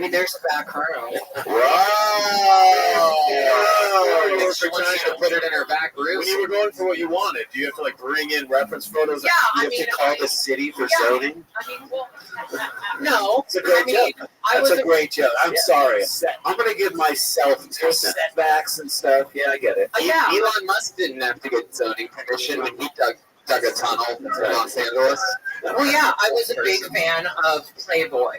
Maybe there's a back room. Wow! She wants you to put it in her back room. When you were going for what you wanted, do you have to like bring in reference photos? Yeah, you have to call the city for zoning? I mean, well, no. It's a great joke. That's a great joke. I'm sorry. I'm going to give myself 2 setbacks and stuff. Yeah, I get it. Elon Musk didn't have to get zoning permission when he dug a tunnel in Los Angeles. Well, yeah, I was a big fan of Playboy,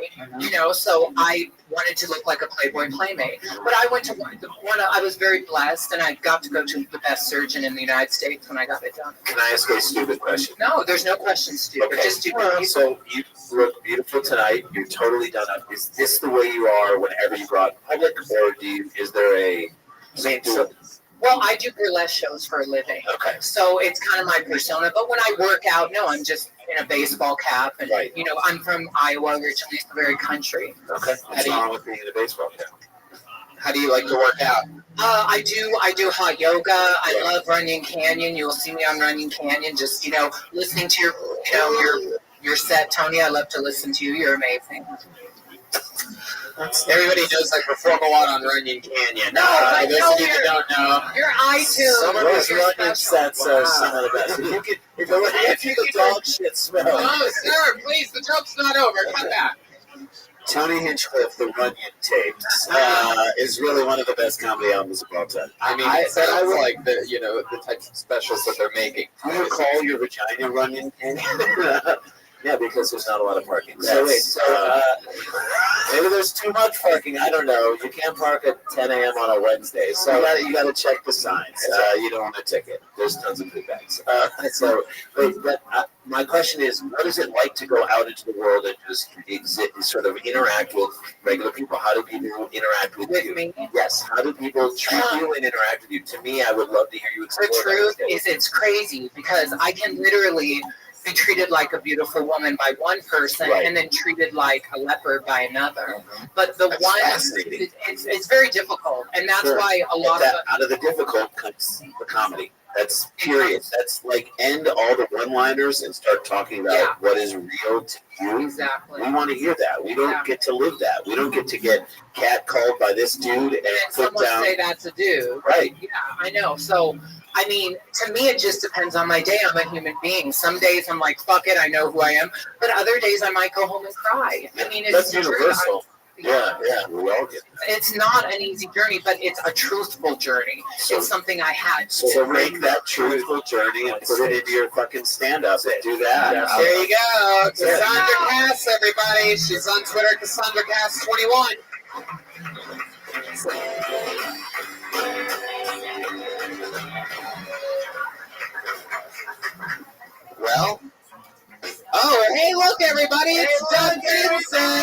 so I wanted to look like a Playboy playmate. But I went to I was very blessed, and I got to go to the best surgeon in the United States when I got it done. Can I ask a stupid question? No, there's no question, stupid. Okay. Just stupid. So you look beautiful tonight. You're totally done up. Is this the way you are whenever you go out in public, or is there a... Well, I do burlesque shows for a living. Okay. So it's kind of my persona. But when I work out, no, I'm just in a baseball cap. And, I'm from Iowa, originally, it's very country. Okay. What's wrong with being in a baseball cap? How do you like to work out? I do hot yoga. I love Runyon Canyon. You'll see me on Runyon Canyon, just, listening to your set, Tony. I love to listen to you. You're amazing. Everybody knows I perform a lot on Runyon Canyon. No, but those of you that don't know. Your iTunes. Some of those Runyon sets are some of the best. If you could dog shit smell. Oh, sir, please, the joke's not over. Cut that. Tony Hinchcliffe, the Runyon tapes, is really one of the best comedy albums of all time. I mean, it sounds like the types of specials that they're making. Do you call your vagina Runyon Canyon? Yeah, because there's not a lot of parking. So wait, maybe there's too much parking. I don't know. You can't park at 10 a.m. on a Wednesday, so you got to check the signs. You don't want a ticket. There's tons of food bags. My question is, what is it like to go out into the world and just sort of interact with regular people? How do people interact with you? Me? Yes. How do people treat you and interact with you? To me, I would love to hear you explain. The truth is, it's crazy because I can literally be treated like a beautiful woman by one person and then treated like a leopard by another. But it's very difficult, and that's why a lot out of the difficult comes the comedy. That's period. That's like end all the one-liners and start talking about what is real to you. Exactly. We want to hear that. We don't get to live that. We don't get to get catcalled by this dude and put down. Say that's a dude. Right. Yeah, I know. So, I mean, to me, it just depends on my day. I'm a human being. Some days I'm like, fuck it, I know who I am. But other days I might go home and cry. I mean, it's universal. Yeah, we all get that. It's not an easy journey, but it's a truthful journey. It's something I had to So make that truthful journey and put it into your fucking stand-up and do that. Yeah. There you go. Cassandra Cass, everybody. She's on Twitter, Cassandra Cass 21. Well, hey, look, everybody, it's Doug Benson.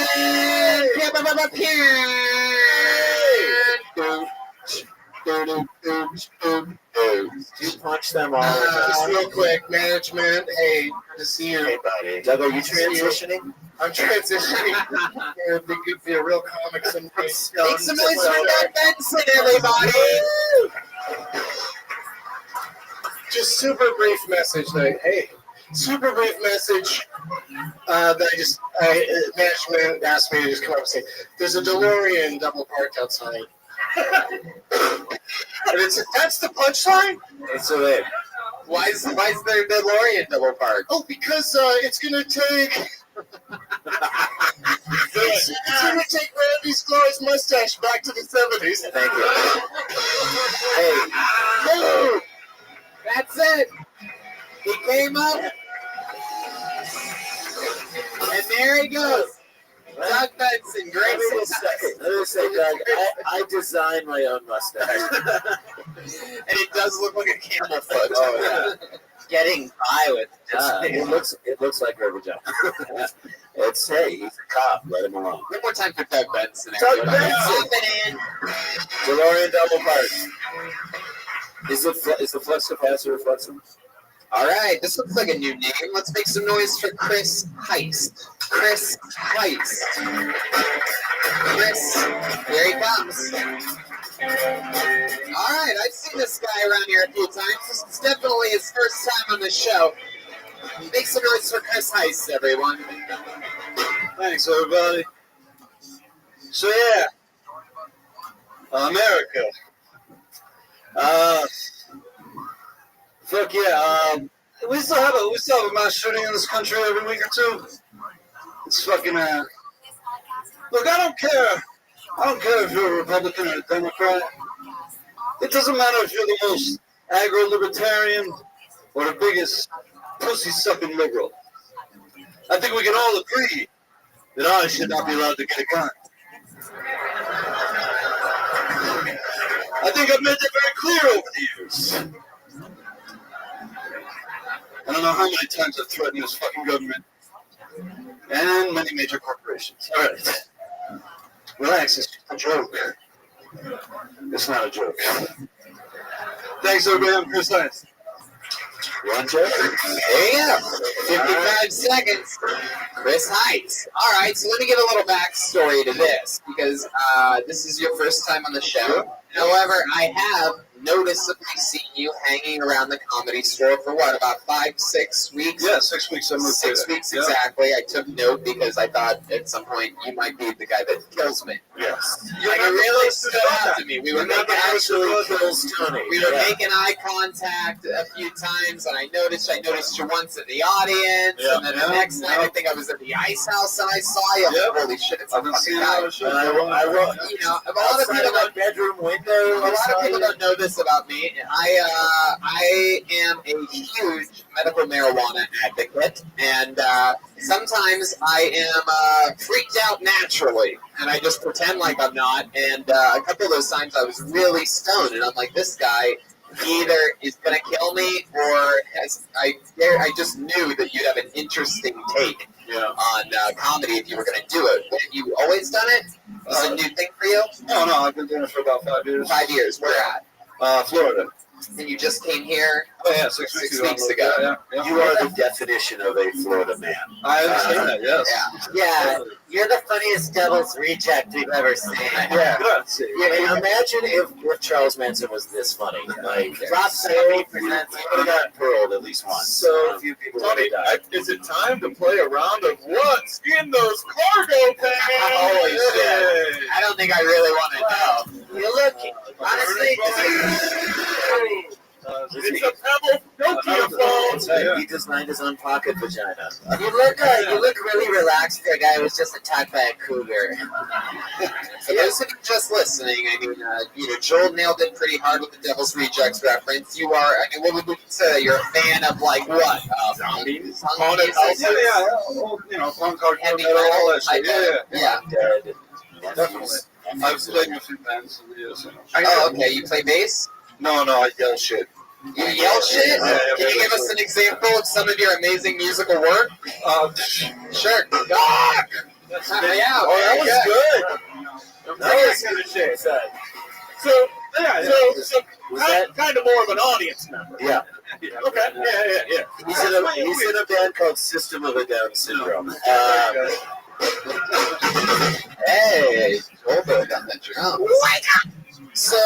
You punch them all. Just real quick, management. Hey, good to see you. Hey, buddy. Doug, are you transitioning? I'm transitioning. It'd be a real comic someday. Make some noise for Doug Benson, everybody. Just super brief message. Super brief message that management asked me to just come up and say, there's a DeLorean double parked outside. And that's the punchline? So wait. Why is there a DeLorean double parked? Oh, because it's going to take... it's going to take Randy Squirrel's mustache back to the 70s. Thank you. Hey. That's it. He came up, and there he goes. Doug Benson, great. Let me say, Doug, I designed my own mustache. And it does look like a camel foot. Oh, yeah. Getting by with Doug. It looks like River John. He's a cop. Let him alone. One more time for Doug Benson. Doug Benson! DeLorean double park. Is the flux capacitor flexible? All right, this looks like a new name. Let's make some noise for Chris Heist. Chris Heist. Chris, here he comes. All right, I've seen this guy around here a few times. This is definitely his first time on the show. Make some noise for Chris Heist, everyone. Thanks, everybody. So yeah, America. Fuck yeah. We still have a mass shooting in this country every week or two. It's fucking Look, I don't care. I don't care if you're a Republican or a Democrat. It doesn't matter if you're the most agro-libertarian or the biggest pussy-sucking liberal. I think we can all agree that I should not be allowed to get a gun. I think I've made that very clear over the years. I don't know how many times I've threatened this fucking government and many major corporations. All right. Relax, it's just a joke. It's not a joke. Thanks, everybody. I'm Chris Hines. One joke? Yeah, 55 seconds. Chris Heights. All right, so let me give a little backstory to this because this is your first time on the show. However, I have noticeably seen you hanging around the Comedy Store for what, about 5-6 weeks? Yeah, 6 weeks. 6 weeks exactly. I took note because I thought at some point you might be the guy that kills me. Yes. Like it really stood out to me. We were making eye contact a few times, and I noticed you once in the audience, and then the next night I think I was at the Ice House and I saw you. Yep. Holy shit, it's a fucking seen guy. a lot of shit. I wrote, You know, a lot of people don't. bedroom window. A lot of people don't know this about me. I am a huge medical marijuana advocate, and sometimes I am freaked out naturally, and I just pretend like I'm not. And a couple of those times I was really stoned, and I'm like, this guy either is going to kill me, or I just knew that you'd have an interesting take on comedy if you were going to do it. Have you always done it? Is it a new thing for you? No, I've been doing it for about 5 years. 5 years. Where at? Florida. And you just came here? Oh, yeah, 6 weeks ago. Yeah. You are the definition of a Florida man. I understand that, yes. Yeah, you're the funniest Devil's Reject we've ever seen. Yeah. Imagine if Charles Manson was this funny. Like, Rothschild presents. He would have gotten paroled at least once. So few people would have died. Is it time to play a round of what's in those cargo pants? Holy shit. I don't think I really want to know. You look, honestly, It's a Pebble Nokia phone. He designed his own pocket vagina. you look really relaxed for a guy who was just attacked by a cougar. For those of you just listening, I mean, Joel nailed it pretty hard with the Devil's Rejects reference. You are, I mean, what would we say? You're a fan of, like, what? Zombies? Haunted houses? Yeah. Punk hard Heavy metal, all that metal shit. Yeah. Dead. Definitely. I've played a few bands over the years. Oh, okay. You play bass? No, I yell shit. You yell shit? Yeah, Can you give us an example of some of your amazing musical work? Sure. Ah! Yeah. Oh, that was good. That was kind of shit. So kind of more of an audience member. Yeah. Okay. Yeah. He's in a band called System of a Down Syndrome. Hey, Goldberg on the drum. Wake up! So,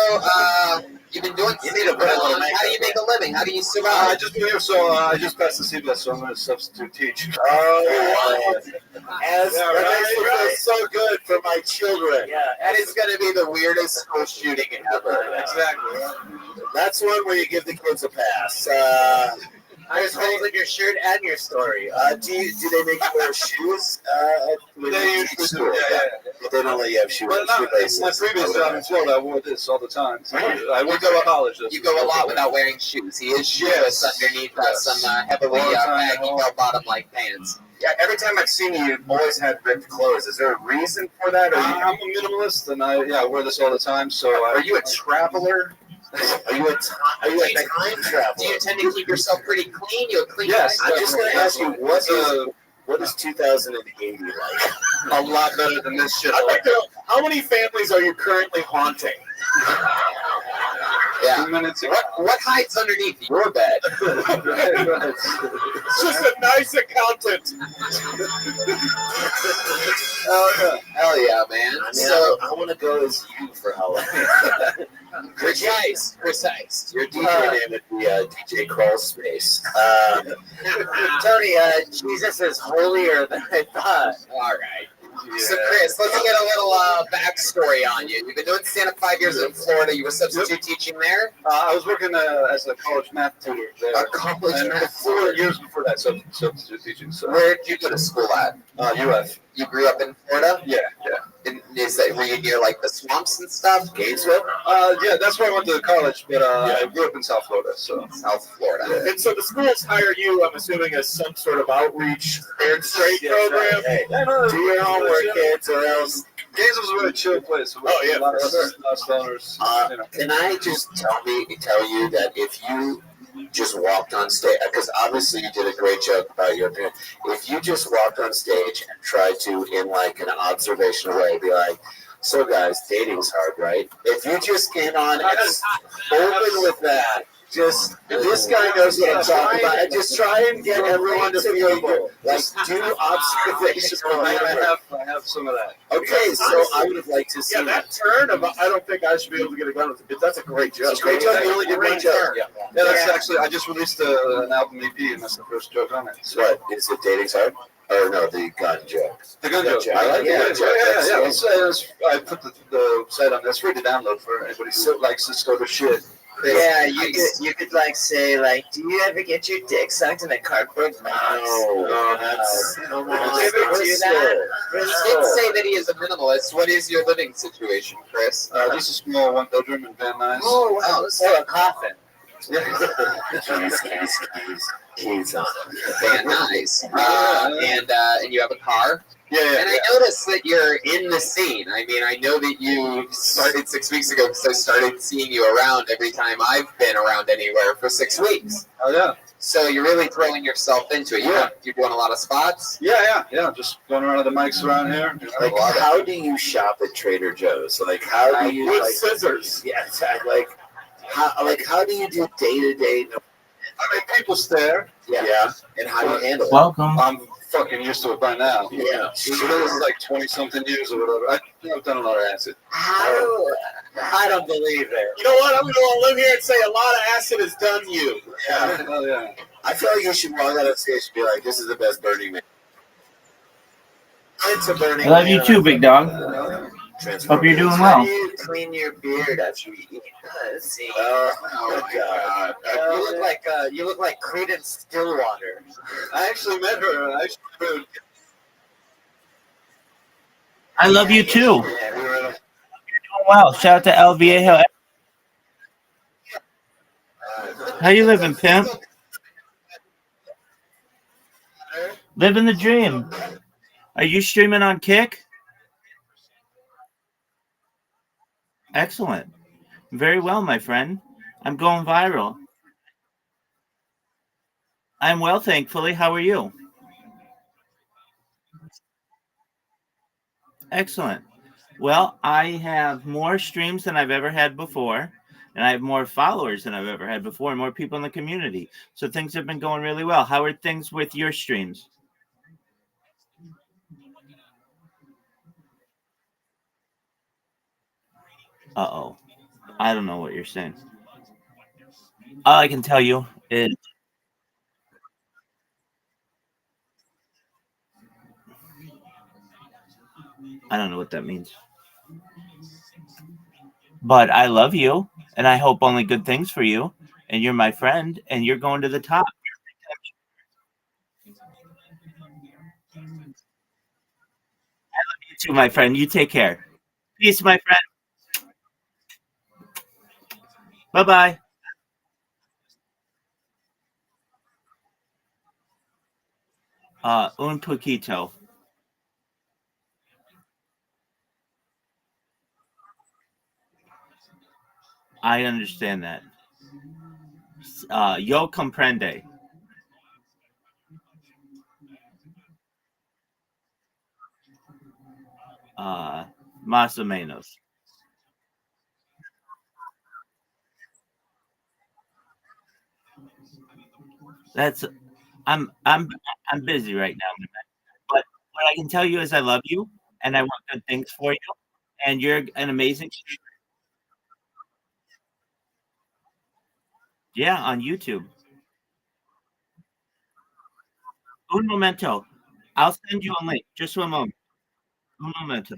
you've been doing theater for a long time. How do you make a living? How do you survive? I just moved here, so I just passed the CBS, so I'm going to substitute teach. That makes me feel so good for my children. Yeah, That is going to be the weirdest school shooting ever. Exactly. That's one where you give the kids a pass. I was holding your shirt and your story. Do they make you wear shoes? They usually do. Yeah. But they don't let you have shoes. Well, not, my previous job in Florida, I wore this all the time. So I went to college. You go a lot without wearing shoes. He is shoeless underneath some heavily baggy bell-bottom-like pants. Yeah, every time I've seen you, you've always had ripped clothes. Is there a reason for that? Or I'm a minimalist, and I wear this all the time. So are you a traveler? Are you a time traveler? Do you tend to keep yourself pretty clean? You a clean Yes. guy? I'm just going to ask you, what is 2080 like? a lot better than this shit. I'd like to know, how many families are you currently haunting? Yeah. 2 minutes ago. What hides underneath your bed? It's just a nice accountant. Hell yeah, man. I mean, So, I want to go as you for Halloween. precise. Your DJ name would be DJ Crawl Space. Tony, Jesus is holier than I thought. All right. So, Chris, let's get a little backstory on you. You've been doing stand-up 5 years in Florida. You were substitute teaching there? I was working as a college math tutor there. A college math 4 years before that, substitute teaching. So. Where did you go to school at? UF. You grew up in Florida? Yeah. Were you near like the swamps and stuff? Gainesville? Yeah, that's where I went to college, but I grew up in South Florida, so. South Florida. Yeah. And so the schools hire you, I'm assuming, as some sort of outreach and straight program. Hey, do your homework, kids, or else. Gainesville's a really chill place. Oh, yeah, a lot of for sure. stoners. Can I just tell you that if you just walked on stage, because obviously you did a great joke about your appearance. If you just walked on stage and tried to, in like an observational way, be like, "So guys, dating's hard, right?" If you just came on and open with that, just this guy knows what I'm talking about. And just try and get everyone to feel good. Like do observational. I have some of that. Okay, so I would have liked to see Yeah, that turn of I don't think I should be able to get a gun with it. That's a great joke. It's a great joke. You really did a great joke. Yeah, that's actually, I just released an album EP, and that's the first joke on it. So. What is it? Dating's hard? Or no, the gun joke. The gun joke. I like the gun joke. I put the site on. That's free to download for anybody who likes this sort of shit. Yeah, you could like say like, do you ever get your dick sucked in a cardboard box? No, that's. Did you ever do that? He did say that he is a minimalist. What is your living situation, Chris? Just a small one-bedroom in Van Nuys. Oh wow, so a coffin. Keys on. Van Nuys. And you have a car? Yeah. And I noticed that you're in the scene. I mean, I know that you started 6 weeks ago because I started seeing you around every time I've been around anywhere for 6 weeks. Oh, yeah. So you're really throwing yourself into it. You're doing a lot of spots? Yeah. Just going around the mics around here. Like, how do you shop at Trader Joe's? Like, how do you with scissors? Yeah, exactly. How do you do day-to-day? I mean, people stare. Yeah. And how do you handle it? Welcome. I'm fucking used to it by now. Yeah. This is like 20-something years or whatever. I've done a lot of acid. I don't believe it. You know what? I'm going to live here and say a lot of acid has done you. Yeah. Oh, yeah. I feel like you should walk out on stage and be like, "This is the best Burning Man." It's a Burning I love you Man. too, big dog. Hope you're doing How well. do you clean your beard after you eat? Let's see. Oh my God. You look like Creedence Stillwater. I actually met her. I love you too. Yeah. We were at a Oh, wow. Shout out to El Viejo. How you living, pimp? Living the dream. Are you streaming on Kick? Excellent. Very well, my friend. I'm going viral. I'm well, thankfully. How are you? Excellent. Well, I have more streams than I've ever had before, and I have more followers than I've ever had before, and more people in the community. So things have been going really well. How are things with your streams? Uh-oh. I don't know what you're saying. All I can tell you is I don't know what that means. But I love you, and I hope only good things for you. And you're my friend, and you're going to the top. I love you too, my friend. You take care. Peace, my friend. Bye-bye. Un poquito. I understand that. Yo comprende. Más o menos. That's I'm busy right now, but what I can tell you is I love you and I want good things for you, and you're an amazing. Yeah, on YouTube. Un momento. I'll send you a link. Just one moment. Un momento.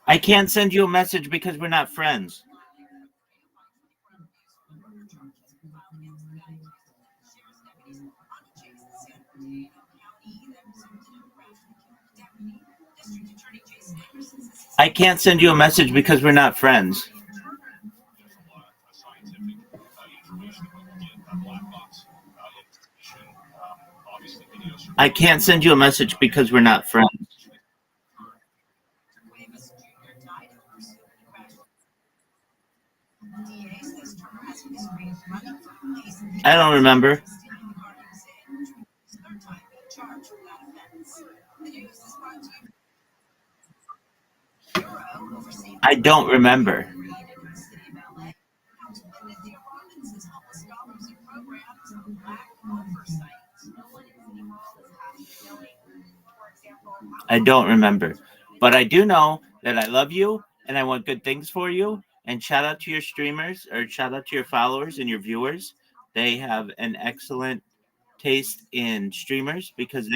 I can't send you a message because we're not friends. I can't send you a message because we're not friends. I can't send you a message because we're not friends. I don't remember. I don't remember. I don't remember. But I do know that I love you and I want good things for you. And shout out to your streamers, or shout out to your followers and your viewers. They have an excellent taste in streamers because they.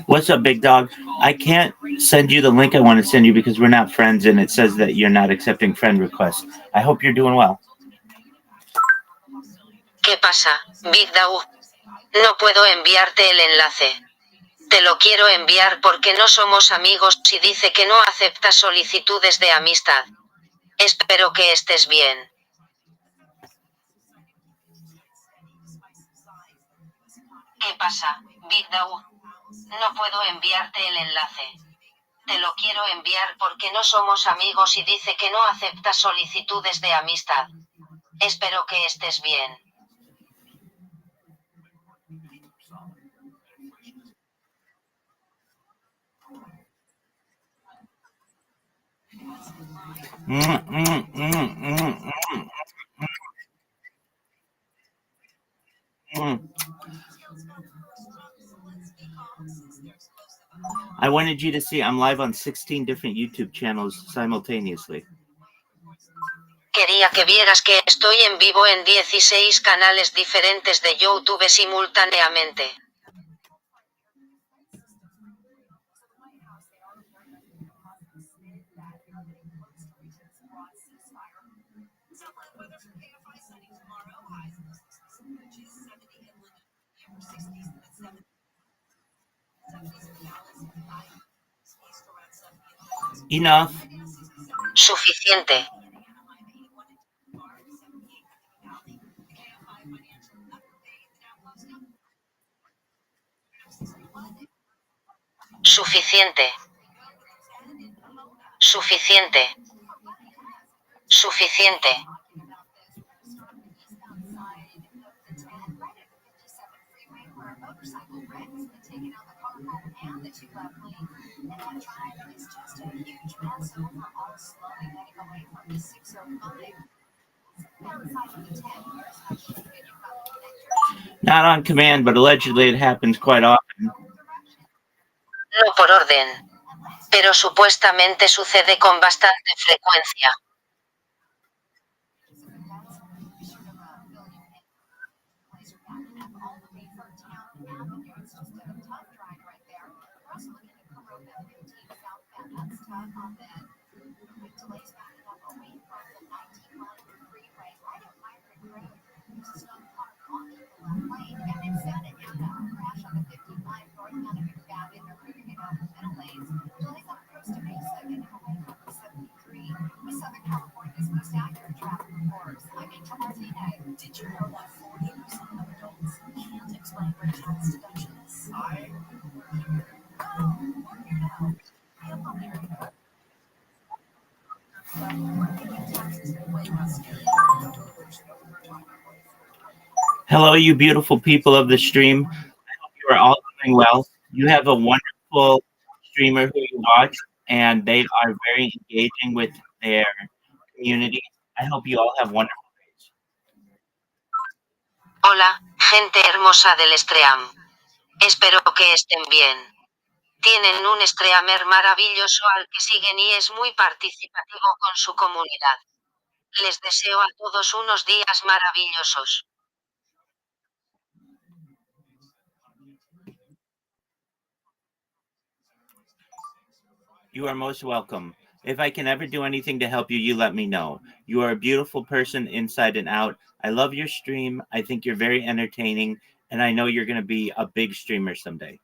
What's up, big dog? I can't send you the link I want to send you because we're not friends and it says that you're not accepting friend requests. I hope you're doing well. ¿Qué pasa, Big Dog? No puedo enviarte el enlace. Te lo quiero enviar porque no somos amigos y dice que no acepta solicitudes de amistad. Espero que estés bien. ¿Qué pasa, Big Dog? No puedo enviarte el enlace. Te lo quiero enviar porque no somos amigos y dice que no acepta solicitudes de amistad. Espero que estés bien. I wanted you to see I'm live on 16 different YouTube channels simultaneously. Quería que vieras que estoy en vivo en 16 canales diferentes de YouTube simultáneamente. Enough. Suficiente. Suficiente. Suficiente. Suficiente. Not on command, but allegedly it happens quite often. No por orden. Pero supuestamente sucede con bastante frecuencia. Hello, you beautiful people of the stream. I hope you are all doing well. You have a wonderful streamer who you watch, and they are very engaging with their community. I hope you all have wonderful days. Hola, gente hermosa del stream. Espero que estén bien. Tienen un streamer maravilloso al que siguen y es muy participativo con su comunidad. Les deseo a todos unos días maravillosos. You are most welcome. If I can ever do anything to help you, you let me know. You are a beautiful person inside and out. I love your stream. I think you're very entertaining, and I know you're going to be a big streamer someday.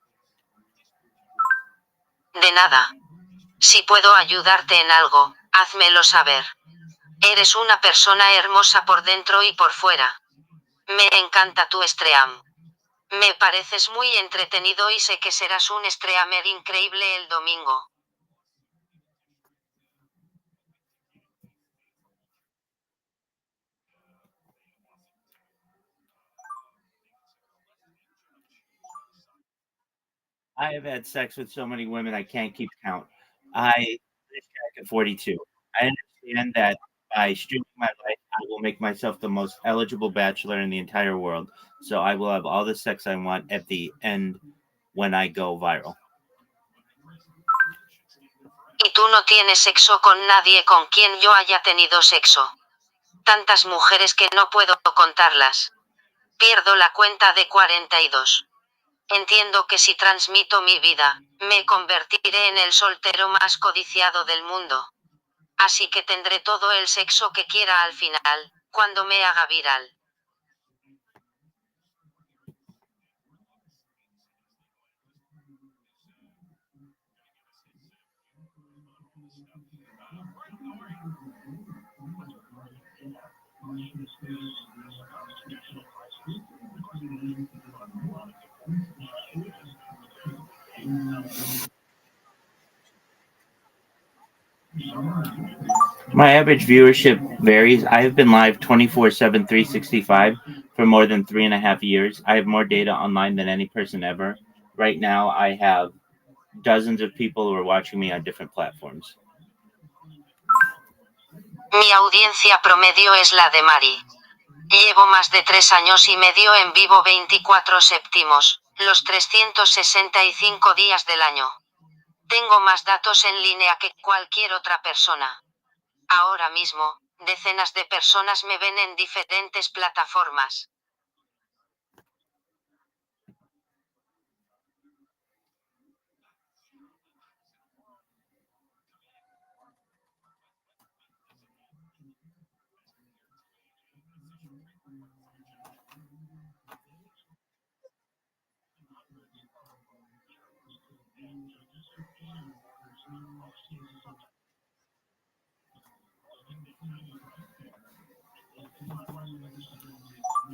De nada. Si puedo ayudarte en algo, házmelo saber. Eres una persona hermosa por dentro y por fuera. Me encanta tu stream. Me pareces muy entretenido y sé que serás un streamer increíble el domingo. I have had sex with so many women I can't keep count. I finished track at 42. I understand that by streaming my life, I will make myself the most eligible bachelor in the entire world. So I will have all the sex I want at the end when I go viral. Y tú no tienes sexo con nadie con quien yo haya tenido sexo. Tantas mujeres que no puedo contarlas. Pierdo la cuenta de 42. Entiendo que si transmito mi vida, me convertiré en el soltero más codiciado del mundo. Así que tendré todo el sexo que quiera al final, cuando me haga viral. My average viewership varies. I have been live 24/7, 365 for more than 3.5 years. I have more data online than any person ever. Right now, I have dozens of people who are watching me on different platforms. Mi audiencia promedio es la de Mari. Llevo más de 3 años y medio en vivo 24 séptimos, los 365 días del año. Tengo más datos en línea que cualquier otra persona. Ahora mismo, decenas de personas me ven en diferentes plataformas.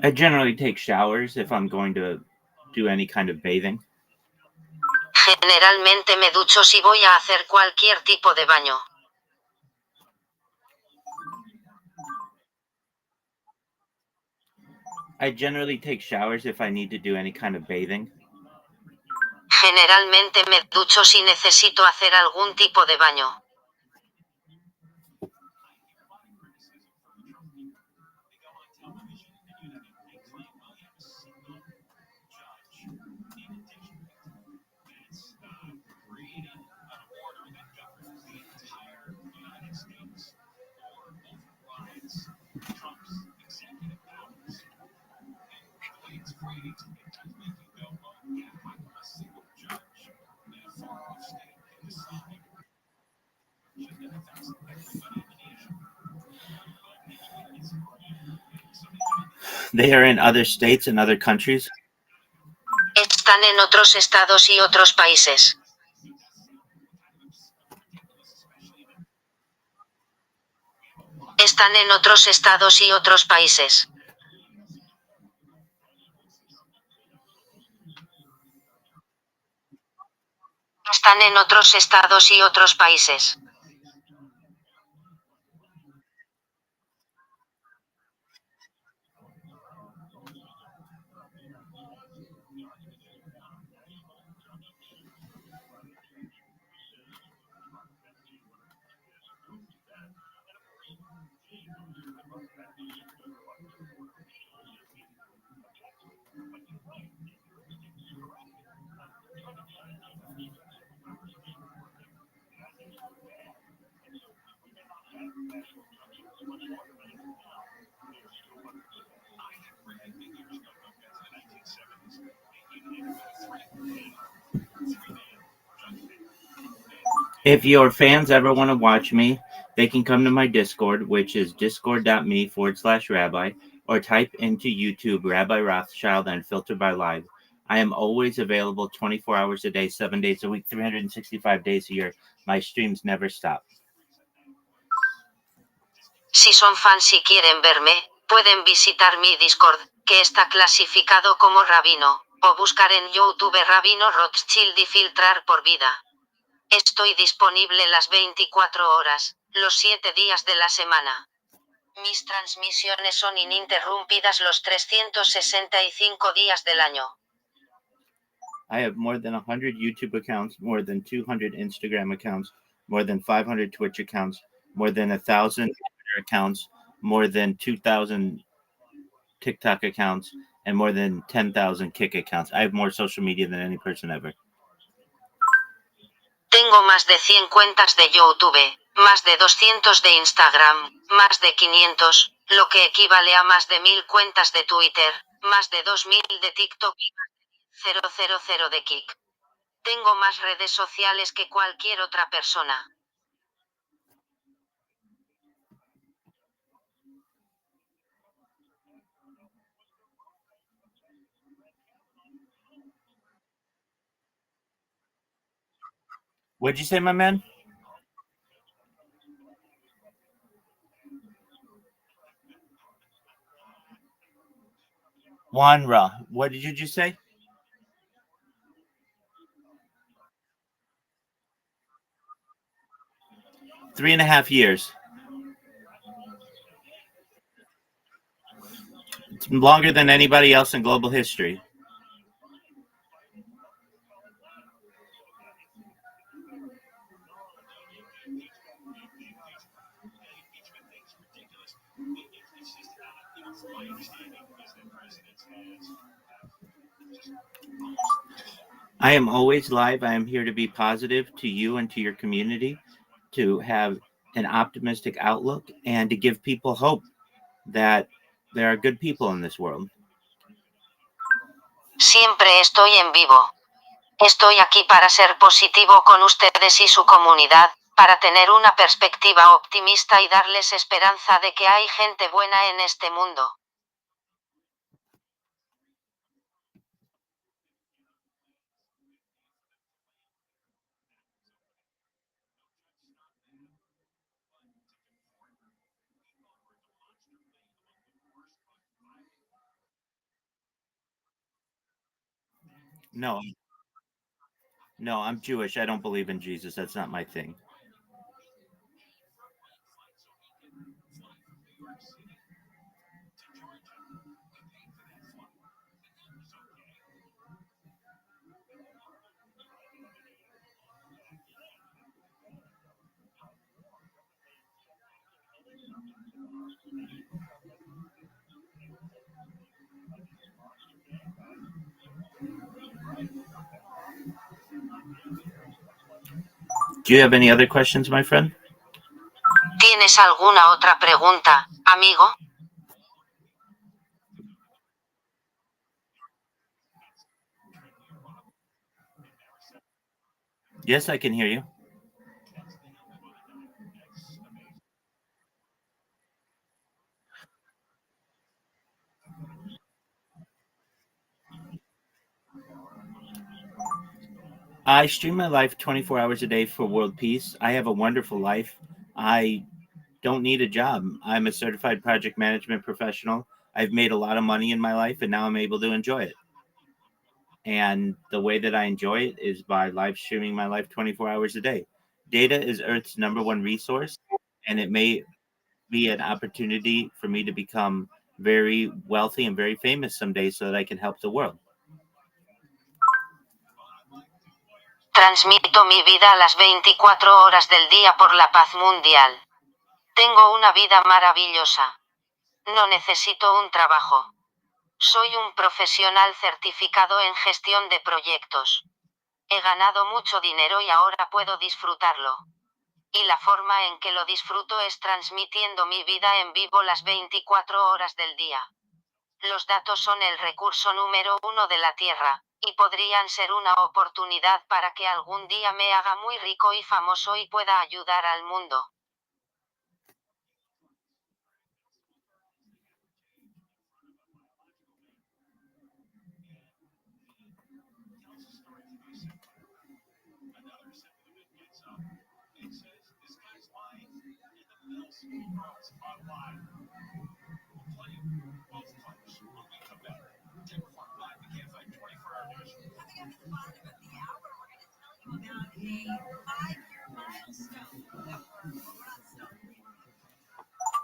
I generally take showers if I'm going to do any kind of bathing. Generalmente me ducho si voy a hacer cualquier tipo de baño. I generally take showers if I need to do any kind of bathing. Generalmente me ducho si necesito hacer algún tipo de baño. They are in other states and other countries. Están en otros estados y otros países. Están en otros estados y otros países. Están en otros estados y otros países. If your fans ever want to watch me, they can come to my Discord, which is discord.me/Rabbi, or type into YouTube Rabbi Rothschild and filter by live. I am always available 24 hours a day, 7 days a week, 365 days a year. My streams never stop. Si son fans y quieren verme, pueden visitar mi Discord, que está clasificado como Rabino, o buscar en YouTube Rabino Rothschild y filtrar por vida. Estoy disponible las 24 horas, los 7 días de la semana. Mis transmisiones son ininterrumpidas los 365 días del año. I have more than 100 YouTube accounts, more than 200 Instagram accounts, more than 500 Twitch accounts, more than 1,000 Twitter accounts, more than 2,000 TikTok accounts, and more than 10,000 Kick accounts. I have more social media than any person ever. Tengo más de 100 cuentas de YouTube, más de 200 de Instagram, más de 500, lo que equivale a más de 1000 cuentas de Twitter, más de 2000 de TikTok y más de 000 de Kick. Tengo más redes sociales que cualquier otra persona. What'd you say, my man? Wanra. What did you just say? 3.5 years. It's longer than anybody else in global history. I am always live. I am here to be positive to you and to your community, to have an optimistic outlook, and to give people hope that there are good people in this world. Siempre estoy en vivo. Estoy aquí para ser positivo con ustedes y su comunidad, para tener una perspectiva optimista y darles esperanza de que hay gente buena en este mundo. No, I'm Jewish. I don't believe in Jesus. That's not my thing. Do you have any other questions, my friend? ¿Tienes alguna otra pregunta, amigo? Yes, I can hear you. I stream my life 24 hours a day for world peace. I have a wonderful life. I don't need a job. I'm a certified project management professional. I've made a lot of money in my life, and now I'm able to enjoy it. And the way that I enjoy it is by live streaming my life 24 hours a day. Data is Earth's #1 resource, and it may be an opportunity for me to become very wealthy and very famous someday so that I can help the world. Transmito mi vida a las 24 horas del día por la paz mundial. Tengo una vida maravillosa. No necesito un trabajo. Soy un profesional certificado en gestión de proyectos. He ganado mucho dinero y ahora puedo disfrutarlo. Y la forma en que lo disfruto es transmitiendo mi vida en vivo las 24 horas del día. Los datos son el recurso número 1 de la Tierra, y podrían ser una oportunidad para que algún día me haga muy rico y famoso y pueda ayudar al mundo.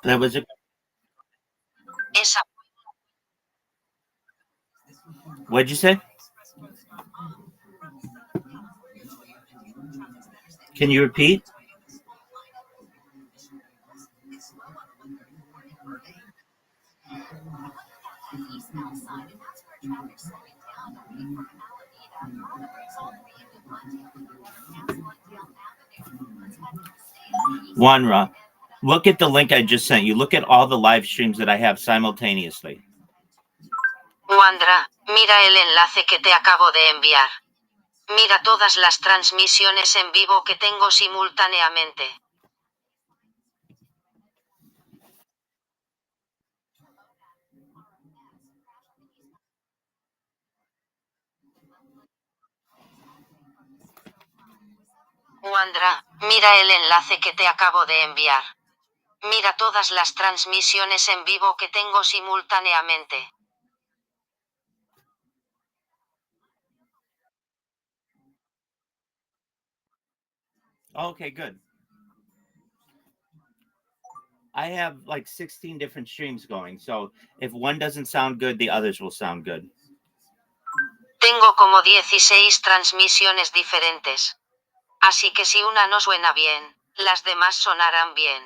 That was a. Esa. What'd you say? Can you repeat? Wanra, look at the link I just sent you. Look at all the live streams that I have simultaneously. Wandra, mira el enlace que te acabo de enviar. Mira todas las transmisiones en vivo que tengo simultáneamente. Wandra, mira el enlace que te acabo de enviar. Mira todas las transmisiones en vivo que tengo simultáneamente. Okay, good. I have like 16 different streams going, so if one doesn't sound good, the others will sound good. Tengo como 16 transmisiones diferentes. Así que si una no suena bien, las demás sonarán bien.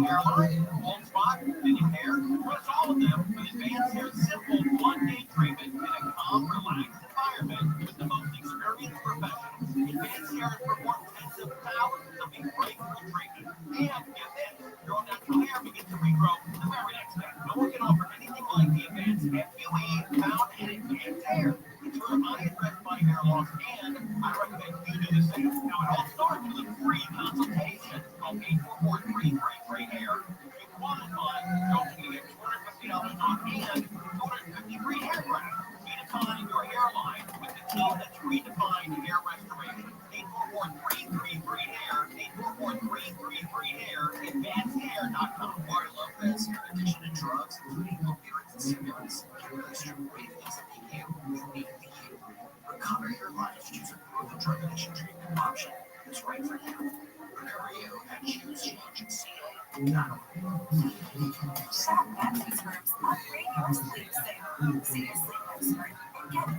hairline, bald spot, thinning hair, plus all of them with advanced hair simple one-day treatment in a calm, relaxed environment with the most experienced professionals. Advanced hair has performed tens of thousands of these breakthrough treatments. And get this, your own natural hair begins to regrow the very next day. No one can offer anything like the advanced FUE found in advanced hair. Ensure unaddressed body hair loss, and I recommend you do the same. Now, it all starts with a free consultation called 844-33-GREAT-HAIR. If you qualify, don't you get $250 off and 250 free hair grafts. Redefine your hairline with the team that's redefined hair restoration. 844-33-GREAT-HAIR, 844-33-GREAT-HAIR, advancedhair.com. Marty Lopez, in addition to drugs, including opioids and stimulants, can really strip away things that make you need to be you. Recover your life. Choose a growth and drug addiction treatment option that's right for you. Recover you at ChooseChangeCA.org. Shop Mattress Firm's Upgrade Your Sleep Sale. See your sleep expert and get a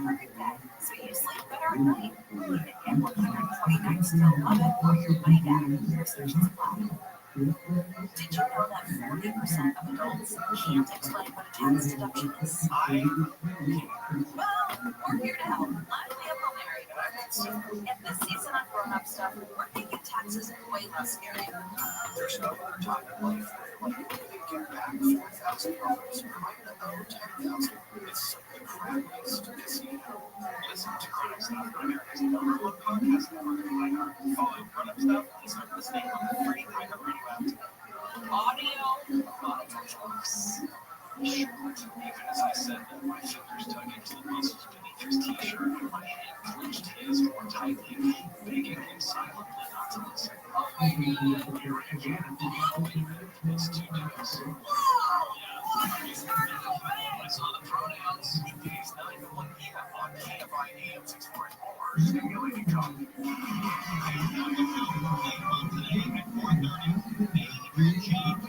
perfect bed so you sleep better at night. Even get 120 nights to love it or your money back. Restrictions apply. Did you know that 40% of adults can't explain what a tax deduction is? Well, we're here to help. I'm Leah Palmieri. And this season on Grown Up Stuff, we're making taxes way less scary. There's no other time in life where you get back $4,000 right owe $10,000. It's simply crap-based to casino. Listen to Grown Up Stuff on America's number one podcast network. Follow Grown Up Stuff and start listening on the free iHeartRadio app. Audio jokes. Sure, even as I said that, my fingers dug into the muscles beneath his t-shirt and my hand clenched his more tightly, begging him silently not to listen. Oh my God! You're in again. Oh, wait a minute. It's 2 days. Oh, yeah. I saw the pronouns. Days 9 to 1 p.m. on KFI AM 644. Stimulating talk. Later on today at 4:30, major change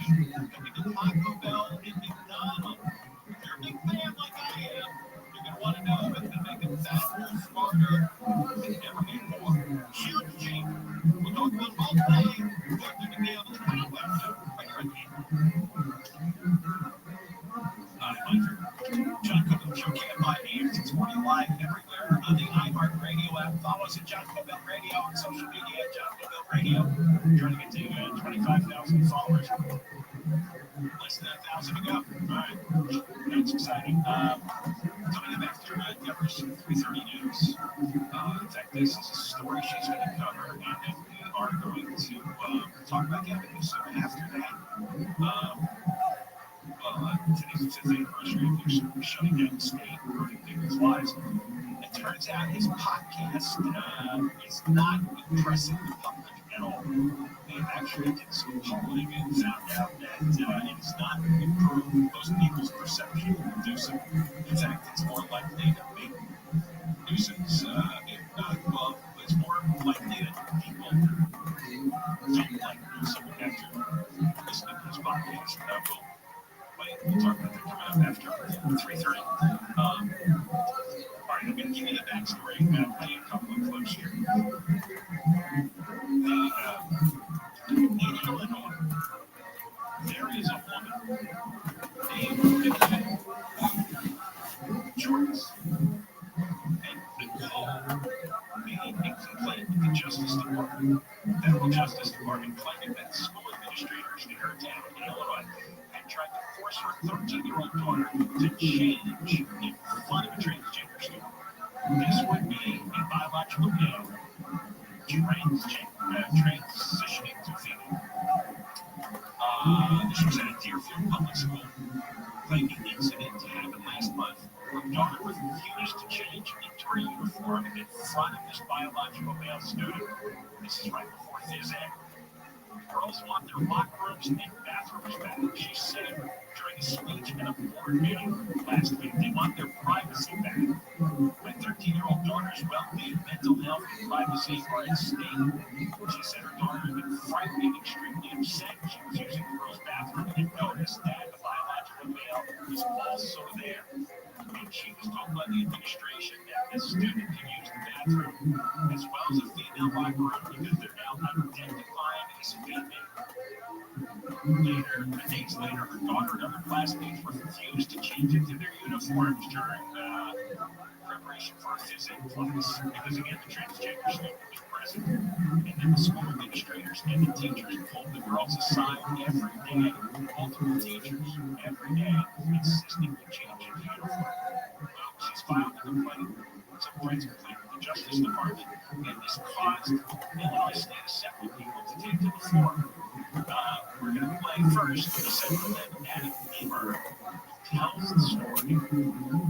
coming to Taco Bell and McDonald's. If you're a big fan like I am, you're going to want to know if they make them faster, smarter, and never get more. Huge change. We'll talk about all today. We're going to be able to find out when you're in Hi, Mike. John Cook, Show KFI AM 640 live everywhere on the iHeartRadio app. Follow us at John Covell Radio on social media at John Covell Radio. Trying to get to 25,000 followers. Less than 1,000 to go. All right. That's exciting. Coming up after Deborah's 3:30 news. In fact, this is a story she's going to cover, and then we are going to talk about Gavin Newsom after that. Today's 5th anniversary of Newsom shutting down the state and hurting people's lives. It turns out his podcast is not impressing the public at all. They actually did some polling and found out that it does not improve most people's perception of Newsom. In fact, it's more likely to make Newsom's, it's more likely that people don't like Newsom after listening to his podcast. We'll talk about that coming up after 3:30. All right, I'm going to give you the backstory and play a couple of clips here. In Illinois, there is a woman named Nicole Joyce, and Nicole made a complaint with the Justice Department. Federal Justice Department claiming that school administrators in her town in Illinois had tried to force her 13-year-old daughter to change in front of a transgender student. This would be a biological male transitioning to female. This was at a Deerfield Public School. Claimed the incident happened last month. Her daughter refused to change into her uniform in front of this biological male student. This is right before phys ed. Girls want their locker rooms and bathrooms back, she said during a speech at a board meeting last week. They want their privacy back. My 13-year-old daughter's well-being, mental health, and privacy are at stake. She said her daughter had been frightened and extremely upset. She was using the girls' bathroom and noticed that the biological male was also there. And she was told by the administration that this student can use the bathroom as well as a female locker room because they're now identifying as female. Days later, her daughter and other classmates were refused to change into their uniforms during preparation for a physics class because, again, the transgender student was present. And then the school administrators and the teachers pulled the girls aside every day, multiple teachers every day, insisting to change into uniform. Well, she's filed a complaint. Some rights complaint with the Justice Department, and this caused Illinois State Assembly people to take to the floor. We're going to play first Assemblyman Adam Beamer tells the story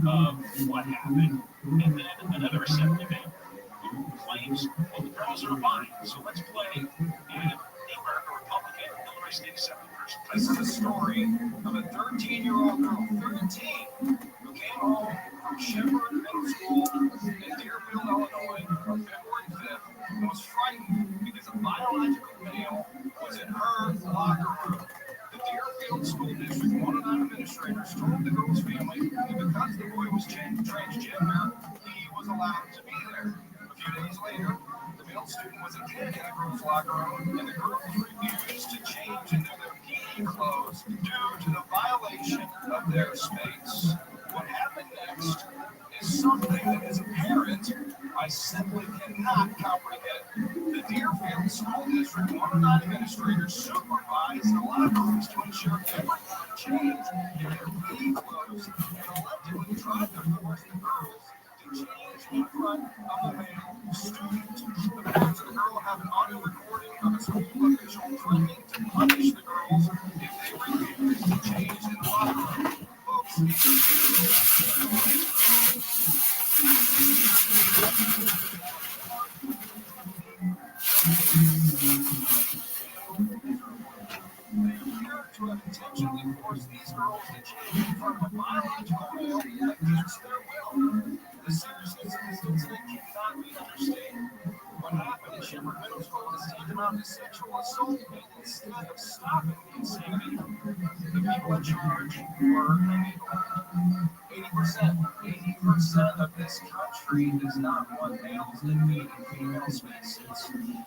of what happened, and then another Assemblyman who claims, well, the girls are mine. So let's play Adam Beamer, a Republican Illinois State Assembly person. This is a story of a 13-year-old girl, 13, who came home from Shepherd Middle School in Deerfield, Illinois on February 5th and was frightened because a biological male was in her locker room. The Deerfield School District 109 administrators told the girl's family that because the boy was transgender, he was allowed to be there. A few days later, the male student was again in the girl's locker room, and the girls refused to change into their PE clothes due to the violation of their space. What happened next is something that is apparent I simply cannot comprehend. The Deerfield School District 109 administrators supervised the locker rooms to ensure everyone changed in their PE clothes and allegedly tried to force the girls to change in front of a male student. The parents of the girl have an audio recording of a school official threatening to punish the girls if they refused to change in the locker room. To have intentionally forced these girls to change in front of a biological male against their will. The seriousness of this incident cannot be understated. What happened at Shepherd Middle School is tantamount to sexual assault, and instead of stopping the insanity, the people in charge were illegal. 80% of this country does not want males invading female spaces.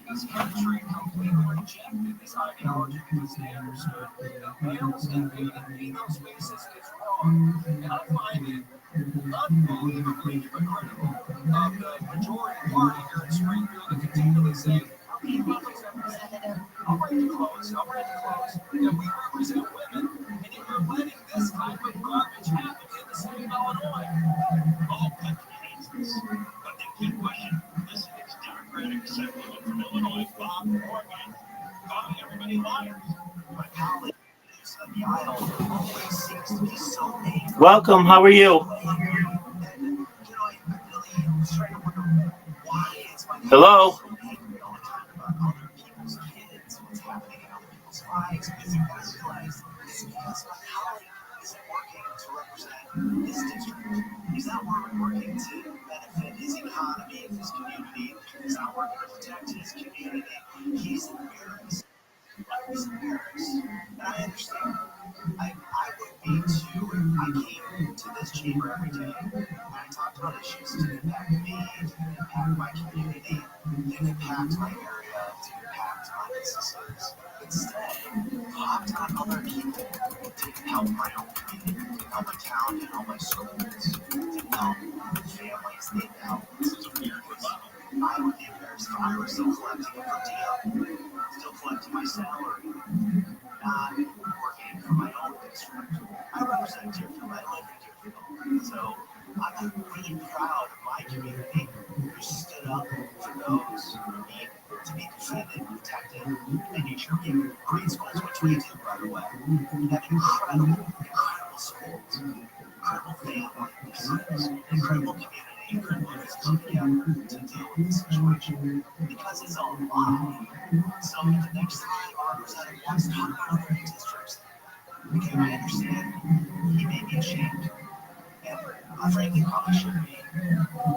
This country completely rejected this ideology because they understood that males invading female spaces is wrong. And I find it unbelievably hypocritical of the majority party here in Springfield to continually say, I'll bring the clothes, that we represent women, and yet we're letting this type of garbage happen in the state of Illinois. All country hates this, but they keep pushing. Listen, it's Democratic Assemblyman from Illinois, Bob Morgan, calling everybody liars. My colleague of the aisle always seems to be so angry. Welcome, how are you? Hello? Lives, because you guys realize this because my colleague isn't working to represent his district. He's not working to benefit his economy and his community. He's not working to protect his community. He's embarrassed. He's embarrassed. And I understand. I would be too if I came to this chamber every day and I talked about issues to impact me, to impact my community, to impact my area, to impact my businesses. Instead, hopped on other people to help my own community, to help my town, to help my schools, to help families need help. This is a weird level. I would be embarrassed if I were still collecting a per diem, still collecting my salary, not working for my own district. I represent Deerfield. I live in Deerfield. So I'm really proud of my community who stood up for those who need to be defended, protected, making sure we have great schools, which we do, by the way. We have incredible schools, incredible families, incredible community, incredible ways to come together to deal with the situation. Because it's a lie. So the next time our representative wants to talk about other districts, okay, I understand he may be ashamed. And I frankly probably should be.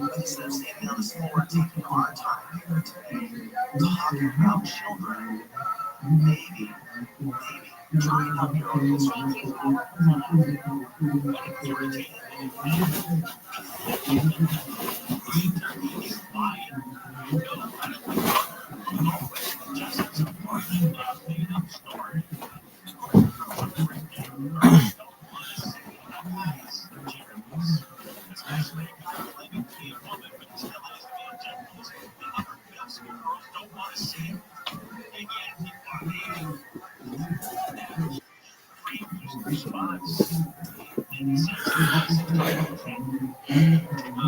But instead of standing on this floor taking our time here today, talking about children, maybe, try and help your own district.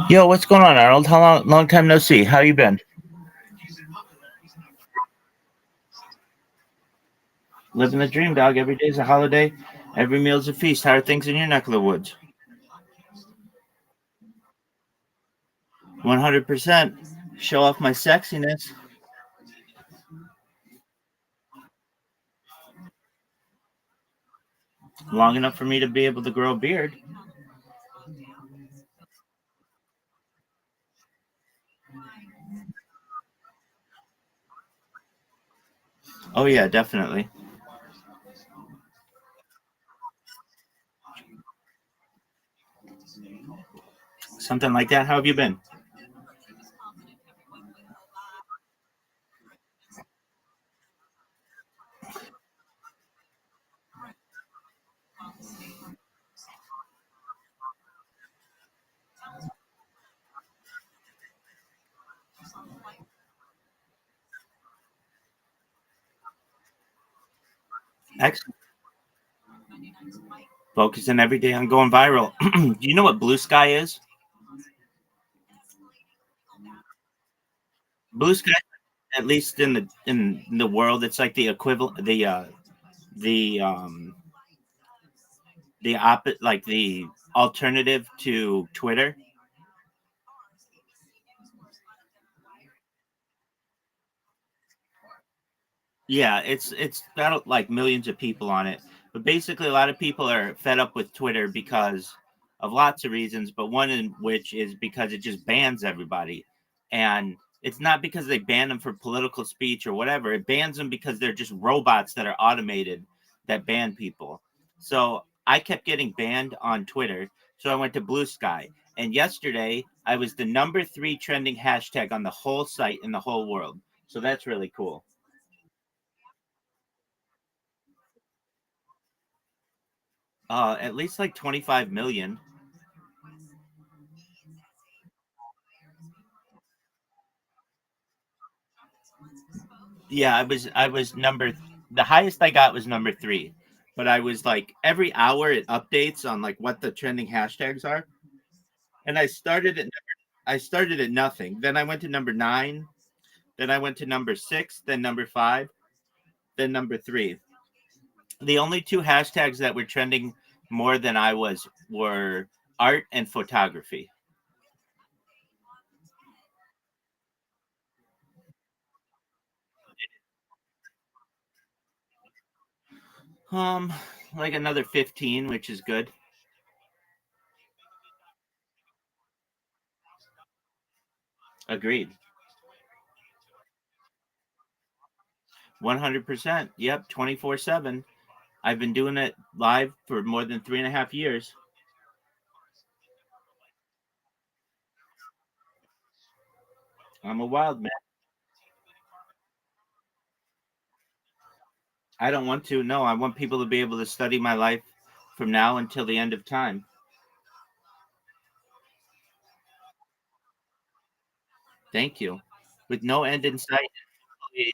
Yo, what's going on, Arnold? How long time no see? How you been? Living the dream, dog. Every day's a holiday. Every meal's a feast. How are things in your neck of the woods? 100%. Show off my sexiness. Long enough for me to be able to grow a beard. Oh, yeah, definitely. Something like that. How have you been? Excellent. Focusing every day on going viral. Do you know what blue sky is? Blue sky, at least in the world, it's like the equivalent, the like the alternative to Twitter. Yeah, it's got like millions of people on it. But basically a lot of people are fed up with Twitter because of lots of reasons, but one in which is because it just bans everybody. And it's not because they ban them for political speech or whatever. It bans them because they're just robots that are automated that ban people. So I kept getting banned on Twitter. So I went to Blue Sky. And yesterday I was the number 3 trending hashtag on the whole site in the whole world. So that's really cool. At least like 25 million. Yeah, I was the highest I got was number 3. But I was like every hour it updates on like what the trending hashtags are. And I started at nothing. Then I went to number 9, then I went to number 6, then number 5, then number 3. The only 2 hashtags that were trending more than I was were art and photography. Um like another 15, which is good. Agreed. 100%. Yep. 24/7. I've been doing it live for more than 3.5 years. I'm a wild man. I don't want to. No, I want people to be able to study my life from now until the end of time. Thank you. With no end in sight, there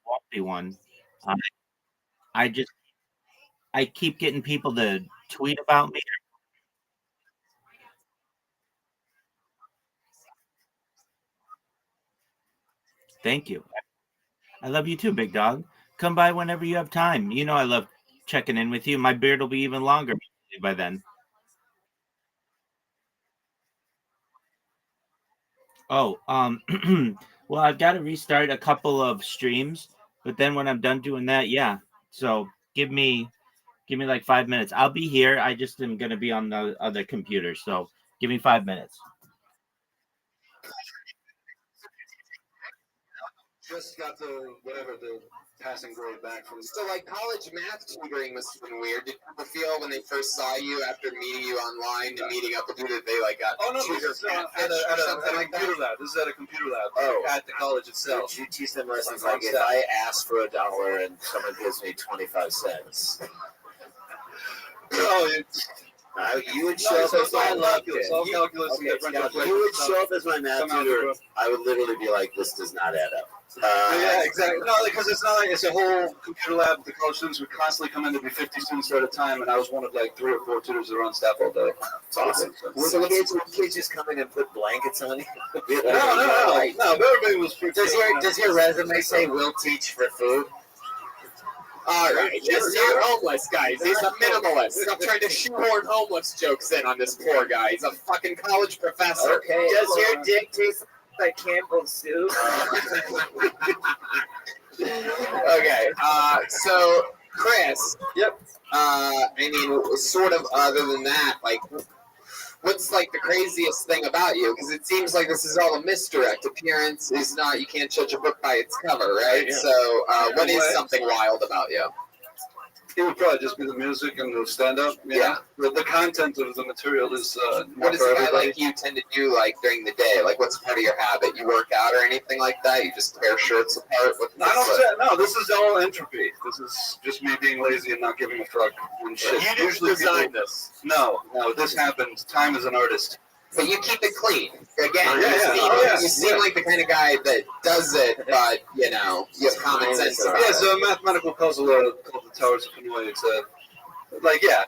won't be one. Um, I just, I keep getting people to tweet about me. Thank you. I love you too, big dog. Come by whenever you have time. You know I love checking in with you. My beard will be even longer by then. Oh, well, I've got to restart a couple of streams, but then when I'm done doing that, yeah. So give me like 5 minutes. I'll be here. I just am gonna be on the other computer. So give me 5 minutes. Just got the passing grade back from. So, like, college math tutoring must have been weird. Did people feel when they first saw you after meeting you online and meeting up with you that they, like, got Oh no, tutor this is catfish or something at a like that? computer lab. This is at a computer lab. Oh. At the college itself. Did you teach them lessons like if I ask for $1 and someone gives me 25 cents? Oh, You would show up as my math tutor. calculus. All calculus and Okay, differential now, equations you would and stuff. show up as my math Some tutor. algebra. I would literally be like, this does not add up. Yeah, exactly. No, because it's not like it's a whole computer lab. The college students would constantly come in. There'd be 50 students there at a time, and I was one of like 3 or 4 tutors that were on staff all day. It's awesome. Would kids just come in and put blankets on you? No. Everybody was. Does your resume say will teach for food? All right, this here homeless guy. He's a minimalist. I'm trying to shoehorn homeless jokes in on this poor guy. He's a fucking college professor. Okay. Does your dick taste like Campbell's soup? Okay, so Chris. Yep. I mean, sort of. Other than that, like, what's like the craziest thing about you? Because it seems like this is all a misdirect. Appearance is not. You can't judge a book by its cover, right? Yeah. So, what is something wild about you? It would probably just be the music and the stand-up. Yeah. The content of the material is What not does for a guy everybody. like you tend to do, like during the day? Like, what's part of your habit? You work out or anything like that? You just tear shirts apart? No, this is all entropy. This is just me being lazy and not giving a fuck and shit. You didn't design this. No, this happens. Time is an artist. But you keep it clean. Again, Yeah, you seem like the kind of guy that does it, but, you know, you have common sense about Yeah, it. so a mathematical puzzle called the Towers of Hanoi. It's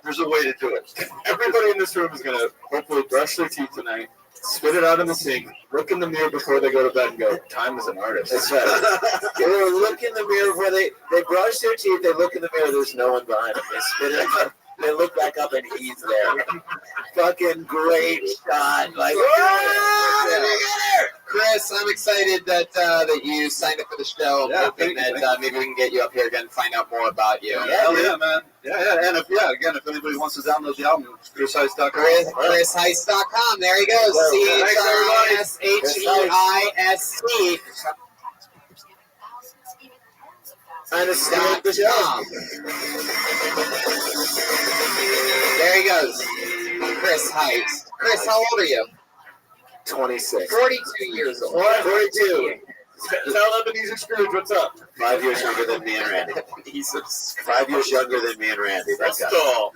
there's a way to do it. Everybody in this room is gonna hopefully brush their teeth tonight, spit it out in the sink, look in the mirror before they go to bed, and go, "Time is an artist." That's right. They look in the mirror before they brush their teeth. They look in the mirror. There's no one behind them. They spit it out. They look back up and he's there. Fucking great shot. Like, Chris, I'm excited that you signed up for the show. I'm hoping that maybe we can get you up here again and find out more about you. Hell yeah, man. Yeah. And if anybody wants to download the album, ChrisHeist.com. ChrisHeist.com. There he goes. ChrisHeist. .com. There he goes. Chris Heist. Chris, how old are you? 26. 42 years old. 42. Tell Ebenezer Scrooge what's up. 5 years younger than me and Randy. Jesus. 5 years younger than me and Randy. That guy. Crystal.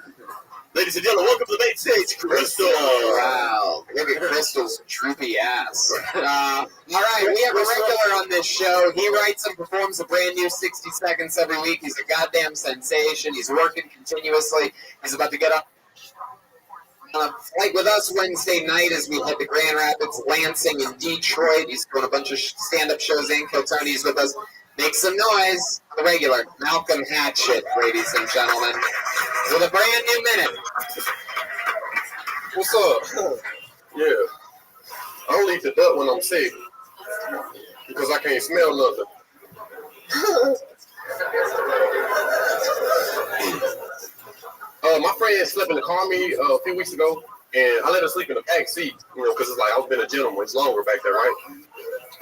Ladies and gentlemen, welcome to the main stage, Crystal. Wow. Look at Crystal's droopy ass. All right, we have a regular on this show. He writes and performs a brand new 60 seconds every week. He's a goddamn sensation. He's working continuously. He's about to get up on a flight with us Wednesday night as we head to Grand Rapids, Lansing, and Detroit. He's doing a bunch of stand-up shows in Tony's with us. Make some noise. The regular Malcolm Hatchett, ladies and gentlemen, with a brand new minute. What's up? Yeah. I don't eat the duck when I'm sick because I can't smell nothing. My friend slept in the car with me a few weeks ago, and I let her sleep in the back seat, because it's like I was being a gentleman. It's longer back there, right?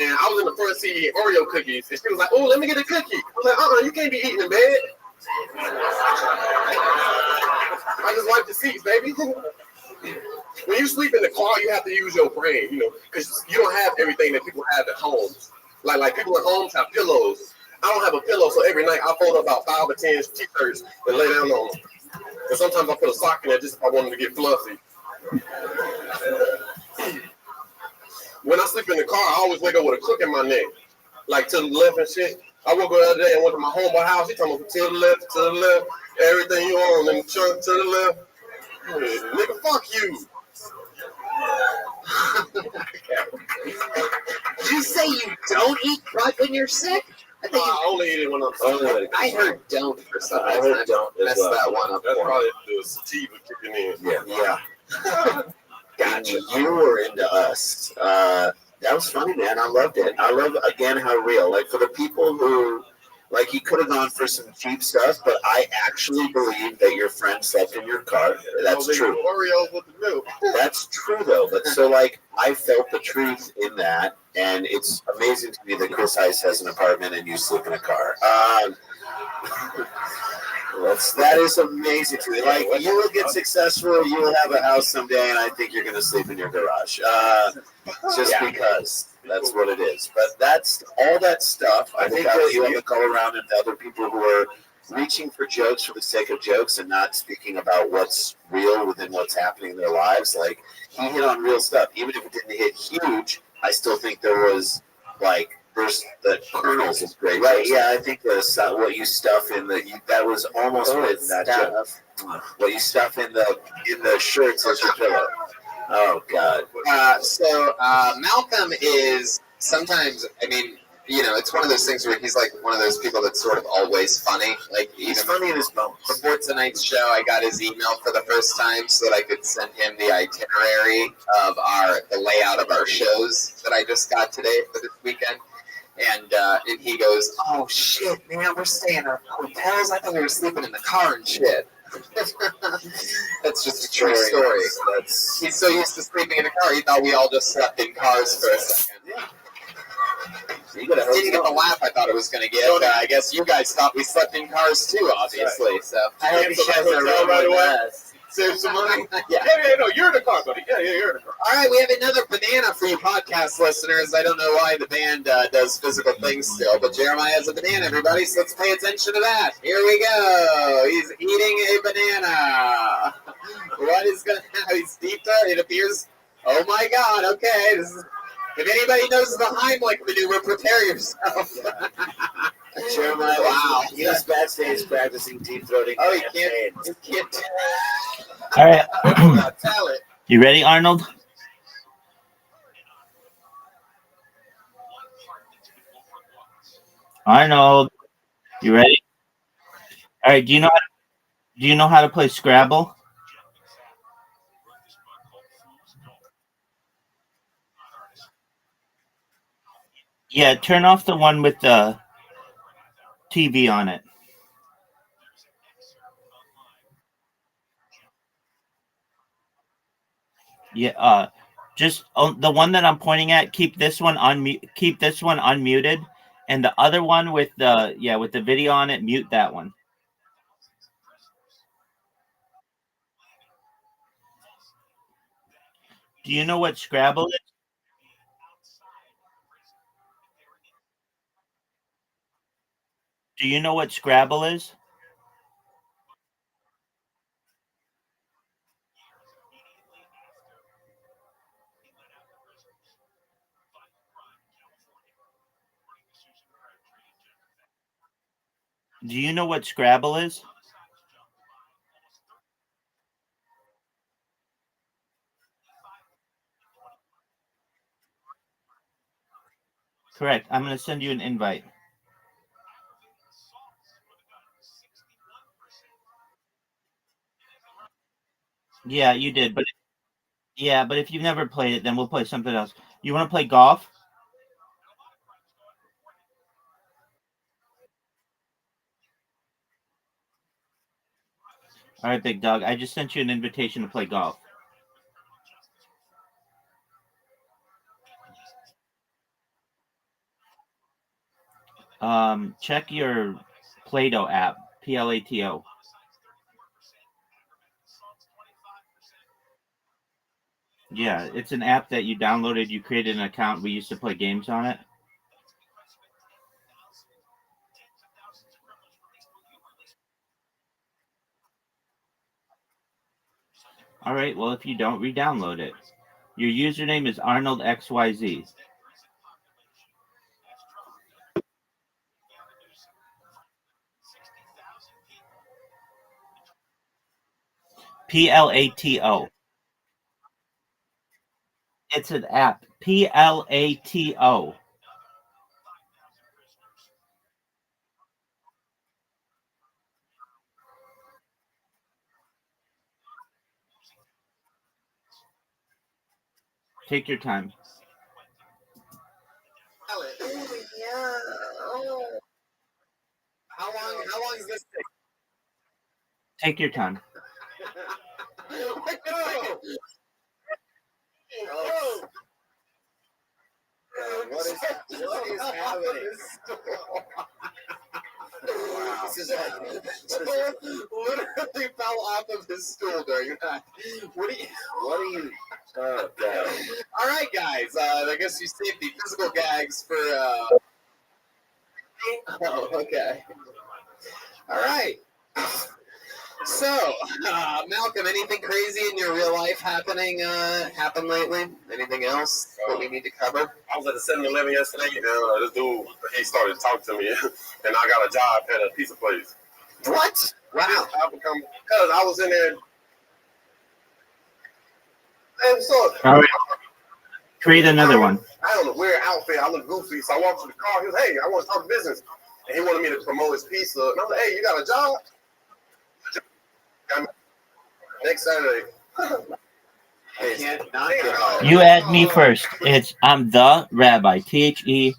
And I was in the front seat eating Oreo cookies, and she was like, "Oh, let me get a cookie." I'm like, you can't be eating in bed. I just wipe the seats, baby. When you sleep in the car, you have to use your brain, because you don't have everything that people have at home. Like people at home have pillows. I don't have a pillow, so every night I fold about 5 or 10 t-shirts and lay down on them. And sometimes I put a sock in there just if I want them to get fluffy. When I sleep in the car, I always wake up with a crook in my neck, like to the left and shit. I woke up the other day and went to my homeboy house. He told me to the left, everything you own, and turn to the left. Nigga, fuck you. Did you say you don't eat crud when you're sick? I only eat it when I'm sick. I heard don't for some I reason. heard don't as Messed well. that one up. That's for me. probably the sativa kicking in. Yeah. Gotcha. You were into us. That was funny, man. I loved it. I love, again, how real. Like, for the people who, like, he could have gone for some cheap stuff, but I actually believe that your friend slept in your car. That's true. Oreos with the milk. That's true, though. But so, like, I felt the truth in that, and it's amazing to me that Chris Heist has an apartment and you sleep in a car. That is amazing to me. Like, you will get successful, you will have a house someday, and I think you're going to sleep in your garage. Just because that's what it is. But that's all that stuff. I think that you have to call around and other people who are reaching for jokes for the sake of jokes and not speaking about what's real within what's happening in their lives. Like, he hit on real stuff. Even if it didn't hit huge, I still think there was, like, There's the kernels is great. Right, yeah, I think What you stuff in that was almost with that joke. What you stuff in the shirts as your pillow. Oh God. So Malcolm is sometimes. I mean, it's one of those things where he's like one of those people that's sort of always funny. Like He's funny in his bones. Before tonight's show, I got his email for the first time so that I could send him the itinerary of the layout of our shows that I just got today for this weekend. And he goes, "Oh shit, man, we're staying in hotels. I thought we were sleeping in the car and shit." That's just a true story. He's so used to sleeping in a car, he thought we all just slept in cars for a second. Yeah. Didn't get the laugh I thought it was going to get. I guess you guys thought we slept in cars too, obviously. So I hope he shares a room with us. Save some money. Yeah. No, you're in the car, buddy. Yeah, you're in the car. All right, we have another banana for you podcast listeners. I don't know why the band does physical things still, but Jeremiah has a banana, everybody, so let's pay attention to that. Here we go. He's eating a banana. What is going to happen? He's deep throat. It appears. Oh my God. Okay. If anybody knows the Heimlich maneuver, prepare yourself. Jeremiah, wow. He was backstage practicing deep throating. Oh, he can't. All right. Talent. You ready, Arnold? Arnold, you ready? All right. Do you know how to play Scrabble? Yeah. Turn off the one with the TV on it. Yeah. Just the one that I'm pointing at. Keep this one Keep this one unmuted, and the other one with the video on it. Mute that one. Do you know what Scrabble is? Do you know what Scrabble is? Do you know what Scrabble is? Correct. I'm going to send you an invite. Yeah, you did, but if you've never played it, then we'll play something else. You want to play golf? All right, big dog. I just sent you an invitation to play golf. Check your Plato app, Plato. Yeah, it's an app that you downloaded. You created an account. We used to play games on it. All right. Well, if you don't, re-download it. Your username is ArnoldXYZ. Plato. It's an app. Plato. Take your time. How long is this thing? Take your time. What is happening? Wow. Literally fell off of his stool during that. What are you? Oh, God. All right, guys. I guess you saved the physical gags for. Oh, okay. All right. So, Malcolm, anything crazy in your real life happened lately? Anything else that we need to cover? I was at the 7-Eleven yesterday, and this dude, he started talking to me, and I got a job at a pizza place. What? Wow. Because I was in there. And so, All right. Create another one. I had on a weird outfit. I look goofy. So I walked to the car. He was, hey, I want to talk business. And he wanted me to promote his pizza. And I was like, hey, you got a job? Next Saturday. I can't not get hired. You add me first. I'm the Rabbi. TheRabbi.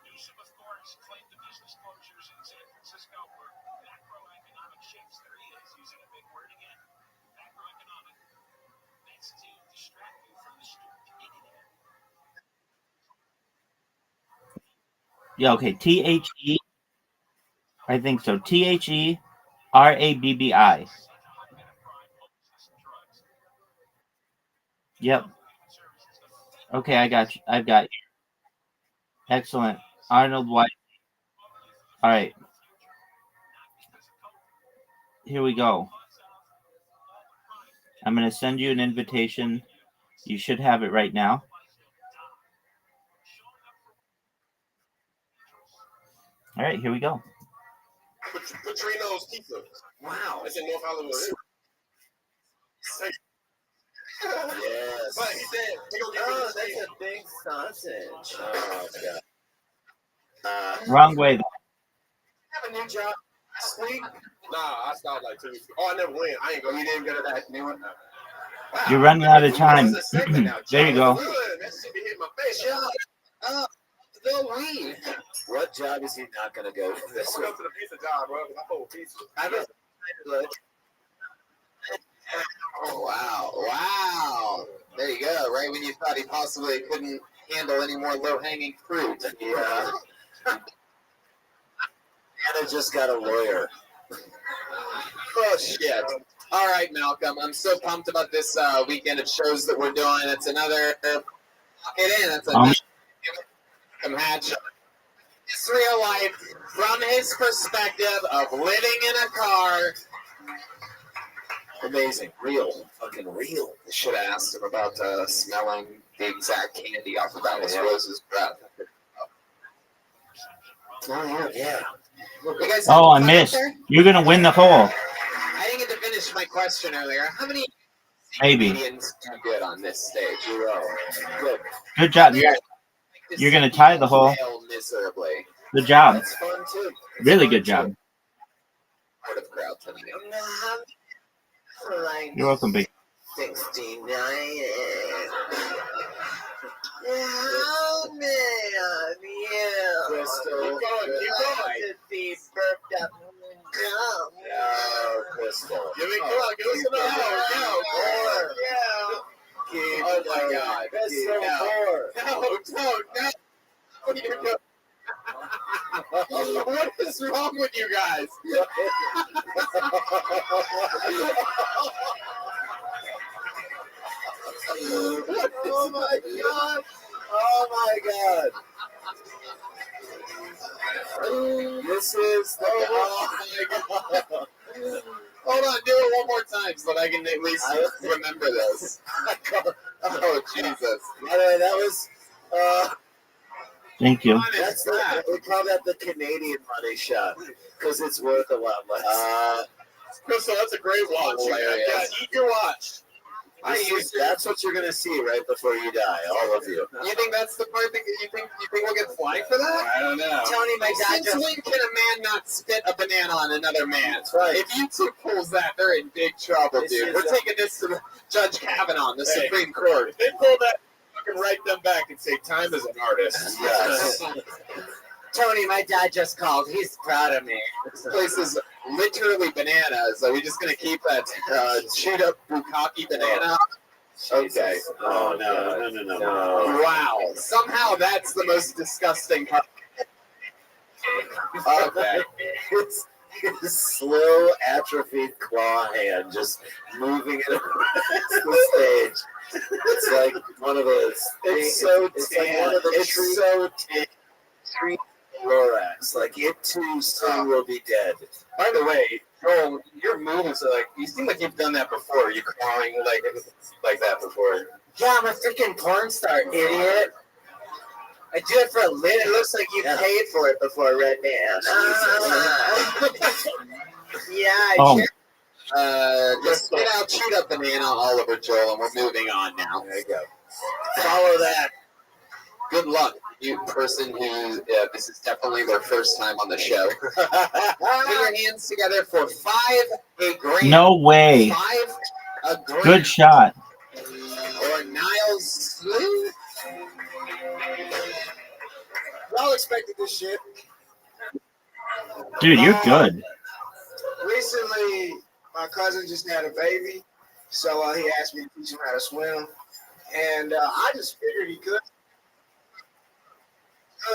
Newsom, of course, claimed the business closures in San Francisco were macroeconomic shifts. There he is, using a big word again. Macroeconomic. That's to distract you from the stupidity. Yeah, okay. THE. I think so. THERABBI. Yep. Okay, I got you. I've got you. Excellent. Arnold White. All right. Here we go. I'm going to send you an invitation. You should have it right now. All right, here we go. Petrino's Pizza. Wow. It's in North Hollywood. Yes. But he said, Oh, that's a big sausage. Oh, God. Wrong way, though. have a new job last week? Nah, I started like 2 weeks ago. Oh, I never went. I ain't go. You didn't go to that new one? Wow. You're running out of time. There you go. Good. That shit be hitting my face. They'll leave. What job is he not going to go to this I'm week? going to the pizza job, bro. I pull pizza. Oh, wow. There you go. Right when you thought he possibly couldn't handle any more low-hanging fruit. Yeah. Anna just got a lawyer. Oh, shit. All right, Malcolm. I'm so pumped about this weekend of shows that we're doing. It's another... It's another... Hatch. It's real life from his perspective of living in a car. Amazing. Real. Fucking real. I should have asked him about smelling the exact candy off of Alice Rose's breath. Oh, yeah. You guys Oh, I missed. You're going to win the hole. I didn't get to finish my question earlier. How many Maybe. comedians do good on this stage? Good. Good job. You're going to tie the hole. Fail miserably. Good job. That's fun, too. Really good job. Part of crowd tonight. You're welcome, Big. 69. How man, yeah. Crystal. Keep going. To be burped up. Oh, Crystal. Give me, come on, give us another one. Oh my God. Crystal, No. What are you doing? What is wrong with you guys? Oh my God. Oh my God. This is the... Oh my God. Hold on, do it one more time so that I can at least remember this. Oh, Jesus. By the way, that was... Thank you. That's we call that the Canadian money shot because it's worth a lot less. Crystal, that's a great watch. Hilarious. Yeah, eat your watch. That's what you're gonna see right before you die, all of you. You think that's the part that you think we'll get flagged for that? I don't know. Tony, my dad Since just... when can a man not spit a banana on another man? That's right. If YouTube pulls that, they're in big trouble, This dude. is We're a- taking this to Judge Kavanaugh, the Hey. Supreme Court. If they pull that, fucking write them back and say time as an artist. Yes. Tony, my dad just called. He's proud of me. This place is literally bananas. Are we just going to keep that chewed up bukkake banana? Okay. Oh no. Wow. Somehow that's the most disgusting part. Okay. It's his slow, atrophied claw hand just moving it across the stage. It's like one of those. It's so It's tan. like one of the It's trees. so tan. Tree Lorax. Like it too soon will be dead. By the way, Joel, your movements are like, you seem like you've done that before. You're crawling like that before. Yeah, I'm a freaking porn star, idiot. I do it for a living. It looks like you paid for it before, Red Man. Yeah, I Oh. checked. Just spit out chewed up banana all over Joel, and we're moving on now. There you go. Follow that. Good luck, you person who this is definitely their first time on the show. Put your hands together for a grand. No way. A grand. Good shot. Or Niles Slew. Y'all expected this shit. Dude, you're good. Recently, my cousin just had a baby, so he asked me to teach him how to swim, and I just figured he could.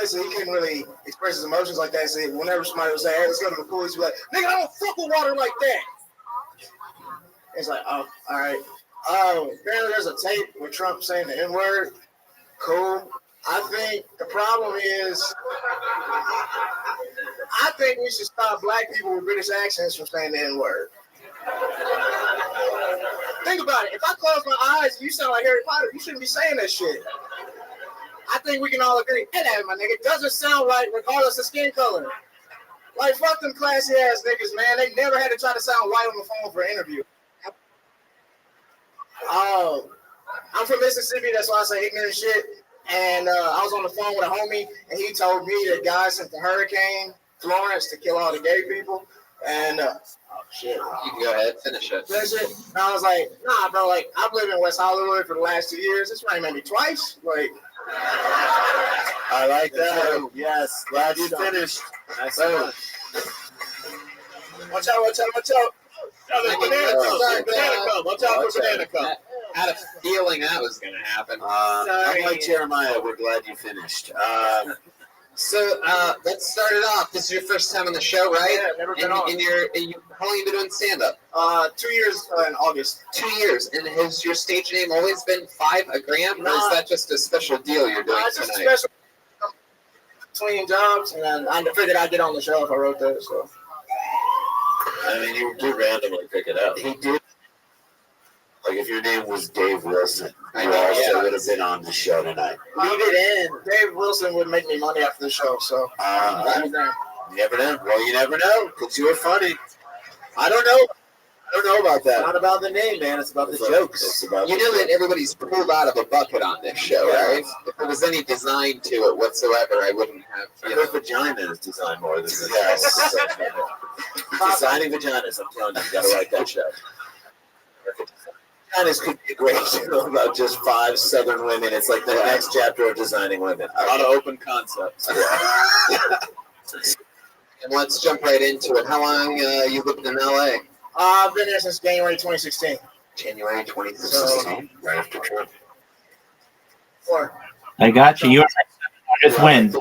So he couldn't really express his emotions like that. So whenever somebody would say, "Hey, let's go to the pool," he'd be like, "Nigga, I don't fuck with water like that." It's like, oh, all right. Apparently there's a tape with Trump saying the N-word. Cool. I think the problem is, I think we should stop black people with British accents from saying the N-word. Think about it. If I close my eyes and you sound like Harry Potter, you shouldn't be saying that shit. I think we can all agree. Hey, that, my nigga, doesn't sound right regardless of skin color. Like, fuck them classy ass niggas, man. They never had to try to sound white on the phone for an interview. I'm from Mississippi, that's why I say ignorant shit. And I was on the phone with a homie, and he told me that God sent the hurricane Florence to kill all the gay people. And oh shit, You can go ahead, finish it. finish it. And I was like, nah, bro. Like, I've lived in West Hollywood for the last 2 years. This rained maybe twice. Like, I like that. Yes. Glad you finished. Nice one. watch out, watch out, watch out. Oh, there's banana come. Banana come. Watch out for banana come. I had a feeling that was going to happen. Sorry. Unlike Jeremiah, we're glad you finished. So let's start it off. This is your first time on the show, right? Yeah, never been on. How long have you been doing stand-up? 2 years in August. 2 years. And has your stage name always been $5 grand, or is that just a special deal you're doing It's just tonight? special between jobs, and then I figured I'd get on the show if I wrote that. So I mean, you do randomly pick it up. He did. Like, if your name was Dave Wilson, you also would have been on the show tonight. leave it in. Dave Wilson would make me money after the show. So You never know. Well, you never know, because you were funny. I don't know. I don't know about that. It's not about the name, man. It's about the It's jokes. It's about You know that everybody's pulled out of a bucket on this show, right? If there was any design to it whatsoever, I wouldn't have. Her vagina is designed more than this. Yes. Designing vaginas, I'm telling you, you gotta write that show. Vaginas could be a great show about just 5 Southern women. It's like the next chapter of designing women. A lot of open concepts. And let's jump right into it. How long you lived in LA? I've been there since January 2016. January 2016, right after Trump. I got you. You're my 700th win.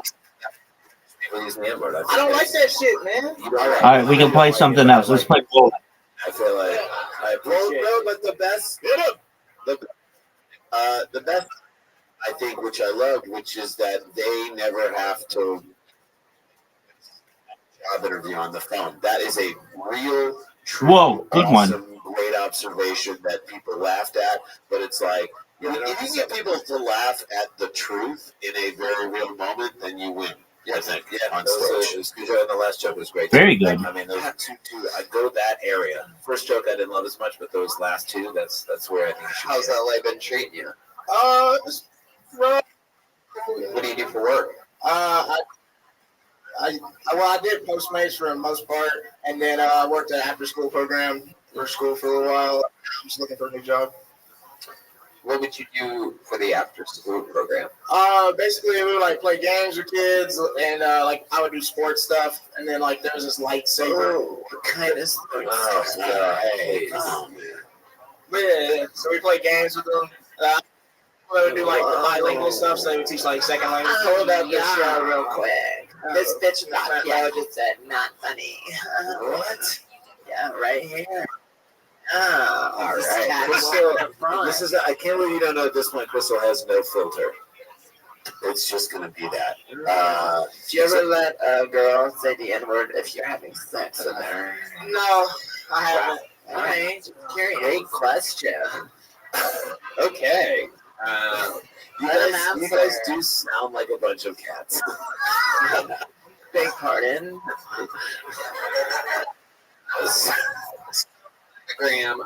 I don't like that shit, man. All right, we can play something else. Let's play bowling. I feel like I appreciate it. But the best, the best, I think, which I loved, which is that they never have to job interview on the phone. That is a real, true, Whoa, good awesome, great observation that people laughed at. But it's like, if you can get people to laugh at the truth in a very real moment, then you win. I think. Yeah, on stage. The last joke was great. Very good. I mean, those two. I go that area. First joke I didn't love as much, but those last two, that's where I think you should. How's LA been treating you? Well, What do you do for work? I did Postmates for the most part, and then I worked at an after-school program for school for a little while. I'm just looking for a new job. What would you do for the after-school program? Basically, we would like play games with kids, and like I would do sports stuff, and then like there was this lightsaber. What kind of stuff? Oh, hey, oh, man. But yeah, so we play games with them. We would do like the bilingual stuff, so they would teach like second language. Hold up the show real quick. This bitch Rothschild just said not funny. What? Yeah, right here. All this right. cat Crystal, walking up front. this is, I can't believe you don't know at this point, Crystal has no filter. It's just going to be that. Do you ever let a girl say the N-word if you're having sex with her? No, I haven't. All right. Curious. Great question. Okay. You Let him guys answer. do sound like a bunch of cats. Beg pardon. Graham,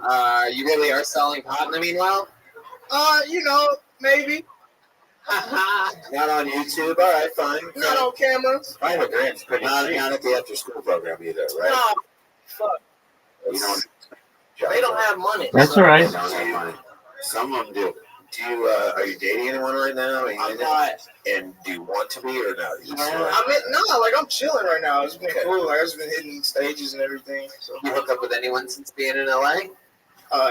you really are selling pot in the meanwhile? Maybe. Not on YouTube. All right, fine. Not on camera. $500's pretty Not cheap. at the after-school program either, right? No, fuck. You don't. They don't have money. That's so all right. They don't have money. Some of them do. Do you? Are you dating anyone right now? Are you I'm in it? not. And do you want to be or no? You just I'm chilling right now. It's been cool. Like, I've just been hitting stages and everything. So. You hook up with anyone since being in LA?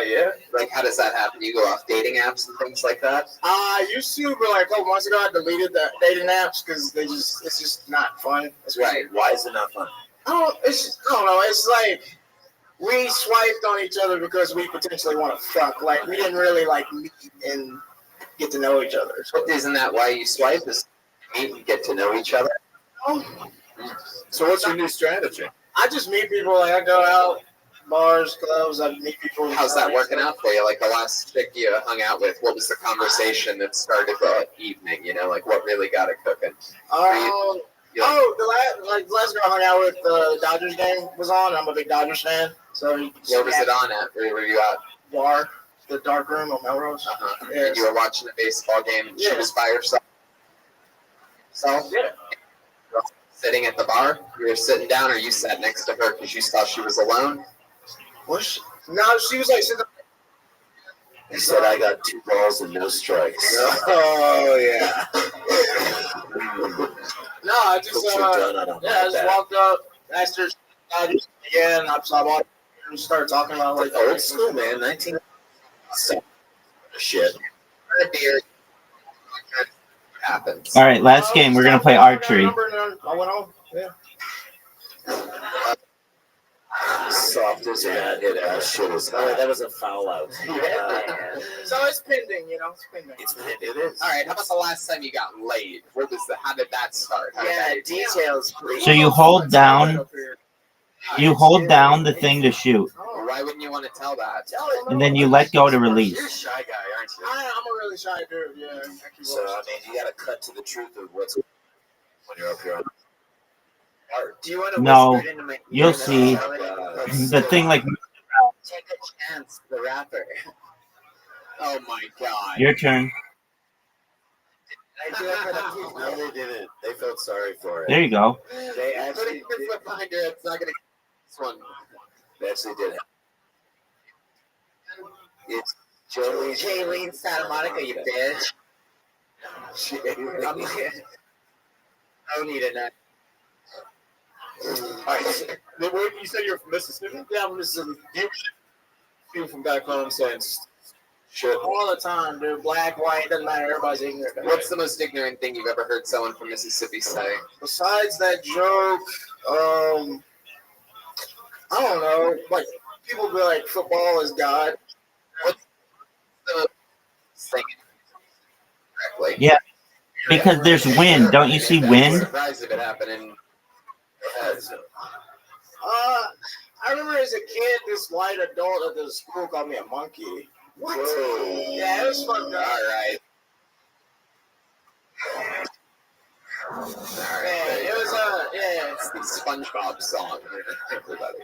Yeah. Like, how does that happen? You go off dating apps and things like that? I used to, but like a couple months ago, I deleted the dating apps because it's just not fun. It's Right. Why is it not fun? I don't know. It's like we swiped on each other because we potentially want to fuck. Like we didn't really like meet and get to know each other. So, But isn't that why you swipe? Is meet and get to know each other? So what's your new strategy? I just meet people. Like I go out, bars, clubs. I meet people. How's that working out for you? Like the last chick you hung out with, what was the conversation that started the evening? You know, like what really got it cooking? The last girl I hung out with, the Dodgers game was on. I'm a big Dodgers fan. So Where was it on at? Where were you at? Bar, the dark room on Melrose. Yeah. And you were watching a baseball game and she Yeah. was by herself? Yeah. Sitting at the bar? You were sitting down or you sat next to her because you thought she was alone? Was she? No, she was like sitting. He said I got 2 balls and no strikes. Oh, yeah. No, I just What you done? I don't know I just that. walked up, asked her again, I walked and started talking about like Old school, man. 19. Shit. Happens. All right, last game. We're gonna play archery. I went home. Yeah. Soft as that. It shit is. Oh, that was a foul out. So it's pending, It's pending. It is. All right, how about the last time you got laid? How did that start? How did Yeah, that details, please. So you hold down the thing to shoot, Why wouldn't you want to tell that? and then you let go to You're a release. shy guy, aren't you? I'm a really shy dude, yeah. So I mean, you got to cut to the truth of what's when you're up here on art. Do you want to No, whisper it into my ear? you'll see. The thing like Take a chance, the rapper. Oh my god. your turn. I do it for the people. No, they didn't. They felt sorry for it. There you go. They Put actually your did. foot behind your head. It's not gonna get this one. They actually did. It's Joey. Jaylene Santa Monica, you bitch. I don't need it now. All right. You said you're from Mississippi? Yeah, I'm Mississippi. People from back home saying Shit. All the time, dude. Black, white, doesn't matter. Everybody's ignorant. What's the most ignorant thing you've ever heard someone from Mississippi say? Besides that joke, I don't know. Like people be like, football is God. Saying it correctly. Yeah, because there's wind. Don't you see I'm wind? surprised if it happened in. I remember as a kid, this white adult at the school called me a monkey. What? Yeah, it was fucked All up. right. Yeah, it was yeah. It's the SpongeBob song. Everybody.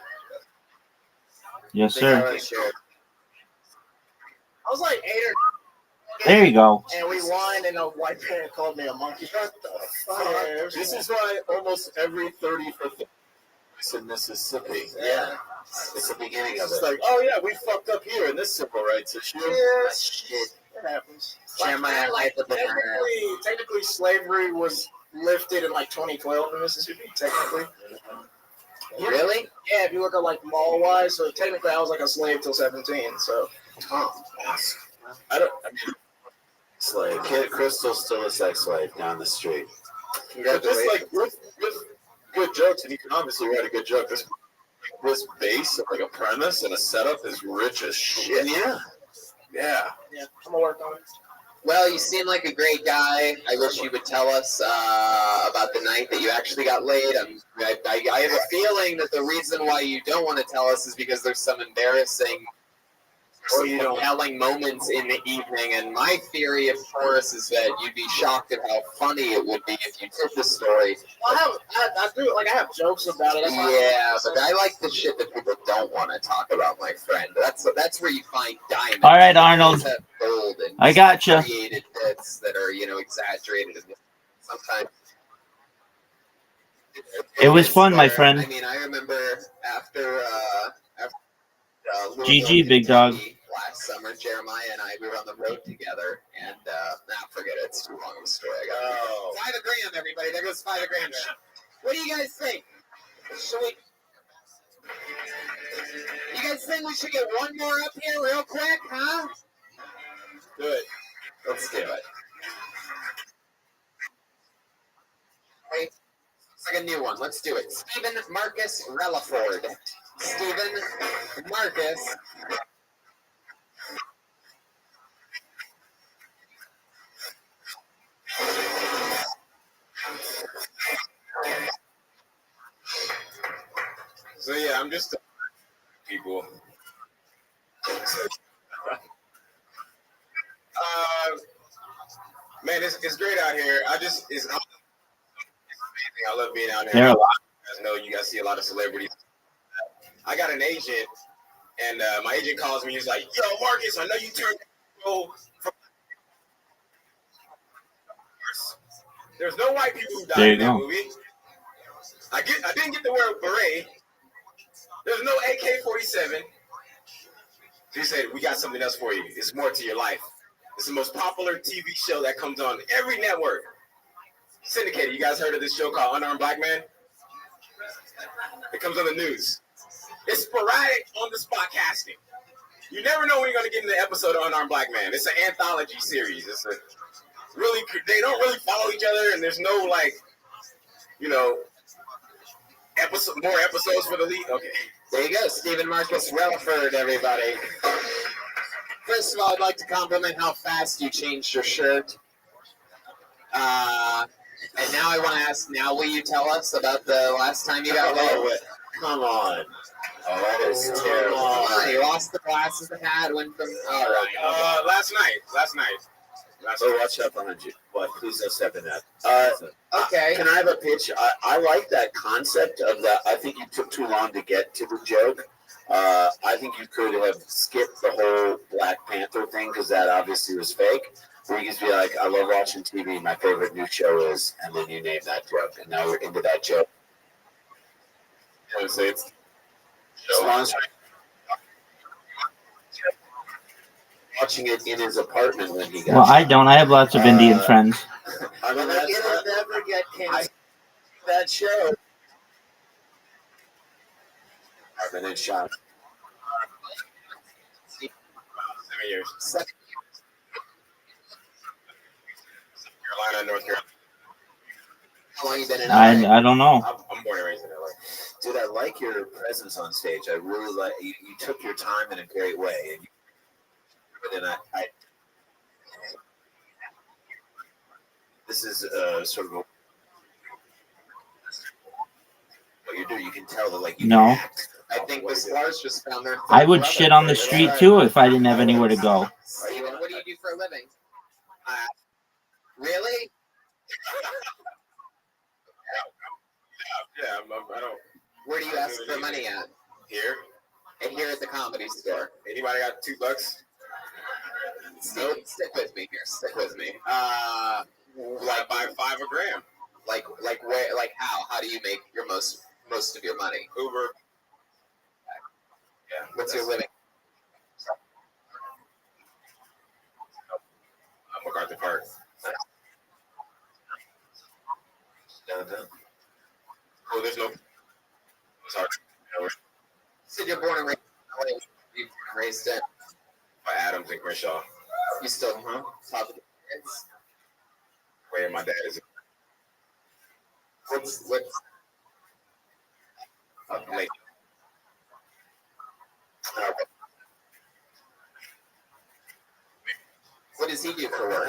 Yes, sir. I was like 8 or There you go. and we won, and a white parent called me a monkey. What the fuck? Yeah, it was This is why almost every 35th is in Mississippi. yeah. It's the beginning of it's it. like, oh yeah, we fucked up here in this civil rights issue. Yeah, shit. It happens. Jeremiah Technically, slavery was lifted in like 2012 in Mississippi. Technically. Really? Yeah, if you look at like mall wise, so technically I was like a slave till 17. So. I mean, slave. Kid Crystal's still a sex slave down the street. But just like with good jokes, and you can obviously write a good joke. This This base, like a premise and a setup, is rich as shit. Yeah. Yeah. Yeah, I'm gonna work on it. Well, you seem like a great guy. I wish you would tell us about the night that you actually got laid. I have a feeling that the reason why you don't want to tell us is because there's some embarrassing or compelling moments in the evening. And my theory, of course, is that you'd be shocked at how funny it would be if you told the story. Well, I do like I have jokes about it. That's why Yeah, but I like the shit that people don't want to talk about, my friend. That's where you find diamonds. All right, Arnold. That gold and I gotcha. created bits that are exaggerated. And sometimes It was fun, my friend. I mean, I remember after GG, big dog. last summer, Jeremiah and I, we were on the road together, and forget it. It's too long of a story. $5 grand, everybody. There goes $5 grand. What do you guys think? Should we? You guys think we should get one more up here real quick, huh? Good. Let's do it. Hey, it's like a new one. Let's do it. Stephen Marcus Relaford. Stephen Marcus. So yeah, I'm just people. Man, it's great out here. It's amazing. I love being out here. There are a lot. You guys know, you guys see a lot of celebrities. I got an agent, and my agent calls me. He's like, "Yo, Marcus, I know you turned pro from." There's no white people who died in that movie. I didn't get to wear a beret. There's no AK-47. He said, "We got something else for you. It's more to your life. It's the most popular TV show that comes on every network. Syndicated. You guys heard of this show called Unarmed Black Man? It comes on the news. It's sporadic on-the-spot casting. You never know when you're going to get in the episode of Unarmed Black Man. It's an anthology series. They don't really follow each other, and there's no, more episodes for the lead. Okay. There you go, Stephen Marcus Relaford, everybody. First of all, I'd like to compliment how fast you changed your shirt. And now I want to ask, will you tell us about the last time you got laid? Come on. Oh, that is terrible. You lost the glasses, the hat, went from... All right. Last night. Watch up on you. But please don't step in that. Okay. Can I have a pitch? I like that concept of that. I think you took too long to get to the joke. I think you could have skipped the whole Black Panther thing because that obviously was fake. Or you could be like, I love watching TV. My favorite new show is, and then you name that joke. And now we're into that joke. I would say it's watching it in his apartment when he got Well, I don't. I have lots of Indian friends. I mean, it'll never get canceled. That show. I've been shot. 7 years. Carolina, North Carolina. How long you been in LA? I don't know. I'm born and raised in LA. Dude, I like your presence on stage. I really like you took your time in a great way. And I this is sort of what you do. You can tell that you No. act. I think the stars just found their... I would shit on the street too if I didn't have anywhere to go. Steven, what do you do for a living? Really? Yeah, I don't. Where do you ask for money at? Here. And here at the Comedy Store. Anybody got $2? Steven, stick with me here. Stick with me. Like buy $5 a gram. Like where? Like how? How do you make your most of your money? Uber. Yeah. What's your living? MacArthur Park. Downtown. Oh, there's no. Sorry. So you're born and raised. You're born and raised in. By Adams and Crenshaw. You still, top of the kids? Where my dad is. What's Lake. What does he do for work?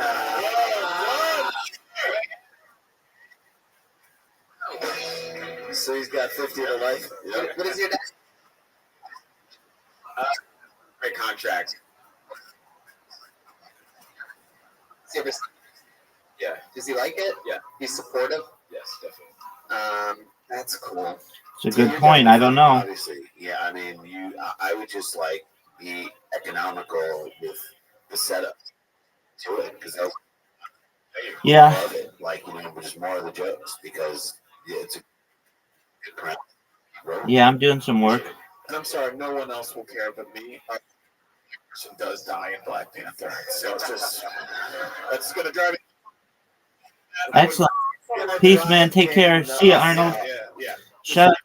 So he's got 50 to life. What is your dad? Great contract. Yeah. Does he like it? Yeah. He's supportive? Yes, definitely. That's cool. It's a good point. I don't know. Obviously, yeah. I mean, I would just like be economical with the setup to it because Yeah. love it. Like, just more of the jokes because it's a good crowd. Yeah, I'm doing some work. And I'm sorry, no one else will care but me. Person does die in Black Panther, so it's just that's gonna drive me. Excellent. Peace, man. Take care. See ya, Arnold. Yeah. Shut up.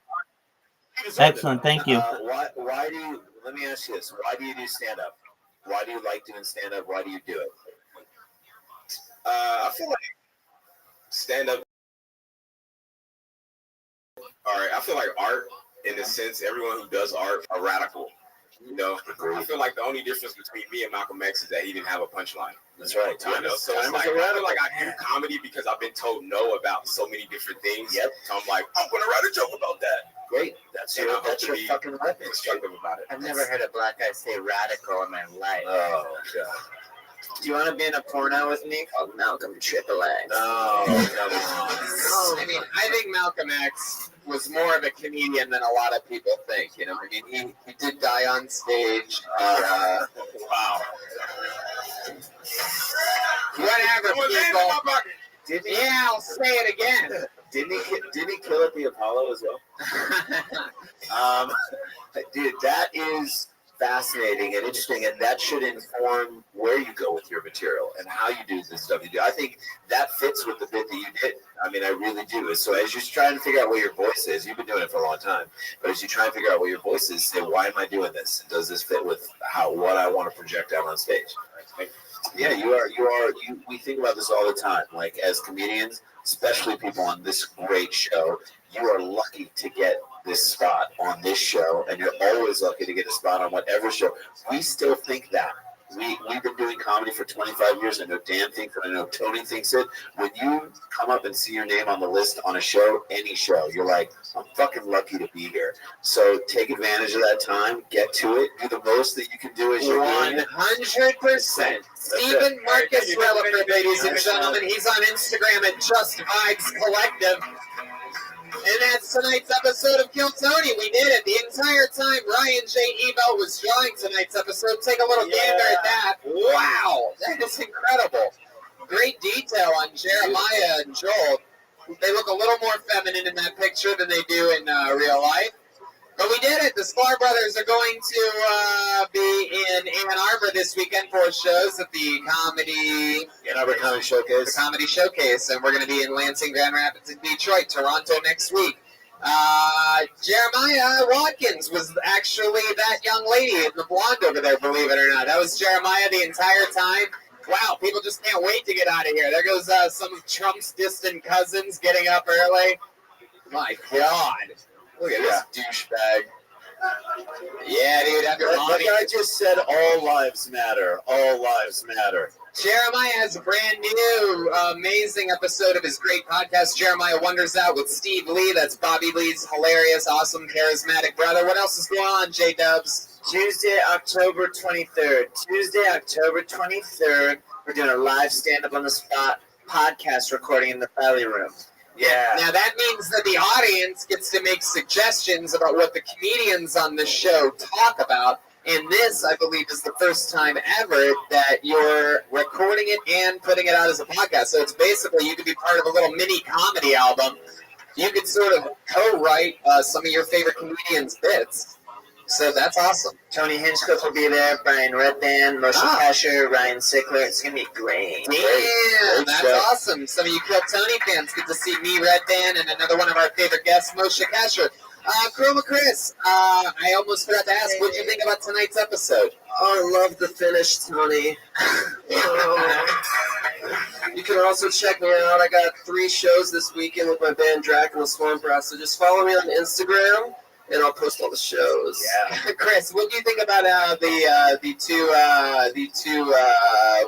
Excellent. Thank you. Why do you? Let me ask you this: why do you do stand up? Why do you like doing stand up? Why do you do it? I feel like stand up. All right, I feel like art, in a sense, everyone who does art are radical. I feel like the only difference between me and Malcolm X is that he didn't have a punchline. That's right. So it's like, I feel like I do comedy because I've been told no about so many different things. Yep. So I'm like, I'm gonna write a joke about that. Great. That's your fucking weapon. Constructive about it. I've never heard a black guy say radical in my life. Oh god. Do you want to be in a porno with me called Malcolm Triple X? Oh, come on. I mean, I think Malcolm X was more of a comedian than a lot of people think. I mean, he did die on stage. Wow. Whatever, people. Didn't he? Yeah, I'll say it again. Didn't he kill at the Apollo as well? Dude, that is fascinating and interesting, and that should inform where you go with your material and how you do the stuff you do. I think that fits with the bit that you did. I mean, I really do. So as you're trying to figure out what your voice is, you've been doing it for a long time, but as you try and figure out what your voice is, say, why am I doing this? And does this fit with what I want to project out on stage? Yeah, we think about this all the time. Like, as comedians, especially people on this great show, you are lucky to get this spot on this show, and you're always lucky to get a spot on whatever show. We still think that. We've been doing comedy for 25 years. I know Dan thinks it. I know Tony thinks it. When you come up and see your name on the list on a show, any show, you're like, I'm fucking lucky to be here. So take advantage of that time. Get to it. Do the most that you can do as you're doing it. 100%. Stephen Marcus Relaford, ladies and gentlemen. He's on Instagram at Just Vibes Collective. And that's tonight's episode of Kill Tony. We did it the entire time Ryan J. Ebel was drawing tonight's episode. Take a little gander at that. Wow, that is incredible. Great detail on Jeremiah and Joel. They look a little more feminine in that picture than they do in real life. But we did it. The Sklar brothers are going to be in Ann Arbor this weekend for shows at the Ann Arbor Comedy Showcase. The Comedy Showcase, and we're going to be in Lansing, Grand Rapids, and Detroit, Toronto next week. Jeremiah Watkins was actually that young lady in the blonde over there, believe it or not. That was Jeremiah the entire time. Wow, people just can't wait to get out of here. There goes some of Trump's distant cousins getting up early. My God. Look at this douchebag. Yeah, dude. Like I just said, all lives matter. All lives matter. Jeremiah has a brand new, amazing episode of his great podcast, Jeremiah Wonders Out, with Steve Lee. That's Bobby Lee's hilarious, awesome, charismatic brother. What else is going on, J-Dubs? Tuesday, October 23rd. We're doing a live stand-up on the spot podcast recording in the Valley Room. Yeah. Now that means that the audience gets to make suggestions about what the comedians on the show talk about. And this, I believe, is the first time ever that you're recording it and putting it out as a podcast. So it's basically, you could be part of a little mini comedy album. You could sort of co-write some of your favorite comedians' bits. So that's awesome. Tony Hinchcliffe will be there, Brian Redband, Moshe Kasher, Ryan Sickler. It's going to be great. Damn, that's awesome. Some of you Kill Tony fans get to see me, Redband, and another one of our favorite guests, Moshe Kasher. Chroma Chris, I almost forgot to ask, what did you think about tonight's episode? Oh, I love the finish, Tony. You can also check me out. I got 3 shows this weekend with my band Dracula Swarm Brass. So just follow me on Instagram. and I'll post all the shows. Yeah. Chris, what do you think about the two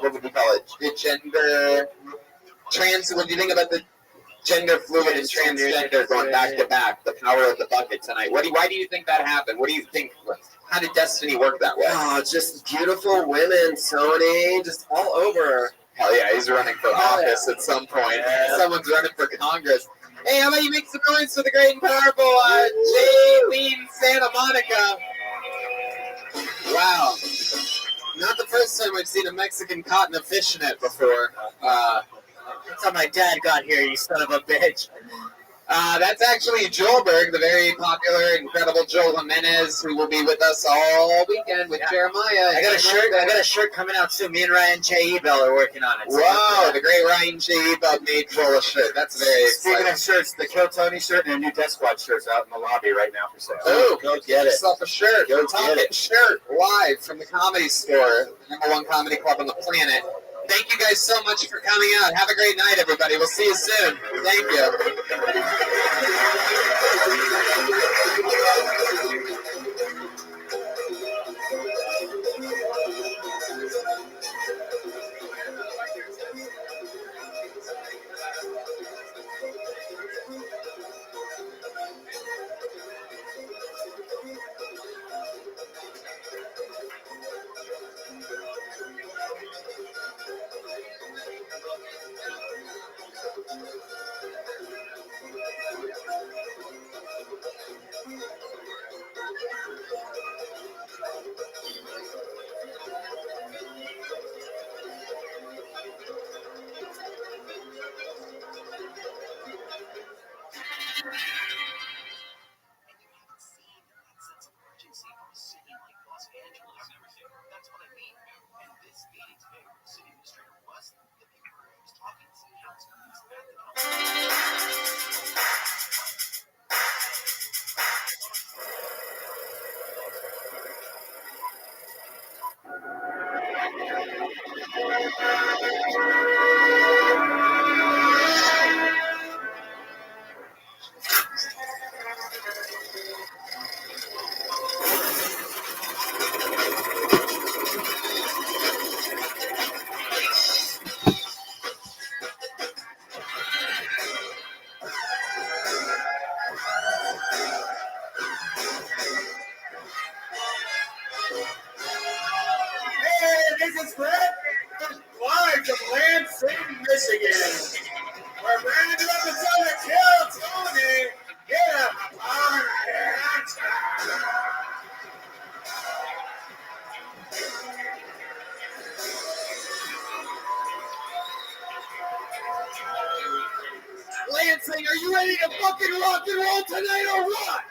what would you call it? The gender trans. What do you think about the gender fluid and transgender going back to back? The power of the bucket tonight. Why do you think that happened? What do you think? How did Destiny work that way? Oh, just beautiful women, Tony, just all over. Hell yeah, he's running for office at some point. Yeah. Someone's running for Congress. Hey, how about you make some noise for the great and powerful Jaylene Santa Monica? Wow. Not the first time I've seen a Mexican caught in a fishnet before. That's how my dad got here, you son of a bitch. That's actually Joelberg, the very popular, incredible Joel Jimenez, who will be with us all weekend with Jeremiah. I got a shirt coming out soon. Me and Ryan J. Ebell are working on it. Wow, the great Ryan J. Ebell made Joel a shirt. That's very Speaking exciting. of shirts, the Kill Tony shirt and a new Death Squad shirt's out in the lobby right now for sale. Oh, Go get it. yourself a shirt. Go Talking get it. shirt live from the Comedy Store, the #1 comedy club on the planet. Thank you guys so much for coming out. Have a great night, everybody. We'll see you soon. Thank you. Hey, this is Fred, live from Lansing, Michigan. We're branded up to tell the Kill Tony. Yeah, all right. Lansing, are you ready to fucking rock and roll tonight or what?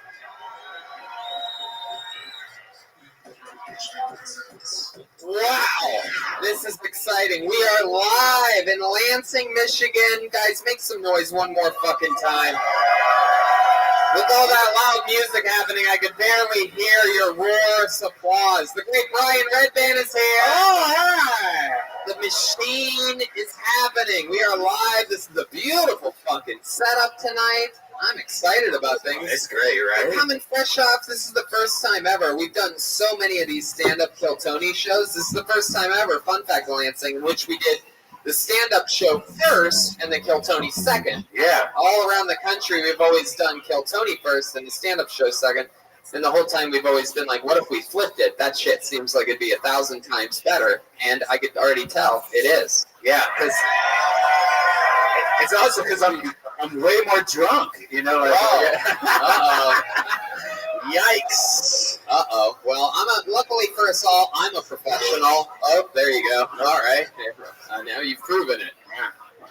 Wow, this is exciting. We are live in Lansing, Michigan. Guys, make some noise one more fucking time. With all that loud music happening, I could barely hear your roars of applause. The great Brian Redband is here. Oh, hi. The machine is happening. We are live. This is a beautiful fucking setup tonight. I'm excited about things. It's great, We're right? coming fresh off. This is the first time ever. We've done so many of these stand-up Kill Tony shows. This is the first time ever, Fun Fact Lansing, in which we did the stand-up show first and then Kill Tony second. Yeah. All around the country, we've always done Kill Tony first and the stand-up show second. And the whole time we've always been like, what if we flipped it? That shit seems like it'd be 1,000 times better. And I could already tell it is. Yeah. Because It's also because I'm way more drunk, you know. Like, Uh-oh. Yikes. Uh-oh. Well, luckily for us all, I'm a professional. Oh, there you go. All right. Now you've proven it.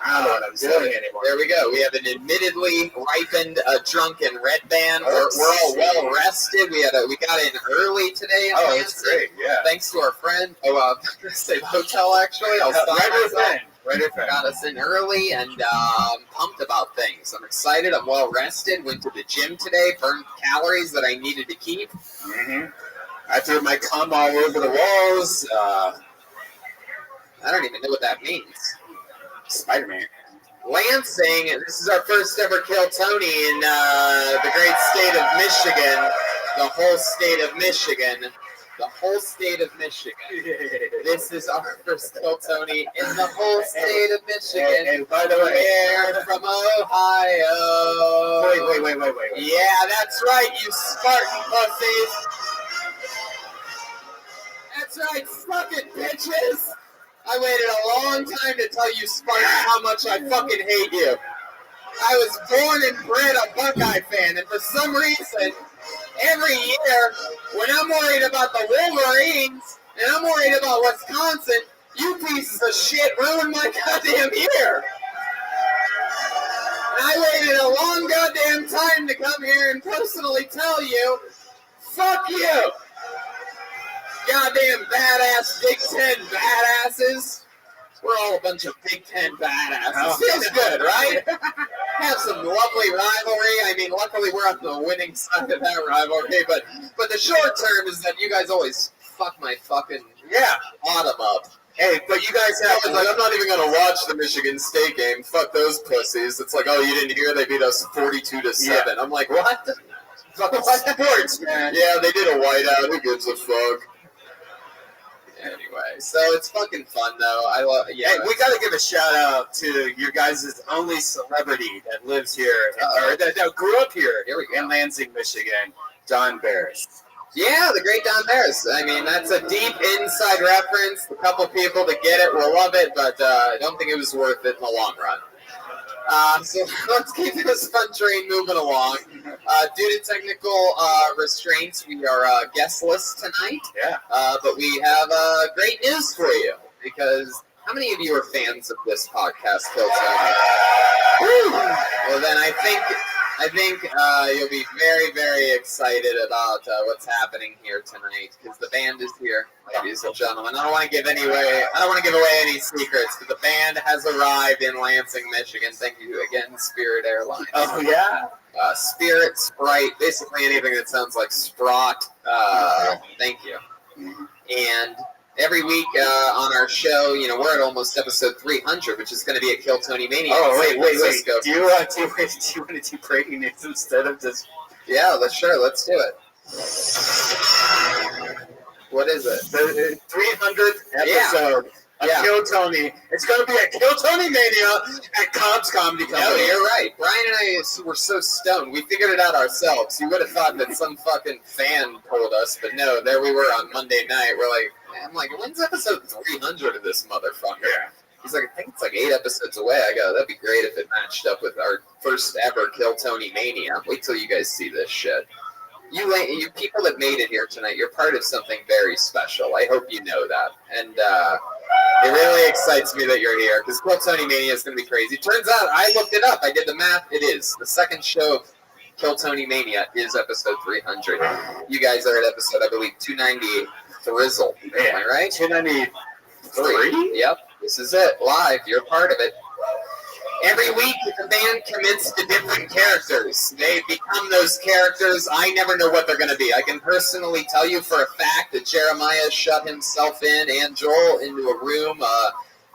I don't know what I'm doing anymore. There we go. We have an admittedly ripened, drunken red band. We're all well rested. We got in early today. In Oh, it's Lansing. great. Yeah. Thanks to our friend. I'm going to say the hotel, actually. I'll stop myself. Right there. Got us in early and pumped about things. I'm excited. I'm well rested. Went to the gym today. Burned calories that I needed to keep. Mm-hmm. I threw my cum all over the walls. I don't even know what that means. Spider-Man. Lansing, this is our first ever Kill Tony in the great state of Michigan. The whole state of Michigan. The whole state of Michigan. This is our first Kill Tony in the whole state of Michigan. And by the way, we're from Ohio. Wait. Yeah, that's right, you Spartan pussies. That's right, suck it, bitches. I waited a long time to tell you Spartans how much I fucking hate you. I was born and bred a Buckeye fan, and for some reason, every year, when I'm worried about the Wolverines, and I'm worried about Wisconsin, you pieces of shit ruin my goddamn year. And I waited a long goddamn time to come here and personally tell you, fuck you. Goddamn badass Big Ten badasses. We're all a bunch of Big Ten badasses. Feels good, right? Have some lovely rivalry. I mean, luckily we're on the winning side of that rivalry, but the short term is that you guys always fuck my fucking autumn up. Hey, but you guys have like, I'm not even gonna watch the Michigan State game. Fuck those pussies. It's like, oh, you didn't hear they beat us 42-7. I'm like, what? Fucking sports, man. Yeah, they did a whiteout. Who gives a fuck? Anyway, so it's fucking fun though. I love. Yeah, Hey, we gotta give a shout out to your guys' only celebrity that lives here, or that grew up here in Lansing, Michigan, Don Barris. Yeah, the great Don Barris. I mean, that's a deep inside reference. A couple people that get it will love it, but I don't think it was worth it in the long run. So let's keep this fun train moving along. Due to technical restraints, we are guestless tonight. Yeah. But we have great news for you, because how many of you are fans of this podcast, Kill Tony? Well, then I think you'll be very, very excited about what's happening here tonight, because the band is here, ladies and gentlemen. I don't want to give away any secrets, but the band has arrived in Lansing, Michigan. Thank you again, Spirit Airlines. Oh, yeah? Spirit, Sprite, basically anything that sounds like Sprott. Thank you. And every week on our show, you know, we're at almost episode 300, which is going to be a Kill Tony Mania. Oh, wait. Do you want to do breaking news instead of just... Yeah, let's do it. What is it? The 300th episode of Kill Tony. It's going to be a Kill Tony Mania at Cobb's Comedy Company. No, you're right. Brian and I were so stoned. We figured it out ourselves. You would have thought that some fucking fan told us, but no, there we were on Monday night. I'm like, when's episode 300 of this motherfucker? Yeah. He's like, I think it's like 8 episodes away. I go, that'd be great if it matched up with our first ever Kill Tony Mania. Wait till you guys see this shit. You people that made it here tonight, you're part of something very special. I hope you know that. And it really excites me that you're here, because Kill Tony Mania is going to be crazy. Turns out, I looked it up. I did the math. It is. The second show of Kill Tony Mania is episode 300. You guys are at episode, I believe, 298. Thrizzle. Am I right? 293? Yep. This is it. Live. You're part of it. Every week, the band commits to different characters. They become those characters. I never know what they're going to be. I can personally tell you for a fact that Jeremiah shut himself and Joel into a room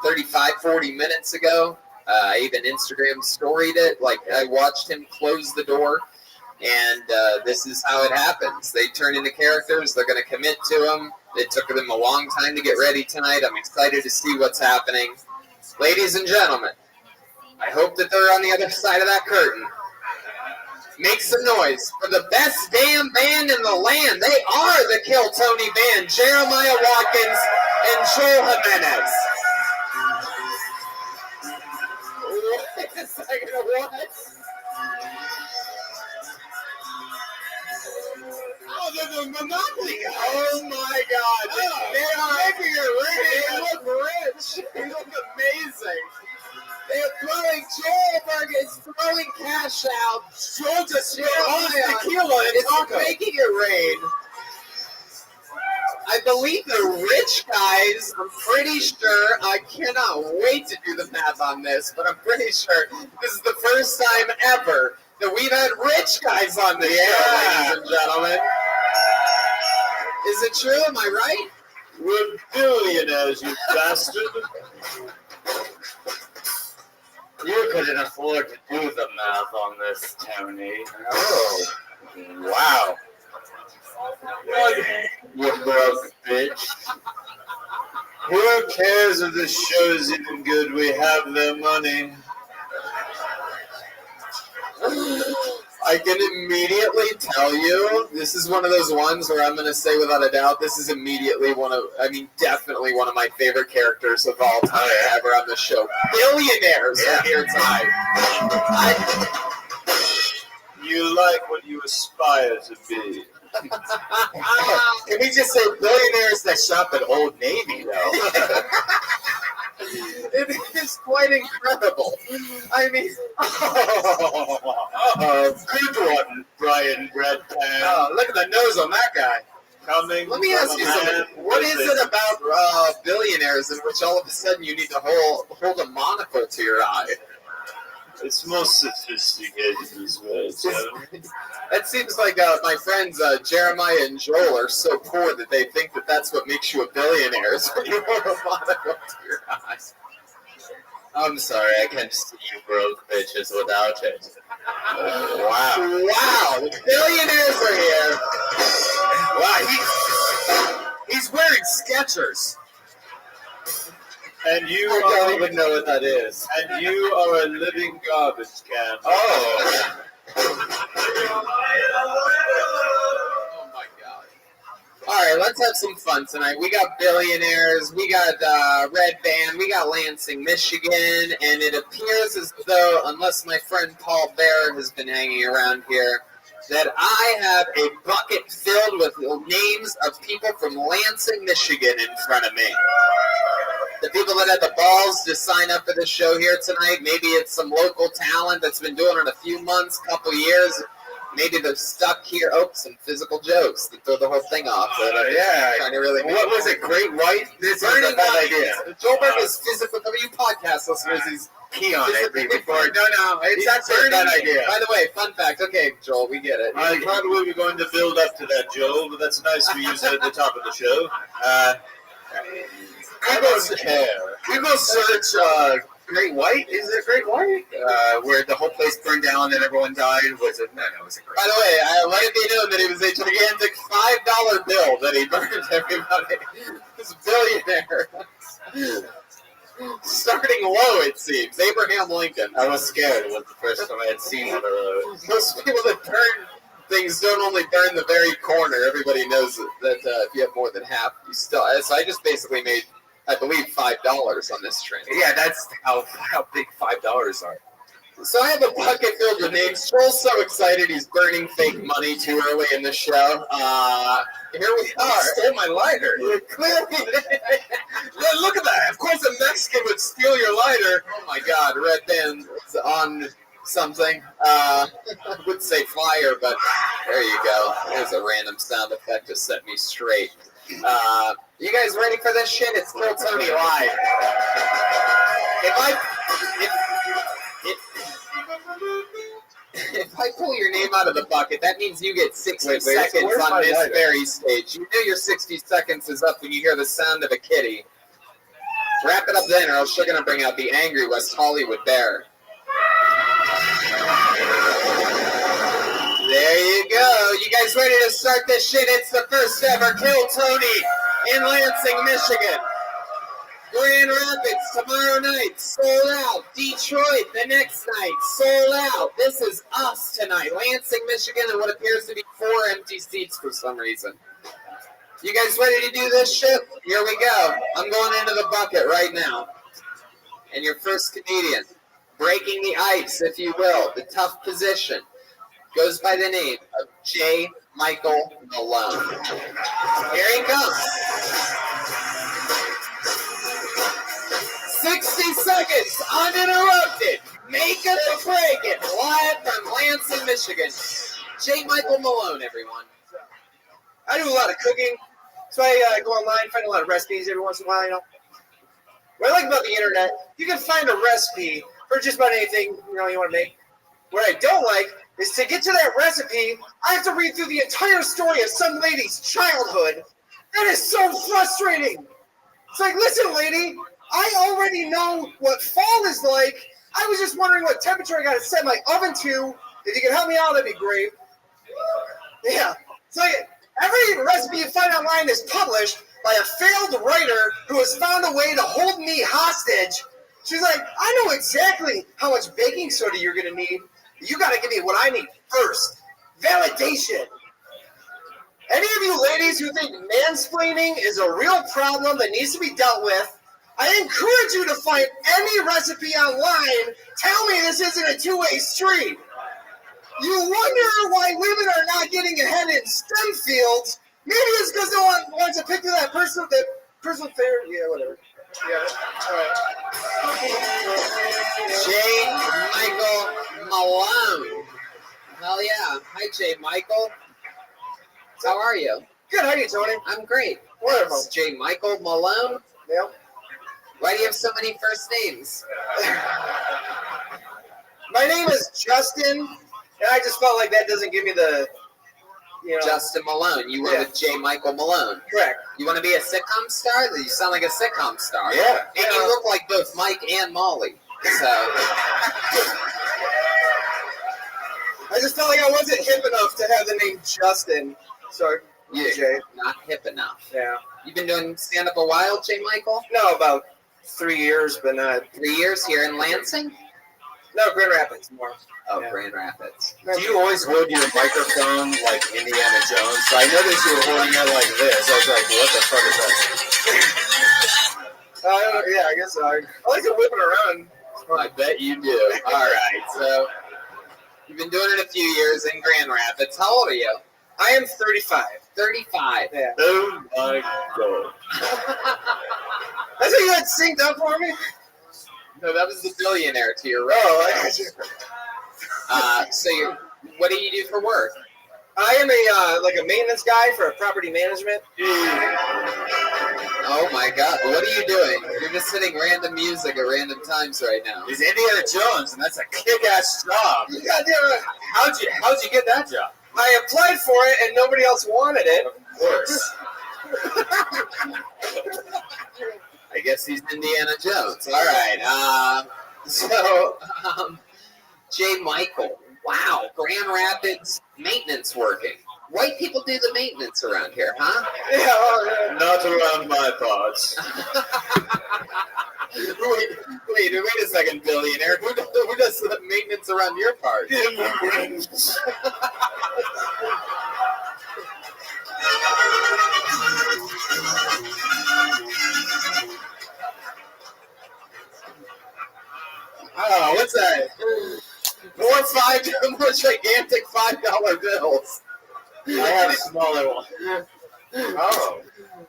40 minutes ago. I even Instagram storied it. Like, I watched him close the door. And this is how it happens. They turn into characters. They're going to commit to them. It took them a long time to get ready tonight. I'm excited to see what's happening. Ladies and gentlemen, I hope that they're on the other side of that curtain. Make some noise for the best damn band in the land. They are the Kill Tony Band. Jeremiah Watkins and Joel Jimenez. Wait a second, what? Oh, they're the Monopoly guys. Oh, my God. They are making it rich. They look rich. They look amazing. They're throwing, Joelberg is throwing cash out. Joel just throws tequila and it's making it rain. I believe the rich guys, I'm pretty sure, I cannot wait to do the math on this, but I'm pretty sure this is the first time ever that we've had rich guys on the show, ladies and gentlemen. Is it true? Am I right? We're billionaires, you bastard. You couldn't afford to do the math on this, Tony. Oh, wow. You broke bitch. Who cares if this show's even good? We have their money. I can immediately tell you, this is one of those ones where I'm going to say without a doubt, this is immediately definitely one of my favorite characters of all time ever on the show. Billionaires are here tonight. You like what you aspire to be. Can we just say billionaires that shop at Old Navy, though? It is quite incredible. I mean, Good one, Brian Redpan. oh, look at the nose on that guy. Coming. Let me ask you something. What is it about billionaires in which all of a sudden you need to hold a monocle to your eye? It's more sophisticated as well. That seems like my friends Jeremiah and Joel are so poor that they think that that's what makes you a billionaire is when you hold a monocle to your eyes. I'm sorry, I can't see you broke bitches without it. Wow. Wow. The billionaires are here. Wow. He's wearing Skechers. And you I don't even know what that is. And you are a living garbage can. Oh. Oh my God. All right, let's have some fun tonight. We got billionaires, we got Red Band, we got Lansing, Michigan, and it appears as though, unless my friend Paul Bear has been hanging around here, that I have a bucket filled with names of people from Lansing, Michigan in front of me. The people that had the balls to sign up for the show here tonight, maybe it's some local talent that's been doing it a few months, couple years. Maybe they're stuck here. Oh, some physical jokes that throw the whole thing off. Yeah. Trying to really What was it? Great White? This is a bad idea. Joelberg is physical. You podcast listeners, he's key on it before. No, it's actually a bad idea. By the way, fun fact. Okay, Joel, we get it. I thought we were going to build up to that, Joel, but that's nice for you to at the top of the show. Google search Great White. Is it Great White? Where the whole place burned down and everyone died. Was it? No, it was a Great. By the way, let it be known that it was a gigantic $5 bill that he burned everybody. This billionaire. Starting low, it seems. Abraham Lincoln. I was scared. It was the first time I had seen one of those. Most people that burn things don't only burn the very corner. Everybody knows that if you have more than half, you still. So I just basically made, I believe, $5 on this trend. Yeah, that's how big $5 are. So I have a bucket filled with names. Joel's so excited he's burning fake money too early in the show. Here we are. You stole my lighter. Clearly. Look at that. Of course a Mexican would steal your lighter. Oh my God, Red Band is on something. I would say fire, but there you go. There's a random sound effect to set me straight. You guys ready for this shit? It's Kill Tony Live. If I pull your name out of the bucket, that means you get 60 seconds on this very stage. You know your 60 seconds is up when you hear the sound of a kitty. Wrap it up then, or else you're going to bring out the angry West Hollywood bear. There you go. You guys ready to start this shit? It's the first ever Kill Tony in Lansing, Michigan. Grand Rapids tomorrow night, sold out. Detroit the next night, sold out. This is us tonight. Lansing, Michigan, and what appears to be 4 empty seats for some reason. You guys ready to do this shit? Here we go. I'm going into the bucket right now. And your first comedian, breaking the ice, if you will, the tough position, goes by the name of J. Michael Malone. Here he comes. 60 seconds, uninterrupted. Make it or break it. Live from Lansing, Michigan. J. Michael Malone, everyone. I do a lot of cooking, so I go online, find a lot of recipes every once in a while, you know. What I like about the internet, you can find a recipe for just about anything, you know, you want to make. What I don't like is to get to that recipe, I have to read through the entire story of some lady's childhood. That is so frustrating. It's like, listen, lady, I already know what fall is like. I was just wondering what temperature I got to set my oven to. If you can help me out, that'd be great. Yeah. So every recipe you find online is published by a failed writer who has found a way to hold me hostage. She's like, I know exactly how much baking soda you're going to need. You got to give me what I need first. Validation. Any of you ladies who think mansplaining is a real problem that needs to be dealt with, I encourage you to find any recipe online. Tell me this isn't a two-way street. You wonder why women are not getting ahead in STEM fields. Maybe it's because no one wants to pick through that personal fair. Yeah, whatever. Yeah, all right. J. Michael Malone. Hell yeah. Hi, J. Michael. How are you? Good, how are you, Tony? I'm great. Wonderful. It's J. Michael Malone. Yeah. Why do you have so many first names? My name is Justin, and I just felt like that doesn't give me the, Justin Malone. You were with J. Michael Malone. Correct. You want to be a sitcom star? You sound like a sitcom star. Yeah. And you look like both Mike and Molly. So. I just felt like I wasn't hip enough to have the name Justin. So, Jay. Not hip enough. Yeah. You've been doing stand-up a while, J. Michael? No, about 3 years, but not. 3 years here in Lansing? No, Grand Rapids more. Oh, yeah. Grand Rapids. Do you always hold your microphone like Indiana Jones? So I noticed you were holding it like this. I was like, what the fuck is that? Yeah, I guess so. I like to whip it around. I bet you do. All right, so you've been doing it a few years in Grand Rapids. How old are you? I am 35. 35. Yeah. Oh my god. That's what you had synced up for me? No, that was the billionaire to your right. Oh, I got you. So what do you do for work? I am a maintenance guy for a property management. Oh my god, what are you doing? You're just hitting random music at random times right now. He's Indiana Jones, and that's a kick-ass job. You goddamn right. How'd you get that job? I applied for it and nobody else wanted it. Of course. I guess he's Indiana Jones. All right. J. Michael. Wow. Grand Rapids maintenance working. White people do the maintenance around here, huh? Yeah. Not around my parts. Wait a second, billionaire. Who does the maintenance around your part? Immigrants. Oh, what's that? More gigantic $5 bills. I have a smaller one. Oh.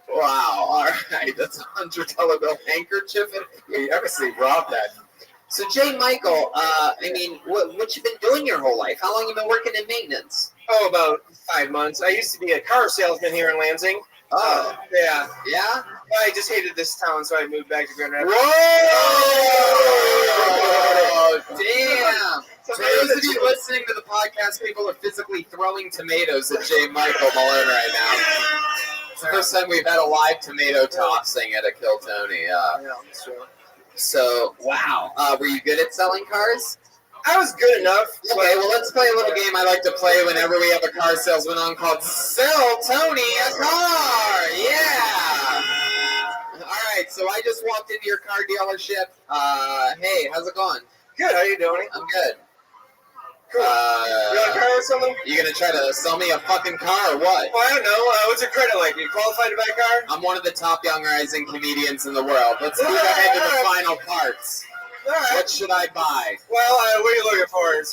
Wow. All right. That's $100 bill handkerchief. You ever see Rob that? So, J. Michael, what you been doing your whole life? How long you been working in maintenance? Oh, about 5 months. I used to be a car salesman here in Lansing. Oh. Yeah. Yeah? I just hated this town, so I moved back to Grand Rapids. Whoa! Damn! For those of you listening to the podcast, people are physically throwing tomatoes at J. Michael Malone right now. It's the first time we've had a live tomato tossing at a Kill Tony. Yeah, that's true. So, wow. Were you good at selling cars? I was good enough. Okay, well, let's play a little game I like to play whenever we have a car salesman on called Sell Tony a Car! Yeah! All right, so I just walked into your car dealership. Hey, how's it going? Good, how you doing? I'm good. Cool. You want a car or something? You gonna try to sell me a fucking car or what? Well, I don't know. What's your credit like? Are you qualified to buy a car? I'm one of the top young rising comedians in the world. Let's move ahead to the final parts. All right. What should I buy? Well, what are you looking for? An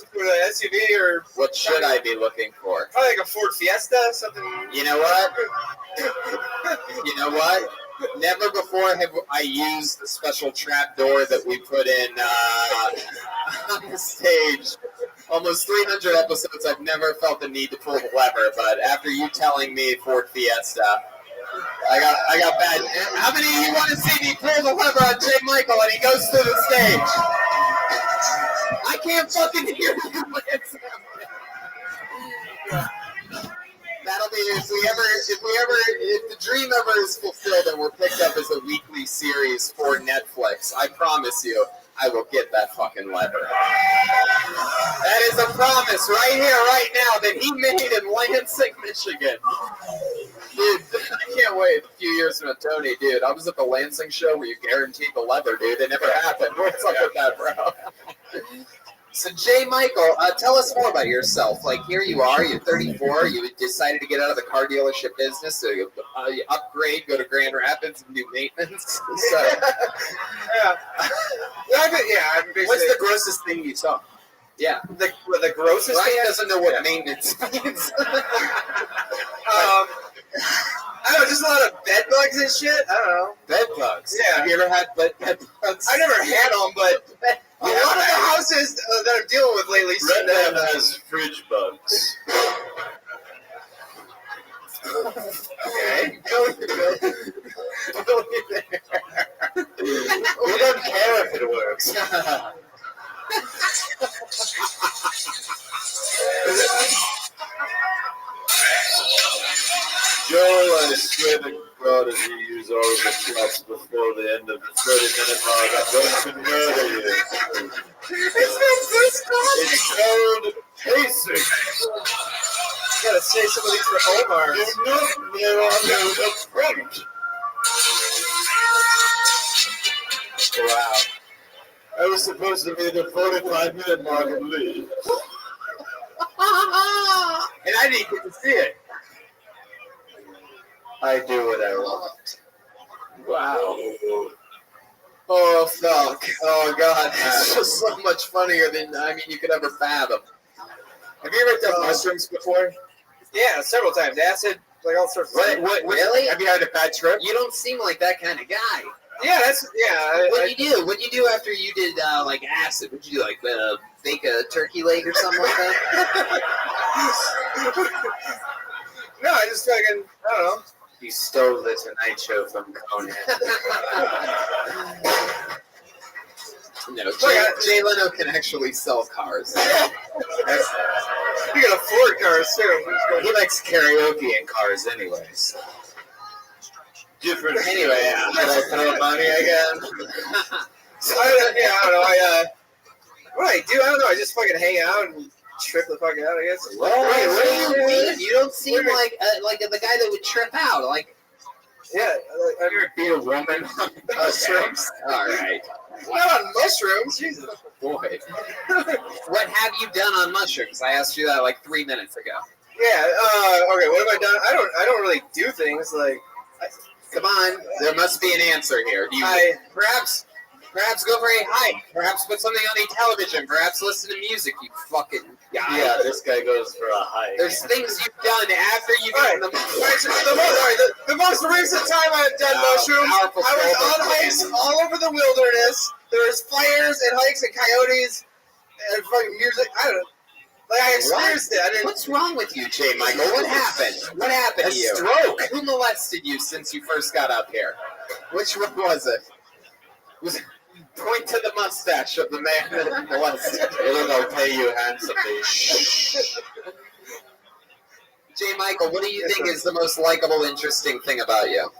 SUV or... What should I be looking for? Probably like a Ford Fiesta, something... You know what? You know what? Never before have I used the special trap door that we put in on the stage. Almost 300 episodes, I've never felt the need to pull the lever, but after you telling me Ford Fiesta, I got bad. How many of you want to see me pull the lever on J. Michael and he goes to the stage? I can't fucking hear you, Lance. That'll be if the dream ever is fulfilled and we're picked up as a weekly series for Netflix. I promise you, I will get that fucking letter. That is a promise right here, right now, that he made in Lansing, Michigan. Dude, I can't wait a few years from now, Tony, dude. I was at the Lansing show where you guaranteed the leather, dude. It never happened. What's up with that, bro? So, Jay Michael, tell us more about yourself. Like, here you are, you're 34, you decided to get out of the car dealership business, so you upgrade, go to Grand Rapids, and do maintenance. So, what's the grossest thing you saw? Yeah. The grossest thing? Ryan doesn't know what maintenance means. I don't know, just a lot of bed bugs and shit. I don't know. Bed bugs? Yeah. Have you ever had bed bugs? I never had them, but a lot of the houses that I'm dealing with lately Red Man has fridge bugs. Okay. We don't care if it works. Joel, I swear to God, if you use all of the plots before the end of the 30-minute mark, I'm going to murder you. It's called pacing. You gotta say some of these for Omar. Do not know the front. Wow. I was supposed to be the 45-minute mark and leave. And I didn't get to see it. I do what I want. Wow. Oh, fuck. Oh, God. It's just so much funnier than, you could ever fathom. Have you ever done mushrooms before? Yeah, several times. Acid, like all sorts of What, really? Have you had a bad trip? You don't seem like that kind of guy. Yeah, What'd you do? What'd you do after you did, acid? What'd you do, bake a turkey leg or something like that? No, I just fucking, I don't know. You stole the Tonight Show from Conan. No, Jay Leno can actually sell cars. You can afford cars, too. He likes karaoke in cars anyways. Different. Anyway, should I throw money again? I don't know. What do I do? I don't know. I just fucking hang out and trip the fuck out, I guess. What do you mean? You don't seem like the guy that would trip out. Like, yeah, I've ever beat a woman on mushrooms. All right. Not on mushrooms. Jesus. Boy. What have you done on mushrooms? I asked you that like 3 minutes ago. Yeah. Okay. What have I done? I don't really do things like. Come on. There must be an answer here. Do you Perhaps go for a hike. Perhaps put something on a television. Perhaps listen to music, you fucking guy. Yeah, this guy goes for a hike. There's things you've done after you've done them. The most recent time I've done mushrooms, I was on hikes all over the wilderness. There was fires and hikes and coyotes and fucking music. I don't know. Like, I experienced it. What's wrong with you, Jay Michael? What happened? What happened to you? A stroke. Who molested you since you first got up here? Which one was it? Point to the mustache of the man that molested you. It'll pay you handsomely. Jay Michael, what do you think is the most likable, interesting thing about you?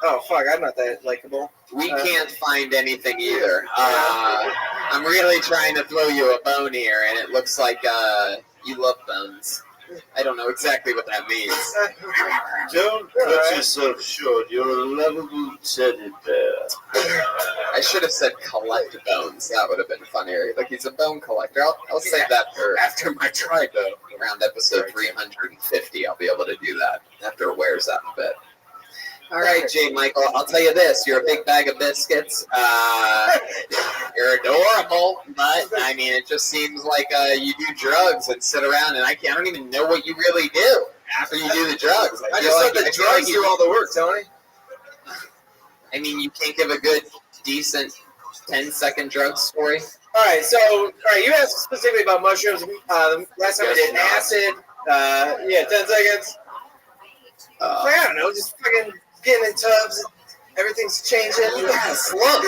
Oh, fuck, I'm not that likable. We can't find anything either. I'm really trying to throw you a bone here, and it looks like you love bones. I don't know exactly what that means. Don't cut yourself short. You're a lovable teddy bear. I should have said collect bones. That would have been funnier. Like, he's a bone collector. I'll save that for after my try, though. Around episode 350, I'll be able to do that after it wears out a bit. All right, Jay Michael, I'll tell you this. You're a big bag of biscuits. You're adorable, but, it just seems like you do drugs and sit around, and I don't even know what you really do after you do the drugs. I just let the drugs do all the work, Tony. You can't give a good, decent 10-second drug story? All right, you asked specifically about mushrooms. Last time I did acid. 10 seconds. I don't know, just fucking getting in tubs. Everything's changing. Yes, look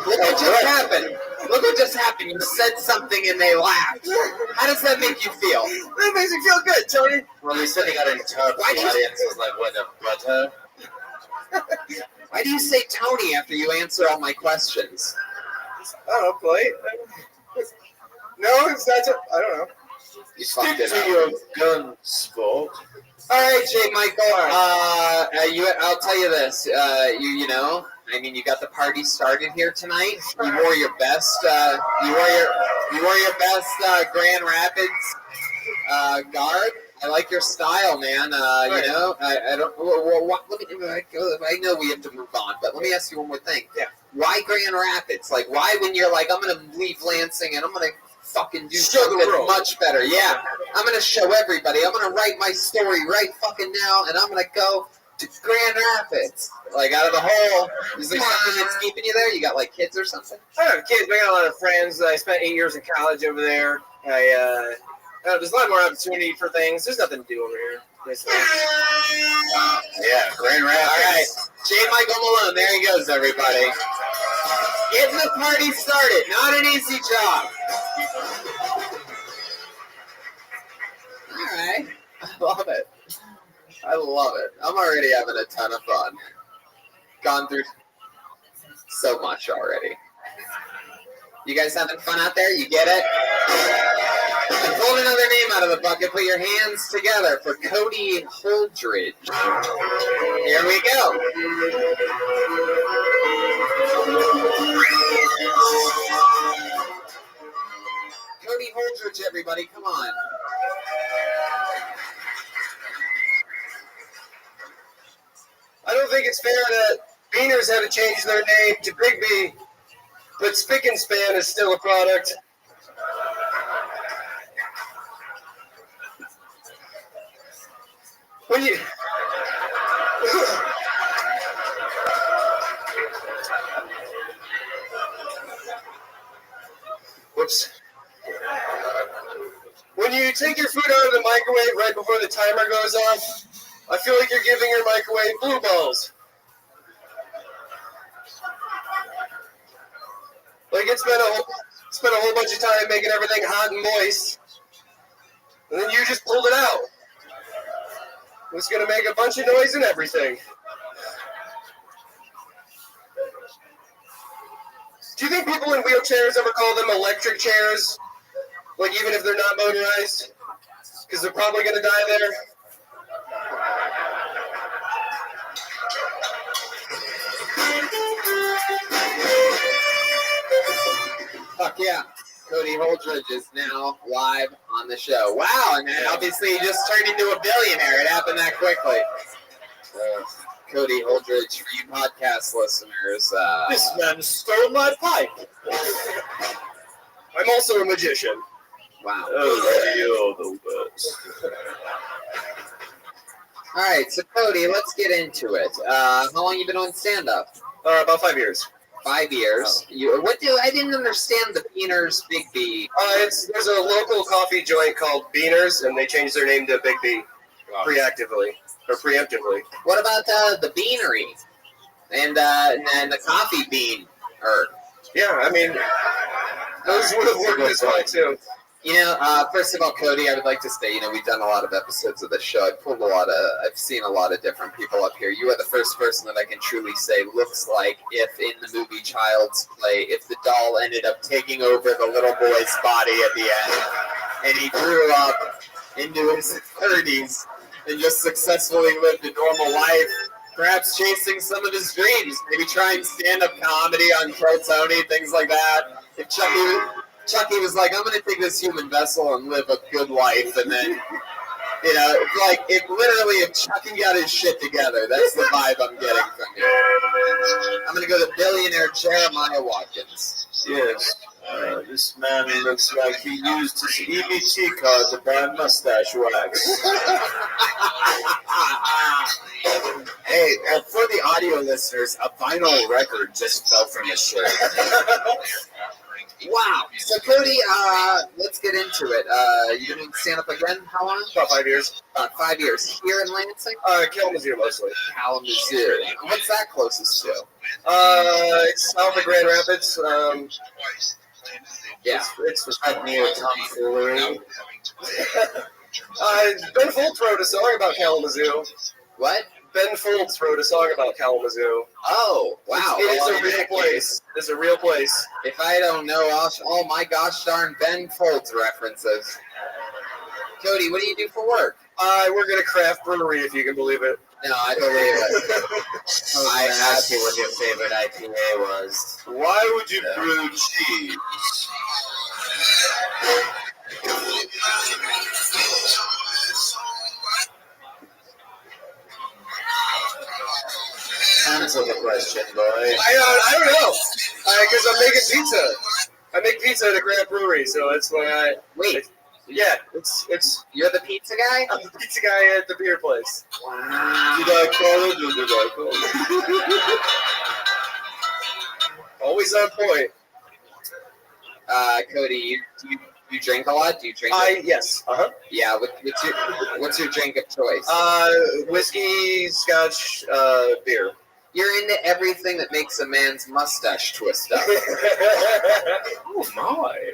what just happened. Look what just happened. You said something and they laughed. How does that make you feel? That makes me feel good, Tony. Well, he said he got in tubs. The audience was like, what the butter? Why do you say Tony after you answer all my questions? I don't know, polite. No, it's not. I don't know. You Stick fucked it to up. your gun, sport. All right, J. Michael. I'll tell you this. You know, I mean, you got the party started here tonight. You wore your best. You wore your best Grand Rapids garb. I like your style, man. You know, I don't. I know we have to move on, but let me ask you one more thing. Yeah. Why Grand Rapids? Like, why when you're like, I'm gonna leave Lansing and I'm gonna fucking do Show the something world. much better. Yeah, I'm gonna show everybody. I'm gonna write my story right fucking now, and I'm gonna go to Grand Rapids. Like out of the hole. Is there something that's keeping you there? You got like kids or something? I don't have kids, but I got a lot of friends. I spent 8 years in college over there. There's a lot more opportunity for things. There's nothing to do over here. Yeah, Grand Rapids. All right, J. Michael Malone. There he goes, everybody. Getting the party started. Not an easy job. All right. I love it. I love it. I'm already having a ton of fun. Gone through so much already. You guys having fun out there? You get it? And pull another name out of the bucket. Put your hands together for Cody Holdridge. Here we go. Cody Holdridge, everybody, come on. I don't think it's fair that Beaners had to change their name to Big B, but Spick and Span is still a product. When you... Whoops. When you take your food out of the microwave right before the timer goes off, I feel like you're giving your microwave blue balls. Like it spent a whole bunch of time making everything hot and moist, and then you just pulled it out. It's gonna make a bunch of noise and everything. Do you think people in wheelchairs ever call them electric chairs? Like even if they're not motorized? Because they're probably gonna die there. Fuck yeah. Cody Holdridge is now live on the show. Wow, and obviously he just turned into a billionaire. It happened that quickly. Cody Holdridge, for you podcast listeners. This man stole my pipe. I'm also a magician. Wow. Oh, you're the worst. All right, so Cody, let's get into it. How long you been on stand-up? About 5 years. 5 years. I didn't understand the Beaners Big B. There's a local coffee joint called Beaners, and they changed their name to Big B preemptively. What about the Beanery and the coffee bean? Yeah, I mean, those would have worked as well too. You know, first of all, Cody, I would like to say, you know, we've done a lot of episodes of the show. I've seen a lot of different people up here. You are the first person that I can truly say looks like if in the movie Child's Play, if the doll ended up taking over the little boy's body at the end, and he grew up into his 30s and just successfully lived a normal life, perhaps chasing some of his dreams, maybe trying stand-up comedy on Pro Tony, things like that. If Chucky was like, I'm going to take this human vessel and live a good life, and then, you know, like, if Chucky got his shit together, that's the vibe I'm getting from you. I'm going to go to billionaire Jeremiah Watkins. Yes. This man looks like he used his EBT card to buy mustache wax. Hey, for the audio listeners, a vinyl record just fell from his shirt. Wow. So, Cody, let's get into it. You've been stand up again? How long? About 5 years. About 5 years. Here in Lansing? Kalamazoo mostly. Kalamazoo. What's that closest to? It's south of Grand Rapids. Yeah. It's right near tomfoolery. Ben Foltz wrote a song about Kalamazoo. What? Ben Folds wrote a song about Kalamazoo. Oh, wow. It is a real place. It's a real place. If I don't know all my gosh darn Ben Folds references. Cody, what do you do for work? I work at a craft brewery, if you can believe it. No, I believe it. I asked you what your favorite IPA was. Why would you brew cheese? Answer the question, boy. I don't know. Because I'm making pizza. I make pizza at a craft brewery, so that's why I... Wait. Yeah, it's... You're the pizza guy? I'm the pizza guy at the beer place. Wow. Did I call it or did I call it? Always on point. Cody, you drink a lot? Do you drink? Yes. Uh-huh. Yeah. What's your drink of choice? Whiskey, scotch, beer. You're into everything that makes a man's mustache twist up. Oh my.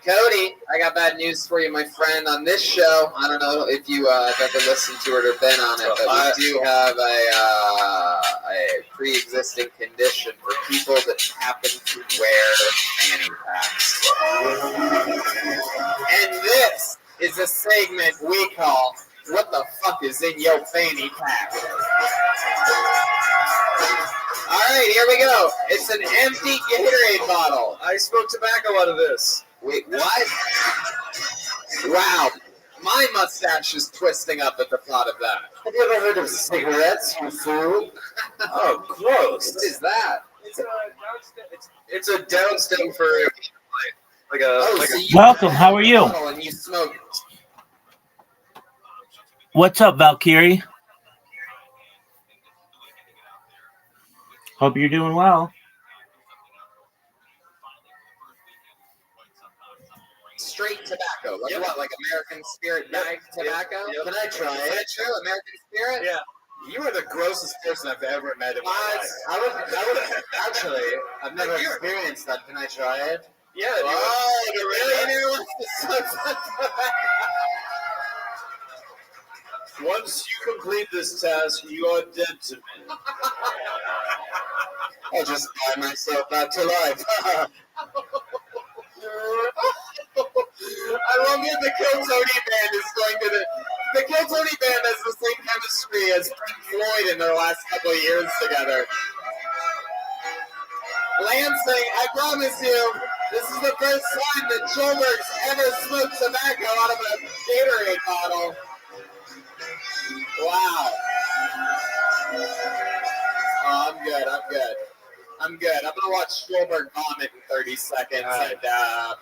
Cody, I got bad news for you, my friend. On this show, I don't know if you have ever listened to it or been on it, but we do have a pre-existing condition for people that happen to wear fanny packs. And this is a segment we call, What the Fuck is in Your Fanny Pack? All right, here we go. It's an empty Gatorade bottle. I smoke tobacco out of this. Wait, what? Wow. My mustache is twisting up at the thought of that. Have you ever heard of cigarettes, you fool? Oh, gross. What is that? It's a downstem for like a... Welcome. How are you? And you smoke. What's up, Valkyrie? Hope you're doing well. Straight tobacco. Like what? Like American Spirit bag tobacco? Yep. Can I try Is it? that true? American Spirit? Yeah. You are the grossest person I've ever met in my life. I would actually. I've never experienced that. Can I try it? Yeah. Oh, you really do? Once you complete this task, you are dead to me. I'll just buy myself back to life. I love that the Kill Tony band is going to the Kill Tony band has the same chemistry as Pink Floyd in their last couple of years together. Lansing, I promise you, this is the first time that Schulberg's ever smoked tobacco out of a Gatorade bottle. Wow. Oh, I'm good. I'm good. I'm going to watch Schulberg vomit in 30 seconds and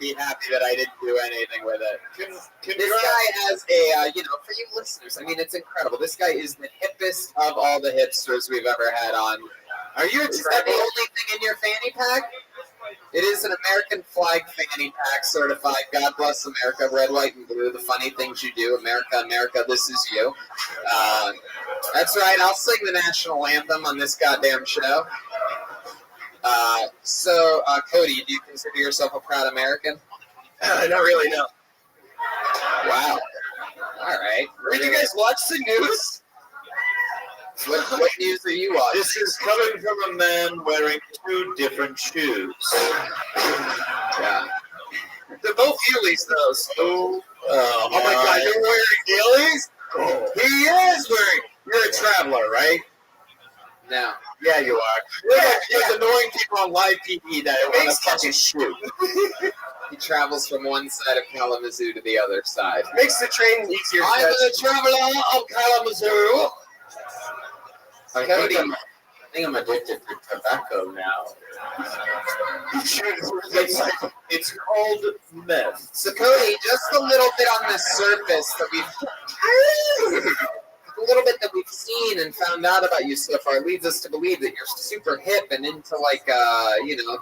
be happy that I didn't do anything with it. This guy has a, for you listeners, I mean, it's incredible. This guy is the hippest of all the hipsters we've ever had on. Is that the only thing in your fanny pack? It is an American flag fanny pack certified. God bless America, red, white, and blue. The funny things you do. America, America, this is you. That's right. I'll sing the national anthem on this goddamn show. Cody, do you consider yourself a proud American? Not really, no. Wow. All right. Did you guys watch the news? What news are you watching? This is coming from a man wearing two different shoes. Yeah. They're both Heelys, though. So, oh my God, you're wearing Heelys? Oh. He is wearing. You're a traveler, right? No. Yeah, you are. There's annoying people on live TV that want to fucking shoot. He travels from one side of Kalamazoo to the other side. Makes the train easier to I'm catch. the traveler of Kalamazoo. Cody. I think I'm addicted to tobacco now. It's called meth. So Cody, just a little bit on the surface that we've seen and found out about you so far leads us to believe that you're super hip and into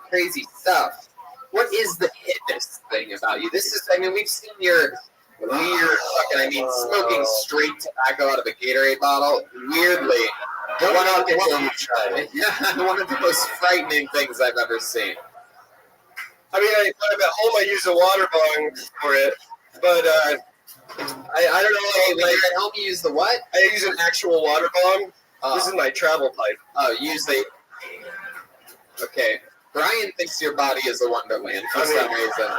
crazy stuff. What is the hippest thing about you? We've seen your weird smoking straight tobacco out of a Gatorade bottle. Weirdly, one of the most frightening things I've ever seen. I mean, when I'm at home, I use a water bong for it, but I don't know. Hey, when you're at home, you use the what? I use an actual water bong. This is my travel pipe. Oh, use the. Okay. Brian thinks your body is a wonderland for some reason.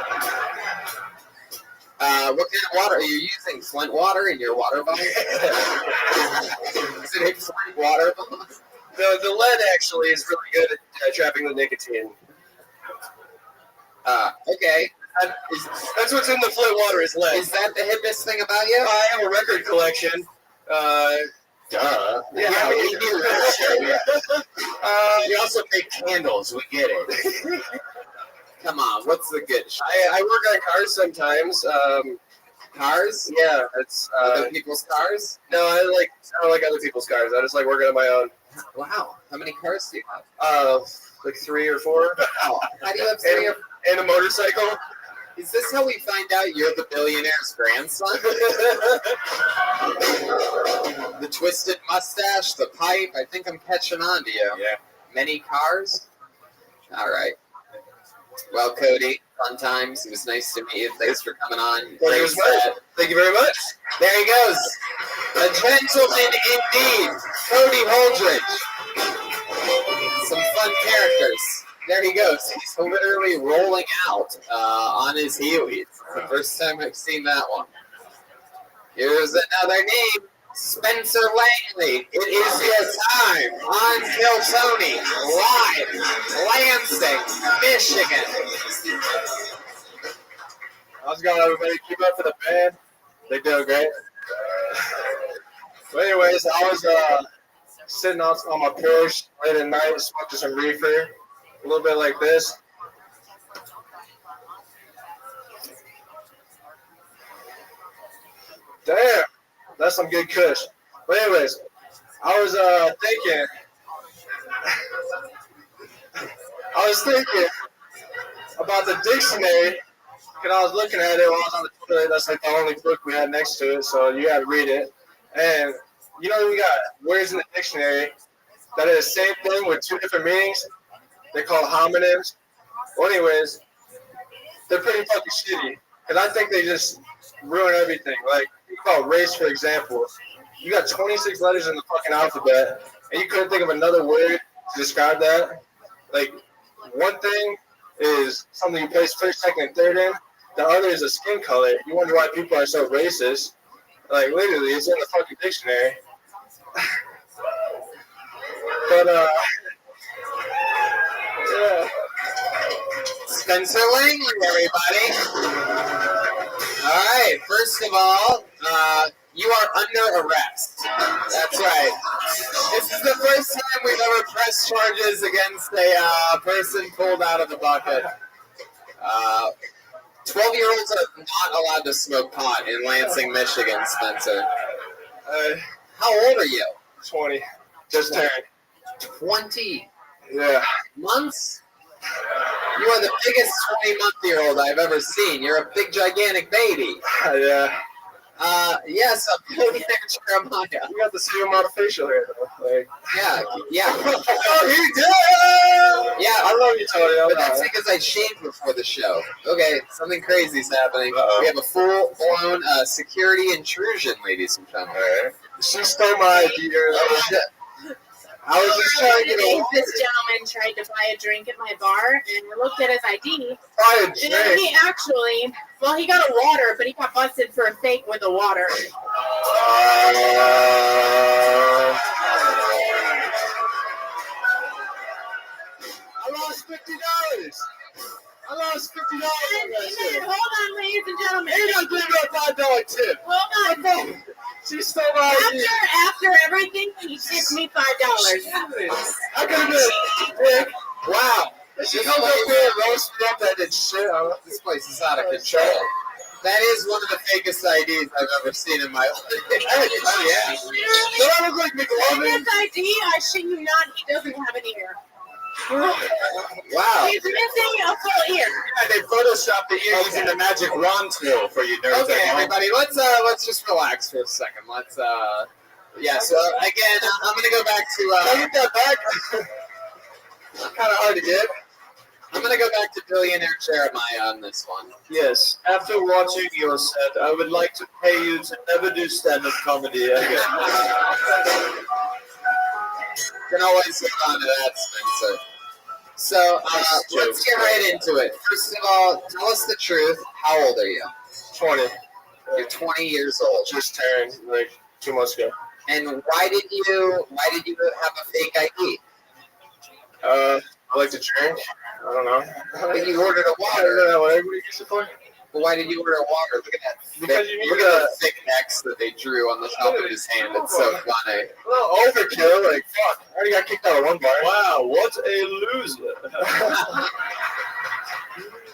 What kind of water are you using? Flint water in your water bottle? Is it a Flint water bottle? The lead actually is really good at trapping the nicotine. Okay. That's what's in the Flint water is lead. Is that the hippest thing about you? I have a record collection. Duh. Yeah, we do. We also make candles. We get it. Come on, what's the good shit? I work on cars sometimes. Cars? Yeah, it's Other people's cars? No, I don't like other people's cars. I just like working on my own. Wow. How many cars do you have? Like 3 or 4. Wow. How do you have 3 or 4? And a motorcycle. Is this how we find out you're the billionaire's grandson? The twisted mustache, the pipe. I think I'm catching on to you. Yeah. Many cars? All right. Well, Cody, fun times. It was nice to meet you. Thanks for coming on. Thank you very much. There he goes. A gentleman indeed. Cody Holdridge. Some fun characters. There he goes. He's literally rolling out on his heelys. The first time I've seen that one. Here's another name. Spencer Langley. It is his time on Kill Tony, live, Lansing, Michigan. How's it going, everybody? Keep up for the band. They do great. But anyways, I was sitting on my porch late at night, smoking some reefer, a little bit like this. Damn, that's some good kush. But anyways, I was thinking about the dictionary, because I was looking at it while I was on the toilet. That's like the only book we had next to it, so you had to read it. And you know, we got words in the dictionary that are the same thing with 2 different meanings. They're called homonyms. Well, anyways, they're pretty fucking shitty, because I think they just ruin everything. Like, you call race, for example. You got 26 letters in the fucking alphabet, and you couldn't think of another word to describe that. Like, one thing is something you place first, second, and third in. The other is a skin color. You wonder why people are so racist. Like, literally, it's in the fucking dictionary. But, yeah. Spencer Langley, everybody. All right, first of all, you are under arrest. That's right. This is the first time we've ever pressed charges against a person pulled out of the bucket. 12-year-olds are not allowed to smoke pot in Lansing, Michigan, Spencer. How old are you? 20. Just turned. 20 months? You are the biggest 20-month-year-old I've ever seen. You're a big, gigantic baby. Yeah. Yes, I'm Cody Jeremiah. You got the same amount of facial hair, though. Like, yeah. Oh, you did! Yeah, I love you, Tony. But that's because I shaved before the show. Okay, something crazy's happening. We have a full-blown security intrusion, ladies and gentlemen. She stole my ID. I was just trying to get This gentleman tried to buy a drink at my bar, and we looked at his ID. Buy a And drink? he actually, well, he got a water, but he got busted for a fake with a water. I lost $50. I lost $50. Hold on, ladies and gentlemen. You got to give me a $5 tip. Hold on. She stole my ID. After everything, he tipped me $5. I could have been dick. Wow. She comes up there and roasts me up that did shit. This place is out of control. That is one of the fakest IDs I've ever seen in my life. Oh, yeah. Don't I look like McLovin? This ID, I shit you not, he doesn't have an ear. Wow. He's missing a full ear. Yeah, they photoshopped the ear using the magic wand tool for you nerds. Okay, everybody, let's just relax for a second. Yeah, so again, I'm gonna go back to. Can I get that back? Kind of hard to get. I'm gonna go back to Billionaire Jeremiah on this one. Yes. After watching your set, I would like to pay you to never do stand-up comedy again. Can always hold on to that, Spencer. So let's get right into it. First of all, tell us the truth. How old are you? 20. You're 20 years old. Just turned like 2 months ago. And why did you have a fake ID? I like to drink. I don't know. But you ordered a water. Isn't that what everybody uses it for? But why did you order a water? Look at that. Because you need look at the thick X that they drew on the top of his hand. It's so funny. A little overkill. Like, fuck. I already got kicked out of one bar. Wow, what a loser.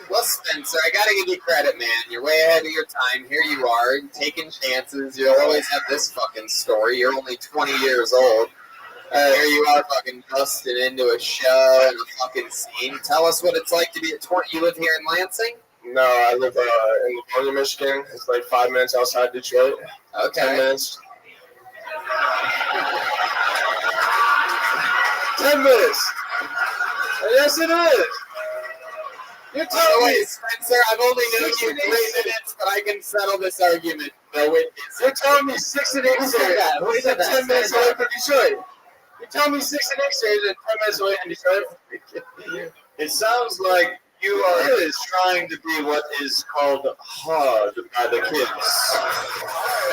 Well, Spencer, I gotta give you credit, man. You're way ahead of your time. Here you are, taking chances. You'll always have this fucking story. You're only 20 years old. Here you are fucking busting into a show and a fucking scene. Tell us what it's like to be at 20. You live here in Lansing? No, I live in Livonia, Michigan. It's like 5 minutes outside Detroit. Okay. 10 minutes. 10 minutes. Yes, it is. You're telling me, Spencer, I've only known you 3 minutes, but I can settle this argument. No witness. You're telling me 6 and 8 series. Who's that? 10 minutes away from Detroit. You're telling me 6 and 8 series and 10 minutes away from Detroit. It sounds like you are trying to be what is called hard by the kids.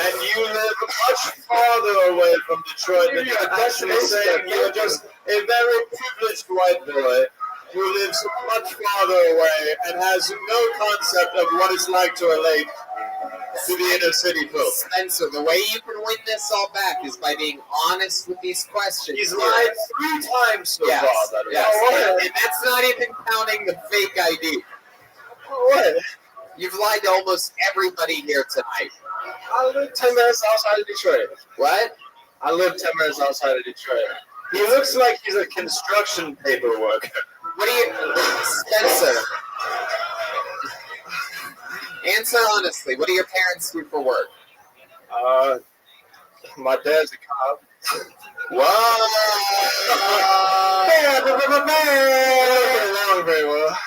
And you live much farther away from Detroit than you're actually saying you're just a very privileged white boy who lives much farther away and has no concept of what it's like to relate to the inner city folk. Spencer, the way you can win this all back is by being honest with these questions. He's lied 3 times so far, by the way. Yes. And that's not even counting the fake ID. What? You've lied to almost everybody here tonight. I live 10 minutes outside of Detroit. What? I live 10 minutes outside of Detroit. He looks like he's a construction paper worker. What do you... Spencer... Answer honestly. What do your parents do for work? My dad's a cop. Whoa! Very well.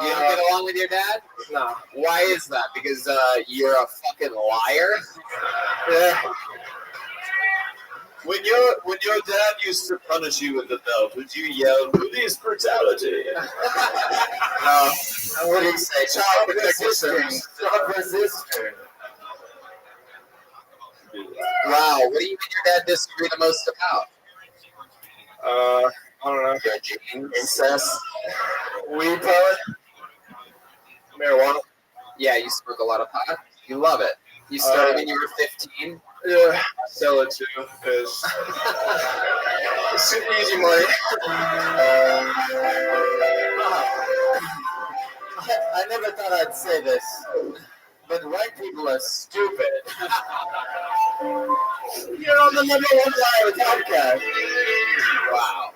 You don't get along with your dad? No. Why is that? Because you're a fucking liar? Yeah. When your dad used to punish you with the belt, would you yell police brutality? No. What do you say? Child resistance. Child resistance. Wow. What do you and your dad disagree the most about? I don't know. Your genes? Incest? Weed, probably. Marijuana. Yeah, you smoke a lot of pot. You love it. You started when you were 15. Yeah, sell it too, because it's super easy money. I never thought I'd say this, but white people are stupid. You're on the #1 liar with Hellcat. Wow.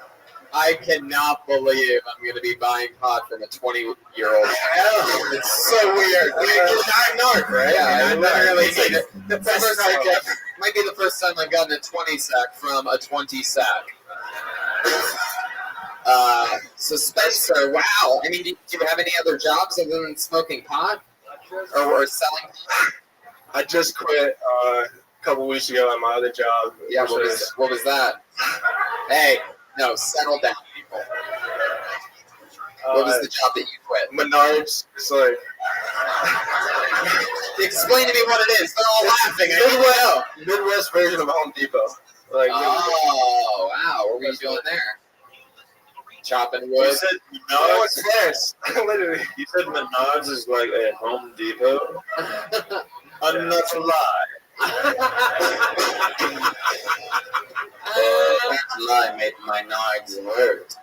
I cannot believe I'm going to be buying pot from a 20-year-old. It's so weird. I'm narc, right? Yeah, I literally need it. Might be the first time I've gotten a 20 sack from a 20 sack. So Spencer, wow. I mean, do you have any other jobs other than smoking pot or selling pot? I just quit a couple weeks ago at my other job. Yeah, what was that? Hey. No, settle down, people. What was the job that you quit? Menards. It's like... Explain to me what it is. They're all laughing. Midwest version of Home Depot. Like, oh, wow. What were you doing there? Chopping wood? You said Menards? Literally. You said Menards is like a Home Depot? Another lie. That lie made my nards hurt.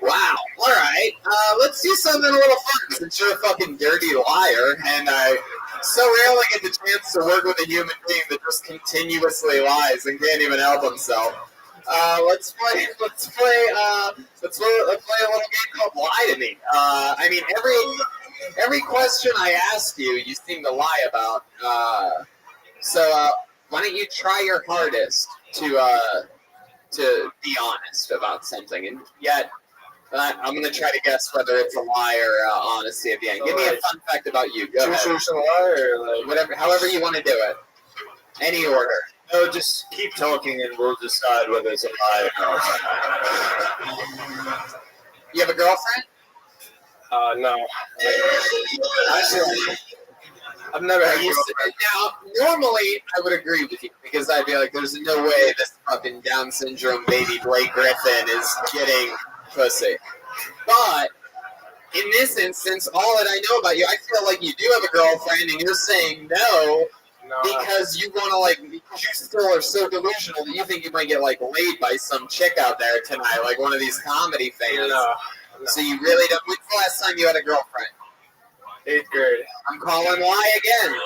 Wow. All right. Let's do something a little fun since you're a fucking dirty liar, and I so rarely get the chance to work with a human being that just continuously lies and can't even help himself. Let's play a little game called Lie to Me. I mean, every question I ask you, you seem to lie about. So why don't you try your hardest to be honest about something, and yet I'm going to try to guess whether it's a lie or honesty at the end. Give me a fun fact about you. Go ahead. Lie or like Whatever, however you want to do it. Any order. No, just keep talking and we'll decide whether it's a lie or not. You have a girlfriend? No. Actually, I've never had a girlfriend. Now, normally I would agree with you because I'd be like, there's no way this fucking Down syndrome baby Blake Griffin is getting pussy. But in this instance, all that I know about you, I feel like you do have a girlfriend and you're saying no because you want to, like, because you still are so delusional that you think you might get, like, laid by some chick out there tonight, like one of these comedy fans. No. So you really don't. When's the last time you had a girlfriend? 8th grade. I'm calling lie again.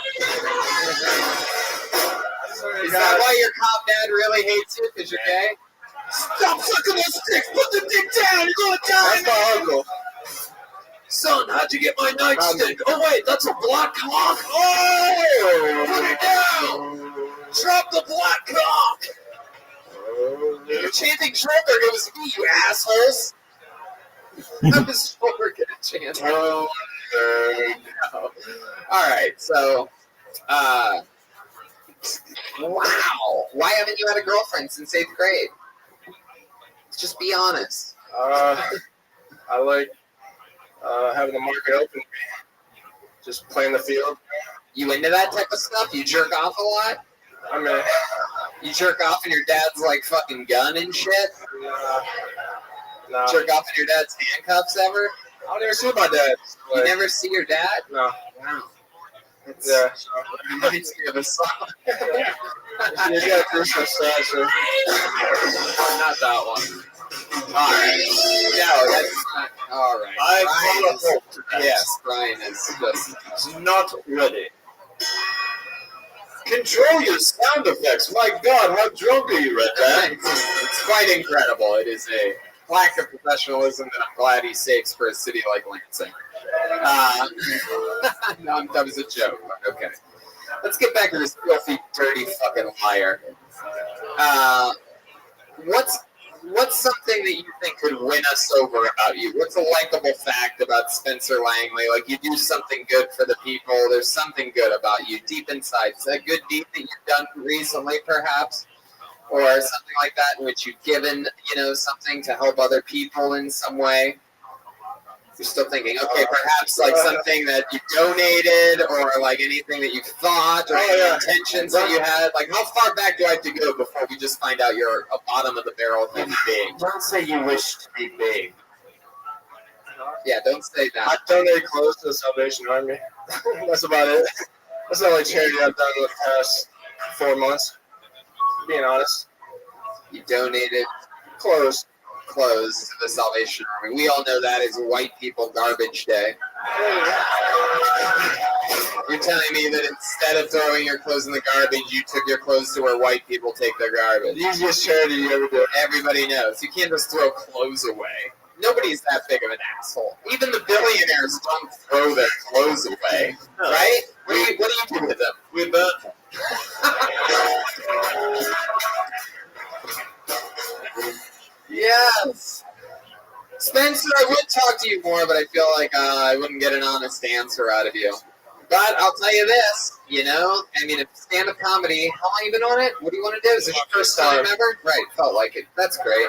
Is that why your cop dad really hates you? Because you're gay? Stop sucking those sticks! Put the dick down! You're gonna die! That's my uncle. Son, how'd you get my nightstick? Oh wait, that's a black cock! Oh! Put it down! Drop the black cock! You're chanting shoulder. It was me, you assholes. How does shoulder get a chance? No. Alright, so, wow. Why haven't you had a girlfriend since 8th grade? Just be honest. I like having the market open. Just playing the field. You into that type of stuff? You jerk off a lot? I mean, you jerk off and your dad's like fucking gun and shit? No. Jerk off in your dad's handcuffs ever? I'll never see my dad. You never see your dad? No. Wow. Yeah. It reminds me of a song. You got Christmas stasher. Not that one. Alright. No, that's not. Alright. Yes, Brian is just not ready. Control your sound effects. My God, how drunk are you, Red Dad? It's quite incredible. It is a lack of professionalism that I'm glad he saves for a city like Lansing. No, that was a joke, but okay. Let's get back to this filthy, dirty fucking liar. What's something that you think could win us over about you? What's a likable fact about Spencer Langley? Like, you do something good for the people. There's something good about you deep inside. Is that a good deed that you've done recently, perhaps? Or something like that in which you've given, something to help other people in some way? You're still thinking, okay, perhaps like something that you donated or like anything that you thought or any intentions that you had. Like, how far back do I have to go before we just find out you're a bottom of the barrel human being? Don't say you wish to be big. Yeah, don't say that. I donate clothes to the Salvation Army. That's about it. That's the only charity I've done in the past 4 months. Being honest. You donated clothes to the Salvation Army. We all know that is White People Garbage Day. You're telling me that instead of throwing your clothes in the garbage, you took your clothes to where white people take their garbage. The easiest charity you ever do. Everybody knows. You can't just throw clothes away. Nobody's that big of an asshole. Even the billionaires don't throw their clothes away, right? What do you do with them? We burn them. Yes. Spencer, I would talk to you more, but I feel like I wouldn't get an honest answer out of you. But I'll tell you this, if stand-up comedy, how long have you been on it? What do you want to do? Is this your first time ever? Right, felt like it. That's great.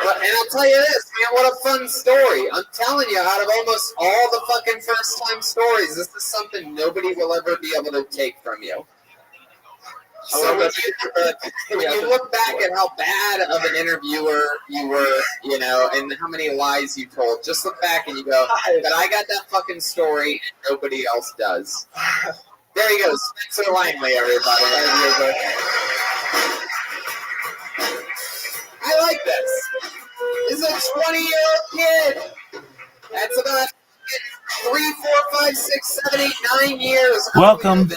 And I'll tell you this, man, what a fun story. I'm telling you, out of almost all the fucking first-time stories, this is something nobody will ever be able to take from you. So when you look back at how bad of an interviewer you were, and how many lies you told, just look back and you go, but I got that fucking story and nobody else does. There you go, Spencer Langley, everybody. I like this. This is a 20-year-old kid. That's about 3, 4, 5, 6, 7, 8, 9 years. Welcome.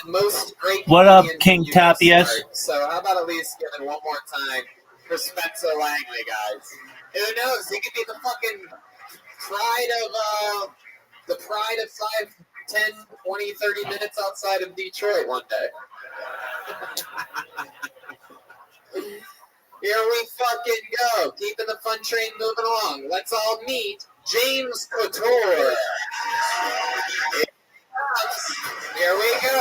What up, King Tapias? So how about at least give it one more time for Spencer Langley, guys? Who knows? He could be the fucking pride of 5, 10, 20, 30 minutes outside of Detroit one day. Here we fucking go. Keeping the fun train moving along. Let's all meet James Couture. Here we go.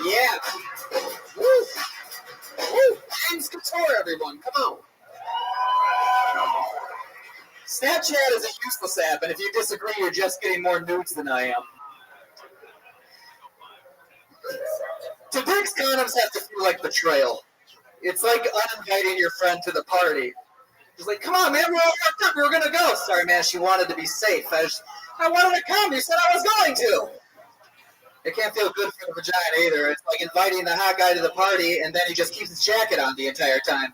Yeah. chat is a useless app, and if you disagree, you're just getting more nudes than I am. To dicks, condoms have to feel like betrayal. It's like uninviting your friend to the party. He's like, come on, man, we're all fucked up. We were going to go. Sorry, man, she wanted to be safe. I wanted to come. You said I was going to. It can't feel good for the vagina either. It's like inviting the hot guy to the party, and then he just keeps his jacket on the entire time.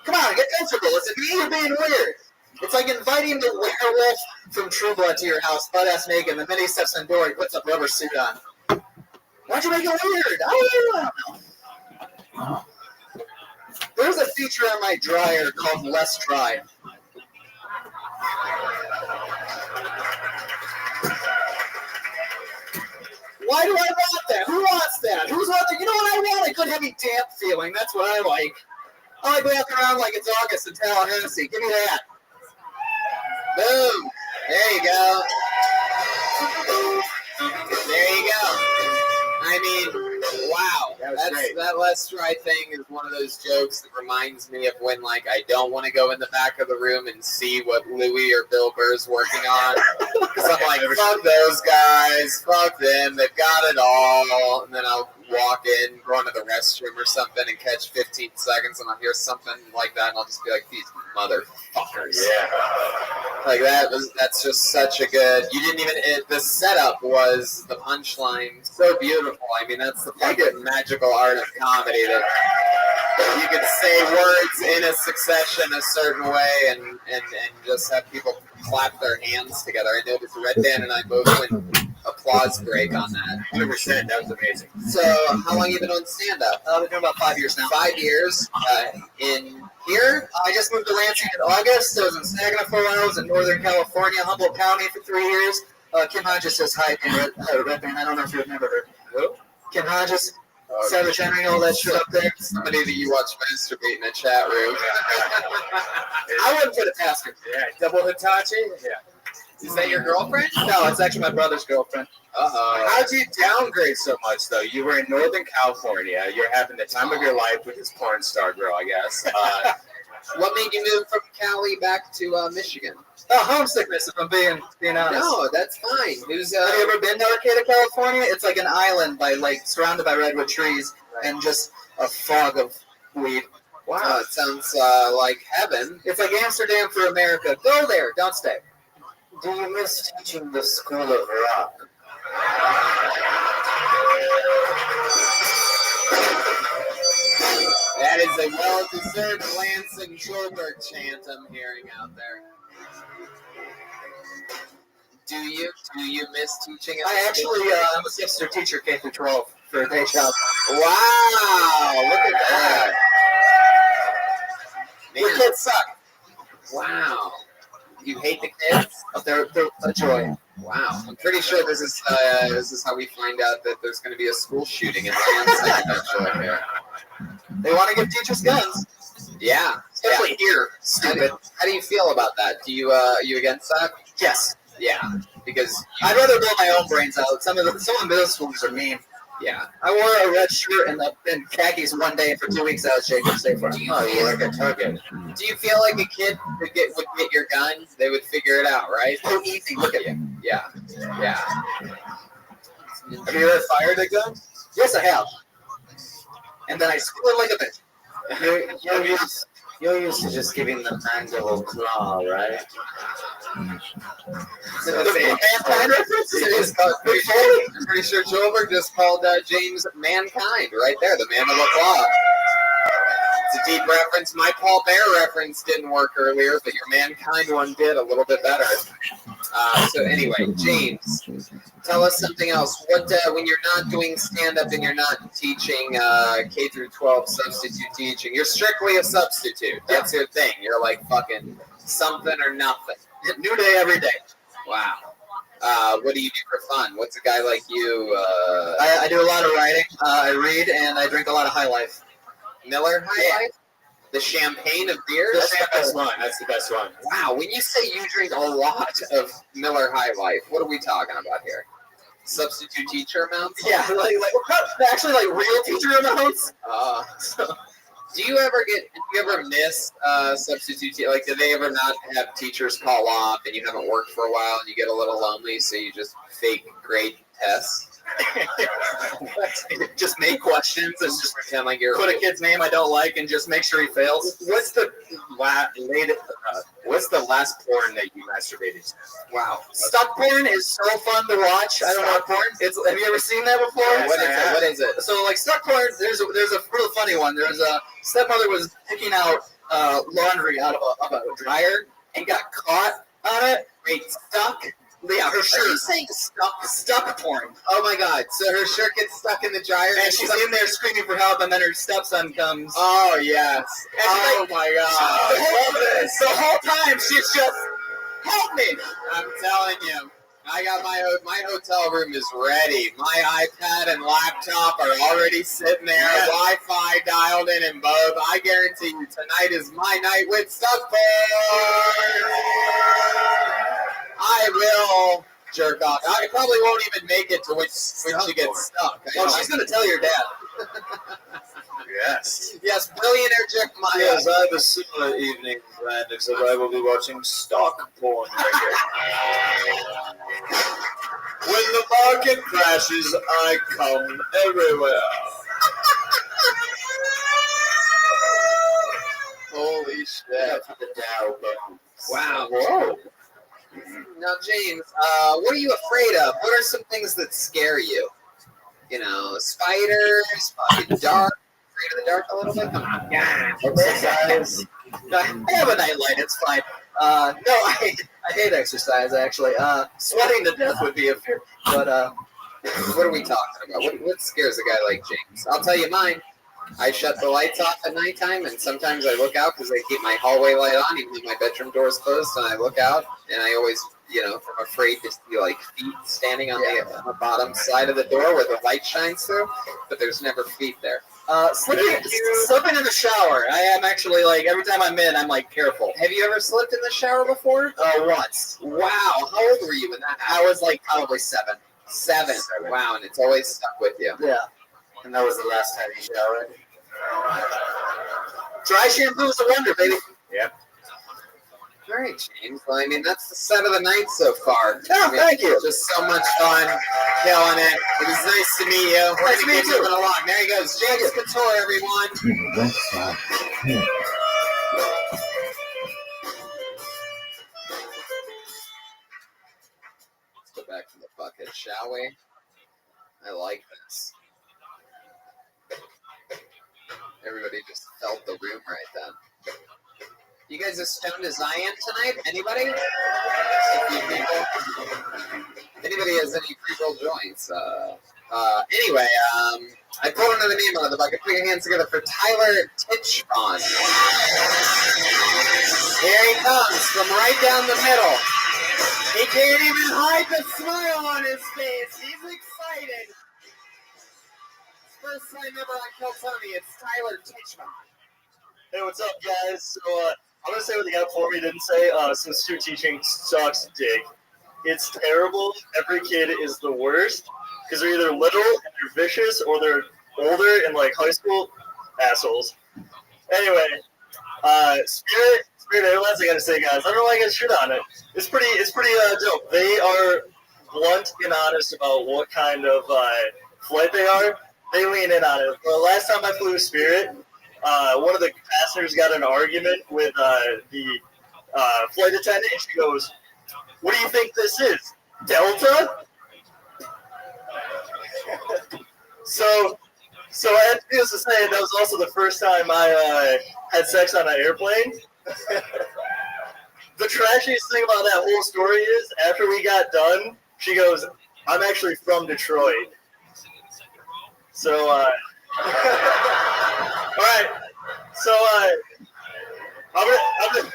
Come on, get comfortable. Is it me or being weird? It's like inviting the werewolf from True Blood to your house, butt-ass naked, and the minute he steps in the door, he puts a rubber suit on. Why'd you make it weird? I don't know. There's a feature on my dryer called Less Dry. Why do I want that? Who wants that? Who's want that? You know what I want? A good heavy damp feeling. That's what I like. I like walking around like it's August in Tallahassee. Give me that. Boom. There you go. There you go. I mean, wow. That Let's Try thing is one of those jokes that reminds me of when, like, I don't want to go in the back of the room and see what Louis or Bill Burr's working on. Because I'm like, fuck those guys. Fuck them. They've got it all. And then I'll walk in, go into the restroom or something and catch 15 seconds and I'll hear something like that and I'll just be like, these motherfuckers. Yeah. Like that's just such a good, you didn't even, the setup was the punchline so beautiful. I mean, that's the fucking magical art of comedy that you can say words in a succession a certain way and just have people clap their hands together. I noticed Red Dan and I both went applause break on that. 100%. That was amazing. So, how long have you been on stand-up? I've been doing about 5 years now. 5 years. In here, I just moved to Lansing in August. I was in Saginaw for a while. I was in Northern California, Humboldt County for 3 years. Kim Hodges says hi, Red Band. I don't know if you remember her. Who? Kim Hodges. Savage Henry, all that shit up there. Somebody that you watch masturbate in a chat room. I wouldn't put it past her. Yeah. Double Hitachi? Yeah. Is that your girlfriend? No, it's actually my brother's girlfriend. How'd you downgrade so much, though? You were in Northern California. You're having the time of your life with this porn star girl, I guess. What made you move from Cali back to Michigan? Homesickness, if I'm being honest. No, that's fine. Have you ever been to Arcata, California? It's like an island surrounded by redwood trees and just a fog of weed. Wow, it sounds like heaven. It's like Amsterdam for America. Go there, don't stay. Do you miss teaching the School of Rock? That is a well-deserved Lansing Schulberg chant I'm hearing out there. Do you miss teaching? I actually, I'm a substitute teacher, K through 12, for a day job. Wow, look at that. Man. The kids suck. Wow. You hate the kids? They're a joy. Wow. I'm pretty sure this is how we find out that there's going to be a school shooting in Lansing eventually. They want to give teachers guns. Yeah. Especially here. Stupid. How do you feel about that? Do you against that? Yes. Yeah. Because I'd rather blow my own brains out. Some of the middle schoolers are mean. Yeah. I wore a red shirt and khakis one day, and for 2 weeks I was shaking safe for. You like a target. Do you feel like a kid would get your gun? They would figure it out, right? So easy. Look at you. Yeah. Yeah. Have you ever fired a gun? Yes, I have. And then I squealed like a bitch. You're used to just giving the mandible claw, right? I'm pretty sure Schulberg just called James Mankind right there, the mandible claw. It's a deep reference. My Paul Bear reference didn't work earlier, but your Mankind one did a little bit better. So anyway, James, tell us something else. What when you're not doing stand-up and you're not teaching K through 12 substitute teaching, you're strictly a substitute. That's your thing. You're like fucking something or nothing. New day every day. Wow. What do you do for fun? What's a guy like you? I do a lot of writing. I read and I drink a lot of High Life. Miller High Life? The champagne of beer? That's the best one. That's the best one. Wow, when you say you drink a lot of Miller High Life, what are we talking about here? Substitute teacher amounts? Yeah, like real teacher amounts. Do you ever miss substitute? Like, do they ever not have teachers call off and you haven't worked for a while and you get a little lonely, so you just fake grade tests? Just make questions and just pretend like you're. Put a kid's name I don't like and just make sure he fails. What's the last porn that you masturbated to? Wow. Stuck porn is so fun to watch. I don't know porn. Have you ever seen that before? Yeah, what is it? So like stuck porn, there's a real funny one. There's a stepmother was picking out laundry out of a dryer and got caught on it. Wait, stuck? Yeah, her shirt. Are you saying Stuck porn. Oh my God! So her shirt gets stuck in the dryer, and she's in there screaming for help, and then her stepson comes. Oh yes! Oh my God! The whole time she's just help me. I'm telling you, I got my hotel room is ready. My iPad and laptop are already sitting there. Yeah. Wi-Fi dialed in both. I guarantee you, tonight is my night with stuck porn. I will jerk off. I probably won't even make it to when she gets stuck. Oh, she's gonna tell your dad. Yes. Yes, billionaire Jack Maya. Yes, I have a similar evening planned, except I will be watching stock porn When the market crashes, I come everywhere. Holy shit. The Dow bones. Wow. Whoa. Now, James, what are you afraid of? What are some things that scare you? You know, spiders, dark. Afraid of the dark a little bit? Come on. Yeah. Exercise. I have a nightlight. It's fine. No, I hate exercise, actually. Sweating to death would be a fear. But, what are we talking about? What scares a guy like James? I'll tell you mine. I shut the lights off at nighttime, and sometimes I look out because I keep my hallway light on, even if my bedroom door is closed, and I look out, and I always, I'm afraid to see, like, feet standing on the bottom side of the door where the light shines through, but there's never feet there. Slipping in the shower. I am actually, like, every time I'm in, I'm, like, careful. Have you ever slipped in the shower before? Once. Wow. How old were you when that happened? I was, like, probably seven. Seven. Wow, and it's always stuck with you. Yeah. And that was the last time you showered? Dry shampoo is a wonder, baby. Yep. All right, James. Well, I mean, that's the set of the night so far. Oh, thank you. Just so much fun, killing it. It was nice to meet you. We're Nice to going to meet keep you. moving along. There he goes. James Couture, everyone. Let's go back to the bucket, shall we? I like this. Everybody just felt the room right then. You guys as stoned as I am tonight? Anybody? A few people. Anybody has any pre-roll joints? Anyway, I pulled another name out of the bucket. Put your hands together for Tyler Titchbon. Here he comes from right down the middle. He can't even hide the smile on his face. He's excited. First time ever on Kill Tony, it's Tyler Titchbon. Hey, what's up, guys? So, I'm going to say what the guy before me didn't say. Substitute teaching sucks dick. It's terrible. Every kid is the worst because they're either little and they're vicious or they're older and, like, high school assholes. Anyway, Spirit Airlines, I got to say, guys, I don't know why I got shit on it. It's pretty dope. They are blunt and honest about what kind of flight they are. They lean in on it. The last time I flew Spirit, one of the passengers got in an argument with the flight attendant, and she goes, "What do you think this is, Delta?" So needless to say, that was also the first time I had sex on an airplane. The trashiest thing about that whole story is, after we got done, she goes, "I'm actually from Detroit." So, all right. So, I'm gonna.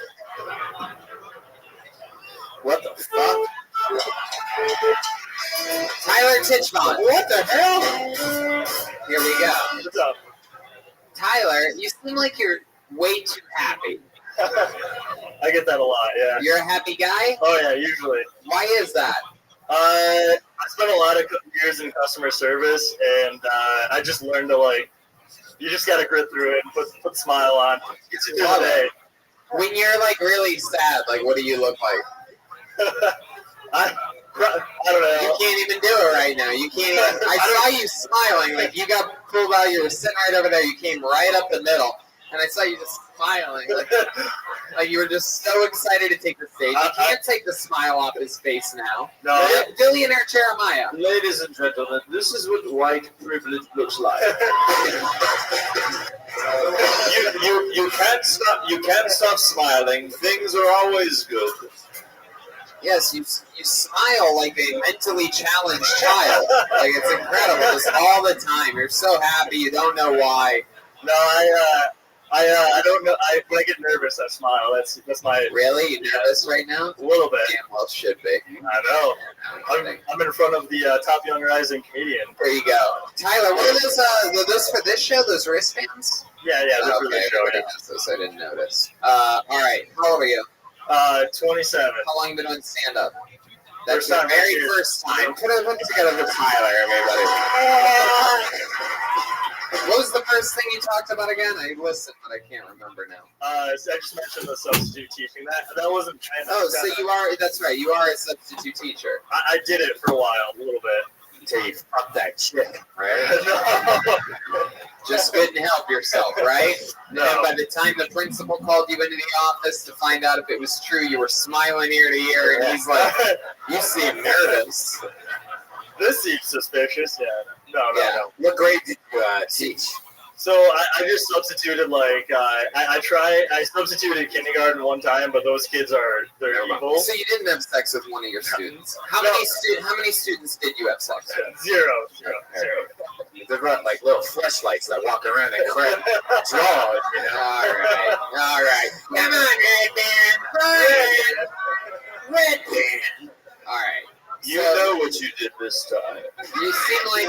What the fuck? Tyler Titchbon. What the hell? Here we go. What's up? Tyler, you seem like you're way too happy. I get that a lot, yeah. You're a happy guy? Oh, yeah, usually. Why is that? I spent a lot of years in customer service, and I just learned to, like, You just gotta grit through it and put a smile on. It's a Love day. it. When you're like really sad, like what do you look like? I don't know. You can't even do it right now. You can't even. I saw you smiling. Like you got pulled out. You were sitting right over there. You came right up the middle. And I saw you just smiling. Like you were just so excited to take the stage. You can't take the smile off his face now. No. Billionaire Jeremiah. Ladies and gentlemen, this is what white privilege looks like. You can't stop smiling. Things are always good. Yes, you smile like a mentally challenged child. Like it's incredible, just all the time. You're so happy, you don't know why. No, I don't know. When I get nervous, I smile. That's my. Really, you nervous right now? A little bit. Damn well should be. I know. I'm in front of the top young rising comedian. There you go, Tyler. What are those for this show? Those wristbands? Yeah, those for this show. Yeah. Those I didn't notice. All right, how old are you? 27. How long have you been doing stand-up? First That's your time very this year. first time. Put together for Tyler, everybody. What was the first thing you talked about again? I listened, but I can't remember now. I just mentioned the substitute teaching. That wasn't. So you are. That's right. You are a substitute teacher. I did it for a while, a little bit. Until you fucked that chick, right? No. Just couldn't help yourself, right? No. And by the time the principal called you into the office to find out if it was true, you were smiling ear to ear, and he's like, "You seem nervous." This seems suspicious. Yeah. No. What grade did you teach? So I just substituted I substituted kindergarten one time, but those kids they're evil. So you didn't have sex with one of your students. How many students did you have sex with? Zero. They're like little fleshlights that walk around and crack jaws, you know. All right. Come on, Red Band. All right. You know what you did this time. You seem like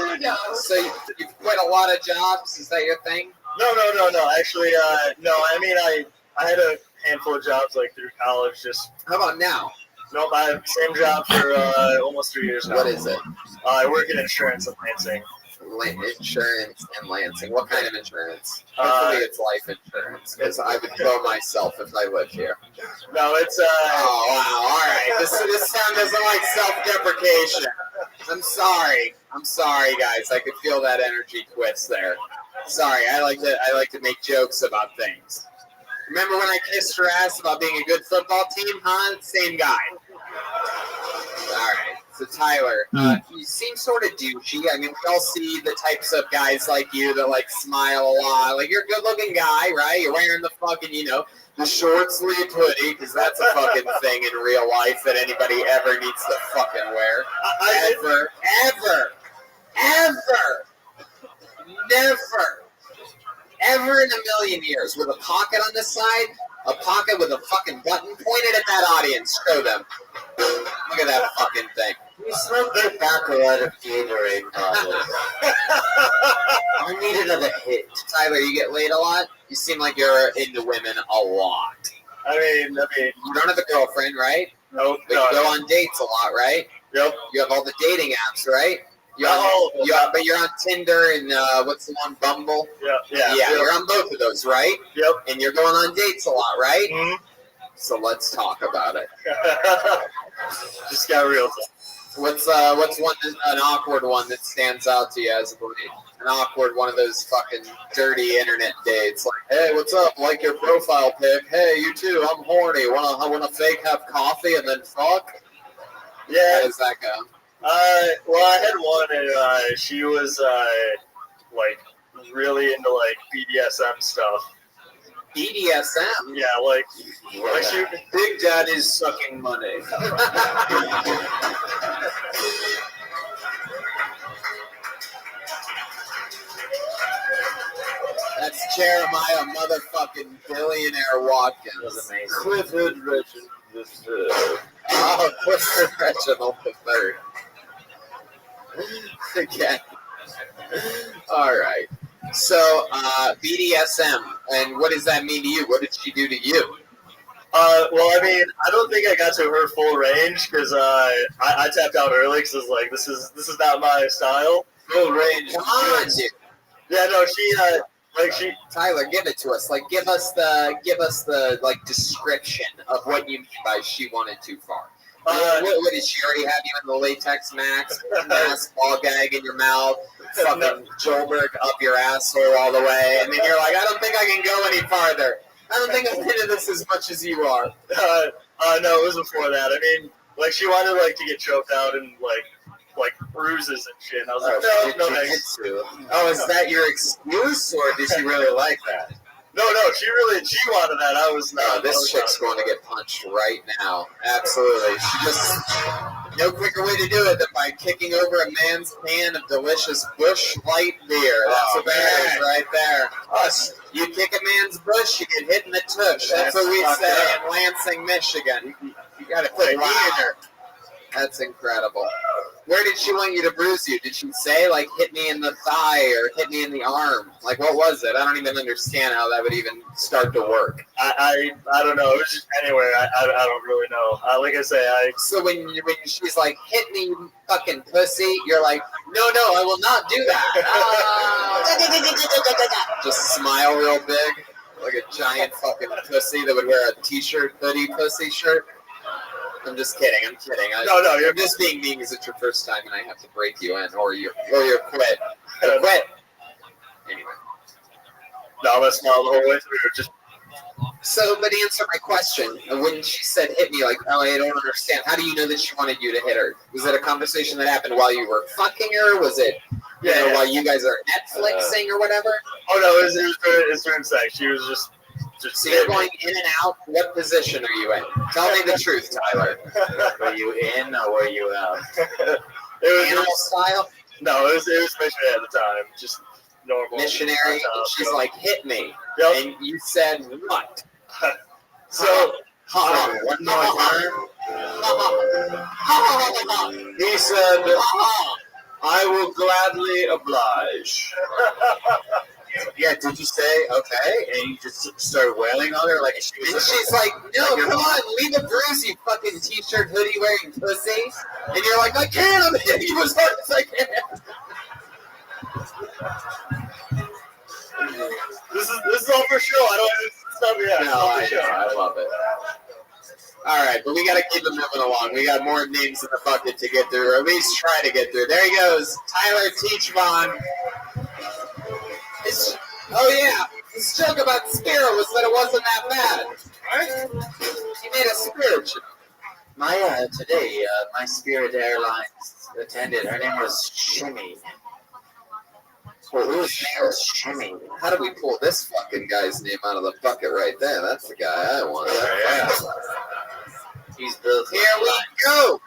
you've quit a lot of jobs. Is that your thing? No. Actually, no. I mean, I had a handful of jobs like through college. Just how about now? Nope, I have the same job for almost 3 years now. What is it? I work in insurance and Lansing. Insurance and Lansing. What kind of insurance? Hopefully it's life insurance, because I would kill myself if I lived here. No, it's Oh wow! All right, this sound doesn't like self-deprecation. I'm sorry, guys. I could feel that energy twist there. Sorry, I like to make jokes about things. Remember when I kissed your ass about being a good football team, huh? Same guy. All right. So Tyler, you seem sort of douchey. I mean, we all see the types of guys like you that like smile a lot. Like you're a good-looking guy, right? You're wearing the fucking, the short sleeve hoodie, because that's a fucking thing in real life that anybody ever needs to fucking wear. Never in a million years, with a pocket on the side, a pocket with a fucking button pointed at that audience. Show them. Look at that fucking thing. You smoked tobacco out of Gatorade bottles. I need another hit. Tyler, you get laid a lot? You seem like you're into women a lot. I mean, you don't have a girlfriend, right? Nope. But you go on dates a lot, right? Yep. You have all the dating apps, right? But you're on Tinder and what's the one, Bumble? Yeah. You're on both of those, right? Yep. And you're going on dates a lot, right? Mm-hmm. So let's talk about it. Just got real. What's an awkward one that stands out to you as an awkward one of those fucking dirty internet dates? Like, hey, what's up? Like your profile pic. Hey, you too. I'm horny. Wanna fake have coffee and then fuck? Yeah. How does that go? Well, I had one, and she was like really into like BDSM stuff. BDSM? Yeah, like she, Big Daddy's sucking money. That's Jeremiah motherfucking billionaire Watkins. That was amazing. Clifford Reginald III. Oh, Clifford Reginald III. Again. All right. So, BDSM, and what does that mean to you? What did she do to you? Well, I mean, I don't think I got to her full range because I tapped out early because I was like, this is not my style. Full range. Come on, dude. Yeah, no, Like she, Tyler, give it to us. Like, give us the like description of what you mean by she wanted too far. What did she already have you in the latex mask, ball gag in your mouth, fucking Joelberg up your asshole all the way, and then you're like, I don't think I can go any farther. I don't think I'm into this as much as you are. No, it was before that. I mean, like she wanted like to get choked out and like bruises and shit. And I was like, no thanks. Oh, is that your excuse, or did she really like that? No, she wanted that. I was not. No, this chick's going to get punched right now. Absolutely. She just, no quicker way to do it than by kicking over a man's can of delicious Busch Light beer. That's what that is right there. Us, you kick a man's bush, you get hit in the tush. That's what we say in Lansing, Michigan. You got to put a knee in her. That's incredible. Where did she want you to bruise you? Did she say, like, hit me in the thigh or hit me in the arm? Like, what was it? I don't even understand how that would even start to work. I don't know. It was just anywhere. I don't really know. Like I say, So when she's like, hit me, you fucking pussy, you're like, no, I will not do that. Just smile real big, like a giant fucking pussy that would wear a t-shirt, hoodie pussy shirt. I'm just kidding. No, you're just being mean because it's your first time and I have to break you in, or you're quit. Quit. Anyway. No, I'm gonna smile the whole way through. Just. So, but answer my question. When she said hit me, like, oh, I don't understand. How do you know that she wanted you to hit her? Was it a conversation that happened while you were fucking her? Was it, while you guys are Netflixing or whatever? Oh no, it was during sex. She was just. So you're going in and out. What position are you in? Tell me the truth, Tyler. Were you in or were you out? It was animal style. No, it was missionary at the time. Just normal. Missionary. And she's like, hit me. Yep. And you said what? So one more time. He said, I will gladly oblige. Yeah, did you say okay? And you just started wailing on her like she was. And she's like, no, come on, leave a bruise, you fucking t-shirt, hoodie wearing pussy. And you're like, I can't, I'm hitting you as hard as I can. This is all for show. I don't. It's not yet. No, I love it. All right, but we got to keep it moving along. We got more names in the bucket to get through, or at least try to get through. There he goes, Tyler Teachvon. Oh yeah, his joke about Spirit was that it wasn't that bad. Right? He made a Spirit joke. Today, my Spirit Airlines attendant, her name was Shimmy. Well, whose name was Shimmy? How do we pull this fucking guy's name out of the bucket right there? That's the guy I want. He's built. Here we go.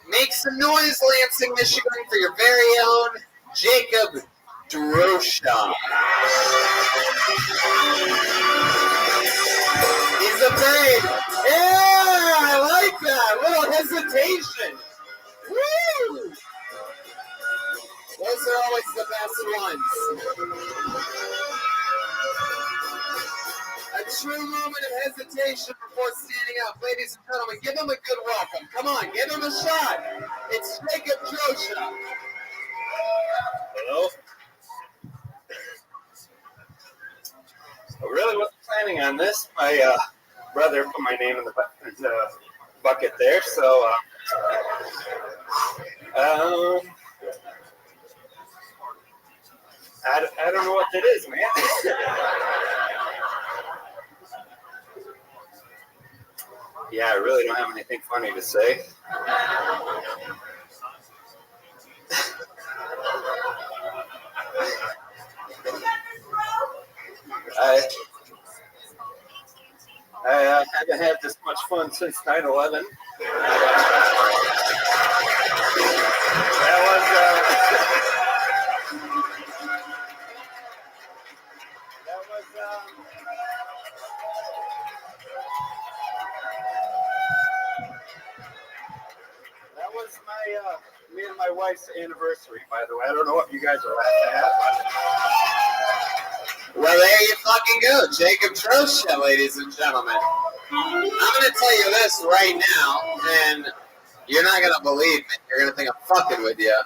Make some noise, Lansing, Michigan, for your very own Jacob Drosha. He's a babe. Yeah, I like that. Little hesitation. Woo! Those are always the best ones. A true moment of hesitation before standing up. Ladies and gentlemen, give him a good welcome. Come on, give him a shot. It's Jacob Drosha. Hello? I really wasn't planning on this. My brother put my name in the bucket there, so I don't know what that is, man. Yeah, I really don't have anything funny to say. I haven't had this much fun since 9/11. That was me and my wife's anniversary, by the way. I don't know what you guys are laughing at. Well, there you fucking go. Jacob Drosha, ladies and gentlemen. I'm going to tell you this right now, and you're not going to believe me. You're going to think I'm fucking with you.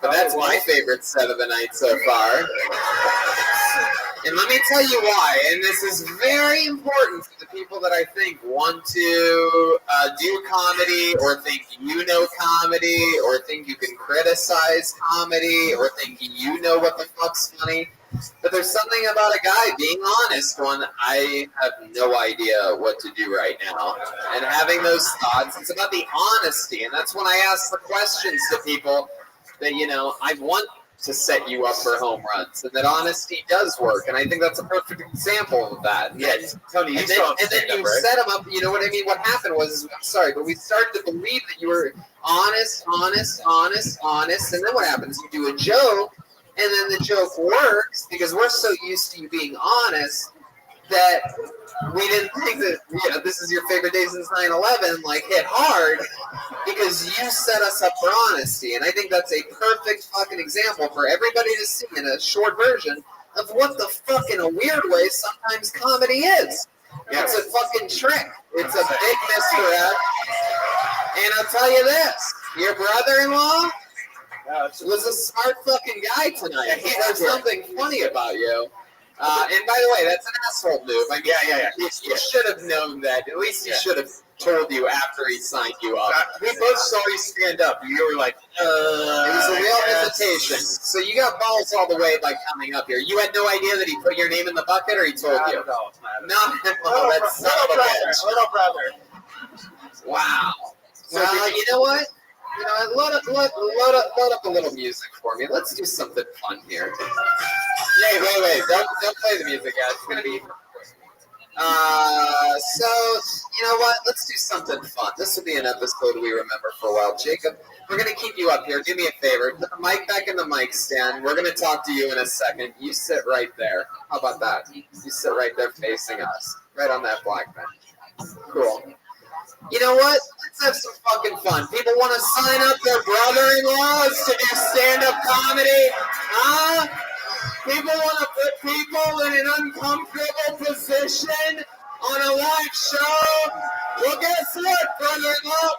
But that's my favorite set of the night so far. And let me tell you why. And this is very important for the people that I think want to do comedy or think you know comedy or think you can criticize comedy or think you know what the fuck's funny. But there's something about a guy being honest when I have no idea what to do right now. And having those thoughts, it's about the honesty. And that's when I ask the questions to people that, you know, I want to set you up for home runs. And that honesty does work. And I think that's a perfect example of that. Yes, Tony, and then you set them up, you know what I mean? What happened was, I'm sorry, but we started to believe that you were honest. And then what happens? You do a joke. And then the joke works because we're so used to you being honest that we didn't think that, you know, this is your favorite day since 9/11, like hit hard because you set us up for honesty. And I think that's a perfect fucking example for everybody to see in a short version of what the fuck in a weird way sometimes comedy is. It's a fucking trick. It's a big misdirect. And I'll tell you this, your brother-in-law was a smart fucking guy tonight. There's something funny about you. And by the way, that's an asshole move. I mean, you should have known that. At least he should have told you after he signed you up. We both saw you stand up. You were like, it was a real invitation. So you got balls all the way by coming up here. You had no idea that he put your name in the bucket, or he told you? No, that's son of a bitch. Little brother. Wow. Well, you know what? You know, load up a little music for me. Let's do something fun here. Wait. Don't play the music, guys. It's gonna be. So you know what? Let's do something fun. This will be an episode we remember for a while. Jacob, we're gonna keep you up here. Do me a favor. Put the mic back in the mic stand. We're gonna talk to you in a second. You sit right there. How about that? You sit right there facing us, right on that black bench. Cool. You know what? Let's have some fucking fun. People want to sign up their brother-in-laws to do stand-up comedy? Huh? People want to put people in an uncomfortable position on a live show? Well, guess what, brother-in-law?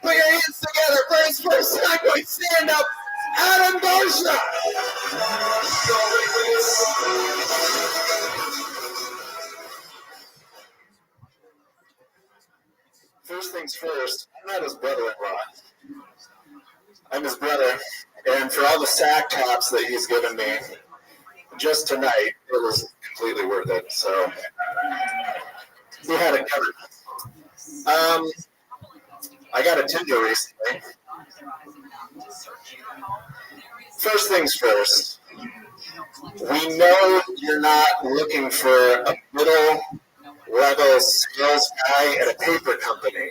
Put your hands together for his first time going stand-up, Adam Gosha. First things first, I'm not his brother-in-law. I'm his brother, and for all the sack tops that he's given me, just tonight, it was completely worth it, so we had it covered. I got a Tinder recently. First things first, we know you're not looking for a middle-level sales guy at a paper company.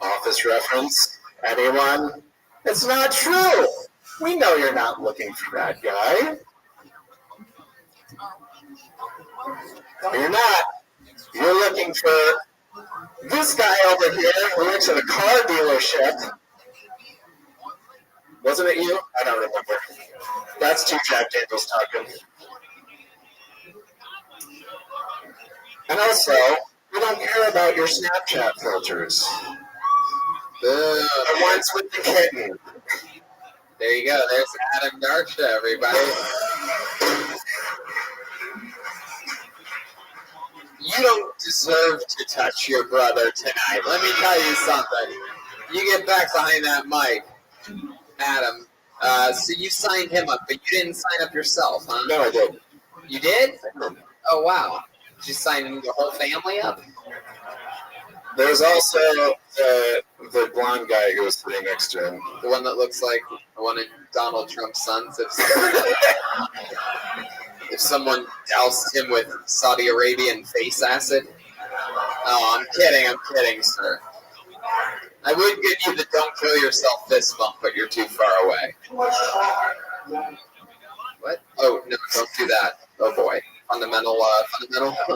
Office reference? Anyone? It's not true. We know you're not looking for that guy. You're not. You're looking for this guy over here who works at a car dealership. Wasn't it you? I don't remember. That's two Jack Daniels talking. And also, we don't care about your Snapchat filters. The ones with the kitten. There you go. There's Adam Darsha, everybody. You don't deserve to touch your brother tonight. Let me tell you something. You get back behind that mic, Adam. So you signed him up, but you didn't sign up yourself, huh? No, I did. You did? Oh, wow. Did you sign the whole family up? There's also the blonde guy who was sitting next to him. The one that looks like one of Donald Trump's sons. If someone doused him with Saudi Arabian face acid. Oh, I'm kidding, sir. I would give you the don't kill yourself fist bump, but you're too far away. What? Oh, no, don't do that. Oh, boy. Fundamental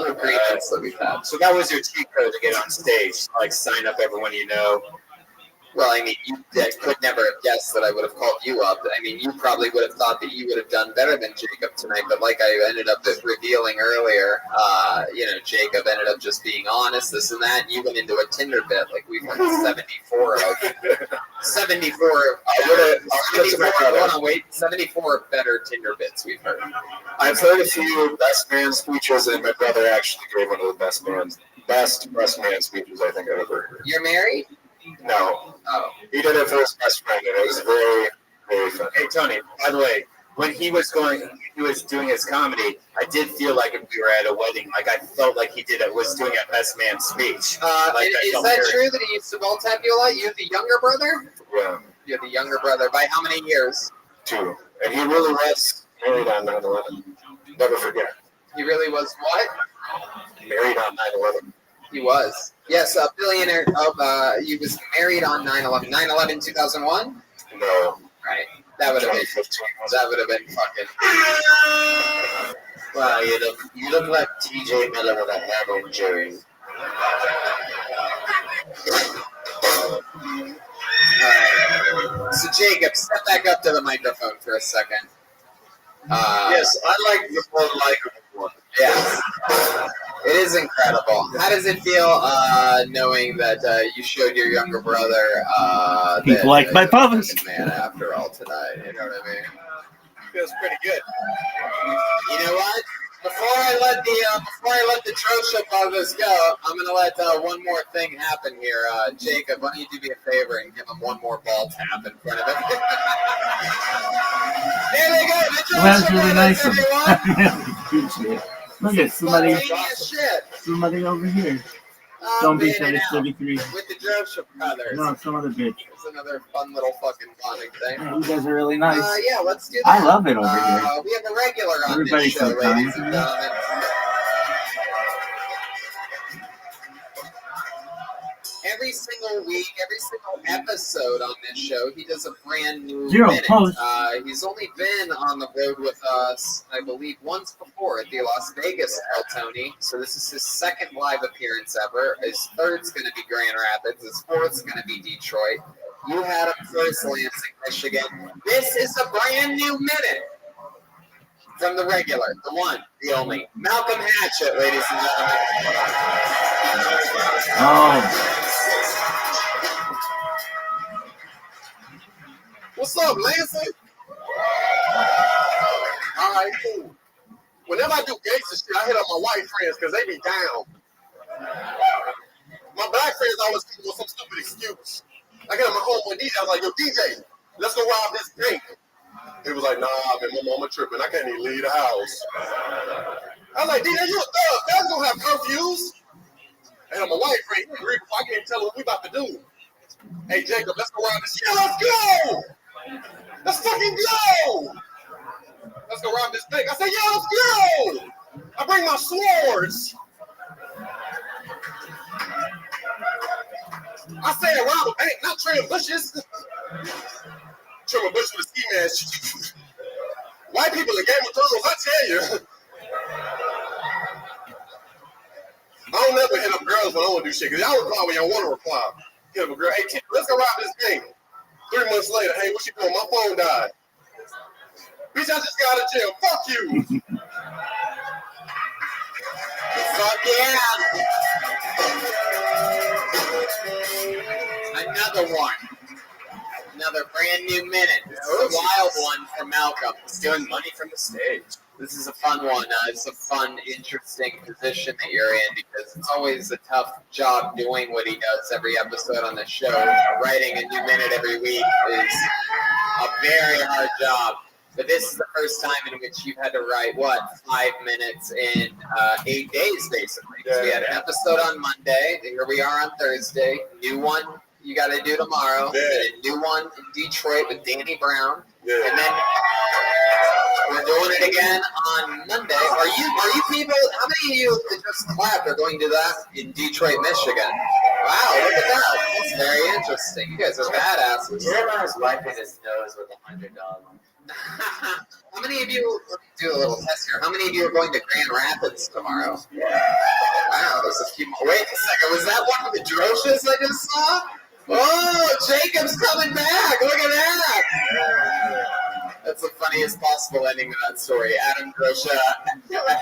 agreements that we've had. So that was your cheat code to get on stage, like sign up everyone you know. Well, I mean, you could never have guessed that I would have called you up. I mean, you probably would have thought that you would have done better than Jacob tonight, but like I ended up revealing earlier, Jacob ended up just being honest, this and that, and you went into a Tinder bit like we've had 74 of. 74. Hold on, wait. 74 better Tinder bits we've heard. I've heard a few best man speeches, and my brother actually gave one of the best man speeches I think I've ever heard. You're married? No. Oh. He did it for his best friend, and it was very, very fun. Hey, Tony, by the way, when he was doing his comedy, I did feel like if we were at a wedding, like I felt like he was doing a best man speech. Is that true that he used to ball tap you a lot? You're the younger brother? Yeah. You're the younger brother. By how many years? 2. And he really was married on 9/11. Never forget. He really was what? Married on 9/11. He was. Yes, a billionaire. He was married on 9/11. 9/11, 2001? No. Right. That would have been. That would have been fucking. Wow, you look like TJ Miller with a hammer injury. Alright. So Jacob, step back up to the microphone for a second. Yes, I like the more likable one. Yes. It is incredible. How does it feel knowing that you showed your younger brother people like my pelvis? Man, after all tonight, you know what I mean? Feels pretty good. You know what? Before I let the Trosha brothers go, I'm gonna let one more thing happen here. Jacob, why don't you do me a favor and give him one more ball tap in front of him? There they go. The That's Trosha really brothers, nice. everyone. Look at somebody. Spontaneous shit. Somebody over here. Don't be that it's 33. With the Trosha brothers. No, some other bitch. It's another fun little fucking bonding thing. Hey, you guys are really nice. Yeah, let's do that. I love it over here. We have a regular on Everybody's this show, so kind. ladies and gentlemen. Every single week, every single episode on this show, he does a brand new minute. He's only been on the road with us, I believe, once before at the Las Vegas El Tony. So this is his second live appearance ever. His third's going to be Grand Rapids. His fourth's going to be Detroit. You had him first, Lansing, Michigan. This is a brand new minute from the regular, the one, the only, Malcolm Hatchett, ladies and gentlemen. Oh. What's up, Lansing? All right, cool. Whenever I do gangster shit, I hit up my white friends because they be down. My black friends always come with some stupid excuse. I get on my home with DJ. I was like, yo, DJ, let's go rob this bank. He was like, nah, man, my mama tripping. I can't even leave the house. I was like, DJ, you a thug. Thugs don't have curfews. And I'm a white friend. I can't tell him what we about to do. Hey, Jacob, let's go rob this. Yeah, let's go. Let's fucking go. Let's go rob this bank. I said, yeah, let's go. I bring my swords. I said rob a bank, not trim bushes. Trim a bush with a ski mask. White people in Game of Thrones, I tell you. I don't never hit up girls when I want to do shit, because y'all reply when y'all want to reply. Hit up a girl, hey, Tim, let's go rob this bank. 3 months later, hey, what you doing? My phone died. Bitch, I just got out of jail. Fuck you. Fuck yeah. Another one. Another brand new minute. This is a wild one from Malcolm. Stealing money from the stage. This is a fun one. It's a fun, interesting position that you're in because it's always a tough job doing what he does every episode on the show. Writing a new minute every week is a very hard job. But this is the first time in which you've had to write, 5 minutes in 8 days, basically. So we had an episode on Monday. Here we are on Thursday. New one you got to do tomorrow. And a new one in Detroit with Danny Brown. And then we're doing it again on Monday. Are you people, how many of you that just clapped are going to that in Detroit, Michigan? Wow, look at that. That's very interesting. You guys are badasses. Jeremiah's wiping his nose with $100. How many of you, let me do a little test here. How many of you are going to Grand Rapids tomorrow? Wow, there's a few more. Wait a second, was that one of the Droshas I just saw? Oh, Jacob's coming back. Look at that. That's the funniest possible ending to that story. Adam Drosha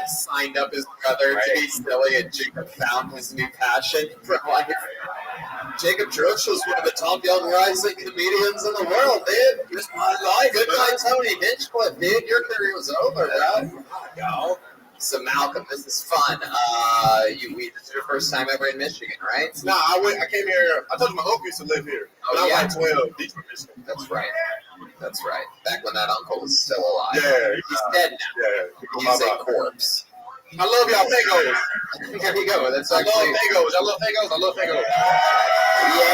signed up his brother to be silly, and Jacob found his new passion for life. Jacob Churchill's one of the top young rising comedians in the world, dude. Just my life. Goodbye, Tony Hinchcliffe, dude. Your career was over, bro. Go. So Malcolm, this is fun. This is your first time ever in Michigan, right? Nah, I came here. I told you my uncle used to live here. When I was like 12, Detroit, Michigan. That's right. Back when that uncle was still alive. Yeah. He's dead now. Yeah. He's a corpse. I love y'all Fagos. There you go. That's I actually. love Fagos. Yeah.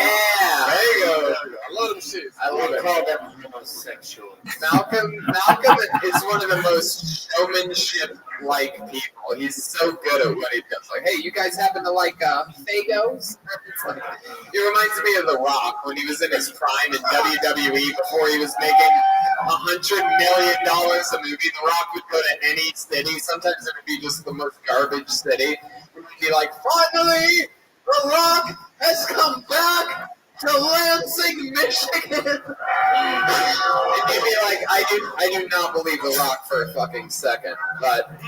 Fagos. I love them shit. I love it. Call them homosexual. Malcolm is one of the most showmanship-like people. He's so good at what he does. Like, hey, you guys happen to like Fagos? It's like, he reminds me of The Rock when he was in his prime in WWE before he was making $100 million a movie. The Rock would go to any city. Sometimes it would be just the most garbage city. He'd be like, finally, The Rock has come back to Lansing, Michigan. And you'd be like, I do not believe The Rock for a fucking second. But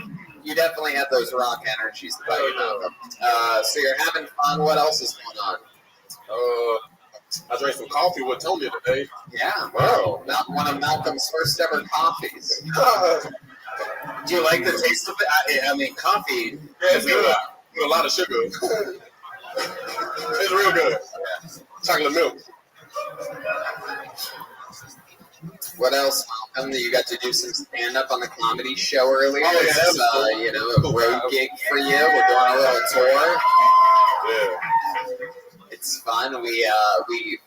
you definitely have those Rock energies about you, Malcolm. So you're having fun. What else is going on? I drank some coffee with Tony today. Yeah, bro. One of Malcolm's first ever coffees. Do you like the taste of it? I mean, coffee. Yeah, it's good. A lot of sugar. It's real good. Chocolate milk. What else, Malcolm? You got to do some stand-up on the comedy show earlier. Oh, yeah, This is, a road gig for you. We're doing a little tour. Yeah. It's fun. We keep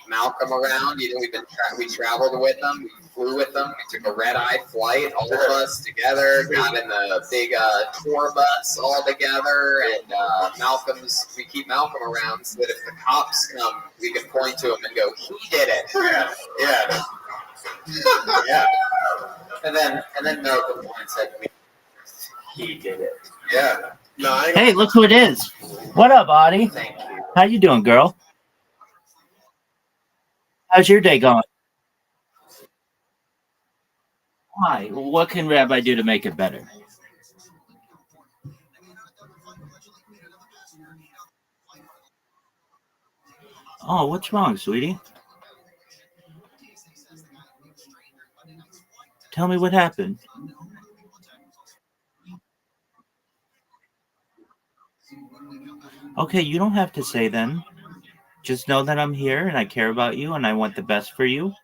Malcolm around. We traveled with him. We flew with them. We took a red-eye flight, all of us together. Got in the big tour bus all together, and we keep Malcolm around so that if the cops come, we can point to him and go, "He did it." Yeah. Yeah. And then Malcolm points at me. He did it. Yeah. No, I ain't Hey, look who it is. What up, Audie? Thank you. How you doing, girl? How's your day going? Why? What can Rabbi do to make it better? Oh, what's wrong, sweetie? Tell me what happened. Okay, you don't have to say then. Just know that I'm here and I care about you and I want the best for you.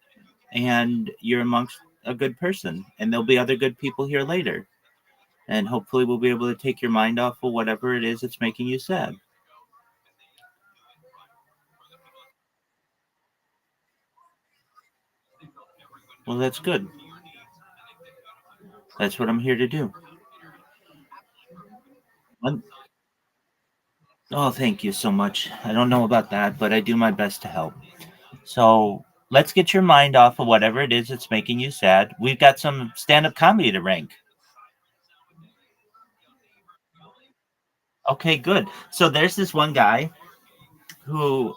And you're amongst a good person. And there'll be other good people here later. And hopefully we'll be able to take your mind off of whatever it is that's making you sad. Well, that's good. That's what I'm here to do. Oh, thank you so much. I don't know about that, but I do my best to help. So let's get your mind off of whatever it is that's making you sad. We've got some stand-up comedy to rank. Okay, good. So there's this one guy who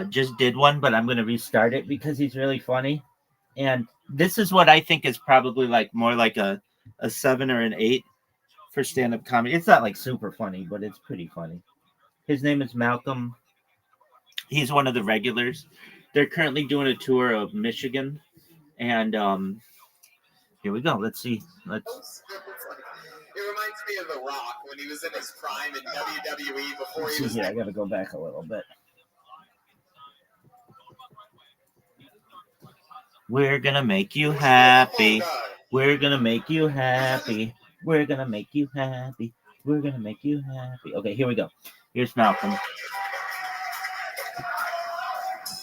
just did one, but I'm going to restart it because he's really funny. And this is what I think is probably like more like a 7 or an 8 for stand-up comedy. It's not like super funny, but it's pretty funny. His name is Malcolm. He's one of the regulars. They're currently doing a tour of Michigan. And here we go. Let's see. It reminds me of The Rock when he was in his prime in WWE before he was. Yeah, I got to go back a little bit. We're gonna make you happy. We're gonna make you happy. We're gonna make you happy. We're gonna make you happy. Okay, here we go. Here's Malcolm.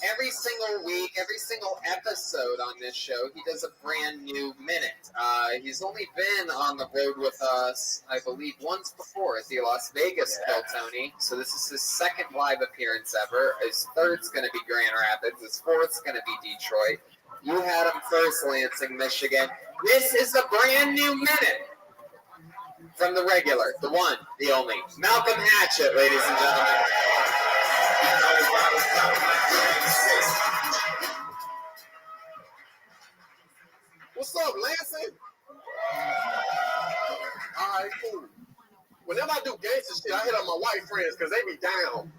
Every single week, every single episode on this show, he does a brand new minute. He's only been on the road with us, I believe, once before at the Las Vegas Kill Tony. So this is his second live appearance ever. His third's going to be Grand Rapids. His fourth's going to be Detroit. You had him first, Lansing, Michigan. This is a brand new minute from the regular, the one, the only, Malcolm Hatchett, ladies and gentlemen. What's up, Lansing? All right, cool. Whenever I do gangster shit, I hit up my white friends because they be down.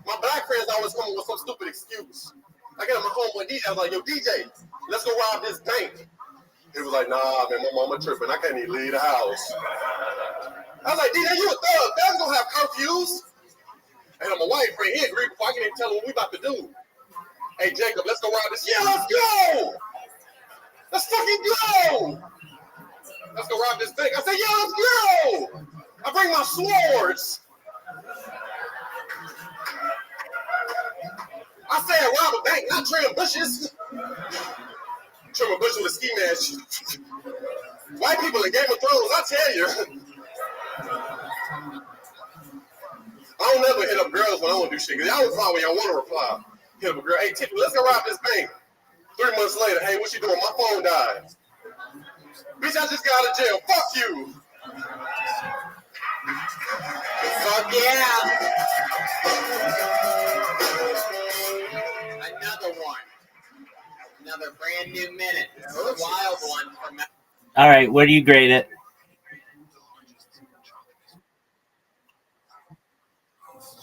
My black friends always come up with some stupid excuse. I get on my home with DJ. I was like, yo, DJ, let's go rob this bank. He was like, nah, man, my mama tripping. I can't even leave the house. I was like, DJ, you a thug. Thugs don't have curfews. And I'm a white friend. He agreed before I can even tell him what we about to do. Hey, Jacob, let's go rob this. Yeah, let's go. Let's fucking go. Let's go rob this bank. I said, yeah, let's go. I bring my swords. I said rob a bank, not trim bushes. Trim a bush with a ski mask. White people in Game of Thrones, I tell you. I don't never hit up girls when I don't do shit. Cause y'all reply when y'all want to reply. Hit up a girl, hey Tiffany, let's go rob this bank. 3 months later, hey, what you doing? My phone died. Bitch, I just got out of jail. Fuck you. Fuck yeah. Another one. Another brand new minute. This is a wild one from. All right, where do you grade it?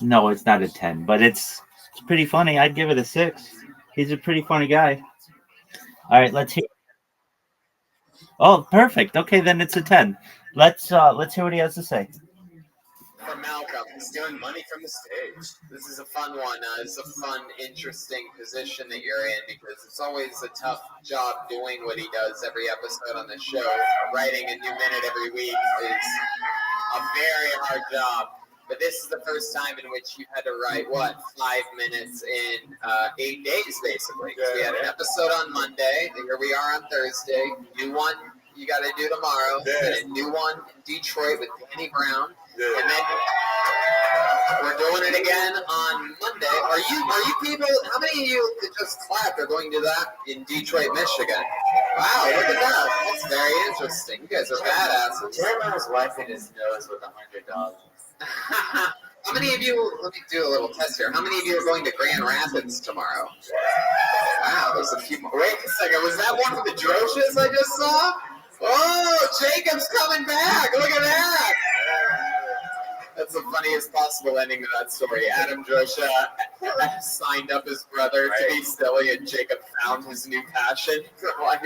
No, it's not a 10, but it's pretty funny. I'd give it a 6. He's a pretty funny guy. All right, let's hear. Oh, perfect. Okay, then it's a 10. Let's hear what he has to say. From Malcolm, he's doing money from the stage. This is a fun one. It's a fun, interesting position that you're in because it's always a tough job doing what he does every episode on the show. Writing a new minute every week is a very hard job. But this is the first time in which you've had to write, 5 minutes in 8 days, basically. Because we had an episode on Monday, and here we are on Thursday. New one you got to do tomorrow. And a new one in Detroit with Danny Brown. And then we're doing it again on Monday. Are you people, how many of you that just clapped are going to do that in Detroit, Michigan? Wow, look at that. That's very interesting. You guys are badasses. Jeremiah's wiping his nose with $100. How many of you, let me do a little test here. How many of you are going to Grand Rapids tomorrow? Wow, there's a few more. Wait a second, was that one of the Droshes I just saw? Oh, Jacob's coming back. Look at that. That's the funniest possible ending to that story. Adam Drosha signed up his brother to be silly, and Jacob found his new passion for life.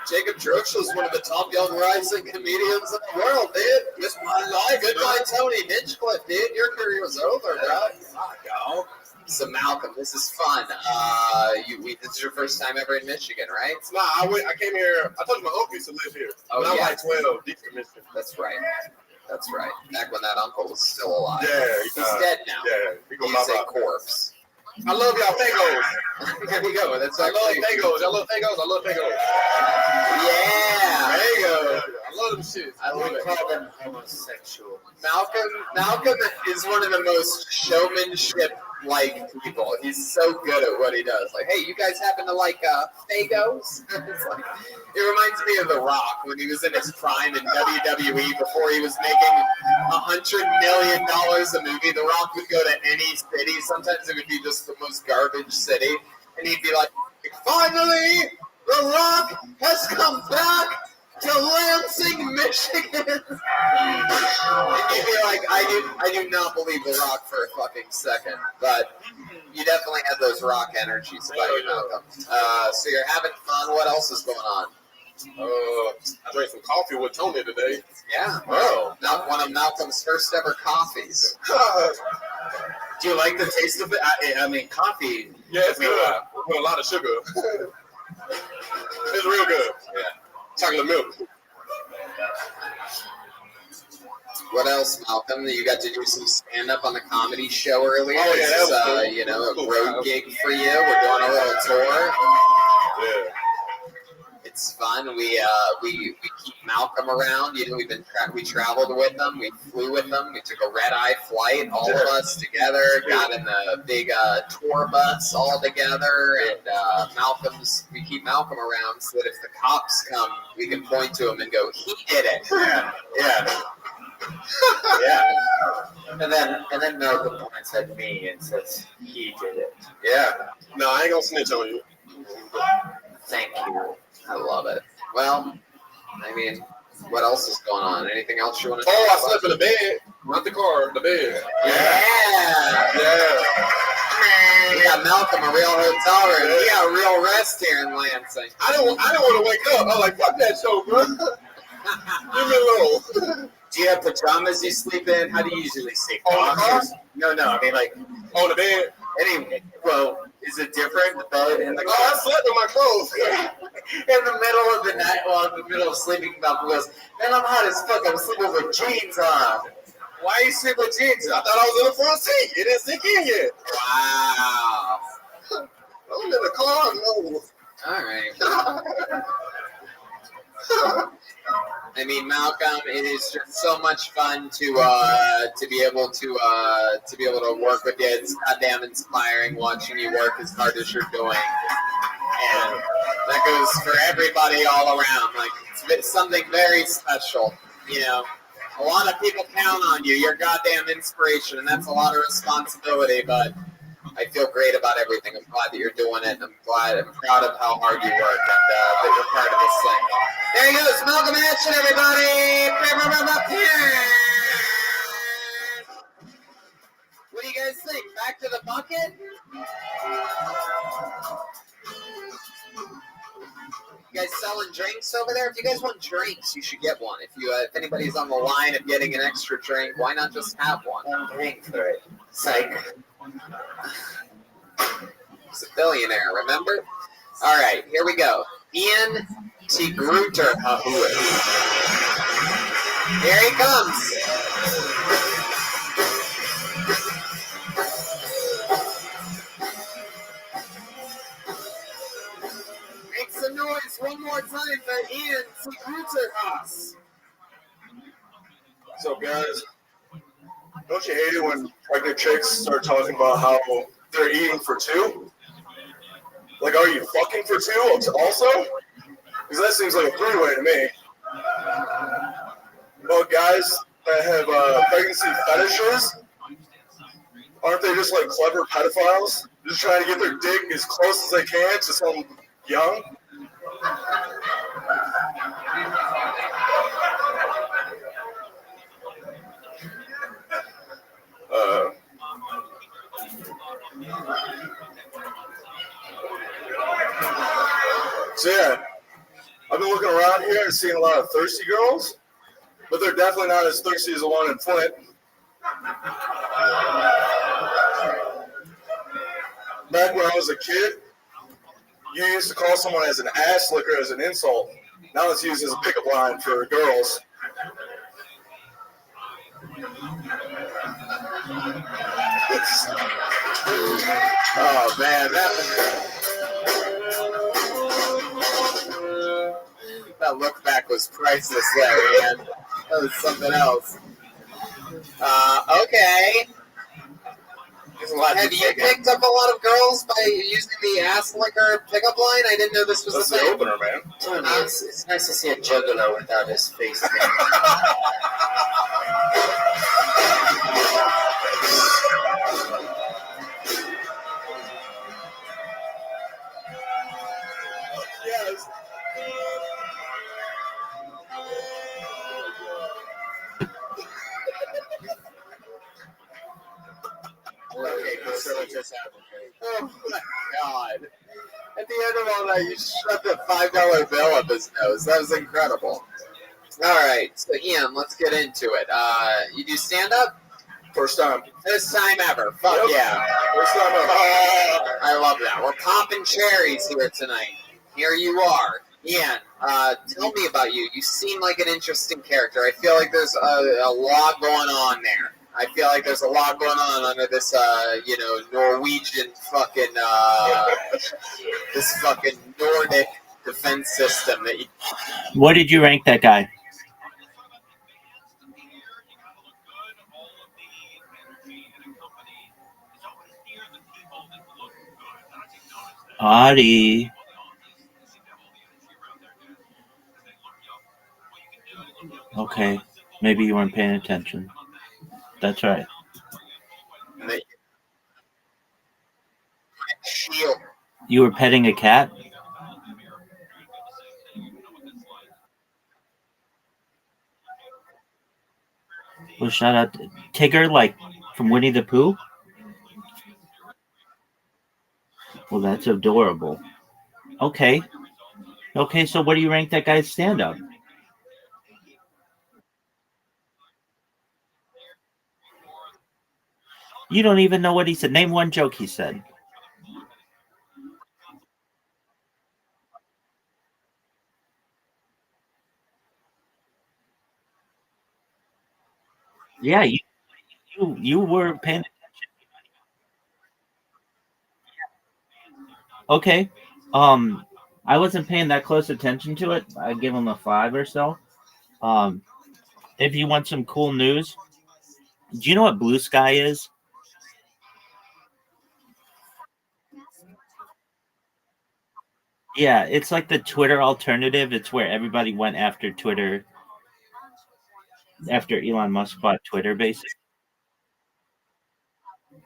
Jacob Drosha is one of the top young rising comedians in the world, dude. Missed my life. Goodbye, Tony Hinchcliffe, dude. Your career was over, bro. So Malcolm, this is fun. This is your first time ever in Michigan, right? Nah, I came here. I told you my uncle used to live here. Oh, when I was like 12, Detroit, Michigan. That's right. That's right. Back when that uncle was still alive. Yeah, he's dead now. Yeah, he's a corpse. I love y'all Fagos. There we go. That's I love Fagos. I love Fagos. I love Fagos. Yeah. Fagos. I love them shit. I would call them homosexual. Malcolm is one of the most showmanship-like people. He's so good at what he does. Like, hey, you guys happen to like Fagos? It reminds me of The Rock when he was in his prime in WWE before he was making $100 million a movie. The Rock would go to any city. Sometimes it would be just the most garbage city. And he'd be like, finally, The Rock has come back to Lansing, Michigan. And you'd be like, I do not believe The Rock for a fucking second. But you definitely have those Rock energies about you, Malcolm. So you're having fun. What else is going on? I drank some coffee with Tony today. Yeah. Oh. One of Malcolm's first ever coffees. Do you like the taste of it? I mean, coffee. Yeah, it's good. With a lot of sugar. It's real good. Yeah. Chocolate milk. What else, Malcolm? You got to do some stand-up on the comedy show earlier. Oh, yeah, that was cool. A road gig for you. We're doing a little tour. Yeah. It's fun. We keep Malcolm around. You know, we traveled with them. We flew with them. We took a red-eye flight, all of us together. Got in the big tour bus all together. And we keep Malcolm around so that if the cops come, we can point to him and go, "He did it." Yeah. And then Malcolm points at me and says, "He did it." Yeah. No, I ain't gonna snitch on you. Thank you. I love it. Well, I mean, what else is going on? Anything else you want to I talk slept in the bed. Not the car, the bed. Yeah. We got Malcolm a real hotel room. We got real rest here in Lansing. I don't want to wake up. I'm like, fuck that show, bro. Leave me alone. Do you have pajamas you sleep in? How do you usually sleep? On the car? No. I mean, like on the bed. Anyway, well, is it different? The bed and the car? I slept in my clothes. In the middle of the night, while in the middle of sleeping, Malcolm goes, "Man, I'm hot as fuck. I'm sleeping with jeans on." Why you sleep with jeans? I thought I was in the front seat. It didn't sink in yet. Wow. I'm in the car. No. All right. I mean, Malcolm, it is just so much fun to be able to work with you. It's goddamn inspiring watching you work as hard as you're doing, and that goes for everybody all around. Like it's something very special, you know. A lot of people count on you. You're goddamn inspiration, and that's a lot of responsibility. But I feel great about everything. I'm glad that you're doing it. I'm proud of how hard you work, and that you're part of this thing. There he goes, Malcolm Action, everybody! What do you guys think? Back to the bucket? You guys selling drinks over there? If you guys want drinks, you should get one. If anybody's on the line of getting an extra drink, why not just have one? I'm paying for it. Psych. He's a billionaire, remember? All right, here we go. Ian Tigruter. Here he comes. Make some noise one more time for Ian Tigruter. So, guys, don't you hate it when pregnant chicks start talking about how they're eating for two? Like, are you fucking for two also? Because that seems like a three-way to me. Well, guys that have pregnancy fetishes, aren't they just like clever pedophiles? Just trying to get their dick as close as they can to some young? So yeah, I've been looking around here and seeing a lot of thirsty girls, but they're definitely not as thirsty as the one in Flint. Back when I was a kid, you used to call someone as an ass licker as an insult. Now it's used as a pickup line for girls. Oh man, that look back was priceless there, man. That was something else. Okay. Have you picked up a lot of girls by using the ass licker pickup line? I didn't know this was That's a thing. the opener, man. Tony, it's nice to see a juggalo without his face. Yes. Okay, so it just happened. Oh my god. At the end of all that, you shoved a $5 bill up his nose. That was incredible. Alright, so Ian, let's get into it. You do stand-up? First time. First time ever. Fuck Yep. yeah. First time ever. I love that. We're popping cherries here tonight. Here you are. Ian, tell me about you. You seem like an interesting character. I feel like there's a lot going on there. I feel like there's a lot going on under this, Norwegian fucking, this fucking Nordic defense system that you... What did you rank that guy? Audie. Okay, maybe you weren't paying attention. That's right. You were petting a cat? Well, shout out to Tigger, like from Winnie the Pooh. Well, that's adorable. Okay. Okay, so what do you rank that guy's stand up? You don't even know what he said. Name one joke he said. Yeah, you were paying attention. Okay. I wasn't paying that close attention to it. I give him a 5 or so. Um, if you want some cool news, do you know what Blue Sky is? Yeah, it's like the Twitter alternative. It's where everybody went after Twitter after Elon Musk bought Twitter, basically.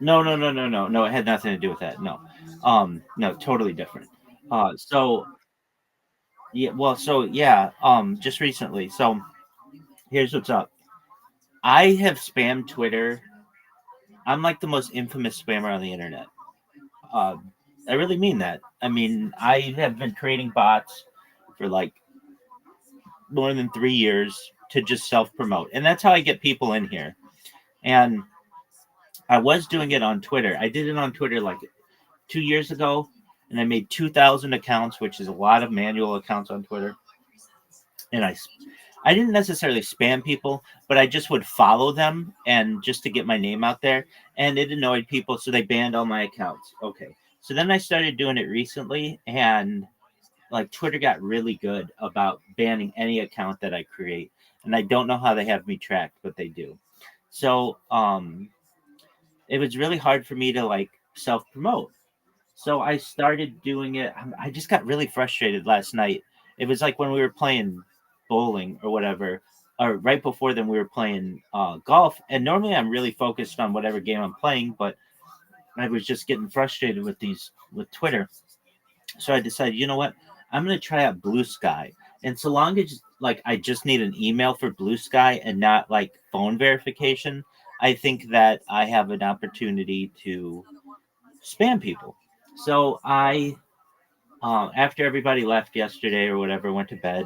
No, no, no, no, no, no. It had nothing to do with that. No, no, totally different. So yeah, well, so yeah, just recently. So here's what's up. I have spammed Twitter. I'm like the most infamous spammer on the internet. I really mean that. I mean, I have been creating bots for like more than 3 years to just self promote, and that's how I get people in here. And I was doing it on Twitter. I did it on Twitter like 2 years ago, and I made 2,000 accounts, which is a lot of manual accounts on Twitter. And I didn't necessarily spam people, but I just would follow them and just to get my name out there. And it annoyed people, so they banned all my accounts. Okay. So then I started doing it recently, and like Twitter got really good about banning any account that I create. And I don't know how they have me tracked, but they do. So it was really hard for me to like self promote. So I started doing it. I just got really frustrated last night. It was like when we were playing bowling or whatever, or right before then we were playing golf. And normally I'm really focused on whatever game I'm playing, but I was just getting frustrated with Twitter. So I decided, you know what? I'm gonna try out Blue Sky. And so long as like I just need an email for Blue Sky and not like phone verification, I think that I have an opportunity to spam people. So after everybody left yesterday or whatever, went to bed,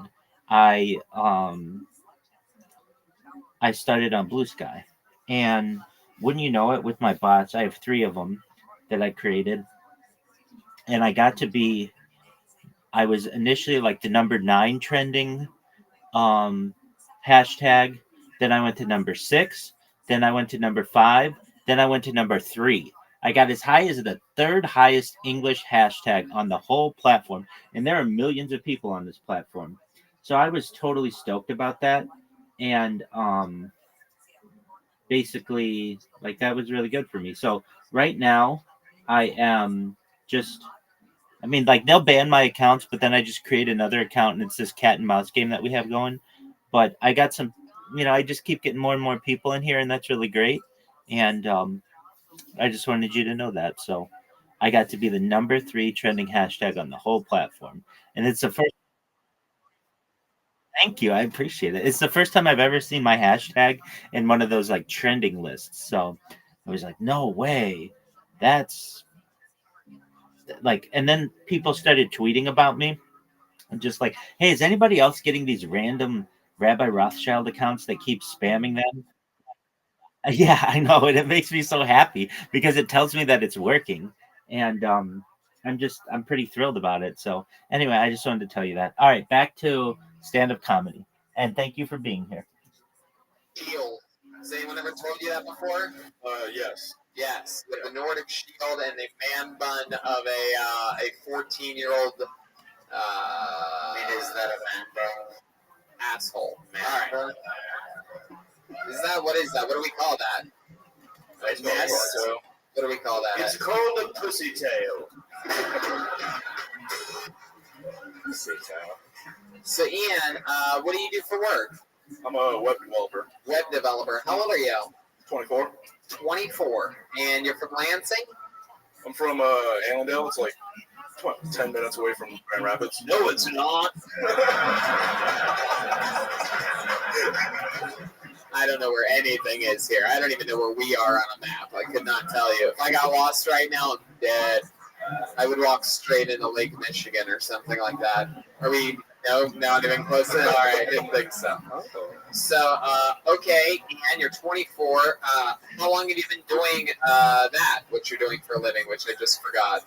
I I started on Blue Sky, and wouldn't you know it, with my bots, I have 3 of them that I created, and I was initially like the number 9 trending um, hashtag. Then I went to number 6. Then I went to number 5. Then I went to number 3. I got as high as the 3rd highest English hashtag on the whole platform. And there are millions of people on this platform. So I was totally stoked about that. And basically, like, that was really good for me. So right now, I am just I mean, like they'll ban my accounts, but then I just create another account and it's this cat and mouse game that we have going. But I got some, I just keep getting more and more people in here, and that's really great. And I just wanted you to know that. So I got to be the number 3 trending hashtag on the whole platform, and it's the first. Thank you, I appreciate it. It's the first time I've ever seen my hashtag in one of those like trending lists. So I was like, no way, that's like. And then people started tweeting about me. I'm just like, hey, is anybody else getting these random Rabbi Rothschild accounts that keep spamming them? Yeah, I know, and it makes me so happy because it tells me that it's working, and I'm pretty thrilled about it. So anyway, I just wanted to tell you that. All right, back to stand-up comedy, and thank you for being here. Shield. Has anyone ever told you that before? Yes. Yes, with the Nordic Shield and a man bun of a 14-year-old. Is that a man bun? Asshole. All right. What is that? What do we call that? A nest. What do we call that? It's called a pussy tail. Pussy tail. So Ian, what do you do for work? I'm a web developer. Web developer. How old are you? 24. 24. And you're from Lansing? I'm from Allendale. It's like 10 minutes away from Grand Rapids. No, it's not. I don't know where anything is here. I don't even know where we are on a map. I could not tell you. If I got lost right now, I'm dead. I would walk straight into Lake Michigan or something like that. Are we? No, not even close to it. All right, I didn't think so. So, okay, and you're 24. How long have you been doing that? What you're doing for a living, which I just forgot.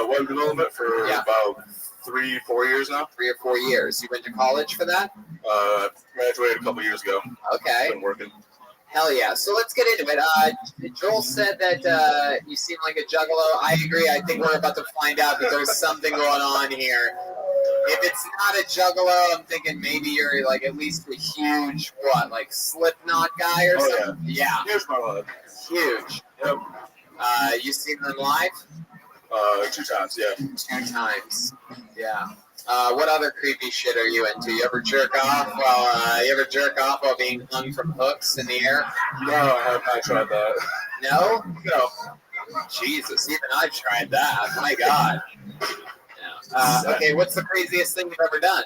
Web development for about 3-4 years now. 3 or 4 years. You went to college for that? Graduated a couple years ago. Okay. Been working. Hell yeah. So let's get into it. Joel said that you seem like a juggalo. I agree. I think we're about to find out that there's something going on here. If it's not a juggalo, I'm thinking maybe you're like at least a huge, like Slipknot guy or something? Yeah. Huge, my love. Huge. Yep. You seen them live? 2 times, yeah. 2 times. Yeah. What other creepy shit are you into? You ever jerk off while being hung from hooks in the air? No, I have not tried that. No? No. Jesus, even I've tried that. My God. Okay, what's the craziest thing you've ever done?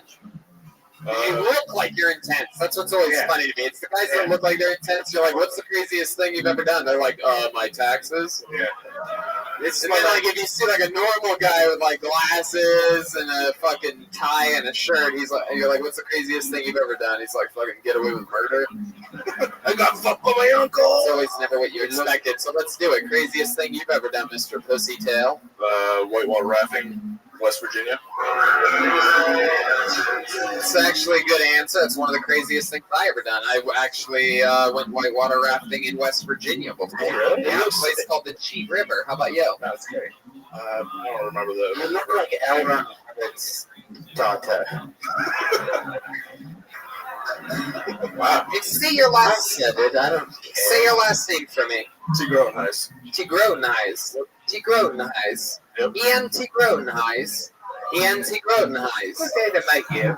You look like you're intense. That's what's always funny to me. It's the guys that look like they're intense. You're like, what's the craziest thing you've ever done? They're like, my taxes. Yeah. It's and then, like, if you see like a normal guy with like glasses and a fucking tie and a shirt, he's like, you're like, what's the craziest thing you've ever done? He's like, fucking get away with murder. I got fucked by my uncle. It's always never what you expected. So let's do it. Craziest thing you've ever done, Mr. Pussytail? Whitewater rafting, West Virginia. It's actually a good answer. It's one of the craziest things I ever done. I actually went whitewater rafting in West Virginia before. Really? Yeah, a place called the Cheat River. How about you? That's great. I don't remember that. You look like Elron Hubbard's daughter. Wow. Say your last. I said it. I don't care. Say your last name for me. Tigrotenhuis. Tigrotenhuis. Tigrotenhuis. Yep. Ian Tigrotenhuis. Ian Tigrotenhuis. Okay to make you.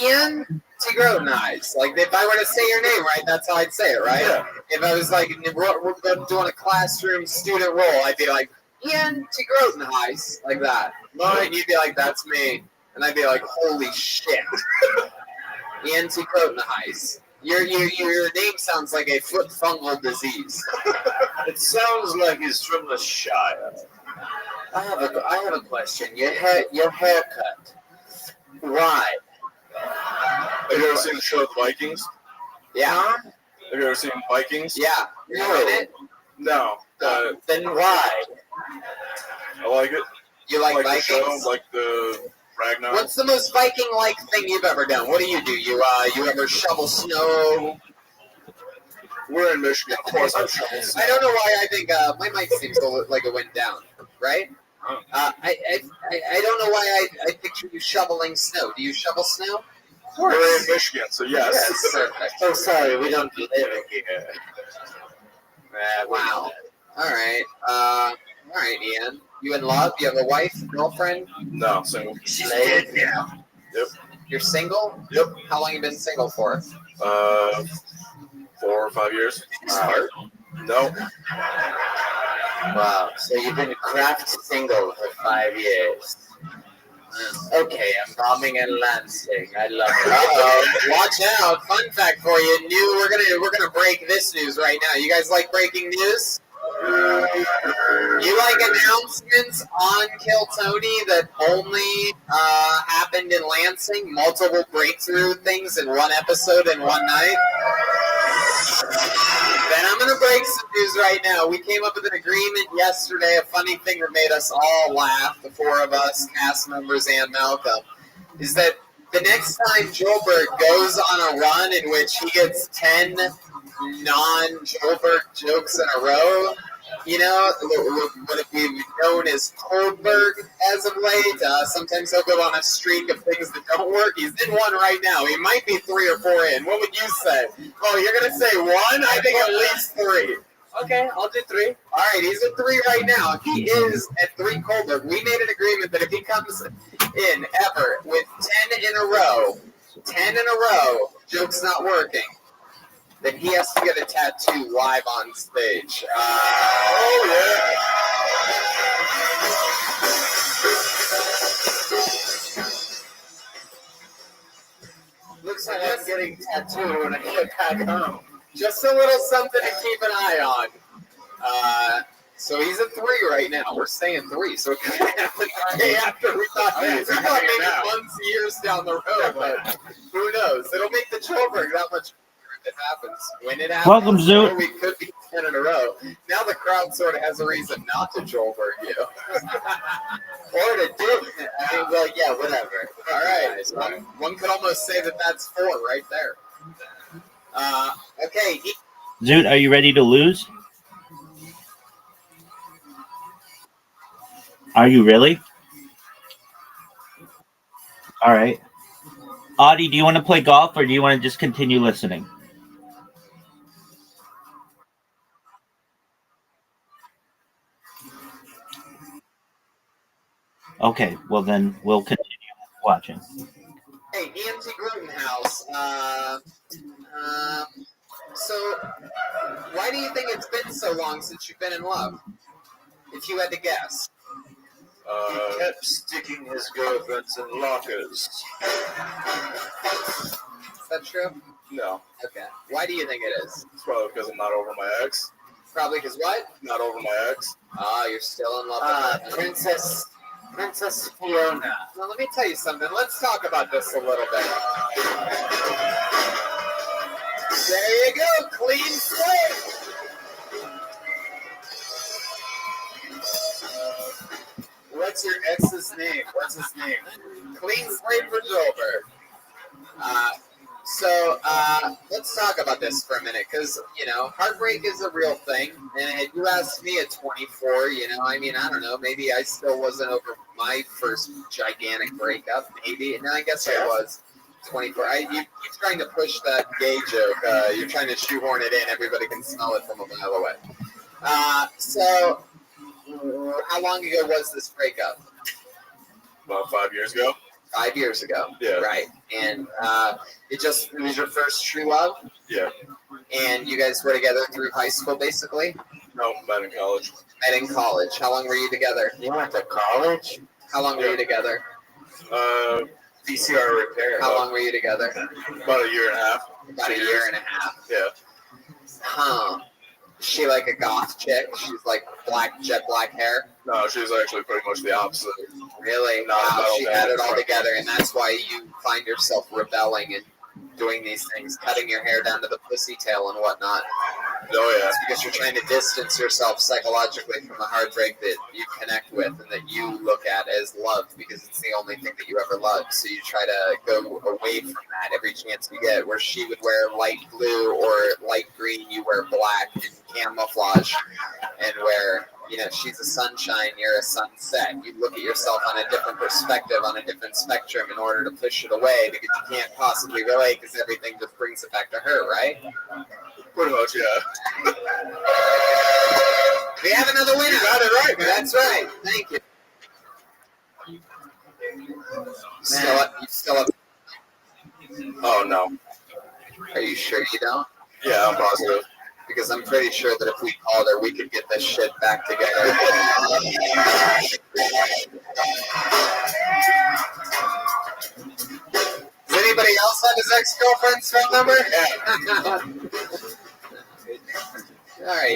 Ian Tigrotenhuis. Like, if I were to say your name right, that's how I'd say it, right? Yeah. If I was like we're doing a classroom student role, I'd be like Ian Tigrotenhuis, like that. And you'd be like, that's me, and I'd be like, holy shit, Ian Tigrotenhuis. Your name sounds like a foot fungal disease. It sounds like he's from the Shire. I have a question. Your haircut. Why? Have you ever seen the show The Vikings? Yeah. Have you ever seen Vikings? Yeah. You in it? No. Then why? I like it. You like the show, Vikings? like the Ragnar. What's the most Viking-like thing you've ever done? What do? You ever shovel snow? We're in Michigan. Of course, I'm shoveling snow. I don't know why I think my mic seems like it went down. Right? I don't know why I picture you shoveling snow. Do you shovel snow? Of course. We're in Michigan, so yes. Oh, sorry, we don't live here. Wow. All right, Ian. You in love? You have a wife, girlfriend? No, single. She's dead now. Yep. You're single? Yep. How long you been single for? 4 or 5 years. Smart. No. Wow. So you've been craft single for 5 years. Okay, I'm bombing in Lansing. I love it. Uh-oh. Watch out. Fun fact for you. We're gonna break this news right now. You guys like breaking news? You like announcements on Kill Tony that only happened in Lansing? Multiple breakthrough things in one episode in one night? Then I'm going to break some news right now. We came up with an agreement yesterday, a funny thing that made us all laugh, the 4 of us, cast members and Malcolm, is that the next time Joelberg goes on a run in which he gets 10 non-Joelberg jokes in a row, you know, what it be known as Coldberg as of late. Sometimes he'll go on a streak of things that don't work. He's in one right now. He might be 3 or 4 in. What would you say? Oh, you're going to say 1? I think at least 3. Okay, I'll do 3. All right, he's at 3 right now. He is at 3 Coldberg. We made an agreement that if he comes in ever with 10 in a row, joke's not working, then he has to get a tattoo live on stage. Oh, yeah. Looks like I'm getting tattooed when I get back home. Just a little something to keep an eye on. So he's at 3 right now. We're staying 3, so it could happen the day after we thought maybe months, years down the road, but who knows? It'll make the Joburg that much better if it happens. When it happens, Welcome, Zoot. we could be 10 in a row. Now the crowd sort of has a reason not to Joburg you. Or to do. I mean, well, yeah, whatever. All right. One could almost say that that's 4 right there. Okay. Zoot, are you ready to lose? Are you really? All right. Audie, do you want to play golf or do you want to just continue listening? Okay, well then we'll continue watching. Hey, EMT Grutenhouse. So, why do you think it's been so long since you've been in love? If you had to guess. He kept sticking his girlfriends in lockers. Is that true? No. Okay. Why do you think it is? It's probably because I'm not over my ex. Probably because what? Not over my ex. You're still in love with her. Princess Fiona. Well, let me tell you something. Let's talk about this a little bit. There you go. Clean slate. What's your ex's name? What's his name? Clean slate for Joburg. So let's talk about this for a minute, because, you know, heartbreak is a real thing. And you asked me at 24, you know, I mean, I don't know, maybe I still wasn't over my first gigantic breakup. Maybe. No, I guess I was 24. You're trying to push that gay joke. You're trying to shoehorn it in. Everybody can smell it from a mile away. So how long ago was this breakup? About 5 years ago. 5 years ago. Yeah. Right. And it was your first true love? Yeah. And you guys were together through high school, basically? No, met in college. Met in college. How long were you together? You went to college? How long were you together? VCR repair. How long were you together? About a year and a half. About a year and a half. Yeah. Huh. Is she like a goth chick? She's like jet black hair? No, she's actually pretty much the opposite. Really? Wow, she had it all together, and that's why you find yourself rebelling and doing these things, cutting your hair down to the pussy tail and whatnot. Oh, yeah. It's because you're trying to distance yourself psychologically from the heartbreak that you connect with and that you look at as love, because it's the only thing that you ever loved. So you try to go away from that every chance you get. Where she would wear light blue or light green, you wear black and camouflage. And where, you know, she's a sunshine, you're a sunset. You look at yourself on a different perspective, on a different spectrum in order to push it away, because you can't possibly relate, because everything just brings it back to her, right? Pretty much, yeah. We have another winner. You got it right, man. That's right. Thank you. Still up. Oh, no. Are you sure you don't? Yeah, I'm positive. Because I'm pretty sure that if we called her, we could get this shit back together. Does anybody else have his ex-girlfriend's phone number? All right.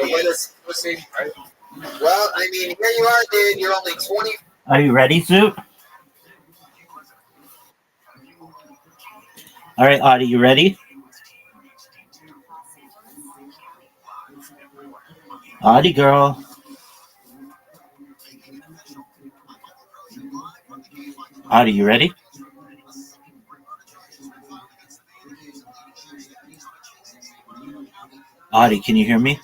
Well, I mean, here you are, dude. You're only 20. Are you ready, Zoot? All right, Audie, you ready? Audie, girl. Audie, you ready? Audie, can you hear me?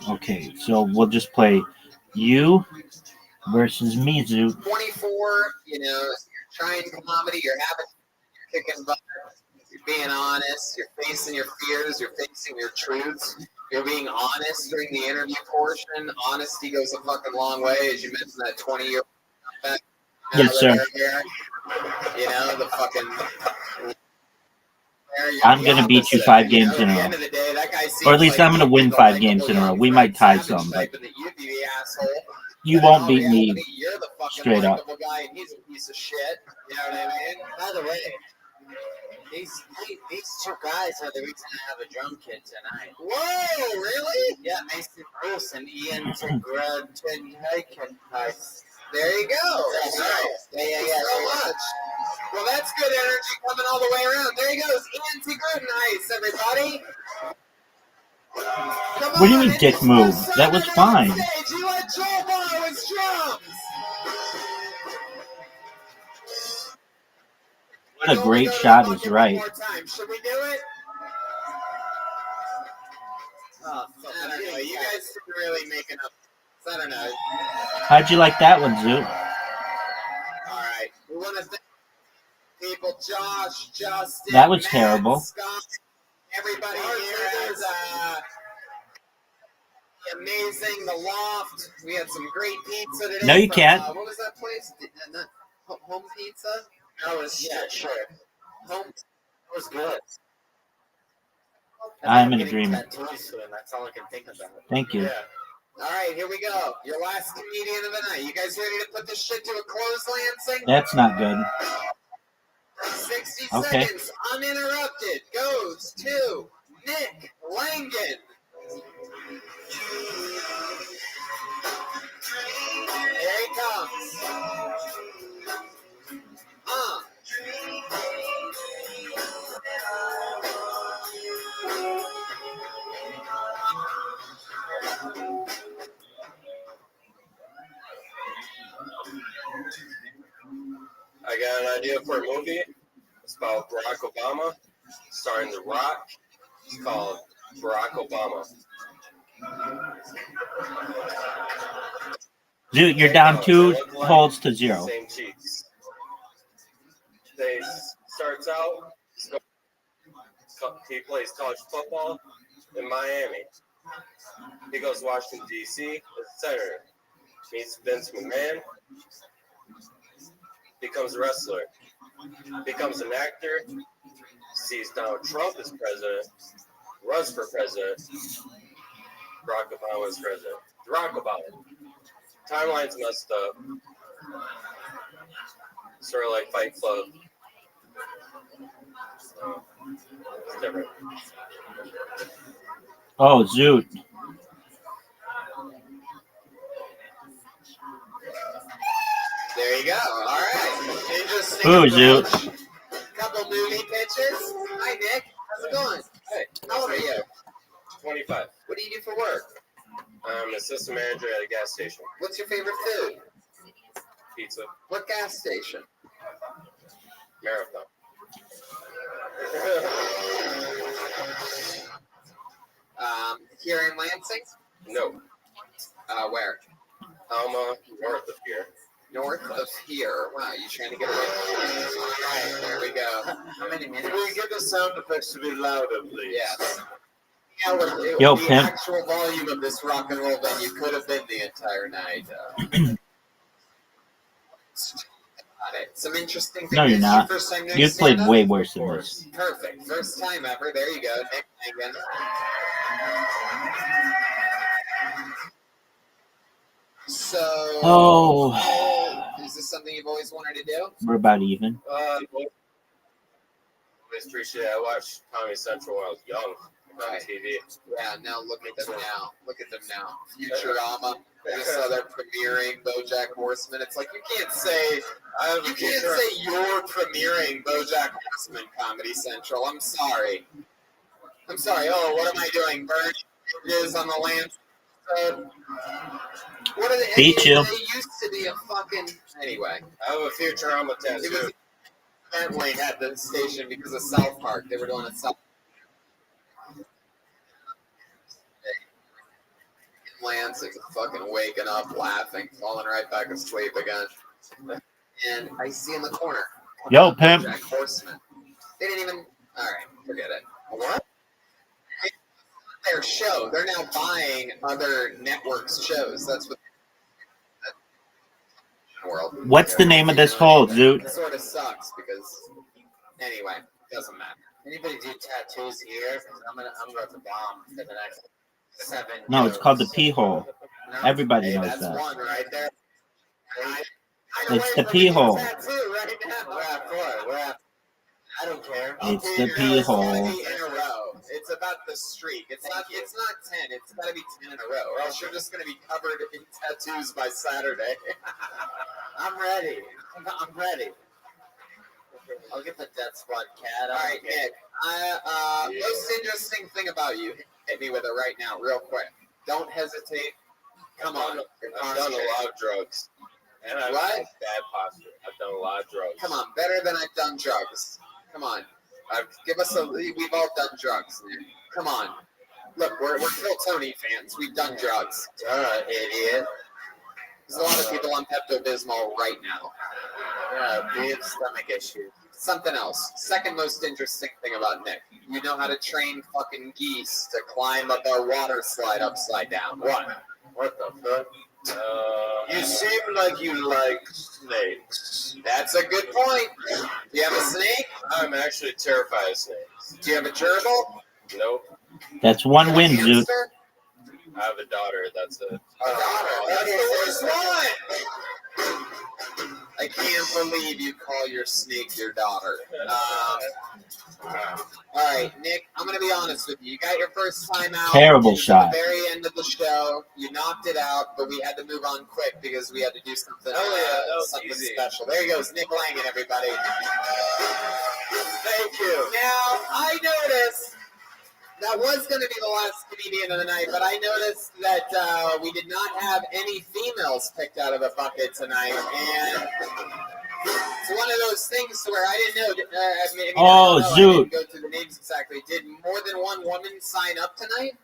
Okay, so we'll just play you versus me, Zoot. 24, you know, you're trying comedy, you're kicking butt, you're being honest, you're facing your fears, you're facing your truths, you're being honest during the interview portion. Honesty goes a fucking long way, as you mentioned that 20-year-old back. Yes, sir. You know, the fucking I'm going to beat you 5 games in a row. Or at least I'm going to win 5 games in a row. We might tie some, but you won't beat me straight up. He's a piece of shit. You know what I mean? By the way, these two guys are the reason I have a drum kit tonight. Whoa, really? Yeah, Mason Bruce and Ian Tegradtenhaken. There you go. That's right. Yeah. So much. Well, that's good energy coming all the way around. There he goes, Ian Tegradtenhaken, everybody. What do you mean dick move? That was fine. You let Joel borrow his drums. What a great shot is right. Should we do it? I don't know. You guys didn't really make enough. I don't know. How'd you like that one, Zoo? All right. We want to thank people, Josh, Justin, That was Matt, terrible. Scott, everybody here is amazing. The Loft. We had some great pizza today. No, you from, can't. What was that place? Home Pizza? That was, yeah, sure. Home was good. I'm in agreement. That's all I can think about. Thank you. Yeah. All right, here we go. Your last comedian of the night. You guys ready to put this shit to a close, Lansing? That's not good. 60 Okay. seconds uninterrupted goes to Nick Langan. Here he comes. I got an idea for a movie. It's about Barack Obama, starring The Rock. It's called Barack Obama. Dude, you're down 2 holes to 0. Same cheeks. They starts out. He plays college football in Miami. He goes to Washington D.C. as a senator. Meets Vince McMahon. Becomes a wrestler. Becomes an actor. Sees Donald Trump as president. Runs for president. Barack Obama is president. Barack Obama. Timeline's messed up. Sort of like Fight Club. It's different. Oh, Zoot. There you go. All right. Interesting. Ooh, approach. Zoot. Couple movie pitches. Hi, Nick. How's it going? Hey. How old are you? 25. What do you do for work? I'm an assistant manager at a gas station. What's your favorite food? Pizza. What gas station? Marathon. Here in Lansing? No. Where? Alma, north of here. North of here. Wow, you trying to get away? All right, there we go. How many minutes? Can we get the sound effects to be louder, please? Yes. Yeah, with Yo, the pimp. actual volume of this rock and roll venue could have been the entire night. Some interesting things. No, you're not. First time doing You've played stand-up? way worse than this. Perfect. First time ever. There you go. Nick Langan. So. Oh. Is this something you've always wanted to do? We're about even. Always appreciate it. I watched Comedy Central when I was young on TV. Yeah, now look at them now. Look at them now. Futurama. I just saw they're premiering BoJack Horseman. It's like you can't say you're premiering BoJack Horseman Comedy Central. I'm sorry. Oh, what am I doing? Burning bridges on the land. What are they? Beat you. They used to be a fucking. Anyway, I have a Futurama tattoo. it was family had the station because of South Park. They were doing it South. Lansing fucking waking up, laughing, falling right back asleep again. And I see in the corner. Yo, pimp. Jack Horseman. They didn't even. All right, forget it. What? Their show. They're now buying other networks' shows. That's what. World. What's the name of this hole, Zoot? It sort of sucks because. Anyway, doesn't matter. Anybody do tattoos here? 'Cause I'm about to bomb for the next 7 years. No, it's called the pee hole. No? Everybody Hey, knows that's that. one right there. It's the pee hole. Tattoo right now. We're at 4. We're at. I don't care. It's the pee hole. In a row. It's about the streak. It's not 10. It's got to be 10 in a row, or else you're just going to be covered in tattoos by Saturday. I'm ready. I'm ready. I'll get the death squad cat. All right, Nick. Most interesting thing about you. Hit me with it right now, real quick. Don't hesitate. Come on. I've done a lot of drugs. And I've What? had bad posture. I've done a lot of drugs. Come on, better than I've done drugs. Come on. Give us a. We've all done drugs, Nick. Come on. Look, we're Kill Tony fans. We've done drugs. Idiot. There's a lot of people on Pepto-Bismol right now. Big stomach issue. Something else. Second most interesting thing about Nick. You know how to train fucking geese to climb up our water slide upside down. What? What the fuck? You seem like you like snakes. That's a good point. Do you have a snake? I'm actually terrified of snakes. Do you have a gerbil? Nope. That's one win, dude. Hamster? I have a daughter. That's it. A daughter. That's the worst one. I can't believe you call your snake your daughter. All right, Nick, I'm going to be honest with you. You got your first time out. Terrible It was shot. At the very end of the show, you knocked it out, but we had to move on quick because we had to do something, something special. There he goes, Nick Langan, everybody. Thank you. Now, I noticed that was going to be the last comedian of the night, but I noticed that we did not have any females picked out of the bucket tonight, and it's one of those things to where I didn't know. I didn't go through the names exactly. Did more than one woman sign up tonight?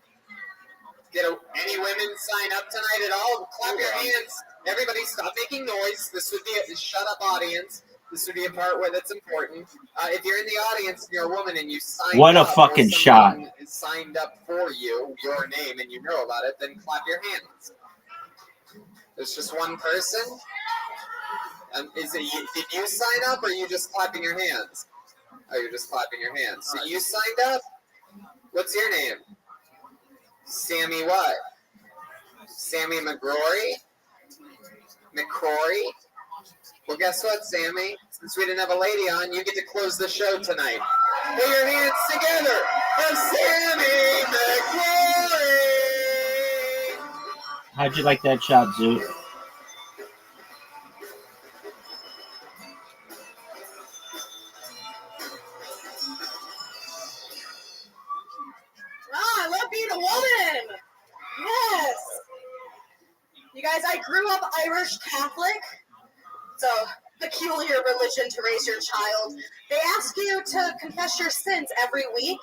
Did any women sign up tonight at all? Clap your hands. Everybody stop making noise. This would be a shut-up audience. This would be a part where that's important. If you're in the audience and you're a woman and you signed What a up, fucking or shot. someone is signed up for you, your name, and you know about it, then clap your hands. There's just one person. Did you sign up, or are you just clapping your hands? Oh, you're just clapping your hands. So you signed up? What's your name? Sammy what? Sammy McCrory? McCrory? Well, guess what, Sammy? Since we didn't have a lady on, you get to close the show tonight. Put your hands together for Sammy McCrory! How'd you like that shot, Zoot? I love being a woman. Yes. You guys, I grew up Irish Catholic. It's a peculiar religion to raise your child. They ask you to confess your sins every week,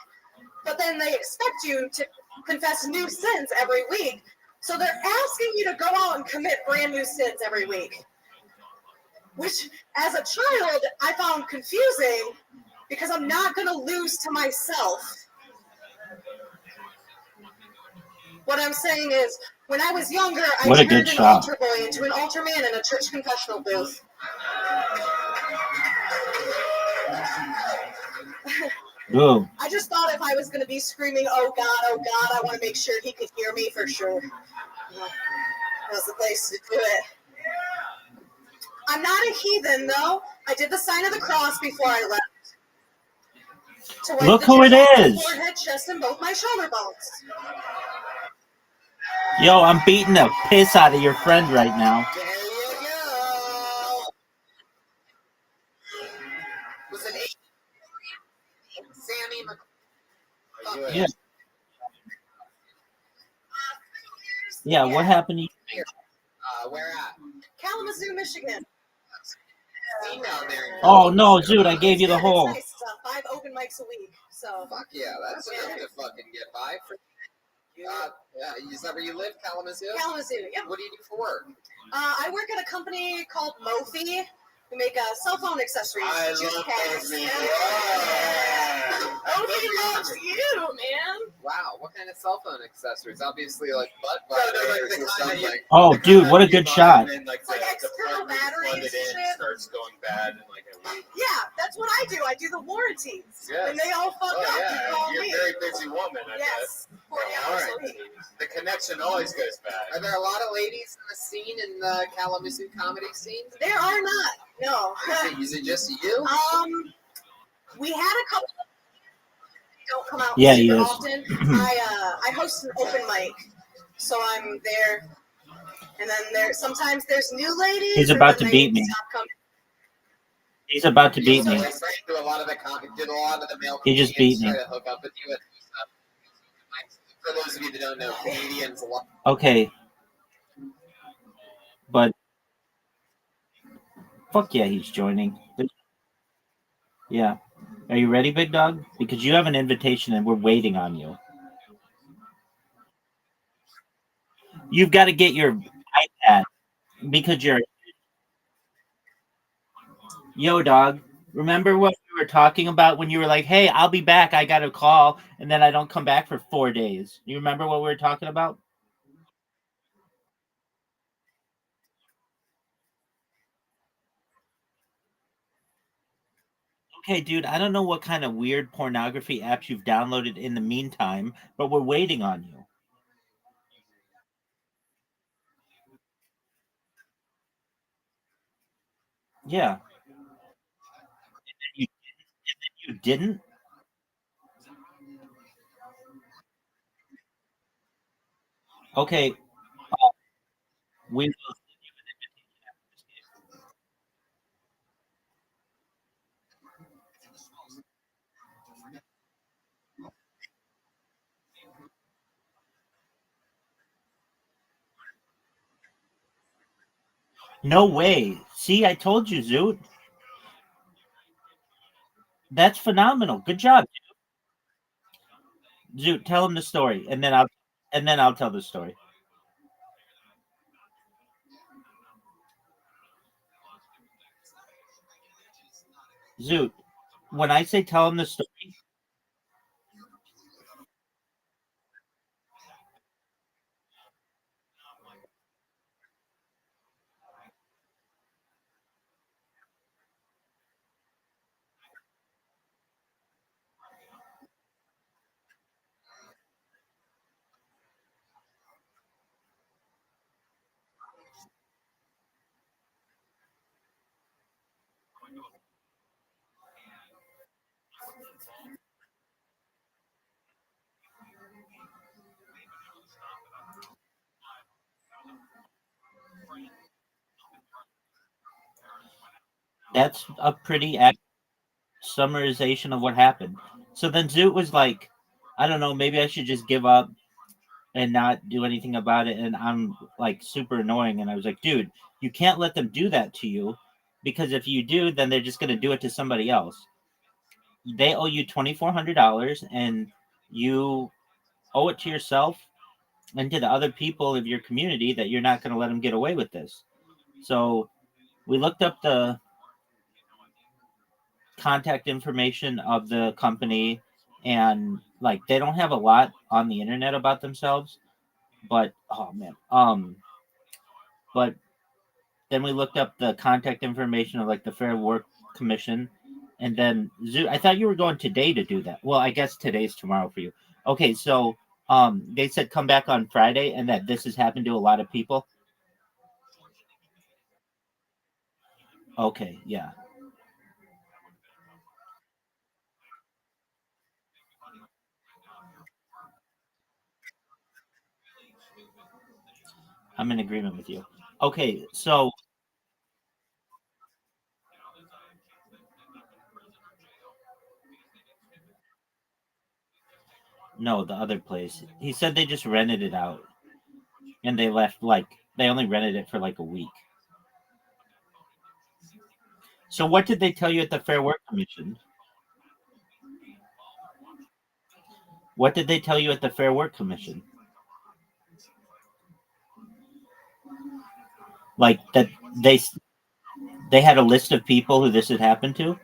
but then they expect you to confess new sins every week. So they're asking you to go out and commit brand new sins every week. Which, as a child, I found confusing because I'm not going to lose to myself. What I'm saying is, when I was younger, I What a turned good an shot. altar boy into an altar man in a church confessional booth. Ooh. I just thought if I was going to be screaming, oh God, I want to make sure he could hear me for sure. That was the place to do it. I'm not a heathen, though. I did the sign of the cross before I left. To wipe Look the who it tears off my is. forehead, chest, and both my shoulder bones. Yo, I'm beating the piss out of your friend right now. Was it 8? Sammy Yeah. Yeah, what happened to you? Where at? Kalamazoo, Michigan. Seen down there. Oh, no, dude, I gave you the hole. Nice. 5 open mics a week. So. Fuck yeah, that's enough to fucking get by. Is that where you live, Kalamazoo? Kalamazoo, yep. What do you do for work? I work at a company called Mophie. We make cell phone accessories, I juice love packs. those. Odie loves you, man. Wow, what kind of cell phone accessories? Obviously, like butt vibrators vibrators or something. Oh, dude, what a good shot. And then, like, Like the external part where you plug batteries it and in shit. starts going bad in like a week. Yeah, that's what I do. I do the warranties. Yes. When they all fuck up, you call You're me. a very busy woman, I Yes, 40 bet. hours All a right. week. The connection always goes bad. Are there a lot of ladies in the scene, in the Kalamazoo comedy scene? There are not. No. Is it just you? We had a couple. Don't come out Yeah, he super is. often. I host an open mic, so I'm there, and then sometimes there's new ladies. He's and about then to they beat me. stop coming. He's about to beat So me. like, do a lot of the male He just beat comedians me. try to hook up with you. For those of you that don't know, comedians. Okay. But fuck yeah, he's joining. Yeah. Are you ready, big dog? Because you have an invitation and we're waiting on you. You've got to get your iPad because you're. Yo, dog. Remember what we were talking about when you were like, hey, I'll be back. I got a call. And then I don't come back for 4 days. You remember what we were talking about? Okay, dude, I don't know what kind of weird pornography apps you've downloaded in the meantime, but we're waiting on you. Yeah. You didn't? Okay. We No way. See, I told you, Zoot. That's phenomenal. Good job, Zoot. Tell him the story, and then I'll tell the story. Zoot, when I say tell him the story, that's a pretty accurate summarization of what happened. So then Zoot was like, I don't know, maybe I should just give up and not do anything about it. And I'm like super annoying. And I was like, dude, you can't let them do that to you because if you do, then they're just going to do it to somebody else. They owe you $2,400 and you owe it to yourself and to the other people of your community that you're not going to let them get away with this. So we looked up the contact information of the company and like they don't have a lot on the internet about themselves, but oh man. But then we looked up the contact information of like the Fair Work Commission, and then I thought you were going today to do that. Well, I guess today's tomorrow for you. Okay, so they said come back on Friday, and that this has happened to a lot of people. Okay, yeah. I'm in agreement with you. Okay, so no, the other place. He said they just rented it out and they left like they only rented it for like a week. So what did they tell you at the Fair Work Commission? What did they tell you at the Fair Work Commission? Like that they They had a list of people who this had happened to.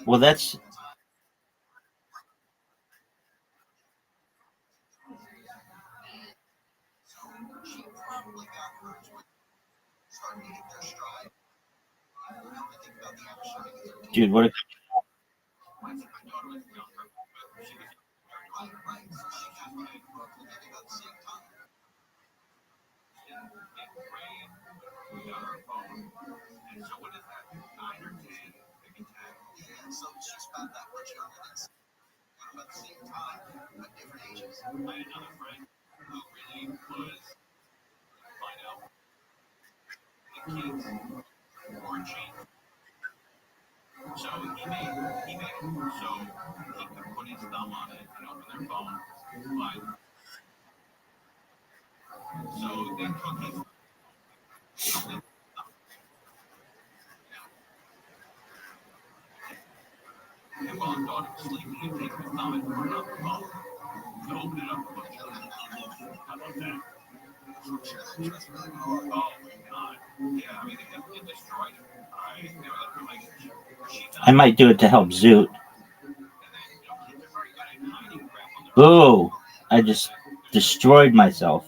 Well, that's dude. What? So he made it so he could put his thumb on it and open their phone. But so they took his and while his daughter was sleeping, he'd take his thumb and put it on the phone to open it up. How about that? Oh my god. Yeah, I mean it destroyed him. Their relationship. I might do it to help Zoot. Boo! I just destroyed myself.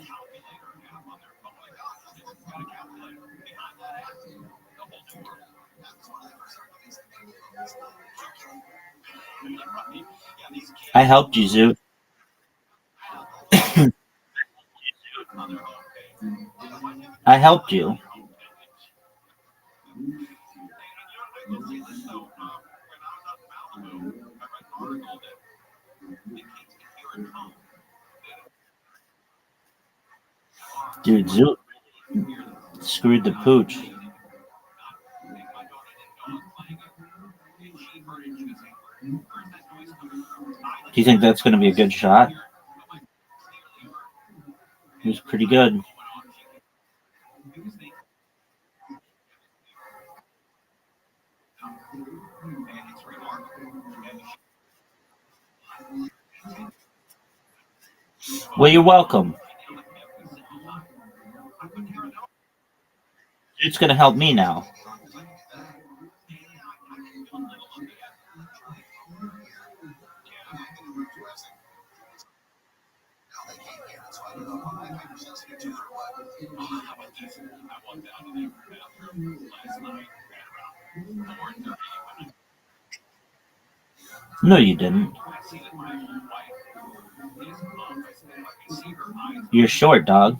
I helped you, Zoot. I helped you. Dude, Zoot screwed the pooch. Do you think that's going to be a good shot? It was pretty good. Well, you're welcome. It's going to help me now. No, you didn't. You're short, dog.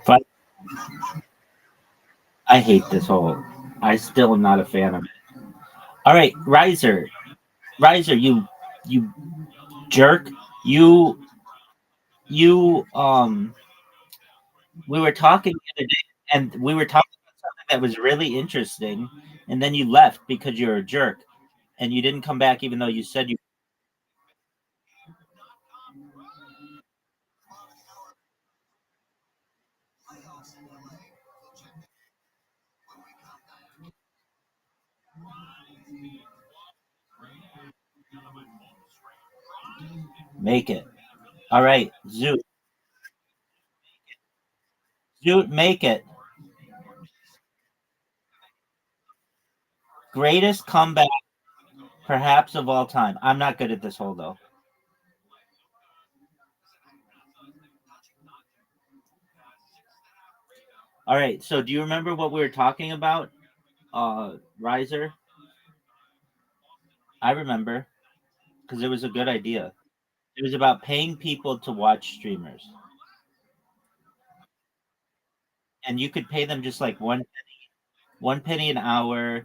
But I hate this whole. I still am not a fan of it. All right, Riser, you jerk. You. We were talking the other day, and we were talking about something that was really interesting, and then you left because you're a jerk, and you didn't come back even though you said you. Make it. All right, Zoot. Zoot, make it. Greatest comeback, perhaps of all time. I'm not good at this whole though. All right. So, do you remember what we were talking about, Riser? I remember because it was a good idea. It was about paying people to watch streamers, and you could pay them just like 1 penny an hour.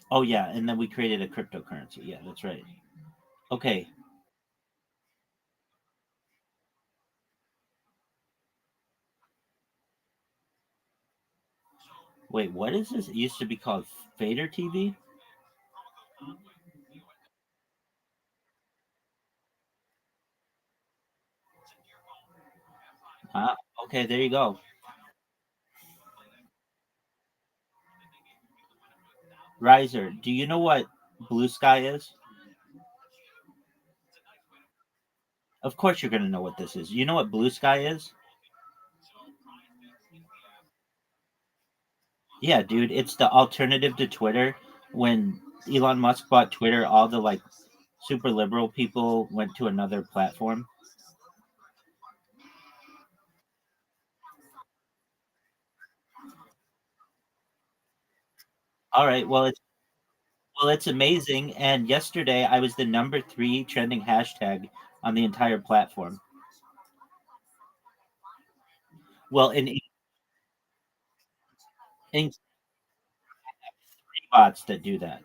Oh yeah, and then we created a cryptocurrency. Yeah, that's right. Okay. Wait, what is this? It used to be called Fader TV. Ah, okay, there you go. Riser, do you know what Blue Sky is? Of course, you're going to know what this is. You know what Blue Sky is? Yeah, dude, it's the alternative to Twitter. When Elon Musk bought Twitter, all the like super liberal people went to another platform. All right, well, it's amazing. And yesterday, I was the number 3 trending hashtag on the entire platform. Well, in 3 bots that do that.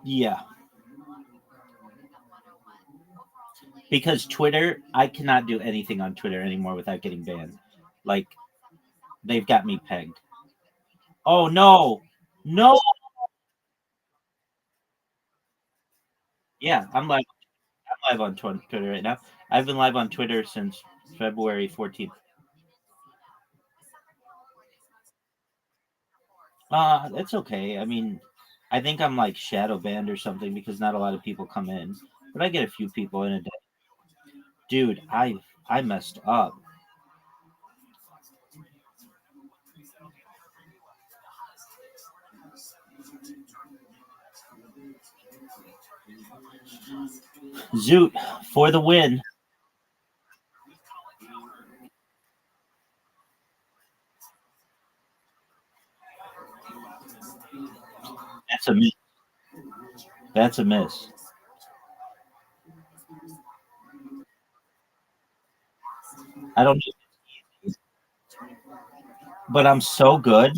Yeah, because Twitter, I cannot do anything on Twitter anymore without getting banned. Like they've got me pegged. Oh no, no. Yeah, I'm live on Twitter right now. I've been live on Twitter since February 14th. That's okay. I mean, I think I'm like shadow banned or something because not a lot of people come in, but I get a few people in a day. Dude, I messed up. Zoot for the win. That's a miss. That's a miss. I don't know, but I'm so good.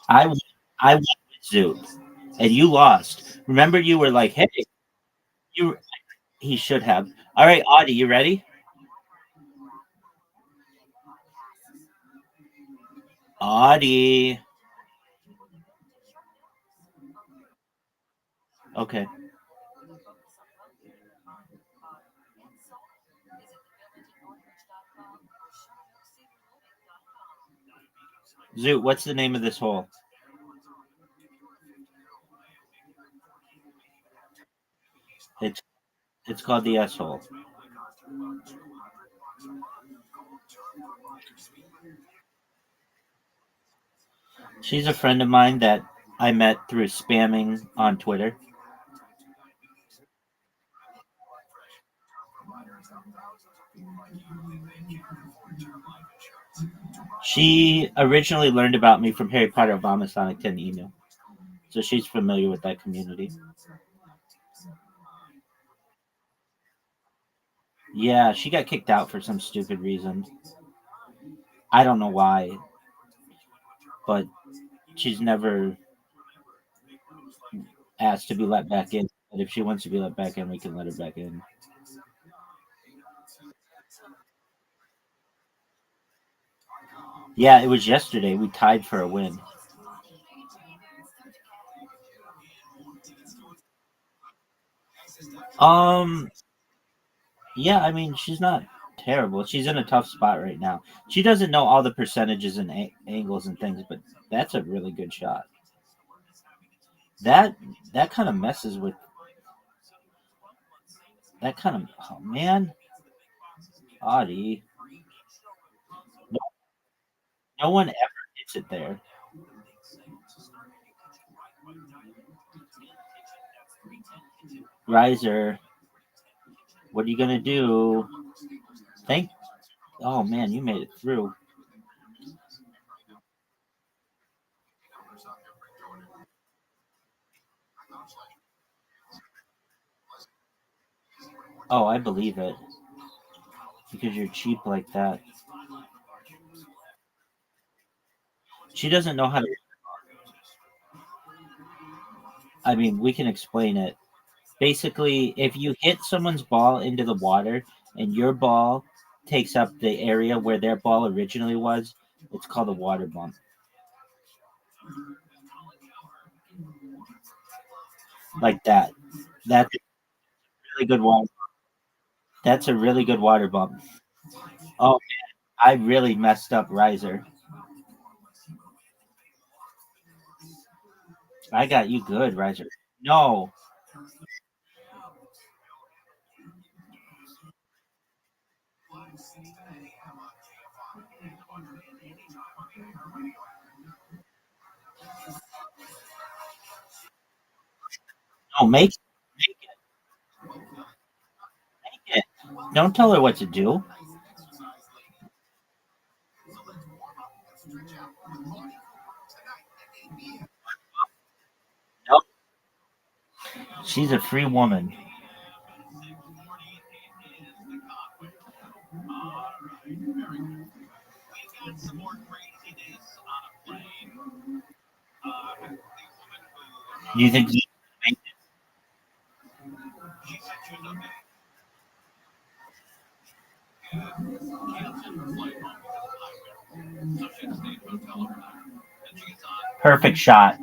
I I won with Zoot, and you lost. Remember, you were like, "Hey, you." He should have. All right, Audie, you ready? Audie. Okay. Zoot, what's the name of this hole? It's it's called the S hole. She's a friend of mine that I met through spamming on Twitter. She originally learned about me from Harry Potter Obama Sonic 10 email. So she's familiar with that community. Yeah, she got kicked out for some stupid reason. I don't know why, but she's never asked to be let back in. But if she wants to be let back in, we can let her back in. Yeah, it was yesterday. We tied for a win. Um, yeah, I mean, she's not terrible. She's in a tough spot right now. She doesn't know all the percentages and angles and things, but that's a really good shot. That that kind of messes with that kind of. Oh man, Audie. No, no one ever hits it there. Riser, what are you gonna do? Thank. Oh man, you made it through. Oh, I believe it because you're cheap like that. She doesn't know how to. I mean, we can explain it. Basically, if you hit someone's ball into the water and your ball takes up the area where their ball originally was, it's called a water bump. like that. That's a really good water. That's a really good water bump. Oh man, I really messed up riser. I got you good, riser. No, no, make it. Don't tell her what to do. No, she's a free woman. Do you think? Perfect shot.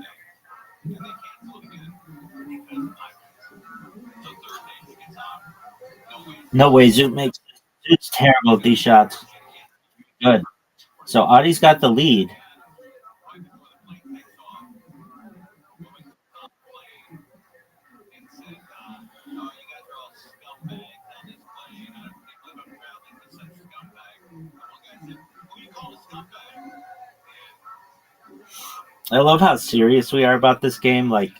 No way, Zoot makes Zoot's terrible at these shots. Good. So Audie's got the lead. I love how serious we are about this game, like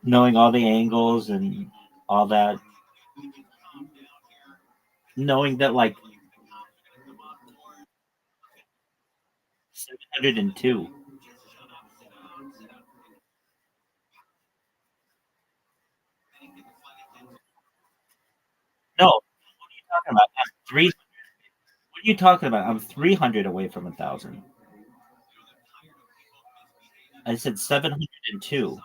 knowing all the angles and all that. Knowing that like 702. No, what are you talking about? I'm three. What are you talking about? I'm 300 away from 1,000. I said 702.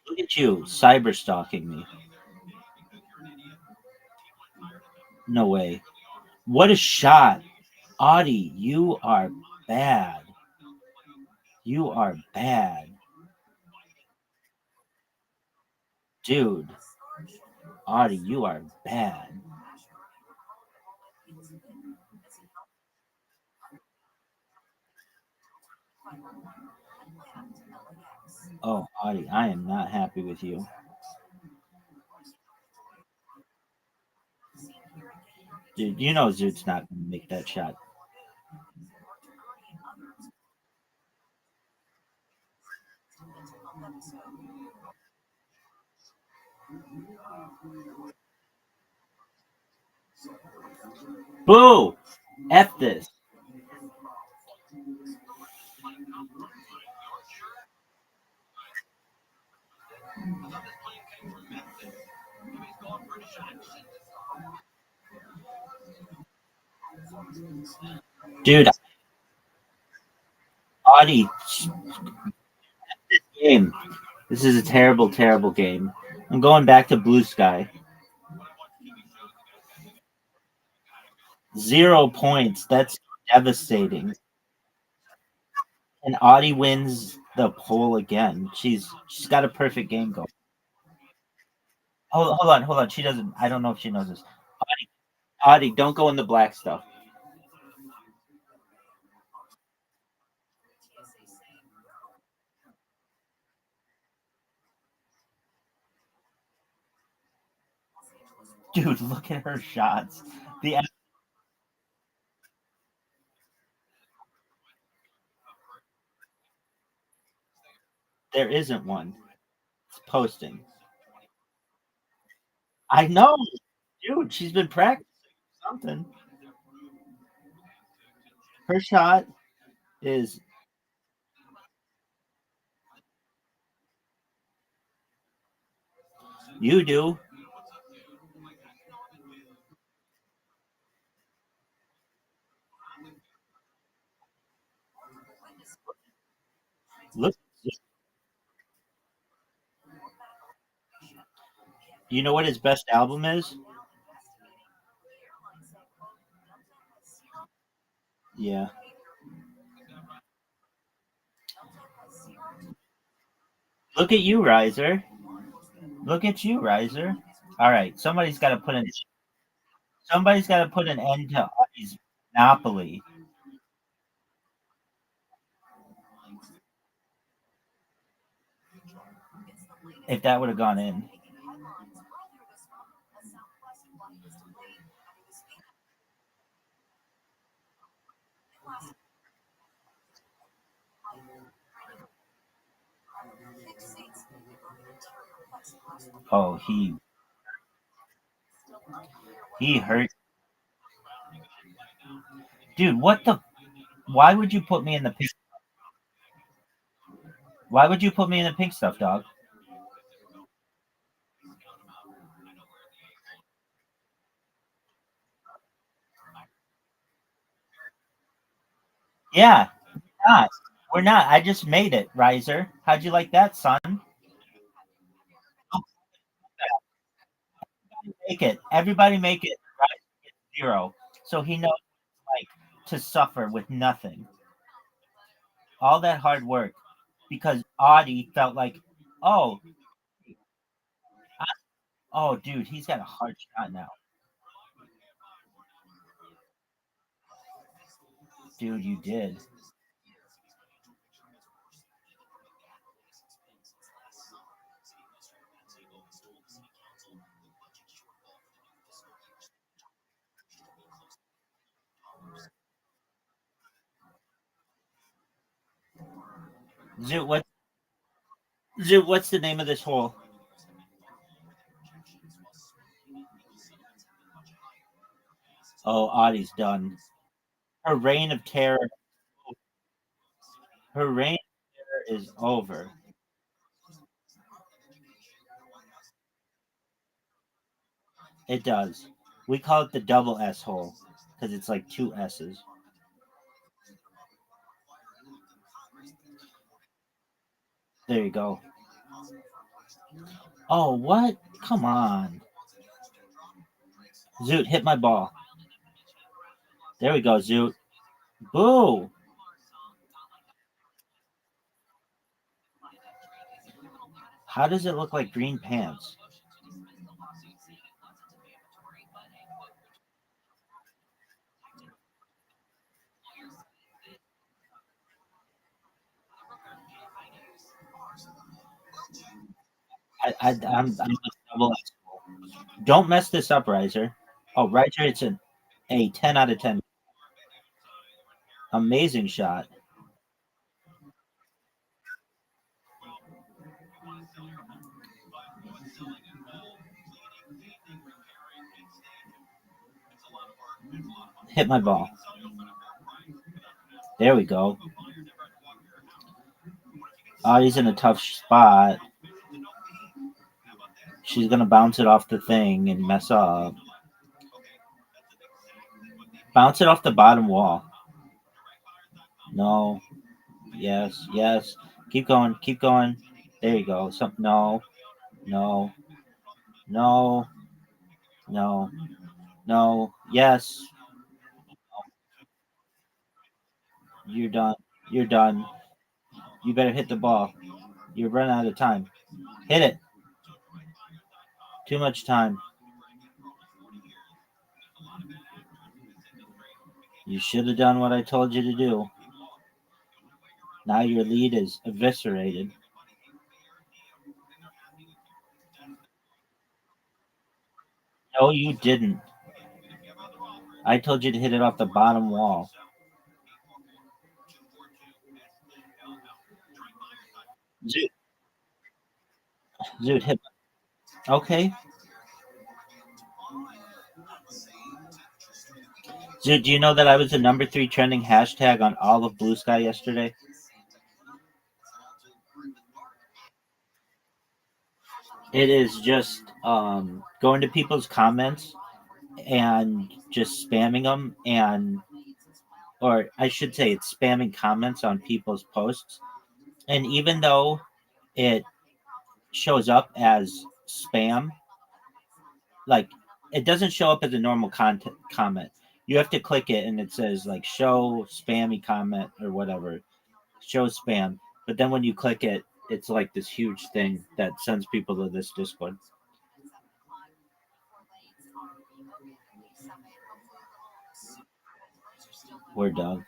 Look at you, cyber stalking me. No way. What a shot. Audie, you are bad. You are bad. Dude, Audie, you are bad. Oh, Audie, I am not happy with you. Dude, you know Zoot's not going to make that shot. Boo! F this. Dude, Audie, this game. This is a terrible, terrible game. I'm going back to Blue Sky. 0 points. That's devastating. And Audie wins the poll again. She's got a perfect game going. Hold on. She doesn't. I don't know if she knows this. Audie, don't go in the black stuff. Dude, look at her shots. There isn't one. It's posting. I know, dude. She's been practicing something. Her shot is you do. Look, You know what his best album is? Yeah. Look at you, Riser. Look at you, Riser. All right, somebody's got to put an end to Audie's monopoly. If that would have gone in. Oh, he hurt. Dude, what the? Why would you put me in the pink? Why would you put me in the pink stuff, dog? Yeah, not. We're not. I just made it, Riser. How'd you like that, son? Make it. Everybody make it. Riser gets 0. So he knows what it's like to suffer with nothing. All that hard work. Because Audie felt like, oh, oh, dude, he's got a hard shot now. Dude, you did. Zoot, what's the name of this hole? Oh, Audie's done. Her reign of terror. Her reign of terror is over. It does. We call it the double S hole because it's like 2 S's. There you go. Oh, what? Come on. Zoot, hit my ball. There we go, Zoot. Boo! How does it look like green pants? I'm double S. Don't mess this up, Riser. Oh, Riser, it's a 10 out of 10. Amazing shot. Hit my ball. There we go. Audie's in a tough spot. She's going to bounce it off the thing and mess up. Bounce it off the bottom wall. No. Yes, yes. Keep going, keep going. There you go. No, no, no, no, no. Yes. You're done. You're done. You better hit the ball. You're running out of time. Hit it. Too much time. You should have done what I told you to do. Now your lead is eviscerated. No, you didn't. I told you to hit it off the bottom wall. Zoot, hit. Okay. Zoot, do you know that I was the number 3 trending hashtag on all of Blue Sky yesterday? It is just going to people's comments and just spamming them, or I should say it's spamming comments on people's posts. And even though it shows up as spam, like it doesn't show up as a normal content comment. You have to click it, and it says like show spammy comment or whatever. Show spam. But then when you click it, it's like this huge thing that sends people to this Discord. We're done.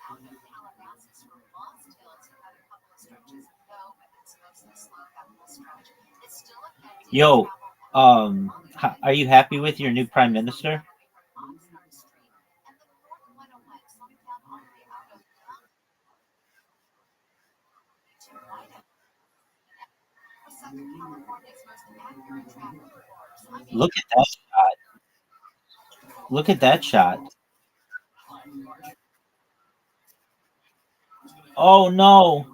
Yo, are you happy with your new prime minister? Look at that shot. Look at that shot. Oh no.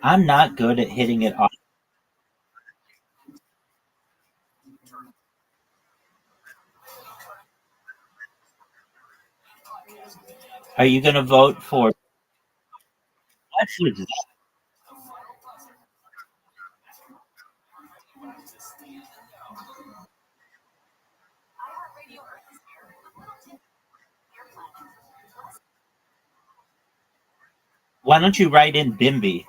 I'm not good at hitting it off. Are you going to vote for what was that? Why don't you write in Bimby?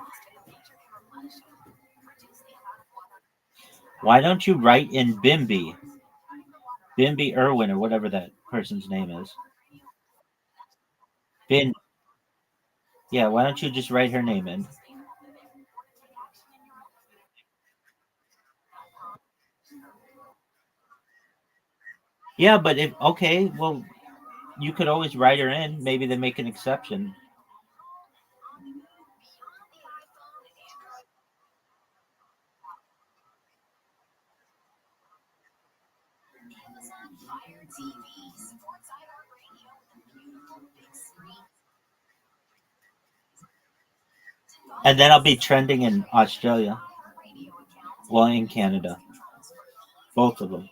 Why don't you write in Bimby? Bimby Irwin or whatever that person's name is. Bin. Yeah, why don't you just write her name in? Yeah, but if okay, well, you could always write her in. Maybe they make an exception. And then I'll be trending in Australia. Well, in Canada. Both of them.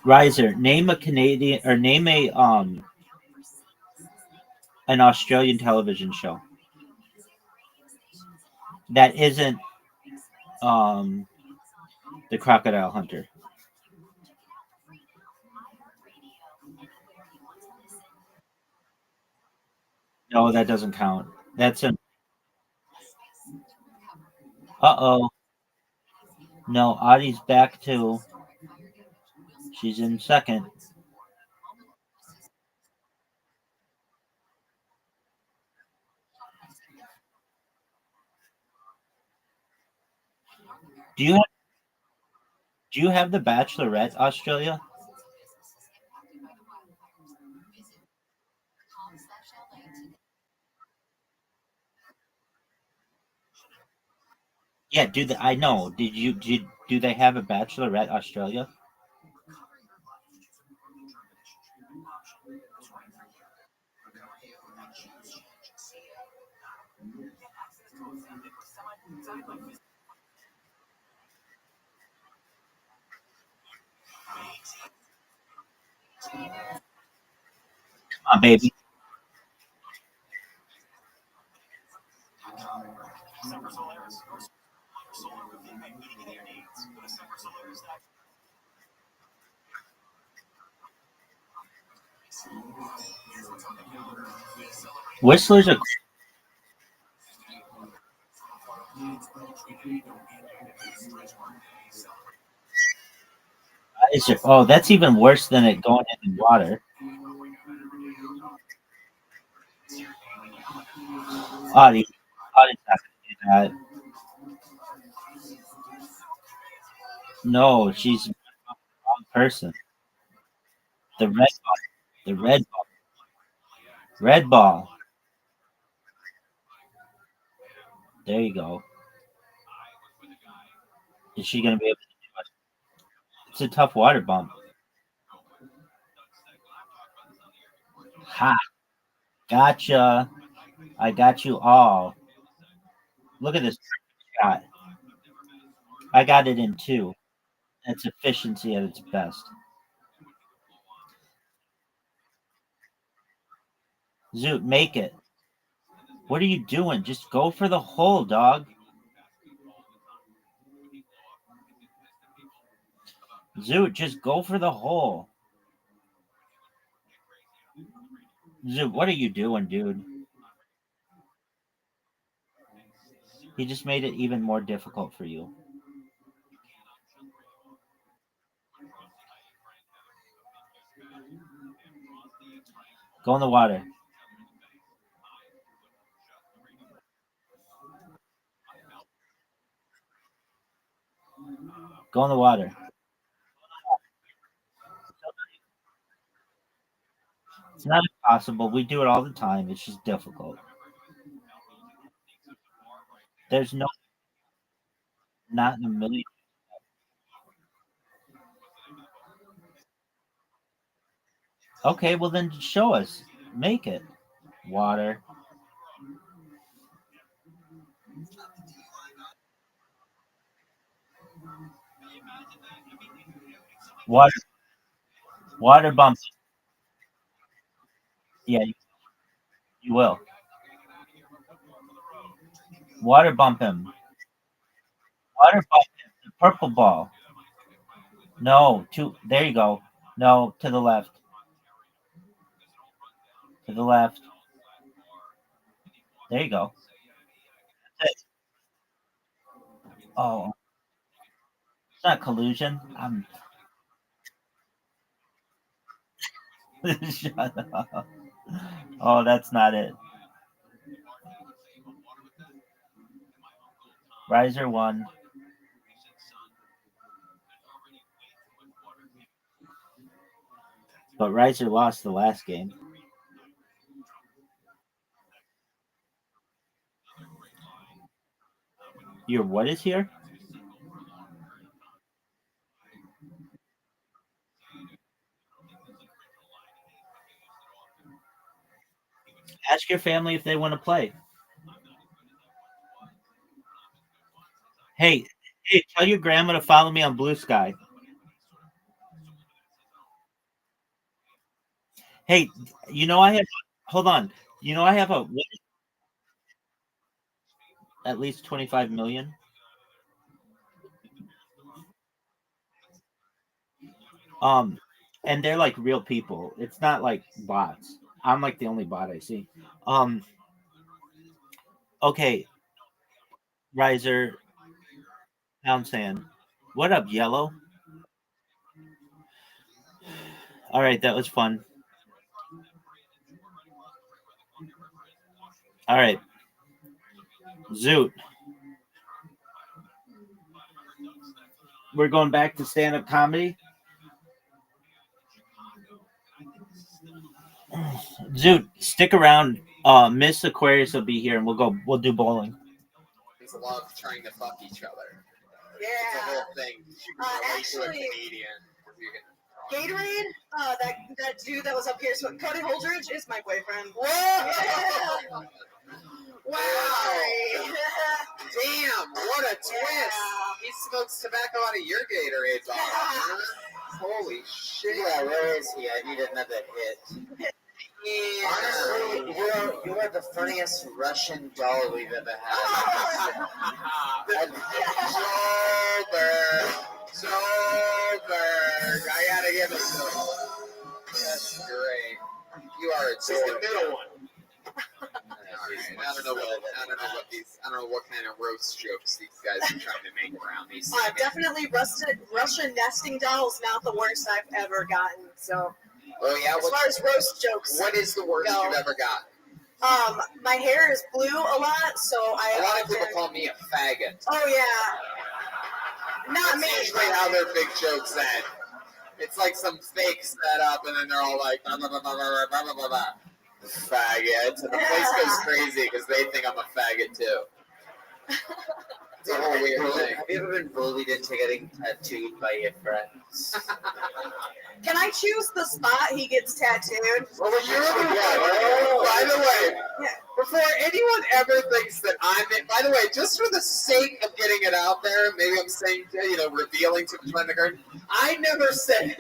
Riser, name a Canadian or name a an Australian television show that isn't um the Crocodile Hunter. No, that doesn't count. That's a uh-oh. No, Audie's back too. She's in second. Do you have do you have the Bachelorette, Australia? Yeah, I know. Do they have a Bachelorette, Australia? Come on, baby. Whistler's a oh, that's even worse than it going in the water. Audie's not gonna do that. No, she's the wrong person. The red ball. The red ball. Red ball. There you go. Is she gonna be able to do it? It's a tough water bump. Ha! Gotcha. I got you all. Look at this shot. I got it in two. That's efficiency at its best. Zoot, make it. What are you doing? Just go for the hole, dog. Zoot, just go for the hole. Zoot, what are you doing, dude? He just made it even more difficult for you. Go in the water. Go in the water. It's not impossible. We do it all the time. It's just difficult. There's no, not in a million. Okay, well then show us. Make it. Water. Water. Water bump. Yeah, you will. Water bump him. Water bump him. The purple ball. No, there you go. No, to the left. To the left. There you go. That's it. Oh, it's not collusion. Shut up. Oh, that's not it. Riser won. But Riser lost the last game. Your what is here? Ask your family if they want to play. Hey, tell your grandma to follow me on Blue Sky. Hey, I have. Hold on. I have at least 25 million. And they're like real people. It's not like bots. I'm like the only bot I see. Okay. Riser, Pound Sand. What up, Yellow? All right, that was fun. All right. Zoot. We're going back to stand-up comedy. Zoot, stick around. Miss Aquarius will be here, and we'll do bowling. It's a lot of trying to fuck each other. Yeah. It's a whole thing. Actually, Gatorade, that dude that was up here, so Cody Holdridge is my boyfriend. Whoa! Yeah. Wow. Damn, what a twist. Yeah. He smokes tobacco out of your Gatorade bottle. Huh? Holy shit. Yeah, where is he? I need another hit. Yeah. Honestly, you are the funniest Russian doll we've ever had. Soberg. I gotta give it to him. That's great. You are a the middle one. I don't know what kind of roast jokes these guys are trying to make around these. Definitely Russian nesting doll is not the worst I've ever gotten. So, as far as roast jokks, what is the worst you've ever gotten? My hair is blue a lot, so a lot of people call me a faggot. Oh yeah, not me. That's usually how their big jokes end. It's like some fake setup, and then they're all like, blah, blah, blah, blah, blah, blah, blah, blah. Faggot. And the place goes crazy because they think I'm a faggot too. It's a whole weird thing. Have you ever been bullied into getting tattooed by your friends? Can I choose the spot he gets tattooed? Well, you're the one. By the way, before anyone ever thinks that I'm in, by the way, just for the sake of getting it out there, maybe I'm saying, revealing to the curtain, I never said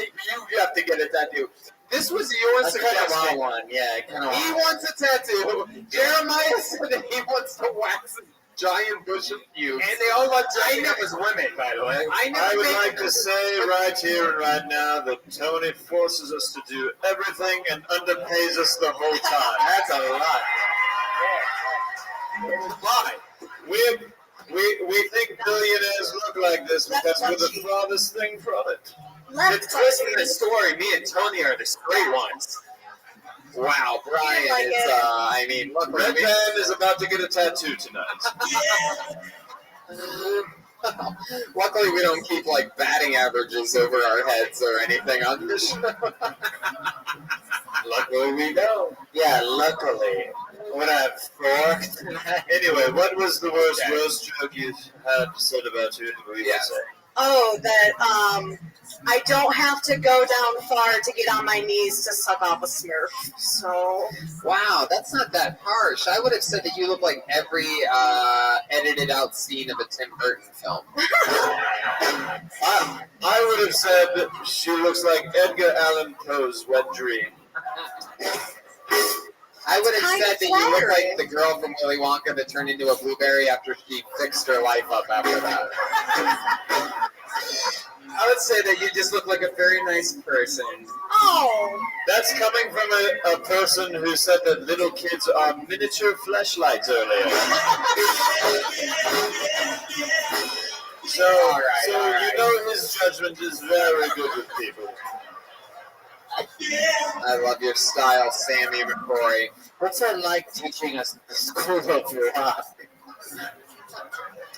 you have to get a tattoo. This was your I kind of want suggestion. one. Yeah, I kind of He want wants a tattoo. Jeremiah said that he wants to wax a giant bush of pubes. And they all love dressing up as women, by the way. I would like to say right here and right now that Tony forces us to do everything and underpays us the whole time. That's a lot. Why? We think billionaires look like this because we're the farthest thing from it. The twist in the story, me and Tony are the straight ones. Wow, Brian like is, it. I mean, look, Red Rabbi. Man is about to get a tattoo tonight. Luckily, we don't keep like batting averages over our heads or anything on this show. Luckily we don't. Yeah, luckily. What I have 4. Anyway, what was the worst roast joke you had said about you? What were you gonna say? Oh, that I don't have to go down far to get on my knees to suck off a Smurf. So Wow, that's not that harsh. I would have said that you look like every edited out scene of a Tim Burton film. I would have said that she looks like Edgar Allan Poe's Wet Dream. I would have Kind said of that you look flattering. like the girl from Willy Wonka that turned into a blueberry after she fixed her life up after that. I would say that you just look like a very nice person. oh, That's coming from a person who said that little kids are miniature fleshlights earlier. So you know his judgment is very good with people. I love your style, Sammy McCrory. What's that like teaching us the school of rock?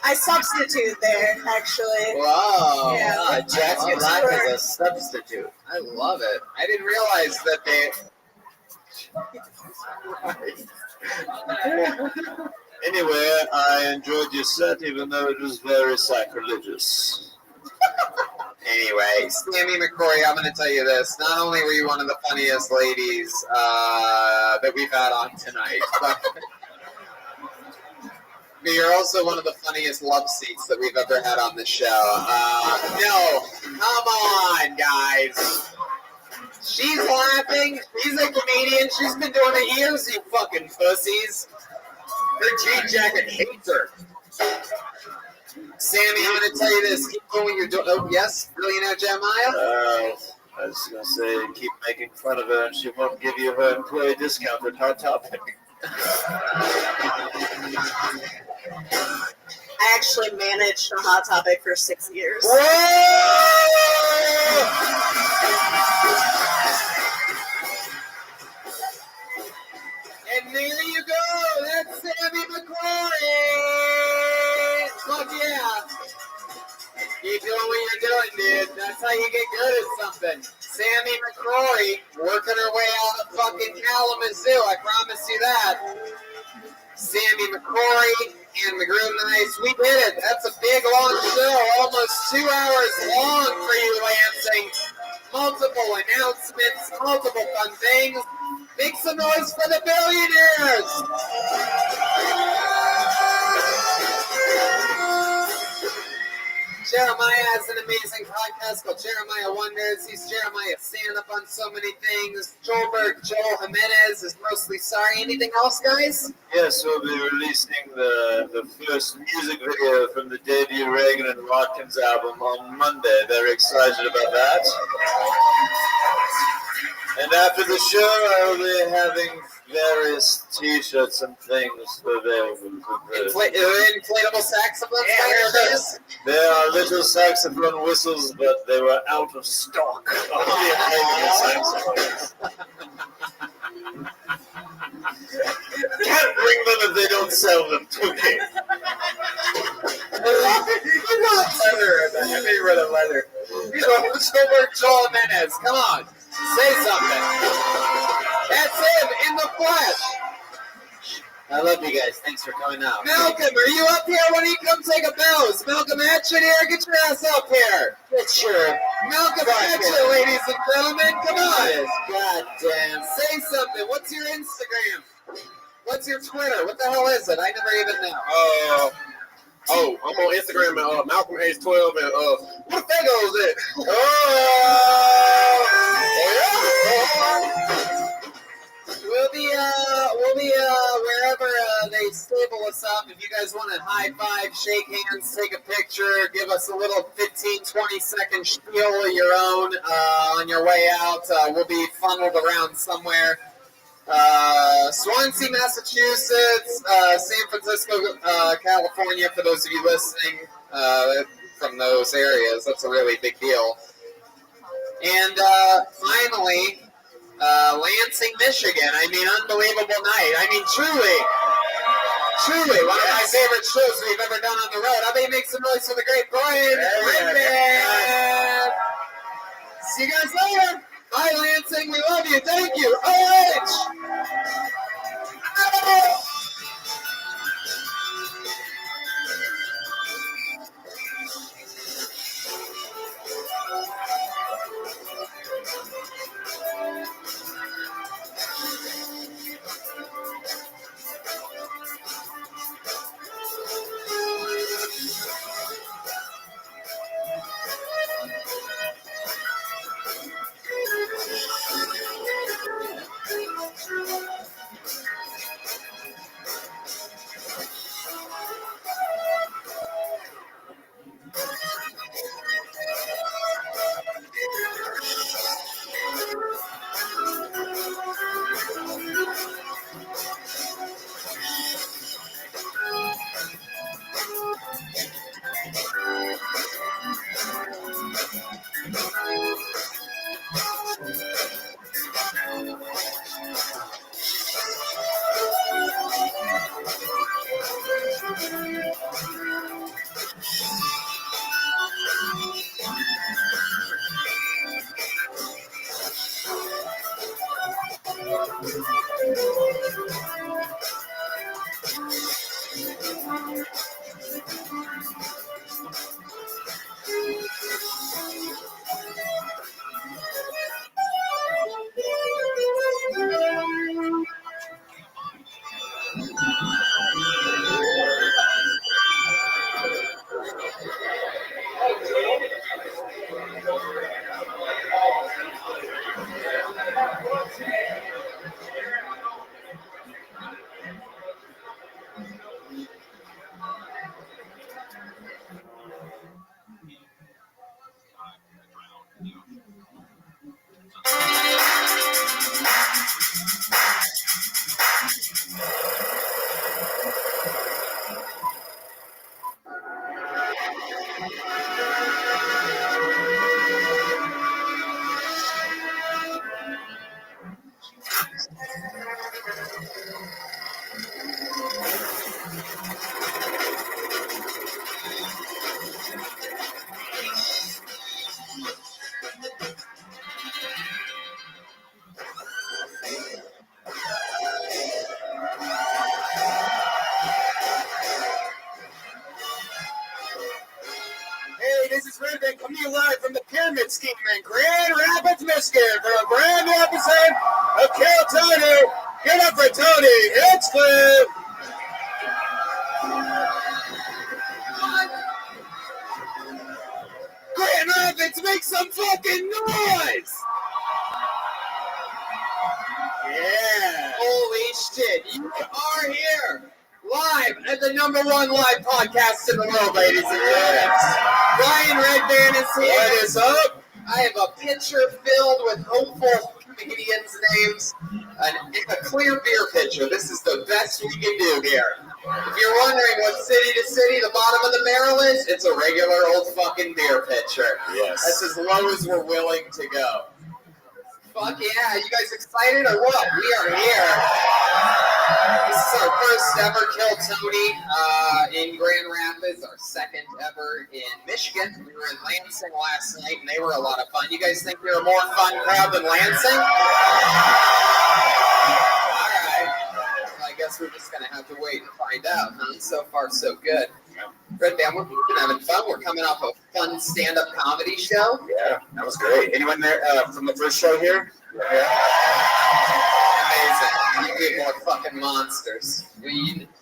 I substitute there actually. Whoa. Yeah. Jack I Black love is it. a substitute. I love it. I didn't realize that they. Anyway, I enjoyed your set, even though it was very sacrilegious. Anyway, Sammy McCrory, I'm going to tell you this. Not only were you one of the funniest ladies that we've had on tonight, but you're also one of the funniest love seats that we've ever had on the show. No, come on, guys. She's laughing. She's a comedian. She's been doing it years, you fucking pussies. Her jean jacket hates her. Sammy, I'm going to tell you this. Keep doing what you're doing. Oh, yes, Billionaire Jeremiah? I was going to say, keep making fun of her and she won't give you her employee discount at Hot Topic. I actually managed a Hot Topic for 6 years. And there you go. That's Sammy McCrory. Fuck yeah. Keep doing what you're doing, dude. That's how you get good at something. Sammy McCrory working her way out of fucking Kalamazoo. I promise you that. Sammy McCrory and the Groove Nice. We did it. That's a big, long show. Almost 2 hours long for you, Lansing. Multiple announcements, multiple fun things. Make some noise for the billionaires. Jeremiah has an amazing podcast called Jeremiah Wonders. He's Jeremiah stand-up on so many things. Joel Jimenez is mostly sorry. Anything else, guys? Yes, we'll be releasing the first music video from the debut Reagan and Watkins album on Monday. Very excited about that. And after the show, I will be having various T-shirts and things available. Inflatable saxophones? There are little saxophone whistles, but they were out of stock. Can't bring them if they don't sell them to me. I may read a letter. Joel Jimenez, come on. Say something. That's him in the flesh. I love you guys. Thanks for coming out. Malcolm, are you up here? Why don't you come take a bow? Is Malcolm Action here? Get your ass up here. Get your Malcolm Action, ladies and gentlemen. Come on. God damn. Say something. What's your Instagram? What's your Twitter? What the hell is it? I never even know. I'm on Instagram at Malcolm H12 and what the Fagos at? us up. If you guys want to high five, shake hands, take a picture, give us a little 15, 20-second spiel of your own on your way out. We'll be funneled around somewhere. Swansea, Massachusetts, San Francisco, California, for those of you listening from those areas. That's a really big deal. And finally, Lansing, Michigan. I mean, unbelievable night. I mean, truly, one of my favorite shows we've ever done on the road. Everybody make some noise for the great Brian Redman. See you guys later. Bye, Lansing. We love you. Thank you. OH! This is Rabbi coming to you live from the Pyramid Scheme in Grand Rapids, Michigan for a brand new episode of Kill Tony. Give it up for Tony Hinchcliffe. Grand Rapids, make some fucking noise! Yeah. Holy shit, you are here. Live at the #1 live podcast in the world, ladies and gentlemen. Brian Redman is here. What is up? I have a pitcher filled with hopeful comedians' names. A clear beer pitcher. This is the best we can do here. If you're wondering what city to city the bottom of the barrel is, it's a regular old fucking beer pitcher. Yes. That's as low as we're willing to go. Fuck yeah. You guys excited or what? We are here. This is our first ever Kill Tony in Grand Rapids, our second ever in Michigan. We were in Lansing last night, and they were a lot of fun. You guys think we were a more fun crowd than Lansing? All right. Well, I guess we're just going to have to wait and find out, huh? So far, so good. Red Band, we're having fun. We're coming off a fun stand-up comedy show. Yeah, that was great. Anyone there from the first show here? Yeah. Amazing. You get more fucking monsters.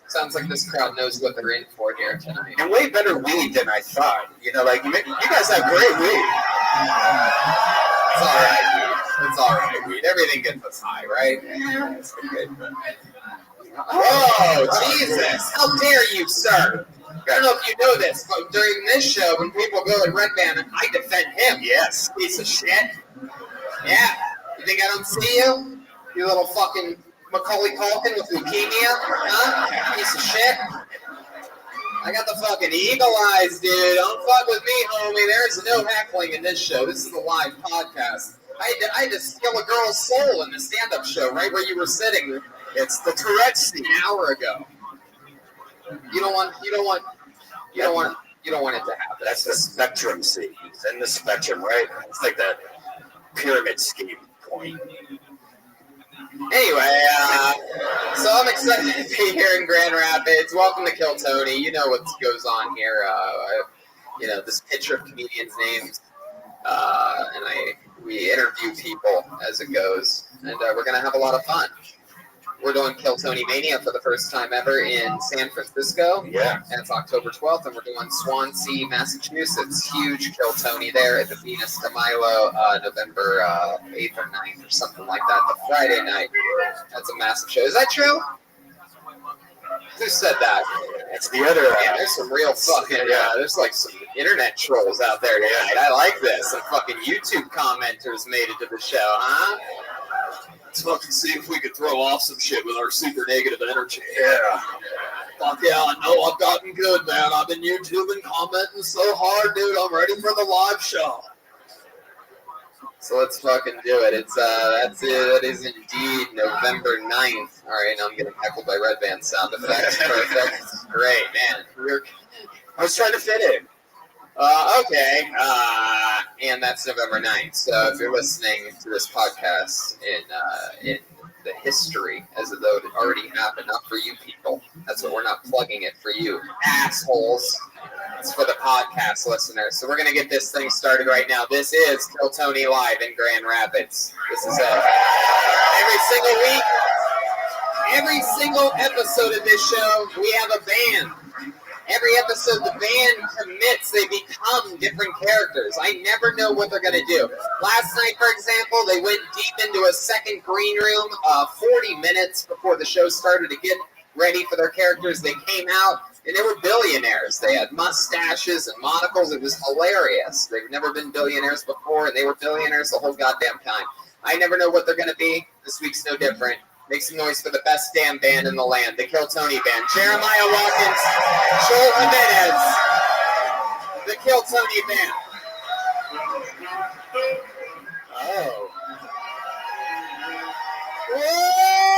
Sounds like this crowd knows what they're in for here tonight. And way better weed than I thought. You know, like, you guys have great weed. It's all right, weed. It's all right, weed. Everything gets us high, right? Yeah, it's good. Oh, Jesus. How dare you, sir? I don't know if you know this, but during this show, when people go like Red Band, I defend him. Yes. Piece of shit. Yeah. You think I don't see you? You little fucking Macaulay Culkin with leukemia? Huh? Piece of shit. I got the fucking eagle eyes, dude. Don't fuck with me, homie. There's no heckling in this show. This is a live podcast. I had to steal a girl's soul in the stand-up show right where you were sitting. It's the Tourette's an hour ago. You don't want it to happen. That's the spectrum, see. It's in the spectrum, right? It's like that pyramid scheme point. Anyway, so I'm excited to be here in Grand Rapids. Welcome to Kill Tony. You know what goes on here. This picture of comedians' names, and we interview people as it goes, and we're gonna have a lot of fun. We're doing Kill Tony Mania for the first time ever in San Francisco. Yeah. And it's October 12th, and we're doing Swansea, Massachusetts. Huge Kill Tony there at the Venus de Milo, November 8th or 9th or something like that, the Friday night. That's a massive show. Is that true? Who said that? It's the other. There's some real fucking, there's like some internet trolls out there tonight. I like this. Some fucking YouTube commenters made it to the show, huh? Let's fucking see if we could throw off some shit with our super negative energy. Yeah. Fuck yeah, I know I've gotten good, man. I've been YouTubing, commenting so hard, dude. I'm ready for the live show. So let's fucking do it. It's that's it. That is indeed November 9th. All right, now I'm getting heckled by Red Band sound effects. Perfect. Great, man. I was trying to fit in. Okay. And that's November 9th. So if you're listening to this podcast in the history, as though it already happened, not for you people. That's what we're not plugging it for you assholes. It's for the podcast listeners. So we're gonna get this thing started right now. This is Kill Tony Live in Grand Rapids. This is it. Every single week, every single episode of this show, we have a band. Every episode, the band commits, they become different characters. I never know what they're going to do. Last night, for example, they went deep into a second green room 40 minutes before the show started to get ready for their characters. They came out, and they were billionaires. They had mustaches and monocles. It was hilarious. They've never been billionaires before, and they were billionaires the whole goddamn time. I never know what they're going to be. This week's no different. Make some noise for the best damn band in the land, the Kill Tony Band. Jeremiah Watkins, Joel Jimenez, the Kill Tony Band. Oh. Whoa!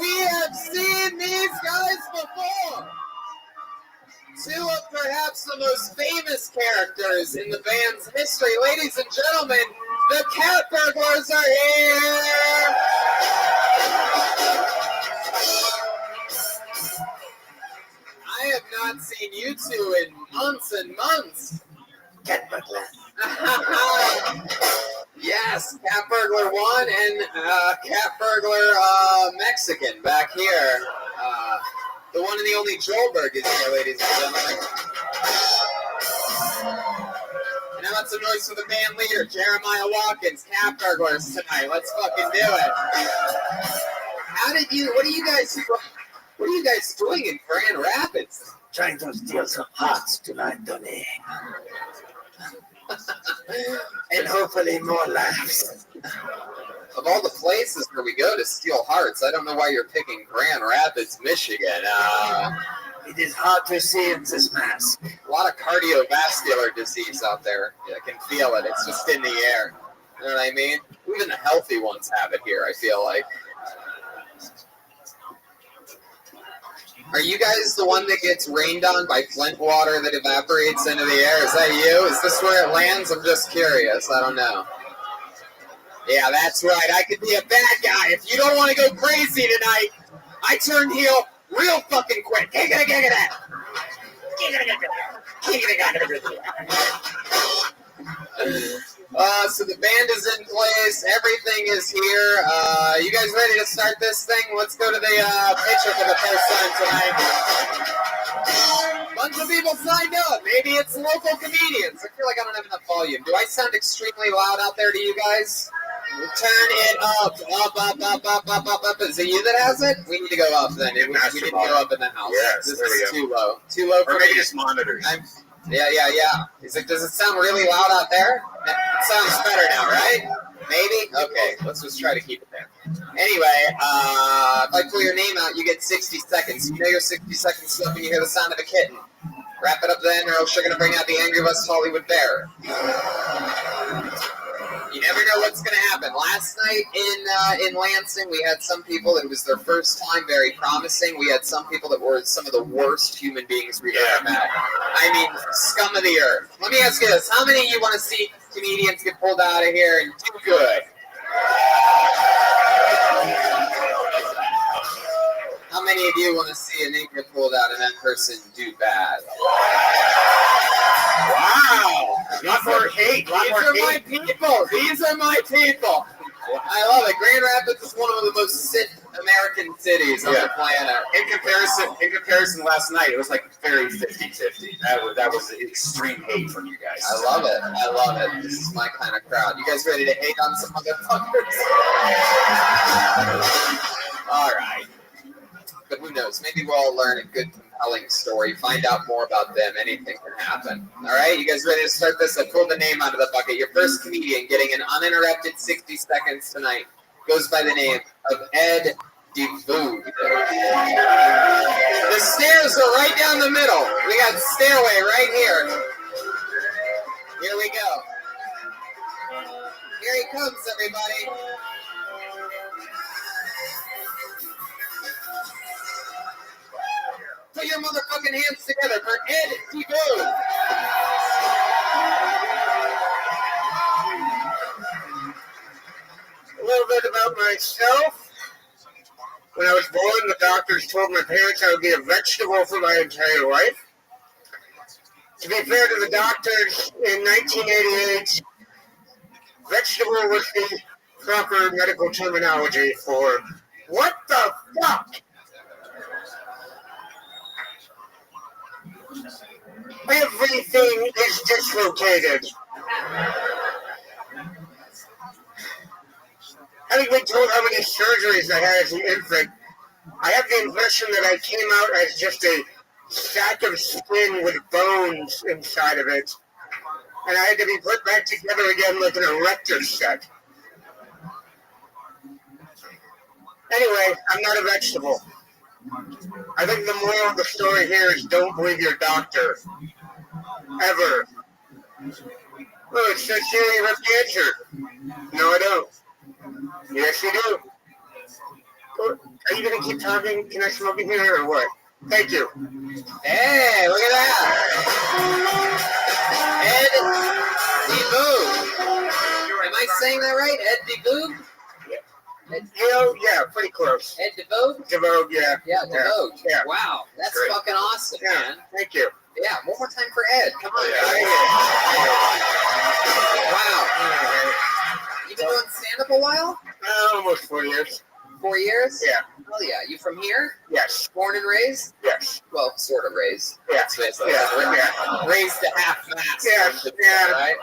We have seen these guys before. Two of perhaps the most famous characters in the band's history. Ladies and gentlemen, the Cat Burglars are here! I have not seen you two in months and months. Cat Burglar. Yes, Cat Burglar 1 and Cat Burglar Mexican back here. The one and the only Joelberg is here, ladies and gentlemen. And how about some noise for the band leader, Jeremiah Watkins, Cat Burglars tonight. Let's fucking do it. What are you guys doing in Grand Rapids? Trying to steal some hearts tonight, Tony. And hopefully more laughs. Of all the places where we go to steal hearts, I don't know why you're picking Grand Rapids, Michigan. It is hard to see in this mask. A lot of cardiovascular disease out there. I can feel it. It's just in the air. You know what I mean? Even the healthy ones have it here, I feel like. Are you guys the one that gets rained on by Flint water that evaporates into the air? Is that you? Is this where it lands? I'm just curious. I don't know. Yeah, that's right. I could be a bad guy. If you don't want to go crazy tonight, I turn heel real fucking quick. So the band is in place. Everything is here. You guys ready to start this thing? Let's go to the picture for the first time tonight. Bunch of people signed up. Maybe it's local comedians. I feel like I don't have enough volume. Do I sound extremely loud out there to you guys? Turn it up. Up. Is it you that has it? We need to go up then. We need to go up in the house. Yes, this there we is go. too low. Too low for Or maybe me. just monitors. Yeah. He's like, does it sound really loud out there? It sounds better now, right? Maybe? Okay, let's just try to keep it there. Anyway, if I pull your name out, you get 60 seconds. You know your 60 seconds up when you hear the sound of a kitten. Wrap it up then, or else you're going to bring out the Angry West Hollywood Bear. You never know what's going to happen. Last night in Lansing, we had some people that it was their first time, very promising. We had some people that were some of the worst human beings we've ever met. I mean, scum of the earth. Let me ask you this. How many of you want to see comedians get pulled out of here and do good? How many of you want to see a name get pulled out and that person do bad? Wow! Lot more hate. These are my people. These are my people. I love it. Grand Rapids is one of the most sick American cities on the planet. In comparison, last night it was like very 50-50. That was extreme hate from you guys. I love it. This is my kind of crowd. You guys ready to hate on some motherfuckers? All right. But who knows? Maybe we'll all learn a good, compelling story, find out more about them. Anything can happen. All right? You guys ready to start this? I pulled the name out of the bucket. Your first comedian getting an uninterrupted 60 seconds tonight goes by the name of Ed DeVoog. The stairs are right down the middle. We got stairway right here. Here we go. Here he comes, everybody. Put your motherfucking hands together for Ed DeVoog. A little bit about myself. When I was born, the doctors told my parents I would be a vegetable for my entire life. To be fair to the doctors, in 1988, vegetable was the proper medical terminology for what the fuck? Everything is dislocated. Having been told how many surgeries I had as an infant, I have the impression that I came out as just a sack of skin with bones inside of it, and I had to be put back together again like an erector set. Anyway, I'm not a vegetable. I think the moral of the story here is don't believe your doctor. Ever. Oh, it says here you have cancer. No, I don't. Yes, you do. Are you going to keep talking? Can I smoke in here or what? Thank you. Hey, look at that. Ed DeVoog. Am I saying that right? Ed DeVoog? Yeah, pretty close. Ed DeVoog? DeVogue, yeah. Yeah, DeVogue. Yeah. Wow, that's Great. fucking awesome, man. Thank you. Yeah, one more time for Ed. Come on, guys. Wow. You been doing stand-up a while? Almost 4 years. 4 years? Yeah. Hell yeah. You from here? Yes. Born and raised? Yes. Well, sort of raised. Yeah. Raised to half mast. Yeah. Right?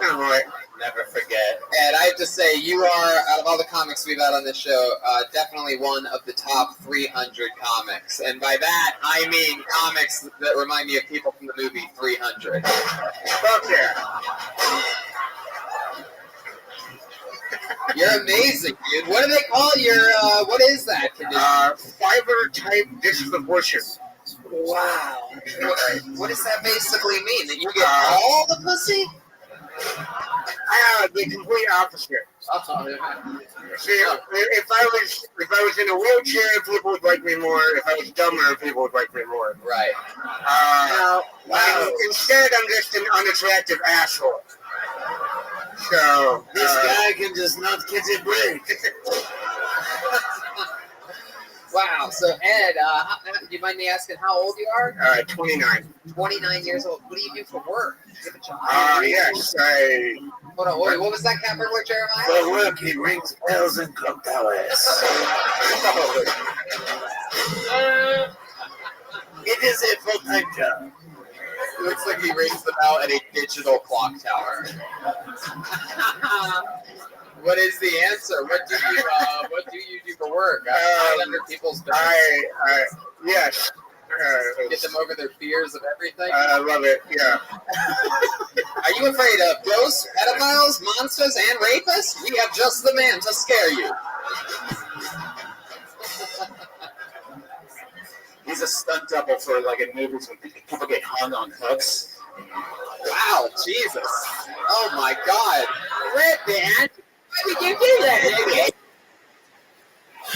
All right. Never forget. Ed, I have to say, you are, out of all the comics we've had on this show, definitely one of the top 300 comics. And by that, I mean comics that remind me of people from the movie 300. Fuck yeah. You're amazing, dude. What do they call your, what is that condition? Fiber type disproportion. Wow. What does that basically mean? That you get all the pussy? The complete opposite. See, if I was in a wheelchair, people would like me more. If I was dumber, people would like me more. Right. Instead, I'm just an unattractive asshole. So this guy can just not get a break. Wow. So Ed, do you mind me asking how old you are? 29. 29 years old. What do you do for work? Do you have a job? Yes. Hold on. Wait, what was that Catherine word, Jeremiah? For work, he rings bells and clock towers. It is a full-time job. It looks like he rings the bell at a digital clock tower. What is the answer? What do you do for work? Hide under people's beds. Yes. Get them over their fears of everything. I love it. Yeah. Are you afraid of ghosts, pedophiles, monsters, and rapists? We have just the man to scare you. He's a stunt double for like in movies when people get hung on hooks. Wow, Jesus. Oh my God. Rip, man. Why did you do that?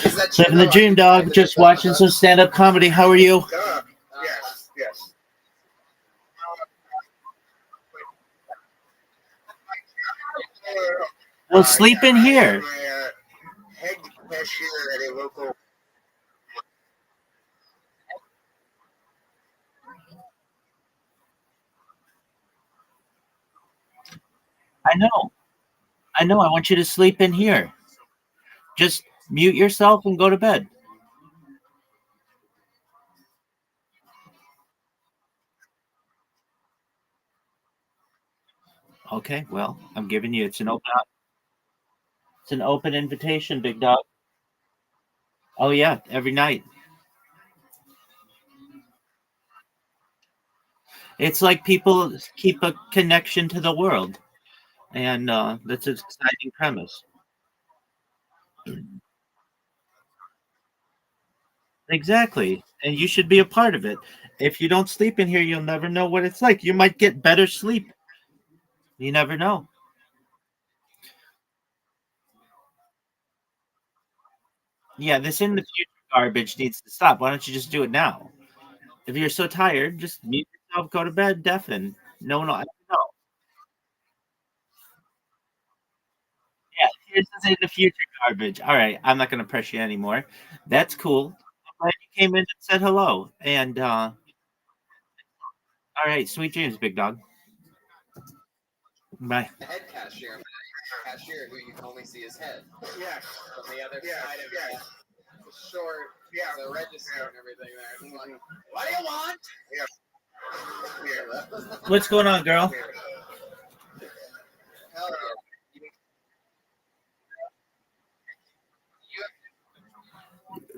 Is that Living the dream, dog. Just watching some stand-up comedy. How are you? Yes, yes. Well, sleep in here. Head cashier at a local. I know. I know. I want you to sleep in here. Just mute yourself and go to bed. Okay. Well, I'm giving you. It's an open invitation, big dog. Oh yeah, every night. It's like people keep a connection to the world, and that's an exciting premise. Exactly, and you should be a part of it. If you don't sleep in here, you'll never know what it's like. You might get better sleep. You never know. Yeah, this in the future garbage needs to stop. Why don't you just do it now? If you're so tired, just mute yourself, go to bed, deafen. No one will ever know. Yeah, here's this in the future garbage. All right, I'm not going to press you anymore. That's cool. I'm glad you came in and said hello. And all right, sweet dreams, big dog. Bye. The head cashier, cashier who you can only see his head. Yes. From the other Yes, side of yes. the short, the register and everything there. It's like, what do you want? Yeah. What's going on, girl? Hell yeah.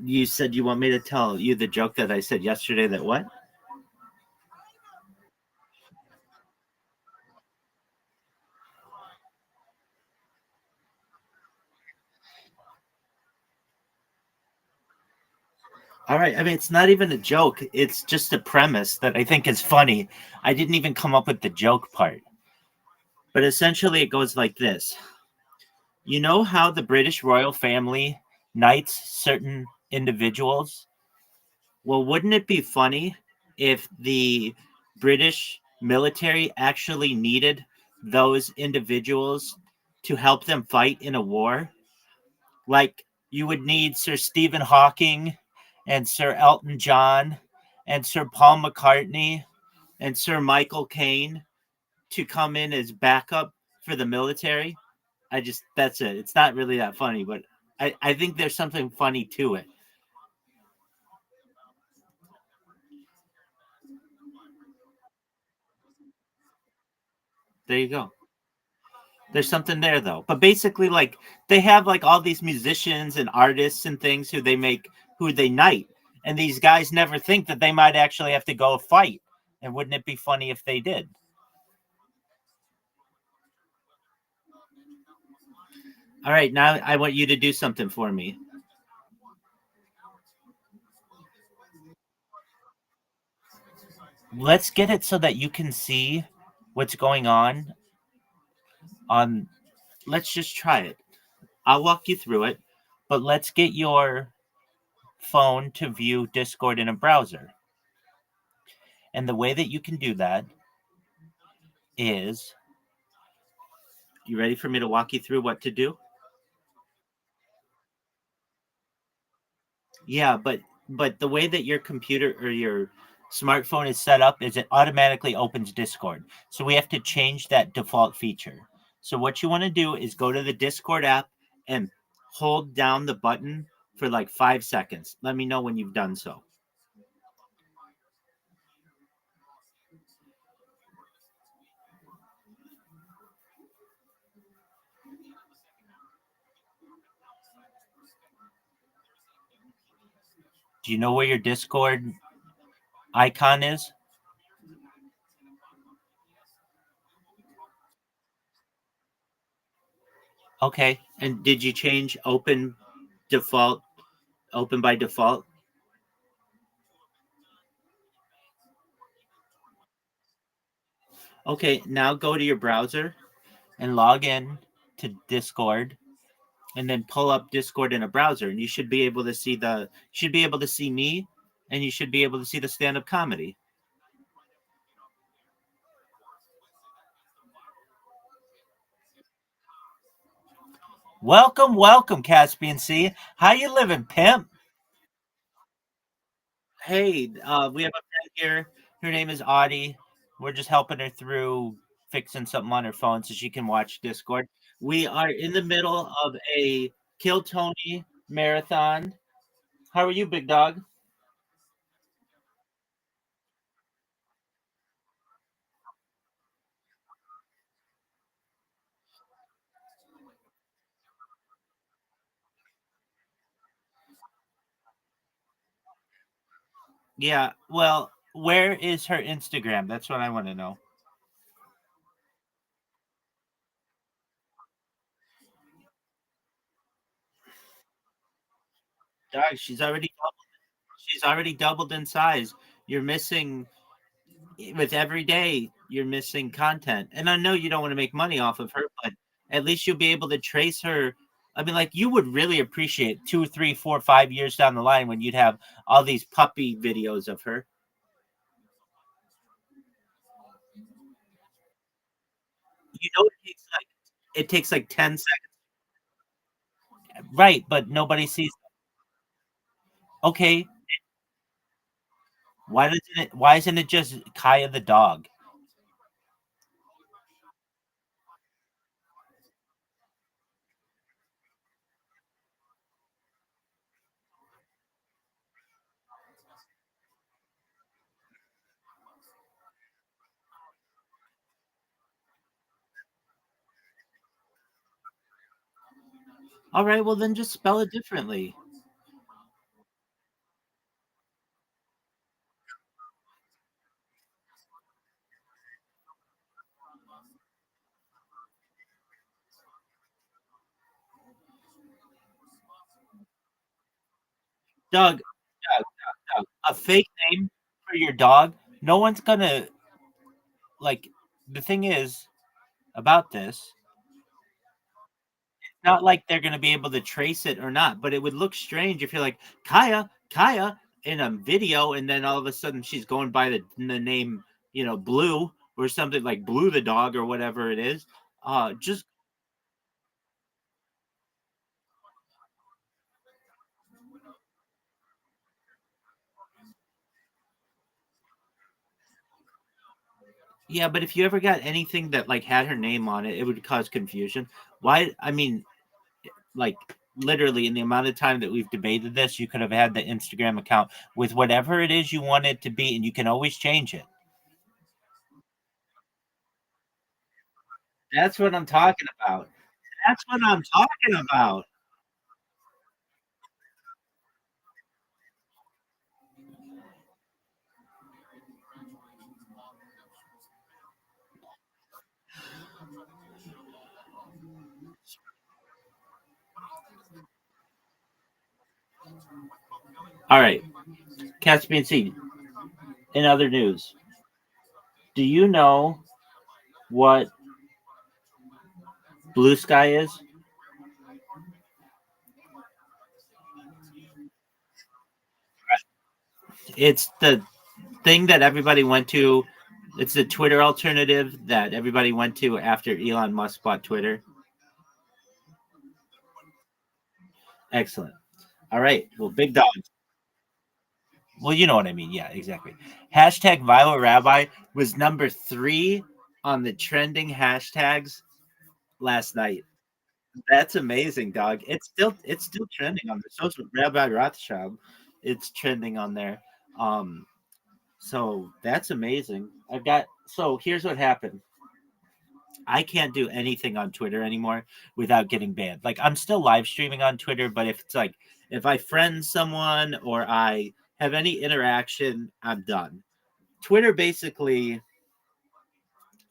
You said you want me to tell you the joke that I said yesterday that what? All right. I mean, it's not even a joke. It's just a premise that I think is funny. I didn't even come up with the joke part. But essentially, it goes like this. You know how the British royal family knights certain individuals? Well, wouldn't it be funny if the British military actually needed those individuals to help them fight in a war? Like you would need Sir Stephen Hawking and Sir Elton John and Sir Paul McCartney and Sir Michael Caine to come in as backup for the military. That's it. It's not really that funny, but I think there's something funny to it. There you go. There's something there though. But basically, like they have like all these musicians and artists and things who they knight. And these guys never think that they might actually have to go fight. And wouldn't it be funny if they did? All right, now I want you to do something for me. Let's get it so that you can see what's going on. Let's just try it. I'll walk you through it, but let's get your phone to view Discord in a browser. And the way that you can do that is, you ready for me to walk you through what to do? Yeah, but the way that your computer or your smartphone is set up is it automatically opens Discord. So we have to change that default feature. So what you want to do is go to the Discord app and hold down the button for like 5 seconds. Let me know when you've done so. Do you know where your Discord icon is? Okay. And did you change open by default? Okay, now go to your browser and log in to Discord and then pull up Discord in a browser and you should be able to see me and you should be able to see the stand-up comedy. Welcome, Caspian Sea. How you living, pimp? Hey, we have a friend here. Her name is Audie. We're just helping her through fixing something on her phone so she can watch Discord. We are in the middle of a Kill Tony marathon. How are you, big dog? Yeah, well, where is her Instagram? That's what I want to know. Dog, she's already doubled in size. You're missing with every day, you're missing content. And I know you don't want to make money off of her, but at least you'll be able to trace her. I mean, like, you would really appreciate 2, 3, 4, 5 years down the line when you'd have all these puppy videos of her. You know, it takes like 10 seconds. Right, but nobody sees. Okay, why isn't it just Kaya the dog? All right, well then just spell it differently. Doug, a fake name for your dog. No one's gonna like. The thing is about this, not like they're gonna be able to trace it or not, but it would look strange if you're like Kaya in a video, and then all of a sudden she's going by the name, Blue or something like Blue the dog or whatever it is. Just yeah, but if you ever got anything that like had her name on it, it would cause confusion. Why? I mean, like literally in the amount of time that we've debated this, you could have had the Instagram account with whatever it is you want it to be, and you can always change it. That's what I'm talking about. That's what I'm talking about. All right, Caspian Sea. In other news, do you know what blue sky is? It's the thing that everybody went to. It's the Twitter alternative that everybody went to after Elon Musk bought Twitter. Excellent. All right. Well, big dog. Well, you know what I mean. Yeah, exactly. Hashtag Viral Rabbi was number 3 on the trending hashtags last night. That's amazing, dog. It's still trending on the social Rabbi Rothschild. It's trending on there. So that's amazing. So here's what happened. I can't do anything on Twitter anymore without getting banned. Like I'm still live streaming on Twitter, but if it's like if I friend someone or I have any interaction, I'm done. Twitter basically,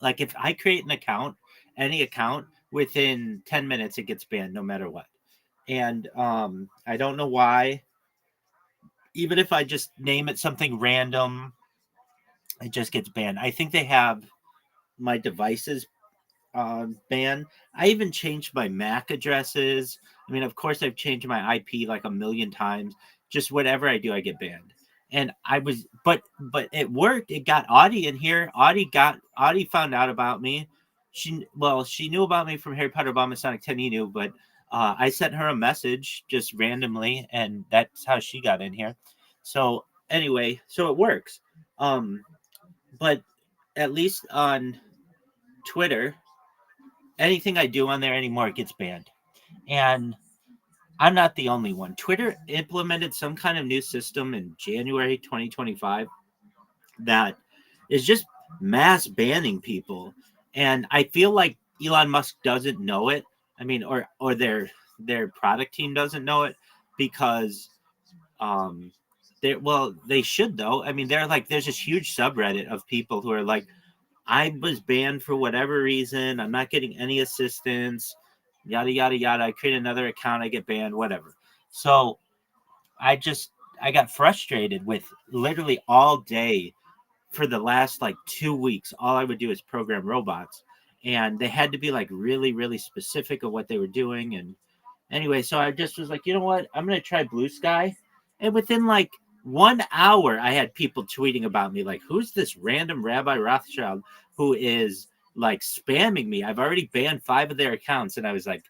like if I create an account, any account, within 10 minutes it gets banned no matter what. And I don't know why. Even if I just name it something random, it just gets banned. I think they have my devices banned. I even changed my MAC addresses. I mean, of course, I've changed my IP like a million times. Just whatever I do, I get banned. And I was, but it worked. It got Audie in here. Audie found out about me. She knew about me from Harry Potter Bomb Sonic 10 Inu, but I sent her a message just randomly, and that's how she got in here. So anyway, so it works. But at least on Twitter, anything I do on there anymore gets banned. And I'm not the only one. Twitter implemented some kind of new system in January 2025 that is just mass banning people. And I feel like Elon Musk doesn't know it. I mean, or their product team doesn't know it because they should though. I mean, they're like there's this huge subreddit of people who are like, I was banned for whatever reason. I'm not getting any assistance. Yada yada yada. I create another account, I get banned, whatever. So I got frustrated with literally all day for the last like 2 weeks. All I would do is program robots, and they had to be like really, really specific of what they were doing. And anyway, so I just was like, you know what? I'm gonna try Blue Sky. And within like 1 hour, I had people tweeting about me, like, who's this random Rabbi Rothschild who is like spamming me? I've already banned 5 of their accounts, and I was like,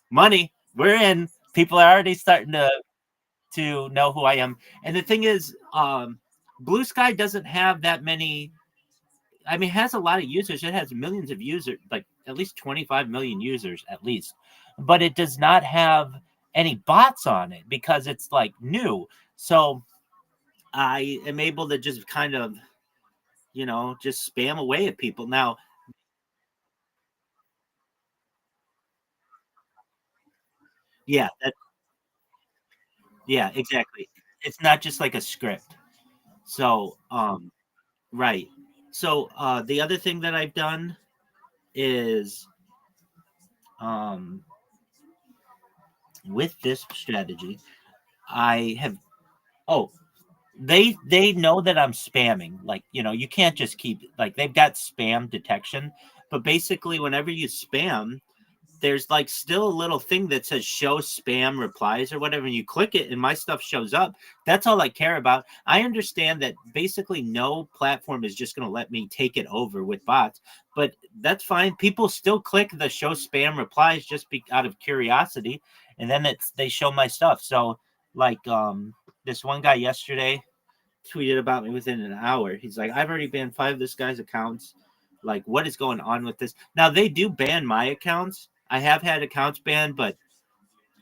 money, we're in. People are already starting to know who I am. And the thing is, Blue Sky doesn't have that many. I mean, it has a lot of users. It has millions of users, like at least 25 million users at least. But it does not have any bots on it because it's like new. So I am able to just kind of, just spam away at people. Now, yeah, exactly. It's not just like a script. So, right. So, the other thing that I've done is, with this strategy, I have, oh, they know that I'm spamming. Like, you can't just keep, like, they've got spam detection, but basically whenever you spam, there's like still a little thing that says show spam replies or whatever, and you click it and my stuff shows up. That's all I care about. I understand that basically no platform is just going to let me take it over with bots, but that's fine. People still click the show spam replies just out of curiosity, and then they show my stuff. So like this one guy yesterday tweeted about me within an hour. He's like, I've already banned 5 of this guy's accounts. Like, what is going on with this? Now, they do ban my accounts. I have had accounts banned, but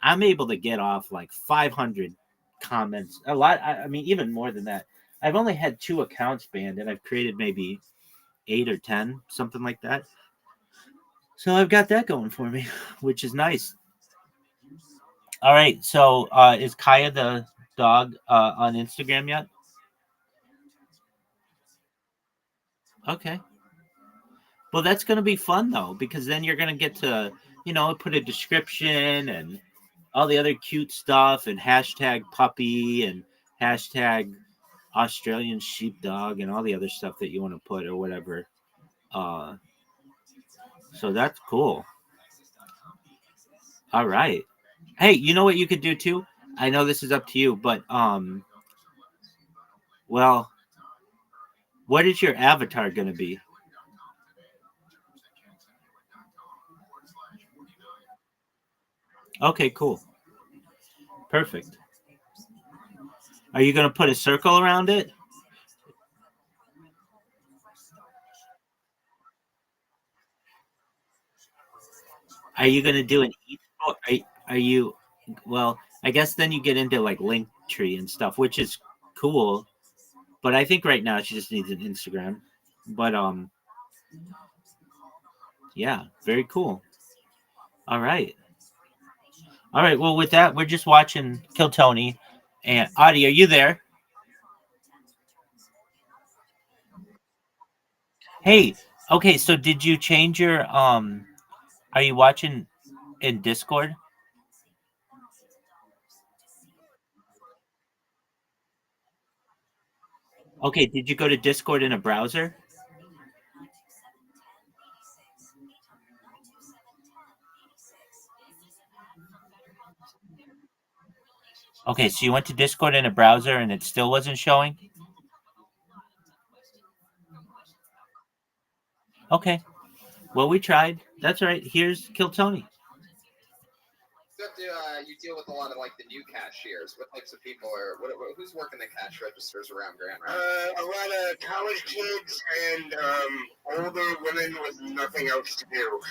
I'm able to get off like 500 comments. A lot. I mean, even more than that. I've only had 2 accounts banned, and I've created maybe 8 or 10, something like that. So I've got that going for me, which is nice. All right. So is Kaya the dog on Instagram yet? Okay. Well, that's going to be fun, though, because then you're going to get to, put a description and all the other cute stuff and hashtag puppy and hashtag Australian sheepdog and all the other stuff that you want to put or whatever. So that's cool. All right. Hey, you know what you could do, too? I know this is up to you, but, well, what is your avatar going to be? Okay, cool. Perfect. Are you going to put a circle around it? Are you going to do an are you well, I guess then you get into like Linktree and stuff, which is cool. But I think right now she just needs an Instagram. But Yeah, very cool. All right. All right. Well, with that, we're just watching Kill Tony. And Audie, are you there? Hey, okay, so did you change your are you watching in Discord? Okay, did you go to Discord in a browser? Okay, so you went to Discord in a browser and it still wasn't showing? Okay. Well, we tried. That's all right. Here's Kill Tony. You deal with a lot of like the new cashiers. What types of people are? Who's working the cash registers around Grand Rapids? A lot of college kids and older women with nothing else to do.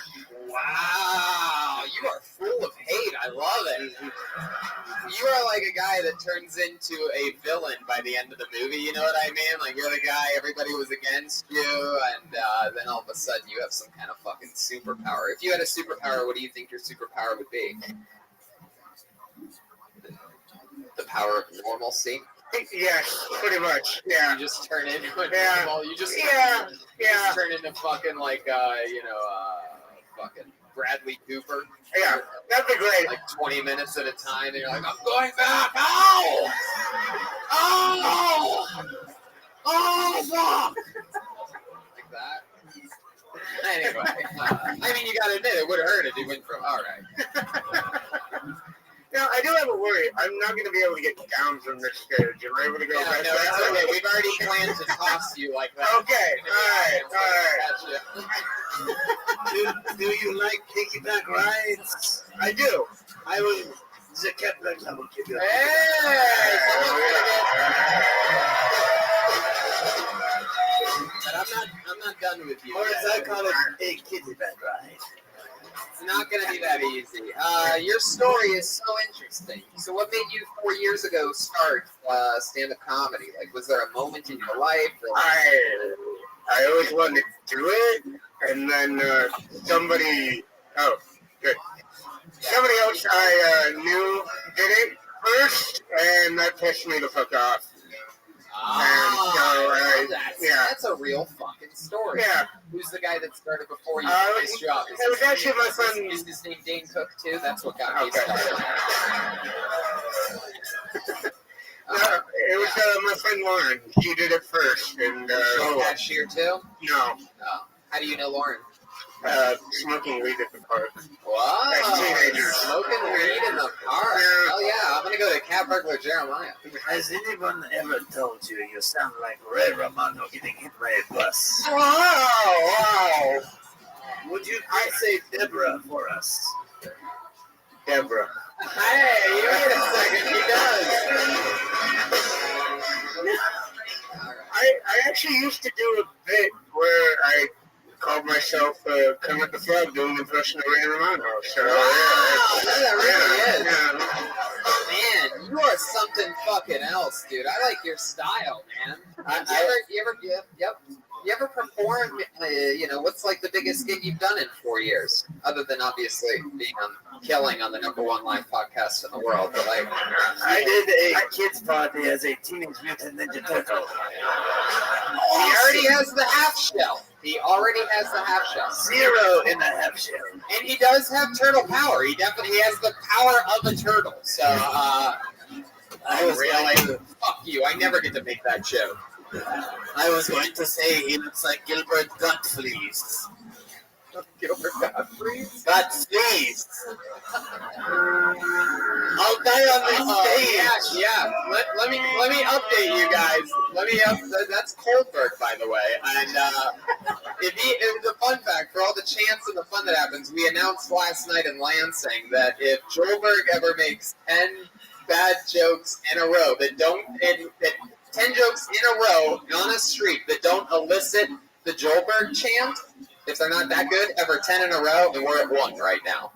Wow, you are full of hate. I love it. You are like a guy that turns into a villain by the end of the movie. You know what I mean? Like you're the guy everybody was against you, and then all of a sudden you have some kind of fucking superpower. If you had a superpower, what do you think your superpower would be? The power of normalcy. Yes, pretty much. Yeah. You just turn into a Yeah. normal. You just Yeah. turn into fucking like fucking Bradley Cooper. Yeah, that'd be great. Like 20 minutes at a time, and you're like, I'm going back. Oh, oh, oh, fuck. Like that. Anyway, I mean, you gotta admit it would have hurt if he went from. All right. Now, I do have a worry. I'm not going to be able to get down from this stage. Am I able to go back? No, it's okay. We've already planned to toss you like that. Okay, all right. Do you like piggyback rides? I do. I will. The captain will give you. But I'm not done with you. Or as I call it, a kittyback ride. It's not going to be that easy. Your story is so interesting. So what made you 4 years ago start stand-up comedy? Like, was there a moment in your life? I always wanted to do it, and then somebody else I knew did it first, and that pissed me the fuck off. That's a real fucking story. Yeah. Who's the guy that started before you? Nice job. It was actually my friend. Is his name Dane Cook too? That's what got me started. It was my friend Lauren. She did it first, and cashier too? No. Oh. How do you know Lauren? Smoking weed at the park. Wow. As teenagers. Smoking weed in the park. Oh yeah, I'm gonna go to Cat Burglar Jeremiah. Has anyone ever told you you sound like Ray Romano getting hit by a bus? Wow! Would you say Deborah for us? Deborah. Hey, you wait a second. He does. I actually used to do a bit where I called myself Kermit the Frog doing the impression of Ray Romano. So, wow, that really is. Man, you are something fucking else, dude. I like your style, man. You ever perform? What's like the biggest gig you've done in 4 years, other than obviously being killing on the #1 live podcast in the world? But like, I did a kids party as a Teenage Mutant Ninja Turtle. He already has the half shell. He already has the half shell. 0 in the half shell. And he does have turtle power. He definitely has the power of a turtle. So, I was really, fuck you. I never get to make that joke. I was going to say he looks like Gilbert Gottfried. Gilbert Gottfried? Gottfried. I'll die on this stage. Yeah. Let me update you guys. That's Kohlberg, by the way. And it was a fun fact for all the chants and the fun that happens. We announced last night in Lansing that if Joelberg ever makes 10 bad jokes in a row that 10 jokes in a row on a street that don't elicit the Joelberg chant, if they're not that good, ever 10 in a row, and we're at 1 right now,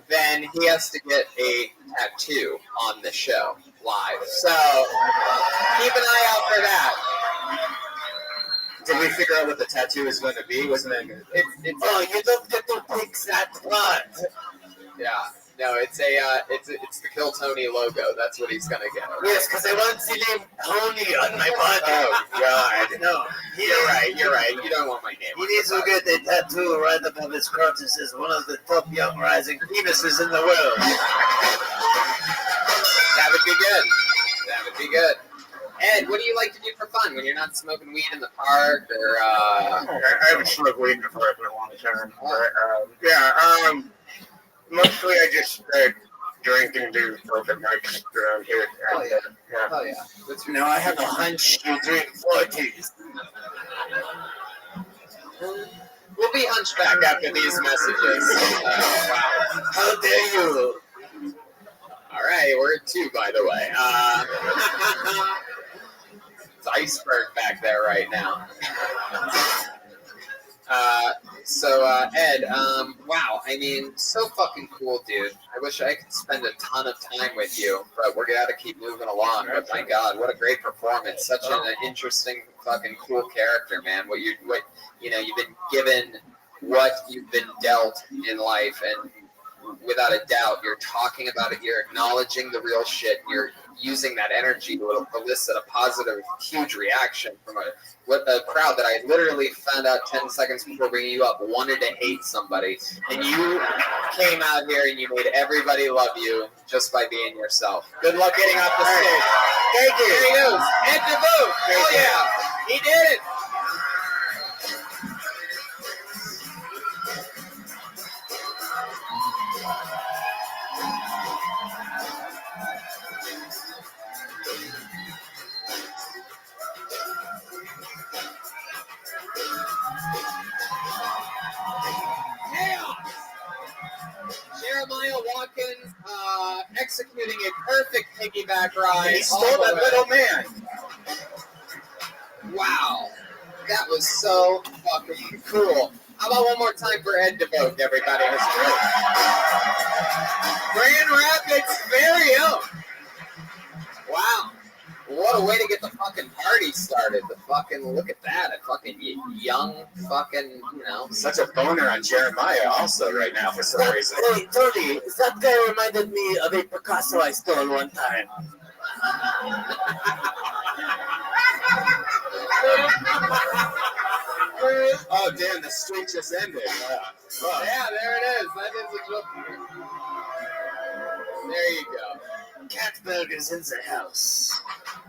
then he has to get a tattoo on the show live. So keep an eye out for that. Did we figure out what the tattoo is going to be? Wasn't that good? Oh, you don't get to pick that one. Yeah. No, it's the Kill Tony logo. That's what he's gonna get. Yes, because I want the name Tony on my body. Oh God. No. You're right. You don't want my name. He needs to get a tattoo right above his crotch that says one of the top young rising penises in the world. That would be good. That would be good. Ed, what do you like to do for fun when you're not smoking weed in the park or? I haven't smoked weed in the park in a long time. But, mostly I just drink and do open mics around here. Oh yeah. Oh yeah. Now I have a hunch you drink 40s. We'll be hunchback after these messages. Wow. How dare you? All right, we're at 2, by the way. It's iceberg back there right now. Ed, wow, I mean, so fucking cool, dude. I wish I could spend a ton of time with you, but we're gonna keep moving along. But my God, what a great performance! Such an interesting, fucking cool character, man. You've been given what you've been dealt in life, and without a doubt, you're talking about it. You're acknowledging the real shit. You're using that energy to elicit a positive, huge reaction from a crowd that I literally found out 10 seconds before bringing you up wanted to hate somebody. And you came out here and you made everybody love you just by being yourself. Good luck getting off the stage. Thank you. Here he goes. Ed DeVoe. Oh, yeah. He did it. Jeremiah Watkins executing a perfect piggyback ride. He stole that little man. Wow. That was so fucking cool. How about one more time for Ed DeVoe, everybody? Grand Rapids' very own. Wow. What a way to get the fucking party started. The fucking, look at that. A fucking young fucking, Such a boner on Jeremiah also right now for some reason. Hey, Tony, that guy reminded me of a Picasso I stole one time. Oh, damn, the streak just ended. Yeah, there it is. That is a joke. There you go. Catburger's in the house.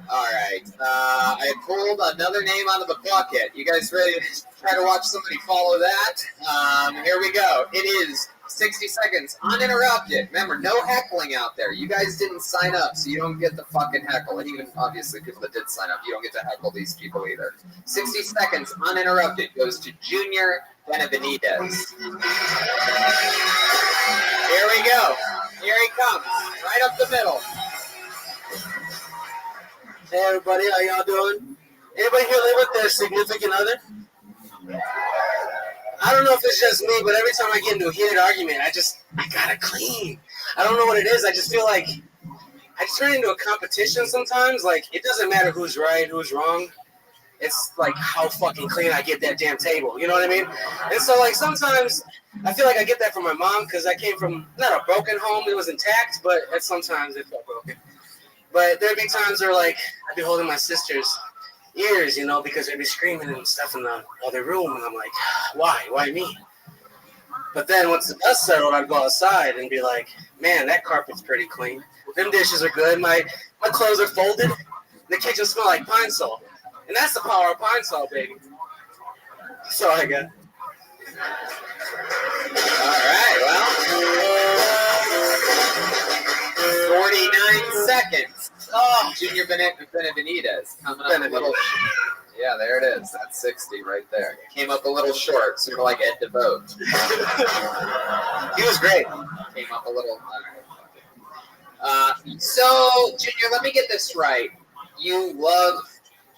All right. I pulled another name out of the bucket. You guys ready to try to watch somebody follow that? Here we go. It is 60 seconds uninterrupted. Remember, no heckling out there. You guys didn't sign up, so you don't get the fucking heckle. And even, obviously, people that did sign up, you don't get to heckle these people either. 60 seconds uninterrupted goes to Junior Benavides. Here we go. Here he comes. Right up the middle. Hey, everybody. How y'all doing? Anybody here live with their significant other? I don't know if it's just me, but every time I get into a heated argument, I gotta clean. I don't know what it is. I just feel like I just turn into a competition sometimes. Like, it doesn't matter who's right, who's wrong. It's like how fucking clean I get that damn table. You know what I mean? And so, like, sometimes I feel like I get that from my mom because I came from not a broken home. It was intact, but sometimes it felt broken. But there'd be times where, like, I'd be holding my sister's ears, because they'd be screaming and stuff in the other room. And I'm like, why? Why me? But then once the dust settled, I'd go outside and be like, man, that carpet's pretty clean. Them dishes are good. My clothes are folded. The kitchen smells like pine sol. And that's the power of pine sol, baby. That's all I got. All right, well, 49 seconds. Oh, Junior Benavides coming up a little. Yeah, there it is. That's 60 right there. Came up a little short, sort of like Ed DeVoe. He was great. Came up a little. So, Junior, let me get this right. You love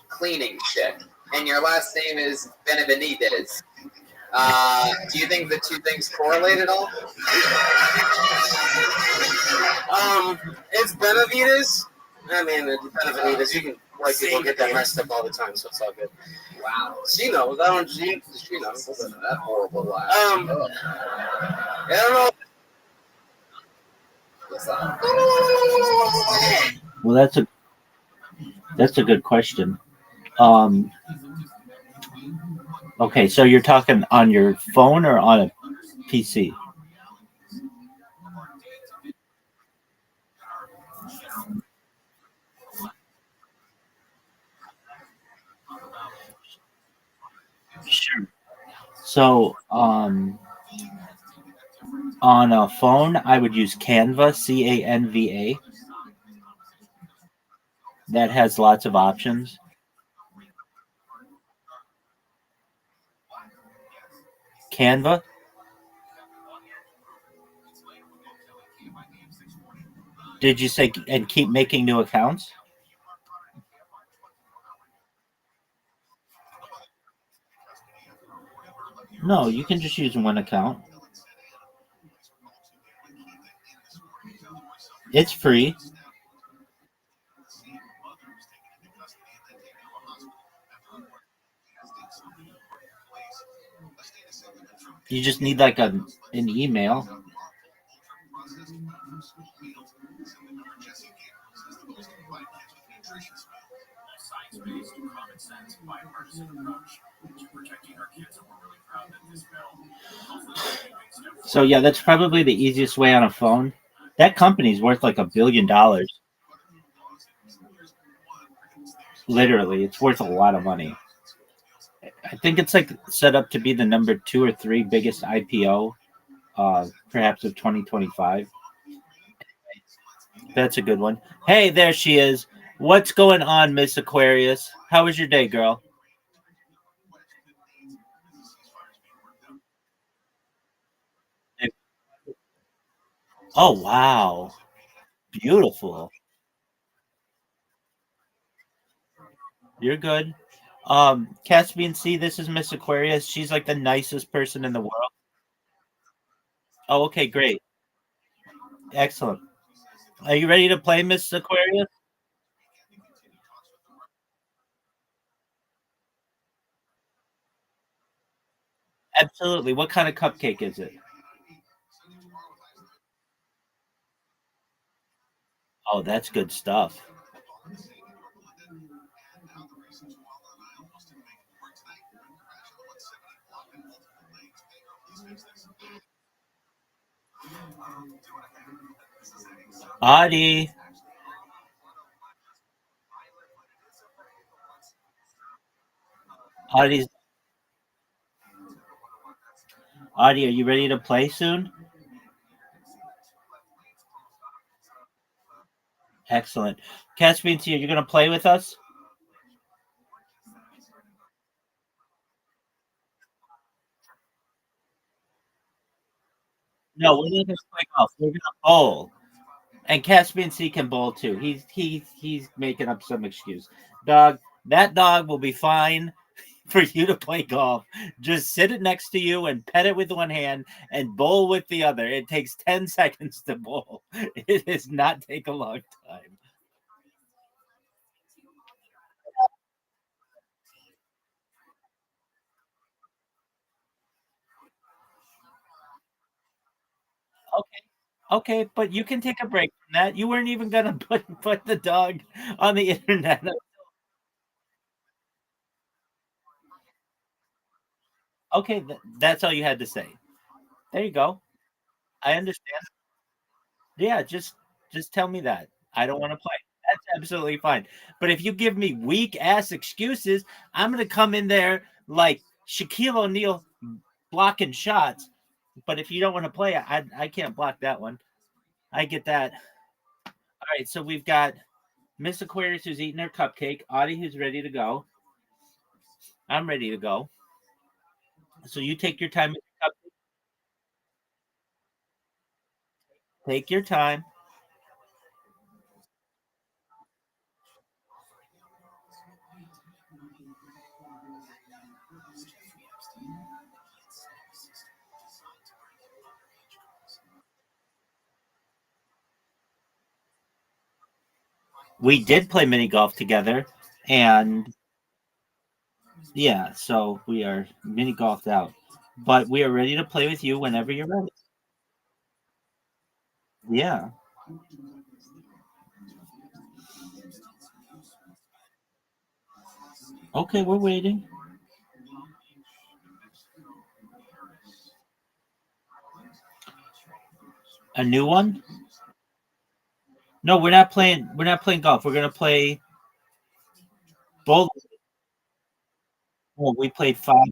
cleaning shit, and your last name is Benavides. Do you think the two things correlate at all? It's Benavides, I mean, the benefit of it is you can white people get that messed up all the time, so it's all good. Wow. She knows. I don't. She knows. That horrible laugh. I don't know. Well, that's a good question. Okay, so you're talking on your phone or on a PC? Sure. So, on a phone, I would use Canva, Canva. That has lots of options. Canva. Did you say and keep making new accounts? No, you can just use one account. It's free. You just need like an email. So yeah, that's probably the easiest way on a phone. That company's worth like $1 billion. Literally, it's worth a lot of money. I think it's like set up to be the number 2 or 3 biggest IPO, perhaps of 2025. That's a good one. Hey, there she is. What's going on, Miss Aquarius? How was your day, girl? Oh wow, beautiful. You're good. Caspian C, this is Miss Aquarius. She's like the nicest person in the world. Oh, okay, great. Excellent. Are you ready to play, Miss Aquarius? Absolutely. What kind of cupcake is it? Oh, that's good stuff. Audie. Audie, Audie, are you ready to play soon? Excellent. Caspian C, you're going to play with us? No, we're not going to play golf. We're going to bowl. And Caspian C can bowl too. He's making up some excuse. Dog, that dog will be fine for you to play golf. Just sit it next to you and pet it with one hand and bowl with the other. It takes 10 seconds to bowl. It does not take a long time. Okay. Okay, but you can take a break from that. You weren't even gonna put the dog on the internet. Okay, that's all you had to say. There you go. I understand. Yeah, just tell me that. I don't want to play. That's absolutely fine. But if you give me weak ass excuses, I'm gonna come in there like Shaquille O'Neal blocking shots. But if you don't want to play, I can't block that one. I get that. All right, so we've got Miss Aquarius who's eating her cupcake, Audie who's ready to go. I'm ready to go. So you take your time. Take your time. we did play mini golf together, and yeah, so we are mini golfed out. But we are ready to play with you whenever you're ready. Yeah. Okay, we're waiting. A new one? No, we're not playing. We're not playing golf. We're gonna play bowling. Well, we played five.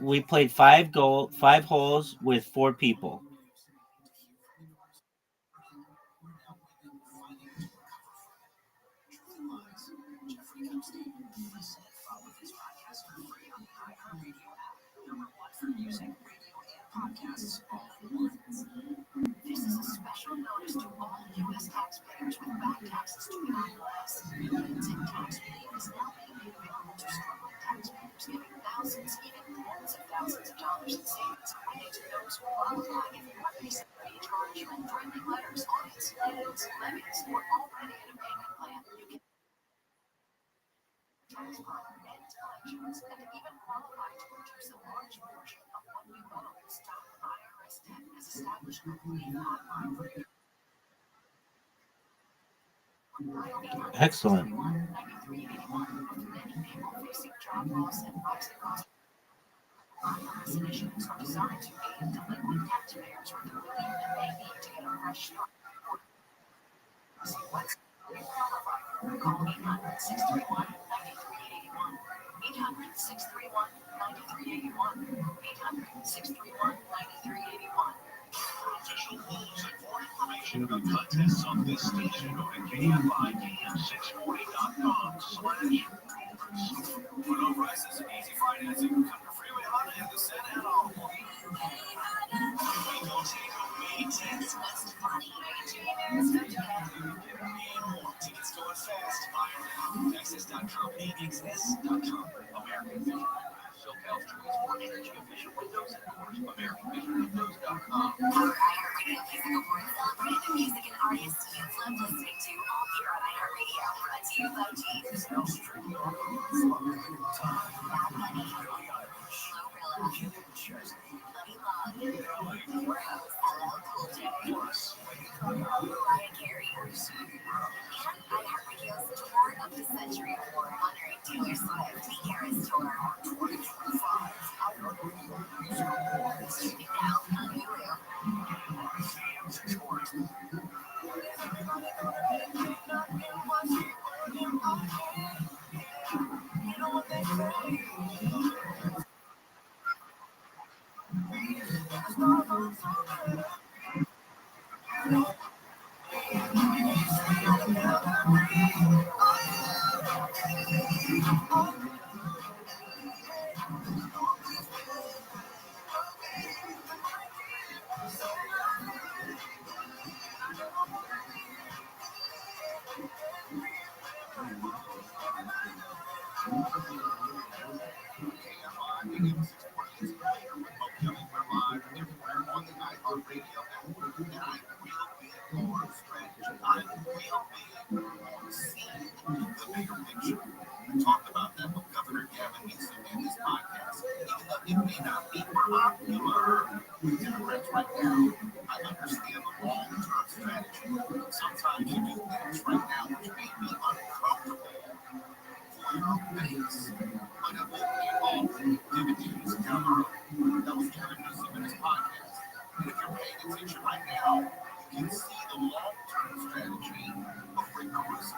We played 5 holes with 4 people. This is a special notice to all U.S. taxpayers with back taxes to the IRS. Tip tax relief is now being made available to struggling taxpayers, giving thousands, even tens of thousands of dollars in savings. Bring it to those who qualify if you have recent fee charge and threatening letters, audits, loans, levies, or already in a payment plan. You can tax fraud and collections, and even qualify to reduce a large portion of what you owe. Stop IRS debt as established relief hotline for you. Excellent. IRS initiatives are designed to aid delinquent taxpayers with the relief that they need to get a fresh start. Call 800-631-9381. 800-631-9381. 800-631-9381. Official rules and more information about contests on this station, go to KFIKM640.com/awards. For low prices and easy financing, come to Freeway Honda in the Santa Ana Mall. Tickets West 40. Tickets going fast. Buy now. Access.com. AXS.com. American Vision. SoCal's choice for energy efficient windows and doors. AmericanVisionWindows.com. Our iHeartRadio Music Awards celebrate the music and artists you love listening to all year on iHeartRadio. Brought to you by James. Bad Bunny, Glorilla, Buddy Long, your host, LL Cool J, Mariah Carey, and iHeartRadio's Tour of the Century Award honoring Taylor Swift, the Eras Tour. 2025 streaming now on Hulu. Talked about that with Governor Gavin Newsom in his podcast. Even though it may not be popular with Democrats right now, I understand the long-term strategy. Sometimes you do things right now which may be uncomfortable for your base, but it will pay off dividends down the road. That was Gavin Newsom in his podcast. And if you're paying attention right now, you can see the long-term strategy of Rick Caruso.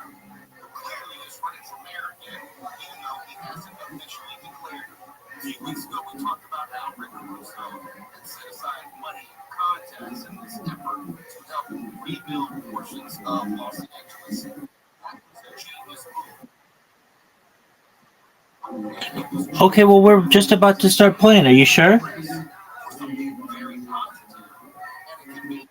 Clearly is running for mayor again, even though he hasn't officially declared. A few weeks ago, we talked about how Rick Caruso had set aside money in contests in this effort to help rebuild portions of Los Angeles. That was a genius move. Okay, well, we're just about to start playing. Are you sure? Something very positive, and it can be.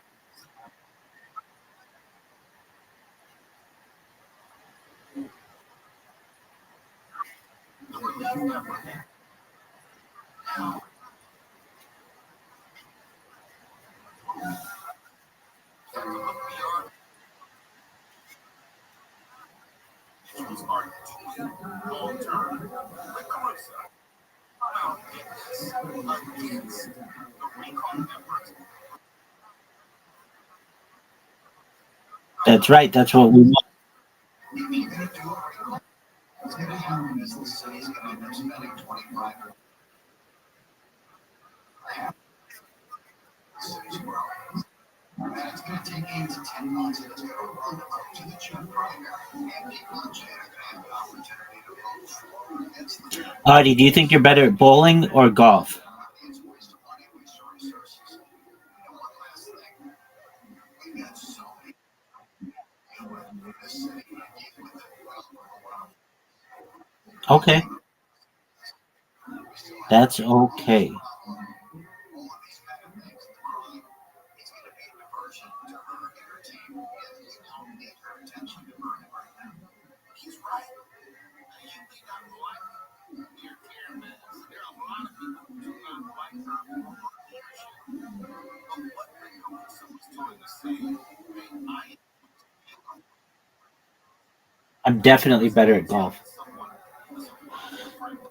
That's right. That's what we want. Artie, do you think you're better at bowling or golf? Okay. That's okay. I'm definitely better at golf.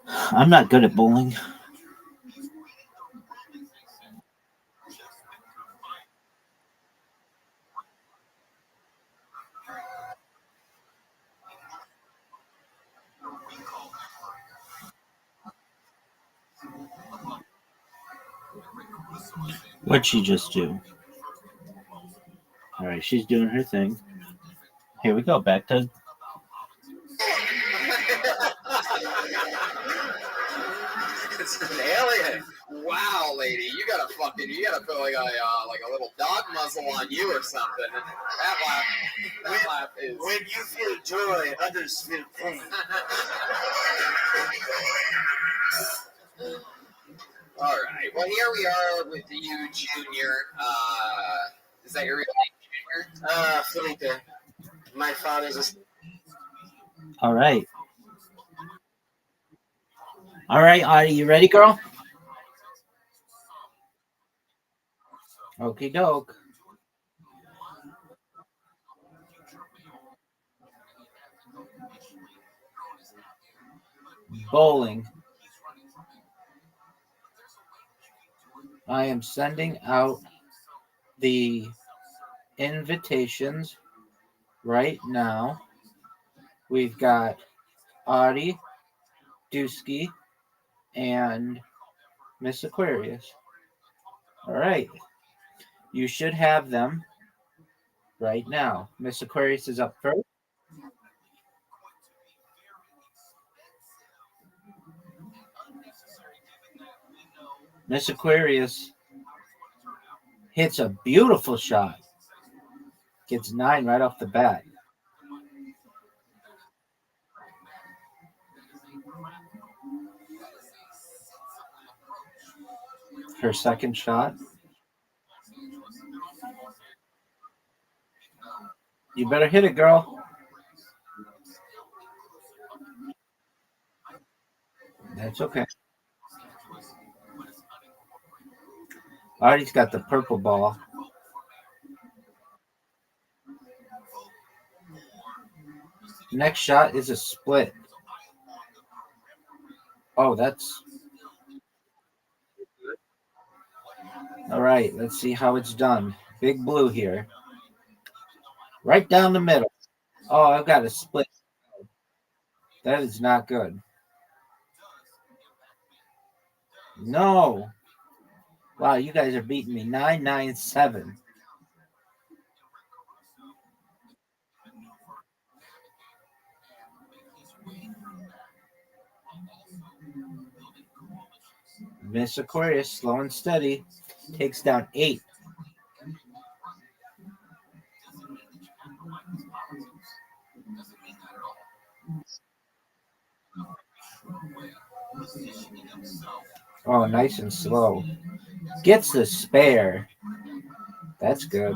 I'm not good at bowling. What'd she just do? All right, she's doing her thing. Here we go. Back to It's an alien. Wow, lady, you gotta put like a little dog muzzle on you or something. That laugh is. When you feel joy, others feel pain. All right. Well, here we are with you, Junior. Is that your real name, Junior? Felipe. My father's a... all right. All right, Artie, you ready, girl? Okie doke. Bowling. I am sending out the invitations right now. We've got Audie, Dusky, and Miss Aquarius. All right. You should have them right now. Miss Aquarius is up first. Miss Aquarius hits a beautiful shot. Gets 9 right off the bat. Her second shot. You better hit it, girl. That's okay. Artie's got the purple ball. Next shot is a split. Oh, that's... all right, let's see how it's done. Big blue here. Right down the middle. Oh, I've got a split. That is not good. No. Wow, you guys are beating me. 9-9-7. Miss Aquarius, slow and steady, takes down 8. Oh, nice and slow. Gets the spare. That's good.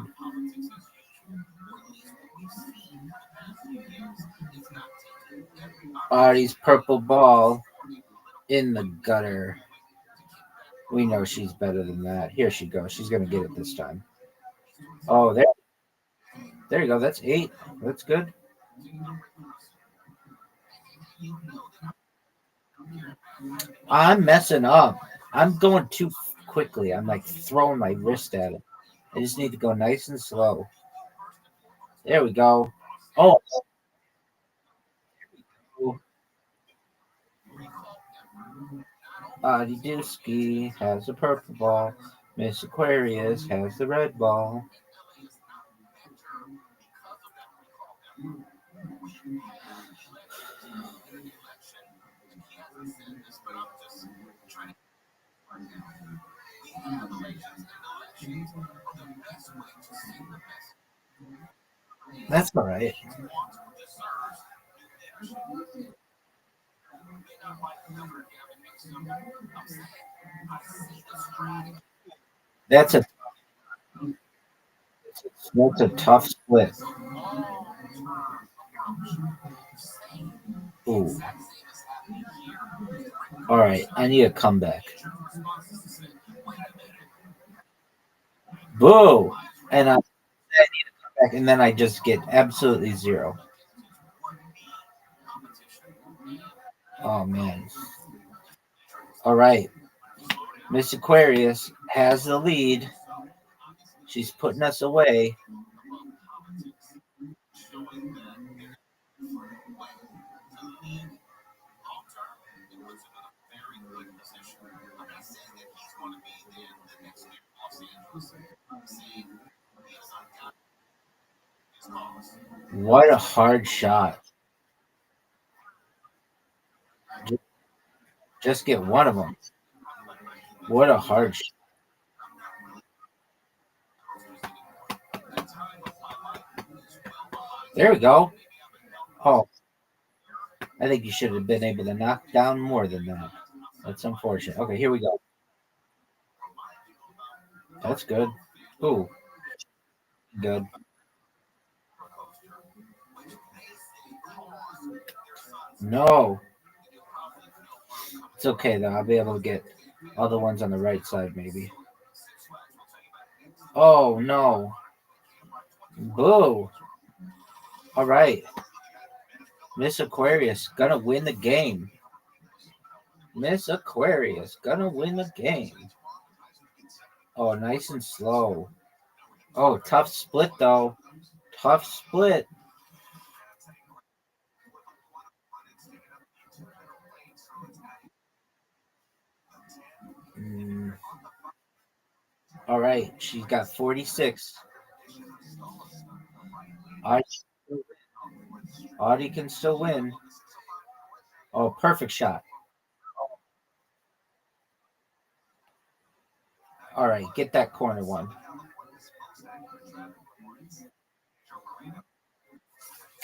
Artie's purple ball in the gutter. We know she's better than that. Here she goes. She's going to get it this time. Oh, there you go. That's 8. That's good. I'm messing up. I'm going too quickly. I'm like throwing my wrist at it. I just need to go nice and slow. There we go. Oh. Dusky has the purple ball. Miss Aquarius has the red ball. That's all right. That's a tough split. Ooh. All right, I need a comeback. Boo! And I need a comeback, and then I just get absolutely zero. Oh man. All right. Miss Aquarius has the lead. She's putting us away. What a hard shot. Just get one of them. What a hard shot. There we go. Oh, I think you should have been able to knock down more than that. That's unfortunate. Okay, here we go. That's good. Ooh. Good. No. It's okay, though. I'll be able to get all the ones on the right side, maybe. Oh, no. Boo. All right. Miss Aquarius gonna win the game. Miss Aquarius gonna win the game. Oh, nice and slow. Oh, tough split, though. Tough split. All right, she's got 46. Audie can still win. Oh, perfect shot. All right, get that corner one.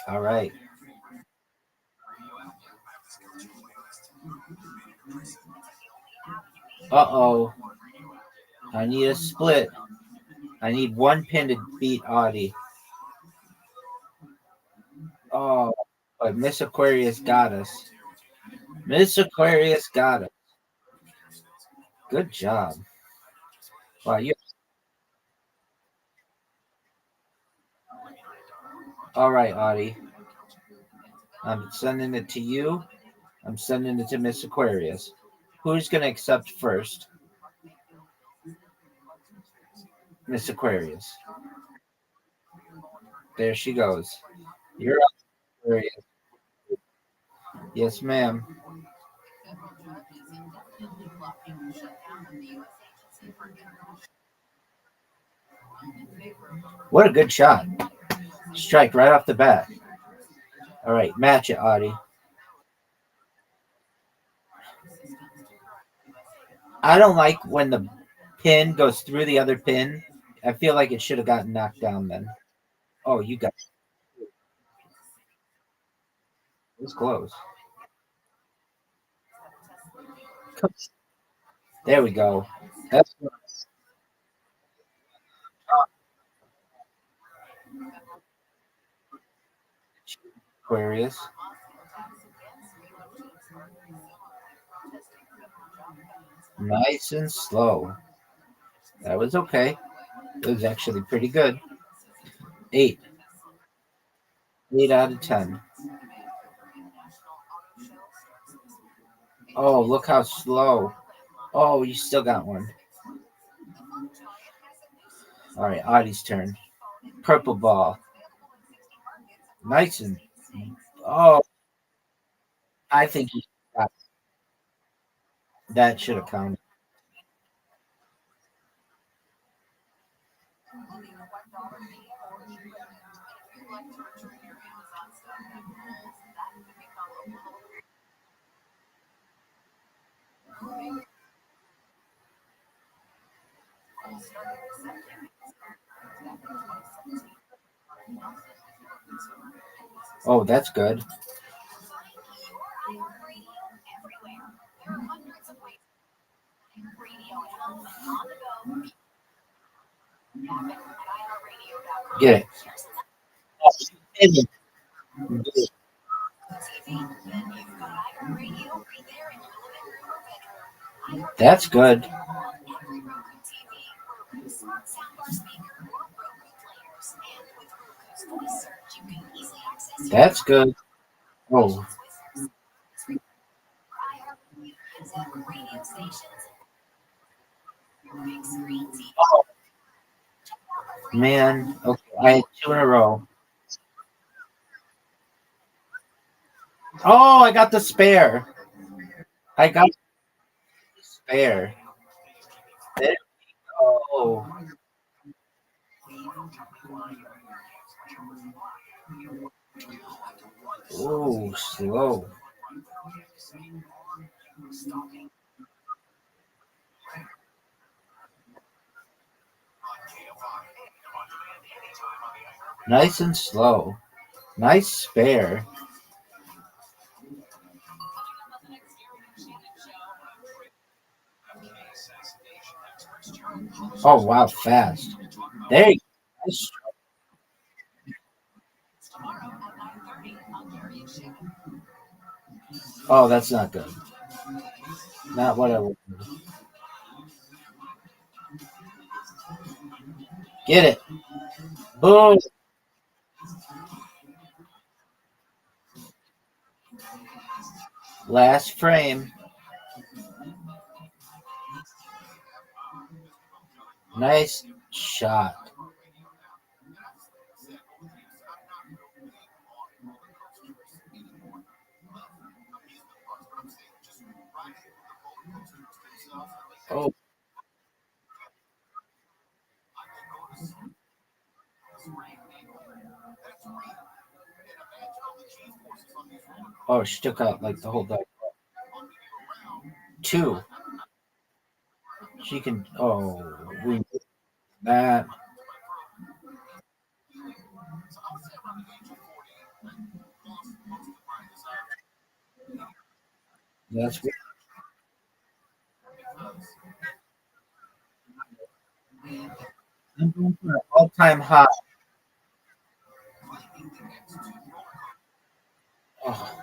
All right. Uh-oh. I need a split. I need one pin to beat Audie. Oh, but Miss Aquarius got us. Miss Aquarius got us. Good job. Wow, you. All right, Audie. I'm sending it to you. I'm sending it to Miss Aquarius. Who's going to accept first? Miss Aquarius. There she goes. You're up, Aquarius. Yes, ma'am. What a good shot. Strike right off the bat. All right, match it, Audie. I don't like when the pin goes through the other pin. I feel like it should have gotten knocked down then. Oh, you got it. It was close. There we go. That's Aquarius. Nice and slow. That was okay. It was actually pretty good. 8. 8 out of 10. Oh, look how slow. Oh, you still got one. All right, Audie's turn. Purple ball. Nice and oh, I think he got that should have counted. Oh, that's good. Get it. That's good. That's good. Oh, man. Okay, I had two in a row. Oh, I got the spare. I got the spare. There we go. Oh, slow. Nice and slow. Nice spare. Oh, wow, fast. There you go. Nice. Oh, that's not good. Not what I would. Get it. Boom. Last frame. Nice shot. Oh. Oh, she took out like the whole deck. Two. She can. Oh, we that. That's good. I'm going for an all-time high. Oh,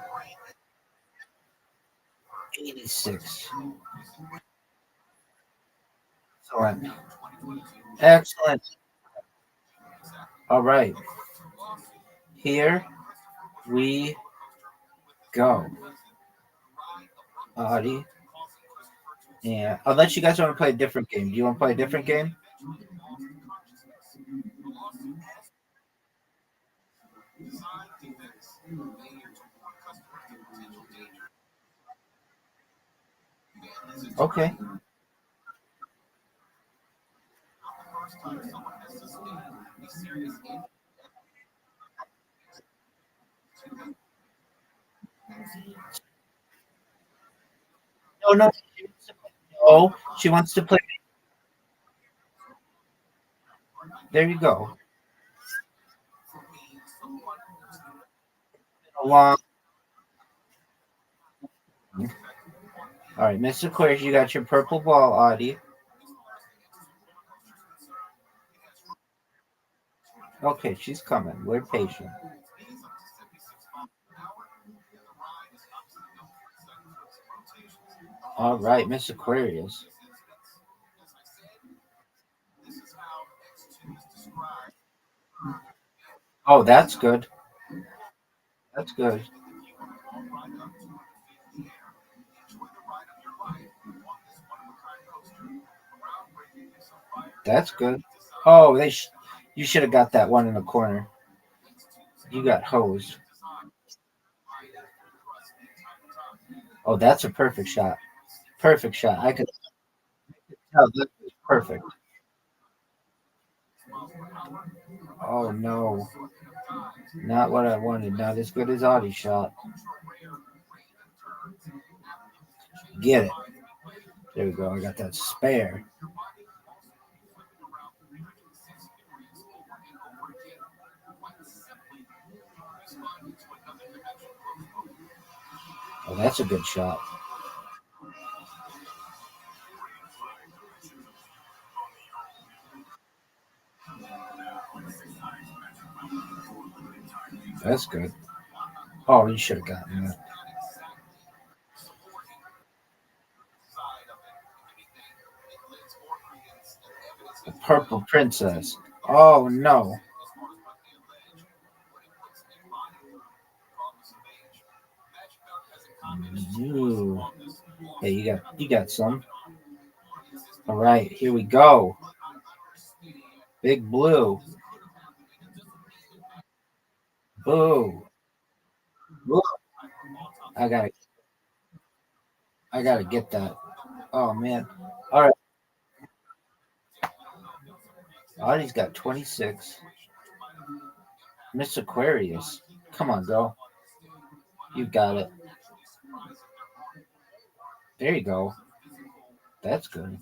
86. Excellent. Excellent. All right. Here we go. Audie. Yeah. Unless you guys want to play a different game. Do you want to play a different game? Okay. No, no. No, she wants to play. There you go. Along. All right, Miss Aquarius, you got your purple ball, Audie. Okay, she's coming. We're patient. All right, Miss Aquarius. Oh, that's good. That's good. That's good. Oh, you should have got that one in the corner. You got hosed. Oh, that's a perfect shot. Perfect shot. I could tell that was perfect. Oh no. Not what I wanted. Not as good as Audie's shot. Get it. There we go. I got that spare. Oh, that's a good shot. That's good. Oh, you should have gotten that. The purple princess. Oh no. Ooh. Hey, you got some. All right, here we go. Big blue. Boo. Boo. I gotta get that. Oh man. All right. Audie's got 26. Miss Aquarius. Come on, girl. You got it. There you go. That's good.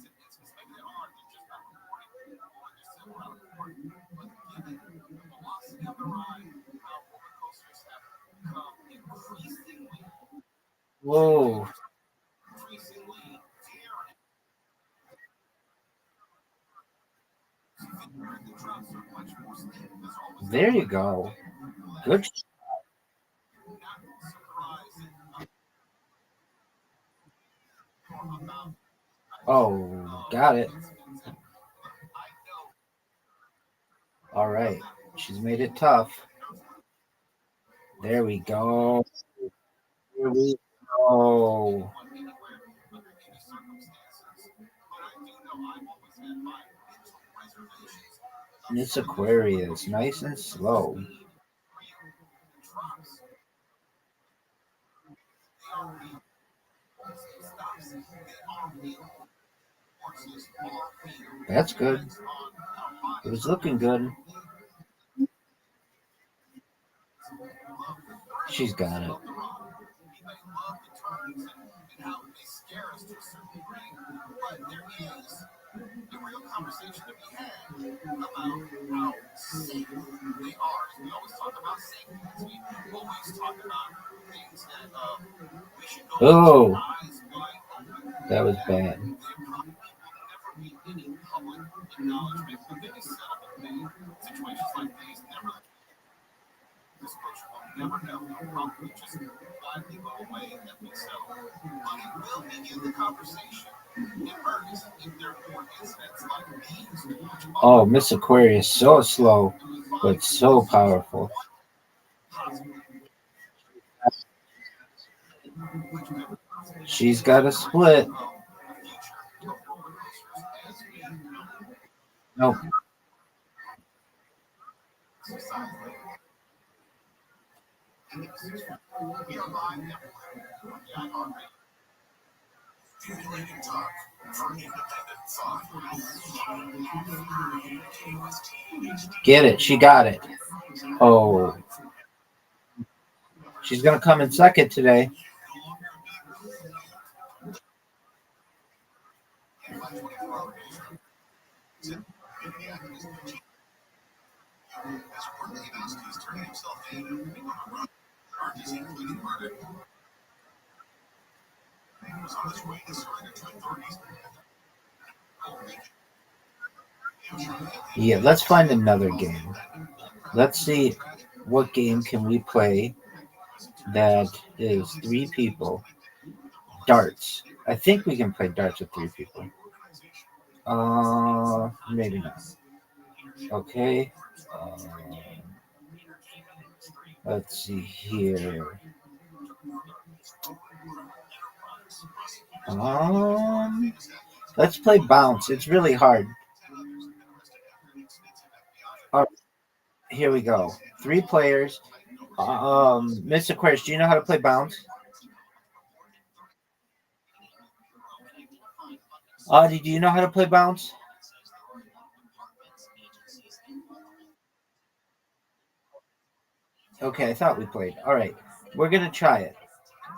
Whoa. There you go. Good. Oh, got it. All right. She's made it tough. There we go. Here we go. Miss Aquarius. Nice and slow. That's good. It was looking good. She's got it. Oh, that was bad. Oh, Miss Aquarius, so slow, but so powerful. She's got a split. Nope. Get it. She got it. Oh. She's going to come in second today. Yeah, let's find another game. Let's see what game can we play that is 3 people. Darts. I think we can play darts with 3 people. Maybe not. Okay. Let's see here. Let's play bounce. It's really hard. Here we go. 3 players. Miss Aquarius, do you know how to play bounce? Audie, do you know how to play bounce? Okay, I thought we played. All right, we're gonna try it.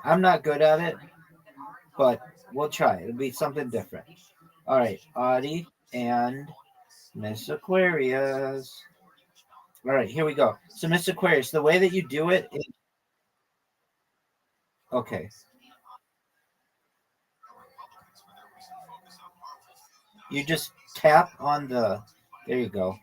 I'm not good at it, but we'll try it. It'll be something different. All right, Audie and Miss Aquarius. All right, here we go. So, Miss Aquarius, the way that you do it is okay. You just tap on the. There you go.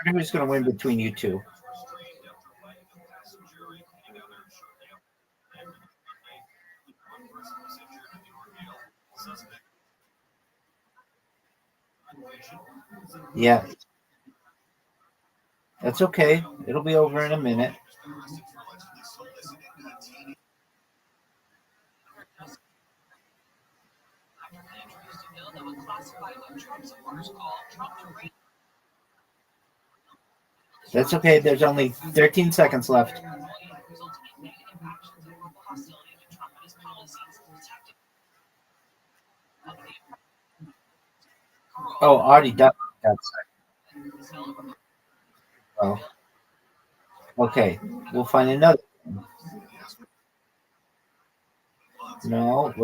We're just gonna win between you two. Yeah. That's okay. It'll be over in a minute. That's okay. There's only 13 seconds left. Oh, Artie, that's oh. Okay, we'll find another. No,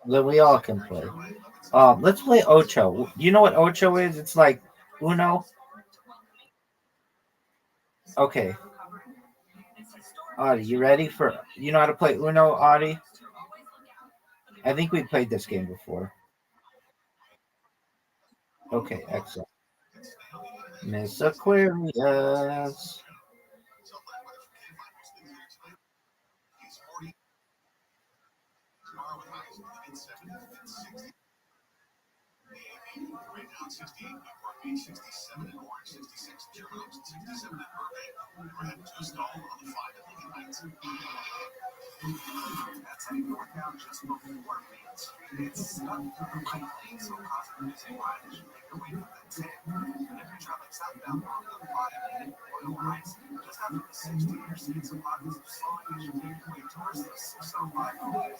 that we all can play. Let's play Ocho. You know what Ocho is? It's like Uno. Okay. Audie, you ready for? You know how to play Uno, Audie? I think we played this game before. Okay, excellent. Miss Aquarius.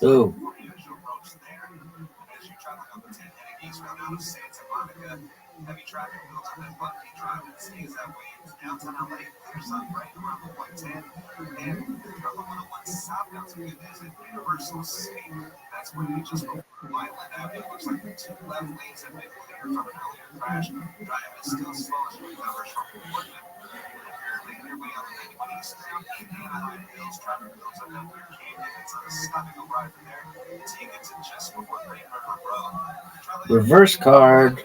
Ooh. Reverse card.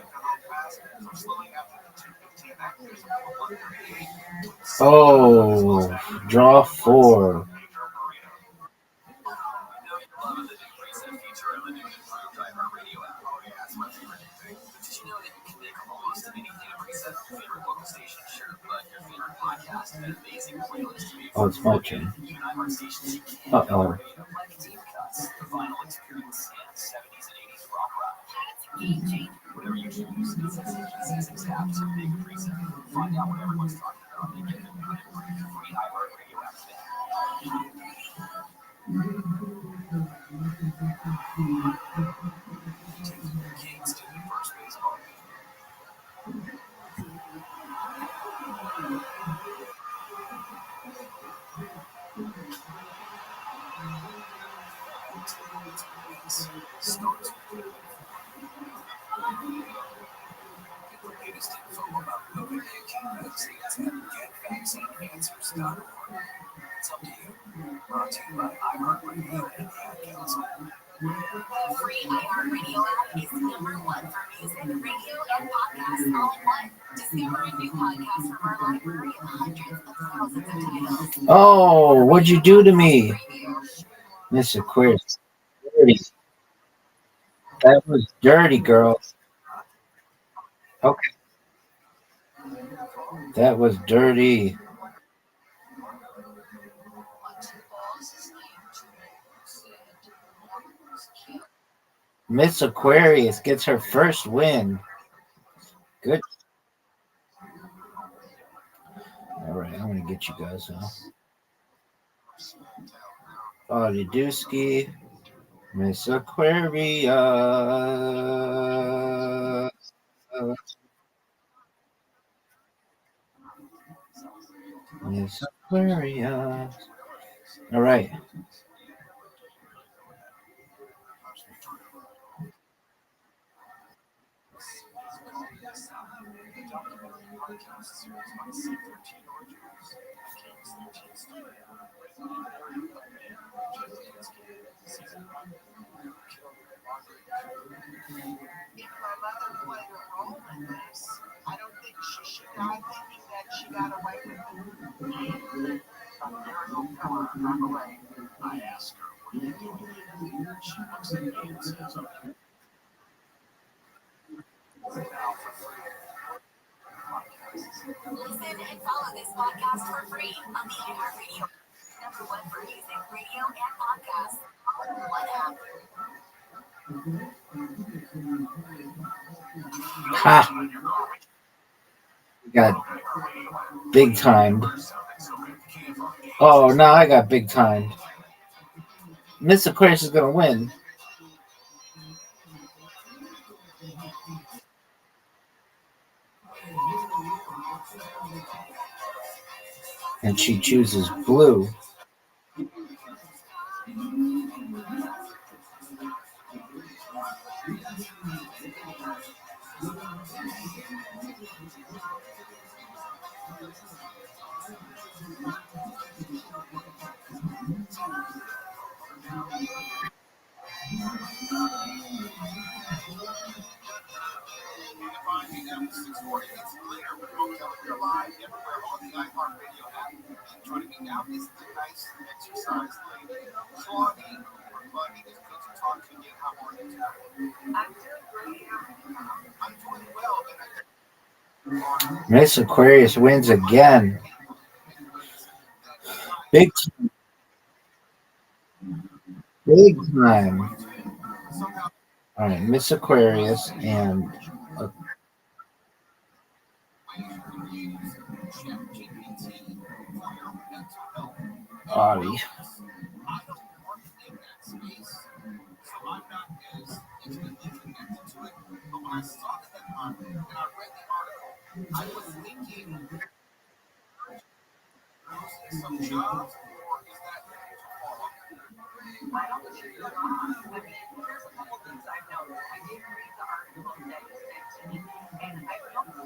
Oh, draw 4. Oh, it's my turn. Uh-oh. Free iHeartRadio app is #1 for music, radio, and podcasts all in one. Discover a new podcast from our library of hundreds of thousands of titles. Oh, what'd you do to me, Miss Aquarius? Dirty. That was dirty, girl. Okay, that was dirty. Miss Aquarius gets her first win. Good. All right, I'm gonna get you guys now. Dusky, Miss Aquarius. Miss Aquarius. All right. If my mother played a role in this, I don't think she should die thinking that she got away with it. Ariel fell on her drunk away. I asked her, what are you doing? She looks at me and says, Listen and follow this podcast for free on the iHeartRadio. #1 for music, radio, and podcasts. All in one app. Ha! Got big timed. Oh, no, I got big timed. Miss Aquarius is gonna win. And she chooses blue. Joining me now is the nice exercise lady, Claudine. Claudine is good to talk to you. How are you today? I'm doing great. I'm doing well. Miss Aquarius wins again. Big time. Big time. All right, Miss Aquarius and Audie. I was thinking some jobs, or is that I don't think you're wrong. I mean, there's a couple things I've noticed. I did read the article that you sent to me, and I noticed that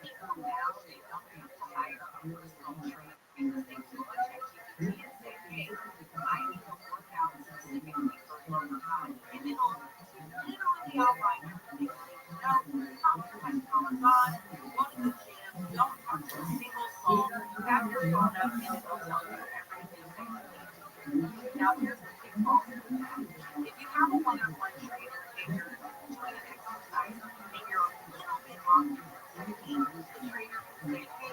people now, they don't have to hire a personal trainer because they can look at GPT and say, hey, I need to work out specifically for lower body. And it'll literally outline everything. No, how much going on, go to the gym, don't talk to a single phone, have your phone up, and it'll tell you everything that you need. Now, here's the pitfall. If you have a one-on-one trainer and you're doing an exercise and you're a little bit off your technique, the trainer can say, hey,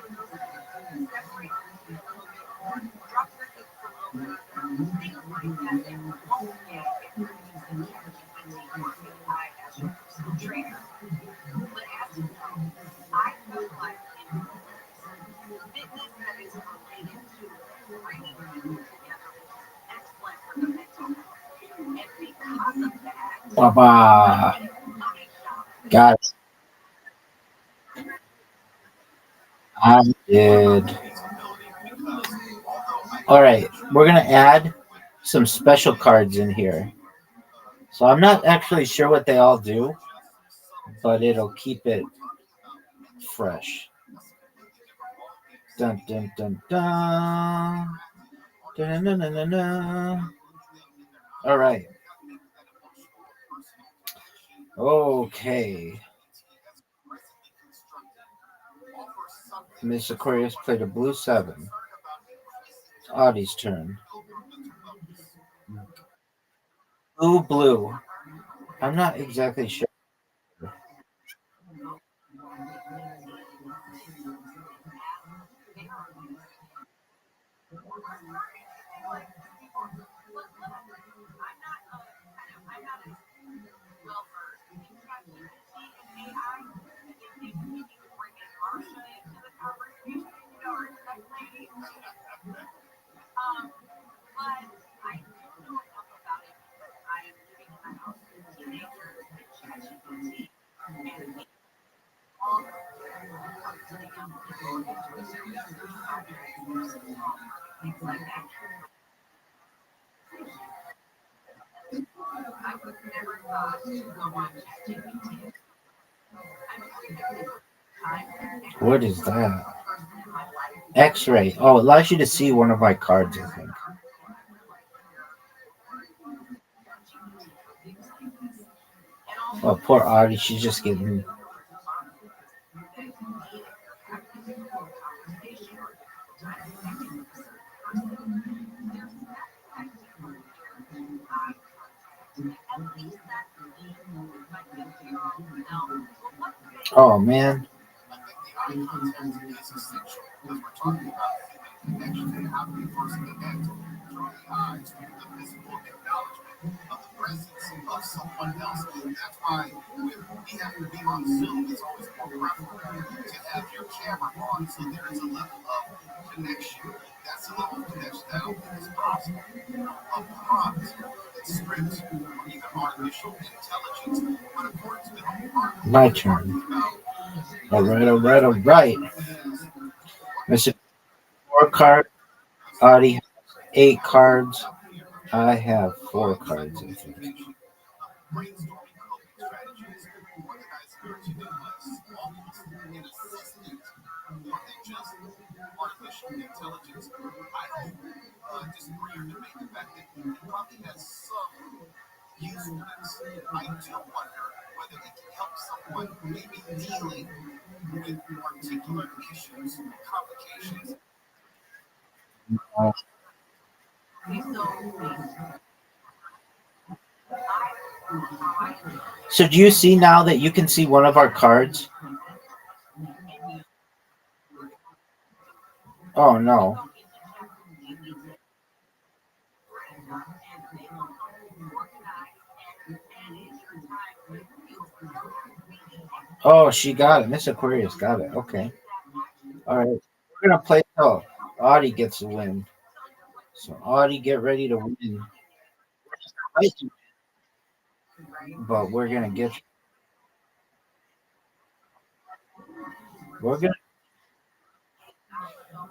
separate your feet a little bit more, drop your hips a little bit under, things like that that you won't get if you're using ChatGPT or AI as your personal trainer. But as you know, I feel like fitness that is related to bringing people together excellent for the mental health. And because of that, Baba. Got it. I did. All right, we're gonna add some special cards in here. So I'm not actually sure what they all do, but it'll keep it fresh. Dun dun dun dun. Dun, dun, dun, dun, dun. All right. Okay. Miss Aquarius played a blue 7. It's Audie's turn. Blue. I'm not exactly sure. What is that? X-ray. Oh, it allows you to see one of my cards, I think. Oh, poor Audie. She's just getting. Oh, man. Of someone else. That's why when we have to be on Zoom, it's always more preferable to have your camera on so there is a level of connection. That's a level of connection that I don't think is possible of prompt and script or even artificial intelligence. But according to the whole My turn. All right. Mr. 4 cards. Audie has 8 cards. I have 4 cards, I think. brainstorming coping strategies, organizing your to-do list, almost an assistant more than just artificial intelligence. I don't disagree or debate the fact that it probably has some usefulness. I do wonder whether it can help someone maybe dealing with particular issues, complications. So do you see now that you can see one of our cards? Oh, no. Oh, she got it. Miss Aquarius got it. Okay. All right. We're going to play till Audie gets a win. So, Audie, get ready to win. But we're going to get you.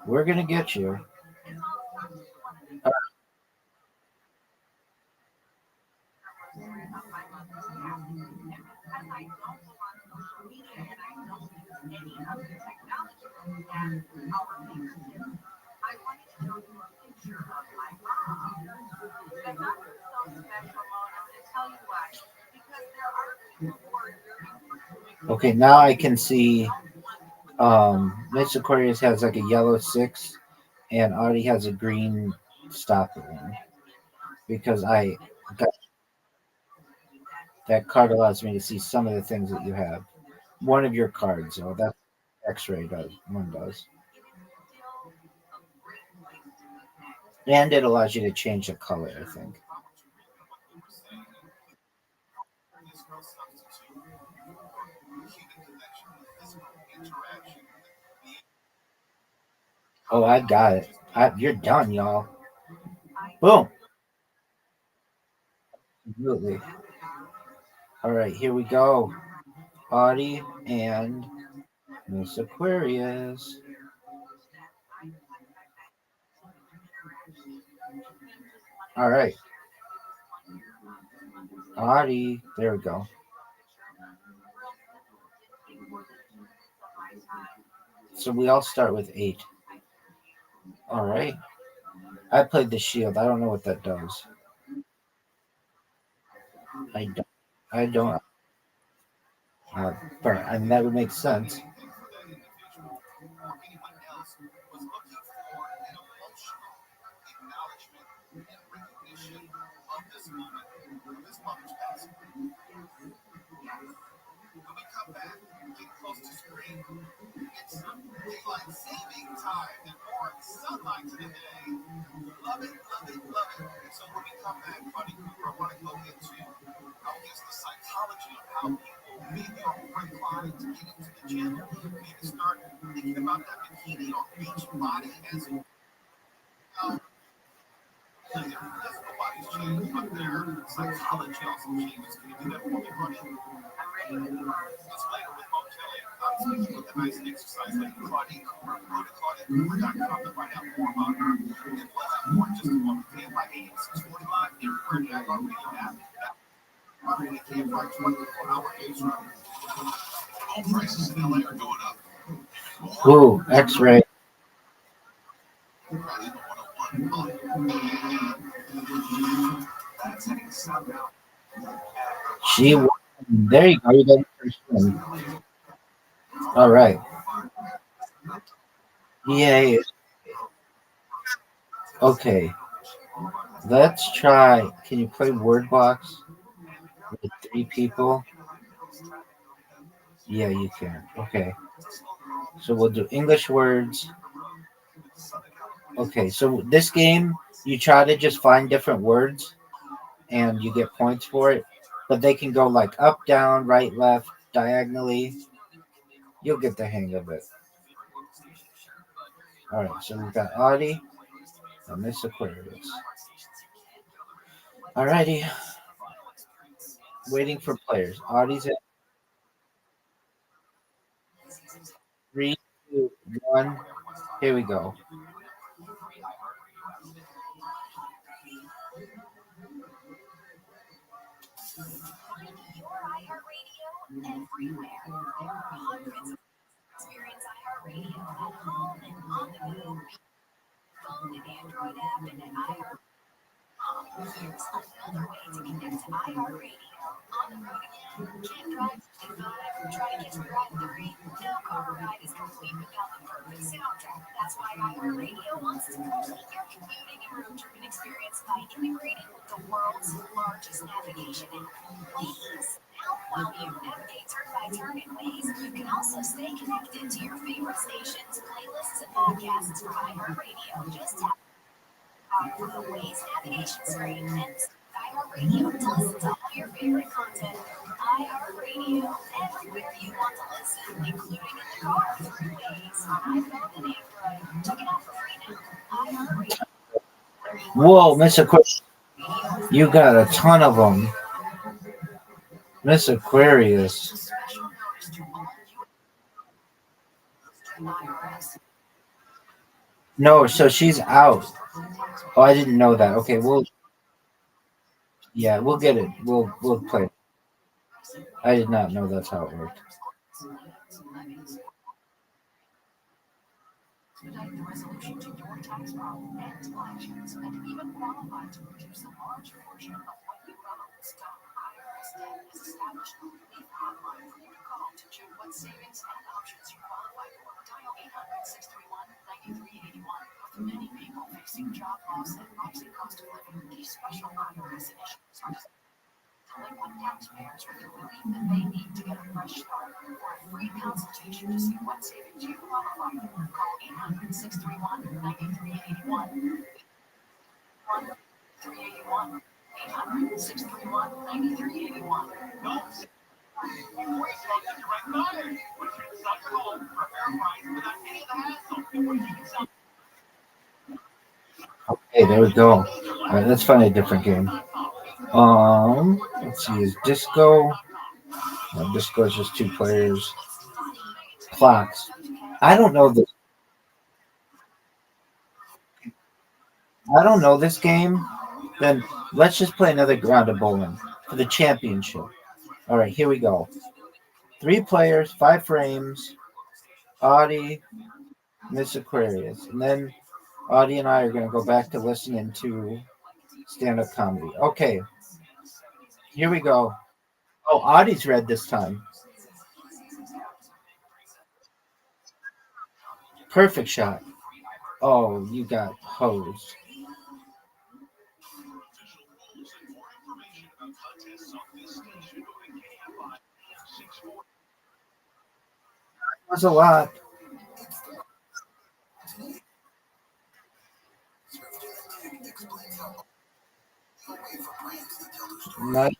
We're gonna get you. Okay, now I can see Mitch Aquarius has like a yellow 6 and Audie has a green stopper one. Because I got that card allows me to see some of the things that you have. One of your cards, oh that X-ray does. And it allows you to change the color, I think. Oh, I got it. You're done, y'all. Boom. Absolutely. All right, here we go. Audie and Miss Aquarius. All right. Audie, there we go. So we all start with 8. All right. I played the shield. I don't know what that does. I don't. But I mean that would make sense. mother's passing. When we come back, get close to screen. It's daylight saving time and more sunlight today. Love it, love it, love it. So when we come back, Buddy Cooper, I want to go into, I guess, the psychology of how people maybe are more inclined to get into the gym, maybe start thinking about that bikini or beach body as their physical bodies change, but their psychology also changes. Can you do that for me, Buddy? It's later with Mo Kelly. I'm speaking with a nice exercise lady, Claudine Cooper. Go to ClaudineCooper.com to find out more about her. And we'll have more in just a moment. KFI 8645 everywhere in the iHeartRadio app. Running the KFI 24-hour news room. Home prices in LA are going up. Ooh, X-ray. That's heading south now. She won. There you go. You got the first one. All right. Yay. Okay. Let's try. Can you play Word Box with 3 people? Yeah, you can. Okay. So we'll do English words. Okay. So this game, you try to just find different words and you get points for it. But they can go like up, down, right, left, diagonally. You'll get the hang of it. All right. So we've got Audie and Miss Aquarius. All righty. Waiting for players. Audie's at 3, 2, 1. Here we go. Everywhere. There are hundreds of experience iHeartRadio at home and on the go. Phone and Android app and at iHeart. Here's another way to connect to iHeartRadio. On the road again. Can't drive 55. Try to catch a ride 30. No car ride is complete without the perfect soundtrack. That's why iHeartRadio wants to complete your commuting and road tripping experience by integrating with the world's largest navigation app. Waze. Now, while you navigate turn by turn in Waze, you can also stay connected to your favorite stations, playlists, and podcasts from iHeartRadio. Just tap the Waze navigation screen and iHeartRadio to listen to all your favorite content. iHeartRadio, everywhere you want to listen, including in the car through Waze on iPhone and Android. Check it out for free now. iHeartRadio. Whoa, Miss Aquarius. You got a ton of them. Miss Aquarius. No, so she's out. Oh, I didn't know that. Okay, we'll get it. We'll play. I did not know that's how it worked. Expedite the resolution to your tax problem and collections, and even qualify to reduce a large portion of what you owe. Stop IRS debt is established a relief hotline for you to call to check what savings and options you qualify for. Dial 800-631-9381. With many people facing job loss and rising cost of living, these special IRS initiatives are delinquent taxpayers with the relief that they need to get a fresh start. For a free consultation to see what savings you qualify for, call 800-631-9381. 381. 800-631-9381. Okay, there we go. All right, let's find a different game. Let's see. Is Disco? No, Disco is just 2 players. Clocks. I don't know this. I don't know this game. Then let's just play another round of bowling for the championship. All right, here we go. 3 players, 5 frames. Audie, Miss Aquarius, and then Audie and I are going to go back to listening to stand-up comedy. Okay, here we go. Oh, Audie's red this time. Perfect shot. Oh, you got hosed. was a lot. Nice,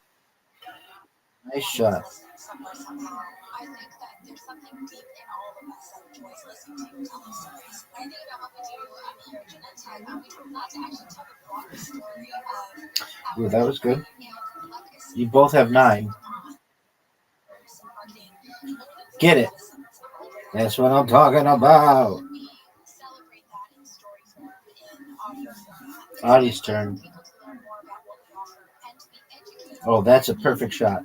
nice shot. I think that there's something deep in all of us that enjoys listening to you tell those stories. When I think about what we do, you're a genetic, we not to actually tell the broader story of Ooh, that was good. You both have 9. Get it. That's what I'm talking about. Audie's turn. Oh, that's a perfect shot.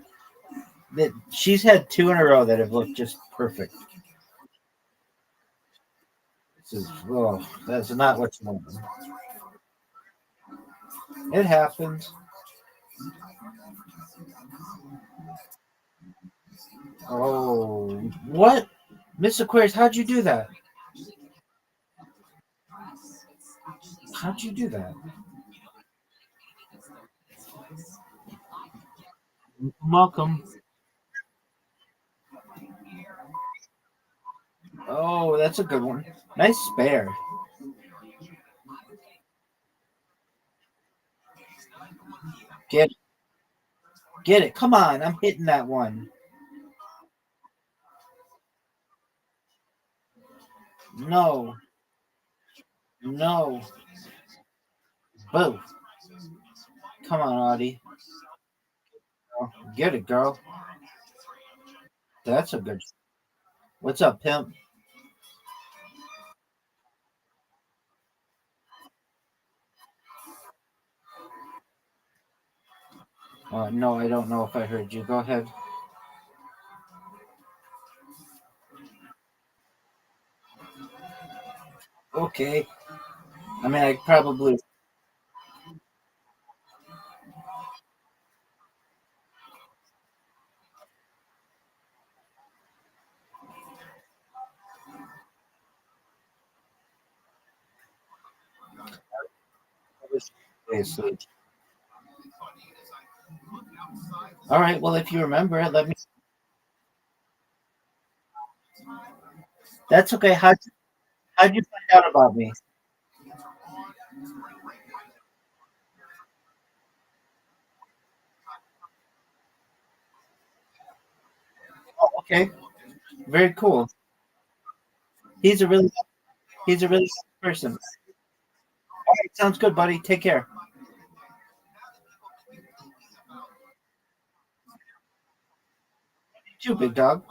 She's had 2 in a row that have looked just perfect. This is, oh, that's not what you want. It happens. Oh, what? Miss Aquarius, how'd you do that? How'd you do that? Welcome. Oh, that's a good one. Nice spare. Get it. Get it. Come on. I'm hitting that one. No. No. Boo. Come on, Audie. Get it, girl. That's a good. What's up, pimp? No, I don't know if I heard you. Go ahead. Okay. I mean, I probably. All right. Well, if you remember it, let me. That's okay. How'd you find out about me? Oh, okay. Very cool. He's a really nice person. All right, sounds good, buddy. Take care. You too, big dog.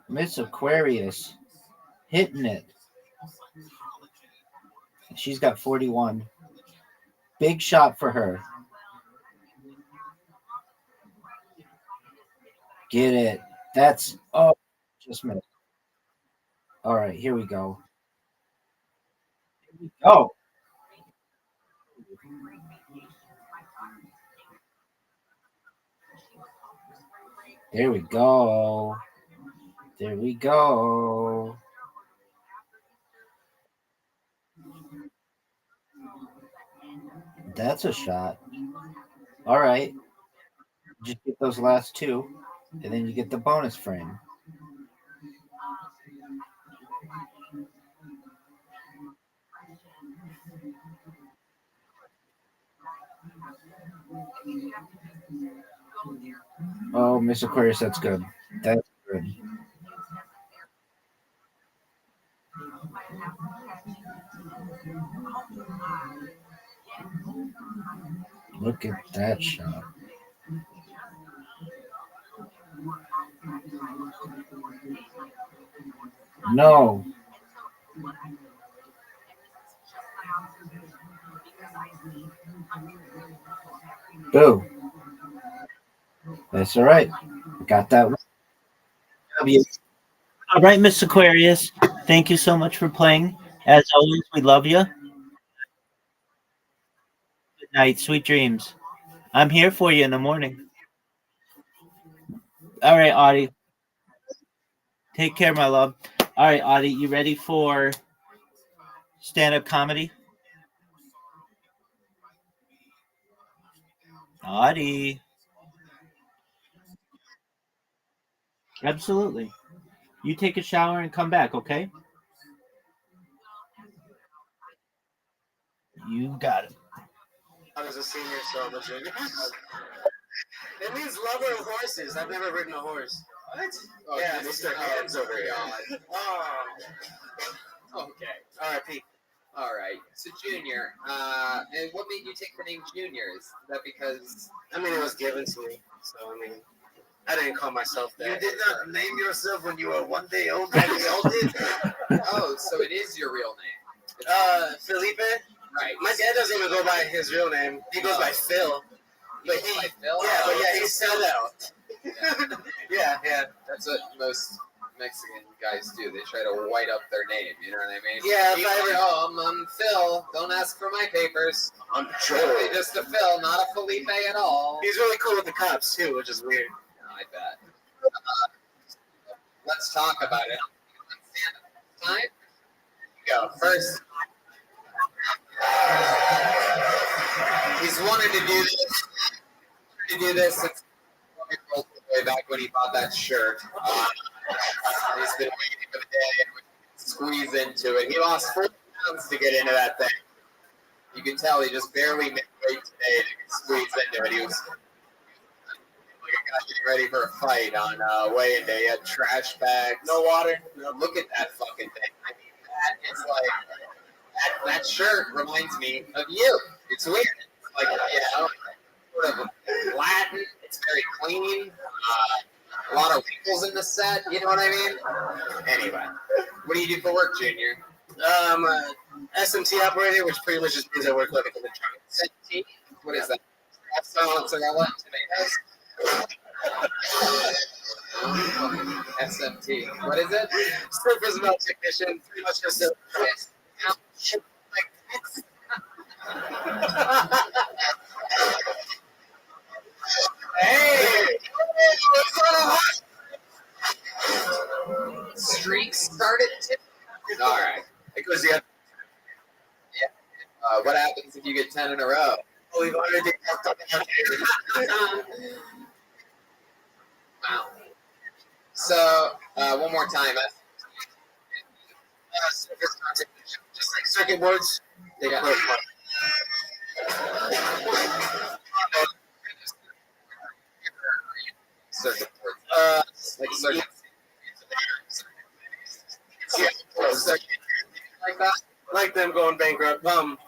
Miss Aquarius hitting it. She's got 41. Big shot for her. Get it. That's just missed. All right, here we go. Oh, there we go. There we go. That's a shot. All right. Just get those last 2, and then you get the bonus frame. Oh, Miss Aquarius, that's good. That's good. Look at that shot. No. Boo. That's all right. Got that one. All right, Miss Aquarius. Thank you so much for playing. As always, we love you. Good night. Sweet dreams. I'm here for you in the morning. All right, Audie. Take care, my love. All right, Audie, you ready for stand-up comedy? Howdy. Absolutely. You take a shower and come back, okay? You got it. I was a senior, so I'm a junior. It means lover of horses. I've never ridden a horse. What? Oh, yeah, Mr. Hands over here. Oh. Okay. R.I.P. All right. So Junior, and what made you take the name Junior? Is that because? I mean, it was given to me. So, I mean, I didn't call myself that. You did not name yourself when you were 1 day old like we all did? Oh, so it is your real name. Felipe? Right. My dad doesn't even go by his real name. He goes by Phil. But he, by Phil? Yeah, but yeah, he's spelled out. Yeah. That's what most Mexican guys do. They try to white up their name. You know what I mean? Yeah, He's like, I'm Phil. Don't ask for my papers. I'm Really just a Phil, not a Felipe at all. He's really cool with the cops too, which is weird. I bet. Let's talk about it. Time? Go first. He's wanted to do this since way back when he bought that shirt. He's been waiting for the day and would squeeze into it. He lost 4 pounds to get into that thing. You can tell he just barely made weight today to squeeze into it. He was like a guy getting ready for a fight on weigh-in day. He had trash bags, no water. Look at that fucking thing. I mean, that is like that shirt reminds me of you. It's weird. It's like sort of Latin. It's very clean. A lot of wrinkles in the set. You know what I mean? Anyway, what do you do for work, Junior? I'm a SMT operator, which pretty much just means I work like a electronic. SMT? What is that? Mozzarella tomatoes. SMT. What is it? Surface melt technician. Pretty much just a. Hey! Streak started too. All right. Because yeah. What happens if you get 10 in a row? Oh, we've already talked about it. Wow. So one more time. Surface melt technician, just like circuit boards. They got circuit boards. Like circuit. Like that. Like them going bankrupt. Not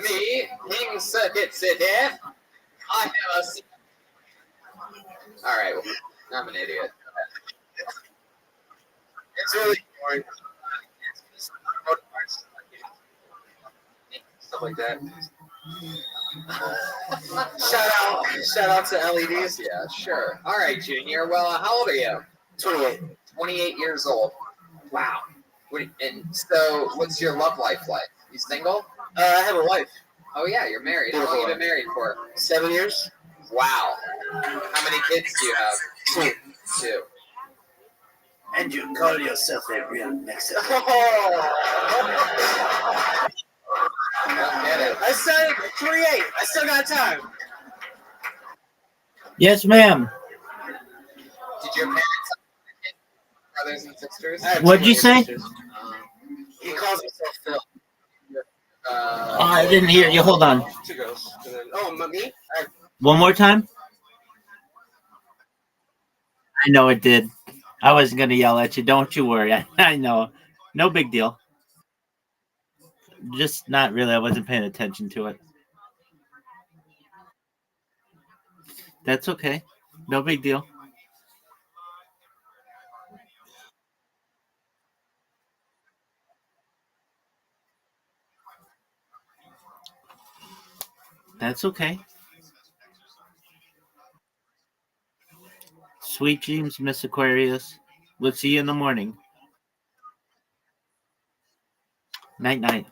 me. King Circuit City. I have seen. All right. Well, I'm an idiot. It's really boring. Stuff like that. Shout out to LEDs. Yeah, sure. All right, Junior. Well, how old are you? 28. 28 years old. Wow. And so, what's your love life like? You single? I have a wife. Oh yeah, you're married. How long have you been married for? 7 years. Wow. How many kids do you have? 2. And you call yourself a real Mexican. I said 28. I still got time. Yes, ma'am. Did your parents have brothers and sisters? What'd you say? He calls himself Phil. I didn't hear you. Hold on. 2 girls. And then, me? One more time. I know it did. I wasn't going to yell at you. Don't you worry. I know. No big deal. Just not really. I wasn't paying attention to it. That's okay. No big deal. That's okay. Sweet dreams, Miss Aquarius. We'll see you in the morning. Night, night.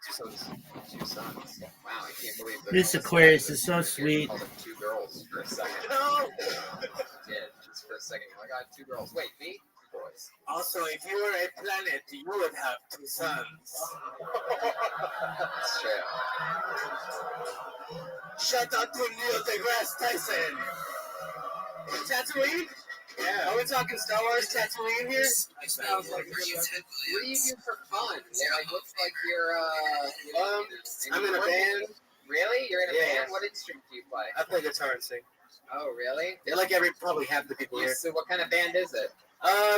Two sons. Wow, I can't believe that. Miss Aquarius is so sweet. Called them 2 girls for a second. No. Did just for a second. I got 2 girls. Wait, me? boys. Also, if you were a planet, you would have 2 suns. That's true. Shout out to Neil deGrasse Tyson. Tatooine? Yeah. Are we talking Star Wars Tatooine here? Sounds like What do you do for fun? Yeah, like, looks like you're, I'm in a band. Really? You're in a Yeah. band? What instrument do you play? I play guitar and sing. Oh, really? They're like probably half the people here. So what kind of band is it?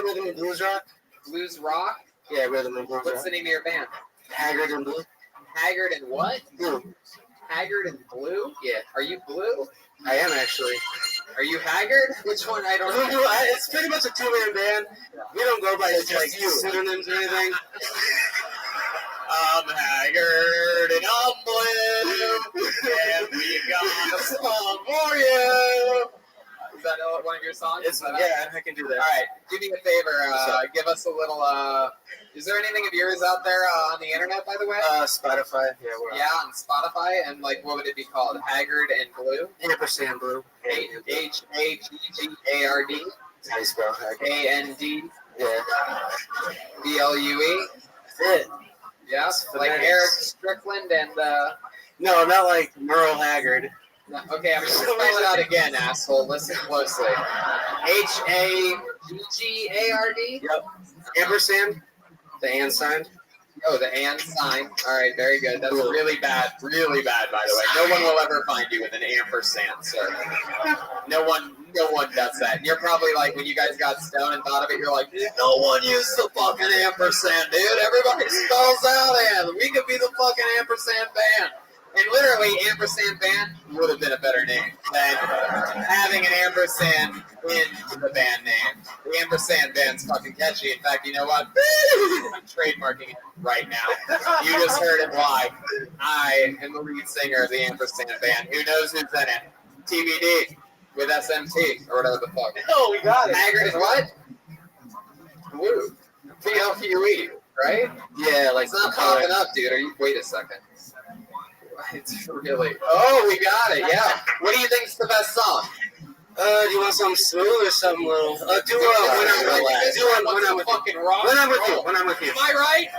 Rhythm and blues rock. Blues rock? Yeah, rhythm and blues What's rock. the name of your band? Haggard and blue. Haggard and what? Blue. Haggard and blue? Yeah. Are you blue? I am actually. Are you Haggard? Which one? I don't know. It's pretty much a 2-man band. We don't go by like pseudonyms or anything. I'm Haggard and I'm blue, and we got a song for you. Is that one of your songs? Yeah, I can do that. All right, do me a favor. Give us a little. Is there anything of yours out there on the internet, by the way? Spotify. Yeah, on Spotify, and like, what would it be called? Haggard and Blue. Ampersand Blue. HAGGARD. How you spell Haggard? AND. Yeah. BLUE. That's it. Yeah, like Eric Strickland and. No, not like Merle Haggard. No, okay, I'm going to spell it out again, asshole. Listen closely. HAGGARD? Yep. Ampersand. The and sign. Oh, the and sign. All right, very good. That's really bad, by the way. No one will ever find you with an ampersand, sir. No one does that. And you're probably like, when you guys got stoned and thought of it, you're like, no one used the fucking ampersand, dude. Everybody spells out and we could be the fucking ampersand band. And literally, ampersand band would have been a better name than having an ampersand in the band name. The ampersand band's fucking catchy. In fact, you know what? I'm trademarking it right now. You just heard it live. I am the lead singer of the ampersand band. Who knows who's in it? TBD with SMT or whatever the fuck. Oh, we got it. Haggard is what? Blue. BLUE, right? Yeah, like it's not popping up, dude. Wait a second. It's really. Oh, we got it. Yeah. What do you think is the best song? Do you want something smooth or something little? When I'm with you. When I'm with you. Am I right?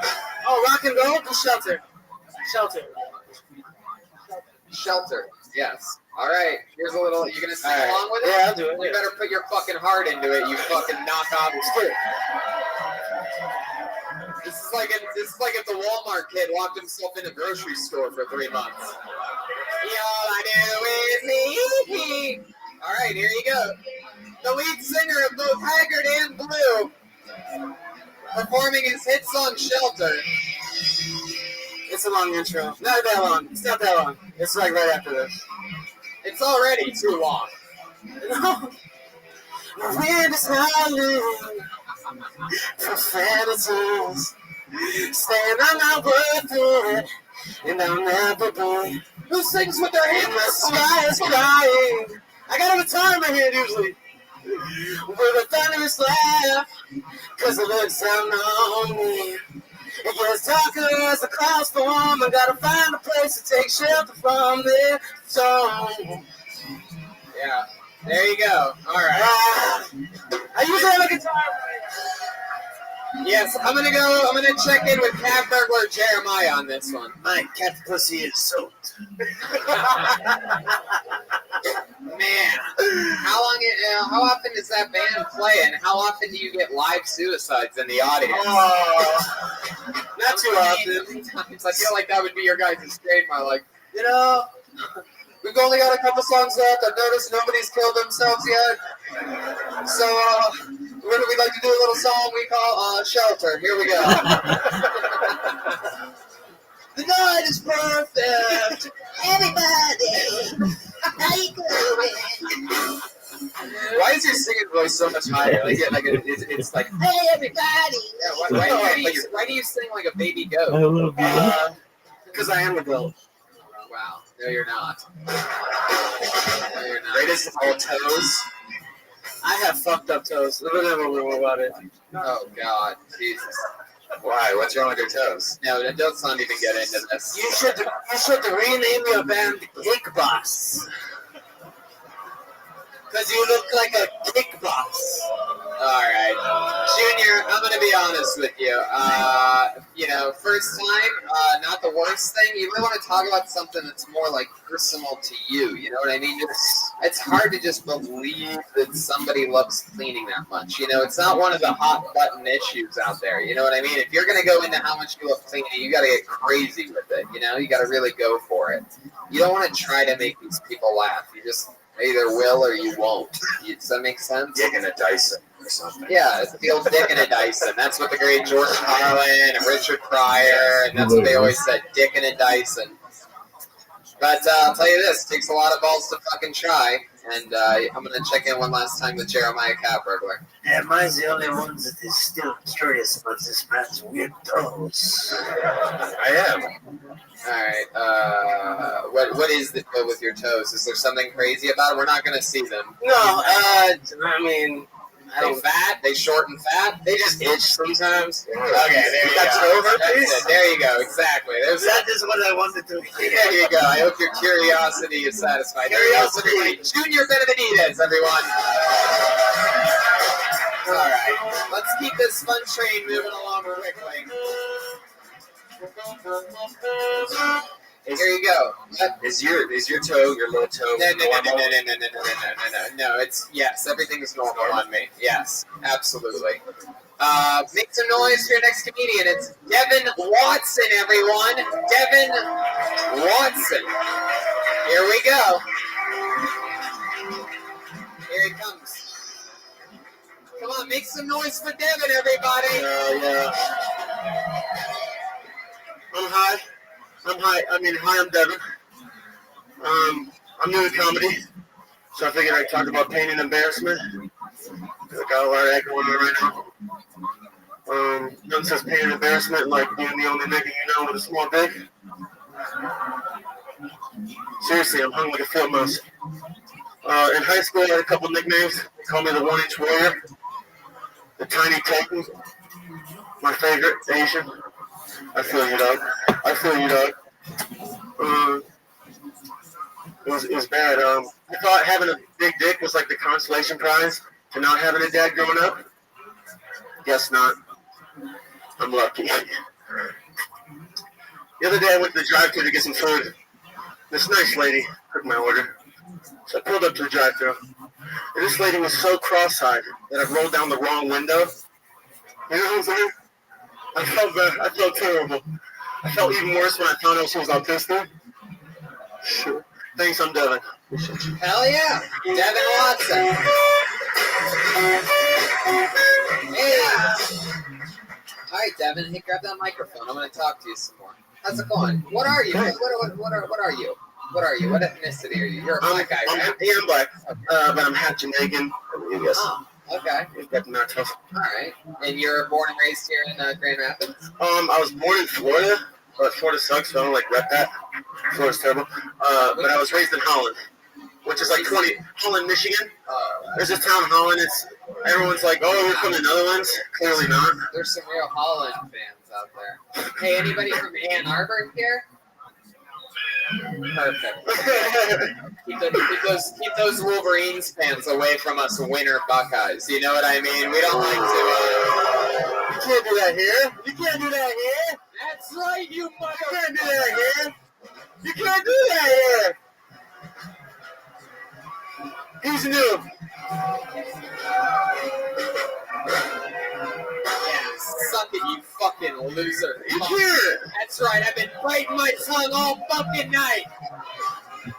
Oh, rock and roll. Do Shelter. Shelter. Yes. All right. Here's a little. You gonna sing along with it? Yeah, I'll do it. You better put your fucking heart into it. You fucking knockoff. This is like if the Walmart kid locked himself in a grocery store for 3 months. All I do is me. All right, here you go. The lead singer of both Haggard and Blue, performing his hit song "Shelter." It's a long intro. Not that long. It's not that long. It's like right after this. It's already too long. Wind is howling. Profanities. Saying I'm not worth it, and I'll never be. Who sings with their hands? My sky is crying. I got a guitar in my hand usually. With a thunderous laugh, cause it looks down on me. It gets darker as the clouds form. I gotta find a place to take shelter from this storm. Yeah, there you go. All right. I usually have a guitar. Yes, I'm gonna check in with Cat Burglar Jeremiah on this one. My cat pussy is soaked. Man, how often does that band play, and how often do you get live suicides in the audience? Not too often. Sometimes I feel like that would be your guys' trademark. Like, we've only got a couple songs left. I've noticed nobody's killed themselves yet. So, we'd like to do a little song we call Shelter. Here we go. The night is perfect. Everybody, how you doing? Why is your singing voice so much higher? It's like, hey, everybody. Yeah, why do you sing like a baby goat? Because I am a goat. Wow. No, you're not. Greatest of all toes. I have fucked up toes. We'll never know about it. Oh, God. Jesus. Why? What's wrong with your toes? No, let's not even get into this. You should rename your band Cake Boss. Because you look like a cake boss. right, Junior, I'm gonna be honest with you. First time, not the worst thing. You really want to talk about something that's more like personal to you. You know what I mean? It's hard to just believe that somebody loves cleaning that much. It's not one of the hot button issues out there. You know what I mean? If you're gonna go into how much you love cleaning, you gotta get crazy with it. You gotta really go for it. You don't want to try to make these people laugh. You just either will or you won't. Does that make sense? Dick in a Dyson or something. Yeah, it's the old dick in a Dyson. That's what the great George Carlin and Richard Pryor, and that's what they always said, dick in a Dyson. But I'll tell you this, it takes a lot of balls to fucking try. And I'm going to check in one last time with Jeremiah Cat Burglar. Am I the only one that is still curious about this man's weird toes? I am. All right. What is the deal with your toes? Is there something crazy about it? We're not going to see them. No, I mean, They fat? They short and fat? They just itch sometimes. Okay, there you go. There you go. Exactly. That is what I wanted to hear. There you go. I hope your curiosity is satisfied. Curiosity. Junior Benavides, everyone. All right. Let's keep this fun train moving along quickly. Here you go. Is your toe, your little toe? No. It's yes. Everything's normal on me. Yes, absolutely. Make some noise for your next comedian. It's Devin Watson, everyone. Devin Watson. Here we go. Here he comes. Come on, make some noise for Devin, everybody. Yeah. I'm Devin. I'm new to comedy, so I figured I'd talk about pain and embarrassment. I got a lot of that going on right now. Nothing says pain and embarrassment like being the only nigga you know with a small dick. Seriously, I'm hung like a field mouse. In high school, I had a couple nicknames. They called me the 1-inch warrior, the tiny Titan, my favorite, Asian. I feel you, dog. It was bad. I thought having a big dick was like the consolation prize to not having a dad growing up. Guess not. I'm lucky. The other day I went to the drive-thru to get some food. This nice lady took my order. So I pulled up to the drive-thru. And this lady was so cross-eyed that I rolled down the wrong window. You know what I'm saying? I felt bad. I felt terrible. I felt even worse when I found out she was autistic. Sure. Thanks, I'm Devin. Hell yeah. Devin Watson. Hey. All right, Devin. Hey, grab that microphone. I'm going to talk to you some more. How's it going? What are you? What are you? What are you? What ethnicity are you? You're a black guy, right? Yeah, I'm black. But I'm half Jamaican. Yes. Oh, okay. All right. And you're born and raised here in Grand Rapids? I was born in Florida, but Florida sucks, so I don't rep that. Florida's terrible. But I was raised in Holland, which is like Holland, Michigan. There's this town, Holland. Everyone's like, oh, we're from the Netherlands. Clearly not. There's some real Holland fans out there. Hey, anybody from Ann Arbor here? Perfect. keep those Wolverines fans away from us winter Buckeyes. You know what I mean? We don't like to. You can't do that here. You can't do that here. That's right, you mother. You can't do that here. You can't do that here. He's new. Suck it, you fucking loser. You can't. That's right, I've been biting my tongue all fucking night.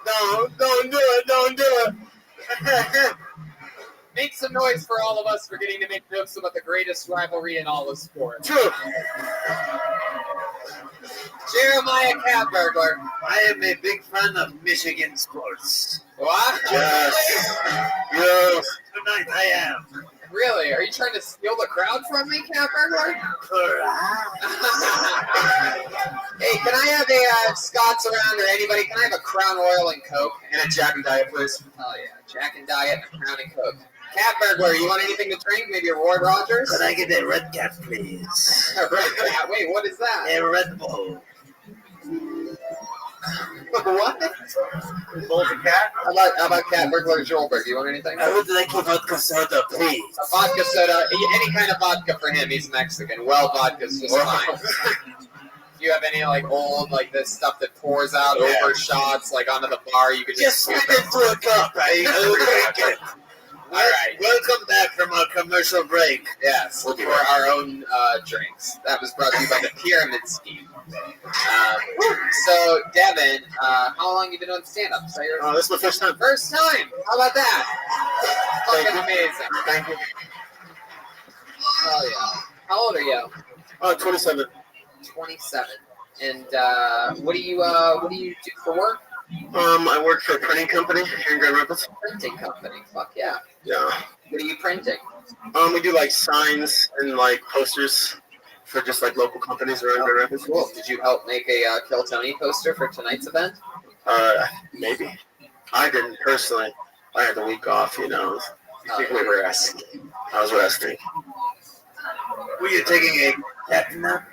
No, don't do it. Don't do it. Make some noise for all of us for getting to make jokes about the greatest rivalry in all of sports. True. Jeremiah Cat Burglar. I am a big fan of Michigan sports. What? Yes. Yes. Tonight I am. Really? Are you trying to steal the crowd from me, Cat Burglar? Hey, can I have a Scott's around or anybody? Can I have a Crown Royal and Coke? And a Jack and Diet, please. Hell yeah. Jack and Diet and Crown and Coke. Cat Burglar, you want anything to drink? Maybe a Roy Rogers? Could I get a Red Cat, please? A Red Cat? Wait, what is that? A Red Bull. What? Bowls of cat? How about cat burglar Joelberg? You want anything? I would like a vodka soda, please. A vodka soda, any kind of vodka for him. He's Mexican. Well, vodka's just fine. Do you have any like old like this stuff that pours out over shots like onto the bar? You could just slip it into a cup. I will drink it. All right. Welcome back from our commercial break. Yes, for our own drinks. That was brought to you by the Pyramid Scheme. So, Devin, how long have you been doing stand-up? So this is my first time. First time. How about that? Fucking amazing. Thank you. Oh yeah. How old are you? 27. 27. And what do you do for work? I work for a printing company here in Grand Rapids. Printing company. Fuck yeah. Yeah. What are you printing? We do like signs and like posters for just like local companies around Grand Rapids. Cool. Did you help make a Kill Tony poster for tonight's event? Maybe. I didn't personally. I had the week off, you know. We were resting. I was resting. Were you taking a cat nap?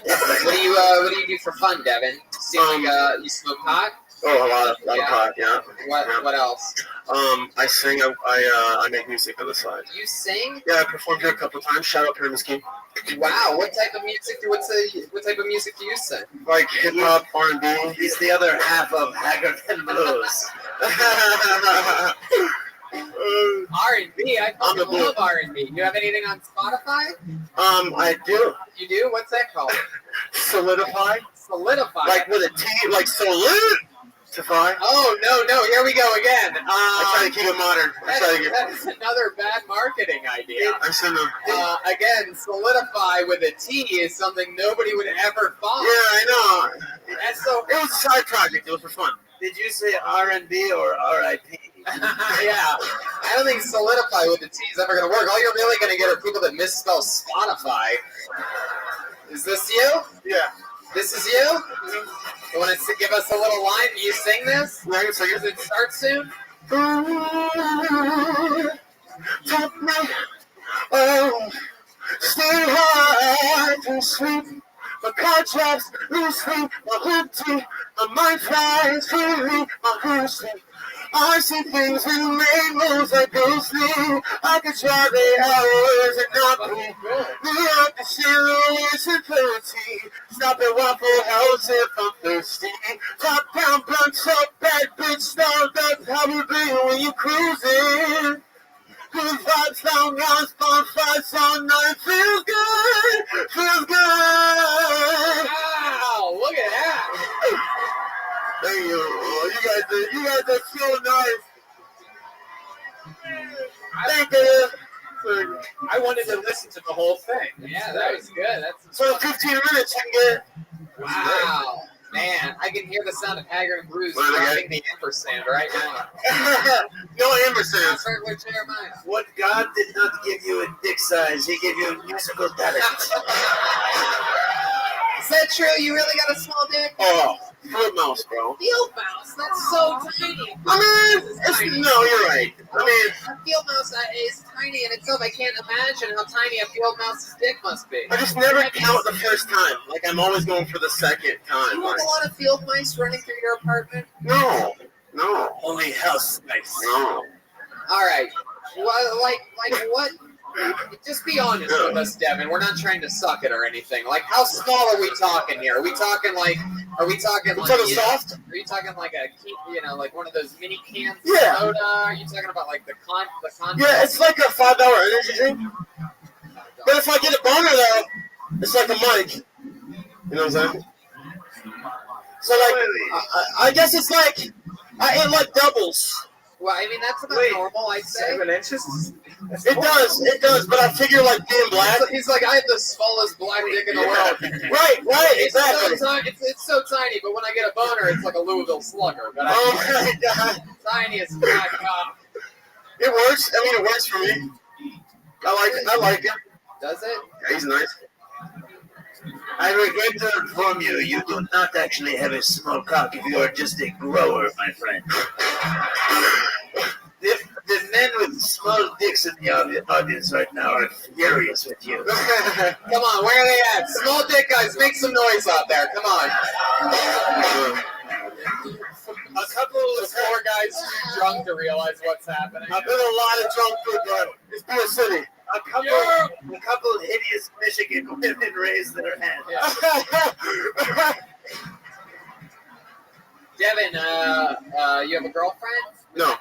What do you do for fun, Devin? Seems like you smoke pot. Oh, a lot of pot, yeah. What else? I sing. I make music on the side. You sing? Yeah, I performed here a couple of times. Shout out Pyramid Scheme. Wow, what type of music? What type of music do you sing? Like hip hop, R&B. He's the other half of Haggard and Blues. R&B. I fucking love R&B. You have anything on Spotify? I do. You do? What's that called? Solidify. Solidify. Like with a T, like solidify. Oh no! Here we go again. I try to keep it modern. That is another bad marketing idea. I'm saying again, solidify with a T is something nobody would ever find. Yeah, I know. That's so. It was a side project. It was for fun. Did you say R&B or R.I.P.? Yeah, I don't think solidify with the T is ever going to work. All you're really going to get are people that misspell Spotify. Is this you? Yeah. This is you? Mm-hmm. You want to give us a little line? Do you sing this? Yeah, I can sing it. Does it start soon? Take me, oh, stay hard to sleep. My car drops loosely, my hood deep, my mind flies freely, my heart sleep. I see things with rainbows like ghostly. I could try the hours and not be. The opposite is infinity. Stop at Waffle House if I'm thirsty. Top down, blunt up, bad bitch, start up. How you be when you cruising? Good vibes, long guys, bonfire, all night. Feels good, feels good. Wow, look at that. Thank you. Oh, you guys are so nice. Thank you. I wanted to listen to the whole thing. Yeah, that was good. So 15 minutes you can get. Wow. Man, I can hear the sound of Haggard and Bruce dropping the ampersand right now. No ampersand. What God did not give you in dick size, He gave you musical talent. Is that true? You really got a small dick? Oh, field mouse, bro. Field mouse? That's so tiny. No, you're right. A field mouse is tiny in itself. I can't imagine how tiny a field mouse's dick must be. I just never count the first time. Like, I'm always going for the second time. You have a lot of field mice running through your apartment? No. Only house mice. No. All right. Well, like what? Just be honest with us, Devin. We're not trying to suck it or anything. Like, how small are we talking here? Are we talking like soft? Are you talking like like one of those mini cans of Yeah. soda? Are you talking about like the con? Yeah, it's like a 5-hour energy drink. But if I get a boner though, it's like a mic. You know what I'm saying? So like, I guess it's like I ate like doubles. Well, I mean that's about normal, I'd say. 7 inches. It does, but I figure like being black. He's like, I have the smallest black dick in the world. Right, exactly. It's so tiny, but when I get a boner, it's like a Louisville Slugger. But Oh my God. Tiniest black cock. It works. I mean, it works for me. I like it. Does it? Yeah, he's nice. I regret to inform you, you do not actually have a small cock if you are just a grower, my friend. The men with small dicks in the audience right now are furious with you. Come on, where are they at? Small dick guys, make some noise out there. Come on. A couple of poor guys too drunk to realize what's happening. I've been a lot of drunk people. It's been a city. A couple of hideous Michigan women raised their hand. Yeah. Devin, you have a girlfriend? No.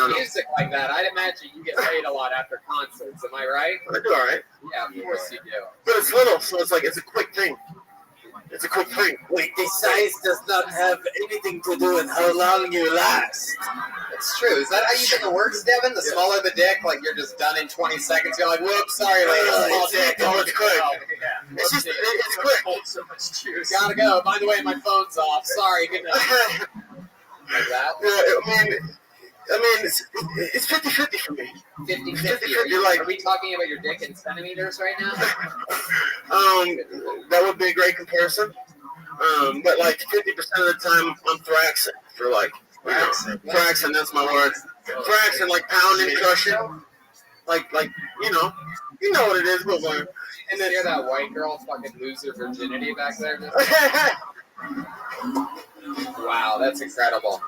Music like that, I'd imagine you get paid a lot after concerts. Am I right? I do all right. Yeah, of course you do. But it's little, so it's like it's a quick thing. It's a quick thing. Wait, the size does not have anything to do with how long you last. It's true. Is that how you think it works, Devin? The smaller the dick, like you're just done in 20 seconds. You're like, whoops, sorry, lady. Small dick. Oh, it's quick. Yeah. It's just, it's quick. So much juice. Gotta go. By the way, my phone's off. Sorry. Good night. Like that? Yeah, I mean, it's 50-50 for me. 50-50. Are we talking about your dick in centimeters right now? That would be a great comparison. But like 50% of the time, I'm thraxing for like, thraxing, that's my word. Thraxing, like pounding, crushing. Like, you know what it is, but like. And then hear that white girl fucking lose her virginity back there? Wow, that's incredible.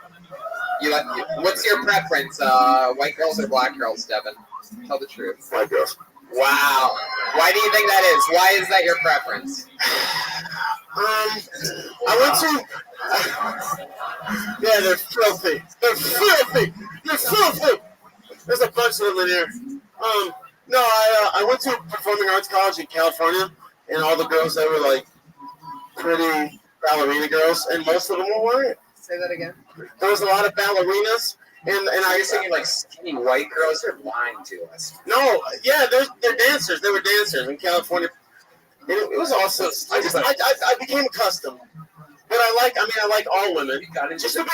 What's your preference, white girls or black girls, Devin? Tell the truth. White girls. Wow. Why do you think that is? Why is that your preference? I went to. Yeah, they're filthy. They're filthy. They're filthy. There's a bunch of them in here. No, I went to a performing arts college in California, and all the girls there were like pretty ballerina girls, and most of them were white. Say that again. There was a lot of ballerinas, and I was thinking like skinny white girls are lying to us. No, yeah, they're dancers. They were dancers in California. It was awesome. I became accustomed, but I like all women. Just to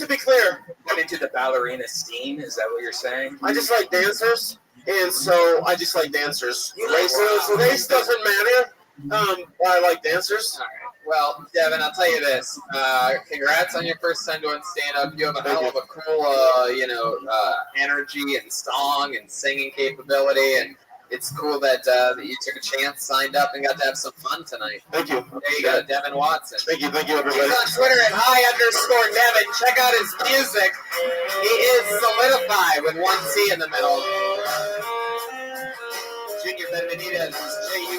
be clear, got into the ballerina scene. Is that what you're saying? I just like dancers, and so I just like dancers. Race doesn't matter. I like dancers. All right. Well, Devin, I'll tell you this. Congrats on your first time doing stand-up. You have a hell of a cool, energy and song and singing capability, and it's cool that you took a chance, signed up, and got to have some fun tonight. Thank you. There you go, Devin Watson. Thank you, everybody. He's on Twitter at @hi_Devin. Check out his music. He is Solidify with one C in the middle. Junior Benvenita is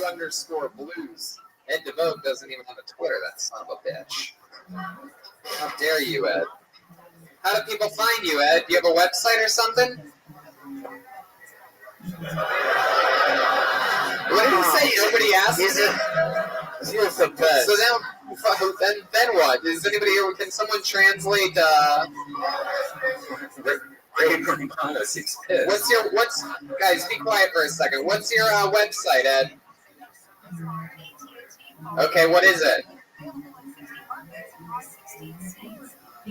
JU_blues. Ed DeVoe doesn't even have a Twitter, that son of a bitch. How dare you, Ed? How do people find you, Ed? Do you have a website or something? What did he say? Nobody asked? He's the best. So then what? Is anybody here? Can someone translate? Ray Romano's pissed. Guys? Be quiet for a second. What's your website, Ed? Okay, what is it?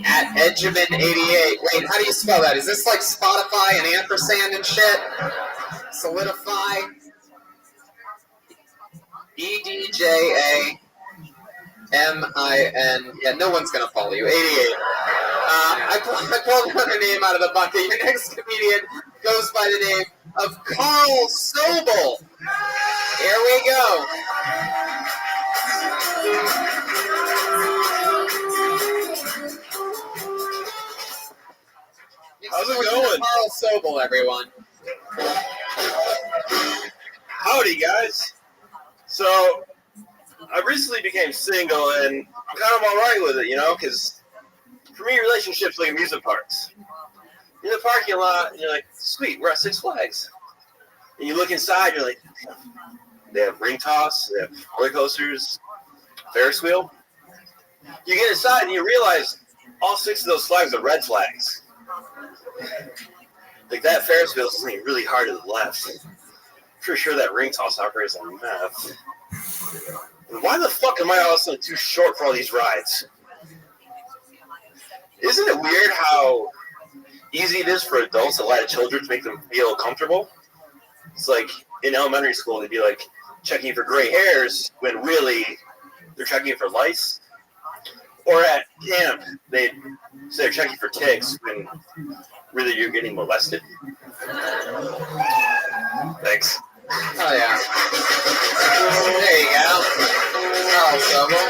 At Edgeman88. Wait, how do you spell that? Is this like Spotify and ampersand and shit? Solidify. EDJAMIN. Yeah, no one's gonna follow you. 88. I pulled another name out of the bucket. Your next comedian goes by the name of Carl Sobel. Here we go. How's it going? Carl Sobel, everyone. Howdy, guys. So, I recently became single, and I'm kind of all right with it, because for me, relationships like amusement parks. You're in the parking lot, and you're like, sweet, we're at Six Flags. And you look inside, you're like, they have ring toss, they have roller coasters, Ferris wheel. You get inside, and you realize all 6 of those flags are red flags. Like that Ferris wheel is leaning really hard to the left. Pretty sure that ring toss operates on meth. And why the fuck am I all of a sudden too short for all these rides? Isn't it weird how easy it is for adults to lie to children to make them feel comfortable? It's like in elementary school, they'd be like checking for gray hairs when really they're checking for lice. Or at camp, they'd say they're checking for ticks when really you're getting molested. Thanks. Oh, yeah. There you go. Carl Sobel.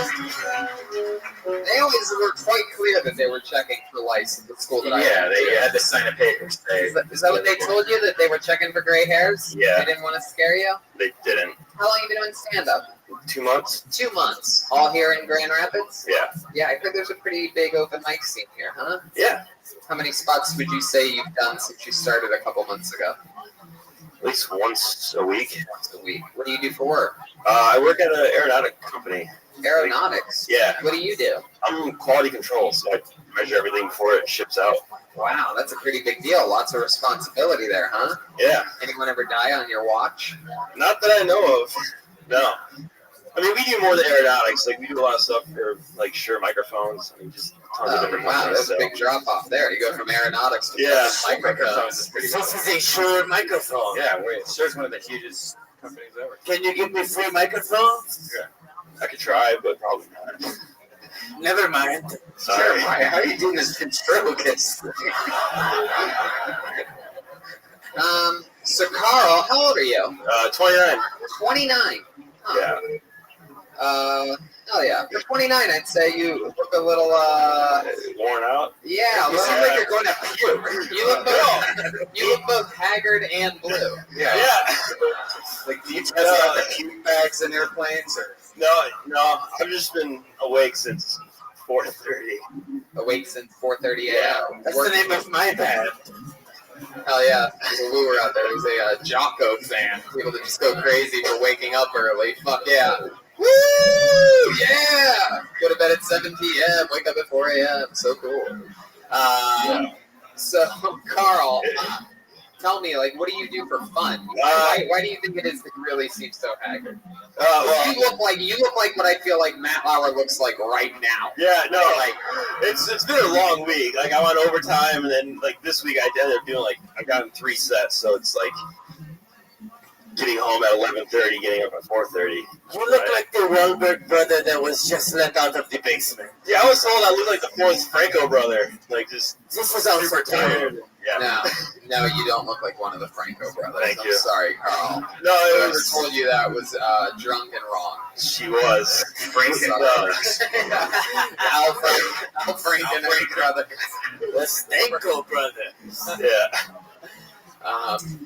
always were quite clear that they were checking for lice at the school that I Yeah, went they to. had to sign a paper saying. Is that what they told you, that they were checking for gray hairs? Yeah. They didn't want to scare you? They didn't. How long have you been doing stand-up? 2 months? 2 months. All here in Grand Rapids? Yeah. Yeah, I heard there's a pretty big open mic scene here, huh? Yeah. How many spots would you say you've done since you started a couple months ago? At least once a week. Once a week. What do you do for work? I work at an aeronautic company. Aeronautics? Yeah. What do you do? I'm quality control, so I measure everything before it ships out. Wow, that's a pretty big deal. Lots of responsibility there, huh? Yeah. Anyone ever die on your watch? Not that I know of. No. I mean, we do more than aeronautics. Like, we do a lot of stuff for, like, Shure microphones. I mean, just tons of different wow, companies. that's a big drop off there. You go from aeronautics to microphones. Is pretty This is a Shure microphone. Yeah, wait. Shure's one of the hugest companies ever. Can you give me free microphones? Yeah. I could try, but probably not. Never mind. Sorry. How are you doing this ventriloquist? So Carl, how old are you? 29. 29. Huh. Yeah. Oh yeah. For 29, I'd say you look a little worn out. Yeah, You seem like you're going to puke. You look both haggard and blue. Yeah. Like, do you test out the puke bags in airplanes or? No. I've just been awake since 4:30. Awake since 4:30 a.m. That's the name of my band. Hell yeah. There's a lure out there. There's a Jocko fan. People that just go crazy for waking up early. Fuck yeah. Woo! Yeah! Go to bed at 7 p.m., wake up at 4 a.m. So cool. So, Carl, tell me, like, what do you do for fun? Why do you think it is that you really seem so haggard? You look like what I feel like Matt Lauer looks like right now. Yeah, no, like it's been a long week. Like, I'm on overtime, and then like this week I ended up doing I've gotten 3 sets, so it's like getting home at 11:30, getting up at 4:30. You look like the Wahlberg brother that was just let out of the basement. Yeah, I was told I look like the 4th Franco brother. Like, just this was also super tired. Yeah. No, you don't look like one of the Franco brothers. Thank you. I'm sorry, Carl. No, Whoever told you that was drunk and wrong. She was. Franken brothers. Al Franken brother. The Stanko brothers. Yeah.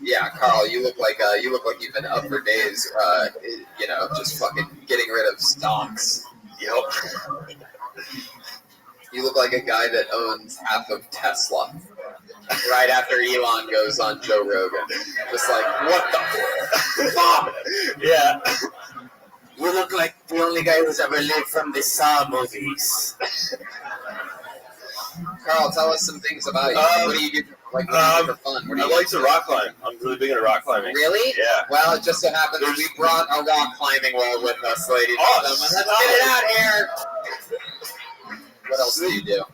Yeah, Carl, you look like you've been up for days. Just fucking getting rid of stocks. Yep. You look like a guy that owns half of Tesla. Right after Elon goes on Joe Rogan, just like, what the fuck? Yeah. You look like the only guy who's ever lived from the Saw movies. Carl, tell us some things about you. What do you do? What do you do for fun? I like to rock climb. I'm really big into rock climbing. Really? Yeah. Well, it just so happens we brought a rock climbing wall with us, ladies and gentlemen. Let's get it out here. What else do you do?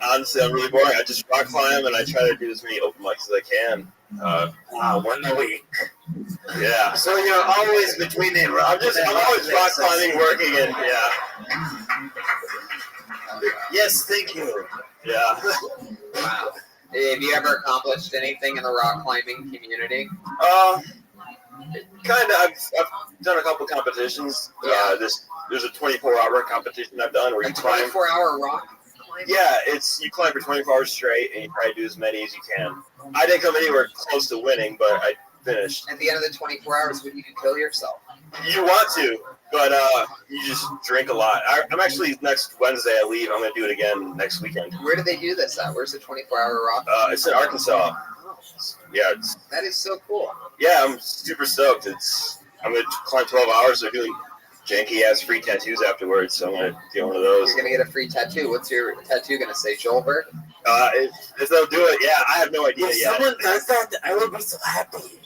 Honestly, I'm really boring. I just rock climb and I try to do as many open mics as I can. One a week. Yeah. So you're always between the I'm always rock climbing, working, and yeah. Yes, thank you. Yeah. Wow. Have you ever accomplished anything in the rock climbing community? Kind of. I've done a couple competitions. Yeah. There's a 24-hour competition I've done where you climb. 24-hour rock climbing? Yeah, you climb for 24 hours straight, and you try to do as many as you can. I didn't come anywhere close to winning, but I finished. At the end of the 24 hours, would you kill yourself? You want to, but you just drink a lot. I'm actually, next Wednesday I leave. I'm going to do it again next weekend. Where do they do this at? Where's the 24-hour rock? It's in Arkansas. Yeah. That is so cool. Yeah, I'm super stoked. I'm going to climb 12 hours. They're doing janky-ass free tattoos afterwards, so I'm going to get one of those. You're going to get a free tattoo. What's your tattoo going to say, Joelberg? If they'll do it, yeah, I have no idea If yet. someone does that, I will be so happy.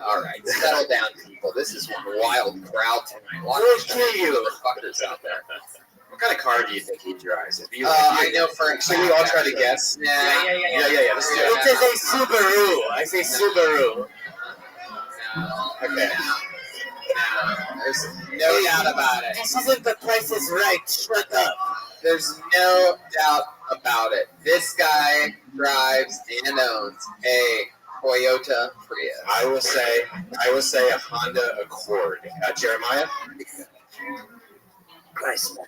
All right, settle down, people. This is one wild crowd tonight. We'll kill you. Motherfuckers out there. What kind of car do you think he drives? I know for Should we all try to guess? Yeah. Let's do it. It is a Subaru. I say Subaru. Okay. There's no doubt about it. This isn't The Price is Right. Shut up. There's no doubt about it. This guy drives and owns a Toyota Prius. I will say a Honda Accord. Jeremiah? Christ.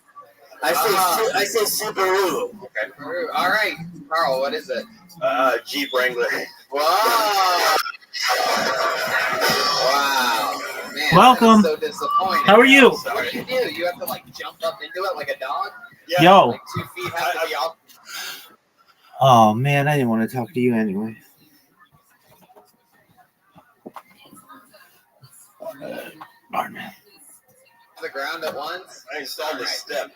I say Subaru. Okay. All right, Carl. What is it? Jeep Wrangler. Wow. Wow. Man, Welcome. that is so disappointing. How are you? What do? You have to like jump up into it like a dog? Yeah. Yo. Like 2 feet have to be off. Oh man, I didn't want to talk to you anyway. Darn it. The ground at once. I installed the step.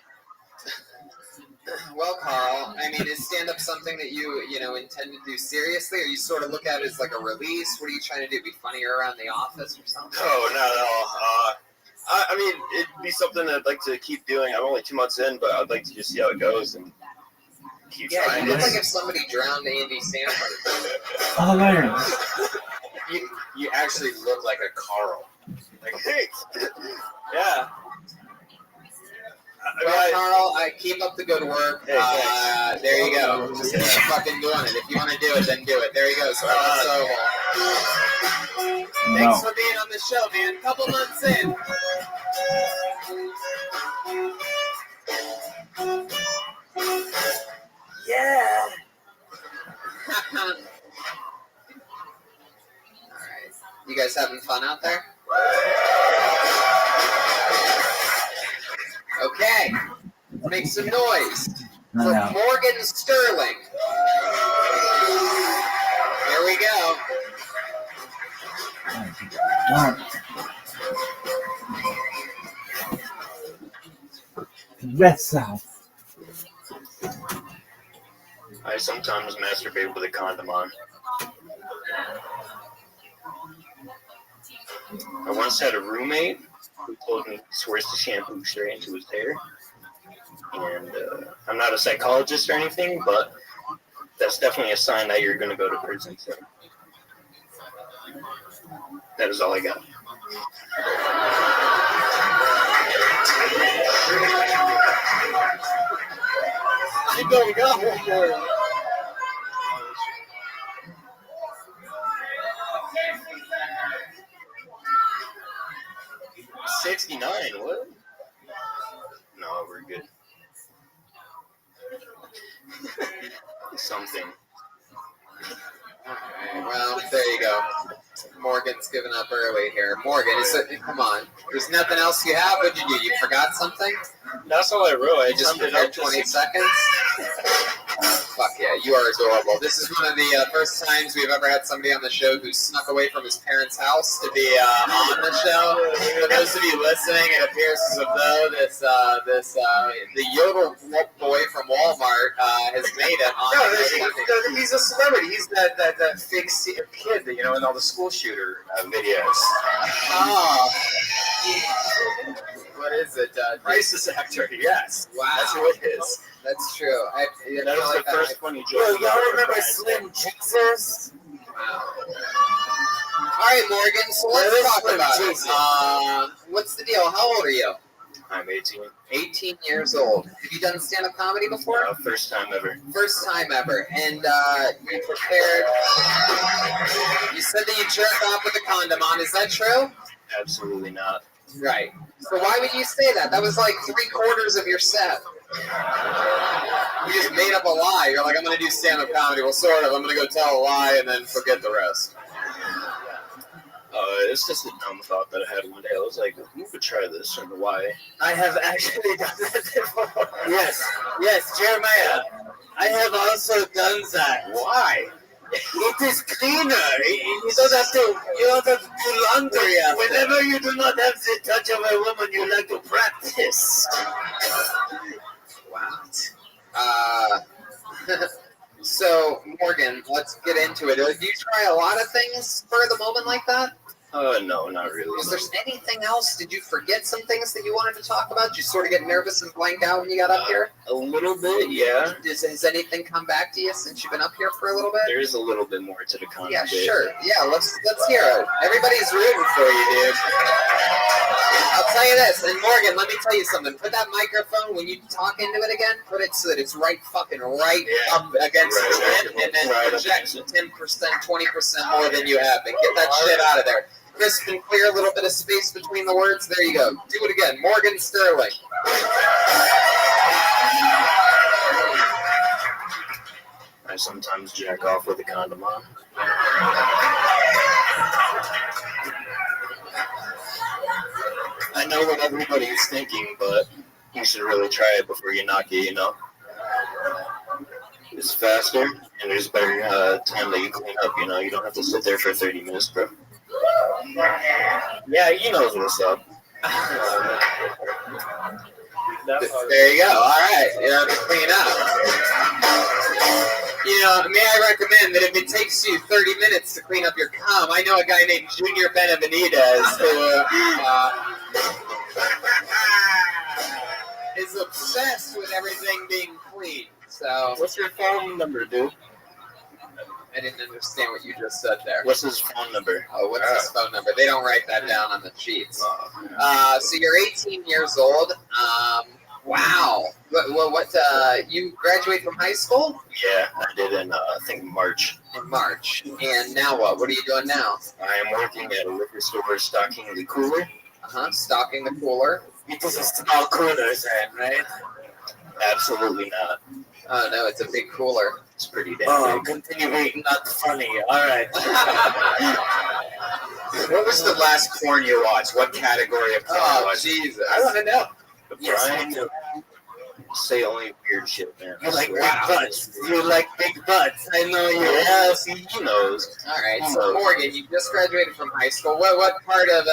Well, Carl, I mean, is stand-up something that you intend to do seriously, or you sort of look at it as like a release? What are you trying to do? Be funnier around the office or something? No, not at all. I mean, it'd be something I'd like to keep doing. I'm only 2 months in, but I'd like to just see how it goes and keep trying. You look like if somebody drowned Andy Samberg. Oh, there. You actually look like a Carl. Like, hey, yeah. Well, Carl, I keep up the good work. Hey, there you go. Just keep fucking doing it. If you want to do it, then do it. There you go. So, thanks for being on the show, man. Couple months in. Yeah. All right. You guys having fun out there? Okay. Make some noise for Morgan Sterling. Here we go. Rest out. I sometimes masturbate with a condom on. I once had a roommate who told me he swears to shampoo straight into his hair. And I'm not a psychologist or anything, but that's definitely a sign that you're going to go to prison. So that is all I got. I don't got one more. 69, what? No, we're good. Something. Alright, well, there you go. Morgan's giving up early here. Morgan, come on. There's nothing else you have? What'd you do? You forgot something? That's all I wrote. I just prepared 20 seconds? Fuck yeah, you are adorable. This is one of the first times we've ever had somebody on the show who snuck away from his parents' house to be on the show. For those of you listening, it appears as though the Yodel boy from Walmart has made it on. He's a celebrity. He's that fake kid, in all the school shooter videos. Oh. What is it? Crisis actor, yes. Wow. That's who it is. That's true. That was the first one you joined. Y'all remember Slim Jesus? Wow. All right, Morgan, so let's talk about it. What's the deal? How old are you? I'm 18. 18 years old. Have you done stand-up comedy before? First time ever. First time ever. And you prepared... You said that you jerked off with a condom on. Is that true? Absolutely not. Right. So why would you say that? That was like 3/4 of your set. You just made up a lie. You're like, I'm going to do stand-up comedy. Well, sort of. I'm going to go tell a lie and then forget the rest. It's just a dumb thought that I had one day. I was like, who would try this and why? I have actually done that before. Yes, Jeremiah. I have also done that. Why? It is cleaner. You don't have to do laundry after. Whenever you do not have the touch of a woman, you like to practice. Wow. So, Morgan, let's get into it. Did you try a lot of things spur of the moment like that? No, not really. Was there anything else? Did you forget some things that you wanted to talk about? Did you sort of get nervous and blank out when you got up here? A little bit, yeah. Has anything come back to you since you've been up here for a little bit? There is a little bit more to the content. Yeah, sure. Yeah, let's hear it. Everybody's rooting for you, dude. I'll tell you this, and Morgan, let me tell you something. Put that microphone, when you talk into it again, put it so that it's right up against the lip, and then project 10%, 20% more than you have, and get that shit out of there. crisp and clear, a little bit of space between the words. There you go. Do it again. Morgan Sterling. I sometimes jack off with a condom on. I know what everybody is thinking, but you should really try it before you knock it, you know? It's faster, and there's better time that you clean up, you know? You don't have to sit there for 30 minutes, bro. Yeah, he knows what's up. There you go. All right. You have to clean up. You know, may I recommend that if it takes you 30 minutes to clean up your cum, I know a guy named Junior Benavenidez who is obsessed with everything being clean. So, what's your phone number, dude? I didn't understand what you just said there. What's his phone number? Oh, what's his phone number? They don't write that down on the sheets. So you're 18 years old. Wow. What you graduated from high school? Yeah, I did in, I think, March. In March. And now what? What are you doing now? I am working at a liquor store stocking the cooler. Stocking the cooler. It is a small cooler, then, right? Absolutely not. Oh, no, it's a big cooler. It's pretty damn big. Continue being not funny. All right. What was the last porn you watched? What category of porn you watched? Jesus. I want to know. Brian, say only weird shit, man. You like big butts. You like big butts. I know you. Yeah, see, he knows. All right. So Morgan, you just graduated from high school. What part of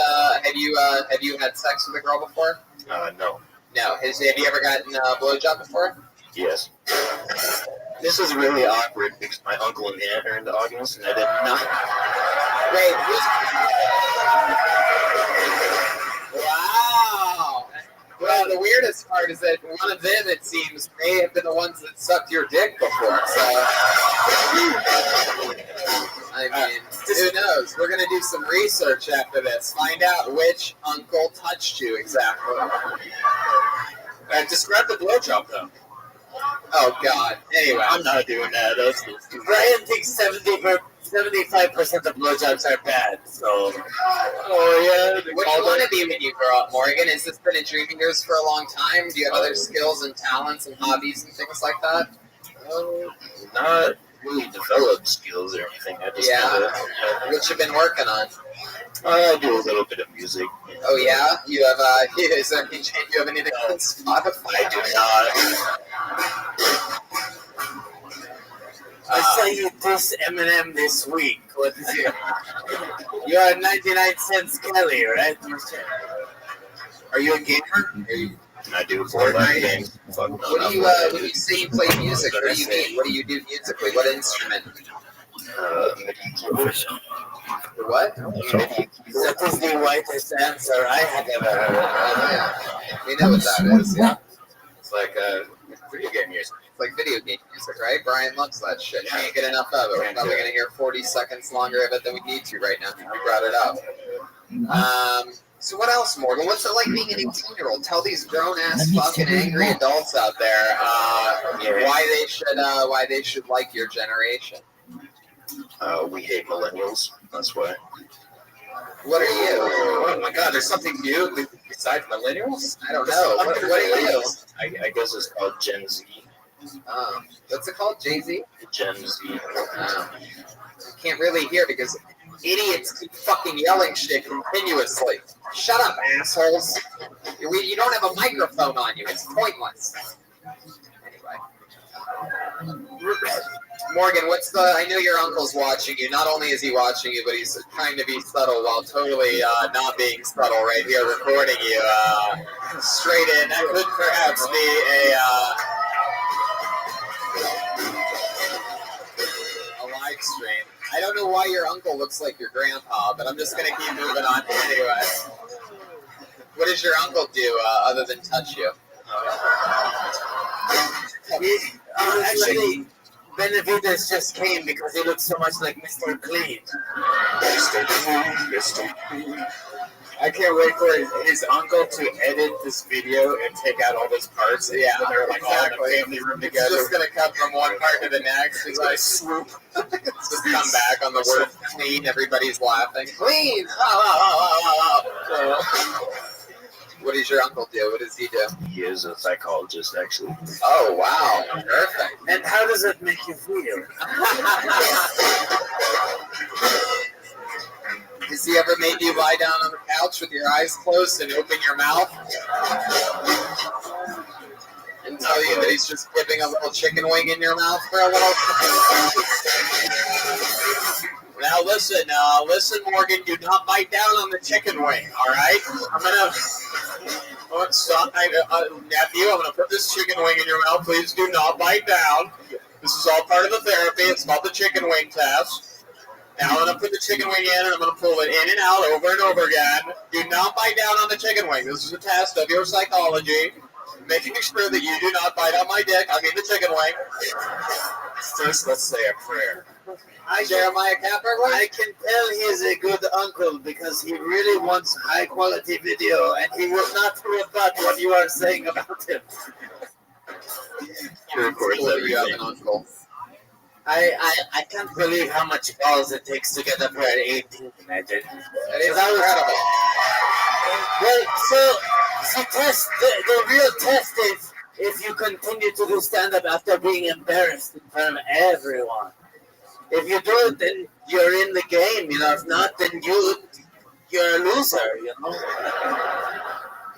have you had sex with a girl before? No. No. Have you ever gotten a blowjob before? Yes. This is really awkward because my uncle and aunt are in the audience, and I did not. Wait. Wow. Well, the weirdest part is that one of them, it seems, may have been the ones that sucked your dick before. So, I mean, who knows? We're going to do some research after this. Find out which uncle touched you exactly. Describe the blowjob, though. Oh, God. Anyway. I'm not doing that. Brian thinks 75% of blowjobs are bad, so... Oh, yeah. What do you want to be when you grow up, Morgan? Has this been a dream of yours for a long time? Do you have other skills and talents and hobbies and things like that? Not really developed skills or anything. I just What you been working on? I do a little bit of music. Oh, yeah? You have, is there any change? You have anything on Spotify? I do not. I saw you diss Eminem this week. What is it? You are 99 Cents Kelly, right? Are you a gamer? I do Fortnite games. When you say you play music, what do you mean? What do you do musically? What instrument? What? That is the whitest answer I have ever heard. We know what that is, yeah. It's like video game music. It's like video game music, right? Brian loves that shit. Can't get enough of it. We're probably going to hear 40 seconds longer of it than we need to right now. We brought it up. So what else, Morgan? What's it like being an 18-year-old? Tell these grown-ass fucking angry adults out there why they should like your generation. We hate millennials. That's why. What are you? Oh my God! There's something new besides millennials. I don't know. What are you? I guess it's called Gen Z. What's it called? Jay-Z? Gen Z. I can't really hear because idiots keep fucking yelling shit continuously. Shut up, assholes! You don't have a microphone on you. It's pointless. Anyway. Morgan, I know your uncle's watching you. Not only is he watching you, but he's trying to be subtle while totally not being subtle right here, recording you straight in. That could perhaps be a live stream. I don't know why your uncle looks like your grandpa, but I'm just going to keep moving on anyway. What does your uncle do other than touch you? Actually, Benavides just came because he looks so much like Mr. Clean. I I can't wait for his uncle to edit this video and take out all those parts. Yeah, they're like all in the family room together. It's just gonna cut from one part to the next. It's like swoop. Just come back on the word clean. Everybody's laughing. Clean. What does your uncle do? What does he do? He is a psychologist, actually. Oh wow, perfect. And how does it make you feel? Has he ever made you lie down on the couch with your eyes closed and open your mouth? And tell you that he's just dipping a little chicken wing in your mouth for a little? Now listen, Morgan, do not bite down on the chicken wing, all right? Nephew, I'm going to put this chicken wing in your mouth. Please do not bite down. This is all part of the therapy. It's called the chicken wing test. Now I'm going to put the chicken wing in, and I'm going to pull it in and out over and over again. Do not bite down on the chicken wing. This is a test of your psychology, making sure that you do not bite on my dick. I mean the chicken wing. First, let's say a prayer. Hi, Jeremiah Capper. I can tell he's a good uncle because he really wants high-quality video, and he will not rebut what you are saying about him. He records everything. Uncle. I can't believe how much balls it takes to get up here at 18. Imagine. That is incredible. Well, the real test is if you continue to do stand-up after being embarrassed in front of everyone. If you do it, then you're in the game. If not, then you're a loser.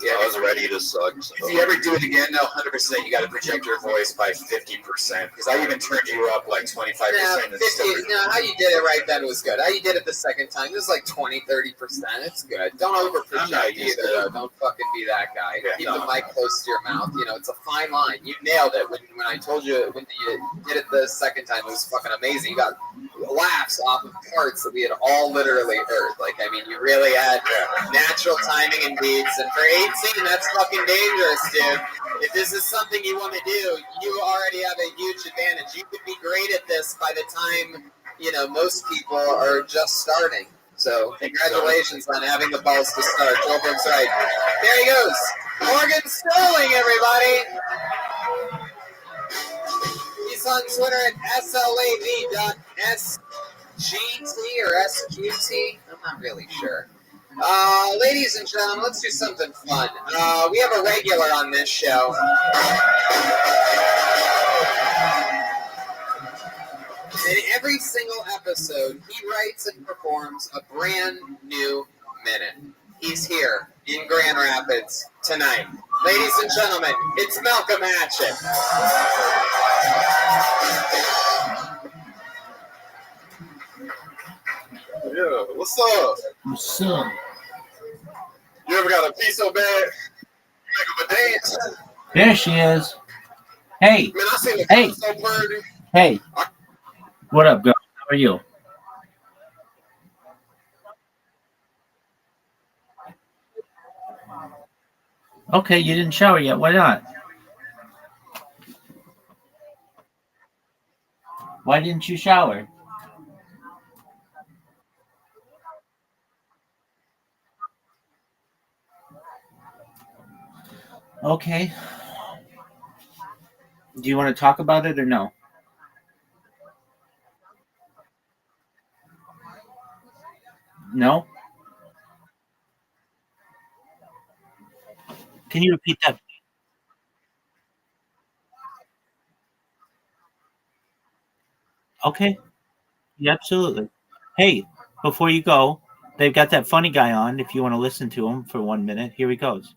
Yeah, I was ready to suck. So. If you ever do it again, no, 100%, you got to project your voice by 50%. Because I even turned you up like 25%. Yeah, 50, how you did it right then was good. How you did it the second time, it was like 20, 30%. It's good. Don't over-project either, though. Don't fucking be that guy. Yeah, keep the mic close to your mouth. It's a fine line. You nailed it. When I told you, when you did it the second time, it was fucking amazing. You got laughs off of parts that we had all literally heard. You really had natural timing and beats. And for 18, that's fucking dangerous, dude. If this is something you want to do, you already have a huge advantage. You could be great at this by the time, most people are just starting. So, congratulations on having the balls to start. Joelberg's right. There he goes. Morgan Sterling, everybody. He's on Twitter at slav.sgt or sqt. I'm not really sure. Ladies and gentlemen, let's do something fun. We have a regular on this show. In every single episode, he writes and performs a brand new minute. He's here in Grand Rapids tonight. Ladies and gentlemen, it's Malcolm Hatchett. Yeah, what's up? What's up? You ever got a piece so bad, you make them a dance? There she is. Hey. Man, I seen the Hey. so pretty. Hey. What up, girl? How are you? Okay, you didn't shower yet. Why not? Why didn't you shower? Okay. Do you want to talk about it or no? No? Can you repeat that? Okay. Yeah, absolutely. Hey, before you go, they've got that funny guy on. If you want to listen to him for 1 minute, here he goes.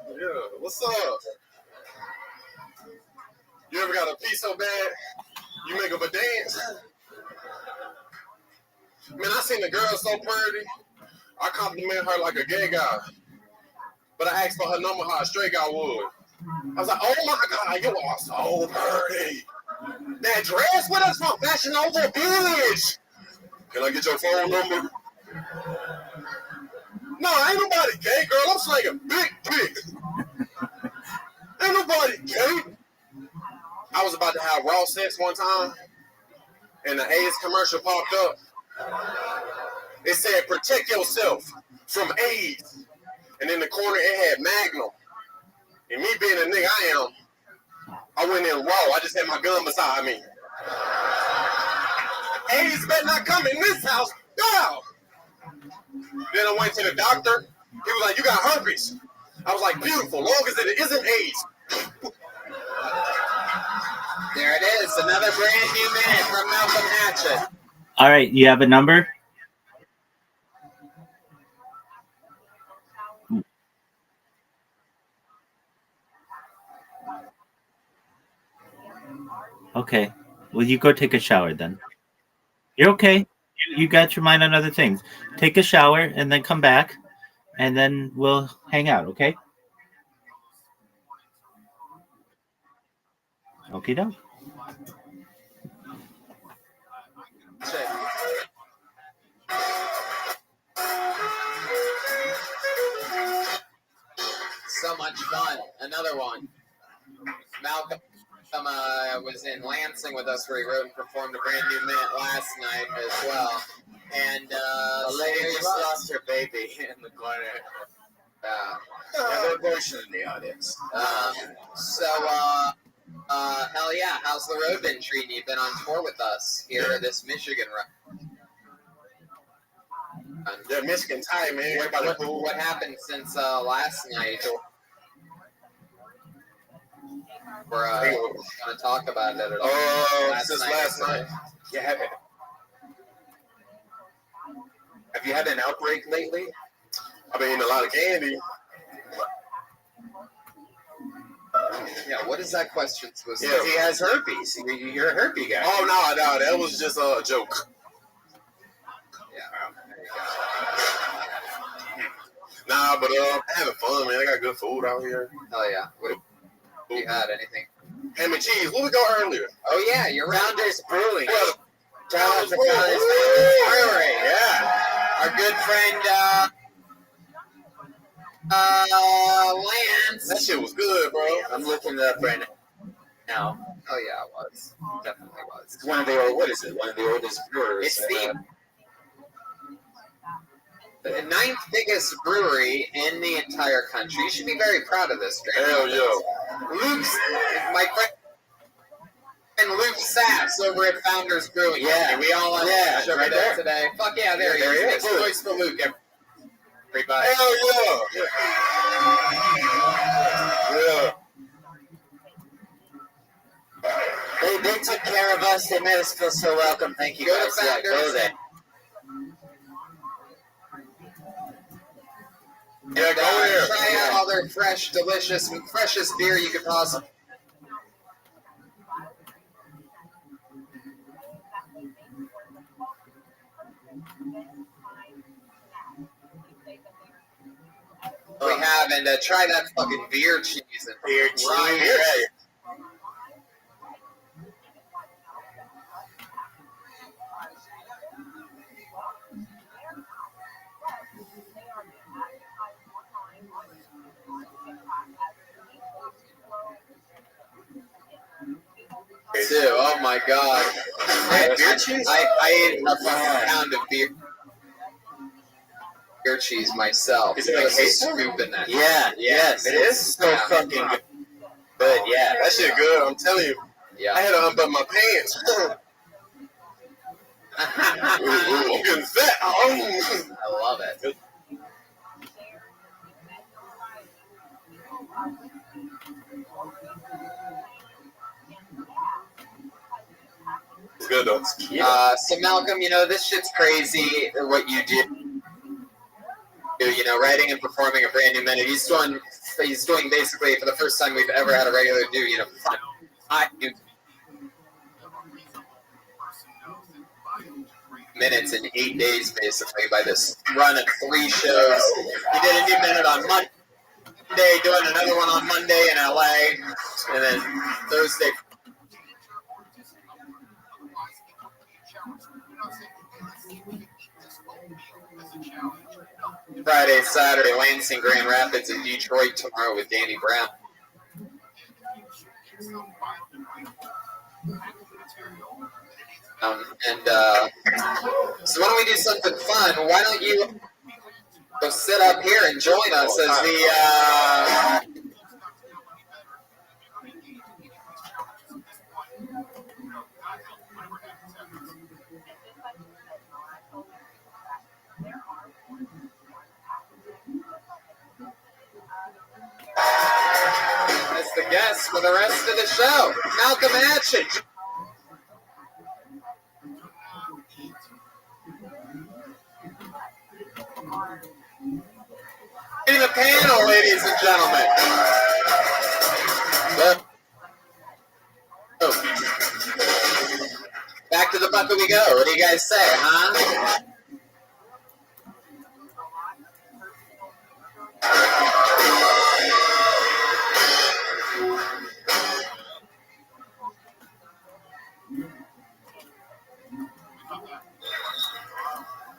Yeah, what's up? You ever got a piece so bad, you make them a dance? Man, I seen the girl so pretty, I compliment her like a gay guy. But I asked for her number how a straight guy would. I was like, oh my God, you are so pretty. That dress? What else from Fashion Nova, bitch? Can I get your phone number? No, ain't nobody gay, girl. I'm slinging big dick. Ain't nobody gay. I was about to have raw sex one time, and the AIDS commercial popped up. It said, protect yourself from AIDS. And in the corner, it had Magnum. And me being a nigga I am, I went in raw. I just had my gun beside me. AIDS better not come in this house. No! Then I went to the doctor. He was like, you got herpes. I was like, beautiful, long as it isn't AIDS. There it is, another brand new minute from Malcolm Hatchet. All right, you have a number? Okay. Well, you go take a shower then. You're okay. You got your mind on other things. Take a shower and then come back, and then we'll hang out, okay? Okie doke. So much fun. Another one. Malcolm was in Lansing with us where he wrote and performed a brand new minute last night as well. And the lady just lost her baby in the corner. Another abortion in the audience. Hell yeah. How's the road been treating you? Been on tour with us here at this Michigan run. Yeah, Michigan time, man. What happened since last night? We're going to talk about it at all. Since last night. Yeah. Have you had an outbreak lately? I've been eating a lot of candy. Yeah, what is that question supposed to be? Because he has herpes. You're a herpes guy. Oh, no, that was just a joke. Nah, but I'm having fun, man. I got good food out here. Hell yeah. What you had? Anything? Ham and cheese. Where we go earlier? Oh yeah, you're Founders Brewing. Yeah. Founders Brewery. Yeah. Our good friend Lance. That shit was good, bro. I'm looking it up right now. Oh yeah, it was. Definitely was. It's one of the what is it? One of the oldest brewers. It's the 9th biggest brewery in the entire country. You should be very proud of this. Hell yeah. My friend Luke Sass over at Founders Brewing. Yeah. We all on right there today. Fuck yeah, there he is. Make some noise for Luke, everybody. Hell yeah. Yeah. They took care of us. They made us feel so welcome. Thank you guys. Yeah, go there. Yeah, go there. Try out all their fresh, delicious, freshest beer you could possibly. We have, and try that fucking beer cheese. Beer cheese. Right. Too. Oh my god. Beer cheese? I ate a fucking pound of beer cheese myself. Is it like scoop in that? Yeah, yes. It is so fucking good. But yeah. That shit good, I'm telling you. Yeah. I had to unbutton my pants. I'm getting fat. I love it. It's good though. So Malcolm, this shit's crazy. What you do, writing and performing a brand new minute. He's doing basically for the first time we've ever had a regular do. I do minutes in 8 days basically by this run of 3 shows. He did a new minute on Monday, doing another one on Monday in LA, and then Thursday. Friday, Saturday, Lansing, Grand Rapids, and Detroit tomorrow with Danny Brown. So why don't we do something fun? Why don't you go sit up here and join us as the guest for the rest of the show, Malcolm Atchett. In the panel, ladies and gentlemen. Back to the bucket we go. What do you guys say, huh?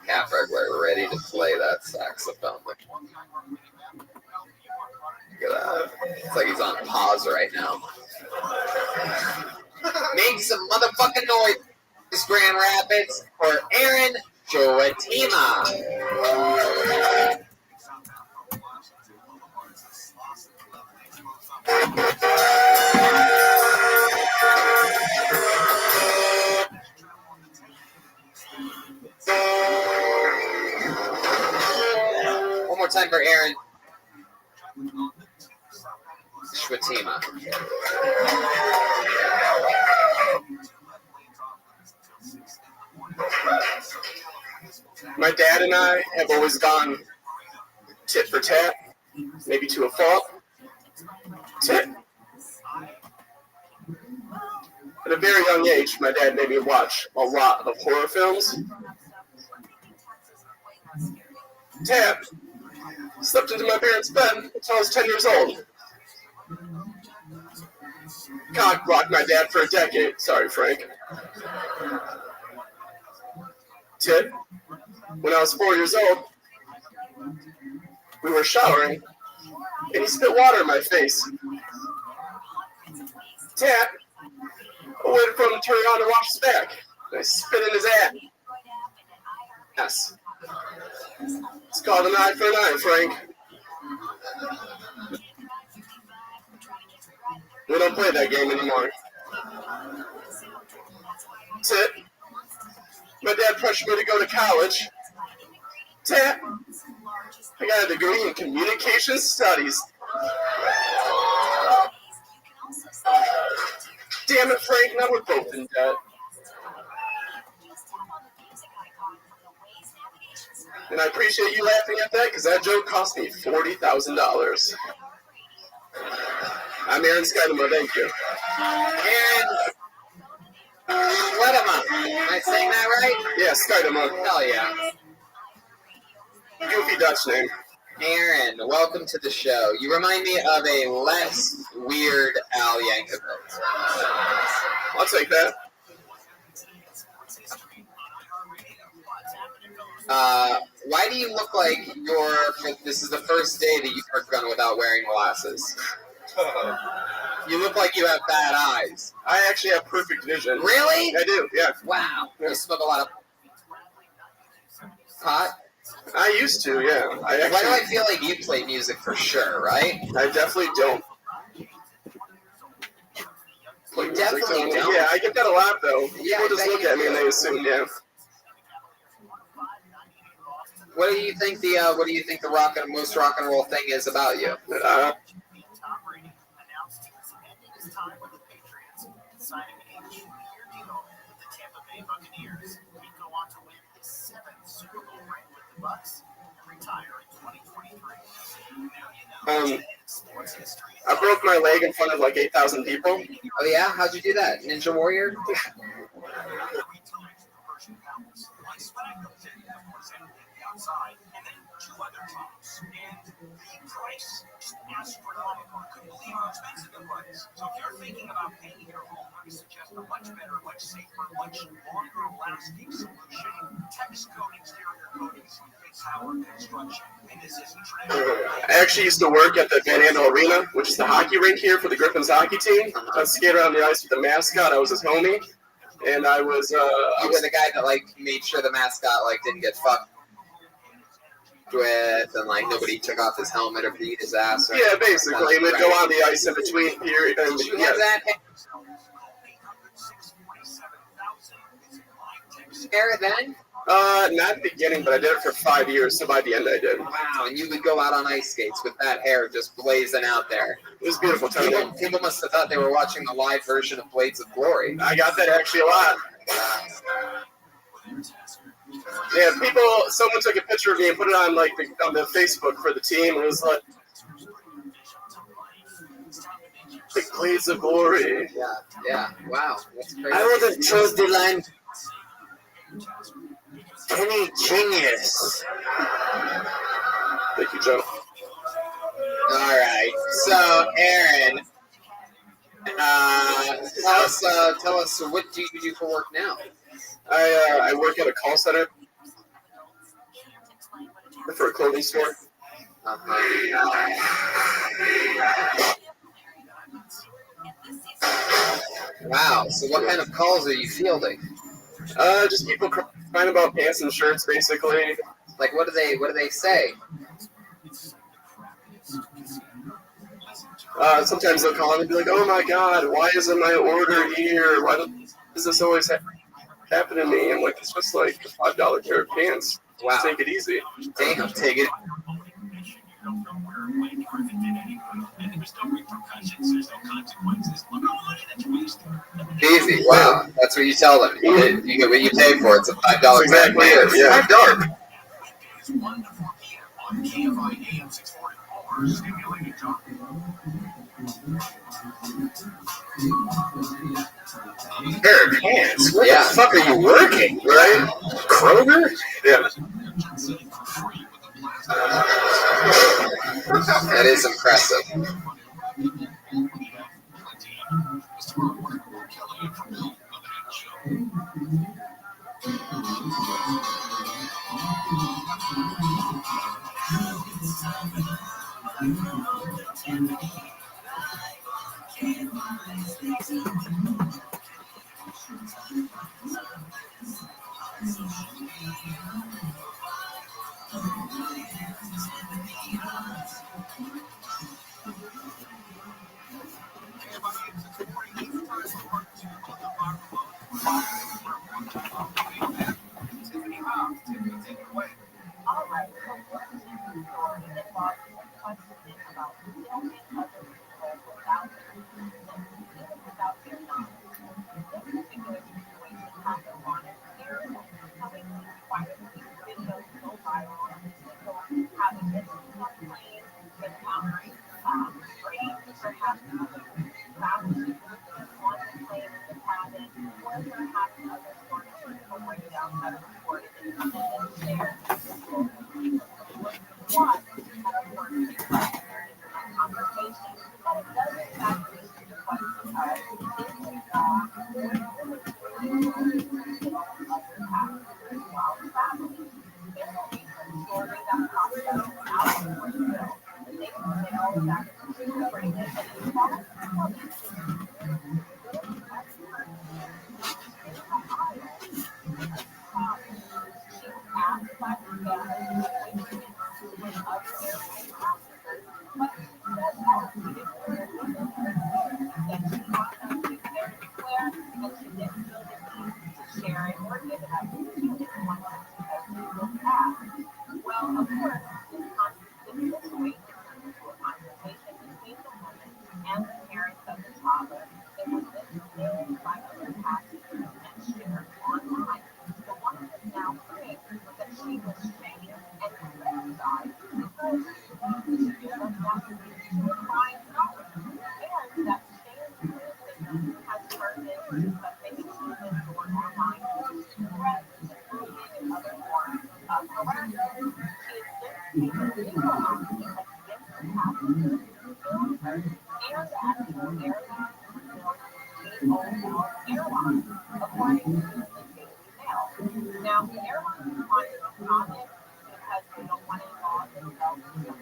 Catford, we're ready to play that saxophone. Look at that. It's like he's on pause right now. Make some motherfucking noise, Grand Rapids, for Aaron Joatima. One more time for Aaron Joatima. My dad and I have always gone tit for tat, maybe to a fault. Tit. At a very young age, my dad made me watch a lot of horror films. Tat. Slept into my parents' bed until I was 10 years old. Cock blocked my dad for a decade. Sorry, Frank. Tit. When I was 4 years old, we were showering, and he spit water in my face. Tat. I waited for him to turn around and wash his back, and I spit in his ass. Yes. It's called an eye for an eye, Frank. We don't play that game anymore. Tit. My dad pressured me to go to college. Tit. I got a degree in communication studies. Damn it, Frank, now we're both in debt. And I appreciate you laughing at that, because that joke cost me $40,000. I'm Aaron Skydema, thank you. Aaron Skydema. Am I saying that right? Yeah, Skydema. Hell yeah. Goofy Dutch name. Aaron, welcome to the show. You remind me of a less weird Al Yankovic. I'll take that. Why do you look like this is the first day that you've gone without wearing glasses? You look like you have bad eyes. I actually have perfect vision. Really? I do, yeah. Wow. You smoke a lot of pot? I used to, yeah. Why do I feel like you play music for sure, right? I definitely don't. You definitely don't? Yeah, I get that a lot, though. Yeah, People just look at me and they assume, yeah. What do you think the most rock and roll thing is about you? I broke my leg in front of like 8,000 people. Oh yeah? How'd you do that? Ninja Warrior? Outside, and then 2 other tops. And the price is astronomical. I couldn't believe how expensive it was. So if you're thinking about painting your home, I suggest a much better, much safer, much longer lasting solution. Text Coating Exterior Coatings from Big Power Construction. And this isn't I actually used to work at the Van Andel Arena, which is the hockey rink here for the Griffins hockey team. I skated around the ice with the mascot. I was his homie, and I was. You were the guy that like made sure the mascot like didn't get fucked with, and like nobody took off his helmet or beat his ass. Or yeah, basically, and then go on the ice in between period. Did you have that hair then? Not at the beginning, but I did it for 5 years, so by the end I did. Wow, and you would go out on ice skates with that hair just blazing out there. It was beautiful time. People must have thought they were watching the live version of Blades of Glory. I got that actually a lot. Yeah, someone took a picture of me and put it on like on the Facebook for the team, and it was like, the Blades of Glory. Yeah, wow, that's crazy. I would have chose the line, any genius. Thank you, Joe. All right, so Aaron, tell us what do you do for work now? I work at a call center for a clothing store. Wow. So what kind of calls are you fielding? Just people crying about pants and shirts, basically. Like, what do they say? Sometimes they'll call and be like, "Oh my God, why isn't my order here? Why does this always happen to me?" I'm like, "It's just like a $5 pair of pants. Wow. Take it easy." Damn, take it. Easy. Wow, that's what you tell them. You get what you pay for. It's a $5 exactly pair. Yeah, $5. Pair of pants? Where the fuck are you working? Right? Kroger? Yeah. That is impressive. Now, airlines find it common because they don't want to involve themselves in the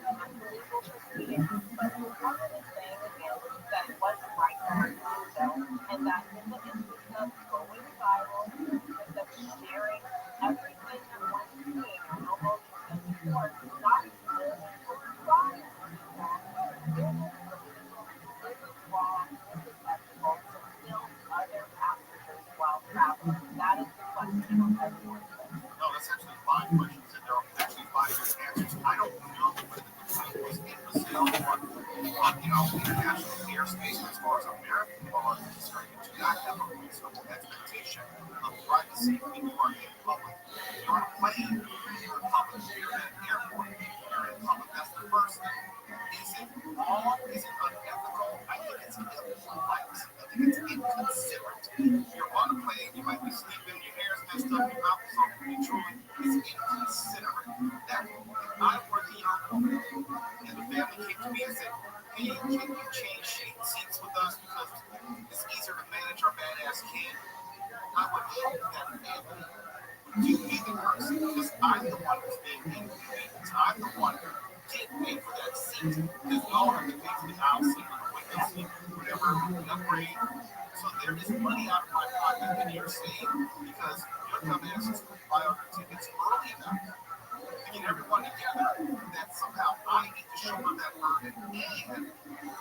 legal proceedings. But the government is saying again that it wasn't right for her to do so, and that in the interest of going viral, in the interest of sharing everything that one's seeing on all those before, not really trying to do that. It is wrong, it is ethical to kill other passengers while traveling. That is the question on everyone's lips. No, that's actually 5 questions, and there are actually 5 different answers. I don't know whether the plane was in Brazil or international airspace as far as American law is concerned. You do not have a reasonable expectation of privacy when you are in public. You're on a plane, you're in public, you're at an airport, you're in public. That's the first thing. Is it wrong? Is it unethical? I think it's impolite. I think it's inconsiderate. You're on a plane, you might be sleeping, your hair's messed up, your mouth is open, you're drooling. It's inconsiderate. That I were the young woman, and the family came to me and said, hey, can you change seats with us because it's easier to manage our badass kid? I would hope that family do me the courtesy because I'm the one who's being inconvenienced. I'm the one who did pay for that seat because we all have to pay for the aisle seat or the window seat, whatever, the upgrade. So there is money out of my pocket that you're saying because your dumbass is going to buy our tickets early enough to get everyone together that somehow I need to shoulder that burden and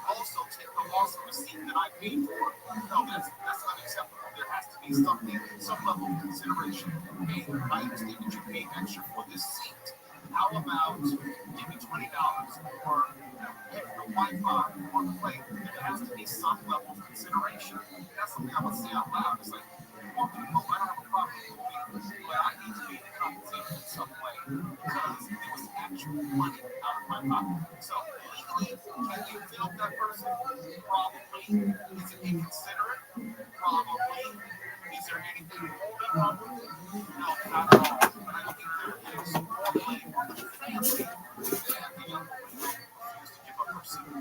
also take the loss of a seat that I paid for. No, that's unacceptable. There has to be something, some level of consideration. Hey, I understand that you paid extra for this seat. How about give me $20 or pay for the Wi-Fi on the plane? There has to be some level of consideration. And that's something I would say out loud. It's like, well, people, I don't have a problem with moving, but I need to be compensated in some way because it was actual money out of my pocket. So legally, can you film that person? Probably. Is it inconsiderate? Probably. Is there anything holding on with it? No, not at all. But I think there is more blame on the family than the young woman who refused to give up her seat.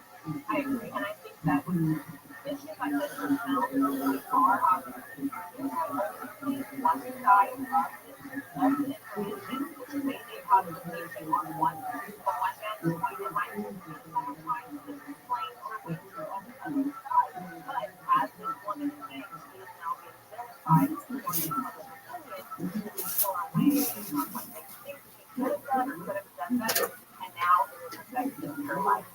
I agree, and I think that issues like this are found really far off. One side of the information, which may be a conversation on one side, but one man's point in my opinion, someone trying to explain or wait for on the other side. But as this woman is saying, she is now being vilified for the public opinion to people are weighing on what they think she could have done or could have done better, and now it is affecting her life.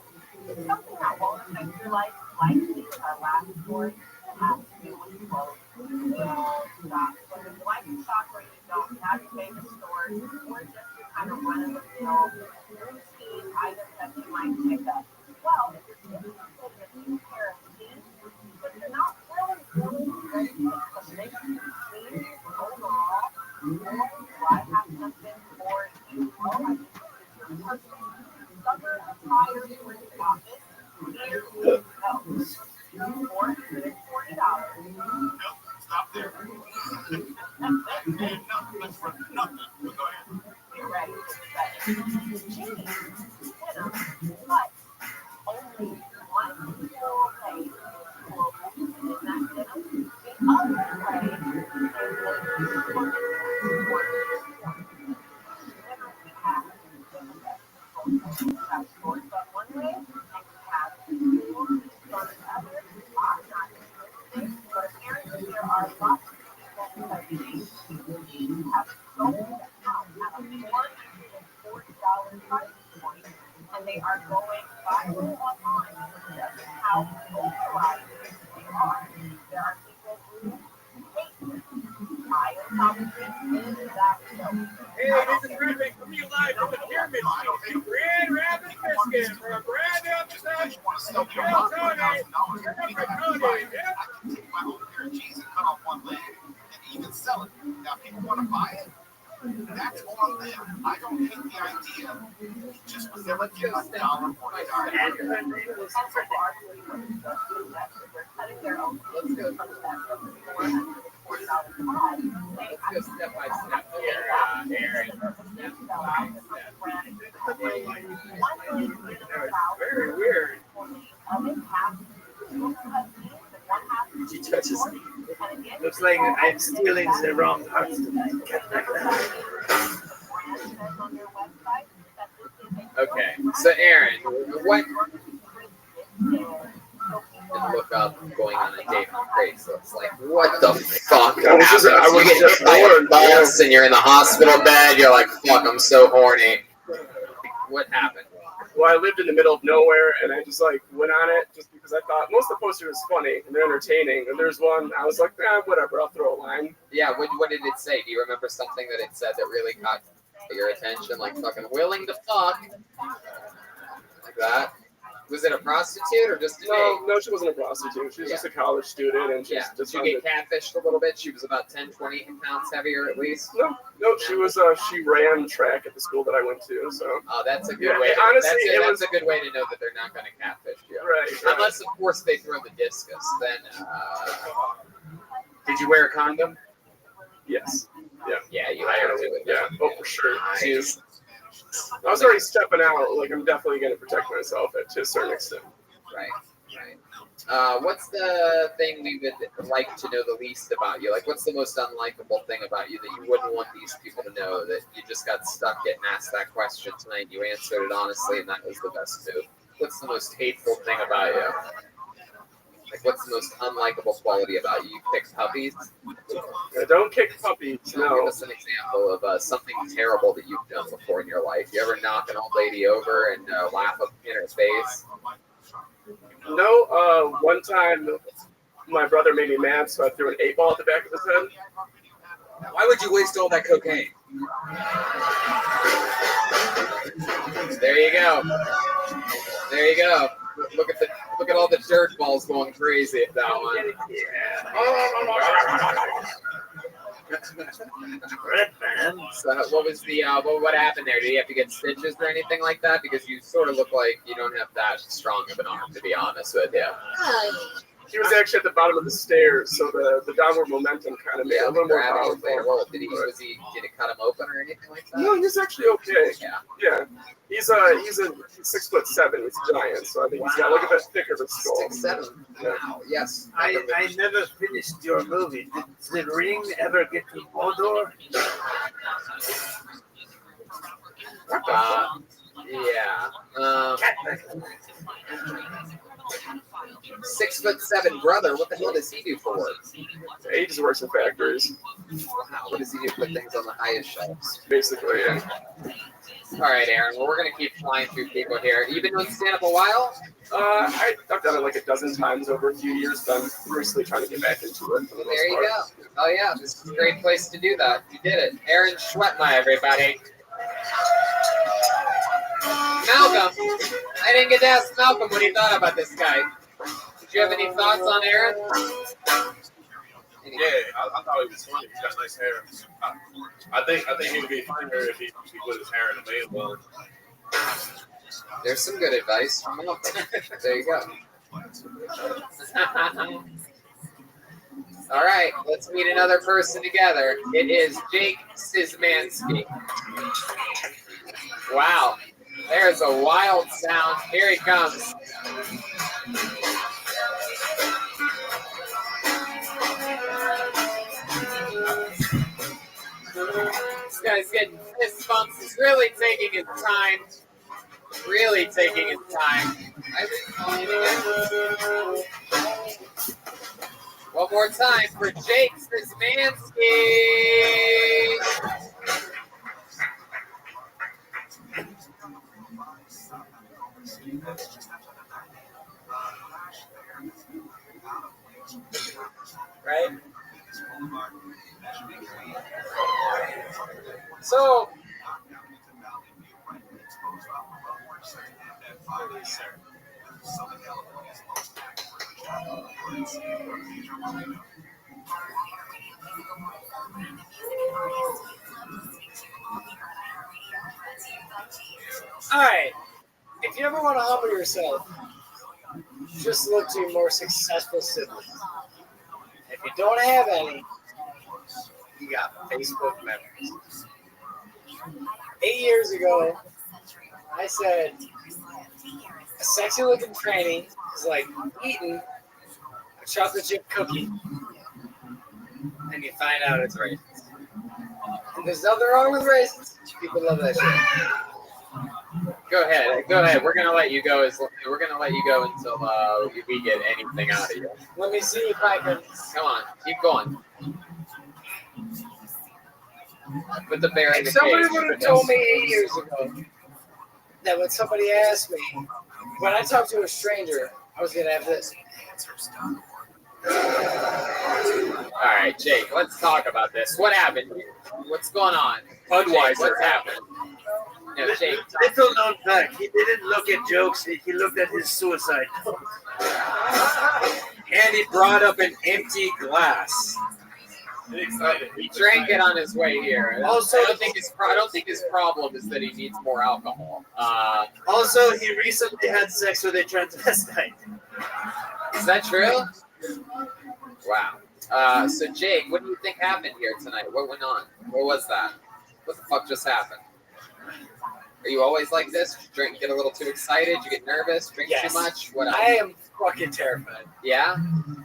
Something that won't affect your life, likely with our last story, has to do with clothes. We all shop, whether you like to shop or you don't, have your favorite stores, or just your kind of run-of-the-mill routine items that you might pick up. Well, if you're interested in a new pair of jeans, but you're not really ready to make some big jeans overall, or do I have something for you? Oh, I think this is your perfect summer attire for the office. Here you go. $440. Nope, stop there. Nothing for nothing. Go ahead. You're ready to jeans, winner, but only one full leg clothes in that denim. The other leg is the one. Have shorts on one leg and have heels on the other. I'm not interested, but apparently there are lots of people who have sold out at a $440 price point, and they are going viral online because of how polarizing they are. There are people who hate them. I am probably in that show. Hey, this is Rabbi coming live from the pyramid. Grand Rapids, Michigan, for a brand new episode of Real Tony. I can take my old pair of jeans and cut off one leg and even sell it. Now, if people want to buy it, that's on them. I don't hate the idea. It just was never give $1 for it. Cutting their own clothes from that Let's go step by step here, very weird. She touches me. Looks like I'm stealing the wrong hearts tonight. So, Aaron, what? And look up going on a date on Craigslist. Like, what the fuck? I was just bored, bus and you're in the hospital bed. You're like, fuck, I'm so horny. What happened? Well, I lived in the middle of nowhere, and I just like went on it just because I thought most of the posters was funny and they're entertaining. And there's one I was like, whatever, I'll throw a line. Yeah, what did it say? Do you remember something that it said that really caught your attention? Like fucking willing to fuck, like that. Was it a prostitute or just a date? No, she wasn't a prostitute. She was just a college student, and she's just Did you get catfished a little bit? She was about 10, 20 pounds heavier at least. No, she was. She ran track at the school that I went to. So. Oh, that's a good way. Honestly, that's a good way to know that they're not going to catfish you. Right. Unless, of course, they throw the discus. Then, did you wear a condom? Yes. Yeah. Yeah, you had to. Yeah. Oh, for sure. Nice. I was already stepping out. Like, I'm definitely going to protect myself to a certain extent. Right. What's the thing we would like to know the least about you? Like, what's the most unlikable thing about you that you wouldn't want these people to know, that you just got stuck getting asked that question tonight, you answered it honestly, and that was the best move? What's the most hateful thing about you? Like, what's the most unlikable quality about you? You pick puppies? Don't kick puppies, no. Give us an example of something terrible that you've done before in your life. You ever knock an old lady over and laugh up in her face? No, one time my brother made me mad, so I threw an 8-ball at the back of his head. Why would you waste all that cocaine? There you go. There you go. Look at all the dirt balls going crazy at that one. So what was the what happened there? Did you have to get stitches or anything like that? Because you sort of look like you don't have that strong of an arm, to be honest with you. He was actually at the bottom of the stairs, so the downward momentum kind of made it a little more powerful. Did it cut him open or anything like that? No, he's actually okay. Yeah. He's 6'7". He's a giant, so I think he's got a bit thicker of a skull. 6'7". Wow. Yes. I never finished your movie. Did the ring ever get to Mordor? Yeah. 6'7" brother. What the hell does he do for work? He just works in factories. Wow. What does he do? Put things on the highest shelves. Basically, yeah. All right, Aaron. Well, we're gonna keep flying through people here. You been doing stand-up a while? I've done it like a dozen times over a few years, but I'm recently trying to get back into it. There you go. Oh yeah, this is a great place to do that. You did it, Aaron Schwetma, everybody. Malcolm. I didn't get to ask Malcolm what he thought about this guy. Did you have any thoughts on Aaron? Yeah, I thought he was funny. He's got nice hair. I think he would be funnier if he put his hair in a man bun. There's some good advice from Malcolm. There you go. All right, let's meet another person together. It is Jake Szymanski. Wow, there's a wild sound. Here he comes. This guy's getting fist bumps. He's really taking his time. Really taking his time. One more time for Jake Szymanski. Right? So, Alright, if you ever want to humble yourself, just look to your more successful siblings. If you don't have any, you got Facebook memories. 8 years ago, I said a sexy looking tranny is like eating a chocolate chip cookie. And you find out it's raisins. And there's nothing wrong with raisins. People love that shit. Go ahead. Go ahead. We're gonna let you go. We're gonna let you go until we get anything out of you. Let me see if I can. Come on, keep going. Put the bear in the If somebody cage. would have told me 8 years ago that when somebody asked me, when I talked to a stranger, I was gonna have this. All right, Jake. Let's talk about this. What happened here? What's going on? Budweiser. Jake, what's happened? No, Jake. Little known fact, he didn't look at jokes, he looked at his suicide note. And he brought up an empty glass. He drank it on his way here. Also, I don't think his problem is that he needs more alcohol. Also, he recently had sex with a transvestite. Is that true? Wow. So Jake, what do you think happened here tonight? What went on? What was that? What the fuck just happened? Are you always like this? Get a little too excited? You get nervous? Drink Yes. too much? What else? I am fucking terrified. Yeah?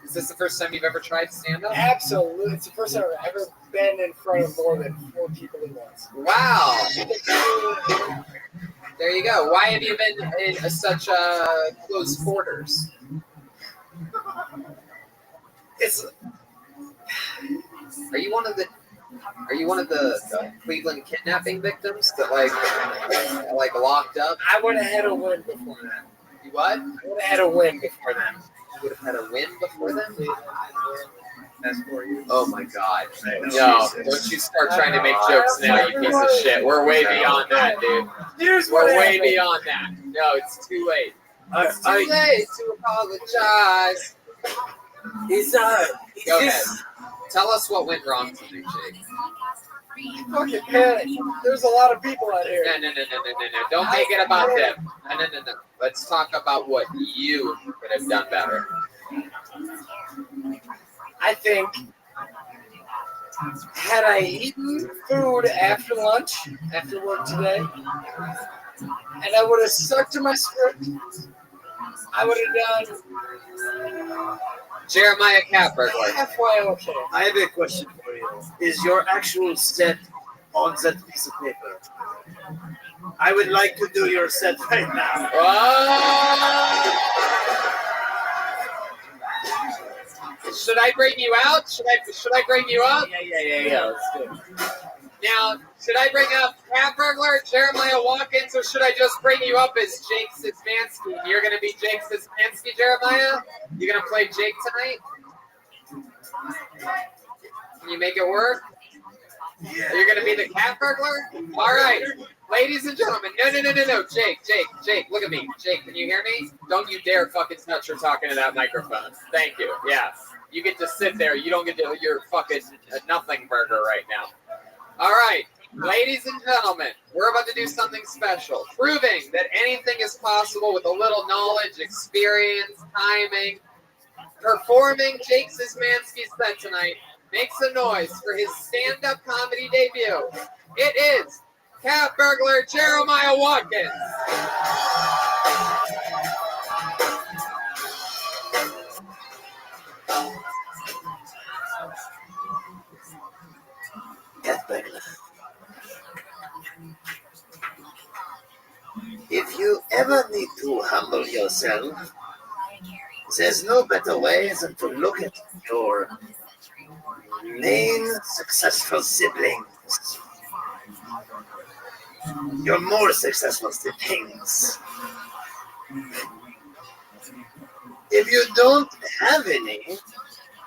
Is this the first time you've ever tried stand-up? Absolutely. It's the first time I've ever been in front of more than 4 people at once. Wow. There you go. Why have you been in such close quarters? Are you one of the Cleveland kidnapping victims that like locked up? I would have had a win before that. You what? I would have had a win before that. You would have had a win before then? That's for you. Oh my God. No, don't you start trying to make jokes now, you piece of shit. We're way beyond that, dude. We're way beyond that. No, it's too late. It's too late to apologize. Go ahead. Tell us what went wrong tonight, Jake. Fucking panic. There's a lot of people out here. No. Don't make it about them. No. Let's talk about what you could have done better. I think, had I eaten food after lunch, after work today, and I would have stuck to my script, I would have done Jeremiah Cat Burglar. halfway okay. I have a question for you. Is your actual set on that piece of paper? I would like to do your set right now. Should I bring you out? Should I bring you up? Yeah. Let's do it. Now, should I bring up Cat Burglar, Jeremiah Watkins, or should I just bring you up as Jake Szymanski? You're going to be Jake Szymanski, Jeremiah? You're going to play Jake tonight? Can you make it work? Yeah. You're going to be the Cat Burglar? All right. Ladies and gentlemen, no. Jake, look at me. Jake, can you hear me? Don't you dare fucking touch or talking to that microphone. Thank you. Yeah. You get to sit there. You don't get to, you're fucking a nothing burger right now. All right. Ladies and gentlemen, we're about to do something special, proving that anything is possible with a little knowledge, experience, timing. Performing Jake Szymanski's set tonight makes a noise for his stand-up comedy debut. It is Cat Burglar Jeremiah Watkins. Cat Burglar. If you ever need to humble yourself, there's no better way than to look at your main successful siblings. Your more successful siblings. If you don't have any,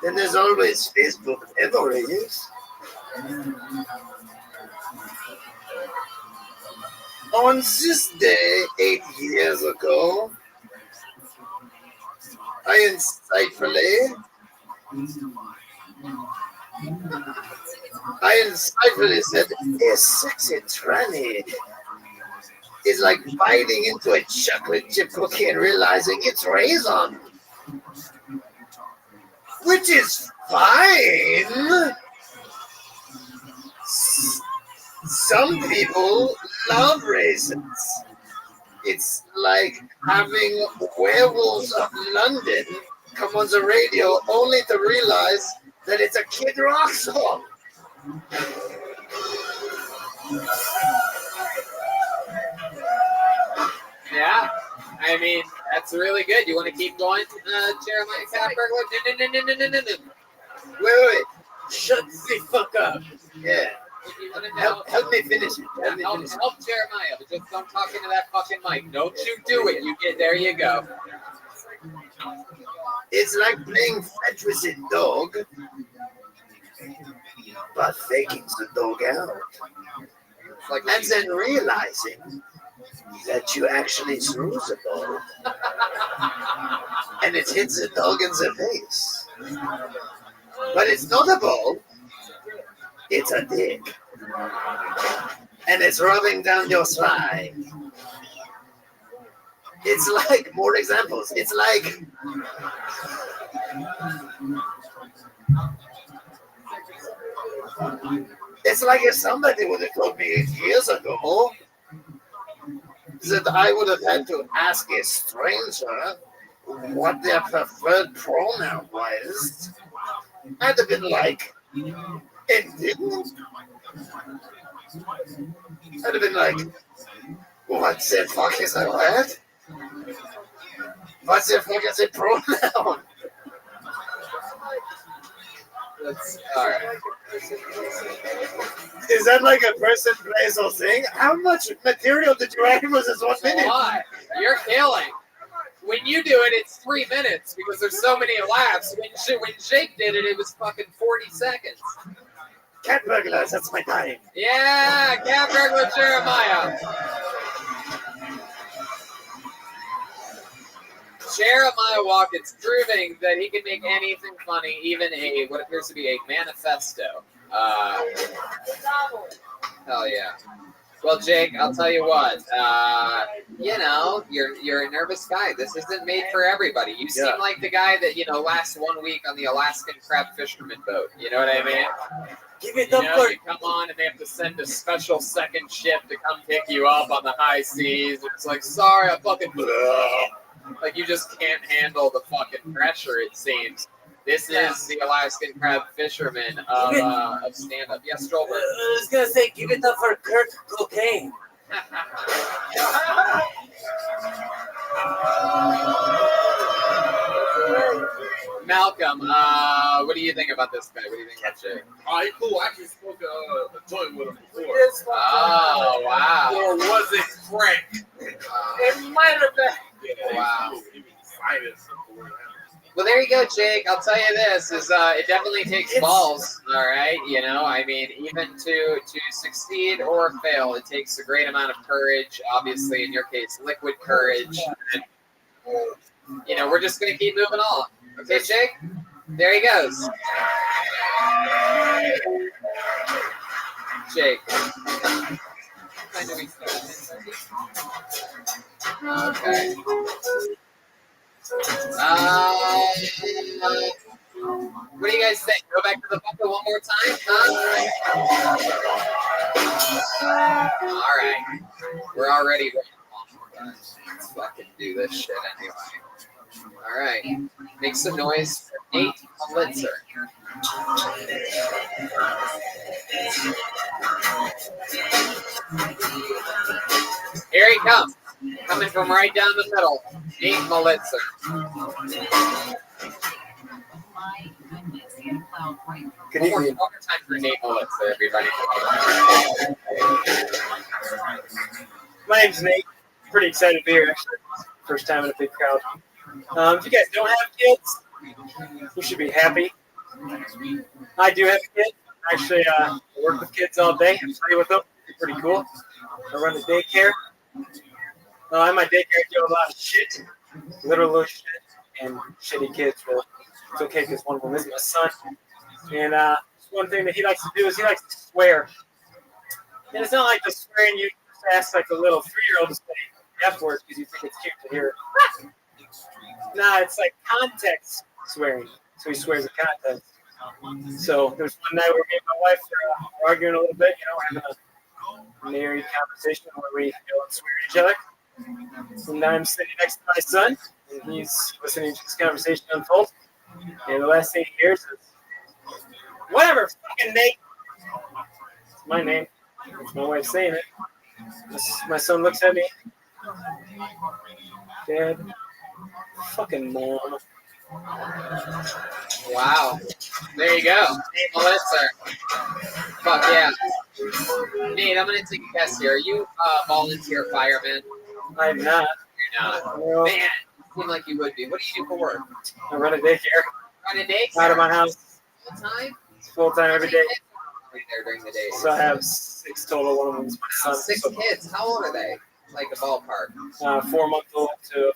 then there's always Facebook memories. On this day, 8 years ago, I insightfully said, a sexy tranny is like biting into a chocolate chip cookie and realizing it's raisin, which is fine. Some people love raisins. It's like having Werewolves of London come on the radio only to realize that it's a Kid Rock song. I mean, that's really good. You want to keep going, Jeremiah Catberg? No. Wait. Shut the fuck up. Yeah. You want to Help me finish it. Help Jeremiah, but just don't talk into that fucking mic. Don't you do it. There you go. It's like playing fetch with a dog, but faking the dog out. And then realizing that you actually threw the ball. And it hits the dog in the face. But it's not a ball. It's a dick. And it's rubbing down your thigh. It's like, more examples. It's like, if somebody would have told me 8 years ago that I would have had to ask a stranger what their preferred pronoun was, I'd have been like, indignant. I'd have been like, what the fuck is a word? What the fuck is a pronoun? That's all right. Is that like a person place or thing? How much material did you write for this 1 minute? A lot. You're killing. When you do it, it's 3 minutes because there's so many laughs. When Jake did it, it was fucking 40 seconds. Cat burglars, that's my time. Yeah, cat burglar Jeremiah. Jeremiah Watkins proving that he can make anything funny, even what appears to be a manifesto. Hell yeah. Well, Jake, I'll tell you what. You're a nervous guy. This isn't made for everybody. You seem like the guy that lasts 1 week on the Alaskan crab fisherman boat. You know what I mean? Give it up for you come on and they have to send a special second ship to come pick you up on the high seas. And it's like, sorry, I fucking like you just can't handle the fucking pressure. It seems. This is the Alaskan crab fisherman of stand-up. Yes, Stolberg. I was gonna say, give it up for Kirk Cocaine. Malcolm, what do you think about this guy? What do you think about Jake? Oh, he cool. I actually smoked a joint with him before. Oh, wow. Or was it crack? It might have been. Yeah, wow. He was excited. Well, there you go, Jake. I'll tell you this: it definitely takes balls. All right, I mean, even to succeed or fail, it takes a great amount of courage. Obviously, in your case, liquid courage. And, we're just gonna keep moving on. Okay, Jake. There he goes. Jake. When do we start? Okay. What do you guys think? Go back to the bucket one more time, huh? All right. We're already ready. Let's fucking do this shit anyway. All right. Make some noise for Nate Pulitzer. Here he comes. Coming from right down the middle. Nate Pulitzer. Good One evening. more time for Nate Pulitzer, everybody. My name's Nate. Pretty excited to be here, actually. First time in a big crowd. If you guys don't have kids, you should be happy. I do have a kid. Actually, I work with kids all day. I play with them. It's pretty cool. I run a daycare. In my daycare, I do a lot of shit. Literal shit. And shitty kids. Well, it's okay because one of them is my son. And one thing that he likes to do is he likes to swear. And it's not like the swearing you just ask like a little 3-year-old to say F words because you think it's cute to hear. Nah, it's like context swearing. So he swears in context. So there's one night where me and my wife were arguing a little bit, having a married conversation where we yell and swear at each other. And I'm sitting next to my son, and he's listening to this conversation unfold. And the last thing he hears is, "Whatever, fucking Nate." It's my name. It's my wife saying it. My son looks at me, Dad. Fucking mom. Wow. There you go. Hey, Melissa. Fuck yeah. Nate, I'm going to take a guess here. Are you a volunteer fireman? I'm not. You're not. No. Man, you seem like you would be. What do you do for work? I run a daycare. Run a daycare? Out of my house. Full time? It's full time every day. There during the day. So I have 6 total. One of them's my son. 6 kids. How old are they? Like a ballpark. 4-month-old to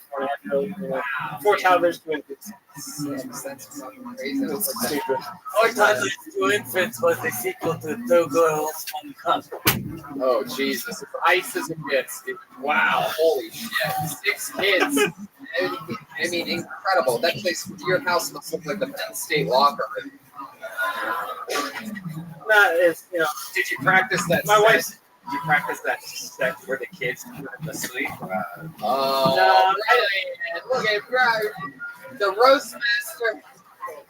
4.5-year-old. 4 toddlers, 2 infants. 6. That's fucking crazy. It's stupid. Our toddlers, 2 infants was the sequel to 2 Girls, 1 Cup. Oh, Jesus. If ISIS gets it. Wow. Holy shit. 6 kids. I mean, incredible. That place, your house must look like the Penn State locker room. Not as, you know. Did you practice that? My wife's. Did you practice that where the kids put them to sleep? No, really? Look at the roast master.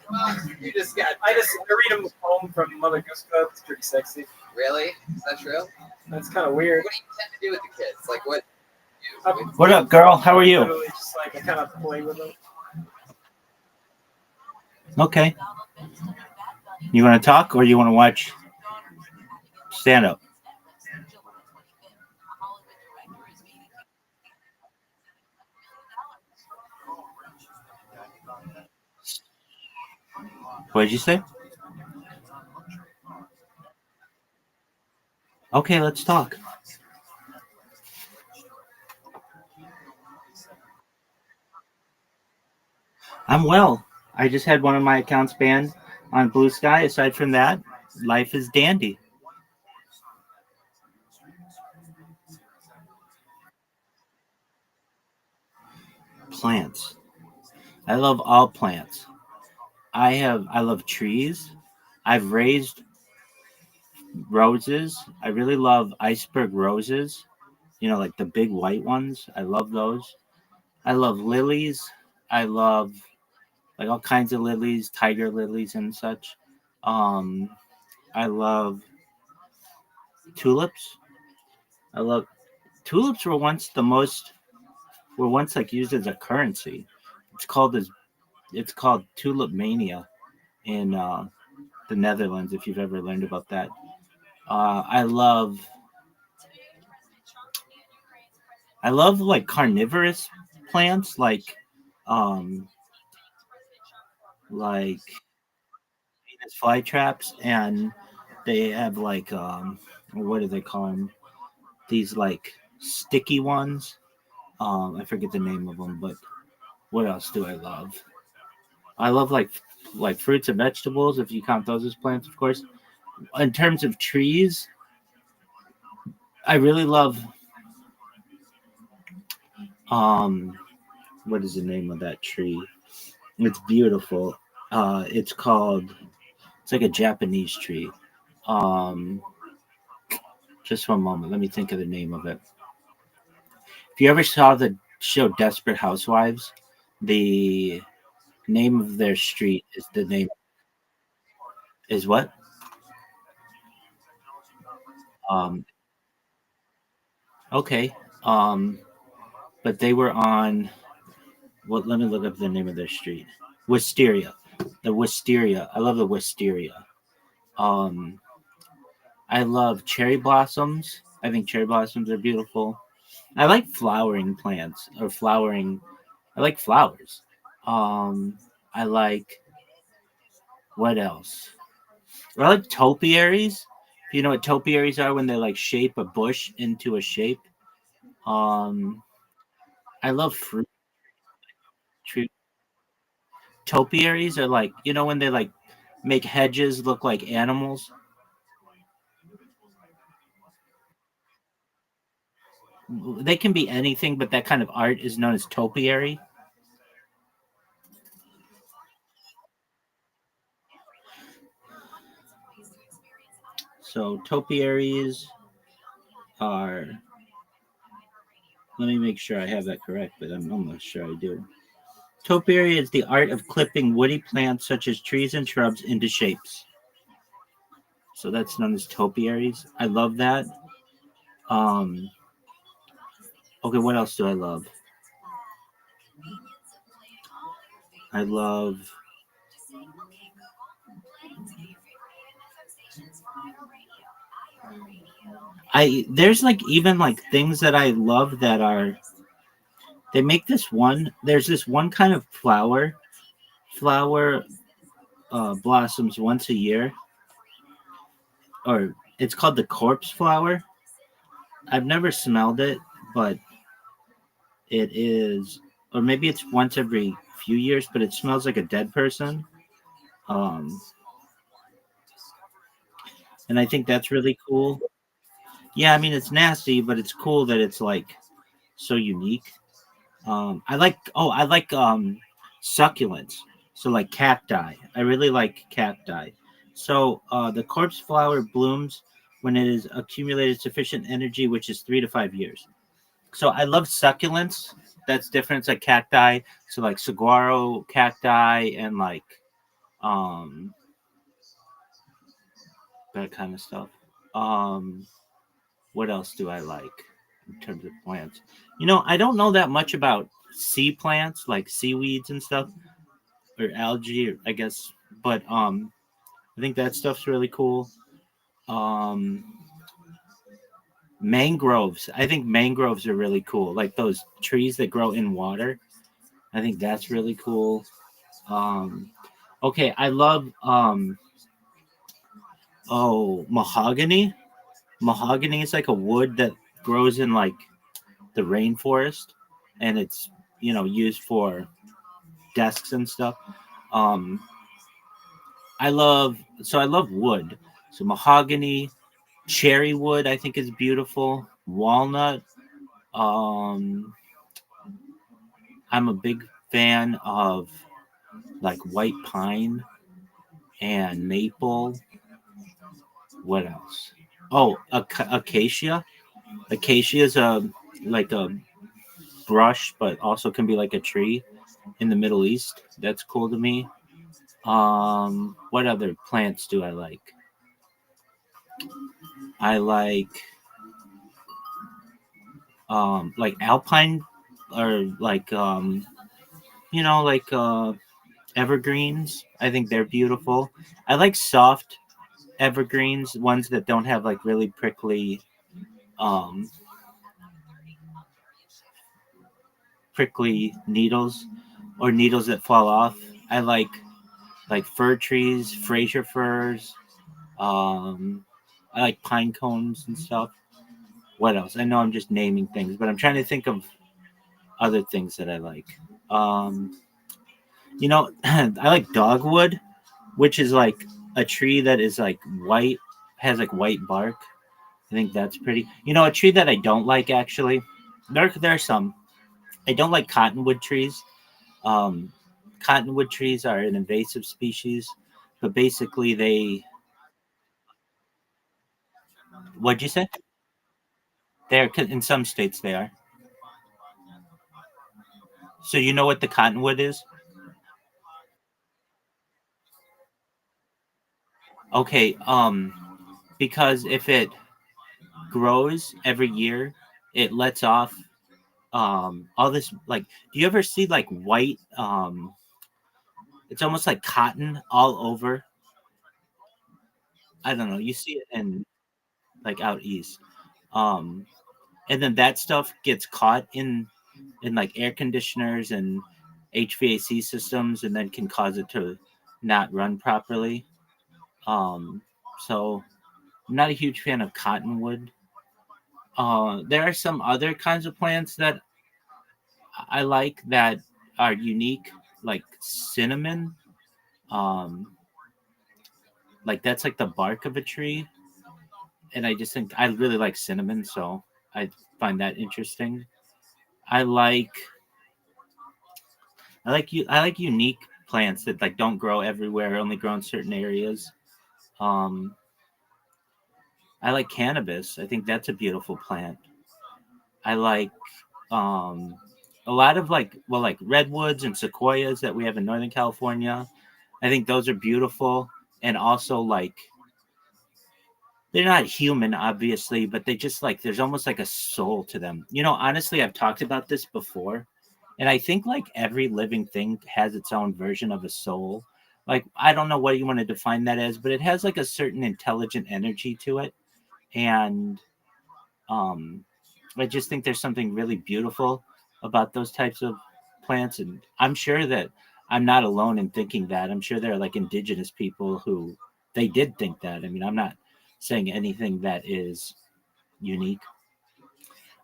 Well, you just got. I read them home from Mother Goose Club. It's pretty sexy. Really? Is that true? That's kind of weird. What do you tend to do with the kids? Like what? What up, girl? How are you? Literally just like I kind of play with them. Okay. You want to talk or you want to watch stand up? What did you say? Okay, let's talk. I'm well. I just had one of my accounts banned on Blue Sky. Aside from that, life is dandy. Plants. I love all plants. I love trees. I've raised roses. I really love iceberg roses. You know, like the big white ones. I love those. I love lilies. I love like all kinds of lilies, tiger lilies and such. I love tulips. I love tulips were once like used as a currency. It's called tulip mania in the Netherlands, if you've ever learned about that. I love like carnivorous plants like Venus flytraps, and they have like what do they call them? These like sticky ones. I forget the name of them, but what else do I love? I love like fruits and vegetables, if you count those as plants, of course. In terms of trees, I really love what is the name of that tree? It's beautiful. It's like a Japanese tree. Just one moment, let me think of the name of it. If you ever saw the show Desperate Housewives, the name of their street is the name is what? Okay. But they were on let me look up the name of their street. Wisteria. The Wisteria. I love the Wisteria. I love cherry blossoms. I think cherry blossoms are beautiful. I like flowering plants or flowering. I like flowers. I like what else? I like topiaries. You know what topiaries are when they like shape a bush into a shape. I love fruit. Topiaries are like, you know, when they like make hedges look like animals. They can be anything, but that kind of art is known as topiary. So topiaries are, let me make sure I have that correct, but I'm almost sure I do. Topiary is the art of clipping woody plants such as trees and shrubs into shapes. So that's known as topiaries. I love that. Okay, what else do I love? I love. There's like even like things that I love that are they make this one. There's this one kind of flower. Flower blossoms once a year, or it's called the corpse flower. I've never smelled it, but it is, or maybe it's once every few years, but it smells like a dead person. Um, and I think that's really cool. Yeah, I mean it's nasty, but it's cool that it's like so unique. I like succulents. So like cacti. I really like cacti. So the corpse flower blooms when it is accumulated sufficient energy, which is 3 to 5 years. So I love succulents. That's different. It's like cacti. So like saguaro cacti and like um that kind of stuff. Um what else do I like in terms of plants? I don't know that much about sea plants like seaweeds and stuff or algae, I guess. But I think that stuff's really cool. Um Mangroves. I think mangroves are really cool. Like those trees that grow in water. I think that's really cool. Um okay, I love mahogany. Mahogany is like a wood that grows in like the rainforest and it's used for desks and stuff. Um I love wood. So mahogany, cherry wood I think is beautiful. Walnut. Um I'm a big fan of like white pine and maple. What else? Oh, acacia. Acacia is a brush, but also can be like a tree in the Middle East. That's cool to me. What other plants do I like? I like alpine or like evergreens. I think they're beautiful. I like soft evergreens, ones that don't have like really um prickly needles or needles that fall off. I like fir trees, Fraser firs. Um, I like pine cones and stuff. What else? I know I'm just naming things, but I'm trying to think of other things that I like. Um, I like dogwood, which is like a tree that is like white, has like white bark. I think that's pretty. A tree that I don't like actually. There are some. I don't like cottonwood trees. Um, Cottonwood trees are an invasive species, but basically they. What'd you say? They're in some states they are. So you know what the cottonwood is? Okay. Because if it grows every year, it lets off all this like. Do you ever see like white? It's almost like cotton all over. I don't know. You see it in like out east. Um, and then that stuff gets caught in like air conditioners and HVAC systems, and then can cause it to not run properly. So I'm not a huge fan of cottonwood. There are some other kinds of plants that I like that are unique, like cinnamon. Um, like that's like the bark of a tree, and I just think I really like cinnamon, so I find that interesting. I like I like unique plants that like don't grow everywhere, only grow in certain areas. Um, I like cannabis. I think that's a beautiful plant. I like um, a lot of like redwoods and sequoias that we have in Northern California. I think those are beautiful, and also like they're not human, obviously, but they just like, there's almost like a soul to them. You know, honestly, I've talked about this before, and I think like every living thing has its own version of a soul. Like, I don't know what you want to define that as, but it has like a certain intelligent energy to it. And I just think there's something really beautiful about those types of plants. And I'm sure that I'm not alone in thinking that. I'm sure there are like indigenous people who they did think that. I mean, I'm not saying anything that is unique.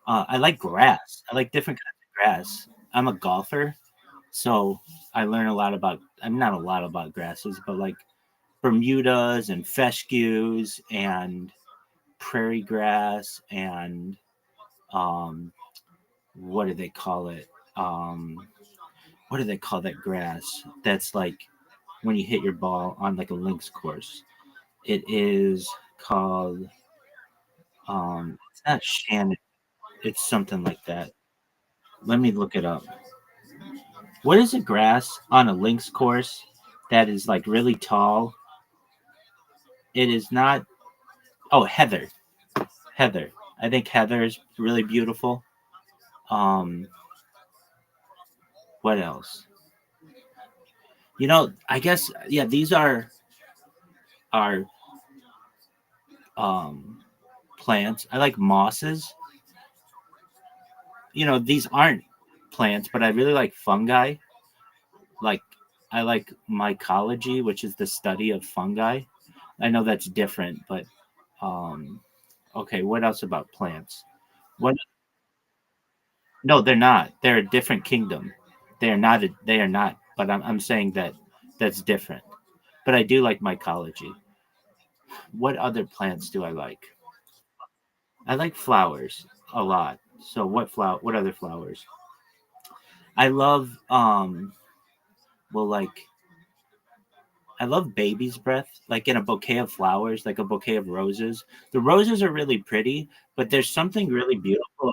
I like grass. I like different kinds of grass. I'm a golfer, so I learn a lot about. I'm not a lot about grasses, but like Bermudas and fescues and prairie grass and um, what do they call it? What do they call that grass? That's like when you hit your ball on like a links course. It is called. It's not Shannon. It's something like that. Let me look it up. What is a grass on a links course that is like really tall? It is not. Oh, heather. Heather. I think heather is really beautiful. Um, what else? You know, I guess yeah. These are plants. I like mosses. You know, these aren't plants, but I really like fungi. Like I like mycology, which is the study of fungi. I know that's different, but um, okay. What else about plants? What? No, they're not. They're a different kingdom. They are not. They are not. But I'm saying that that's different. But I do like mycology. What other plants do I like? I like flowers a lot. So what flower? What other flowers? I love well, like I love baby's breath, like in a bouquet of flowers, like a bouquet of roses. The roses are really pretty, but there's something really beautiful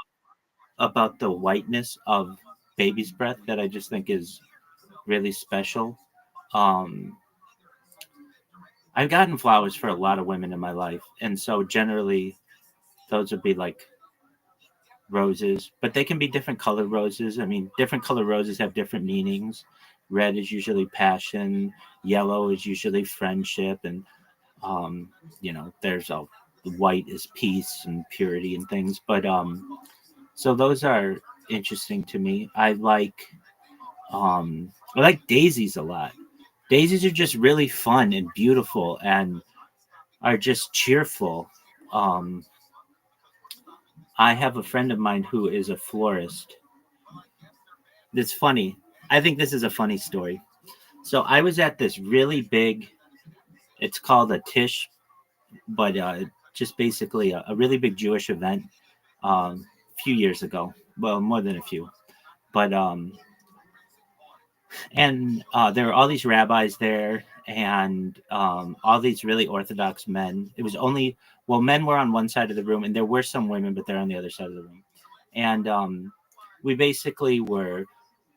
about the whiteness of baby's breath that I just think is really special. Um, I've gotten flowers for a lot of women in my life, and so generally those would be like roses, but they can be different colored roses. I mean, different colored roses have different meanings. Red is usually passion, yellow is usually friendship, and you know, there's a white is peace and purity and things. But so those are interesting to me. I like daisies a lot. Daisies are just really fun and beautiful and are just cheerful. Um, I have a friend of mine who is a florist. It's funny. I think this is a funny story. So I was at this really big, it's called a Tish, but just basically a really big Jewish event a few years ago. Well, more than a few. But and there were all these rabbis there and all these really orthodox men. It was only, well, men were on one side of the room and there were some women, but they're on the other side of the room. And we basically were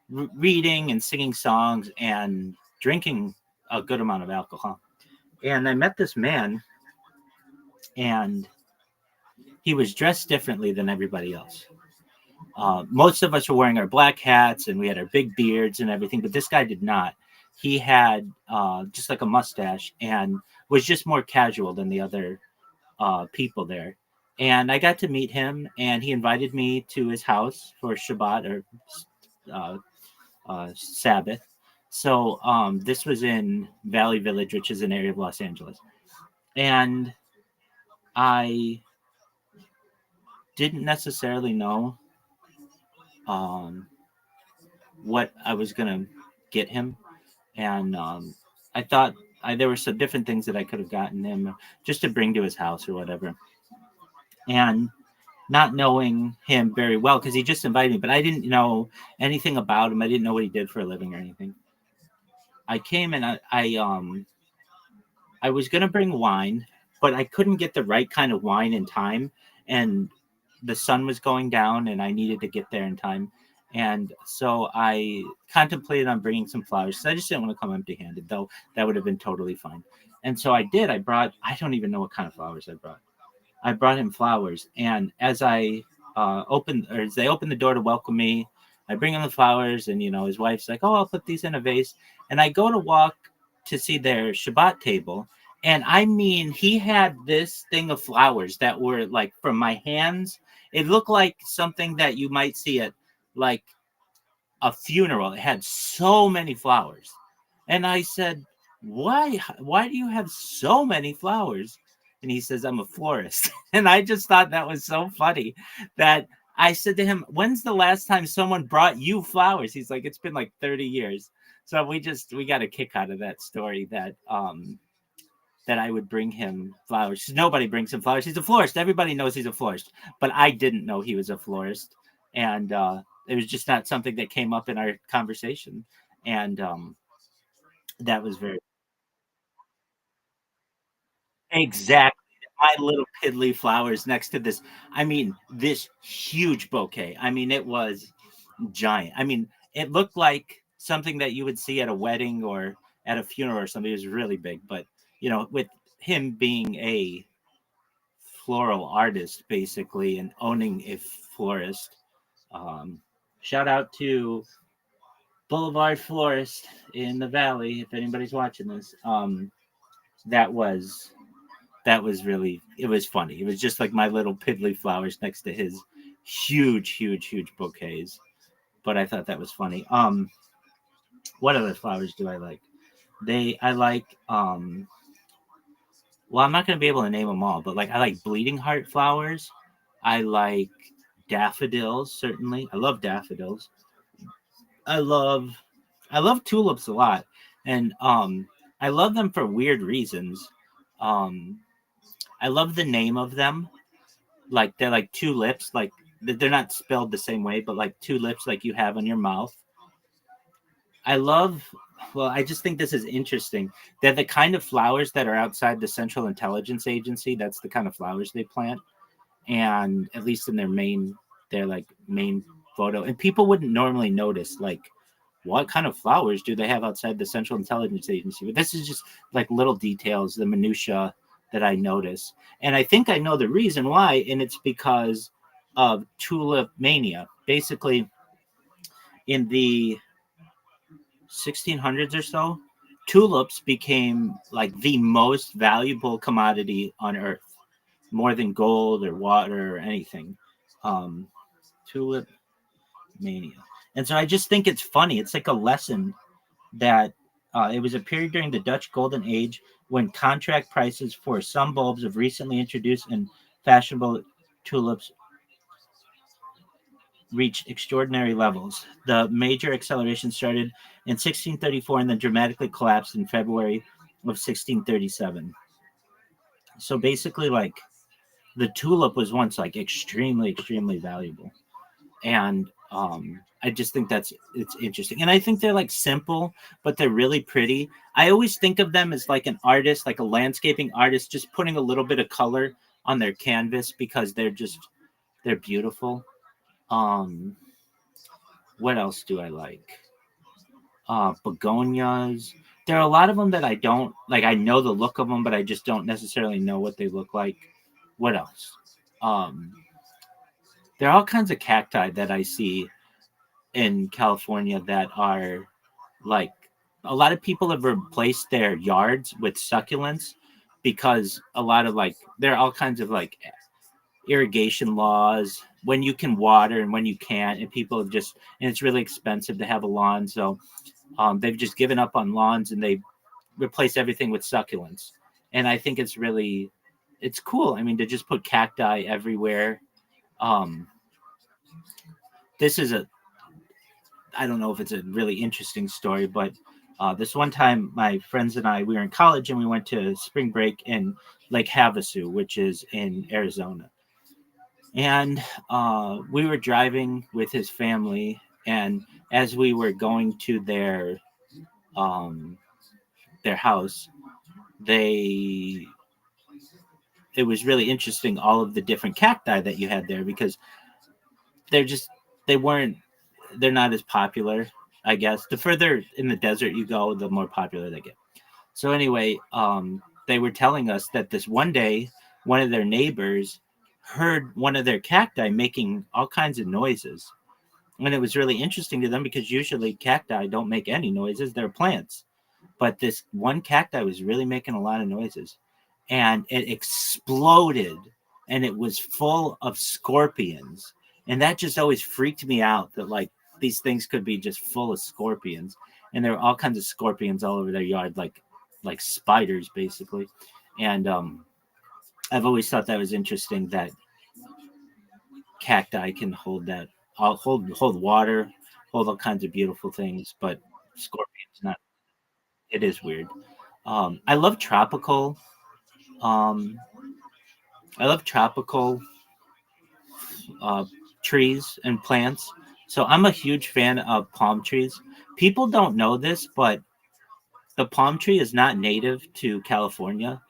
reading and singing songs and drinking a good amount of alcohol. And I met this man and he was dressed differently than everybody else. Most of us were wearing our black hats and we had our big beards and everything, but this guy did not. He had just like a mustache and was just more casual than the other people there. And I got to meet him and he invited me to his house for Shabbat or Sabbath. So this was in Valley Village, which is an area of Los Angeles. And I didn't necessarily know what I was going to get him. And I thought there were some different things that I could have gotten him just to bring to his house or whatever. And not knowing him very well, because he just invited me, but I didn't know anything about him. I didn't know what he did for a living or anything. I came and I was going to bring wine, but I couldn't get the right kind of wine in time. And the sun was going down and I needed to get there in time. And so I contemplated on bringing some flowers. So I just didn't want to come empty handed, though that would have been totally fine. And so I did. I don't even know what kind of flowers I brought. I brought him flowers, and as I as they open the door to welcome me, I bring him the flowers, and his wife's like, "Oh, I'll put these in a vase," and I go to walk to see their Shabbat table, and I mean, he had this thing of flowers that were like from my hands. It looked like something that you might see at like a funeral. It had so many flowers, and I said, why do you have so many flowers? And he says, I'm a florist. And I just thought that was so funny that I said to him, when's the last time someone brought you flowers? He's like, it's been like 30 years. So we got a kick out of that story that I would bring him flowers. Nobody brings him flowers. He's a florist. Everybody knows he's a florist, but I didn't know he was a florist. And it was just not something that came up in our conversation. And that was very exactly my little piddly flowers next to this. I mean, this huge bouquet. I mean, it was giant. I mean, it looked like something that you would see at a wedding or at a funeral or something. It was really big, but with him being a floral artist basically and owning a florist, shout out to Boulevard Florist in the Valley if anybody's watching this. That was really, it was funny. It was just like my little piddly flowers next to his huge bouquets. But I thought that was funny. What other flowers do I like? I like well, I'm not going to be able to name them all, but like I like bleeding heart flowers. I like daffodils, certainly. I love daffodils. I love tulips a lot. And I love them for weird reasons. I love the name of them. Like they're like two lips, like they're not spelled the same way, but like two lips like you have on your mouth. I just think this is interesting. They're the kind of flowers that are outside the Central Intelligence Agency. That's the kind of flowers they plant. And at least in their main photo. And people wouldn't normally notice, like, what kind of flowers do they have outside the Central Intelligence Agency? But this is just like little details, the minutia that I notice. And I think I know the reason why, and it's because of tulip mania. Basically, in the 1600s or so, tulips became like the most valuable commodity on earth, more than gold or water or anything. Tulip mania. And so I just think it's funny. It's like a lesson that it was a period during the Dutch Golden Age when contract prices for some bulbs of recently introduced and fashionable tulips reached extraordinary levels. The major acceleration started in 1634 and then dramatically collapsed in February of 1637. So basically, like, the tulip was once like extremely valuable. And I just think it's interesting. And I think they're like simple, but they're really pretty. I always think of them as like an artist, like a landscaping artist, just putting a little bit of color on their canvas because they're beautiful. What else do I like? Begonias. There are a lot of them that I don't like. I know the look of them, but I just don't necessarily know what they look like. What else? There are all kinds of cacti that I see in California that are like, a lot of people have replaced their yards with succulents because a lot of like, there are all kinds of like irrigation laws when you can water and when you can't, and people have just, and it's really expensive to have a lawn, so they've just given up on lawns and they replace everything with succulents. And I think it's cool. I mean, to just put cacti everywhere. This is I don't know if it's a really interesting story, but this one time my friends and I, we were in college and we went to spring break in Lake Havasu, which is in Arizona. And we were driving with his family, and as we were going to their house, it was really interesting, all of the different cacti that you had there, because they're not as popular, I guess. The further in the desert you go, the more popular they get. So anyway, they were telling us that this one day one of their neighbors heard one of their cacti making all kinds of noises. And it was really interesting to them because usually cacti don't make any noises, they're plants. But this one cacti was really making a lot of noises. And it exploded, and it was full of scorpions. And that just always freaked me out, that like these things could be just full of scorpions. And there were all kinds of scorpions all over their yard, like spiders basically. And I've always thought that was interesting, that cacti can hold that, hold water, hold all kinds of beautiful things, but scorpions not. It is weird. I love tropical. Um, I love tropical uh, trees and plants. So I'm a huge fan of palm trees. People don't know this, but the palm tree is not native to California.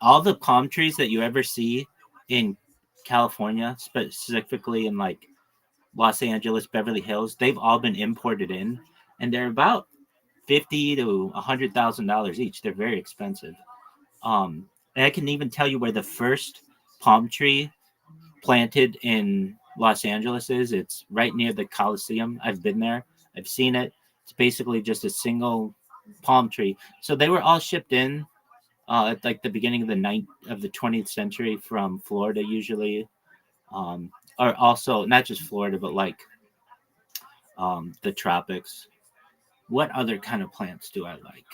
All the palm trees that you ever see in California, specifically in like Los Angeles, Beverly Hills, they've all been imported in, and they're about $50,000 to $100,000 each. They're very expensive. And I can even tell you where the first palm tree planted in Los Angeles is. It's right near the Coliseum. I've been there. I've seen it. It's basically just a single palm tree. So they were all shipped in at like the beginning of the 20th century from Florida, usually, or also not just Florida, but like the tropics. What other kind of plants do I like?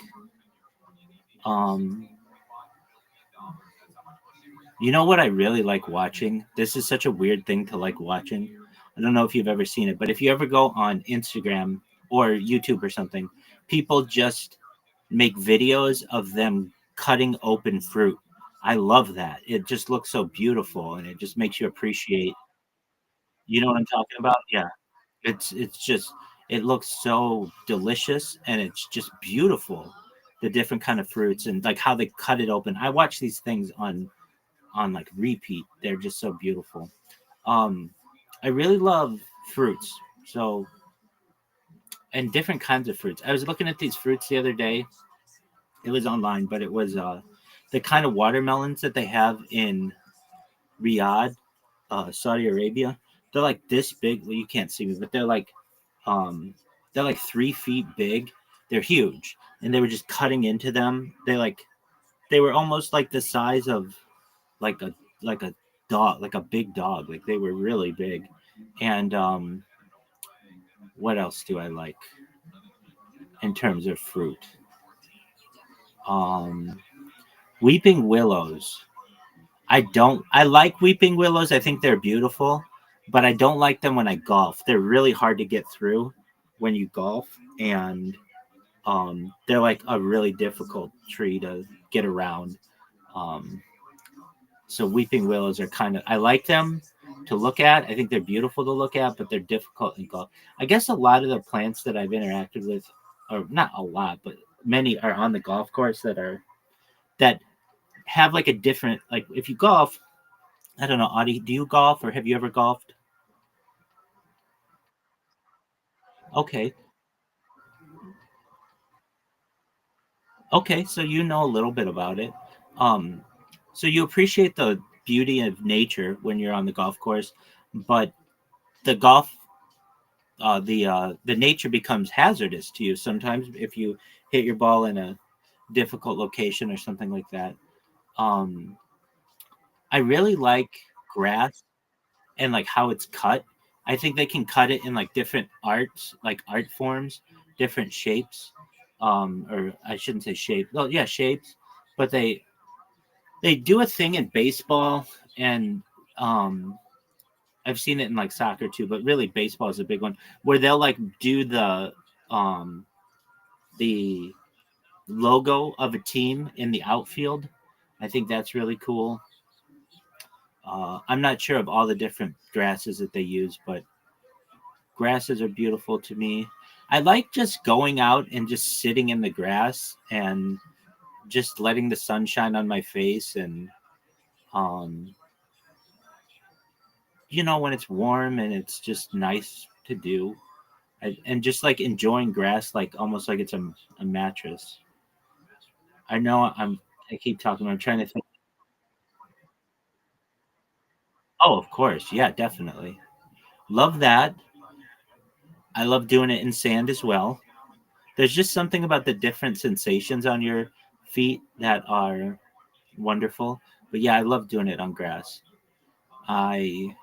You know what I really like watching? This is such a weird thing to like watching. I don't know if you've ever seen it, but if you ever go on Instagram or YouTube or something, people just make videos of them cutting open fruit. I love that. It just looks so beautiful, and it just makes you appreciate. You know what I'm talking about? Yeah. It's just, it looks so delicious, and it's just beautiful. The different kind of fruits and like how they cut it open. I watch these things on like repeat. They're just so beautiful. Um, I really love fruits. So, and different kinds of fruits. I was looking at these fruits the other day. It was online, but it was the kind of watermelons that they have in Riyadh, Saudi Arabia. They're like this big. Well, you can't see me, but um, they're like 3 feet big. They're huge, and they were just cutting into them. They were almost like the size of like a dog, like a big dog. Like they were really big. And what else do I like in terms of fruit? Um, weeping willows. I like weeping willows. I think they're beautiful, but I don't like them when I golf. They're really hard to get through when you golf, and they're like a really difficult tree to get around. Um, so weeping willows are kind of, I like them to look at. I think they're beautiful to look at, but they're difficult in golf. I guess a lot of the plants that I've interacted with, or not a lot, but many are on the golf course that have like a different, like if you golf, I don't know, Audie, do you golf or have you ever golfed? Okay. Okay, so you know a little bit about it. Um, so you appreciate the beauty of nature when you're on the golf course, but the golf, the nature becomes hazardous to you sometimes if you hit your ball in a difficult location or something like that. Um, I really like grass and like how it's cut. I think they can cut it in like different arts, like art forms, different shapes. Or I shouldn't say shape. Well, yeah, shapes. But they do a thing in baseball, and um, I've seen it in like soccer too. But really, baseball is a big one where they'll like do um, the logo of a team in the outfield. I think that's really cool. I'm not sure of all the different grasses that they use, but grasses are beautiful to me. I like just going out and just sitting in the grass and just letting the sun shine on my face, and um when it's warm and it's just nice to do. And just like enjoying grass, like almost like it's a mattress. I know I keep talking, I'm trying to think. Oh, of course. Yeah, definitely. Love that. I love doing it in sand as well. There's just something about the different sensations on your feet that are wonderful. But yeah, I love doing it on grass. I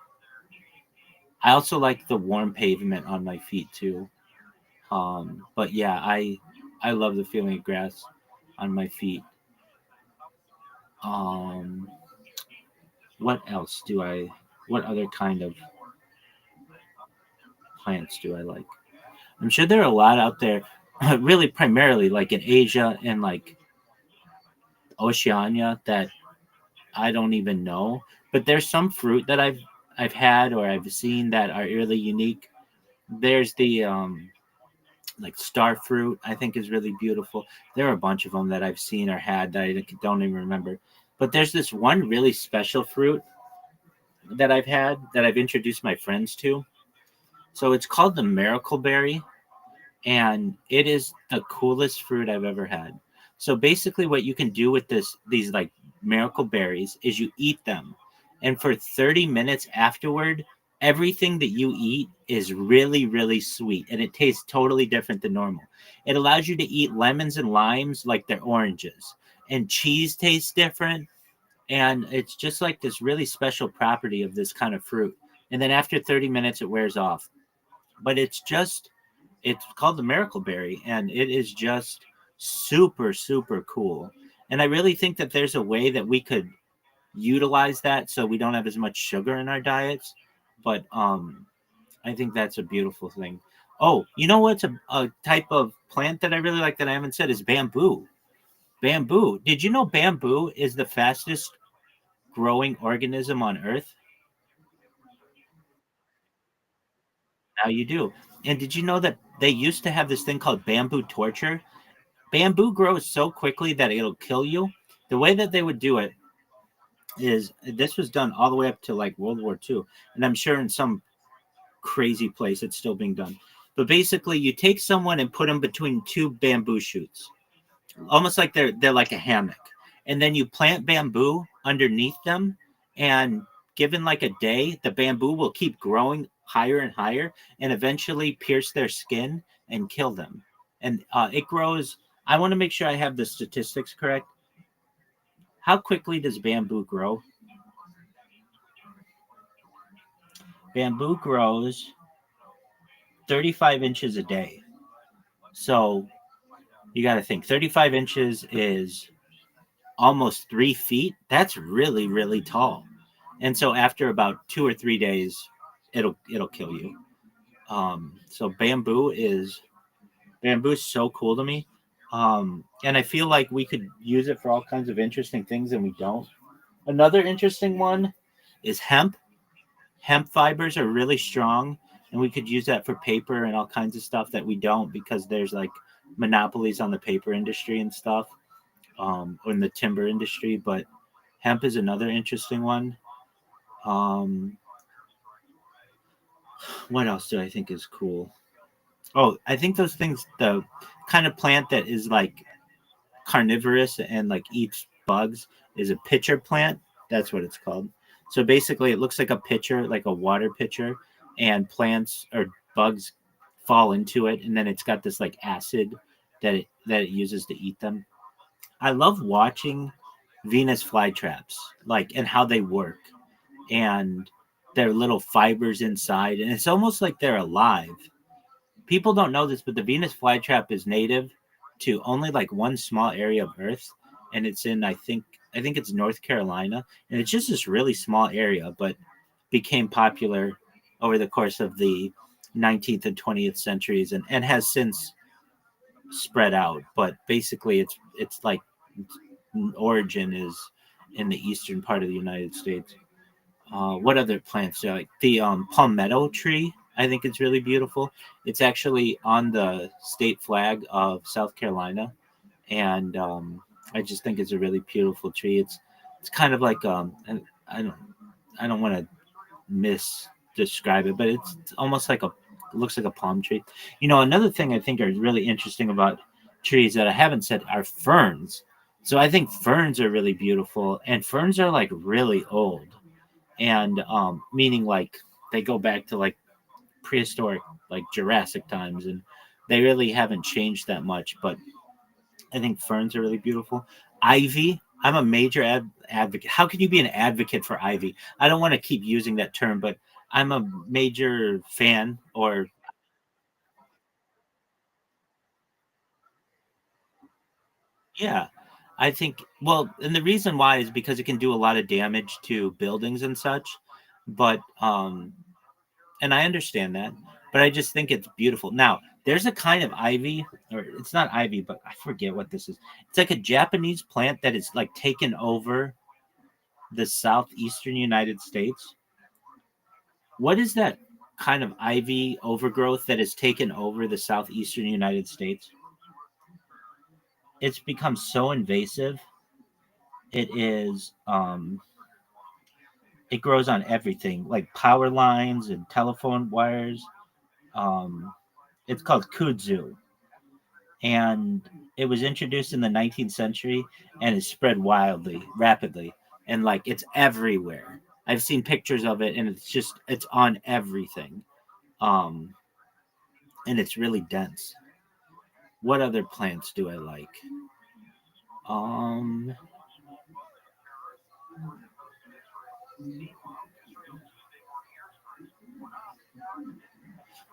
I also like the warm pavement on my feet too. But yeah, I love the feeling of grass on my feet. Um, what else do I? What other kind of plants do I like? I'm sure there are a lot out there, really primarily like in Asia and like Oceania that I don't even know. But there's some fruit that I've had or I've seen that are really unique. There's the like star fruit, I think is really beautiful. There are a bunch of them that I've seen or had that I don't even remember. But there's this one really special fruit that I've had that I've introduced my friends to. So it's called the miracle berry, and it is the coolest fruit I've ever had. So basically, what you can do with these like miracle berries is you eat them, and for 30 minutes afterward, everything that you eat is really, really sweet, and it tastes totally different than normal. It allows you to eat lemons and limes like they're oranges, and cheese tastes different, and it's just like this really special property of this kind of fruit. And then after 30 minutes, it wears off. But it's called the miracle berry, and it is just super, super cool. And I really think that there's a way that we could utilize that so we don't have as much sugar in our diets. But I think that's a beautiful thing. Oh, you know what's a type of plant that I really like that I haven't said is bamboo. Bamboo. Did you know bamboo is the fastest growing organism on Earth? Now you do. And did you know that they used to have this thing called bamboo torture? Bamboo grows so quickly that it'll kill you. The way that they would do it is this was done all the way up to like World War II. And I'm sure in some crazy place it's still being done. But basically, you take someone and put them between two bamboo shoots, almost like they're like a hammock. And then you plant bamboo underneath them, and given like a day, the bamboo will keep growing higher and higher and eventually pierce their skin and kill them. And it grows. I want to make sure I have the statistics correct. How quickly does bamboo grow? Bamboo grows 35 inches a day. So you got to think 35 inches is almost 3 feet. That's really, really tall. And so after about 2 or 3 days, it'll kill you. So bamboo is so cool to me. And I feel like we could use it for all kinds of interesting things, and we don't. Another interesting one is hemp. Hemp fibers are really strong, and we could use that for paper and all kinds of stuff that we don't because there's like monopolies on the paper industry and stuff, or in the timber industry. But hemp is another interesting one. Um, what else do I think is cool? Oh, I think those things, the kind of plant that is like carnivorous and like eats bugs is a pitcher plant. That's what it's called. So basically, it looks like a pitcher, like a water pitcher, and plants or bugs fall into it, and then it's got this like acid that it uses to eat them. I love watching Venus flytraps, like and how they work, and their little fibers inside, and it's almost like they're alive. People don't know this, but the Venus flytrap is native to only like one small area of Earth, and it's in I think it's North Carolina, and it's just this really small area, but became popular over the course of the 19th and 20th centuries, and has since spread out. But basically, it's like origin is in the eastern part of the United States. What other plants do I like? The palmetto tree, I think it's really beautiful. It's actually on the state flag of South Carolina, and I just think it's a really beautiful tree. It's kind of like and I don't want to misdescribe it, but it's almost like it looks like a palm tree. You know, another thing I think are really interesting about trees that I haven't said are ferns. So I think ferns are really beautiful, and ferns are like really old. and meaning like they go back to like prehistoric, like Jurassic times, and they really haven't changed that much. But I think ferns are really beautiful. Ivy, I'm a major advocate. How can you be an advocate for ivy? I don't want to keep using that term, but I'm a major fan. Or yeah, I think, well, and the reason why is because it can do a lot of damage to buildings and such. But and I understand that, but I just think it's beautiful. Now, there's a kind of ivy, or it's not ivy, but I forget what this is. It's like a Japanese plant that is like taken over the southeastern United States. What is that kind of ivy overgrowth that has taken over the southeastern United States? It's become so invasive. It is it grows on everything, like power lines and telephone wires. It's called kudzu, and it was introduced in the 19th century and is spread wildly, rapidly, and like it's everywhere. I've seen pictures of it, and it's on everything, um, and it's really dense. What other plants do I like? Um,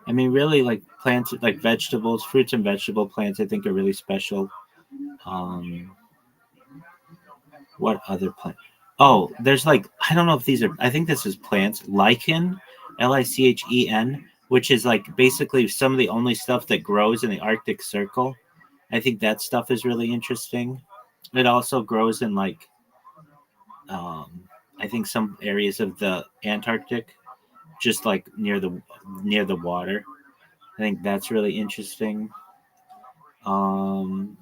I mean, really, like plants, like vegetables, fruits and vegetable plants. I think are really special. Um, what other plant? Oh, there's like I don't know if these are. I think this is plants. Lichen, Lichen, which is like basically some of the only stuff that grows in the Arctic Circle. I think that stuff is really interesting. It also grows in like um, I think some areas of the Antarctic, just like near the water. I think that's really interesting. Um,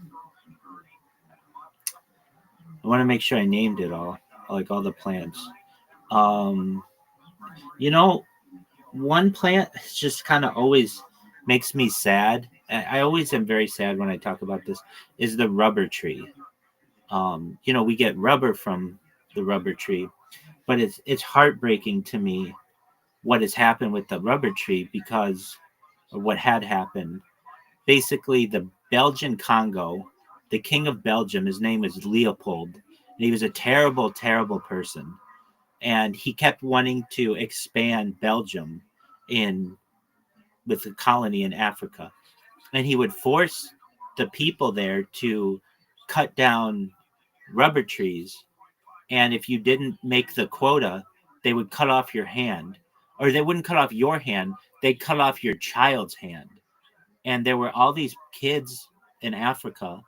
I want to make sure I named it all, like all the plants. Um, you know, one plant just kind of always makes me sad. I always am very sad when I talk about this. Is the rubber tree? We get rubber from the rubber tree, but it's heartbreaking to me what has happened with the rubber tree because of what had happened. Basically, the Belgian Congo, the king of Belgium, his name is Leopold, and he was a terrible, terrible person. And he kept wanting to expand Belgium in with a colony in Africa. And he would force the people there to cut down rubber trees. And if you didn't make the quota, they would cut off your hand. Or they wouldn't cut off your hand, they'd cut off your child's hand. And there were all these kids in Africa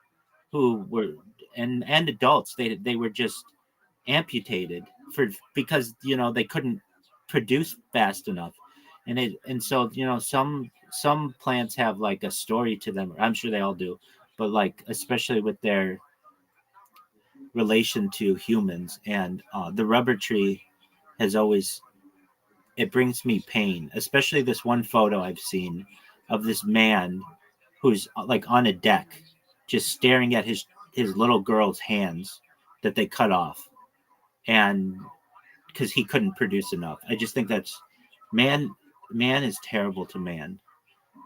who were and adults, they were just amputated for because they couldn't produce fast enough. And so some plants have like a story to them. I'm sure they all do, but like especially with their relation to humans. And the rubber tree has always it brings me pain, especially this one photo I've seen of this man who's like on a deck just staring at his little girl's hands that they cut off, and because he couldn't produce enough. I just think that's man man is terrible to man.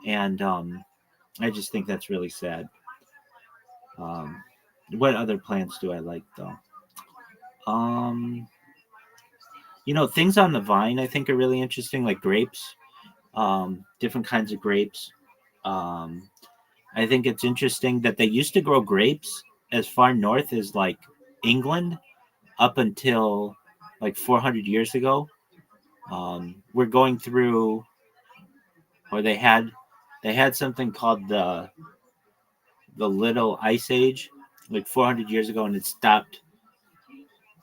And I just think that's really sad. um what other plants do I like though? um Things on the vine I think are really interesting, like grapes, different kinds of grapes. um I think it's interesting that they used to grow grapes as far north as like England up until like 400 years ago. We're going through, or they had something called the Little Ice Age, like 400 years ago, and it stopped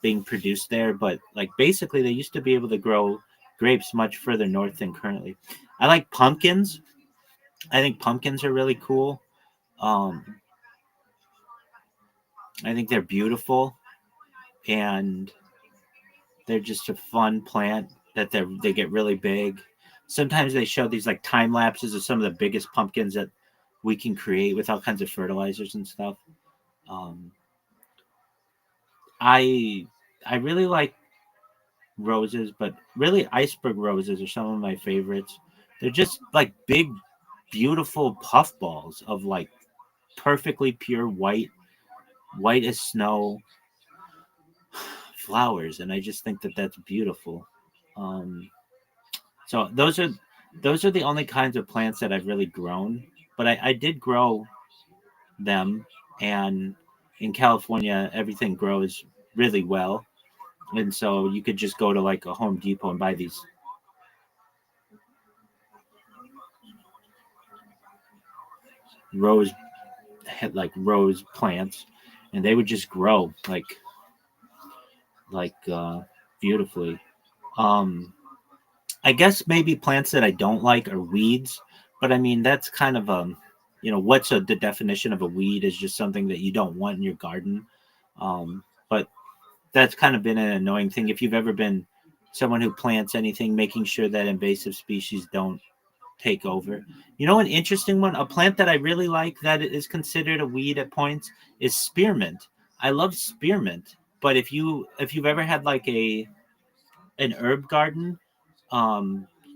being produced there. But like basically, they used to be able to grow grapes much further north than currently. I like pumpkins. I think pumpkins are really cool. Um, I think they're beautiful, and they're just a fun plant that they get really big. Sometimes they show these like time lapses of some of the biggest pumpkins that we can create with all kinds of fertilizers and stuff. Um, I I really like roses, but really iceberg roses are some of my favorites. They're just like big, beautiful puffballs of like perfectly pure white as snow flowers, and I just think that that's beautiful. Um, so those are the only kinds of plants that I've really grown, but I did grow them, and in California everything grows really well, and so you could just go to like a Home Depot and buy these rose rose plants, and they would just grow like beautifully. um I guess maybe plants that I don't like are weeds, but I mean that's kind of the definition of a weed is just something that you don't want in your garden. But that's kind of been an annoying thing. If you've ever been someone who plants anything, making sure that invasive species don't take over. You know, an interesting one, a plant that I really like that is considered a weed at points is spearmint. I love spearmint, but if you've ever had like an herb garden,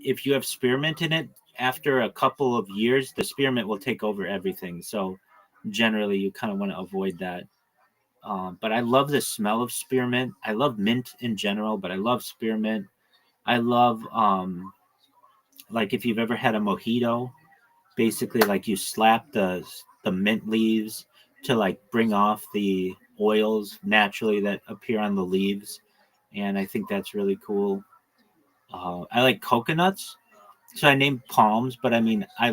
if you have spearmint in it, after a couple of years, the spearmint will take over everything. So generally, you kind of want to avoid that. But I love the smell of spearmint. I love mint in general, but I love spearmint. I love like if you've ever had a mojito, basically like you slap the mint leaves to like bring off the oils naturally that appear on the leaves, and I think that's really cool. I like coconuts. So I named palms, but I mean, I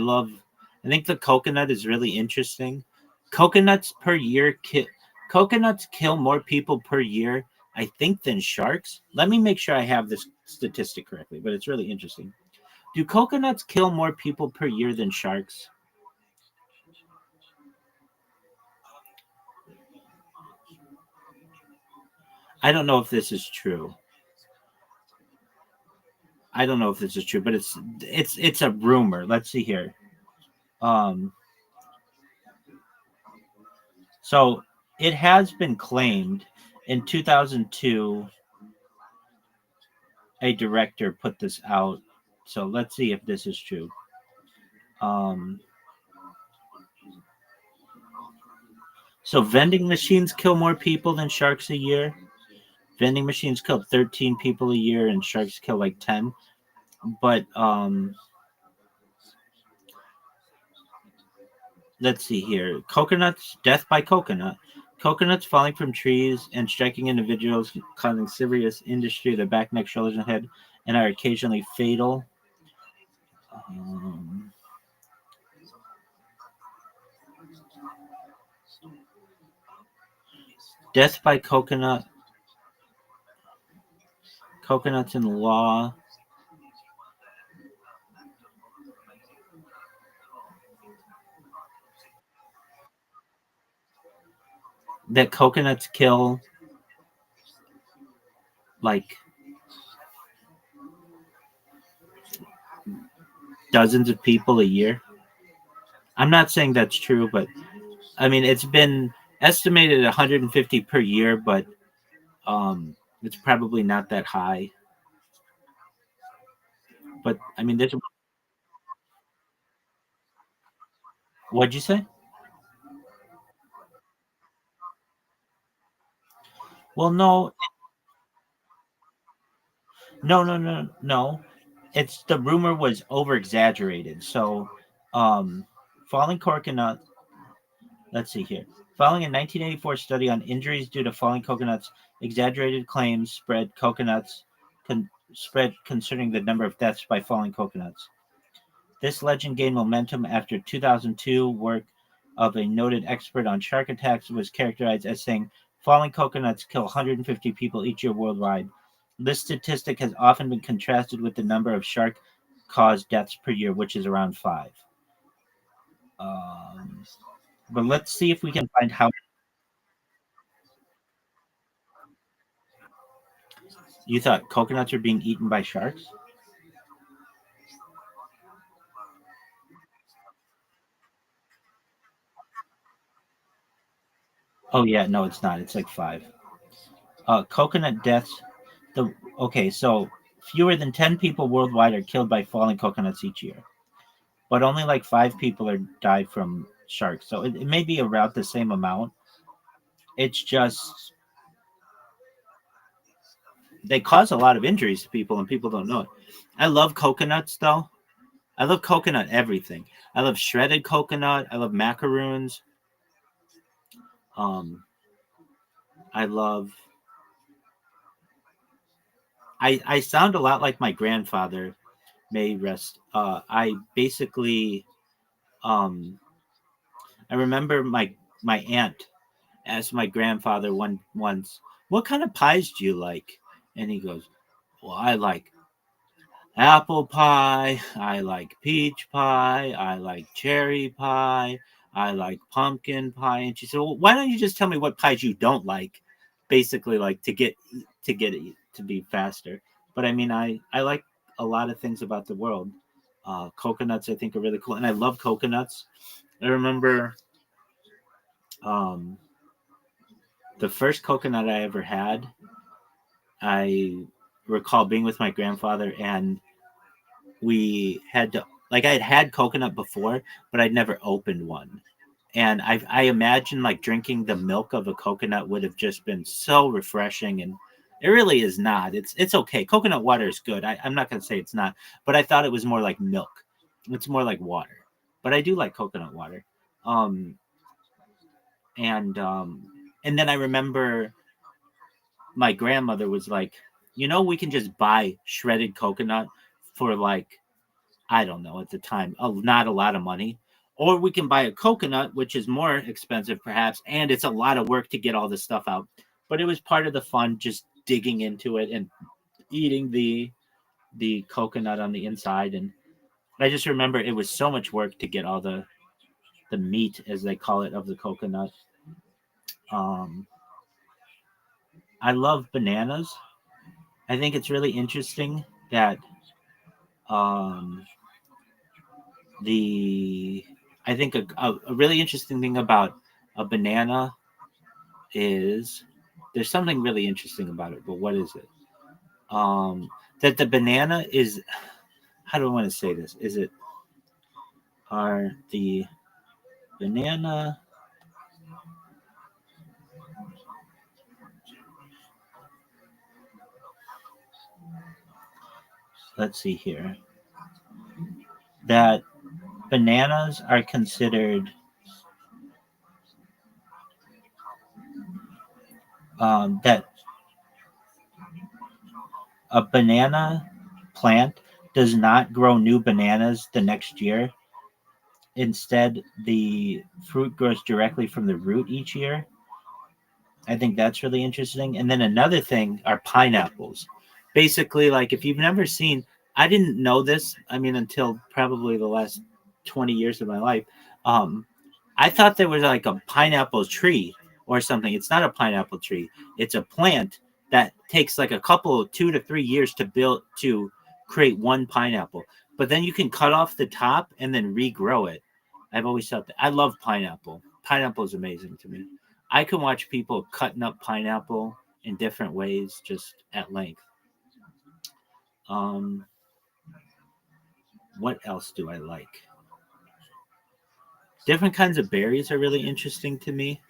think the coconut is really interesting. Coconuts per year, coconuts kill more people per year, I think, than sharks. Let me make sure I have this statistic correctly, but it's really interesting. Do coconuts kill more people per year than sharks? I don't know if this is true. I don't know if this is true, but it's a rumor. Let's see here. Um, so it has been claimed in 2002. A director put this out. So let's see if this is true. Um, so vending machines kill more people than sharks a year. Vending machines kill 13 people a year, and sharks kill like 10. But let's see here. Coconuts, death by coconut. Coconuts falling from trees and striking individuals, causing serious injury to the back, neck, shoulders, and head, and are occasionally fatal. Um, Death by coconut. Coconuts in law. That coconuts kill like dozens of people a year. I'm not saying that's true, but I mean it's been estimated at 150 per year, but it's probably not that high. But I mean, there's what'd you say? Well, no, no. It's the rumor was over exaggerated. So, falling coconut. Let's see here. Following a 1984 study on injuries due to falling coconuts, exaggerated claims spread concerning the number of deaths by falling coconuts. This legend gained momentum after 2002 work of a noted expert on shark attacks was characterized as saying falling coconuts kill 150 people each year worldwide. This statistic has often been contrasted with the number of shark-caused deaths per year, which is around 5. Um, but let's see if we can find how. You thought coconuts are being eaten by sharks? Oh yeah, no, it's not. It's like 5. Coconut deaths. Okay, so fewer than 10 people worldwide are killed by falling coconuts each year, but only like 5 people are die from sharks. So it may be around the same amount. It's just they cause a lot of injuries to people, and people don't know it. I love coconuts, though. I love coconut everything. I love shredded coconut. I love macaroons. I love. I sound a lot like my grandfather. May rest. I basically. I remember my aunt asked my grandfather once, "What kind of pies do you like?" And he goes, "Well, I like apple pie, I like peach pie, I like cherry pie, I like pumpkin pie." And she said, "Well, why don't you just tell me what pies you don't like?" Basically, like to get it to be faster. But I mean, I like a lot of things about the world. Coconuts, I think, are really cool, and I love coconuts. I remember the first coconut I ever had. I recall being with my grandfather, and we had to, like, I had coconut before, but I'd never opened one. And I imagine like drinking the milk of a coconut would have just been so refreshing, and it really is not. It's okay. Coconut water is good. I'm not gonna say it's not, but I thought it was more like milk. It's more like water. But I do like coconut water. Um and and then I remember my grandmother was like, we can just buy shredded coconut for like, I don't know at the time, not a lot of money. Or we can buy a coconut, which is more expensive perhaps, and it's a lot of work to get all this stuff out. But it was part of the fun, just digging into it and eating the coconut on the inside. And I just remember it was so much work to get all the meat, as they call it, of the coconut. Um, I love bananas. I think it's really interesting that um, the I think a really interesting thing about a banana is there's something really interesting about it, but what is it? That the banana is, how do I want to say this? Is it are the banana let's see here, that bananas are considered that a banana plant does not grow new bananas the next year. Instead, the fruit grows directly from the root each year. I think that's really interesting. And then another thing are pineapples. Basically, like if you've never seen, I didn't know this, I mean, until probably the last 20 years of my life. I thought there was like a pineapple tree or something. It's not a pineapple tree. It's a plant that takes like a couple, 2 to 3 years to create one pineapple. But then you can cut off the top and then regrow it. I've always thought that. I love pineapple. Pineapple is amazing to me. I can watch people cutting up pineapple in different ways, just at length. Um, what else do I like? Different kinds of berries are really interesting to me.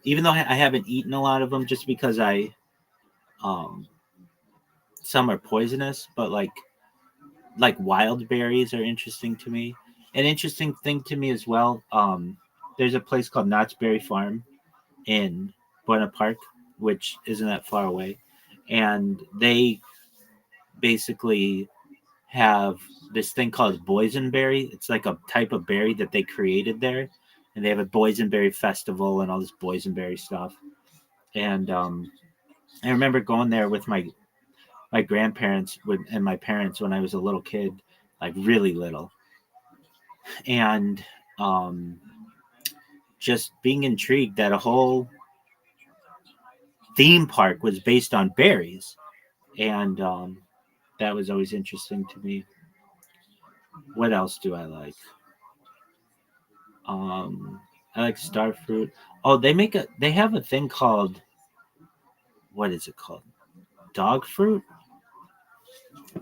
Even though I haven't eaten a lot of them, just because um, some are poisonous, but like wild berries are interesting to me. An interesting thing to me as well. There's a place called Knott's Berry Farm in Buena Park, which isn't that far away, and they basically have this thing called boysenberry. It's like a type of berry that they created there, and they have a boysenberry festival and all this boysenberry stuff. And I remember going there with my grandparents and my parents when I was a little kid, like really little, and just being intrigued that a whole theme park was based on berries, and that was always interesting to me. What else do I like? I like star fruit. Oh, they have a thing called, what is it called? dog fruit?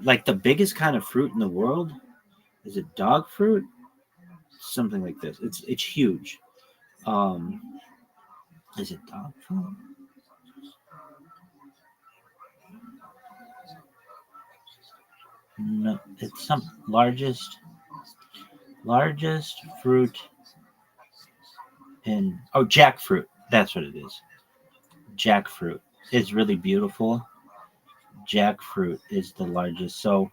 Like the biggest kind of fruit in the world? Is it dog fruit? Something like this. It's huge. Is it dog fruit? No, it's some largest fruit in jackfruit. That's what it is. Jackfruit is really beautiful. Jackfruit is the largest. So,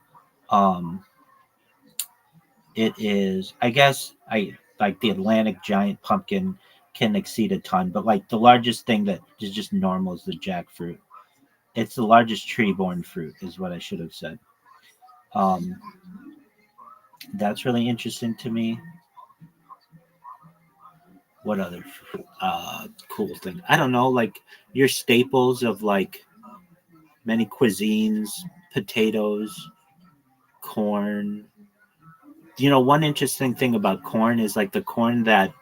it is. I guess I like the Atlantic giant pumpkin can exceed a ton, but like the largest thing that is just normal is the jackfruit. It's the largest tree-borne fruit, is what I should have said. Um, that's really interesting to me. What other cool thing? I don't know, like your staples of like many cuisines, potatoes, corn. One interesting thing about corn is like the corn that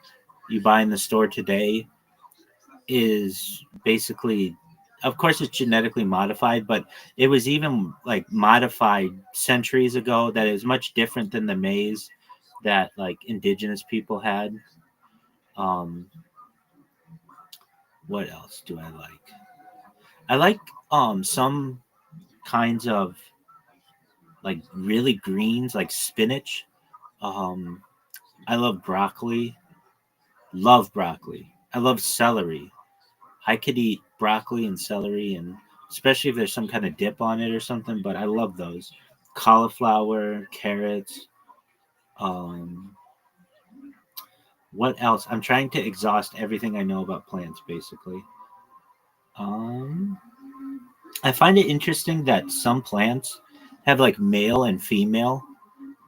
you buy in the store today is basically, of course, it's genetically modified, but it was even like modified centuries ago that is much different than the maize that like indigenous people had. What else do I like? I like some kinds of like really greens, like spinach. I love broccoli. Love broccoli. I love celery. I could eat broccoli and celery, and especially if there's some kind of dip on it or something. But I love those. Cauliflower, carrots. What else? I'm trying to exhaust everything I know about plants, basically. I find it interesting that some plants have like male and female,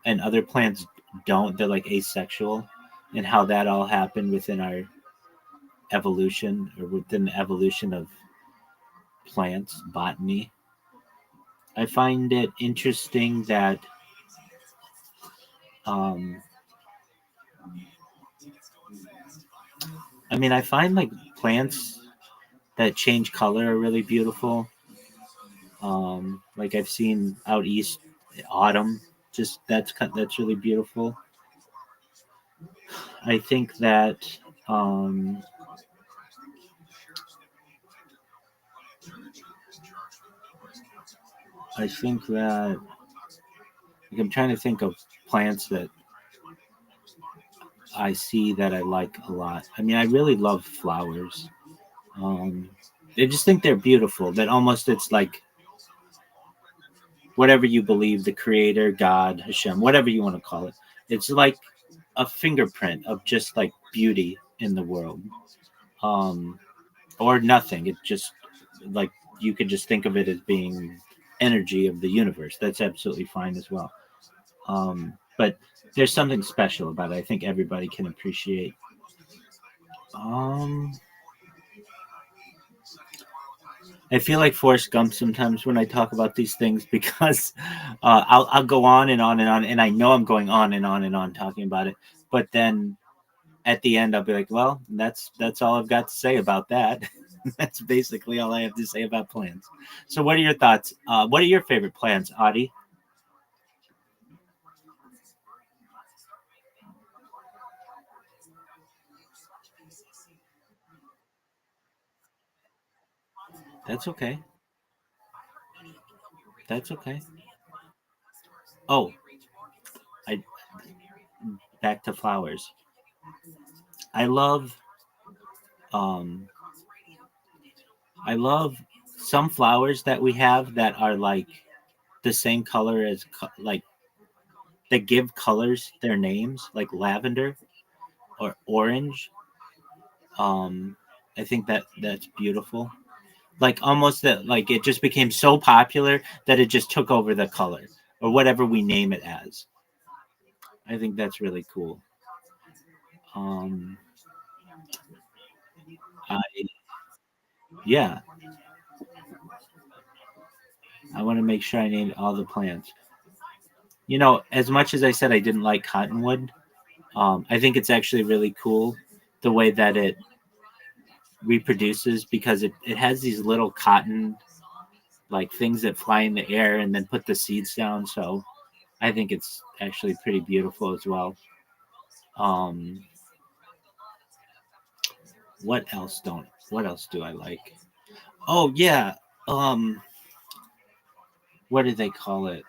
and other plants don't. They're like asexual, and how that all happened within our evolution, or within the evolution of plants, botany. I find it interesting that I find like plants that change color are really beautiful. Like I've seen out east, autumn, just that's really beautiful. I think that I think that like, I'm trying to think of plants that I see that I like a lot. I really love flowers. I just think they're beautiful. That almost it's like whatever you believe, the creator, God, Hashem, whatever you want to call it. It's like a fingerprint of just like beauty in the world. Or nothing. It just like you could just think of it as being energy of the universe. That's absolutely fine as well. But there's something special about it. I think everybody can appreciate. I feel like Forrest Gump sometimes when I talk about these things because I'll go on and on and on, and I know I'm going on and on and on talking about it, but then at the end I'll be like, well, that's all I've got to say about that. That's basically all I have to say about plants. So, what are your thoughts? What are your favorite plants, Adi? That's okay. That's okay. Oh, I back to flowers. I love um I love some flowers that we have that are like the same color as like that give colors their names, like lavender or orange. I think that's beautiful. Like almost that like it just became so popular that it just took over the color or whatever we name it as. I think that's really cool. Um, I yeah, I want to make sure I named all the plants. As much as I said I didn't like cottonwood, I think it's actually really cool the way that it reproduces because it has these little cotton like things that fly in the air and then put the seeds down. So I think it's actually pretty beautiful as well. Um, what else do I like? Oh yeah. Um, what do they call it?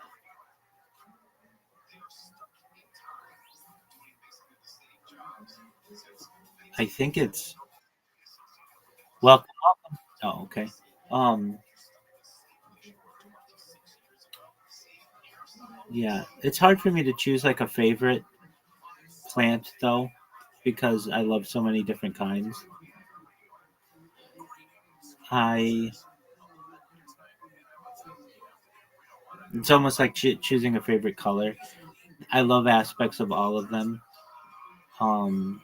I think it's welcome. Oh, okay. Um, yeah, it's hard for me to choose like a favorite plant though, because I love so many different kinds. I It's almost like choosing a favorite color. I love aspects of all of them. Um,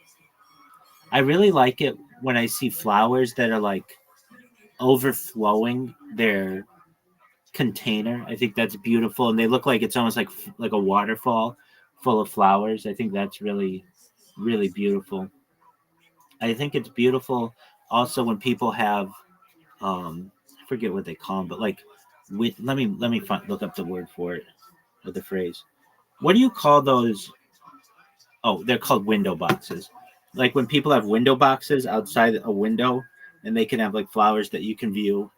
I really like it when I see flowers that are like overflowing their container. I think that's beautiful, and they look like it's almost like a waterfall full of flowers. I think that's really beautiful. I think it's beautiful also when people have I forget what they call them, but like look up the word for it or the phrase. What do you call those? Oh, they're called window boxes. Like when people have window boxes outside a window and they can have like flowers that you can view.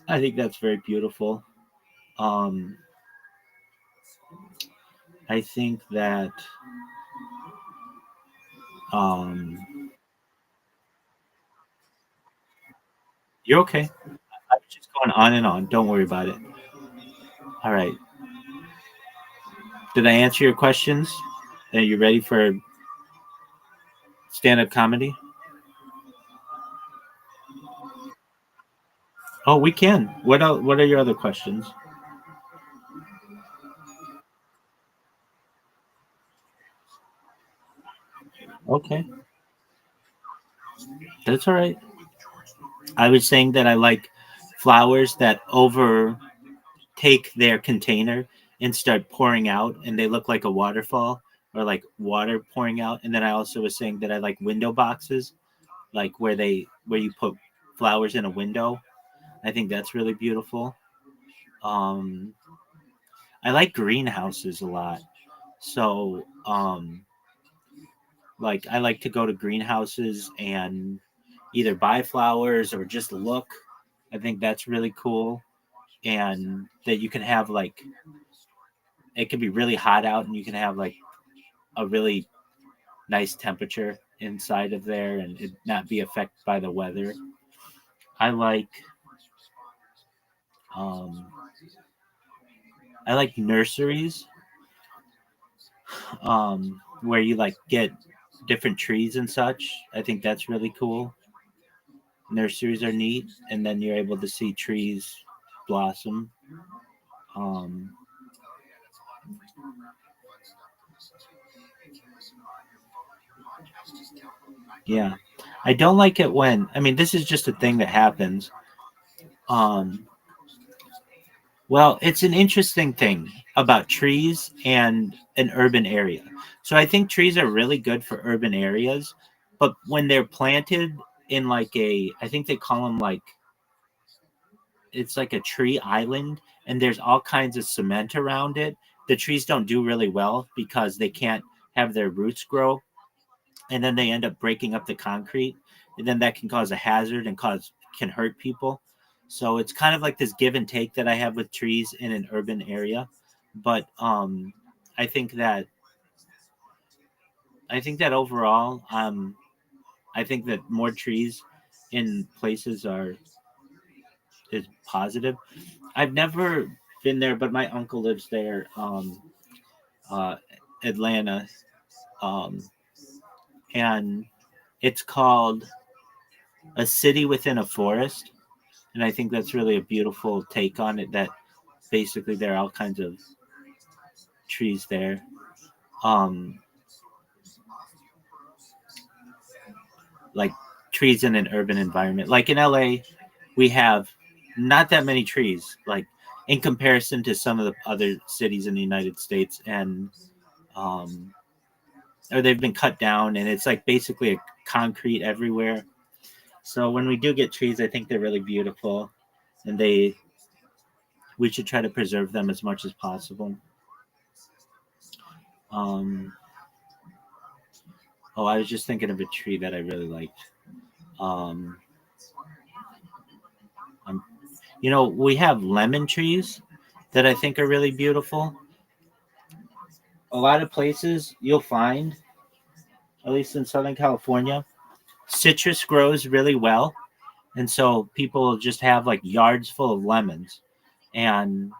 I think that's very beautiful. Um, I think that um, you're okay. I'm just going on and on. Don't worry about it. All right. Did I answer your questions? Are you ready for stand-up comedy? Oh, we can. What else, what are your other questions? Okay, that's all right. I was saying that I like flowers that overtake their container and start pouring out, and they look like a waterfall or like water pouring out. And then I also was saying that I like window boxes, like where you put flowers in a window. I think that's really beautiful. Um, I like greenhouses a lot. So, like I like to go to greenhouses and either buy flowers or just look. I think that's really cool. And that you can have like it can be really hot out and you can have like a really nice temperature inside of there and it not be affected by the weather. I like um I like nurseries where you like get different trees and such. I think that's really cool. Nurseries are neat and then you're able to see trees blossom. Um yeah. I don't like it when I mean this is just a thing that happens. Um Well, it's an interesting thing about trees and an urban area. So I think trees are really good for urban areas, but when they're planted in like I think they call them like, it's like a tree island and there's all kinds of cement around it. The trees don't do really well because they can't have their roots grow and then they end up breaking up the concrete and then that can cause a hazard and can hurt people. So it's kind of like this give and take that I have with trees in an urban area. But I think that overall I think that more trees in places are is positive. I've never been there but my uncle lives there, uh Atlanta, um and it's called A City Within a Forest. And I think that's really a beautiful take on it. That basically there are all kinds of trees there, um, like trees in an urban environment. Like in LA, we have not that many trees, like in comparison to some of the other cities in the United States, and um, or they've been cut down, and it's like basically a concrete everywhere. So when we do get trees, I think they're really beautiful. and we should try to preserve them as much as possible. I was just thinking of a tree that I really liked. Um, we have lemon trees that I think are really beautiful. A lot of places you'll find, at least in Southern California, citrus grows really well. And so people just have like yards full of lemons. And,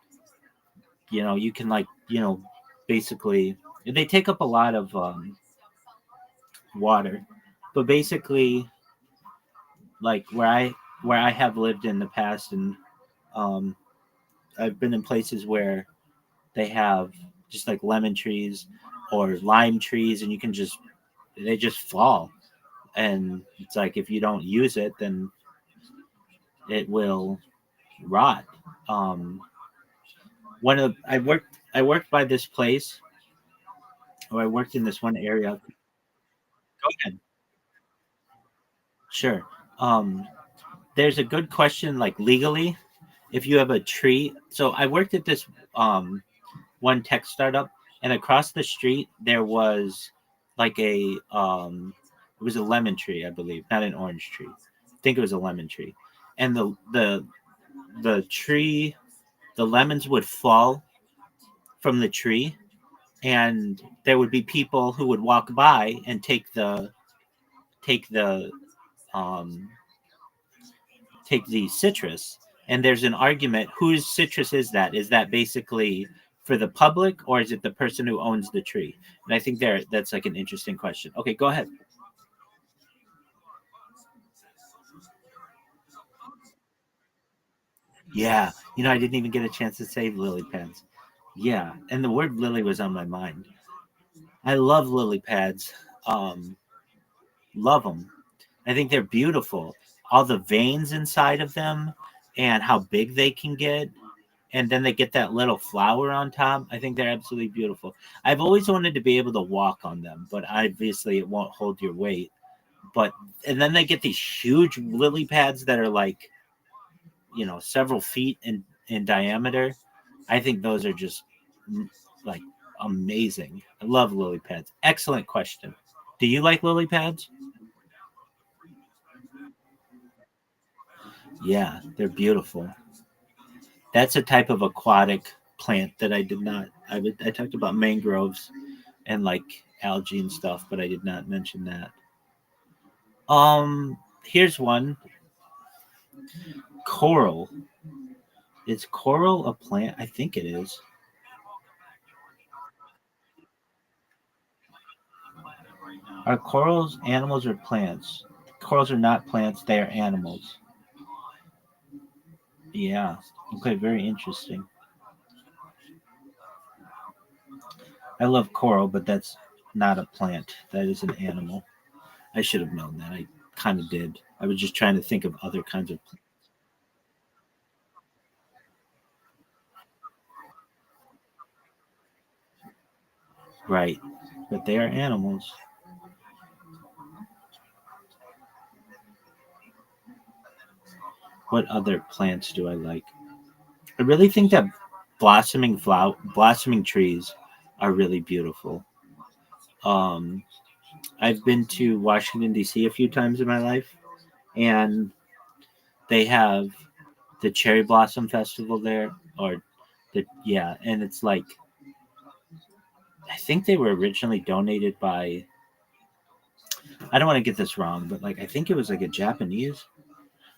you can basically, they take up a lot of water. But basically, like where I have lived in the past, and um, I've been in places where they have just like lemon trees or lime trees, and they just fall. And it's like if you don't use it, then it will rot. Um, one of I worked by this place, or I worked in this one area. Go ahead. Sure. There's a good question, like legally, if you have a tree. So I worked at this one tech startup, and across the street there was like it was a lemon tree, I believe, not an orange tree. I think it was a lemon tree, and the tree, the lemons would fall from the tree, and there would be people who would walk by and take the um, take the citrus. And there's an argument: whose citrus is that? Is that basically for the public, or is it the person who owns the tree? And I think that's like an interesting question. Okay, go ahead. Yeah, I didn't even get a chance to say lily pads. Yeah, and the word lily was on my mind. I love lily pads. Um, love them. I think they're beautiful. All the veins inside of them, and how big they can get, and then they get that little flower on top. I think they're absolutely beautiful. I've always wanted to be able to walk on them, but obviously it won't hold your weight. And then they get these huge lily pads that are like, several feet in diameter. I think those are just like amazing. I love lily pads. Excellent question. Do you like lily pads? Yeah, they're beautiful. That's a type of aquatic plant that I did not. I talked about mangroves and like algae and stuff, but I did not mention that. Here's one. Coral. Is coral a plant? I think it is. Are corals animals or plants? Corals are not plants, they are animals. Yeah. Okay, very interesting. I love coral, but that's not a plant. That is an animal. I should have known that. I kind of did. I was just trying to think of other kinds of plants. Right. But they are animals. What other plants do I like? I really think that blossoming trees are really beautiful. Um, I've been to Washington D.C. a few times in my life, and they have the cherry blossom festival there, and it's like I think they were originally donated by. I don't want to get this wrong, but like I think it was like a Japanese.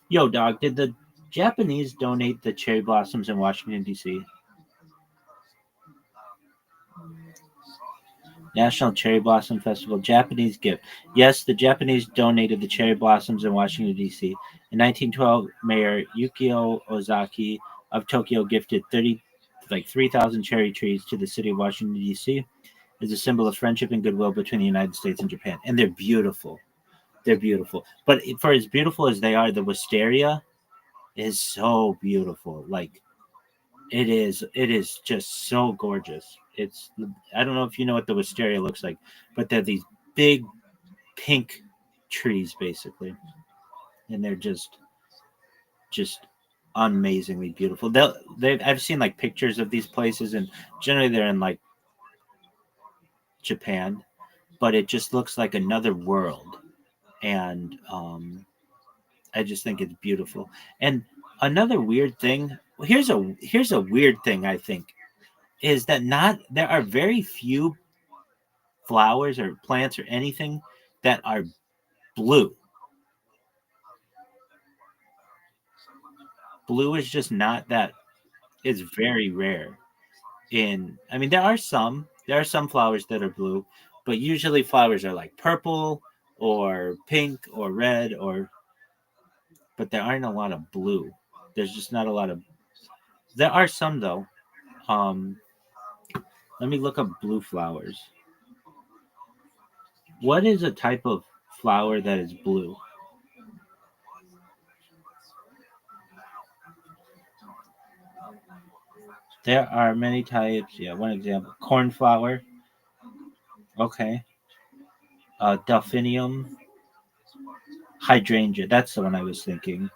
Yo, dog, did the Japanese donate the cherry blossoms in Washington D.C.? National Cherry Blossom Festival, Japanese gift. Yes, the Japanese donated the cherry blossoms in Washington, D.C. In 1912, Mayor Yukio Ozaki of Tokyo gifted 3,000 cherry trees to the city of Washington, D.C. as a symbol of friendship and goodwill between the United States and Japan. And they're beautiful. They're beautiful. But for as beautiful as they are, the wisteria is so beautiful. Like, it is just so gorgeous. I don't know if you know what the wisteria looks like, but they're these big pink trees basically, and they're just amazingly beautiful. I've seen like pictures of these places, and generally they're in like Japan, but it just looks like another world, and I just think it's beautiful. And another weird thing, here's a weird thing I think, is that not there are very few flowers or plants or anything that are blue. Blue is just not that. It's very rare. I mean, there are some flowers that are blue, but usually flowers are like purple or pink or red, but there aren't a lot of blue. There's just not a lot of. There are some though. Um, Let me look up blue flowers. What is a type of flower that is blue? There are many types. Yeah, one example: cornflower. Okay. Delphinium, hydrangea. That's the one I was thinking.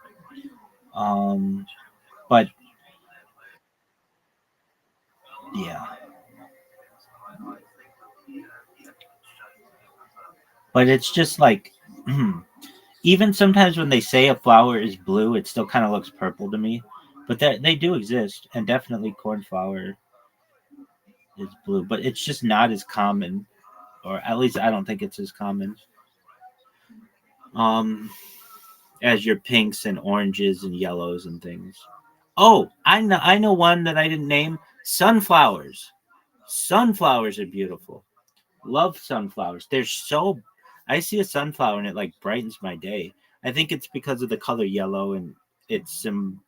Um, but yeah, but it's just like even sometimes when they say a flower is blue, it still kind of looks purple to me. But they do exist, and definitely cornflower is blue, but it's just not as common, or at least I don't think it's as common. Um, as your pinks and oranges and yellows and things. Oh, I know one that I didn't name. Sunflowers. Sunflowers are beautiful. Love sunflowers. They're so. I see a sunflower and it like brightens my day. I think it's because of the color yellow and its symbolism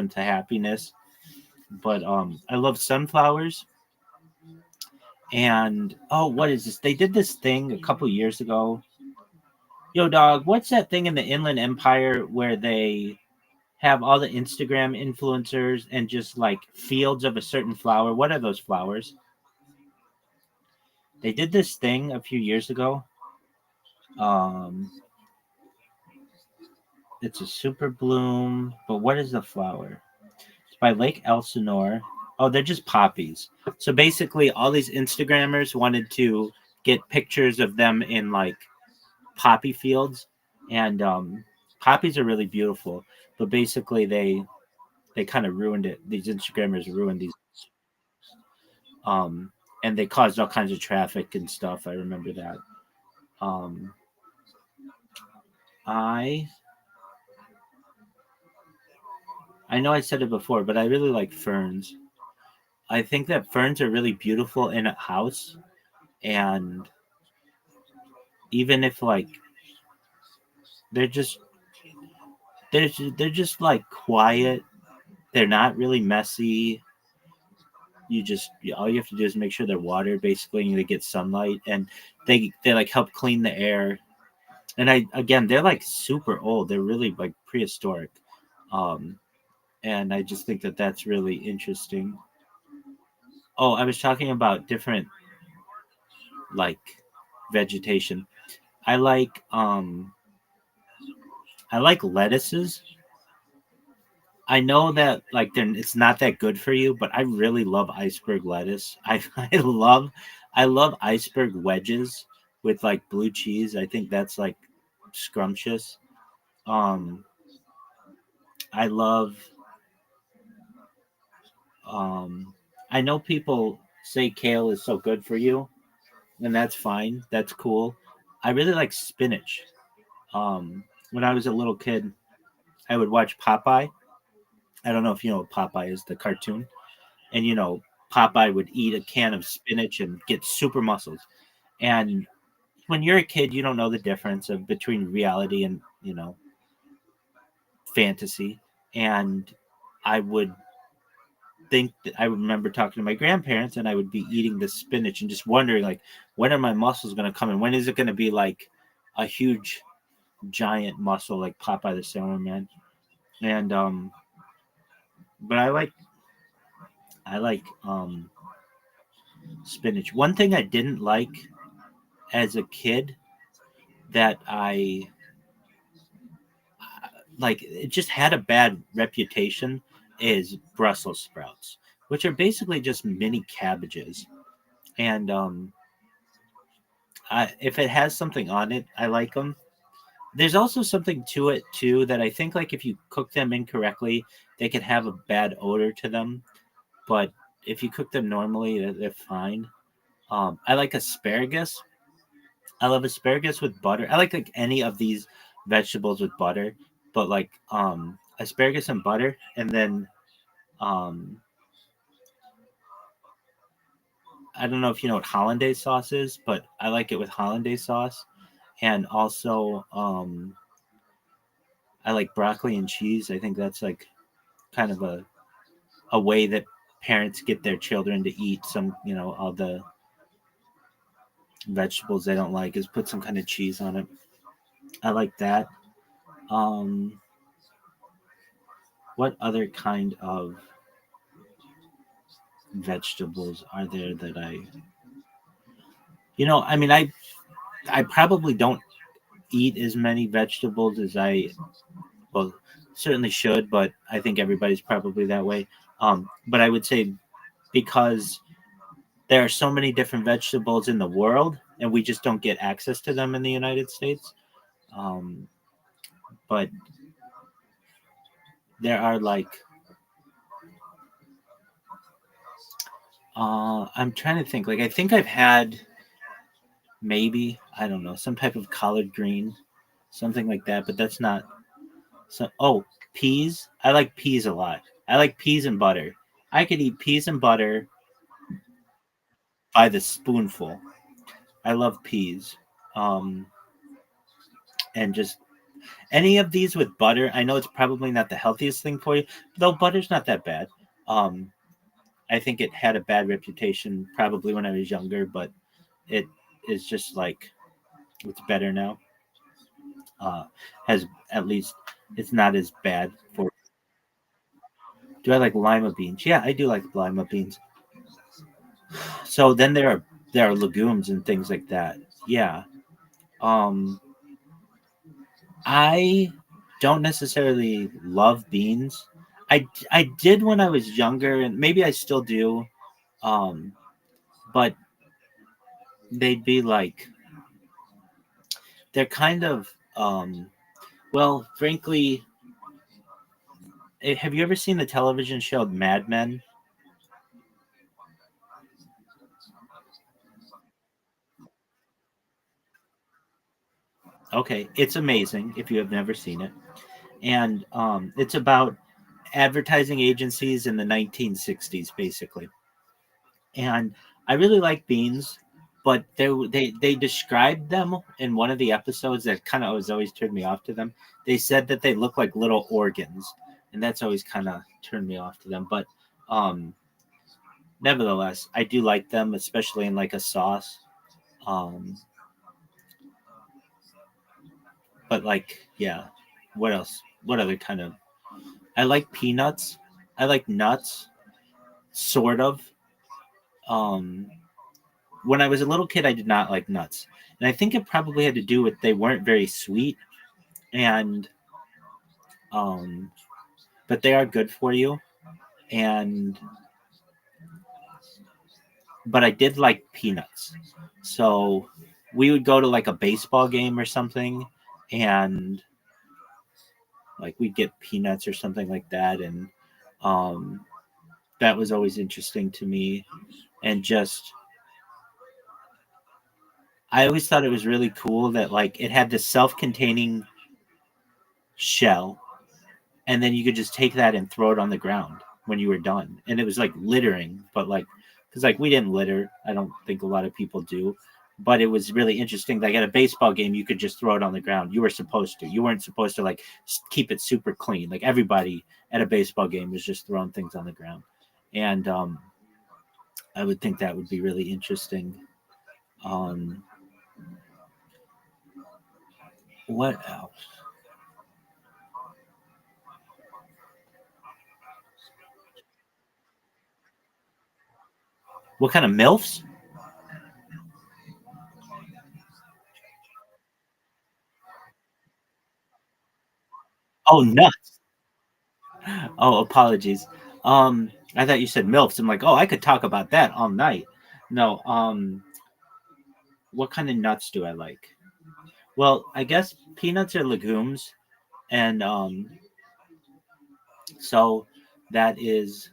to happiness. But I love sunflowers. And oh, what is this? They did this thing a couple years ago. Yo, dog, what's that thing in the Inland Empire where they have all the Instagram influencers and just like fields of a certain flower? What are those flowers? They did this thing a few years ago. Um, it's a super bloom, but what is the flower? It's by Lake Elsinore. Oh, they're just poppies. So basically, all these Instagrammers wanted to get pictures of them in like poppy fields, and poppies are really beautiful. But basically, they kind of ruined it. These Instagrammers ruined these, um, and they caused all kinds of traffic and stuff. I remember that. Um, I I know I said it before, but I really like ferns. I think that ferns are really beautiful in a house, and even if like they're just they're just like quiet. They're not really messy. All you have to do is make sure they're watered basically, and they get sunlight, and they like help clean the air. And they're like super old. They're really like prehistoric, um, and I just think that that's really interesting. Oh, I was talking about different like vegetation. I like um I like lettuces. I know that like it's not that good for you, but I really love iceberg lettuce. I love iceberg wedges with like blue cheese. I think that's like scrumptious. Um I love um I know people say kale is so good for you, and that's fine. That's cool. I really like spinach. When I was a little kid, I would watch Popeye. I don't know if you know what Popeye is, the cartoon. And Popeye would eat a can of spinach and get super muscles. And when you're a kid, you don't know the difference between reality and fantasy. And I would think that I remember talking to my grandparents, and I would be eating the spinach and just wondering like, when are my muscles going to come in? When is it going to be like a huge giant muscle like Popeye the Sailor Man? And but I like spinach. One thing I didn't like as a kid that like it just had a bad reputation is Brussels sprouts, which are basically just mini cabbages. And if it has something on it, I like them. There's also something to it too that I think like if you cook them incorrectly, they could have a bad odor to them. But if you cook them normally, they're fine. I like asparagus. I love asparagus with butter. I like any of these vegetables with butter, but like asparagus and butter, and then um I don't know if you know what hollandaise sauce is, but I like it with hollandaise sauce, and also I like broccoli and cheese. I think that's like kind of a way that parents get their children to eat some, all the vegetables they don't like is put some kind of cheese on it. I like that. Um, what other kind of vegetables are there that I mean, I probably don't eat as many vegetables as well, certainly should, but I think everybody's probably that way. But I would say because there are so many different vegetables in the world, and we just don't get access to them in the United States. But there are I'm trying to think. Like I think I've had maybe I don't know some type of collard green, something like that. But that's not so. Oh, peas. I like peas a lot. I like peas and butter. I could eat peas and butter by the spoonful. I love peas. Um, and just any of these with butter. I know it's probably not the healthiest thing for you, though butter's not that bad. Um, I think it had a bad reputation probably when I was younger, but it is just like it's better now. Has at least it's not as bad for. Do I like lima beans? Yeah, I do like lima beans. So then there are legumes and things like that. Yeah. Um, I don't necessarily love beans. I did when I was younger, and maybe I still do. Um, but they'd be like they're kind of well, frankly, have you ever seen the television show Mad Men? Okay, it's amazing if you have never seen it, and it's about advertising agencies in the 1960s, basically. And I really like beans, but they described them in one of the episodes that kind of was always turned me off to them. They said that they look like little organs, and that's always kind of turned me off to them. But um, nevertheless, I do like them, especially in like a sauce. Um, but like, yeah, what else? What other kind of? I like peanuts. I like nuts, sort of. Um, when I was a little kid, I did not like nuts, and I think it probably had to do with they weren't very sweet, and um, but they are good for you, and but I did like peanuts, so we would go to like a baseball game or something, and like we'd get peanuts or something like that, and um, that was always interesting to me, and just I always thought it was really cool that like it had this self-containing shell, and then you could just take that and throw it on the ground when you were done, and it was like littering, but like because like we didn't litter, I don't think a lot of people do, but it was really interesting. Like at a baseball game, you could just throw it on the ground. You were supposed to. You weren't supposed to like keep it super clean. Like everybody at a baseball game was just throwing things on the ground, and I would think that would be really interesting. Um, what else? What kind of milfs? Oh, nuts. Oh, apologies. I thought you said MILFs. I'm like, oh, I could talk about that all night. No, what kind of nuts do I like? Well, I guess peanuts are legumes, and so that is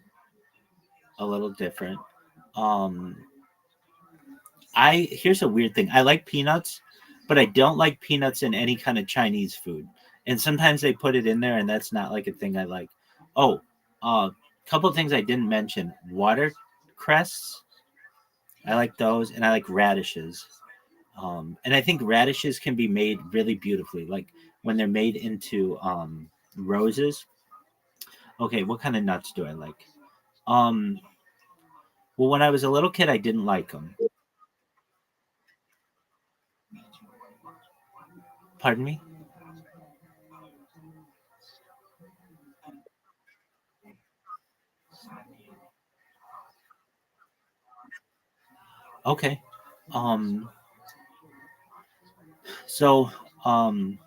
a little different. Um, I here's a weird thing. I like peanuts, but I don't like peanuts in any kind of Chinese food. And sometimes they put it in there, and that's not like a thing I like. Oh, couple of things I didn't mention: watercress. I like those, and I like radishes. And I think radishes can be made really beautifully, like when they're made into roses. Okay, what kind of nuts do I like? Um, well, when I was a little kid, I didn't like them. Pardon me? Okay. Um, so um,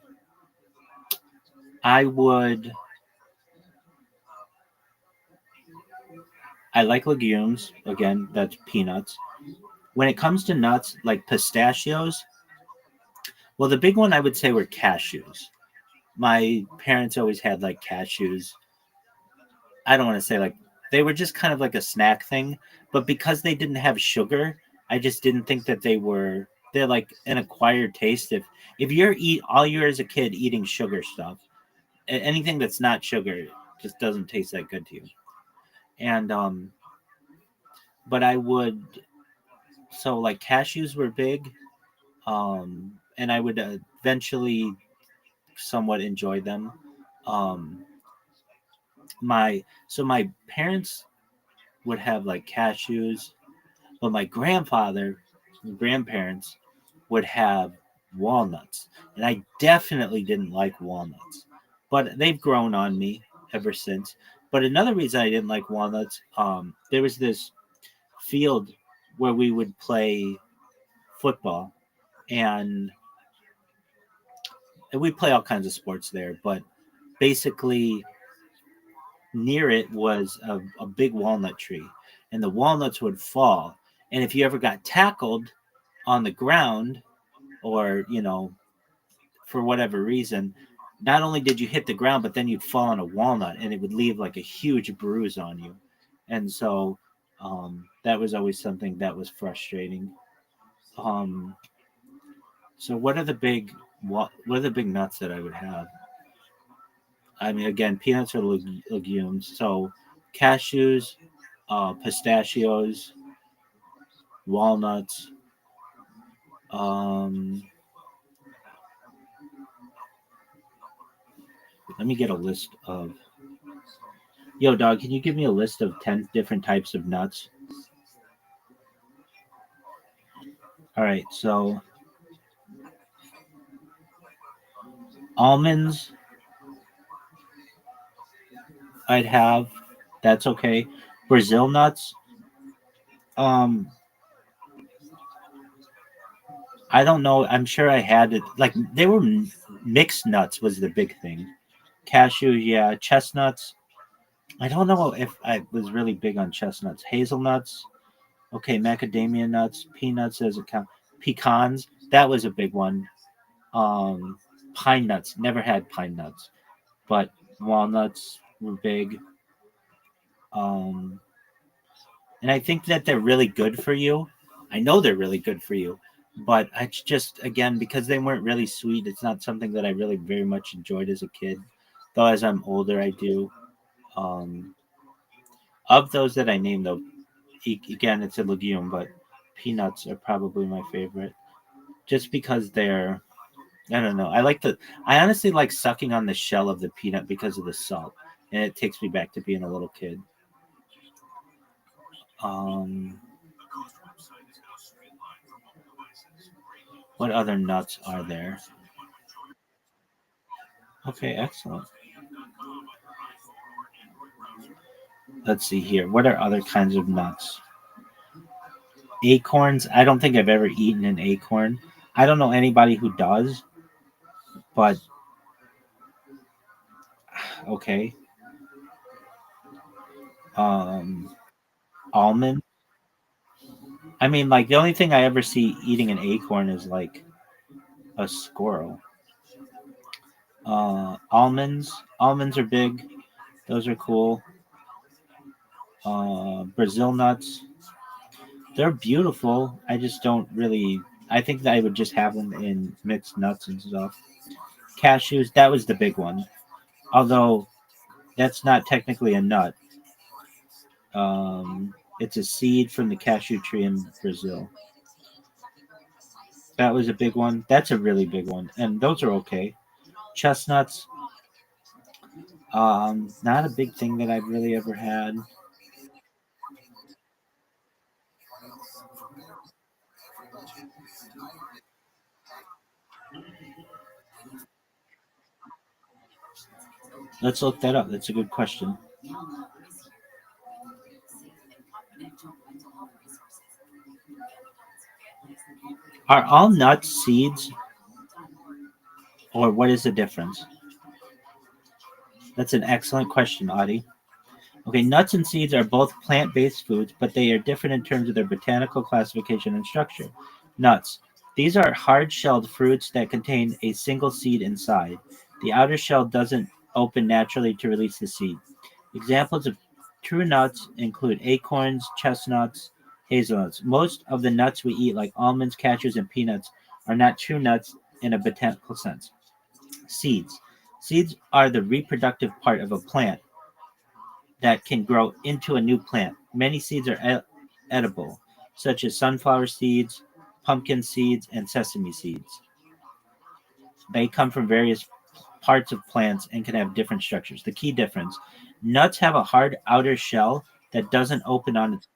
I would. I like legumes. Again, that's peanuts. When it comes to nuts, like pistachios, well, the big one I would say were cashews. My parents always had like cashews. I don't want to say like they were just kind of like a snack thing, but because they didn't have sugar, I just didn't think that they're like an acquired taste. If you're eat all year as a kid eating sugar stuff, anything that's not sugar just doesn't taste that good to you. And but I would so like cashews were big, and I would eventually somewhat enjoy them. Um, my parents would have like cashews, but my grandparents would have walnuts, and I definitely didn't like walnuts, but they've grown on me ever since. But another reason I didn't like walnuts, there was this field where we would play football, and we play all kinds of sports there, but basically near it was a big walnut tree, and the walnuts would fall. And if you ever got tackled on the ground, or for whatever reason, not only did you hit the ground, but then you'd fall on a walnut, and it would leave like a huge bruise on you. And so that was always something that was frustrating. Um, so what are the big nuts that I would have? I mean, again, peanuts are legumes. So cashews, pistachios, walnuts. Um, Let me get a list of. Yo, dog, can you give me a list of 10 different types of nuts? All right, so almonds, I'd have. That's okay. Brazil nuts. Um, I don't know. I'm sure I had it. Like they were mixed nuts was the big thing. Cashew, yeah. Chestnuts. I don't know if I was really big on chestnuts. Hazelnuts. Okay, macadamia nuts. Peanuts as a count. Pecans. That was a big one. Um, Pine nuts. Never had pine nuts, but walnuts were big. Um, and I think that they're really good for you. I know they're really good for you, but I just again because they weren't really sweet. It's not something that I really very much enjoyed as a kid. Though as I'm older, I do. Um, of those that I named, though, again, it's a legume, but peanuts are probably my favorite, just because they're. I don't know. I honestly like sucking on the shell of the peanut because of the salt, and it takes me back to being a little kid. Um, what other nuts are there? Okay, excellent. Let's see here. What are other kinds of nuts? Acorns. I don't think I've ever eaten an acorn. I don't know anybody who does, but okay. Almond. I mean, like the only thing I ever see eating an acorn is like a squirrel. Almonds. Almonds are big. Those are cool. Brazil nuts. They're beautiful. I just don't really. I think that I would just have them in mixed nuts and stuff. Cashews. That was the big one. Although that's not technically a nut. It's a seed from the cashew tree in Brazil. That was a big one. That's a really big one, and those are okay. Chestnuts. Not a big thing that I've really ever had. Let's look that up. That's a good question. Are all nuts seeds, or what is the difference? That's an excellent question, Audie. Okay, nuts and seeds are both plant based foods, but they are different in terms of their botanical classification and structure. Nuts. These are hard shelled fruits that contain a single seed inside. The outer shell doesn't open naturally to release the seed. Examples of true nuts include acorns, chestnuts, hazelnuts. Most of the nuts we eat, like almonds, cashews, and peanuts, are not true nuts in a botanical sense. Seeds. Seeds are the reproductive part of a plant that can grow into a new plant. Many seeds are edible, such as sunflower seeds, pumpkin seeds, and sesame seeds. They come from various parts of plants and can have different structures. The key difference: nuts have a hard outer shell that doesn't open on its,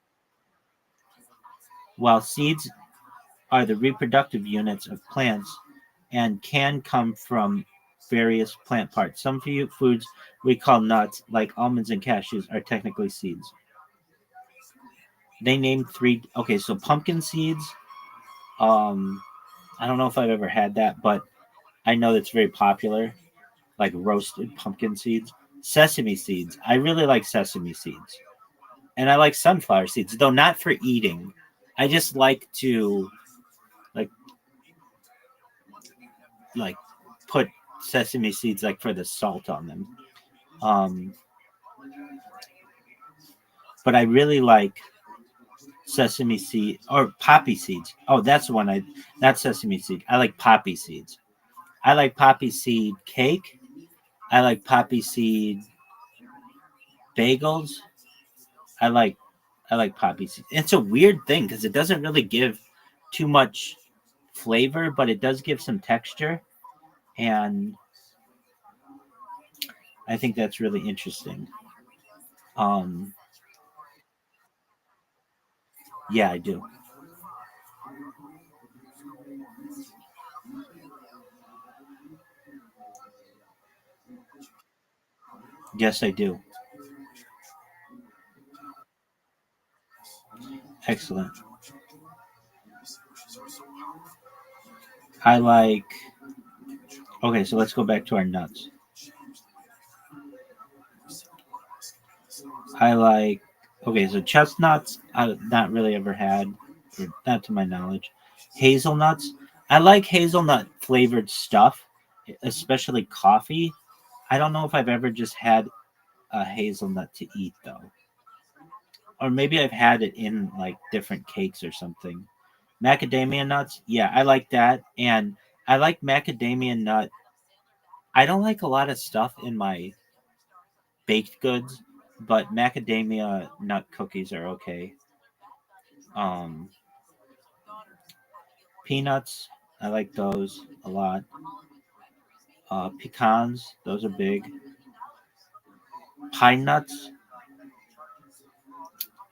while seeds are the reproductive units of plants and can come from various plant parts. Some foods we call nuts, like almonds and cashews, are technically seeds. They named three. Okay, so pumpkin seeds. Um, I don't know if I've ever had that, but I know that's very popular, like roasted pumpkin seeds. Sesame seeds. I really like sesame seeds, and I like sunflower seeds, though not for eating. I just like to like like put sesame seeds like for the salt on them. Um, but I really like sesame seed or poppy seeds. Oh, that's the one I not sesame seed. I like poppy seeds. I like poppy seed cake. I like poppy seed bagels. I like I like poppy seed. It's a weird thing because it doesn't really give too much flavor, but it does give some texture, and I think that's really interesting. Um, yeah, I do. Yes, I do. Excellent. I like. Okay, so let's go back to our nuts. I like. Okay, so chestnuts. I've not really ever had, or not to my knowledge. Hazelnuts. I like hazelnut flavored stuff, especially coffee. I don't know if I've ever just had a hazelnut to eat though, or maybe I've had it in like different cakes or something. Macadamia nuts. Yeah, I like that, and I like macadamia nut. I don't like a lot of stuff in my baked goods, but macadamia nut cookies are okay. Um, Peanuts, I like those a lot. Pecans, those are big. Pine nuts,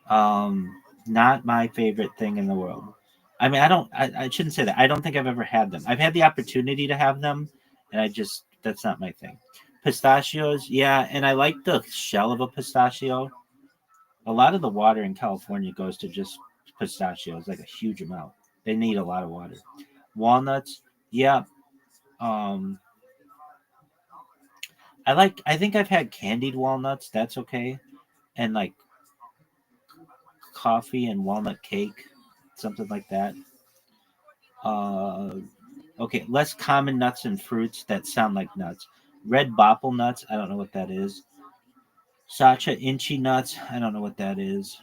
not my favorite thing in the world. I mean, I shouldn't say that. I don't think I've ever had them. I've had the opportunity to have them, and that's not my thing. Pistachios, yeah, and I like the shell of a pistachio. A lot of the water in California goes to just pistachios, like a huge amount. They need a lot of water. Walnuts, yeah. Um, I think I've had candied walnuts. That's okay. And like coffee and walnut cake, something like that. Uh, okay, less common nuts and fruits that sound like nuts. Red bopple nuts. I don't know what that is. Sacha inchi nuts. I don't know what that is.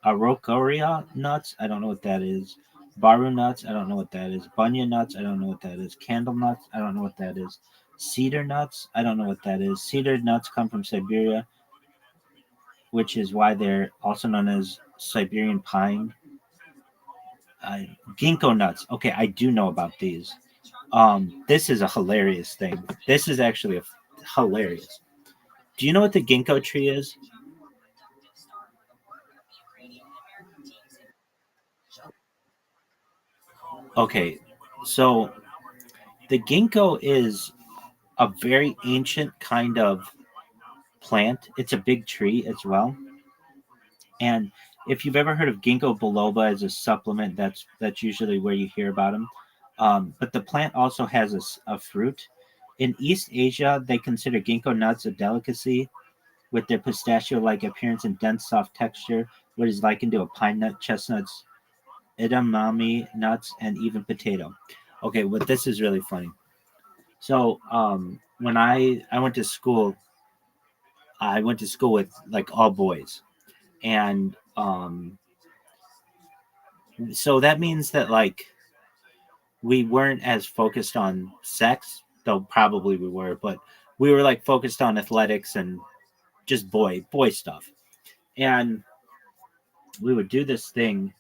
Araucaria nuts. I don't know what that is. Baru nuts. I don't know what that is. Bunya nuts. I don't know what that is. Candle nuts. I don't know what that is. Cedar nuts. I don't know what that is. Cedar nuts come from Siberia, which is why they're also known as Siberian pine. Ginkgo nuts. Okay, I do know about these. This is a hilarious thing. This is actually hilarious. Do you know what the ginkgo tree is? Okay, so the ginkgo is a very ancient kind of plant. It's a big tree as well. And if you've ever heard of ginkgo biloba as a supplement, that's usually where you hear about them. But the plant also has a fruit. In East Asia, they consider ginkgo nuts a delicacy with their pistachio-like appearance and dense, soft texture, what is likened to a pine nut, chestnuts, edamame nuts, and even potato. Okay, well, this is really funny. So, when I I went to school with like all boys, and so that means that like we weren't as focused on sex, though probably we were, but we were like focused on athletics and just boy stuff. And we would do this thing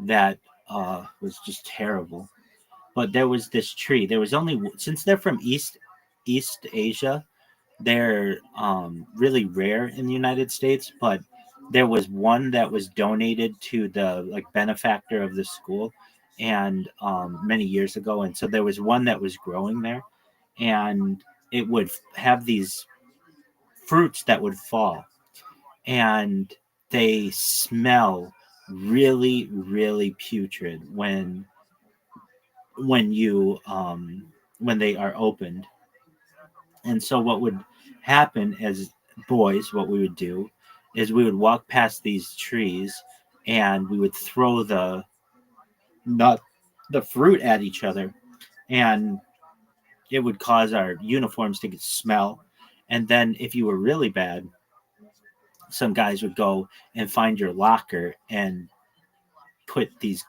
that was just terrible. But there was this tree. There was only since they're from East Asia, they're really rare in the United States. But there was one that was donated to the like benefactor of the school, and many years ago. And so there was one that was growing there, and it would have these fruits that would fall, and they smell really putrid when you when they are opened. And so what would happen as boys, what we would do is we would walk past these trees and we would throw nut the fruit at each other, and it would cause our uniforms to get smell. And then if you were really bad, some guys would go and find your locker and put these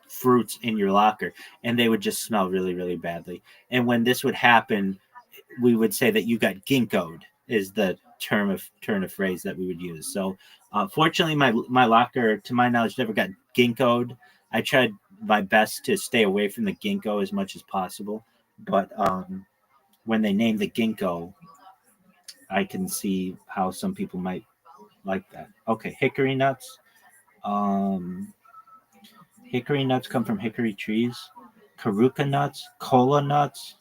fruits in your locker, and they would just smell really badly. And when this would happen, we would say that you got ginkgoed is the turn of phrase that we would use. So fortunately my locker, to my knowledge, never got ginkgoed. I tried my best to stay away from the ginkgo as much as possible, but when they named the ginkgo, I can see how some people might like that. Okay, hickory nuts. um Hickory nuts come from hickory trees. Karuka nuts, cola nuts.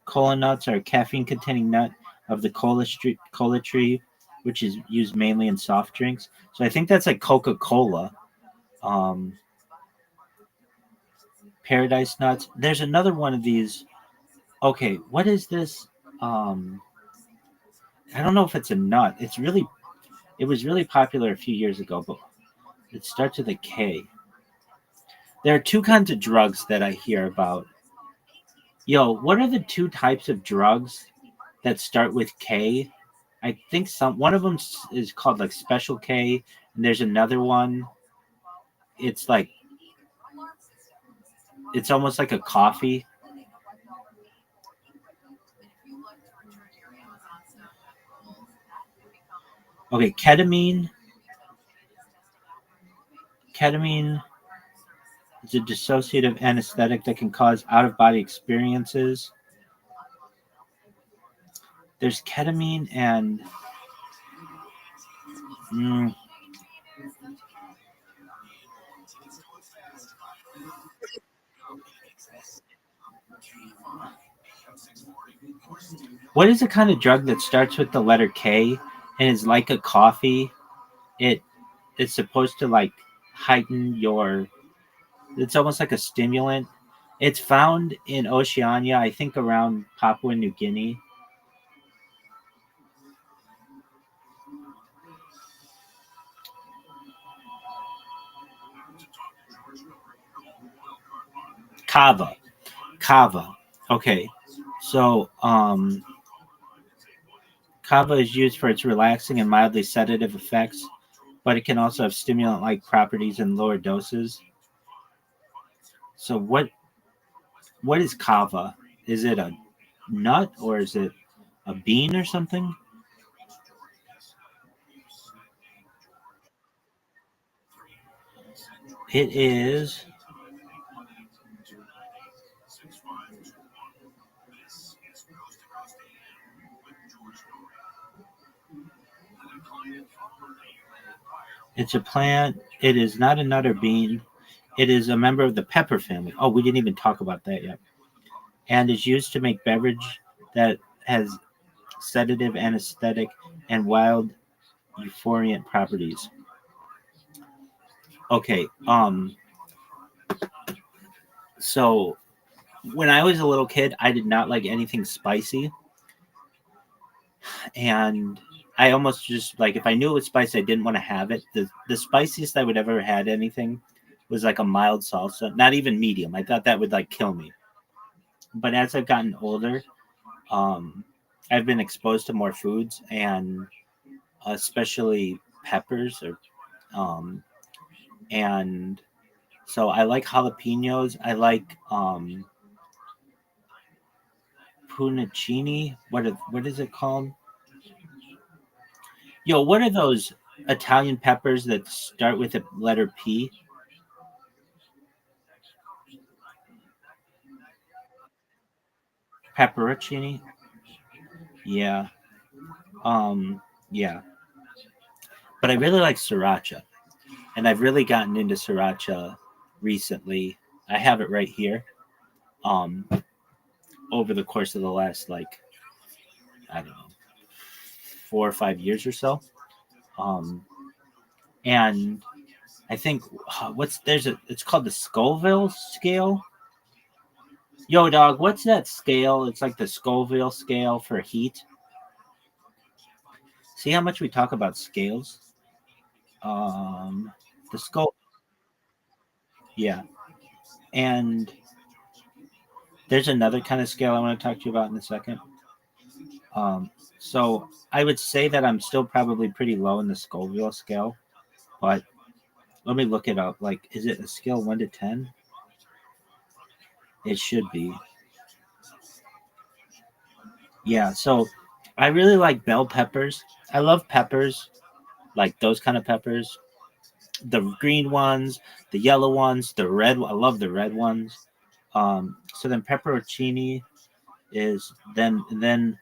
Cola nuts are a caffeine-containing nut of the cola tree, which is used mainly in soft drinks. So I think that's like Coca-Cola. Um, Paradise nuts. There's another one of these. Okay, what is this? Um, I don't know if it's a nut. It was really popular a few years ago, but it starts with a K. There are two kinds of drugs that I hear about. Yo, what are the two types of drugs that start with K? I think one of them is called like Special K, and there's another one. It's like it's almost like a coffee. Okay, ketamine. Ketamine is a dissociative anesthetic that can cause out of body experiences. There's ketamine and what is the kind of drug that starts with the letter K and is like a coffee? It's supposed to like heighten your. It's almost like a stimulant. It's found in Oceania, I think around Papua New Guinea. Kava. Kava. Okay. So, kava is used for its relaxing and mildly sedative effects, but it can also have stimulant-like properties in lower doses. So, what is kava? Is it a nut or is it a bean or something? It is. It's a plant. It is not a nut or bean. It is a member of the pepper family. Oh, we didn't even talk about that yet. And is used to make beverage that has sedative, anesthetic, and wild euphoriant properties. Okay. So when I was a little kid, I did not like anything spicy, and I almost just like if I knew it was spicy, I didn't want to have it. The spiciest I would ever had anything was like a mild salsa, not even medium. I thought that would like kill me. But as I've gotten older, um, I've been exposed to more foods, and especially peppers, or and so I like jalapenos. I like punacchini. What is it called? Yo, what are those Italian peppers that start with the letter P? Pepperoncini? Yeah. Yeah. But I really like sriracha. And I've really gotten into sriracha recently. I have it right here. Um over the course of the last like I don't know 4 or 5 years or so. Um and I think it's called the Scoville scale. Yo, dog, what's that scale? It's like the Scoville scale for heat. See how much we talk about scales? The skull. Yeah. And there's another kind of scale I want to talk to you about in a second. So I would say that I'm still probably pretty low in the Scoville scale, but let me look it up. Like, is it a scale 1 to 10? It should be. Yeah. So I really like bell peppers. I love peppers, like those kind of peppers. The green ones, the yellow ones, the red. I love the red ones. So then pepperoncini is then.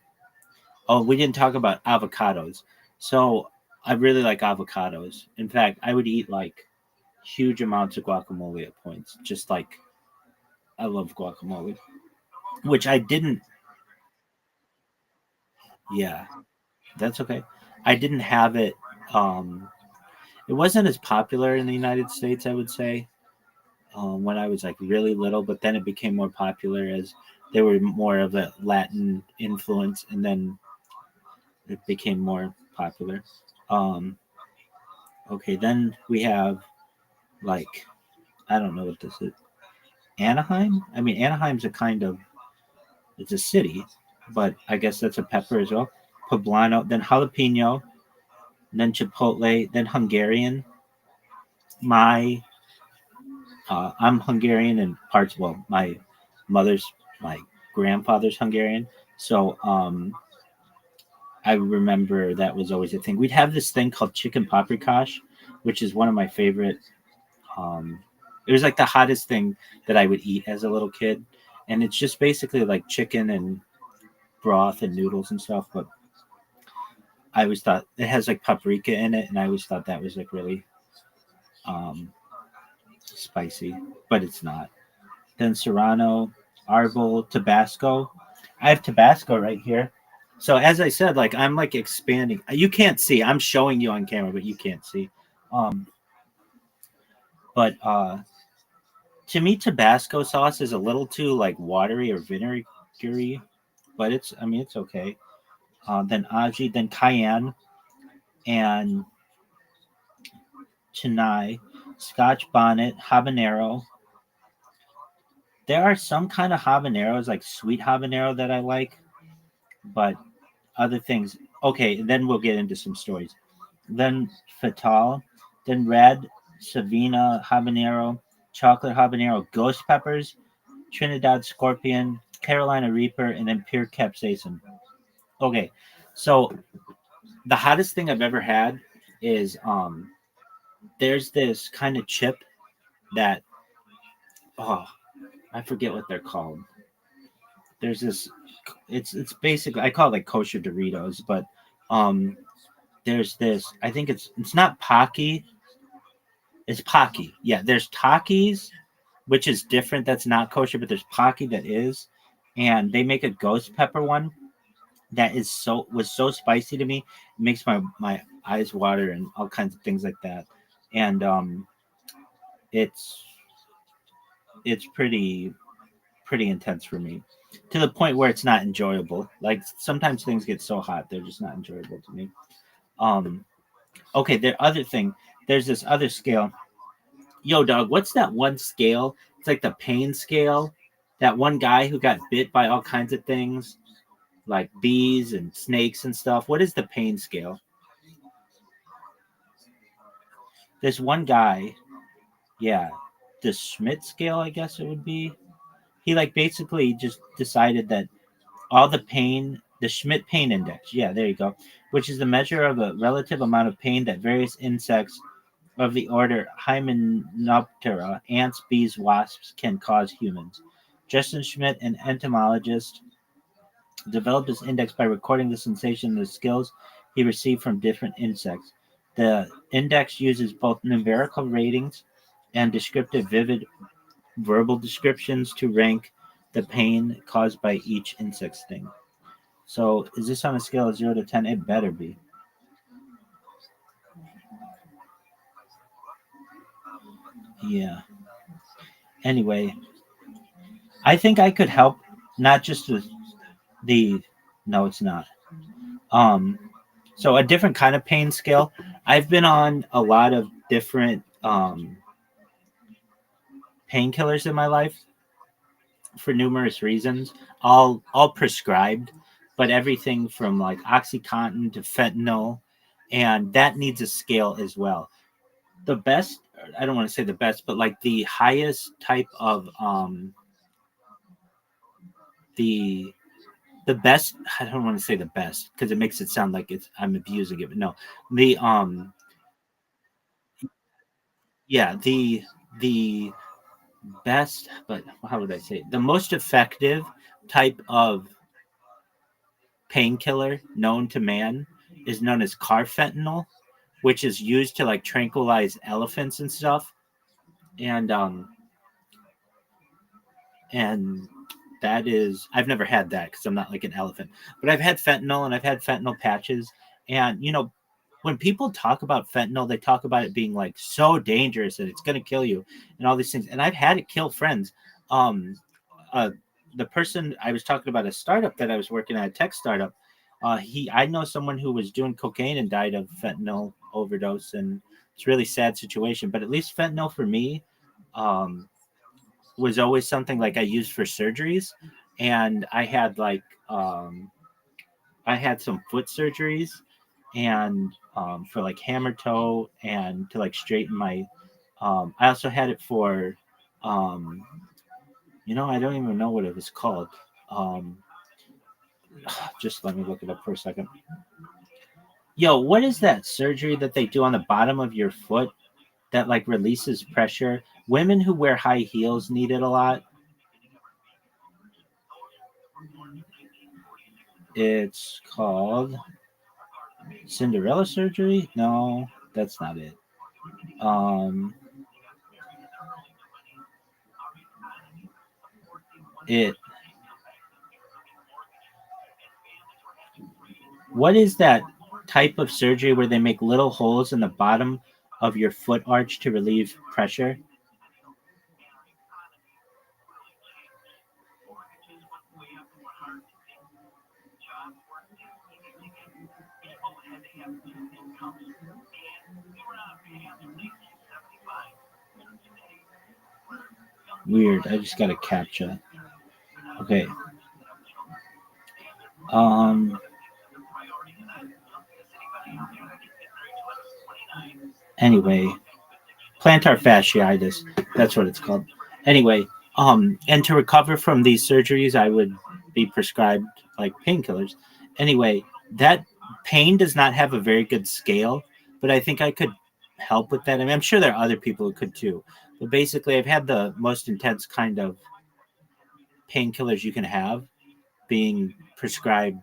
Oh, we didn't talk about avocados. So I really like avocados. In fact, I would eat like huge amounts of guacamole at points. Just like I love guacamole, which I didn't. Yeah, that's okay. I didn't have it. It wasn't as popular in the United States, I would say, when I was like really little. But then it became more popular as there were more of a Latin influence, and then it became more popular. Um, okay, then we have like I don't know what this is. Anaheim. I mean, Anaheim's a kind of it's a city, but I guess that's a pepper as well. Poblano, then jalapeno, then chipotle, then Hungarian. My I'm Hungarian and parts. Well, my grandfather's Hungarian, so I remember that was always a thing. We'd have this thing called chicken paprikash, which is one of my favorite. Um, it was like the hottest thing that I would eat as a little kid, and it's just basically like chicken and broth and noodles and stuff. But I always thought it has like paprika in it, and I always thought that was like really um, spicy, but it's not. Then Serrano, Arbol, Tabasco. I have Tabasco right here. So as I said, like I'm like expanding. You can't see. I'm showing you on camera, but you can't see. But To me, Tabasco sauce is a little too like watery or vinegary, but it's okay. Then aji, then cayenne, and chennai, Scotch bonnet, habanero. There are some kind of habaneros, like sweet habanero, that I like, but other things. Okay, then we'll get into some stories. Then fatal, then red, Savina habanero, chocolate habanero, ghost peppers, Trinidad scorpion, Carolina reaper, and then pure capsaicin. Okay, so the hottest thing I've ever had is there's this kind of chip that oh I forget what they're called. There's this it's basically I call it like kosher Doritos, but um there's this I think it's not Pocky, it's Pocky. Yeah, there's Takis, which is different. That's not kosher, but there's Pocky that is, and they make a ghost pepper one that is so spicy to me. It makes my eyes water and all kinds of things like that, and it's it's pretty intense for me to the point where it's not enjoyable. Like sometimes things get so hot they're just not enjoyable to me. Um, okay, the other thing, there's this other scale. Yo, dog, what's that one scale? It's like the pain scale. That one guy who got bit by all kinds of things, like bees and snakes and stuff. What is the pain scale? There's one guy, yeah, the Schmidt scale, I guess it would be. He like basically just decided that all the pain, the Schmidt pain index, yeah, there you go, which is the measure of a relative amount of pain that various insects of the order Hymenoptera, ants, bees, wasps, can cause humans. Justin Schmidt, an entomologist, developed this index by recording the sensation and the skills he received from different insects. The index uses both numerical ratings and descriptive, vivid verbal descriptions to rank the pain caused by each insect sting. So, is this on a scale of 0 to 10? It better be. Yeah. Anyway, I think I could help not just with the no, it's not. Um so a different kind of pain scale. I've been on a lot of different painkillers in my life for numerous reasons, all prescribed, but everything from like Oxycontin to fentanyl, and that needs a scale as well. The best, I don't want to say the best, but like the highest type of the best, I don't want to say the best because it makes it sound like I'm abusing it, but no. The yeah, the best, but how would I say it? The most effective type of painkiller known to man is known as carfentanil, which is used to like tranquilize elephants and stuff. And and that is, I've never had that because I'm not like an elephant, but I've had fentanyl and I've had fentanyl patches. And when people talk about fentanyl, they talk about it being like so dangerous that it's going to kill you and all these things. And I've had it kill friends. Um, the person I was talking about, a startup that I was working at, a tech startup, I know someone who was doing cocaine and died of fentanyl overdose, and it's a really sad situation. But at least fentanyl for me was always something like I used for surgeries, and I had I had some foot surgeries, and for like hammer toe and to like straighten my. I also had it for, I don't even know what it was called. Um, just let me look it up for a second. Yo, what is that surgery that they do on the bottom of your foot that like releases pressure? Women who wear high heels need it a lot. It's called Cinderella surgery. No, that's not it. It. What is that type of surgery where they make little holes in the bottom of your foot arch to relieve pressure? Weird. I just got a captcha. Okay. Anyway, plantar fasciitis. That's what it's called. Anyway, and to recover from these surgeries, I would be prescribed like painkillers. Anyway, that pain does not have a very good scale, but I think I could help with that. I mean, I'm sure there are other people who could too. But basically, I've had the most intense kind of painkillers you can have being prescribed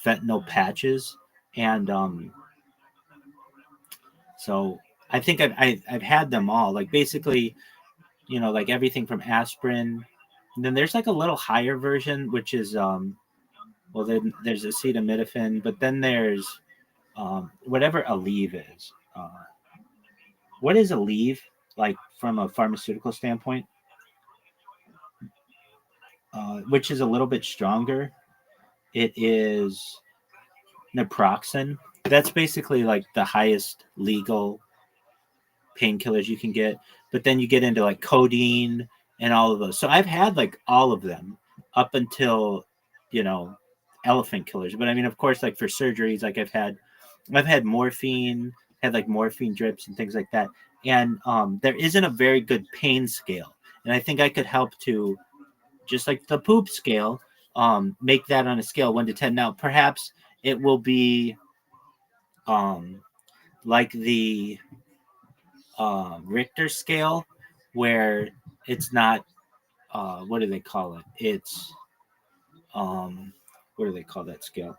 fentanyl patches. And so I think I've had them all. Like basically, you know, like everything from aspirin. And then there's like a little higher version, which is well, then there's acetaminophen, but then there's whatever Aleve is. What is Aleve like from a pharmaceutical standpoint? Which is a little bit stronger. It is naproxen. That's basically like the highest legal painkillers you can get. But then you get into like codeine and all of those. So I've had like all of them up until, you know, elephant killers. But I mean, of course, like for surgeries, like I've had morphine, had like morphine drips and things like that. And there isn't a very good pain scale. And I think I could help to, just like the poop scale, make that on a scale 1 to 10. Now, perhaps it will be like the Richter scale, where it's not, what do they call it? It's, what do they call that scale?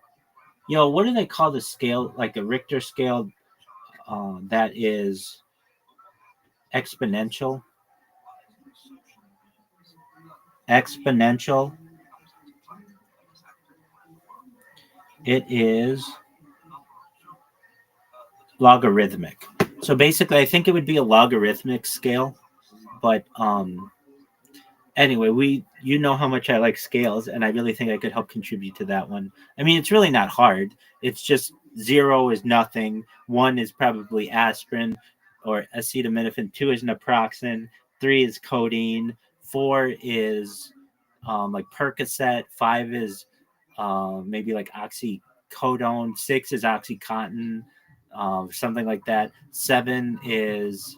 Yo, what do they call the scale? Like a Richter scale that is exponential? Exponential. It is logarithmic. So basically, I think it would be a logarithmic scale, but anyway, you know how much I like scales, and I really think I could help contribute to that one. I mean, it's really not hard. It's just 0 is nothing, 1 is probably aspirin or acetaminophen, 2 is naproxen, 3 is codeine, 4 is like Percocet, 5 is maybe like oxycodone, 6 is oxycontin, something like that. 7 is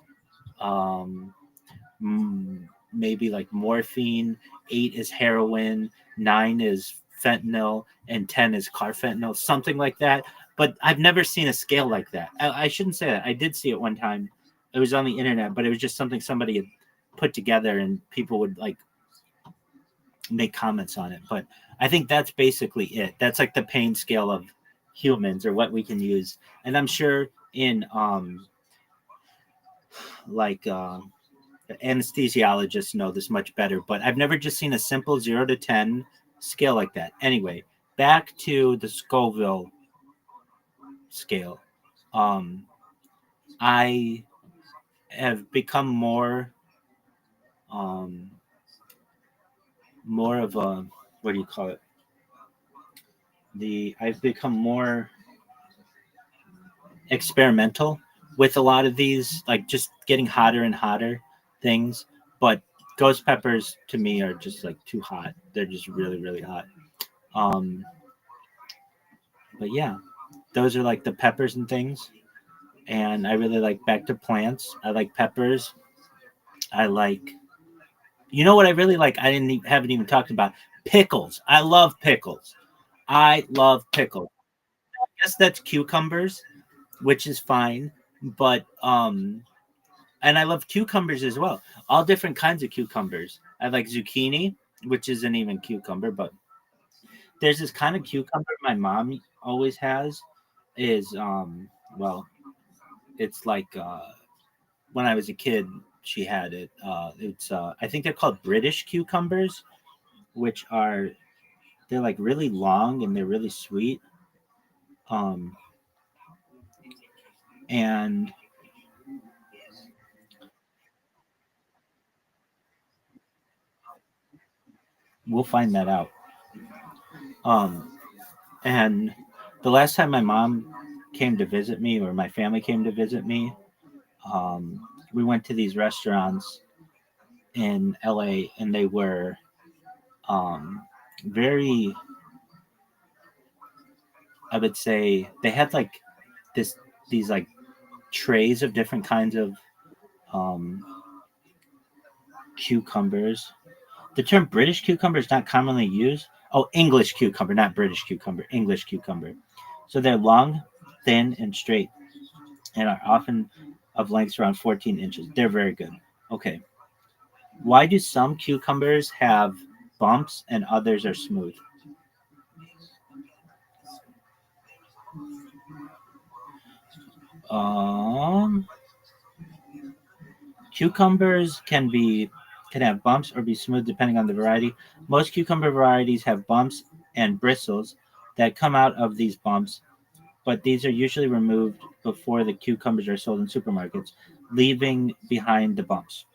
maybe like morphine, 8 is heroin, 9 is fentanyl, and 10 is carfentanil, something like that. But I've never seen a scale like that. I shouldn't say that. I did see it one time. It was on the internet, but it was just something somebody had put together and people would like make comments on it. But I think that's basically it. That's like the pain scale of humans, or what we can use. And I'm sure in anesthesiologists know this much better, but I've never just seen a simple 0 to 10 scale like that. Anyway, back to the Scoville scale. I have become more of a, what do you call it? I've become more experimental with a lot of these, like just getting hotter and hotter things. But ghost peppers to me are just like too hot. They're just really, really hot. But yeah, those are like the peppers and things. And I really like, back to plants, I like peppers. I like, you know what I really like? Haven't even talked about pickles. I love pickles. I love pickles. I guess that's cucumbers, which is fine. But and I love cucumbers as well. All different kinds of cucumbers. I like zucchini, which isn't even cucumber, but there's this kind of cucumber my mom always has. Is well, it's like when I was a kid, she had it. It's I think they're called British cucumbers, which they're like really long and they're really sweet. And we'll find that out. And the last time my mom came to visit me, or my family came to visit me, we went to these restaurants in LA, and they were very, I would say, they had like these like trays of different kinds of cucumbers. The term British cucumber is not commonly used. Oh, English cucumber, not British cucumber, English cucumber. So they're long, thin, and straight, and are often of lengths around 14 inches. They're very good. Okay. Why do some cucumbers have bumps and others are smooth? Cucumbers can have bumps or be smooth depending on the variety. Most cucumber varieties have bumps and bristles that come out of these bumps, but these are usually removed before the cucumbers are sold in supermarkets, leaving behind the bumps.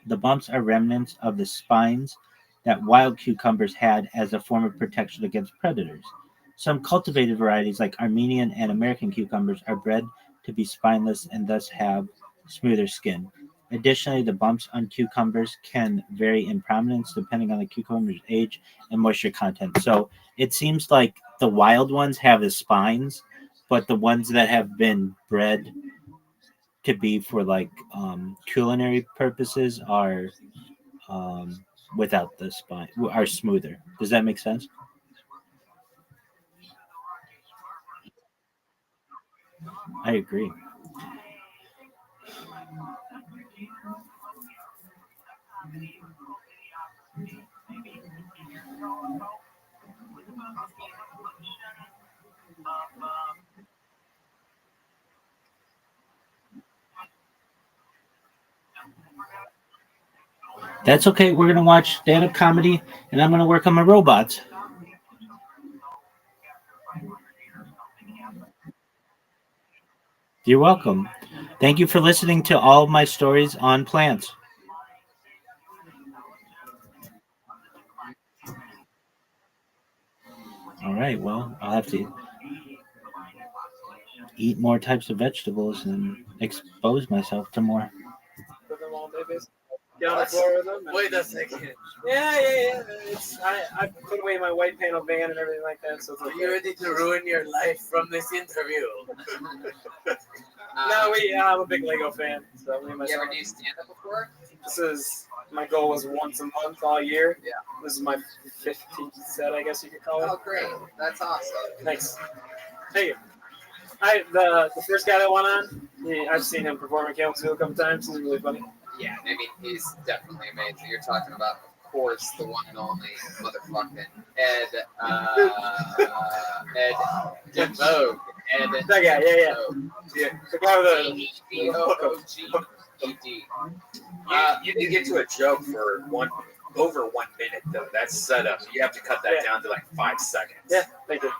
The bumps are remnants of the spines that wild cucumbers had as a form of protection against predators. Some cultivated varieties, like Armenian and American cucumbers, are bred to be spineless and thus have smoother skin. Additionally, the bumps on cucumbers can vary in prominence depending on the cucumber's age and moisture content. So it seems like the wild ones have the spines, but the ones that have been bred to be for like culinary purposes are without the spine, are smoother. Does that make sense? I agree. That's okay. We're gonna watch stand-up comedy, and I'm gonna work on my robots. You're welcome. Thank you for listening to all of my stories on plants. All right. Well, I'll have to eat more types of vegetables and expose myself to more. Put them all babies. Get on the floor with them. Wait a second. Yeah. I put away my white panel van and everything like that. So it's Are you ready to ruin your life from this interview? No, I'm a big Lego fan. So me and You ever myself. do stand-up before? My goal was once a month all year. Yeah. This is my 15th set, I guess you could call it. Oh, great. That's awesome. Thanks. Hey, the first guy that went on, I've seen him perform in Kalamazoo a couple times. He's really funny. Yeah, I mean, he's definitely amazing. You're talking about, of course, the one and only motherfucking Ed Vogue. That guy, yeah. The guy with the D-O-O-G-E-D. You didn't get to a joke for over 1 minute though. That's set up. You have to cut that down to like 5 seconds. Yeah, thank you.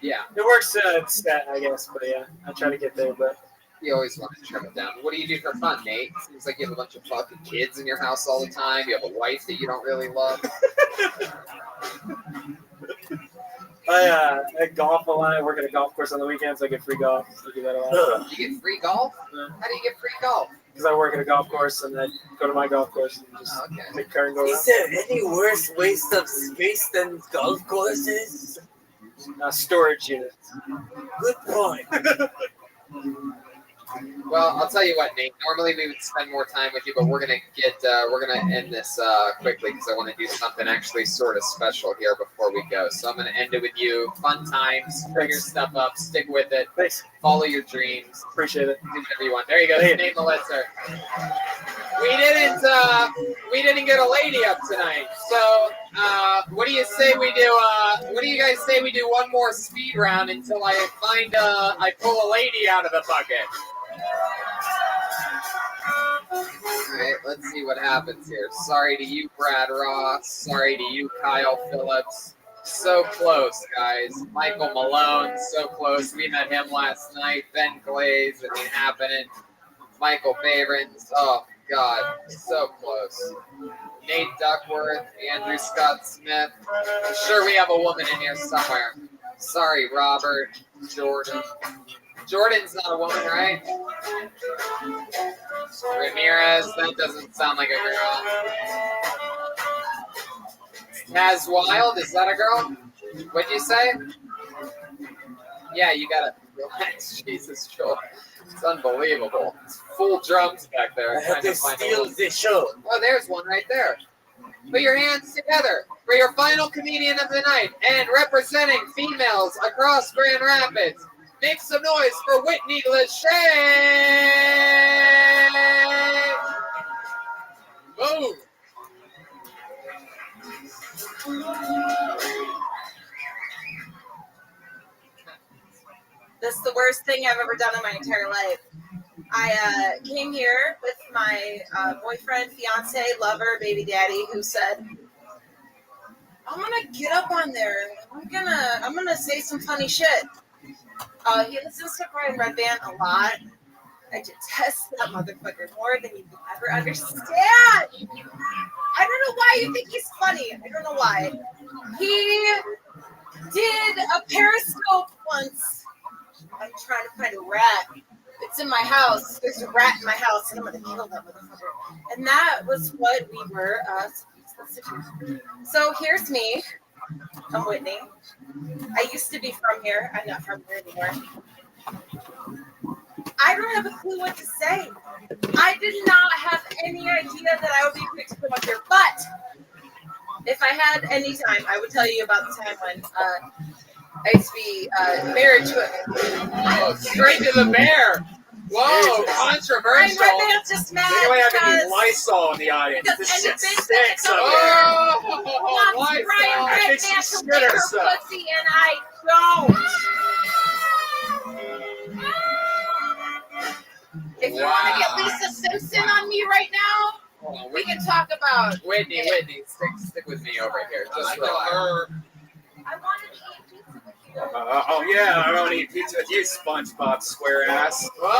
Yeah. It works, stat, I guess, but yeah, I try to get there, but. You always want to trim it down. What do you do for fun, Nate? Seems like you have a bunch of fucking kids in your house all the time. You have a wife that you don't really love. I golf a lot. I work at a golf course on the weekends. So I get free golf. I do that a lot. You get free golf? How do you get free golf? Because I work at a golf course and I go to my golf course and just take a car and go around. Is there any worse waste of space than golf courses? Storage units. Good point. Well, I'll tell you what, Nate. Normally we would spend more time with you, but we're gonna end this quickly because I want to do something actually sort of special here before we go. So I'm gonna end it with you. Fun times. Bring your stuff up. Stick with it. Thanks. Follow your dreams. Appreciate it. Do whatever you want. There you go. Nate Melitzer. We didn't get a lady up tonight. So what do you say we do? What do you guys say we do one more speed round until I pull a lady out of the bucket? Alright, let's see what happens here. Sorry to you, Brad Ross. Sorry to you, Kyle Phillips. So close, guys. Michael Malone, so close. We met him last night. Ben Glaze, it ain't happening. Michael Favorins, oh God, so close. Nate Duckworth, Andrew Scott Smith. I'm sure we have a woman in here somewhere. Sorry, Robert. Jordan. Jordan's not a woman, right? Ramirez, that doesn't sound like a girl. Taz Wild, is that a girl? What'd you say? Yeah, you gotta relax. Jesus, Joel. It's unbelievable. It's full drums back there. I have to steal the show. Oh, there's one right there. Put your hands together for your final comedian of the night and representing females across Grand Rapids. Make some noise for Whitney Lachey! Boom! This is the worst thing I've ever done in my entire life. I came here with my boyfriend, fiance, lover, baby daddy, who said, "I'm gonna get up on there. I'm gonna say some funny shit." He listens to Brian Red Band a lot. I detest that motherfucker more than you can ever understand. I don't know why you think he's funny. I don't know why. He did a Periscope once. I'm trying to find a rat. It's in my house. There's a rat in my house, and I'm gonna kill that motherfucker. And that was what we were supposed to do. So here's me. I'm Whitney. I used to be from here. I'm not from here anymore. I don't have a clue what to say. I did not have any idea that I would be picked to come up here. But if I had any time, I would tell you about the time when I used to be married to it. Oh, straight to the bear. Whoa, controversial. Brian Red Band's just mad They don't have any because Lysol in the audience. because This shit anything stinks that up comes here. wants Lysol. Brian I Red think Band she to shit lick her herself. pussy, and I don't. If you want to get Lisa Simpson on me right now, we can talk about Whitney, stick with me over here. Just relax. I wanted to eat pizza with you. Oh yeah, I want to eat pizza with you, SpongeBob square ass. Oh!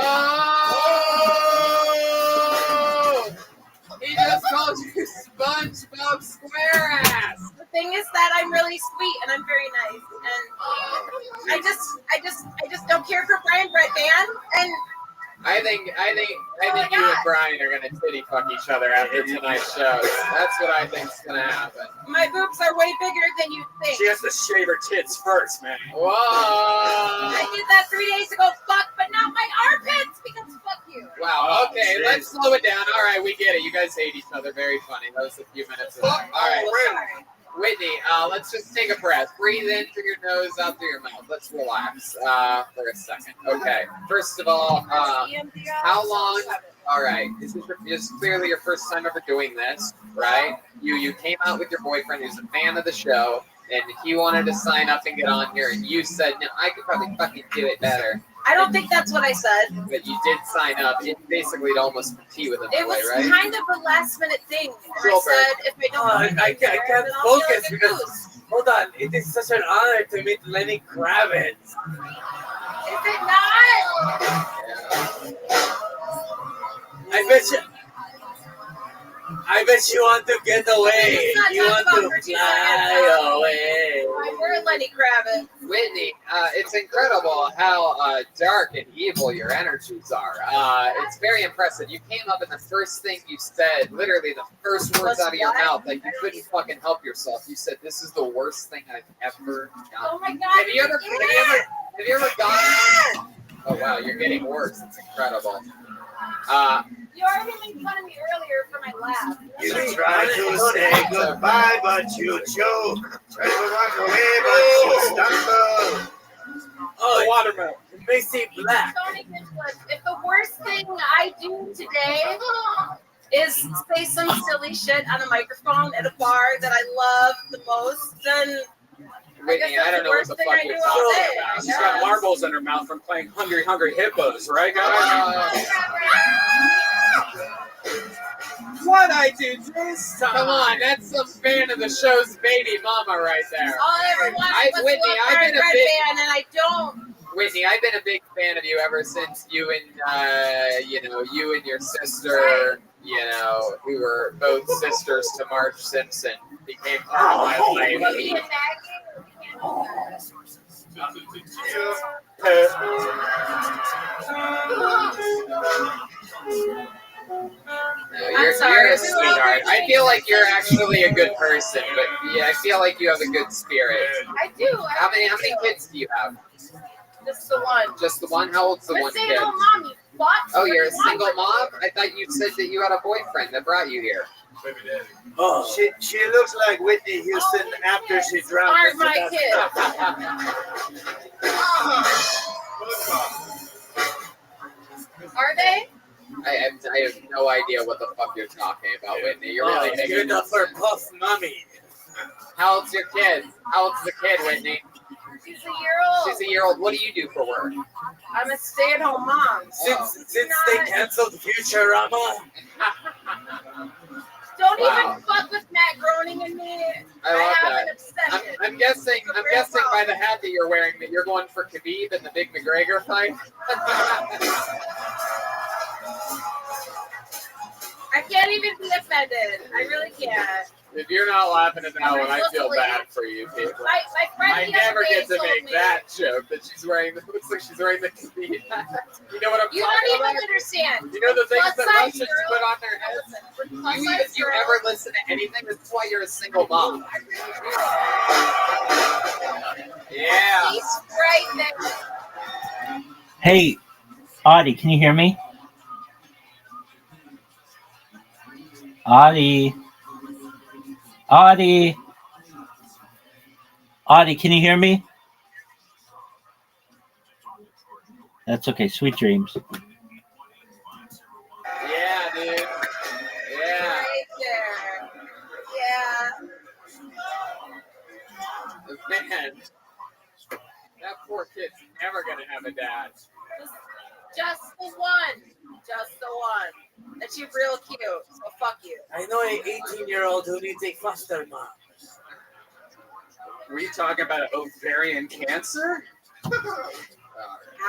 He just called you SpongeBob square ass. The thing is that I'm really sweet and I'm very nice, and I just don't care for Brian Red Band, and I think you and Brian are gonna titty fuck each other after tonight's show. That's what I think's gonna happen. my boobs are way bigger than you think. She has to shave her tits first, man. Whoa! I did that 3 days ago, but not my armpits because fuck you. Wow. Okay, let's slow it down. All right, we get it. You guys hate each other. Very funny. That was a few minutes of that. All right, Whitney. Let's just take a breath. Breathe in through your nose, out through your mouth. Let's relax for a second. Okay. First of all, how long? All right. This is clearly your first time ever doing this, right? You came out with your boyfriend who's a fan of the show, and he wanted to sign up and get on here, and you said, "No, I could probably fucking do it better." I don't think that's what I said. But you did sign up. It basically to almost compete with him, It was right? kind of a last minute thing. I Goldberg. said if I don't want to I can't focus because, hold on, it is such an honor to meet Lenny Kravitz. Is it not? I bet you want to get away. Let's not You talk want about to Virginia fly away. We're Lenny Kravitz. Whitney, it's incredible how dark and evil your energies are. It's very impressive. You came up and the first thing you said, literally the first words out of your mouth, like you couldn't fucking help yourself. You said, "This is the worst thing I've ever done." Oh my God. Have you ever gone? Oh wow, you're getting worse. It's incredible. You already made fun of me earlier for my laugh. You try to say goodbye, but you choke. Try to walk away, but you stumble. Oh, watermelon. It makes it black. If the worst thing I do today is say some silly shit on a microphone at a bar that I love the most, then Whitney, I don't know what the fuck you're talking about. She's got marbles in her mouth from playing Hungry Hungry Hippos, right, guys? What I do this time? Come on, that's some fan of the show's baby mama right there. all I ever wanted was Whitney, a I've Red been a big Band, and I don't. Whitney, I've been a big fan of you ever since you and you and your sister, who were both sisters to Marge Simpson, became part of my life. You're a sweetheart. I feel like you're actually a good person, but yeah, I feel like you have a good spirit. I do. How many kids do you have? Just the one. Just the one? How old's the one kid? Stay-at-home mom, you fuck. Oh, you're a single mom? I thought you said that you had a boyfriend that brought you here. Oh, she looks like Whitney Houston after she drowned. Aren't my kids. Are they? I have no idea what the fuck you're talking about, Whitney. You're really making You're not for puff mommy. How old's your kid? How old's the kid, Whitney? She's a year old. She's a year old. What do you do for work? I'm a stay-at-home mom. Since they canceled Futurama. Don't even fuck with Matt Groening and me. I love have that. an obsession. I'm guessing by the hat that you're wearing that you're going for Khabib in the big McGregor fight. I can't even be offended. I really can't. If you're not laughing at that one, I feel bad for you, people. My friend I never get to make that joke that she's wearing. It looks like she's wearing the Khabib hat. You know what I'm You talking don't about? even understand. You know the things that Plus-size Russians girl- put on their heads? If you ever listen to anything, that's why you're a single mom. Yeah. He's right there. Hey, Audie, can you hear me? Audie, can you hear me? That's okay. Sweet dreams. Yeah, dude. Yeah. Right there. Yeah. Man, that poor kid's never gonna have a dad. Just the one. Just the one. And she's real cute. So fuck you. I know an 18-year-old who needs a foster mom. Were you talking about ovarian cancer?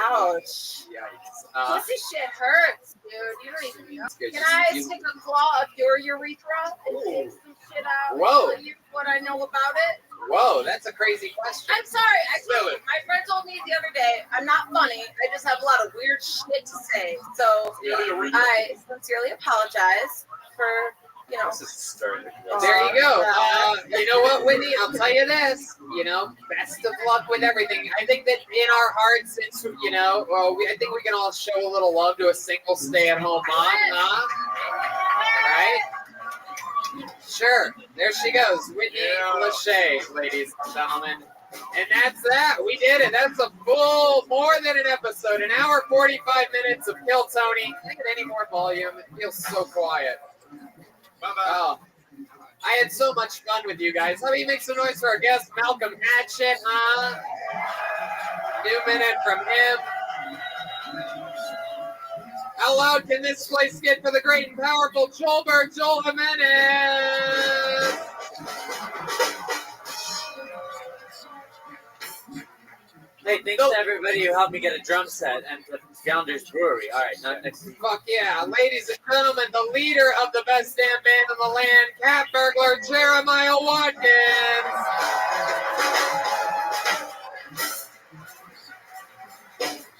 Ouch. Yikes. Pussy shit hurts, dude. You don't even know. good. Can I stick a claw up your urethra and take some shit out? Whoa. Tell you what I know about it? Whoa, that's a crazy question. I'm sorry. My friend told me the other day, I'm not funny. I just have a lot of weird shit to say. So I sincerely apologize for, you know. There you go. You know what, Whitney? I'll tell you this. You know, best of luck with everything. I think that in our hearts, it's, you know, I think we can all show a little love to a single stay-at-home mom, huh? Right? Sure. There she goes. Whitney Lachey, ladies and gentlemen. And that's that. We did it. That's a full, more than an episode. An hour, 45 minutes of Kill Tony. Can I get any more volume? It feels so quiet. Oh, I had so much fun with you guys. How about you make some noise for our guest, Malcolm Hatchett, huh? New minute from him. How loud can this place get for the great and powerful Joelberg, Joel Jimenez? Hey, thanks to everybody who helped me get a drum set and to Founders Brewery. All right, not next week. Fuck yeah. Ladies and gentlemen, the leader of the best damn band in the land, cat burglar Jeremiah Watkins.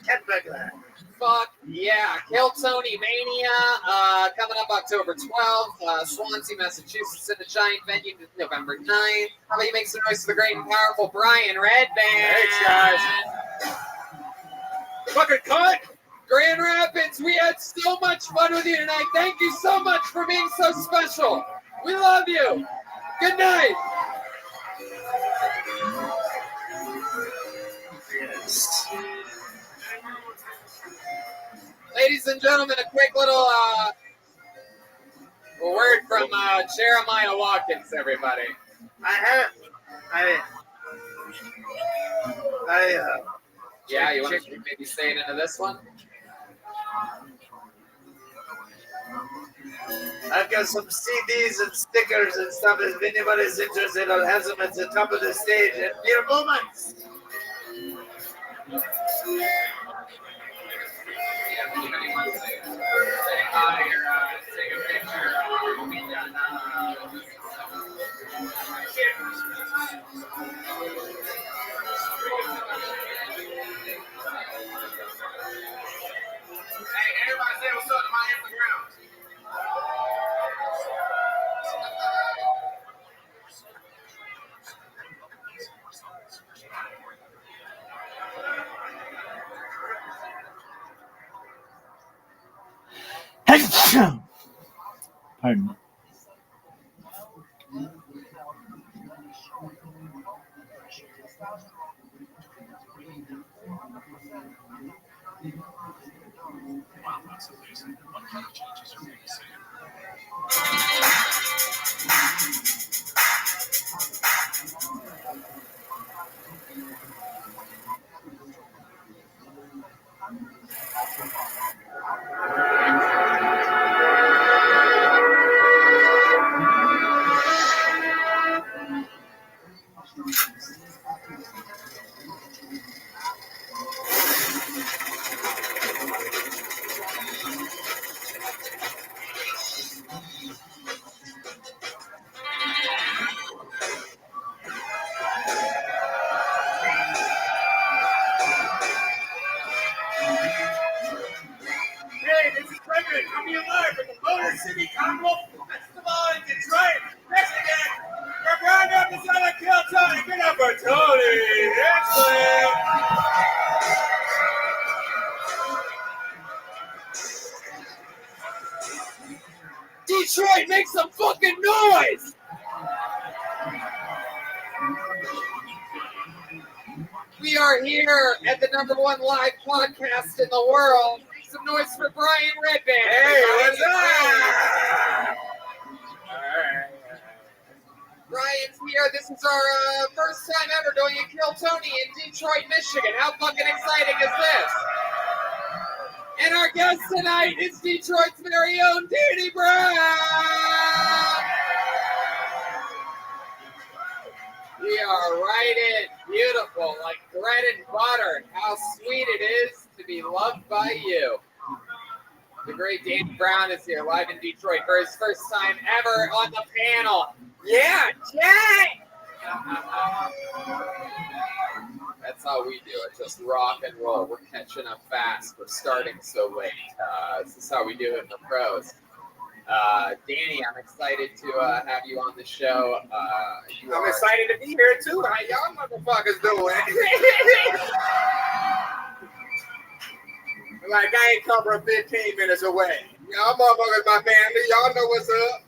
Cat burglar. Fuck yeah. Kill Tony Mania coming up October 12th. Swansea, Massachusetts in a giant venue November 9th. How about you make some noise for the great and powerful Brian Redband? Thanks, guys. Fucking cut! Grand Rapids, we had so much fun with you tonight. Thank you so much for being so special. We love you. Good night. Yes. Ladies and gentlemen, a quick little word from Jeremiah Watkins, everybody. Yeah, you want to maybe say it into this one? I've got some CDs and stickers and stuff. If anybody's interested, I'll have them at the top of the stage in mere moments. Say hi or take a picture. We got Pardon me. Wow, that's amazing. What kind of changes are we seeing? Hey, this is President coming live from the Motor City Carnival Festival in Detroit, Michigan. Your roundup is gonna kill Tony. Get up for Tony. Excellent. Detroit, make some fucking noise! We are here at the #1 live podcast in the world. Make some noise for Brian Redband. Hey, what's up? Brian's here. This is our first time ever doing a Kill Tony in Detroit, Michigan. How fucking exciting is this? And our guest tonight is Detroit's very own Danny Brown. We are right in. Beautiful, like bread and butter. How sweet it is to be loved by you. The great Danny Brown is here live in Detroit for his first time ever on the panel. Yeah, Jay! That's how we do it. Just rock and roll. We're catching up fast. We're starting so late. This is how we do it in the pros. Danny, I'm excited to have you on the show. I'm excited to be here too. How y'all motherfuckers doing? Like I ain't come from 15 minutes away. Y'all motherfuckers, my family. Y'all know what's up.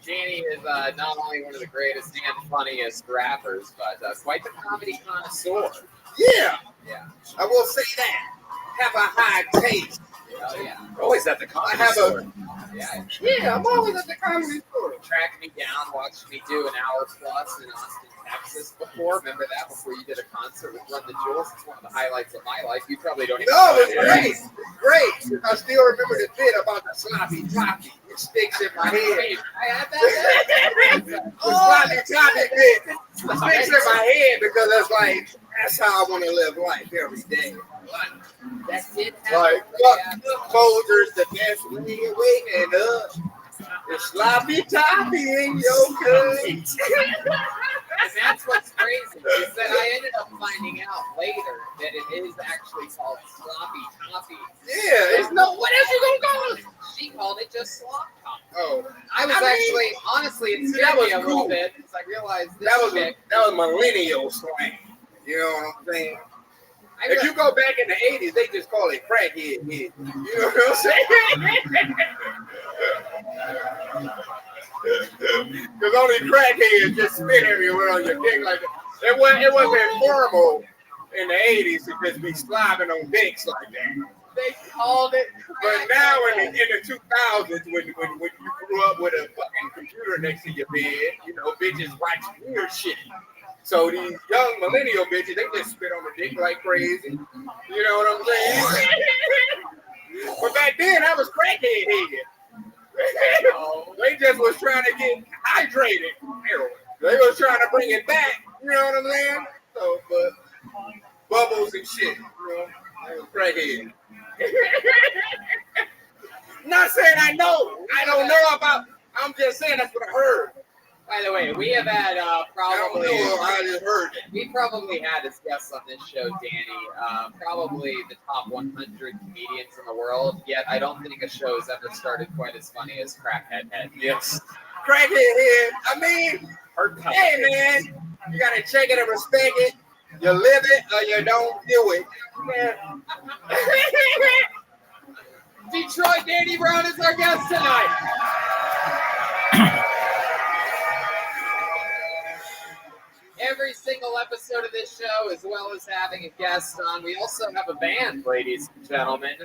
Danny is not only one of the greatest and funniest rappers, but quite the comedy connoisseur. Yeah, Yeah. I will say that. Have a high taste. Oh, yeah. Always at the I comedy have store. Yeah. I'm always at the comedy store. Tracked me down, watched me do an hour plus in Austin, Texas before. Remember that before you did a concert with Run the Jewels? It's one of the highlights of my life. You probably don't even No, know it's great. It's great. I still remember the bit about the sloppy toppy. It sticks in my head. I had that. The sloppy toppy bit sticks in my head because it's like, that's how I want to live life every day. That's it. Like, fuck Folgers, the best way of waking up. The sloppy toppy in your cup. And that's what's crazy is that I ended up finding out later that it is actually called sloppy toppy. Yeah, it's no. What else you gonna call it? She called it just slop top. Oh, I was actually, honestly, it scared me a little bit because I realized this that was millennial slang. You know what I'm saying? If you go back in the 80s, they just call it crackhead. You know what I'm saying? Because only crackheads just spit everywhere on your dick like that. It wasn't formal in the 80s to just be slobbing on dicks like that. They called it. But now in the 2000s, when you grew up with a fucking computer next to your bed, you know, bitches watch weird shit. So these young millennial bitches, they just spit on the dick like crazy. You know what I'm saying? But back then, I was crackhead head. They just was trying to get hydrated. They was trying to bring it back. You know what I'm saying? So, but bubbles and shit. You know, I was crackhead. Not saying I know. I don't know about. I'm just saying that's what I heard. By the way, we have had probably. I just heard it. We probably had as guests on this show, Danny, probably the top 100 comedians in the world. Yet I don't think a show has ever started quite as funny as Crackhead Head. Yes. Crackhead head. I mean, hey man, you gotta check it and respect it. You live it or you don't do it. Yeah. Detroit, Danny Brown is our guest tonight. Every single episode of this show, as well as having a guest on, we also have a band, ladies and gentlemen.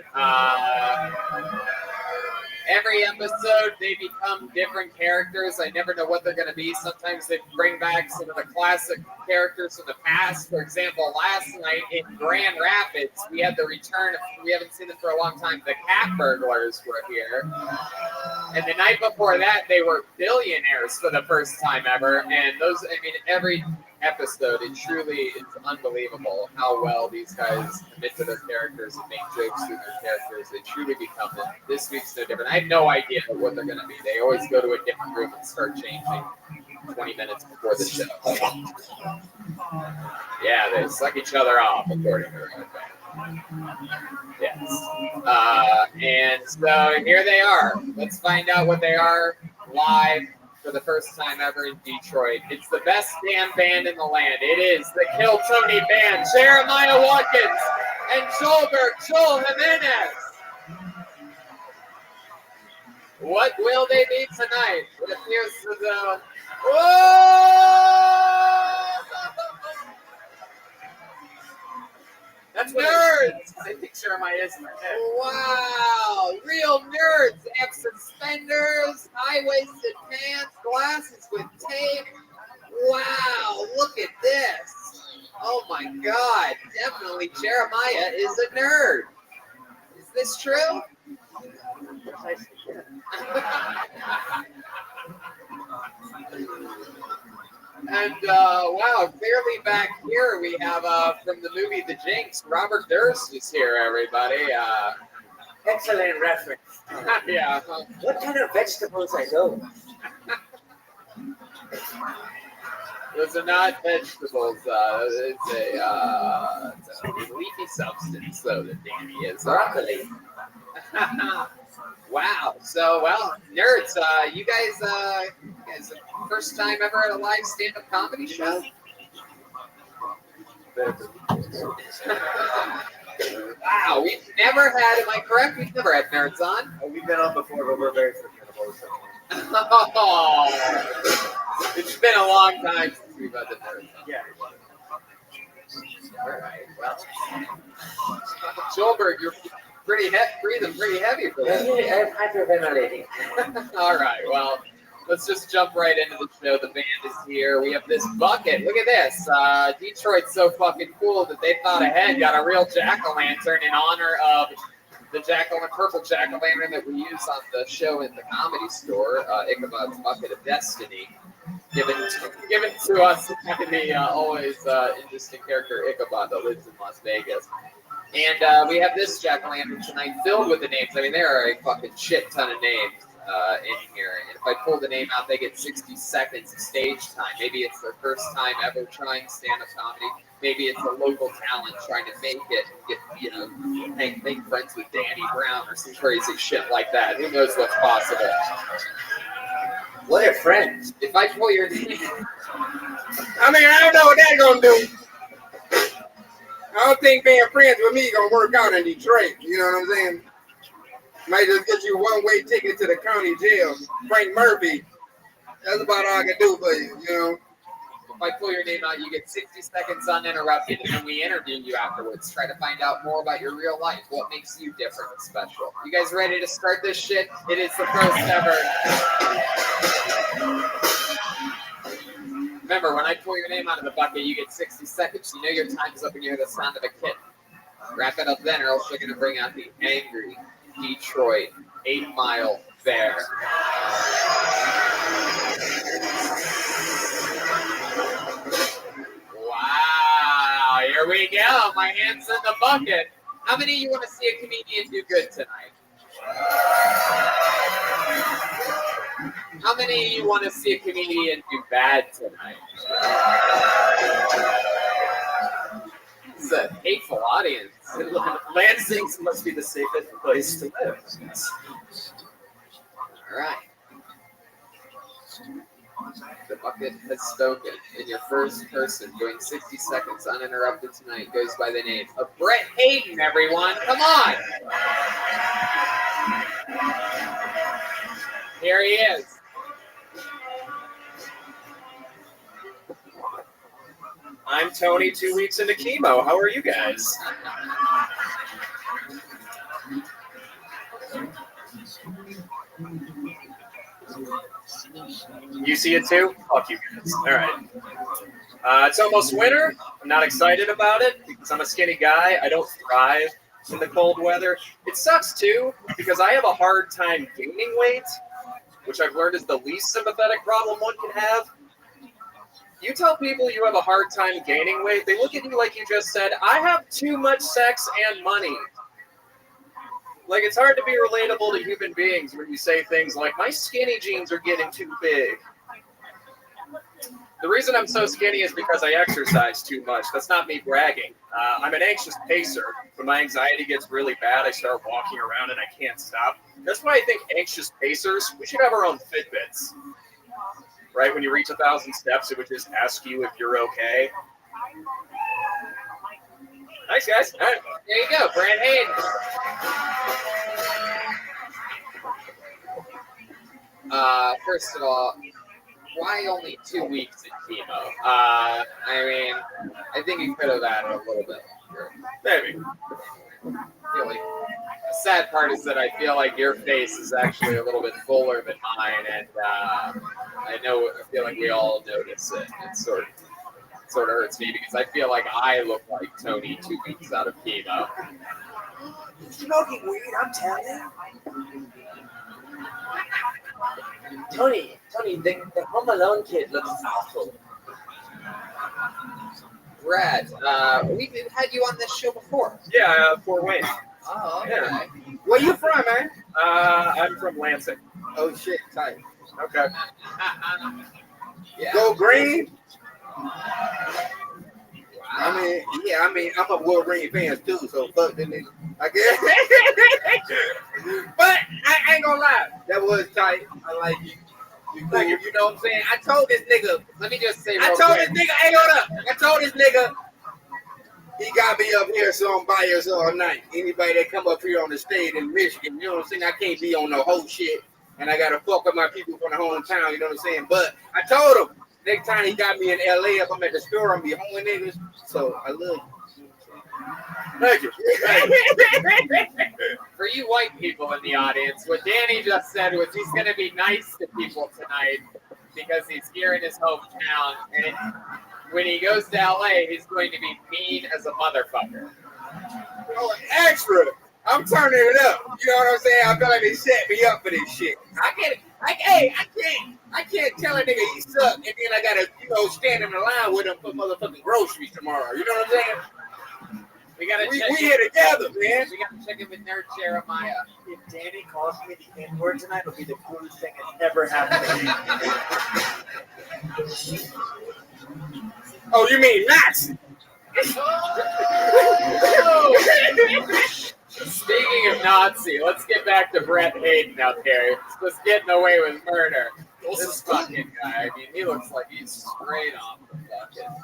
Every episode, they become different characters. I never know what they're going to be. Sometimes they bring back some of the classic characters from the past. For example, last night in Grand Rapids, we had the return of, we haven't seen them for a long time, the Cat Burglars were here. And the night before that, they were billionaires for the first time ever. And those, I mean, every episode, it truly is unbelievable how well these guys commit to their characters and make jokes through their characters. They truly become them. This week's no different. I have no idea what they're going to be. They always go to a different room and start changing 20 minutes before the show. Yeah, they suck each other off, according to Rabbi. Yes. And so here they are. Let's find out what they are live for the first time ever in Detroit. It's the best damn band in the land. It is the Kill Tony Band. Jeremiah Watkins and Joel Jimenez. What will they be tonight? It appears to the... Whoa! That's nerds! I think Jeremiah is in my head. Wow! Real nerds! They have suspenders, high-waisted pants, glasses with tape. Wow! Look at this! Oh my God! Definitely Jeremiah is a nerd. Is this true? And wow, clearly back here we have from the movie The Jinx, Robert Durst is here, everybody. Excellent reference. Yeah. What kind of vegetables are those? Those are not vegetables. It's a leafy substance, though, that Danny is. Broccoli. Wow. So, well, nerds, you guys, first time ever at a live stand-up comedy show? Wow, we've never had, am I correct? We've never had nerds on. We've been on before, but we're very forgettable. Oh, it's been a long time since we've had the nerds on. Yeah. All right, well, Joelberg, you're breathing pretty heavy for that. I'm hyperventilating. All right, well, let's just jump right into the show. The band is here. We have this bucket. Look at this. Detroit's so fucking cool that they thought ahead, got a real jack-o'-lantern in honor of the purple jack-o'-lantern that we use on the show in the Comedy Store, Ichabod's Bucket of Destiny, given to us by the always interesting character Ichabod that lives in Las Vegas. And we have this jack-o'-lantern tonight filled with the names. I mean, there are a fucking shit ton of names in here. And if I pull the name out, they get 60 seconds of stage time. Maybe it's their first time ever trying stand-up comedy. Maybe it's a local talent trying to make it, make friends with Danny Brown or some crazy shit like that. Who knows what's possible? What are friends? If I pull your name... I mean, I don't know what that's going to do. I don't think being friends with me gonna work out in Detroit. You know what I'm saying? Might just get you one-way ticket to the county jail. Frank Murphy. That's about all I can do for you. You know. If I pull your name out, you get 60 seconds uninterrupted, and then we interview you afterwards. Try to find out more about your real life. What makes you different and special? You guys ready to start this shit? It is the first ever. Remember, when I pull your name out of the bucket, you get 60 seconds. You know your time is up and you hear the sound of a kitten. Wrap it up then, or else you're going to bring out the angry Detroit 8 Mile Bear. Wow, here we go. My hand's in the bucket. How many of you want to see a comedian do good tonight? How many of you want to see a comedian do bad tonight? It's a hateful audience. Lansing must be the safest place to live. All right. The bucket has spoken, and your first person doing 60 seconds uninterrupted tonight goes by the name of Brett Hayden, everyone. Come on. Here he is. I'm Tony, 2 weeks into chemo. How are you guys? You see it too? Fuck you guys. All right. It's almost winter. I'm not excited about it because I'm a skinny guy. I don't thrive in the cold weather. It sucks too because I have a hard time gaining weight, which I've learned is the least sympathetic problem one can have. You tell people you have a hard time gaining weight, they look at you like you just said, I have too much sex and money. Like, it's hard to be relatable to human beings when you say things like, my skinny jeans are getting too big. The reason I'm so skinny is because I exercise too much. That's not me bragging. I'm an anxious pacer. When my anxiety gets really bad, I start walking around and I can't stop. That's why I think anxious pacers, we should have our own Fitbits. Right? When you reach 1,000 steps, it would just ask you if you're okay. Thanks, guys. All right. There you go, Brand Hayden. First of all, why only 2 weeks in chemo? I mean, I think you could have added a little bit longer. Maybe. Really. The sad part is that I feel like your face is actually a little bit fuller than mine, and I feel like we all notice it. It sort of hurts me because I feel like I look like Tony 2 weeks out of chemo. Smoking weed, I'm telling you. Tony, the Home Alone kid looks awful. Brad, we've had you on this show before. Yeah, Fort Wayne. Oh, okay. Yeah. Where you from, man? I'm from Lansing. Oh shit, tight. Okay. Yeah. Go green. I mean, I'm a Wolverine fan too, so fuck that nigga. I guess. But I ain't gonna lie, that was tight. I like you. Like, you know what I'm saying? I told this nigga. Let me just say. Hey, hold up. I told this nigga. He got me up here, so I'm by us all night. Anybody that come up here on the stage in Michigan, you know what I'm saying? I can't be on no whole shit, and I gotta fuck with my people from the hometown. You know what I'm saying? But I told him next time he got me in LA, if I'm at the store, I'm be home niggas. So I love you. Thank you. For you white people in the audience, what Danny just said was he's going to be nice to people tonight because he's here in his hometown, and when he goes to LA, he's going to be mean as a motherfucker. Oh, extra. I'm turning it up. You know what I'm saying? I feel like they set me up for this shit. I can't tell a nigga he suck, and then I gotta, stand in the line with him for motherfucking groceries tomorrow. You know what I'm saying? We gotta we check here together, man. We gotta check in with Nerd Jeremiah. If Danny calls me the N-word tonight, it'll be the coolest thing that's ever happened to me. Oh, you mean Nazi? Speaking of Nazi, let's get back to Brett Hayden out there. Just getting away with murder. This fucking guy, I mean, he looks like he's straight off the fucking...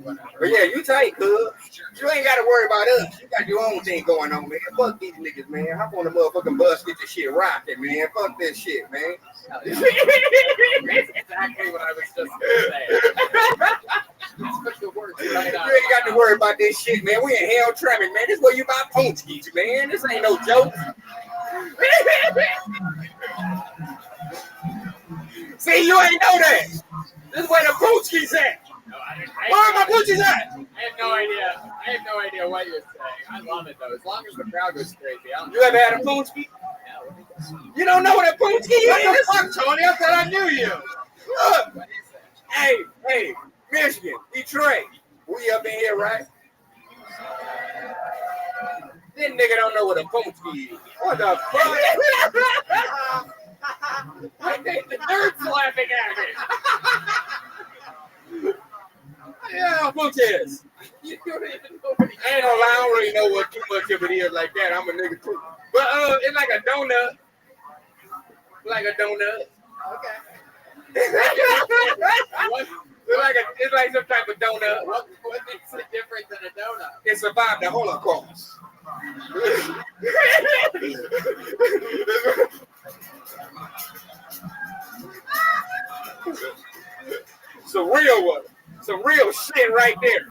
Whatever. But yeah, you tight, cuz. You ain't got to worry about us. You got your own thing going on, man. Fuck these niggas, man. Hop on the motherfucking bus, get this shit rocking, man. Fuck this shit, man. That's exactly what I was just gonna say. Let's put the words right on. You ain't got to worry about this shit, man. We in hell trapping, man. This is where you buy punchies, man. This ain't no joke. See, you ain't know that. This is where the poochies at. Where are my poochies at? I have no idea what you're saying. I love it though. As long as the crowd goes crazy. You ever had a poochie? You don't know what a poochie is? What the fuck, Tony? I thought I knew you. Look. Hey, Michigan, Detroit. We up in here, right? This nigga don't know what a poochie is. What the fuck? I think the nerd's laughing at me. Yeah, poochie is. You don't even know what I ain't gonna lie, I don't really know what too much of it is like that. I'm a nigga too. But it's like a donut. Like a donut. Okay. It's like some type of donut. What makes it different than a donut? It survived the Holocaust. Some real shit right there.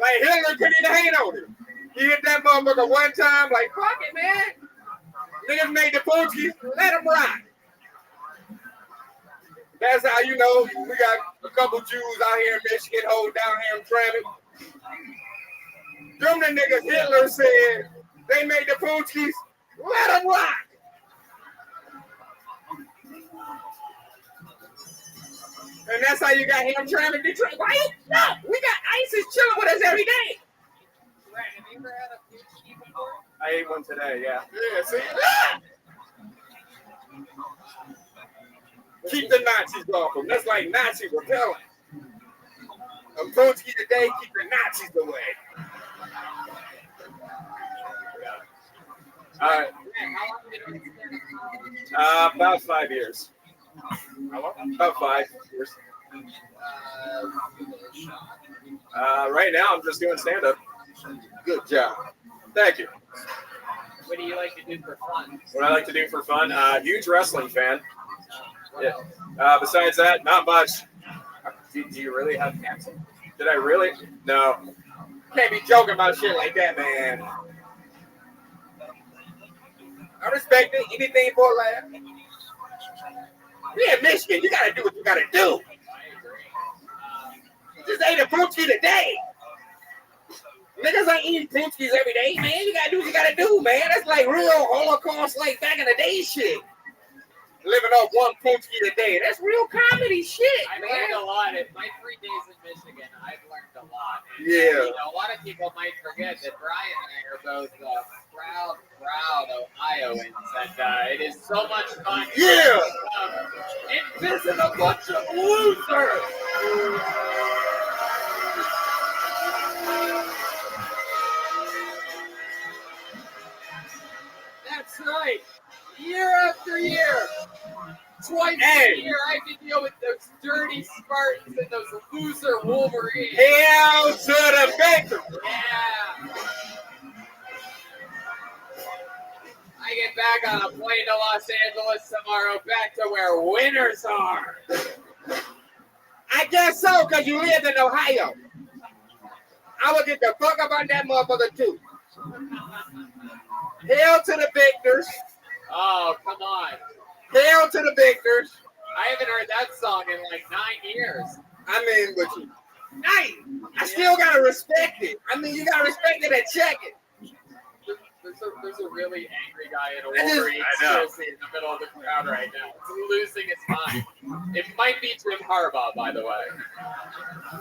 Like Hitler couldn't even hate on it. He hit that motherfucker one time, like, fuck it, man. Niggas made the Poochkies, let them rock. That's how you know we got a couple Jews out here in Michigan holding down Hamtramck. Them the niggas Hitler said they made the Poochkies, let them rock. And that's how you got Hamtramck in Detroit. Why you? No, we got ISIS chilling with us every day. Have you ever had a Poochkie before? I ate one today, yeah. Yeah, see? Keep the Nazis off them. That's like Nazi repellent. A Poochkie today, keep the Nazis away. All right. About 5 years. About 5 years. Right now, I'm just doing stand-up. Good job. Thank you. What do you like to do for fun? What I like to do for fun? Huge wrestling fan. Yeah. Besides that, not much. Do you really have cancer? Did I really? No. Can't be joking about shit like that, man. I respect it. Anything for a laugh. We in Michigan. You gotta do what you gotta do. Just ate a Poochkie today. Niggas ain't eating Poochkies every day, man. You gotta do what you gotta do, man. That's like real Holocaust, like back in the day shit. Living off one Poochkie a day. That's real comedy shit, I've man. learned a lot. In my 3 days in Michigan, I've learned a lot. And, Yeah. You know, a lot of people might forget that Brian and I are both proud Ohioans, and it is so much fun. Yeah. And visit a bunch of losers. That's right. Year after year. Twice a year, I have to deal with those dirty Spartans and those loser Wolverines. Hell to the banker. Yeah. I get back on a plane to Los Angeles tomorrow, back to where winners are. I guess so, because you live in Ohio. I will get the fuck up on that motherfucker, too. Hail to the victors. Oh, come on. Hail to the victors. I haven't heard that song in like 9 years. I mean, but you, I still gotta respect it. I mean, you gotta respect it and check it. There's a really angry guy in a Wolverine jersey in the middle of the crowd right now. He's losing his mind. It might be Jim Harbaugh, by the way.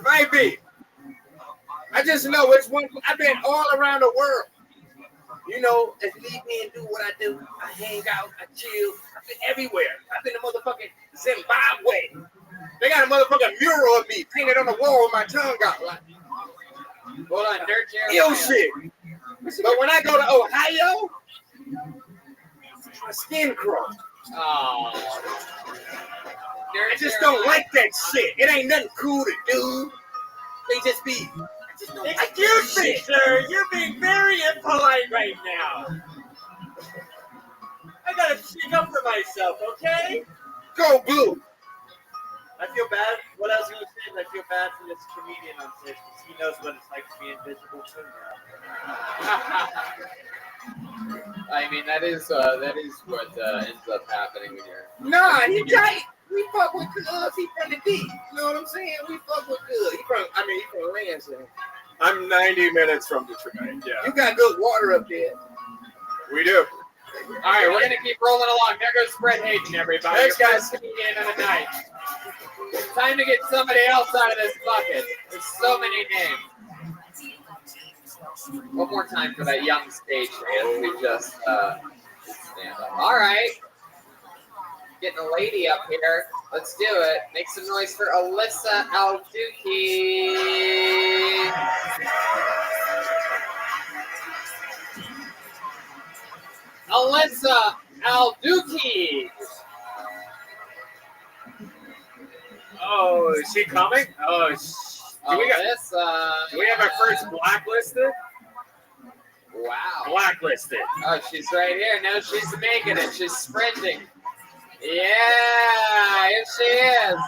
Might be. I just know it's one. I've been all around the world. You know, if leave me and do what I do, I hang out, I chill. I've been everywhere. I've been to motherfucking Zimbabwe. They got a motherfucking mural of me painted on the wall with my tongue out. Like, hold on, Dirt Jeremiah. ill shit. But when I go to Ohio, my skin crawls. Oh. I just don't like that shit. It ain't nothing cool to do. They just be. Excuse me, sir. You're being very impolite right now. I gotta speak up for myself, okay? Go blue. I feel bad. What I was gonna say is I feel bad for this comedian on stage because he knows what it's like to be invisible too now. I mean, that is what ends up happening when you're. Nah, he tight. We fuck with Cubs. He from the D. You know what I'm saying? We fuck with good. He from Lansing. I'm 90 minutes from Detroit. Yeah. You got good water up there. We do. All right, we're gonna keep rolling along. There goes Fred Hayden, everybody. Thanks, guys. Comedian of the night. Time to get somebody else out of this bucket. There's so many names. One more time for that young stage hand. We just stand up. All right. Getting a lady up here. Let's do it. Make some noise for Alyssa Alduki. Alyssa Alduki. Oh, is she coming? Oh, do we have our first blacklisted? Wow. Blacklisted. Oh, she's right here. No, she's making it. She's sprinting. Yeah, here she is.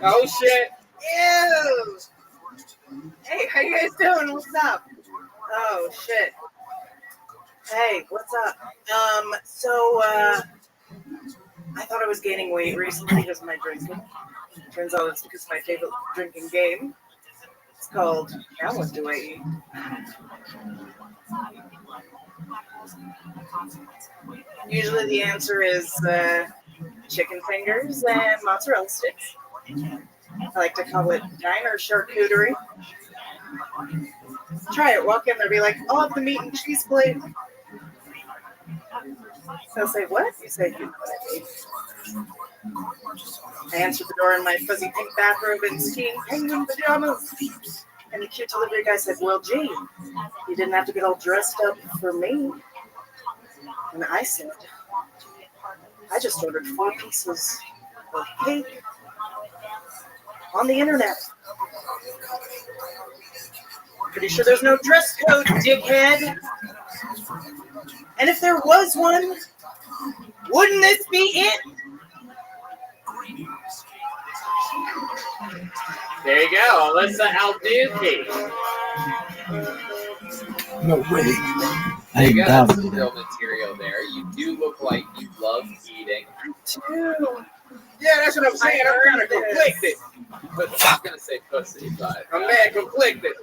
Oh shit. Ew. Hey, how you guys doing? What's up? Oh shit. Hey, what's up? I thought I was gaining weight recently because of my drinking. Turns out it's because of my favorite drinking game. It's called Now What Do I Eat? Usually the answer is chicken fingers and mozzarella sticks. I like to call it diner charcuterie. Try it. Walk in there, be like, "I'll have the meat and cheese plate." They'll say, "What?" You say, "You know what I mean." I answer the door in my fuzzy pink bathrobe and skiing penguin pajamas. And the cute delivery guy said, "Well, gee, you didn't have to get all dressed up for me." And I said, "I just ordered 4 pieces of cake on the internet. Pretty sure there's no dress code, dickhead. And if there was one, wouldn't this be it?" There you go, Alyssa Alduki. No way. There you go, I'm that's down. some real material there. You do look like you love eating. Yeah, that's what I'm saying. I'm kind of conflicted. But I was gonna say pussy, but I'm mad conflicted.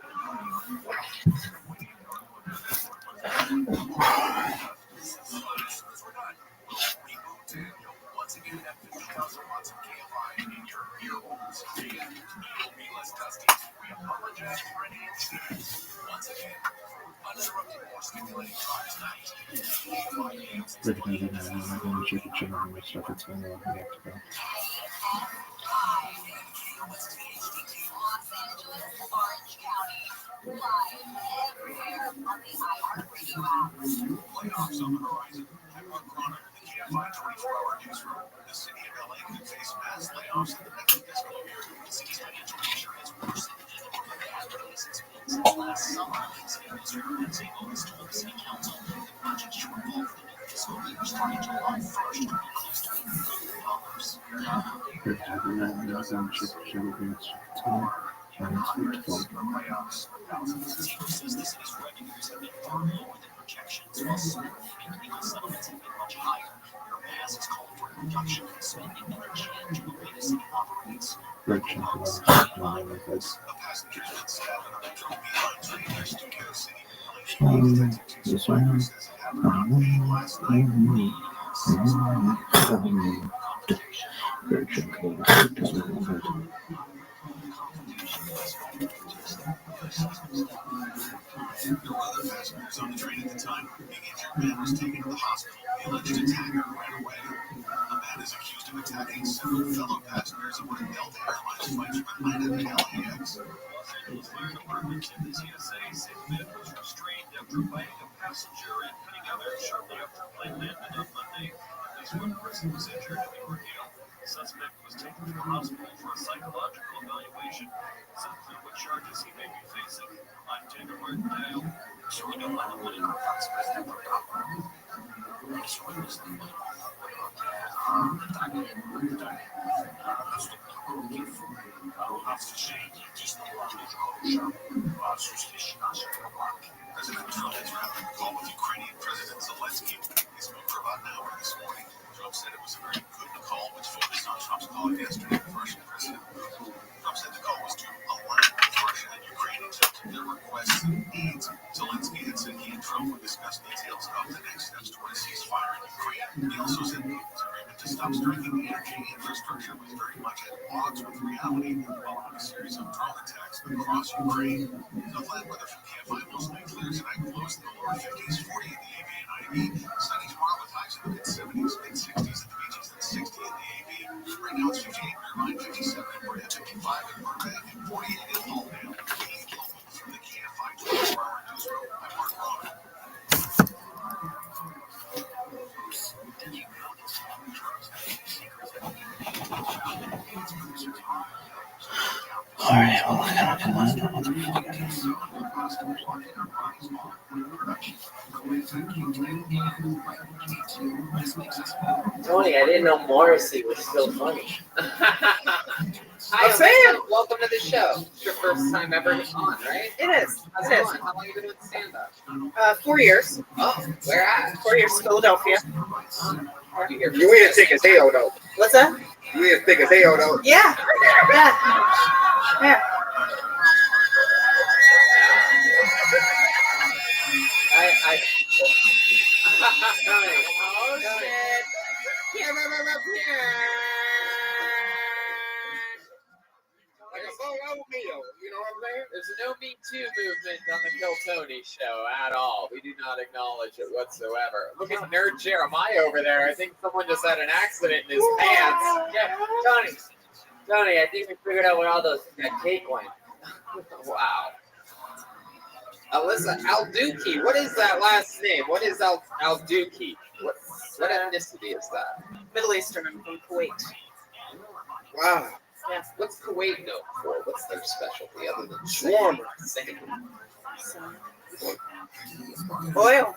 Playoffs on the horizon. I'm Mark Cronin in the KFI 24-hour newsroom. The city of LA could face mass layoffs in the next fiscal year. The city's financial picture is worse than it has been in 6 months. Last summer, City Administrator Lindsay Owens told the city council the budget shortfall for the new fiscal year starting July 1st will be close to $1 billion. Playoffs. Housing officials says the city's revenues have been far lower than projections, while small and legal settlements have been much higher. Mass has called for a reduction in spending and a change in the way the city operates. The passengers and staff at a metro beeline train their studio city. This one. Last night. There were other passengers on the train at the time. Being injured man was taken to the hospital. The alleged attacker ran away. The man is accused of attacking several fellow passengers of one of Delta Airlines flights from Atlanta to LAX. Los Angeles Fire Department and the TSA say the man was restrained after biting a passenger and cutting others shortly after the plane landed on Monday. At least one person was injured in the ordeal. The suspect was taken to the hospital for a psychological evaluation. It's unclear what charges he may be facing. I'm Taylor Martindale. President Trump is having a call with Ukrainian President Zelensky. He spoke for about an hour this morning. Trump said it was a very good call, which focused on Trump's call yesterday with Russian President Putin. Trump said the call was to align with Russia and Ukraine in terms of their requests and needs. Zelensky had said he and Trump would discuss details of the next steps toward a ceasefire in Ukraine. He also said Putin's agreement to stop striking energy infrastructure was very much at odds with reality following a series of drone attacks across Ukraine. The flat weather from KFI mostly clear tonight, close in the lower 50s, 40 in the AV and IB. Sunny tomorrow with highs in the mid-70s, mid-60s at the beaches, and 60 in the AV. Right now it's 58 in Irvine, 57 in Burbank, 55 in Burbank, and 48 in Palmdale. From the KFI 24-hour newsroom, I'm Mark Cronin. All right, well, I gotta come on. What the fuck is this? Tony, I didn't know Morrissey was still funny. Hi, I'm saying. welcome to the show. It's your first time ever on, right? It is. How's It it is. going? How long you been doing stand-up? 4 years. Oh, where at? 4 years, Philadelphia. You ain't thick as hell though. What's that? You ain't thick as hell though. Yeah. Yeah. Yeah. I Oh shit. Like a bowl of oatmeal, you know what I'm saying? There's no Me Too movement on the Kill Tony show at all. We do not acknowledge it whatsoever. Look at Nerd Jeremiah over there. I think someone just had an accident in his pants. Yeah, Tony, I think we figured out where all that cake went. Wow. Alyssa Al-Duki. What is that last name? What is Al-Duki? What ethnicity is that? Middle Eastern. I'm from Kuwait. Wow. Yeah. What's Kuwait known for? What's their specialty other than Shawarma? Oil.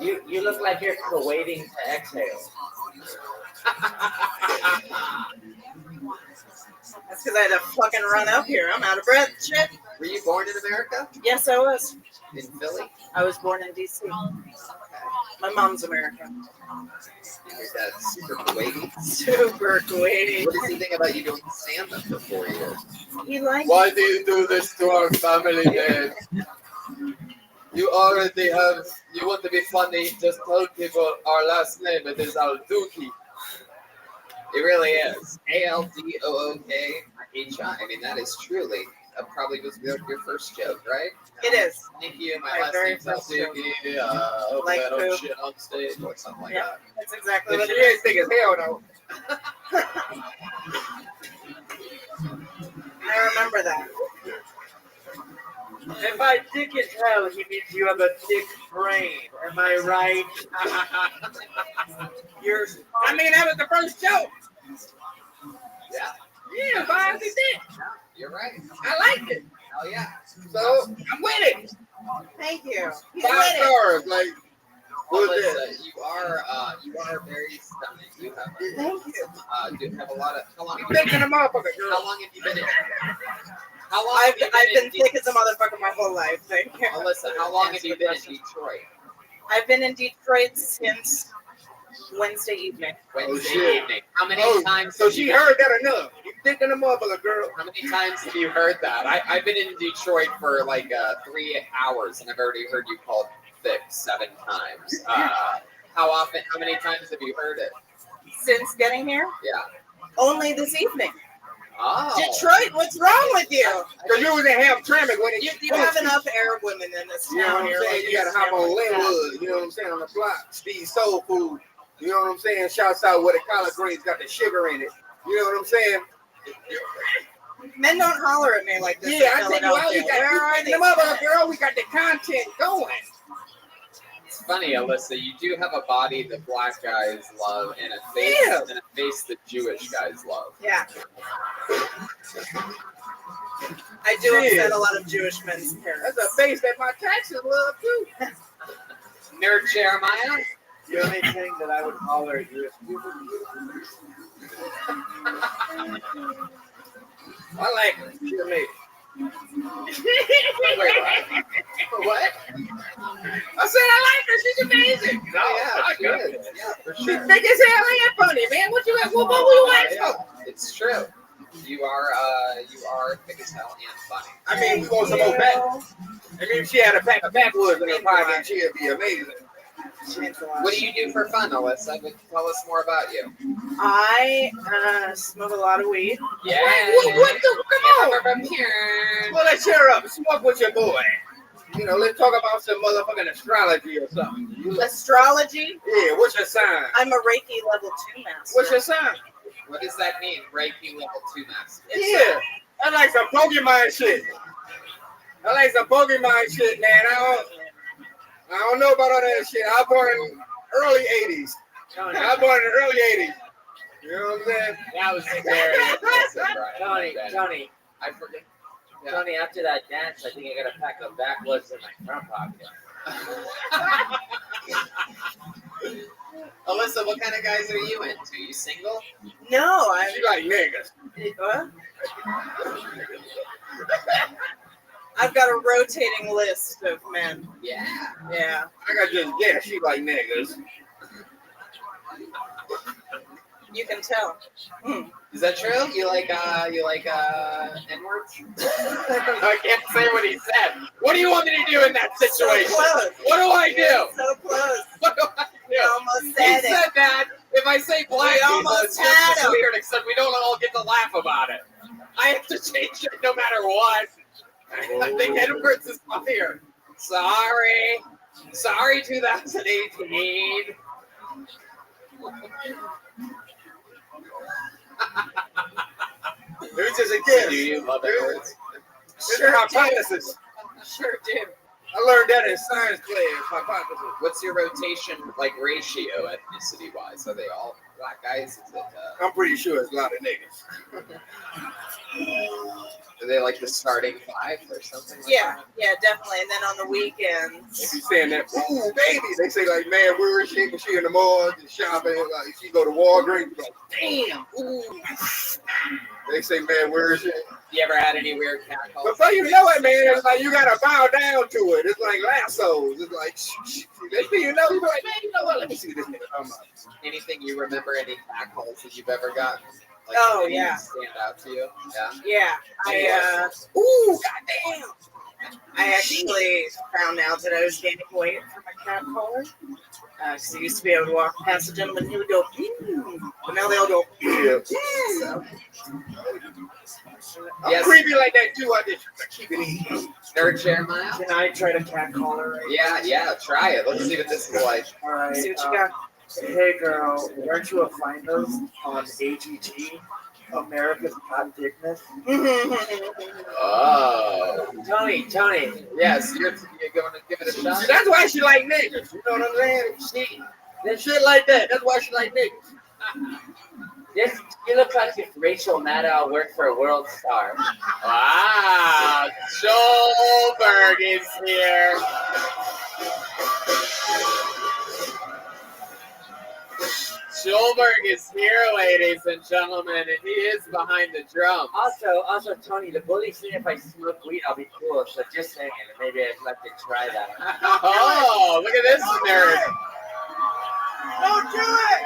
You look like you're waiting to exhale. That's because I had to fucking run up here. I'm out of breath. Shit. Were you born in America? Yes, I was. In Philly? I was born in D.C. My mom's American. Is that super Kuwaiti? Super Kuwaiti. What does he think about you doing stand-up for 4 years? He likes. Why do you do this to our family, man? You already have. You want to be funny? Just tell people our last name. It is Al-Duki. It really is. Aldooki. I mean, that is truly. That probably was your first joke, right? It is. Thank you. My My last very name's first joke. Aldooki. Hope Like I don't who? shit on stage or something like Yeah, that. that's exactly what She it ain't is. thick as hell though. I remember that. And by thick as hell, he means you have a thick brain. Am I right? I mean, that was the first joke. Yeah. Yeah, but I did. You're right. I liked it. Hell yeah. So I'm with it. Thank you. 5 stars. Like, what's Melissa, that? you are very stunning. You have Thank you. do have a lot of. How long? You thinking a motherfucker, girl. How long have you been in? How long? I've have you been in thick as a motherfucker my whole life. Thank you. Melissa, how long have you been in Detroit? I've been in Detroit since Wednesday evening. Wednesday evening. How many times? So have she you heard that enough. You thinking a motherfucker, girl. How many times have you heard that? I've been in Detroit for like 3 hours, and I've already heard you called thick 7 times. How often? How many times have you heard it? Since getting here? Yeah. Only this evening. Oh. Detroit, what's wrong with you? Because you was in Hamtramck when it You have enough Arab women in this You know what town I'm here. saying? You got to hop on Linwood. You know what I'm saying? On the block. Steve Soul Food. You know what I'm saying? Shouts out where the collard greens got the sugar in it. You know what I'm saying? Men don't holler at me like this. Yeah, in I think you Philadelphia. Where are got they? the mother girl. We got the content going. It's funny, Alyssa. You do have a body that black guys love, and a face, and a face that Jewish guys love. Yeah. I do upset a lot of Jewish men's parents. That's a face that my taxes love too. Nerd Jeremiah. The only thing that I would holler at you is I like her. She's amazing. Wait, what? I said I like her. She's amazing. No, yeah, I she like her. is. Yeah, for She's sure. thick as hell and funny, man. What you what you ask for? It's true. You are thick as hell and funny. I mean, we want some more back. I mean, if she had a pack of backwoods in her pocket, she'd be amazing. What do you do for fun, Alyssa? Tell us more about you. I smoke a lot of weed. Yeah. What the? Come on. Well, let's cheer up. Smoke with your boy. You know, let's talk about some motherfucking astrology or something. Astrology? Yeah, what's your sign? I'm a Reiki level 2 master. What's your sign? What does that mean? Reiki level 2 master. Yeah, I like some Pokemon shit. I like some Pokemon shit, man. I don't know about all that shit. I was born in early 80s. I was born in the early 80s. You know what I'm saying? that was very impressive, Tony, I forget. Yeah. Tony, after that dance, I think I got a pack of backwoods in my front pocket. Alyssa, what kind of guys are you into? You single? No, I'm. She like niggas. What? I've got a rotating list of men. Yeah. Yeah. I got just yeah, she like niggas. You can tell. Is that true? You like N-words? I can't say what he said. What do you want me to do in that situation? So close. What do I do? So close. What do I do? You almost He said it. said that if I say black We people, almost it's had just him. weird, except we don't all get to laugh about it. I have to change it no matter what. I think N-words is fire. Sorry. Sorry, 2018. It was just a kid. Do you love N-words? Sure, hypothesis. Sure do. I learned that in science class. Hypothesis. What's your rotation like ratio ethnicity wise? Are they all black guys? Is it? I'm pretty sure it's a lot of niggas. Are they like the starting five or something? Like Yeah, that? yeah, definitely. And then on the weekends, If you saying that, ooh, baby, they say like, man, where is she? When she in the mall, and shopping, like she go to Walgreens, like, damn, ooh. They say, man, where is she? You ever had any weird cat calls? Before you know it, man, it's like you gotta bow down to it. It's like lassos. It's like, next thing you know, you're like, man, you know what? Let me see this nigga come up. Anything you remember? Any cat calls that you've ever gotten? Like, Oh, any yeah. Stand out to you? yeah, Ooh, goddamn. I actually found out that I was gaining weight from a cat caller. Because I used to be able to walk past a gentleman and he would go, but now they all go, So, I'm creepy like that too. I just keep it easy. Third Jeremiah? Can I try to cat call her right Yeah, try it. Let's see what this is like. All right. See what you got. Hey girl, weren't you a finalist on AGT, America's Hot Dickness? Oh. Tony, Yes, you're going to give it a shot? See, that's why she like niggas. You know what I'm saying? She, that shit like that. That's why she like niggas. This, you look like if Rachel Maddow worked for a world star. Wow, Schulberg is here. Schulberg is here, ladies and gentlemen, and he is behind the drum. Also, Tony, the bullies say if I smoke weed, I'll be cool. So just saying, maybe I'd like to try that. Oh, look at this nerd. Don't do it!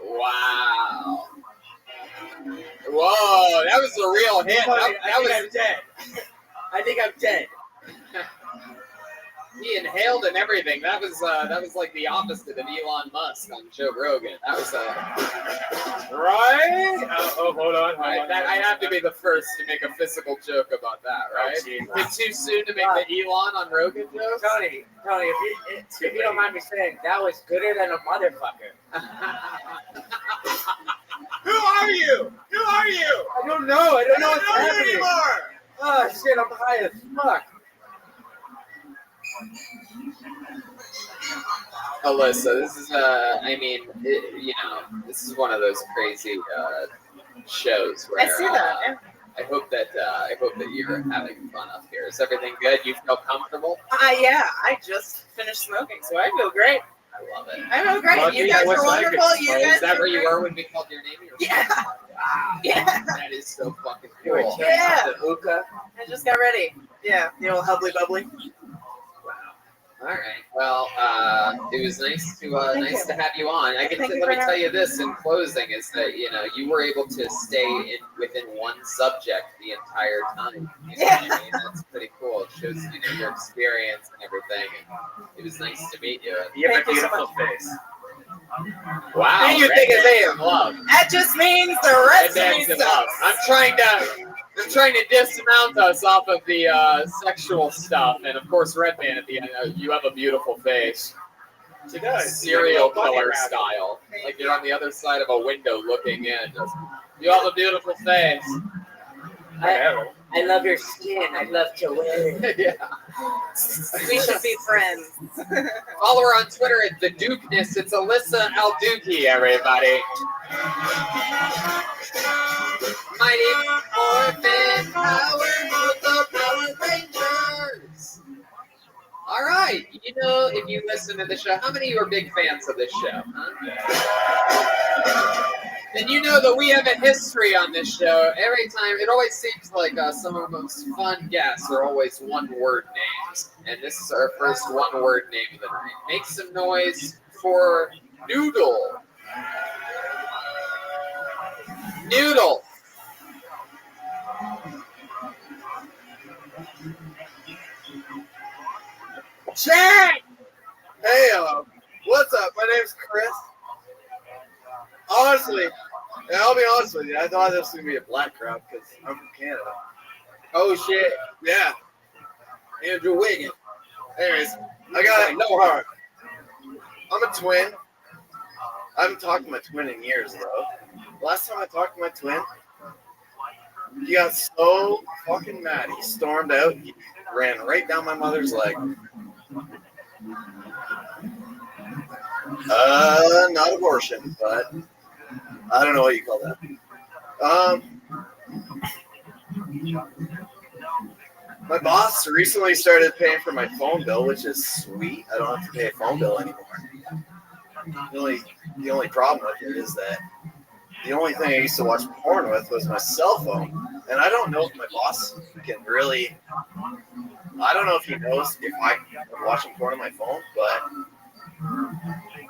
Wow. Whoa, that was a real hit. That was I'm dead. I think I'm dead. He inhaled and everything. That was like the opposite of Elon Musk on Joe Rogan. That was right. Hold on. I have to be the first to make a physical joke about that, right? It's too soon to make the Elon on Rogan joke. Tony, if you don't mind me saying, that was gooder than a motherfucker. Who are you? Who are you? I don't know. I don't know what's know you happening. anymore. Oh shit, I'm high as fuck. Alyssa, this is this is one of those crazy shows where I see that. Yeah. I hope that you're having fun up here. Is everything good? You feel comfortable? Yeah, I just finished smoking, so I feel great. I love it. I feel great. Well, You guys are wonderful. You guys is that are where you great. were when we called your name? Yeah. Wow. Yeah. That is so fucking You were cool. checking Yeah. out the hookah. I just got ready. Yeah, the old hubbly bubbly. All right. Well, it was nice to have you on. Thank you Let for me tell having you this in closing is that you were able to stay within one subject the entire time. You know what I mean? That's pretty cool. It shows your experience and everything. And it was nice to meet you. You have a Thank you so beautiful face. Wow. And you think it's him. Love. That just means the rest of me That's enough. sucks. I'm trying to dismount us off of the sexual stuff, and of course, Redman at the end. You have a beautiful face. She does. Serial killer style, like you're on the other side of a window looking in. You have a beautiful face. I love your skin. I'd love to wear it. Yeah. We should be friends. Follow her on Twitter at the Dukeness. It's Alyssa Alduki, everybody. Mighty Morphin Power of the Power Rangers. All right. You know, if you listen to the show, how many of you are big fans of this show? Huh? And you know that we have a history on this show. Every time, it always seems like some of the most fun guests are always one-word names. And this is our first one-word name of the night. Make some noise for Noodle. Noodle. Jack! Hey, what's up? My name's Chris. Honestly, and I'll be honest with you, I thought this was going to be a black crowd because I'm from Canada. Oh shit. Yeah. Andrew Wiggins. Anyways, I got no heart. I'm a twin. I haven't talked to my twin in years, though. Last time I talked to my twin, he got so fucking mad. He stormed out. He ran right down my mother's leg. Not abortion, but I don't know what you call that. My boss recently started paying for my phone bill, which is sweet. I don't have to pay a phone bill anymore. The only problem with it is that the only thing I used to watch porn with was my cell phone. And I don't know if my boss can really, I don't know if he knows if I'm watching porn on my phone, but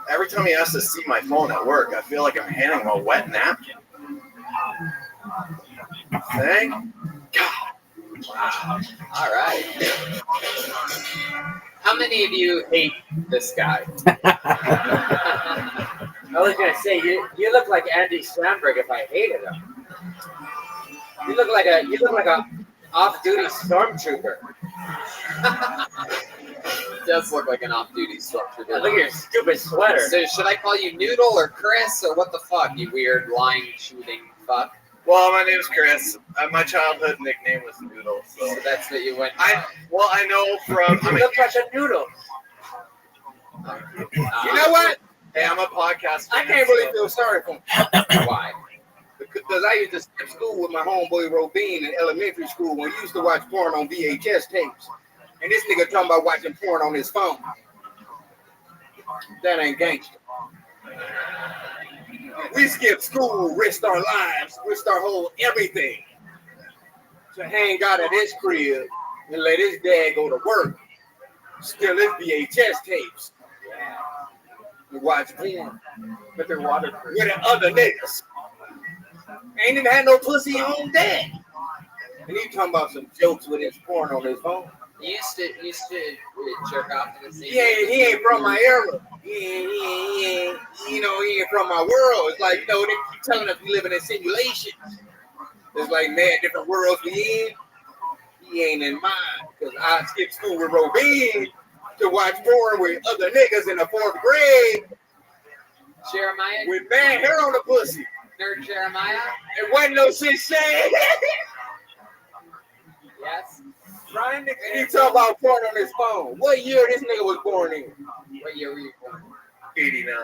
every time he has to see my phone at work, I feel like I'm handing him a wet napkin. Thank God. Wow. All right. How many of you hate this guy? I was gonna say you look like Andy Samberg if I hated him. You look like a off-duty stormtrooper. Does look like an off-duty stormtrooper. Look at your stupid sweater. So should I call you Noodle or Chris or what the fuck, you weird line shooting fuck? Well, my name's Chris. My childhood nickname was Noodle. So that's what you went. I know from. You look like a noodle. You know what? Hey, I'm a podcaster. I can't really feel sorry for him. Why? Because I used to skip school with my homeboy Robin in elementary school when we used to watch porn on VHS tapes. And this nigga talking about watching porn on his phone. That ain't gangster. We skipped school, risked our lives, risked our whole everything to hang out at his crib and let his dad go to work. Steal his VHS tapes. And watch porn. With their waterproof. With the other niggas. Ain't even had no pussy on dad. And he talking about some jokes with his porn on his phone. You used to jerk off to the same. He ain't from my era. He ain't from my world. It's like, they keep telling us we live in a simulation. It's like, man, different worlds we in. He ain't in mine. Because I skipped school with Robin to watch porn with other niggas in the 4th grade. Jeremiah? With bad hair on the pussy. Nerd Jeremiah? It wasn't no shit saying. Yes. And he talk about porn on his phone. What year this nigga was born in? What year were you born? 89.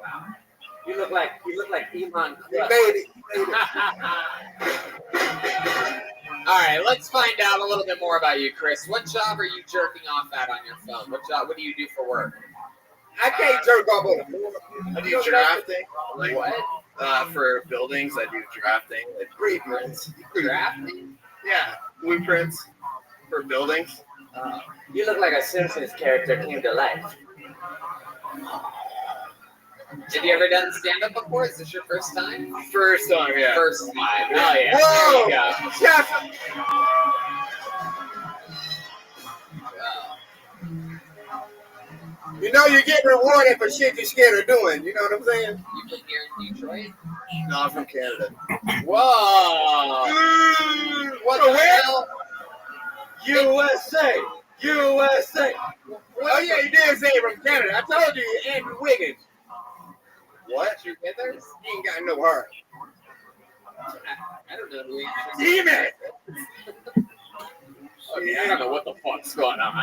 Wow. You look like Iman. He made it. All right, let's find out a little bit more about you, Chris. What job are you jerking off at on your phone? What do you do for work? I can't jerk off on the phone. I do drafting. What? For buildings, I do drafting, like blueprints. Drafting? Yeah, blueprints for buildings. You look like a Simpsons character came to life. Have you ever done stand-up before? Is this your first time? First time, yeah. First time. Oh, yeah. Whoa! There you go. Yes. You know you get rewarded for shit you're scared of doing. You know what I'm saying? You from here in Detroit? No, I'm from Canada. Whoa! What the hell? USA! USA! Oh yeah, you did say it from Canada. I told you, Andrew Wiggins. What? You get there? He ain't got no heart. I don't know who he is. Damn it! Okay, I don't know what the fuck's going on.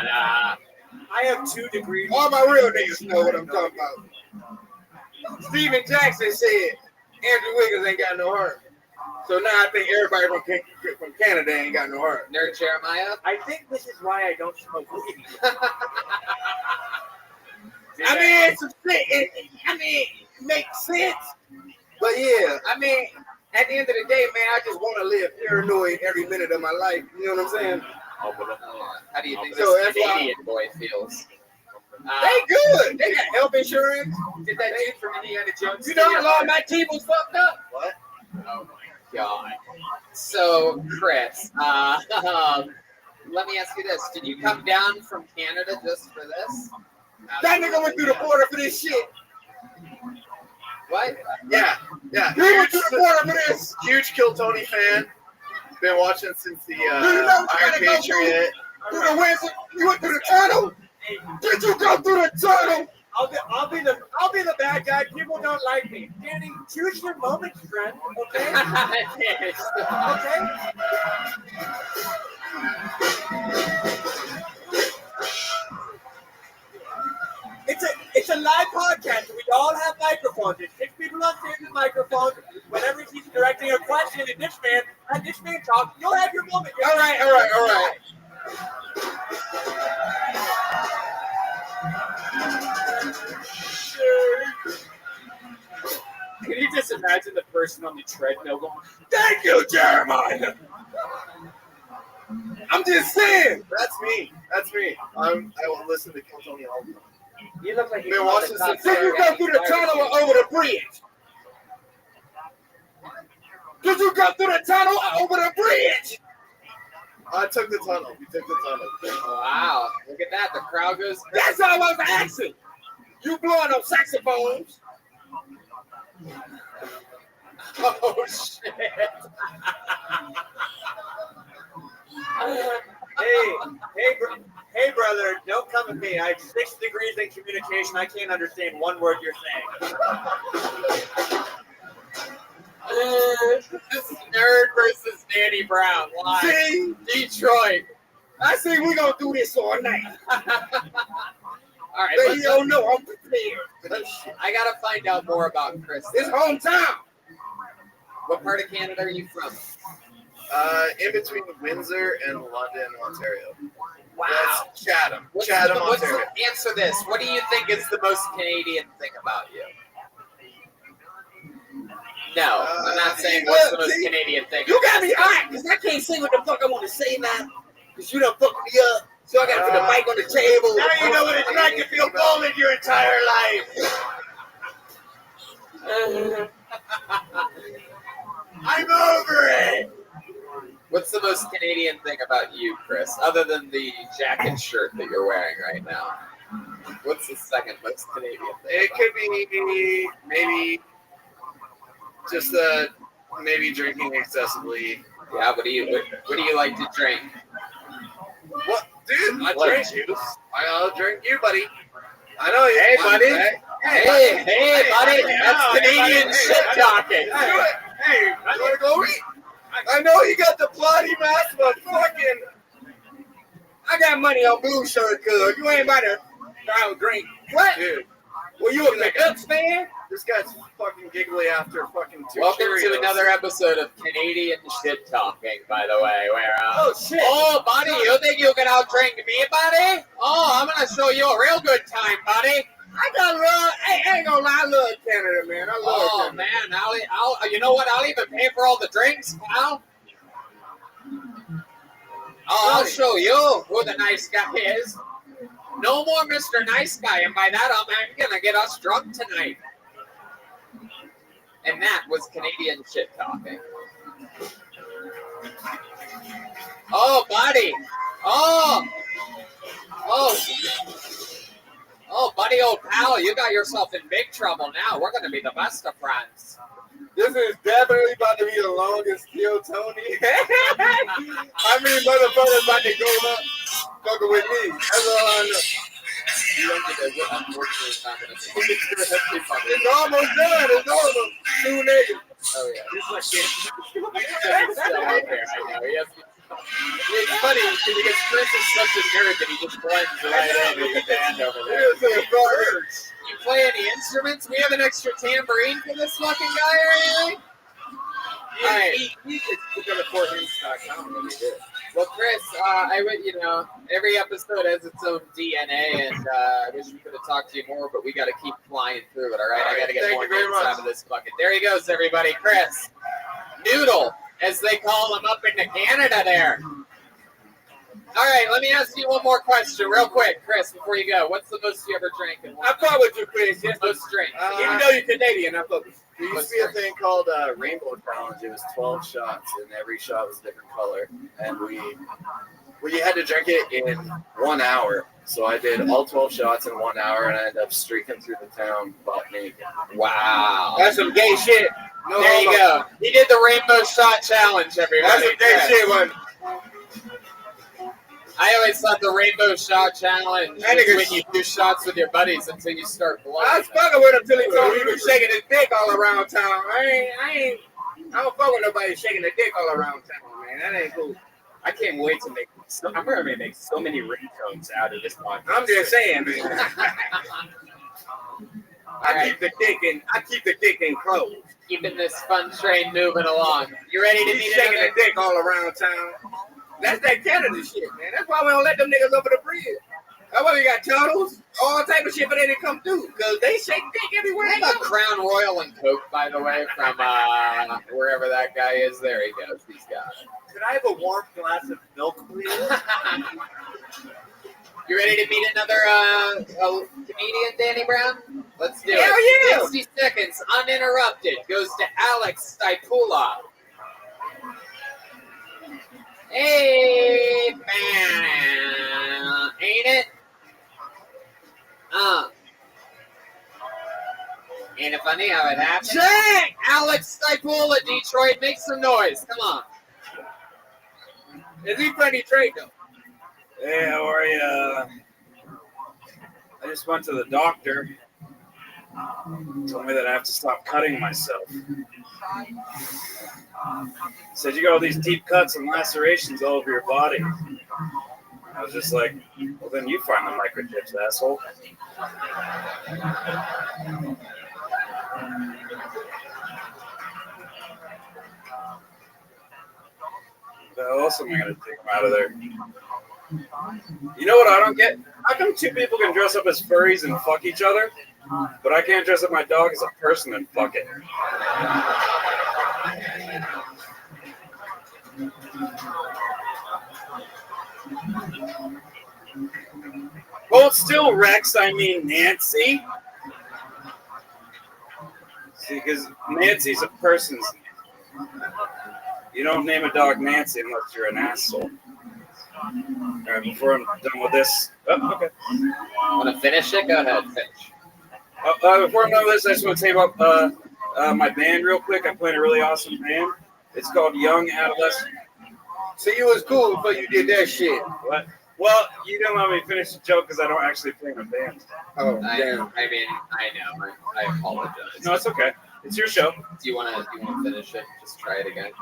I have 2 degrees. All my real niggas know what I'm talking about. Steven Jackson said Andrew Wiggins ain't got no heart. So now I think everybody from Canada ain't got no heart. Nerd Jeremiah? I think this is why I don't smoke weed. I mean, it makes sense. But yeah, I mean, at the end of the day, man, I just want to live paranoid every minute of my life. You know what I'm saying? How do you think So this that's why- Canadian boy feels? They good. They got health insurance. Did that dude from Indiana Jones? You know how long my teeth was fucked up? What? Oh my god. So, Chris, let me ask you this: did you come down from Canada just for this? That nigga went through the border for this shit. What? Yeah. He went through the border for this. Huge Kill Tony fan. Been watching since the Do you know what you Iron gotta go Patriot. through the winter? You went through the tunnel. Did you go through the tunnel? I'll be the bad guy. People don't like me. Danny, choose your moments, friend. Okay. Okay. It's a live podcast. We all have microphones. There's 6 people on stage with microphones. Whenever he's directing a question to this man, let this man talk. You'll have your moment. All right. Can you just imagine the person on the treadmill going, Thank you, Jeremiah. I'm just saying. That's me. I will listen to Kill Tony all the time. you look like Been you're watching since Did you go through the tunnel or over the bridge? Did you go through the tunnel or over the bridge? I took the tunnel. We took the tunnel. Wow, look at that. The crowd goes. That's all I was asking. You blowing up saxophones. Oh shit! Hey, brother, don't come at me. I have 6 degrees in communication. I can't understand one word you're saying. This is Nerd versus Danny Brown. Live. See? Detroit. I see we gonna do this all night. All right, But you don't know I'm prepared. I gotta find out more about Chris. It's hometown. What part of Canada are you from? In between Windsor and London, Ontario. Wow. That's Chatham. What's Ontario. answer this. What do you think is the most Canadian thing about you? No, I'm not saying what's the most Canadian thing. You got me hot because I can't say what the fuck I want to say now. Because you done fucked me up. So I got to put the mic on the table. Now you know what it's like to feel golden your entire life. I'm over it. What's the most Canadian thing about you, Chris, other than the jacket shirt that you're wearing right now? What's the second most Canadian thing? It could be maybe just maybe drinking excessively. Yeah, what do you like to drink? What, dude? I What? drink juice. I'll drink you, buddy. I know you. Hey, buddy. Hey, buddy. buddy. That's Canadian shit talking. Let's do it. Hey, you want to go eat? I know you got the bloody mask, but fucking. I got money on blue shirt, cuz. You ain't about to try to drink. What? Dude. Well, you a McUps fan? This guy's fucking giggly after fucking 2 Welcome Cheerios. to another episode of Canadian shit talking, by the way. Where Oh, shit. oh, buddy, you think you can outdrink me, buddy? Oh, I'm gonna show you a real good time, buddy. I got love. Hey, I ain't gonna lie, I love Canada, man. I love Oh Canada. man, I'll you know what? I'll even pay for all the drinks, pal. Oh, I'll show you who the nice guy is. No more Mr. Nice Guy, and by that I'm gonna get us drunk tonight. And that was Canadian shit talking. Oh, buddy. Oh, buddy, old pal, you got yourself in big trouble now. We're gonna be the best of friends. This is definitely about to be the longest Kill Tony. I mean, motherfuckers about to go up fucking with me. That's all I know. Unfortunately, it's not gonna be. It's almost done. It's almost 2 niggas. Oh yeah. He's still up there. I know. He has. It's funny because Chris is such a nerd that he just blends right in with the band over there. You play any instruments? We have an extra tambourine for this fucking guy or anything? All right. He just took up for him stock. I don't really did. Well, Chris, I would, every episode has its own DNA, and I wish we could have talked to you more, but we got to keep flying through it. All right, I got to get Thank more you very names much. out of this bucket. There he goes, everybody. Chris Noodle, as they call him up into Canada there. All right, let me ask you one more question, real quick, Chris, before you go. What's the most you ever drank in one I fuck with you, Chris. Yes, most drink? even though you're Canadian, I fuck with you. There used to be a thing called Rainbow Challenge. It was 12 shots, and every shot was a different color. And we had to drink it in 1 hour. So I did all 12 shots in 1 hour, and I ended up streaking through the town butt naked. Wow. That's some gay shit. No There you homo. go. He did the Rainbow Shot Challenge, everybody. That's some gay Chris. shit, man. I always thought the Rainbow Shot Challenge That is nigga- when you do shots with your buddies until you start blowing. I was fucking with him till he told me he was shaking his dick all around town. I don't fuck with nobody shaking their dick all around town, man. That ain't cool. I can't wait to make. I'm gonna make so many ringtones out of this podcast. I'm just saying, man. I keep the dick enclosed. Keeping this fun train moving along. You ready to He's meet shaking another? the dick all around town. That's that Canada shit, man. That's why we don't let them niggas over the bridge. That's why we got tunnels, all type of shit, but they didn't come through because they shake dick everywhere How they go. about Crown Royal and Coke, by the way, from wherever that guy is? There he goes. He's got it. Could I have a warm glass of milk, please? You ready to meet another comedian, Danny Brown? Let's do Hell it. yeah. 60 seconds, uninterrupted, goes to Alex Stipula. Hey, man. Ain't it? Ain't it funny how it happened? Jack! Alex Stipula, Detroit, make some noise. Come on. Is he Freddie Draco? Hey, how are you? I just went to the doctor. Told me that I have to stop cutting myself. Said you got all these deep cuts and lacerations all over your body. I was just like, well, then you find the microchips, asshole. How else am I going to take them out of there? You know what I don't get? How come two people can dress up as furries and fuck each other, but I can't dress up my dog as a person and fuck it? Hold still, Rex. I mean Nancy. See, because Nancy's a person's name. You don't name a dog Nancy unless you're an asshole. All right, before I'm done with this. Oh, okay. Want to finish it? Go ahead, finish. Before I'm done with this, I just want to tell you about my band real quick. I'm playing a really awesome band. It's called Young Adolescent. So you was cool before you did that shit. What? Well, you didn't let me finish the joke because I don't actually play in a band. Oh, I damn. know. I apologize. No, it's okay. It's your show. Do you want to finish it? Just try it again.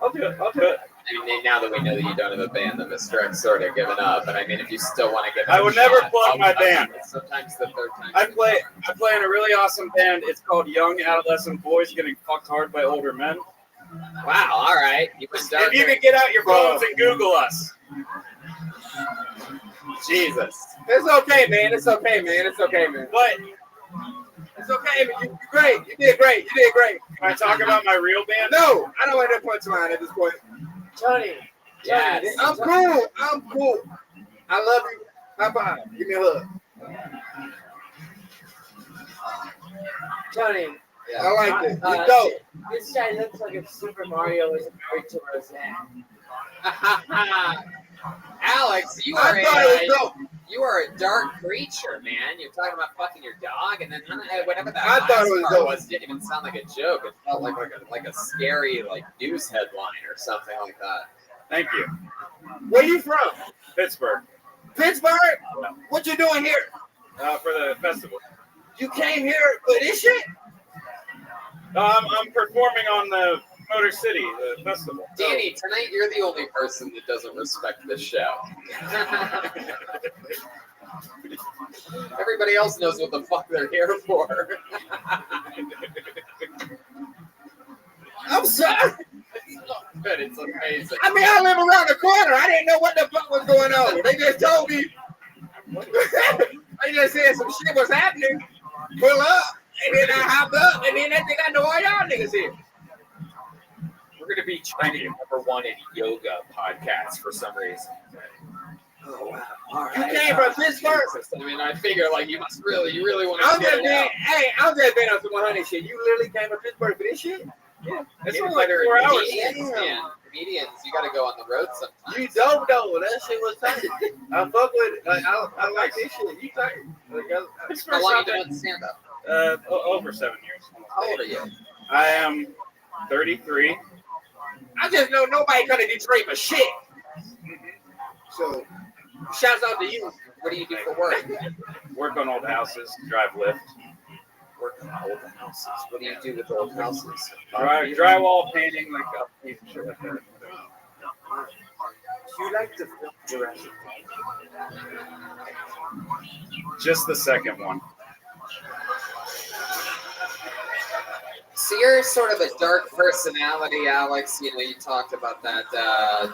I'll do it. I'll do it. I mean, now that we know that you don't have a band, then Mr. X sort of given up. But I mean, if you still want to give it I a would shot, never plug my band. Sometimes the third time. I play in a really awesome band. It's called Young Adolescent Boys Getting Fucked Hard by Older Men. Wow, all right. You can start If you could get out your phones and Google us. Jesus. It's okay, man. It's okay, man. It's okay, man. But It's okay, man. You're great. You did great. You did great. can I talk about my real band? No, I don't want that punchline at this point. Johnny. Yes. I'm cool. I'm cool. I love you. High five. Give me a hug. Johnny. I like this. Uh, It's dope. This guy looks like if Super Mario was married to Roseanne. Alex, you I are thought it was dope. you are a dark creature, man. You're talking about fucking your dog, and then whatever that I thought it was last part dope. was didn't even sound like a joke. It felt like a scary news headline or something like that. Thank you. Where you from? Pittsburgh. Pittsburgh? What you doing here? For the festival. You came here for this shit? I'm performing on the Motor City, the festival. Danny, tonight you're the only person that doesn't respect this show. Everybody else knows what the fuck they're here for. I'm sorry. But it's amazing. I mean, I live around the corner. I didn't know what the fuck was going on. They just told me. They just said some shit was happening. Pull up, and then I hopped up, and then they think I know all y'all niggas here. We're gonna be trending #1 in yoga podcasts for some reason. Oh wow! All right. You came from Pittsburgh. I mean, I figure like you really want to get it out. Hey, I'm just being on some 100 shit. You literally came from Pittsburgh for this shit? Yeah. It's only like 4 hours. Comedians, you gotta go on the road sometimes. You don't know. That shit was tight. I fuck with it. Like, I like this shit. You tight. Like, How long you been doing stand up? Over 7 years. How old are you? I am 33. I just know nobody come to Detroit for shit. So, shouts out to you. What do you do for work? Work on old houses, drive lift. Work on old houses. What do you do with old houses? Drywall painting, like upkeep, shit like that. Do you like the film Jurassic Just the second one. So you're sort of a dark personality, Alex. You know, you talked about that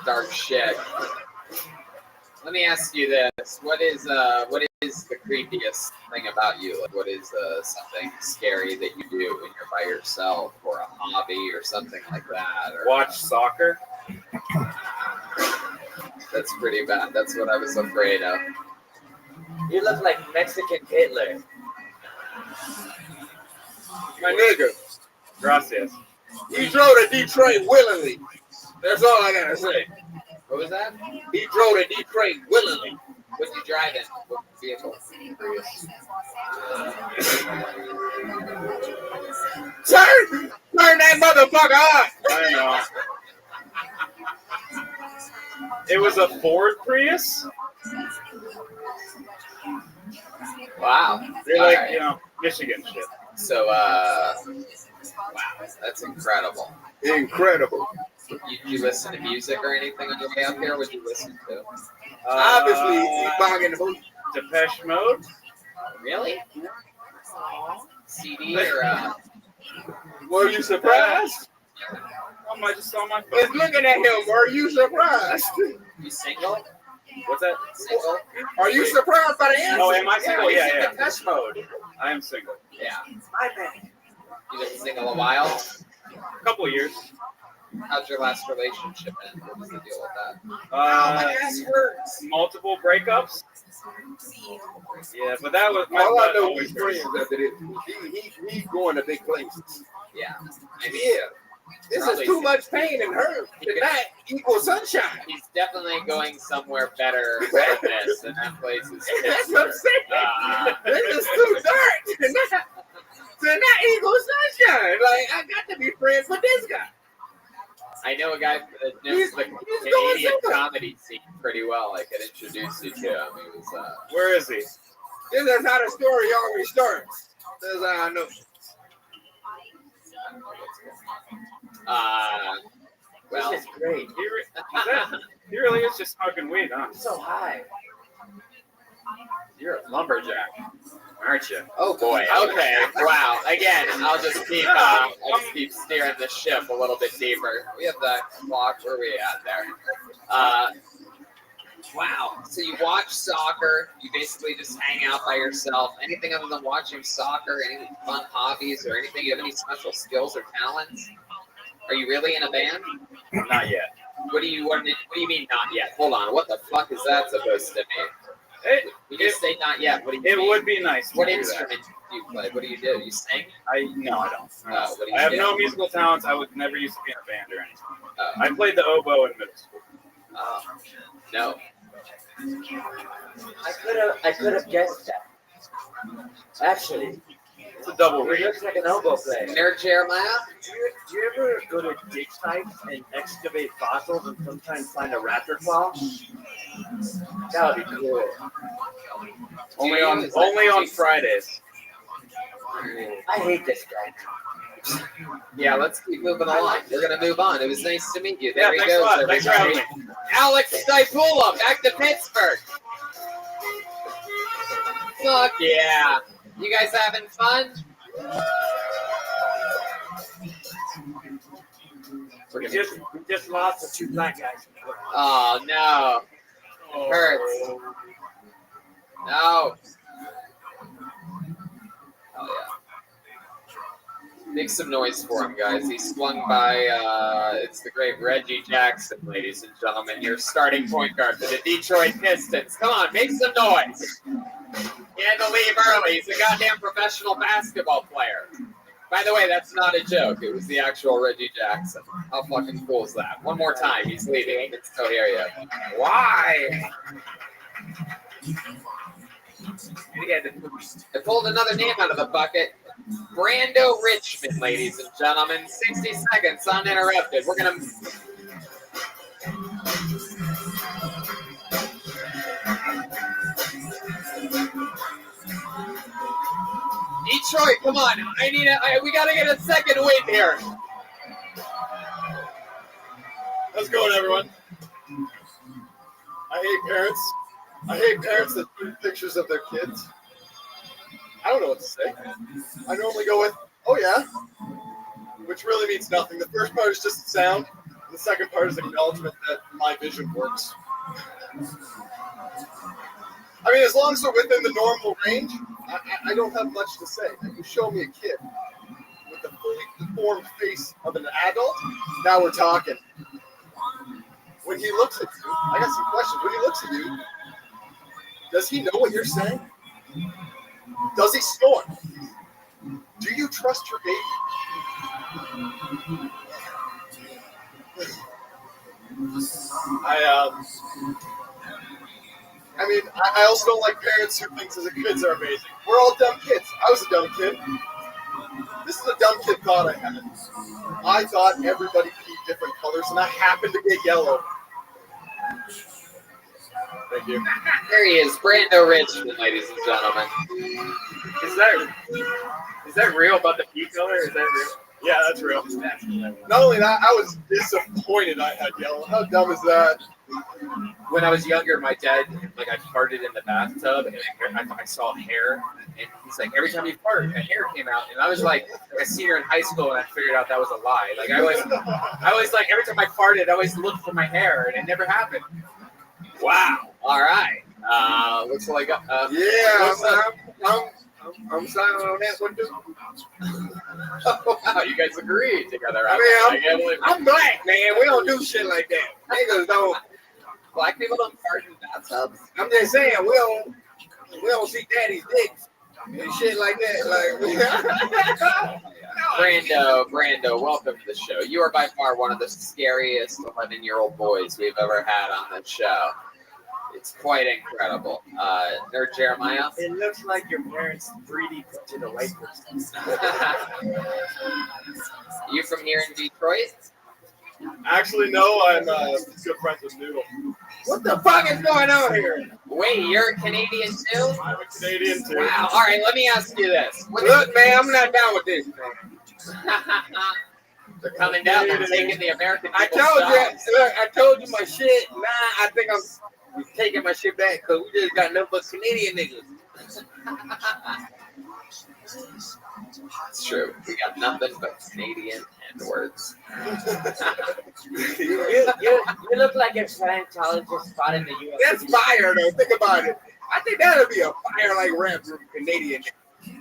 dark shit. Let me ask you this: what is the creepiest thing about you? Like, what is something scary that you do when you're by yourself, or a hobby, or something like that? Or, Watch soccer. That's pretty bad. That's what I was afraid of. You look like Mexican Hitler. My nigga. Gracias. He drove to Detroit willingly. That's all I gotta say. What was that? He drove to Detroit willingly. What did you drive in? What vehicle? Turn that motherfucker on. I know. It was a Ford Prius. Wow. They're like, you know, Michigan shit. So, wow, that's incredible. Incredible. You listen to music or anything on your way up here? What do you listen to? Obviously, he's banging the booth. Depeche Mode. Really? CD or Were you surprised? I just saw my phone. Just looking at him, were you surprised? You single? What's that? Single? Are you surprised by the answer? Oh, am I single? Yeah. Depeche Mode. I am single. Yeah. My bad. You've been single a while? A couple of years. How's your last relationship end? What was the deal with that? my ass hurts. Multiple breakups. Yeah, but that was my All I butt know always is friends after this. He's going to big places. Yeah. And this is too much pain and hurt. That equals sunshine. He's definitely going somewhere better than this, and that place is. That's what I'm saying. This is too dark. To not equals sunshine. Like, I got to be friends with this guy. I know a guy that knows the Canadian comedy scene pretty well. I could introduce you to him. He was, Where is he? This is how the story always starts. That's how I know. Well, This is great. He really is just smoking weed, huh? So high. You're a lumberjack, aren't you? Oh boy. Okay. Wow. Again, I'll just keep steering the ship a little bit deeper. We have the clock. Where are we at there? Wow. So you watch soccer. You basically just hang out by yourself. Anything other than watching soccer? Any fun hobbies or anything? You have any special skills or talents? Are you really in a band? Not yet. What do you mean not yet? Hold on. What the fuck is that supposed to mean? You just say not yet. What do you mean? It would be nice. What instrument do you play? What do? You sing? No, I don't. What do you I have do? no musical talents. I would never used to be in a band or anything. I played the oboe in middle school. No. I could have guessed that. Actually, it's a double He read. looks like an elbow player. Nerd Jeremiah? Do you ever go to dig sites and excavate fossils and sometimes find a raptor claw? That would be cool. Only on Fridays. I hate this guy. Yeah, let's keep moving along. We're gonna move on. It was nice to meet you. There he thanks a goes, lot. Thanks for having everybody. Alex Stipula, back to Pittsburgh. Fuck yeah. You guys having fun? We just lost the 2 black guys. Oh no. Hurts. No. Oh yeah. Make some noise for him, guys. He swung by, it's the great Reggie Jackson, ladies and gentlemen, your starting point guard for the Detroit Pistons. Come on, make some noise. He had to leave early. He's a goddamn professional basketball player. By the way, that's not a joke. It was the actual Reggie Jackson. How fucking cool is that? One more time. He's leaving. He can still hear you. Why? I pulled another name out of the bucket. Brando Richmond, ladies and gentlemen. 60 seconds uninterrupted. We're going to... Detroit, come on. We got to get a second win here. How's it going, everyone? I hate parents. I hate parents that put pictures of their kids. I don't know what to say. I normally go with, oh yeah, which really means nothing. The first part is just sound. The second part is acknowledgement that my vision works. I mean, as long as they're within the normal range, I don't have much to say. If you show me a kid with the fully deformed face of an adult, now we're talking. When he looks at you, I got some questions. When he looks at you, does he know what you're saying? Does he snore? Do you trust your baby? I also don't like parents who think that the kids are amazing. We're all dumb kids. I was a dumb kid. This is a dumb kid thought I had. I thought everybody peed different colors, and I happened to get yellow. Thank you. There he is, Brando Richmond, ladies and gentlemen. Is that real about the pea color? Is that real? Yeah, that's real. Not only that, I was disappointed I had yellow. How dumb is that? When I was younger, my dad, I farted in the bathtub, and I saw hair, and he's like, every time you fart, a hair came out, and I was like a senior in high school, and I figured out that was a lie. I was like, every time I farted, I always looked for my hair, and it never happened. Wow. All right. Looks like I'm signing on that one too. Oh, wow, you guys agree together. I'm black, man. We don't do shit like that. Niggas don't. Black people don't fart in bathtubs. I'm just saying we don't see daddy's dicks and shit like that. Brando, welcome to the show. You are by far one of the scariest 11-year-old boys we've ever had on the show. It's quite incredible. Nerd Jeremiah? It looks like your parents 3D printed a white person. You from here in Detroit? Actually, no. I'm good friends with Noodle. What the fuck is going on here? Wait, you're a Canadian too? I'm a Canadian too. Wow. All right, let me ask you this. Look, man, I'm not down with this, man. They're coming down. They're taking the American I people's told you. jobs. Look, I told you my shit. Nah, I think I'm taking my shit back because we just got nothing but Canadian niggas. It's true. We got nothing but Canadian words. You look like a Scientologist spot in the U.S. That's fire, though. Think about it. I think that would be a fire-like rap group, Canadian.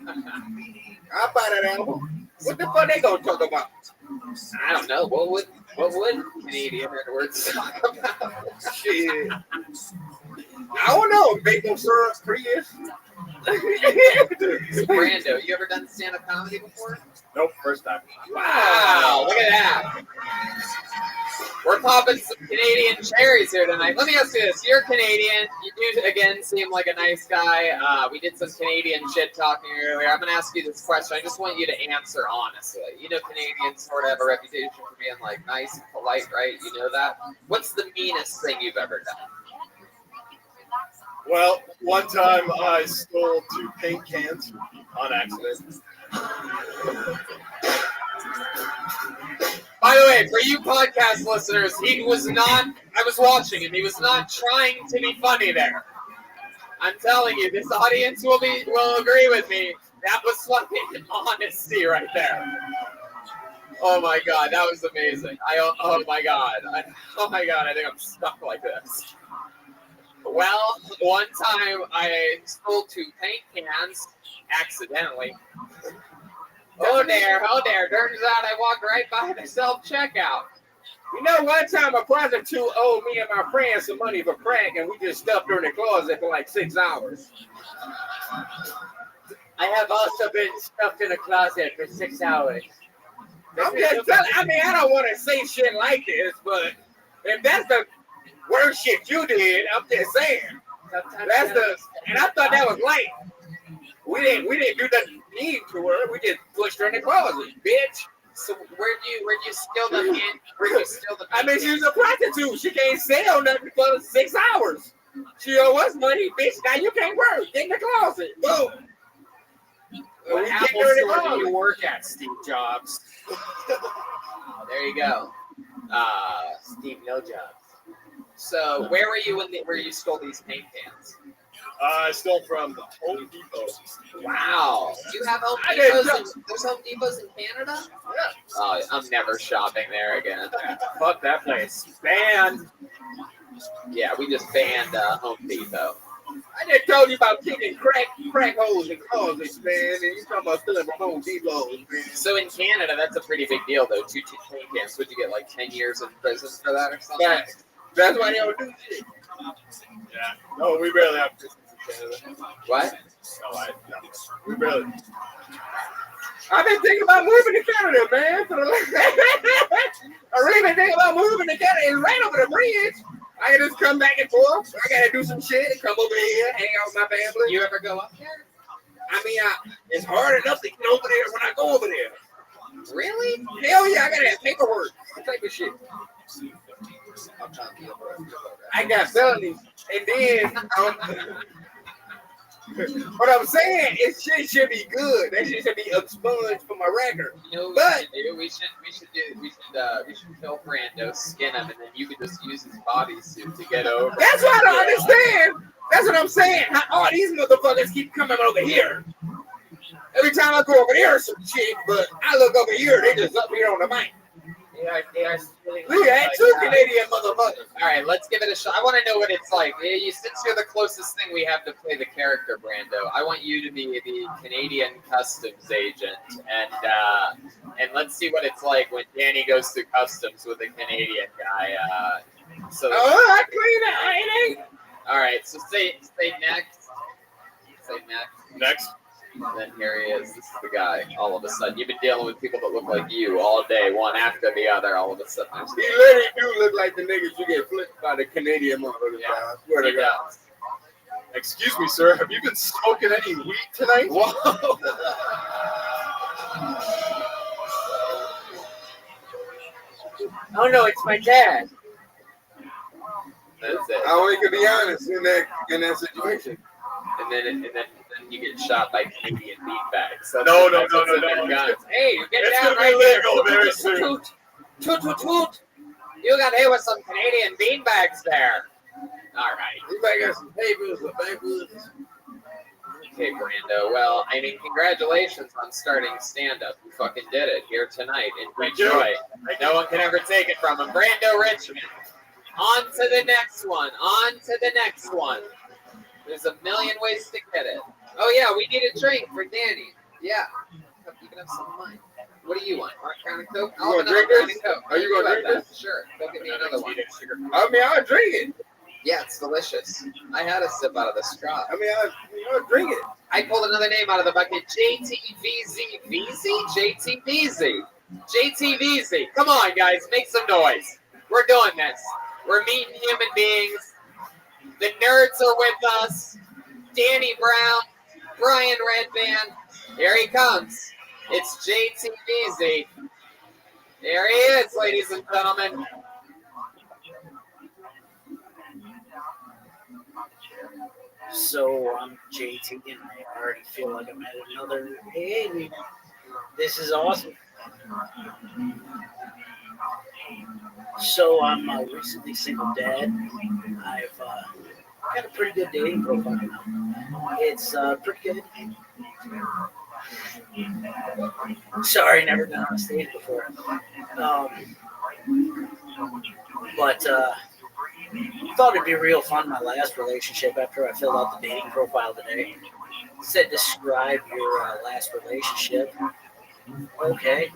I'll buy that album. What the fuck they gonna talk about? I don't know. What would Canadian words talk about? Shit. I don't know. Maple syrup, Prius. Brando, you ever done stand-up comedy before? Nope, first time. Wow, look at that. We're popping some Canadian cherries here tonight. Let me ask you this. You're Canadian. You do, again, seem like a nice guy. We did some Canadian shit talking earlier. I'm going to ask you this question. I just want you to answer honestly. You know Canadians sort of have a reputation for being, nice and polite, right? You know that? What's the meanest thing you've ever done? Well, one time I stole 2 paint cans on accident. By the way, for you podcast listeners, I was watching him. He was not trying to be funny there. I'm telling you, this audience will agree with me. That was fucking honesty right there. Oh my god, that was amazing. Oh my god, I think I'm stuck like this. Well, one time I stole 2 paint cans accidentally. Oh there. Turns out I walked right by the self-checkout. You know, one time a prostitute owed me and my friends some money for crack, and we just stuffed her in the closet for like 6 hours. I have also been stuffed in a closet for 6 hours. I'm just telling. I mean, I don't want to say shit like this, but if that's the worst shit you did, I'm just saying. And I thought that was light. We didn't do nothing mean to her. We just pushed her in the closet, bitch. So where'd you steal the pan? Where'd you steal the? I mean, she was a prostitute. She can't sell nothing for 6 hours. She owe us money, bitch. Now you can't work. Get in the closet. Boom. What Apple store do you work at, Steve Jobs? There you go. Steve No Jobs. So where were you where you stole these paint cans? I stole from Home Depot. Wow. Do you have Home Depots? There's Home Depots in Canada? Yeah. Oh, I'm never shopping there again. Fuck that place. Banned. Yeah, we just banned Home Depot. I just told you about kicking crack holes in closets, man, and you talking about stealing from Home Depot, man. So in Canada, that's a pretty big deal, though. 2 paint cans. Would you get like 10 years in prison for that or something? That's why they don't do shit. Yeah. No, we barely have prisons in Canada. What? No, we barely. I've been thinking about moving to Canada, man. I really been thinking about moving to Canada. It's right over the bridge. I can just come back and forth. I gotta do some shit and come over here, hang out with my family. You ever go up there? I mean, it's hard enough to get over there when I go over there. Really? Hell yeah, I gotta have paperwork. That type of shit. I got felonies, and then what I'm saying is shit should be good. That shit should be expunged from my record. You know, but we should kill Brando, skin him, and then you could just use his bodysuit to get over. That's what I don't understand. That's what I'm saying. All these motherfuckers keep coming over here. Every time I go over there, some shit, but I look over here, they just up here on the mic. Look at that, 2 Canadian motherfuckers. All right, let's give it a shot. I want to know what it's like. Since you're the closest thing we have to play the character, Brando, I want you to be the Canadian customs agent, and let's see what it's like when Danny goes through customs with a Canadian guy. I clean it. All right, so say next. Say next. Next. And then here he is. This is the guy. All of a sudden, you've been dealing with people that look like you all day, one after the other. All of a sudden, he literally do look like the niggas you get flipped by the Canadian motherfuckers. Yeah, I swear to God. Excuse me, sir. Have you been smoking any weed tonight? Whoa. Oh no, it's my dad. That's it. I only could be honest in that situation. And then you get shot by Canadian beanbags. No. Hey, you get it's down gonna right be here. legal very soon. Toot. You got hit with some Canadian beanbags there. All right. You might got some papers or papers. Okay, Brando. Well, I mean, congratulations on starting stand-up. You fucking did it here tonight in Detroit. No one can ever take it from him. Brando Richmond. On to the next one. There's a million ways to get it. Oh, yeah, we need a drink for Danny. Yeah. You can have some of mine. What do you want? One kind of Coke? You want to drink this? Are you going to drink this? Sure. Go get me another one. I mean, I'll drink it. Yeah, it's delicious. I had a sip out of the straw. I mean, I'll drink it. I pulled another name out of the bucket. JTVZ. Come on, guys. Make some noise. We're doing this. We're meeting human beings. The nerds are with us. Danny Brown, Brian Redband. Here he comes. It's JTVZ. There he is, ladies and gentlemen. So I'm JT, and I already feel like I'm at another. Hey, this is awesome. So I'm a recently single dad. I've got a pretty good dating profile now. It's pretty good. Sorry, never been on a stage before. But thought it'd be real fun. My last relationship, after I filled out the dating profile today, said describe your last relationship. Okay.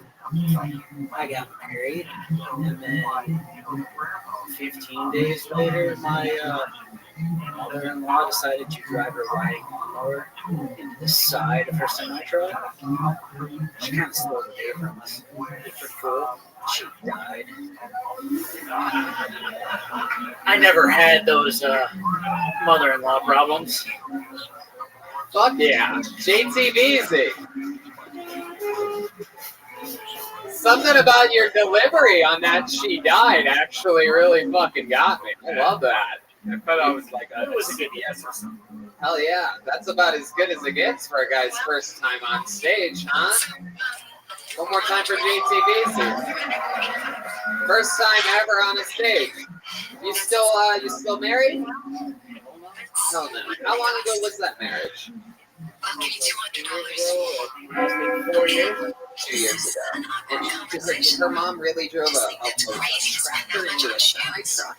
I got married, and then 15 days later, my mother-in-law decided to drive her riding lawnmower into the side of her semi-truck. She kind of stole the day from us. For cool. She died. I never had those mother-in-law problems. Fuck yeah. JTBZ. Something about your delivery on that she died actually really fucking got me. I love that. I thought I was like, it was a good yes or something. Hell yeah. That's about as good as it gets for a guy's first time on stage, huh? One more time for JTBZ. First time ever on a stage. You still married? Hell no. How long ago was that marriage? 4 years. 2 years ago. And her mom really drove a tractor into a semi-truck?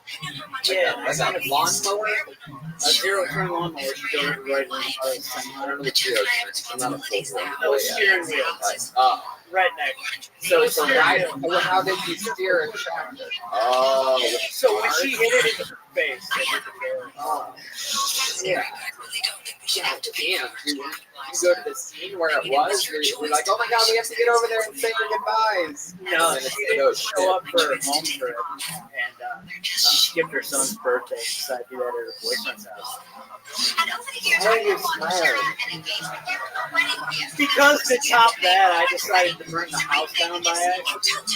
Yeah, Like a lawnmower? A zero-turn lawnmower. She drove it right in the semi. I don't know what zero turns. I'm not a full No steering wheel. Right next. How did you steer a tractor? So when she hit it in the face, it hit the oh, yeah. God damn, dude. You go to the scene where it was, you're like, oh my god, we have to get over there and say our goodbyes. No, she didn't show up for her home trip and skipped her son's birthday and decided to do that at her boyfriend's house. Why are you smiling? Because to top that, I decided to burn the house down by accident.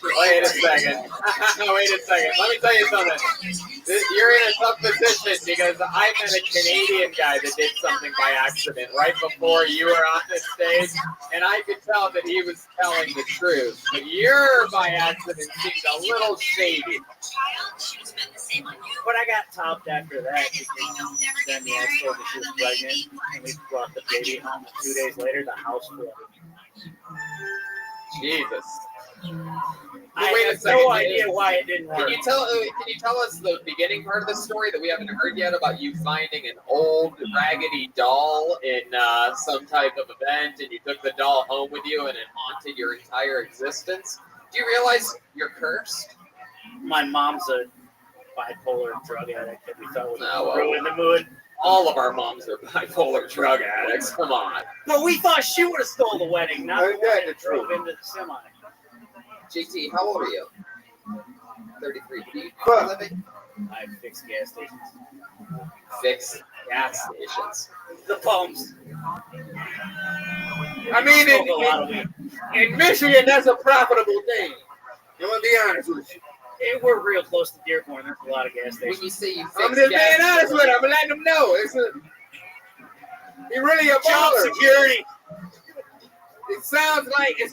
Wait a second. Wait a second. Let me tell you something. You're in a tough position because I met a Canadian guy that did something by accident right before you were on this stage, and I could tell that he was telling the truth. But your by accident seemed a little shady. But I got topped after that because then the ex told me she was pregnant, and we brought the baby home. And 2 days later, the house flooded. Jesus. I have no idea why it didn't work. Can you tell us the beginning part of the story that we haven't heard yet about you finding an old raggedy doll in some type of event, and you took the doll home with you, and it haunted your entire existence? Do you realize you're cursed? My mom's a bipolar drug addict that we thought would No, ruin the mood. All of our moms are bipolar drug addicts. Come on. But we thought she would have stole the wedding, not the one that drove into the semi. JT, how old are you? 33. Do you for a living? I fix gas stations. Fix gas stations. The pumps. I mean, in Michigan, that's a profitable thing. I'm gonna be honest with you. We're real close to Dearborn. There's a lot of gas stations. When you say you fix I'm just being honest with him. I'm letting them know. He really a job baller. security. It sounds like it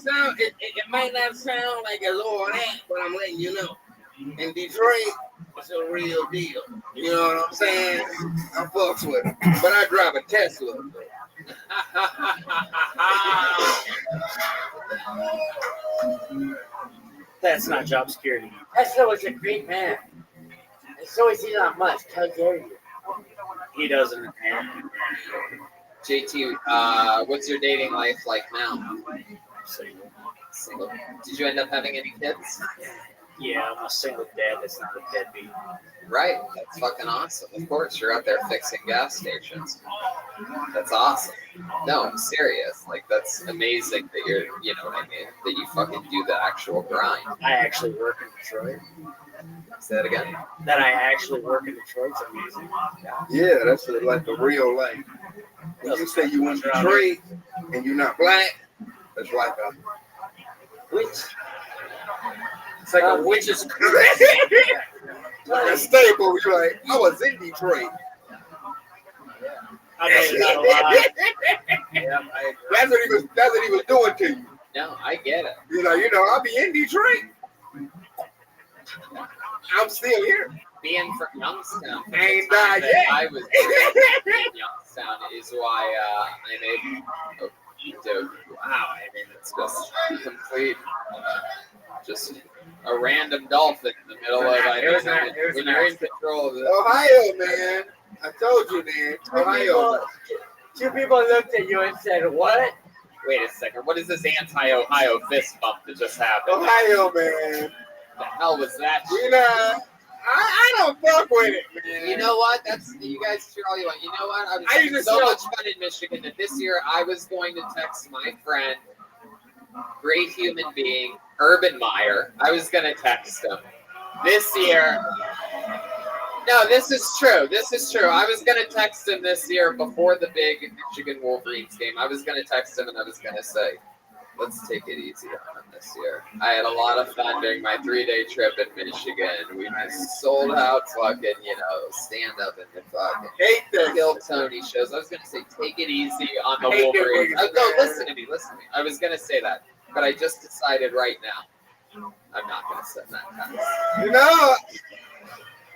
might not sound like a lower that, but I'm letting you know. In Detroit, it's a real deal. You know what I'm saying? I fucks with it, but I drive a Tesla. That's not job security. Tesla was a great man. And so is Elon Musk. How dare you? He doesn't. JT, what's your dating life like now? Single. Did you end up having any kids? Yeah, I'm a single dad that's not a deadbeat. Right. That's fucking awesome. Of course, you're out there fixing gas stations. That's awesome. No, I'm serious. Like, that's amazing that you're, you know what I mean? That you fucking do the actual grind. I actually work in Detroit. Say that again? That I actually work in Detroit's amazing. Yeah, that's like the real life. When you say you in Detroit and you're not black, that's like a witch. It's like a witch's like a staple. You're like, I was in Detroit. I made it out alive. Yeah, I agree. That's what he was doing to you. No, I get it. You know, I'll be in Detroit. I'm still here. Being from Youngstown, I ain't died yet. I was in Youngstown is why I'm able. Dude, wow, I mean, it's just complete, just a random dolphin in the middle of, I mean, when you're in control of it. Ohio, man. I told you, man. Ohio. Two people looked at you and said, "What?" Wait a second, what is this anti-Ohio fist bump that just happened? Ohio, man. The hell was that? You know, I don't fuck with it, man. You know what? That's you guys cheer all you want. You know what? I was I having used so to- much fun in Michigan that this year I was going to text my friend, great human being, Urban Meyer. I was going to text him. This year, no, this is true. This is true. I was going to text him this year before the big Michigan Wolverines game. I was going to text him and I was going to say, let's take it easy on him this year. I had a lot of fun during my 3-day trip in Michigan. We just sold out fucking, stand up in the fucking hate the Kill Tony shows. I was going to say, take it easy on the Hate the Wolverines. Wolverines. No, listen to me. I was going to say that, but I just decided right now, I'm not going to send that text. You know,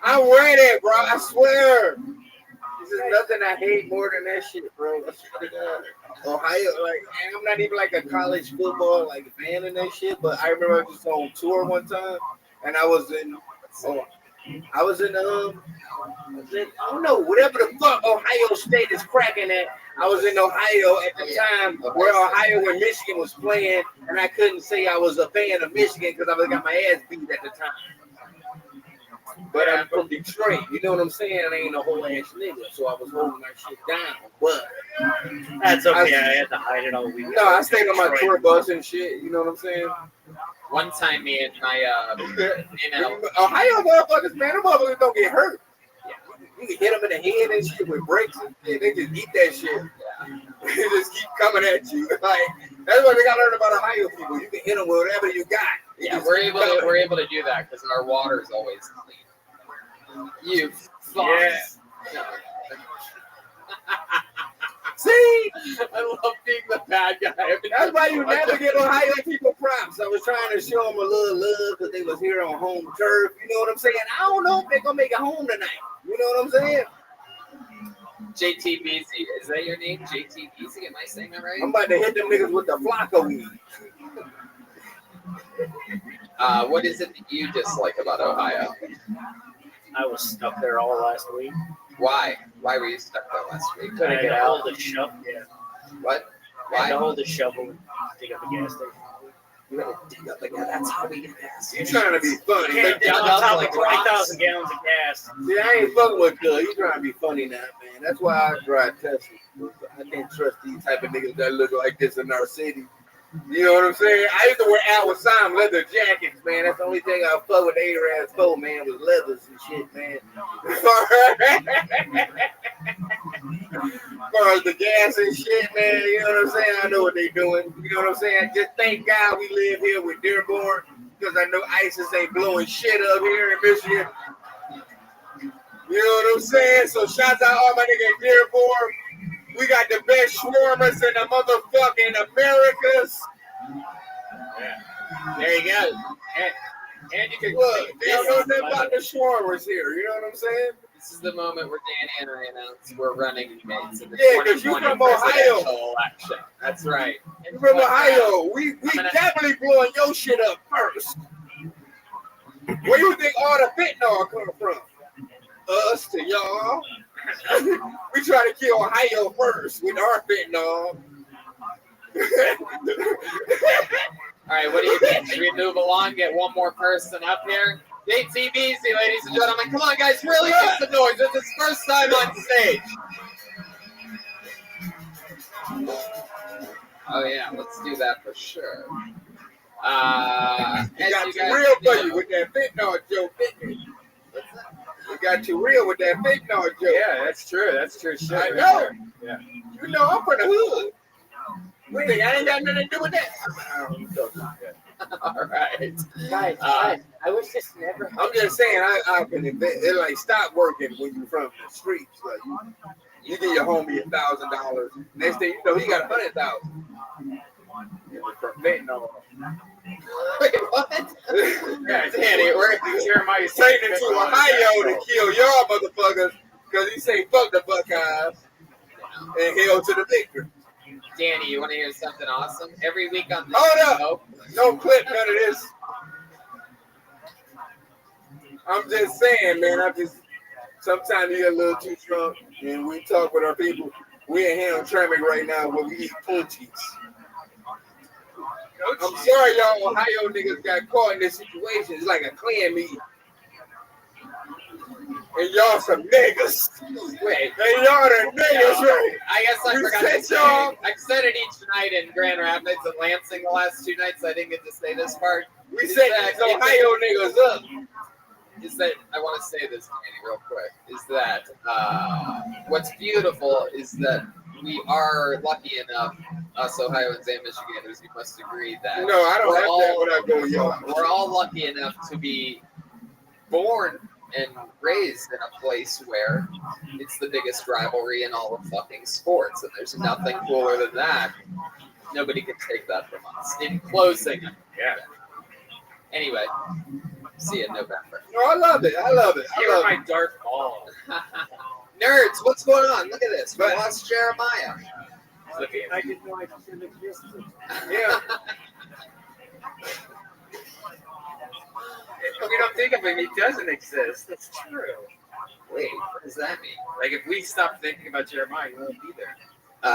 I'm ready, bro. I swear. There's nothing I hate more than that shit, bro. I swear to God. Ohio, and I'm not even a college football fan in that shit, but I remember I was on tour one time, and I was in I don't know, whatever the fuck Ohio State is cracking at. I was in Ohio at the time where Ohio and Michigan was playing, and I couldn't say I was a fan of Michigan because I got my ass beat at the time. But I'm from Detroit, you know what I'm saying? I ain't a whole ass nigga, so I was holding my shit down. But That's okay. I had to hide it all week. no, I stayed on my tour bus and shit. You know what I'm saying? One time, me and my, Ohio motherfuckers, man, them motherfuckers don't get hurt. You can hit them in the head and shit with brakes and shit. They just eat that shit. They just keep coming at you. That's what they got to learn about Ohio people. You can hit them with whatever you got. Yeah, we're able to do that because our water is always clean. You fucks. Yeah. See? I love being the bad guy. That's why you never give Ohio people props. I was trying to show them a little love because they was here on home turf. You know what I'm saying? I don't know if they're going to make it home tonight. You know what I'm saying? JT Beasy. Is that your name? JT Beasy? Am I saying that right? I'm about to hit them niggas with the flock of weed. What is it that you dislike about Ohio? I was stuck there all last week. Why? Why were you stuck there last week? Couldn't get out. Hold the shovel. Yeah. What? Why? I had to hold the shovel and dig up a gas station. You gotta dig up the gas. That's how we get gas. You trying to be funny? You can't dig on top of 20,000 gallons of gas. See, I ain't fucking with Cuz. You trying to be funny now, man. That's why I drive Tesla. I can't trust these type of niggas that look like this in our city. You know what I'm saying? I used to wear Albert Simon leather jackets, man. That's the only thing I fuck with A-Rad's for, man, was leathers and shit, man. As far as the gas and shit, man, you know what I'm saying? I know what they doing. You know what I'm saying? Just thank God we live here with Dearborn, because I know ISIS ain't blowing shit up here in Michigan. You know what I'm saying? So shouts out all my niggas in Dearborn. We got the best shawarmas in the motherfucking Americas. Yeah. There you go. And you can look. They don't know nothing about the shawarmas here. You know what I'm saying? This is the moment where Danny and I announced we're running mates in the Yeah, because you 2020 from Ohio. presidential election. That's right. You from Ohio. We definitely blowing your shit up first. Where you think all the fentanyl come from? Us to y'all. We try to kill Ohio first with our fentanyl. All right, what do you think? Should we move along, get one more person up here? JT Beasy, ladies and gentlemen. Come on, guys, really make some noise. It's his first time on stage. Oh, yeah, let's do that for sure. We got too real for you with that fentanyl joke, didn't we? We got too real with that fentanyl joke. Yeah, that's true. That's true shit. I know. Right there. Yeah. You know, I'm from the hood. We think I ain't got nothing to do with that. All right. Guys, I wish this never happened. I'm just saying, I can invent. It like stop working when you from the streets. Like you give your homie $1,000. Next thing you know, he got 100,000. From fentanyl. Wait, what? Yeah, Danny, we're sending to Ohio to kill y'all motherfuckers because he say fuck the Buckeyes and hell to the victor. Danny, you want to hear something awesome? Every week on this Hold show. up! Don't clip none of this. I'm just saying, man. Sometimes you get a little too drunk, and we talk with our people. We in Hamtramck right now where we eat punchies. I'm sorry, y'all Ohio niggas got caught in this situation. It's like a clan meeting. And y'all some niggas. Wait. And y'all the niggas, right? I guess I We forgot to said say. y'all. I said it each night in Grand Rapids and Lansing the last 2 nights. I didn't get to say this part. We said these Ohio niggas up. Is that I want to say this, Danny, real quick? Is that what's beautiful is that we are lucky enough, us Ohioans and Michiganders, you must agree that No, I don't have that when I go young. We're all lucky enough to be born and raised in a place where it's the biggest rivalry in all of fucking sports, and there's nothing cooler than that. Nobody can take that from us. In closing, yeah. Anyway, see you in November. No, I love it. I love it. Here are my dark ball. Nerds, what's going on? Look at this. We lost Jeremiah. I didn't know I didn't exist. Yeah. If we don't think of him, he doesn't exist. That's true. Wait, what does that mean? Like if we stop thinking about Jeremiah, he won't be there.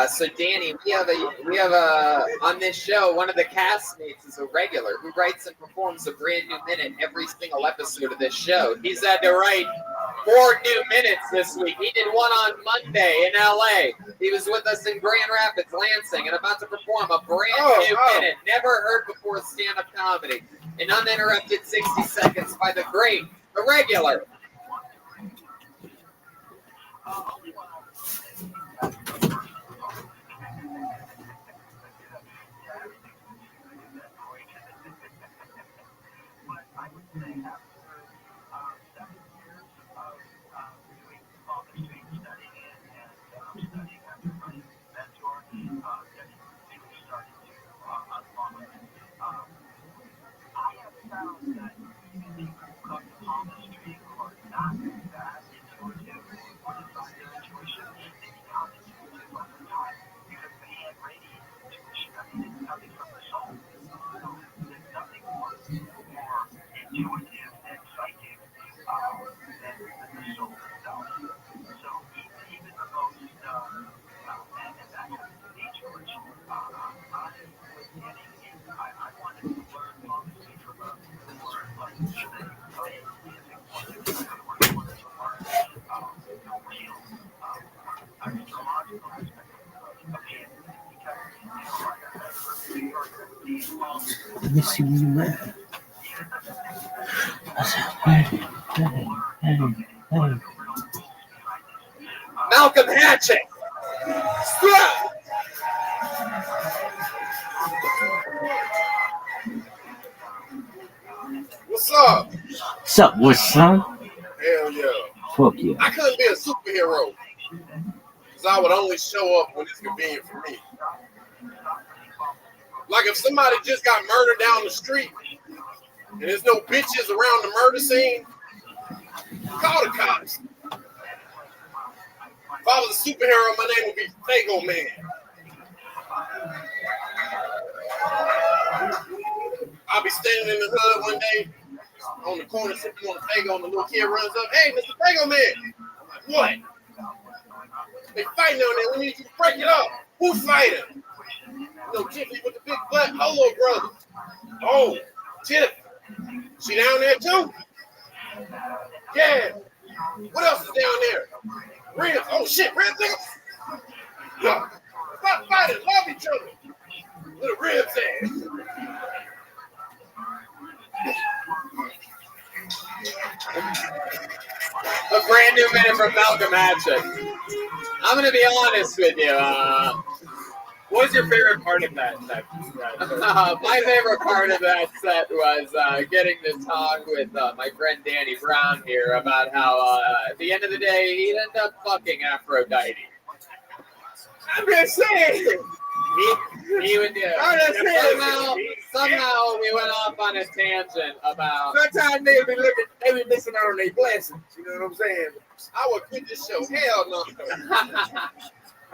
So Danny, we have a on this show, one of the castmates is a regular who writes and performs a brand new minute every single episode of this show. He's had to write 4 new minutes this week. He did one on Monday in LA. He was with us in Grand Rapids, Lansing, and about to perform a brand new minute, never heard before stand-up comedy. An uninterrupted 60 seconds by the great, the regular. Let me see where you at. Hey. Malcolm Hatchet. Stop. What's up? What's up, what's up? Hell yeah. Fuck yeah. I couldn't be a superhero. Because I would only show up when it's convenient for me. Like if somebody just got murdered down the street and there's no bitches around the murder scene, call the cops. If I was a superhero, my name would be Fago Man. I'll be standing in the hood one day on the corner sipping on a Fago and the little kid runs up, "Hey, Mr. Fago Man." I'm like, "What?" They fighting down there. We need you to break it up. Who's fighting? No, Tiffany with the big butt. Hello, brother. Oh, Tiff. She down there too? Yeah. What else is down there? Ribs. Oh shit, ribs. Yeah. Stop fighting. Love each other. Little ribs ass. A brand new minute from Malcolm Hatchet. I'm going to be honest with you. What was your favorite part of that? My favorite part of that set was getting to talk with my friend Danny Brown here about how at the end of the day he'd end up fucking Aphrodite. I'm just saying. He would do. Somehow we went off on a tangent about. Sometimes they be missing out on their blessings. You know what I'm saying? I would quit this show. Hell no.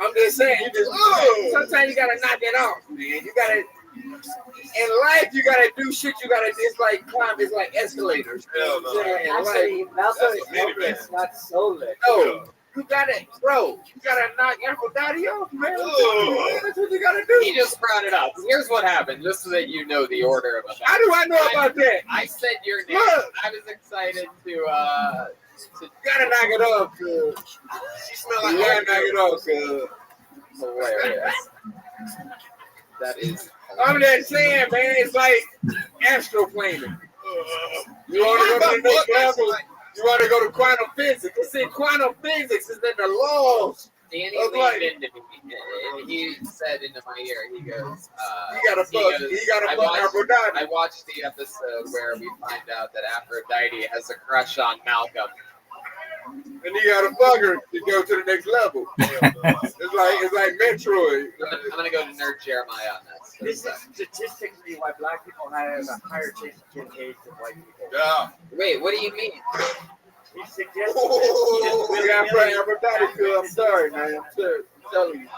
I'm just saying, sometimes you gotta knock it off, man. You gotta, in life, you gotta do shit. You gotta just like climb. It's like escalators. Actually, Malcolm is hopeless, not soulless. No, you gotta, bro. You gotta knock Aphrodite off, man. That's what you gotta do. He just brought it up. Here's what happened, just so that you know the order of events. How do I know about that? I said your name. Look. I was excited to gotta knock it off, cuz. She smelled You gotta knock it off, cuz. Hilarious. That is. I'm just saying, man. It's like astroplaning. You want to go to the next level? You want to go to quantum physics? You see, quantum physics is in the laws. Danny of leaned like, into me and he said into my ear, he goes, he gotta fuck Aphrodite. I watched the episode where we find out that Aphrodite has a crush on Malcolm. And you gotta fuck her to go to the next level. it's like Metroid. I'm gonna go to Nerd Jeremiah on this. This is statistically why black people have a higher chance of getting AIDS than white people. Yeah. Wait, what do you mean? He suggested Aphrodite, I'm sorry, man. I'm telling you.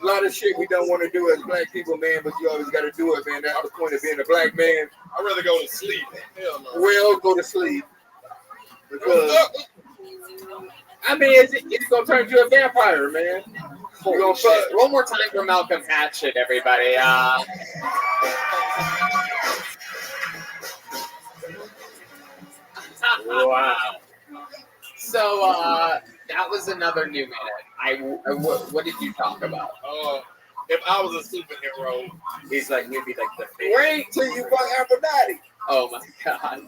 A lot of shit we don't want to do as black people, man, but you always got to do it, man. That's the point of being a black man. I'd rather go to sleep. Hell no. Well, go to sleep. Because, I mean, it's going to turn you a vampire, man. Holy shit. One more time for Malcolm Hatchet, everybody. Wow. So, that was another new minute. What did you talk about? If I was a superhero, he's like, we'd be like the wait till you fuck Aphrodite. Oh my god.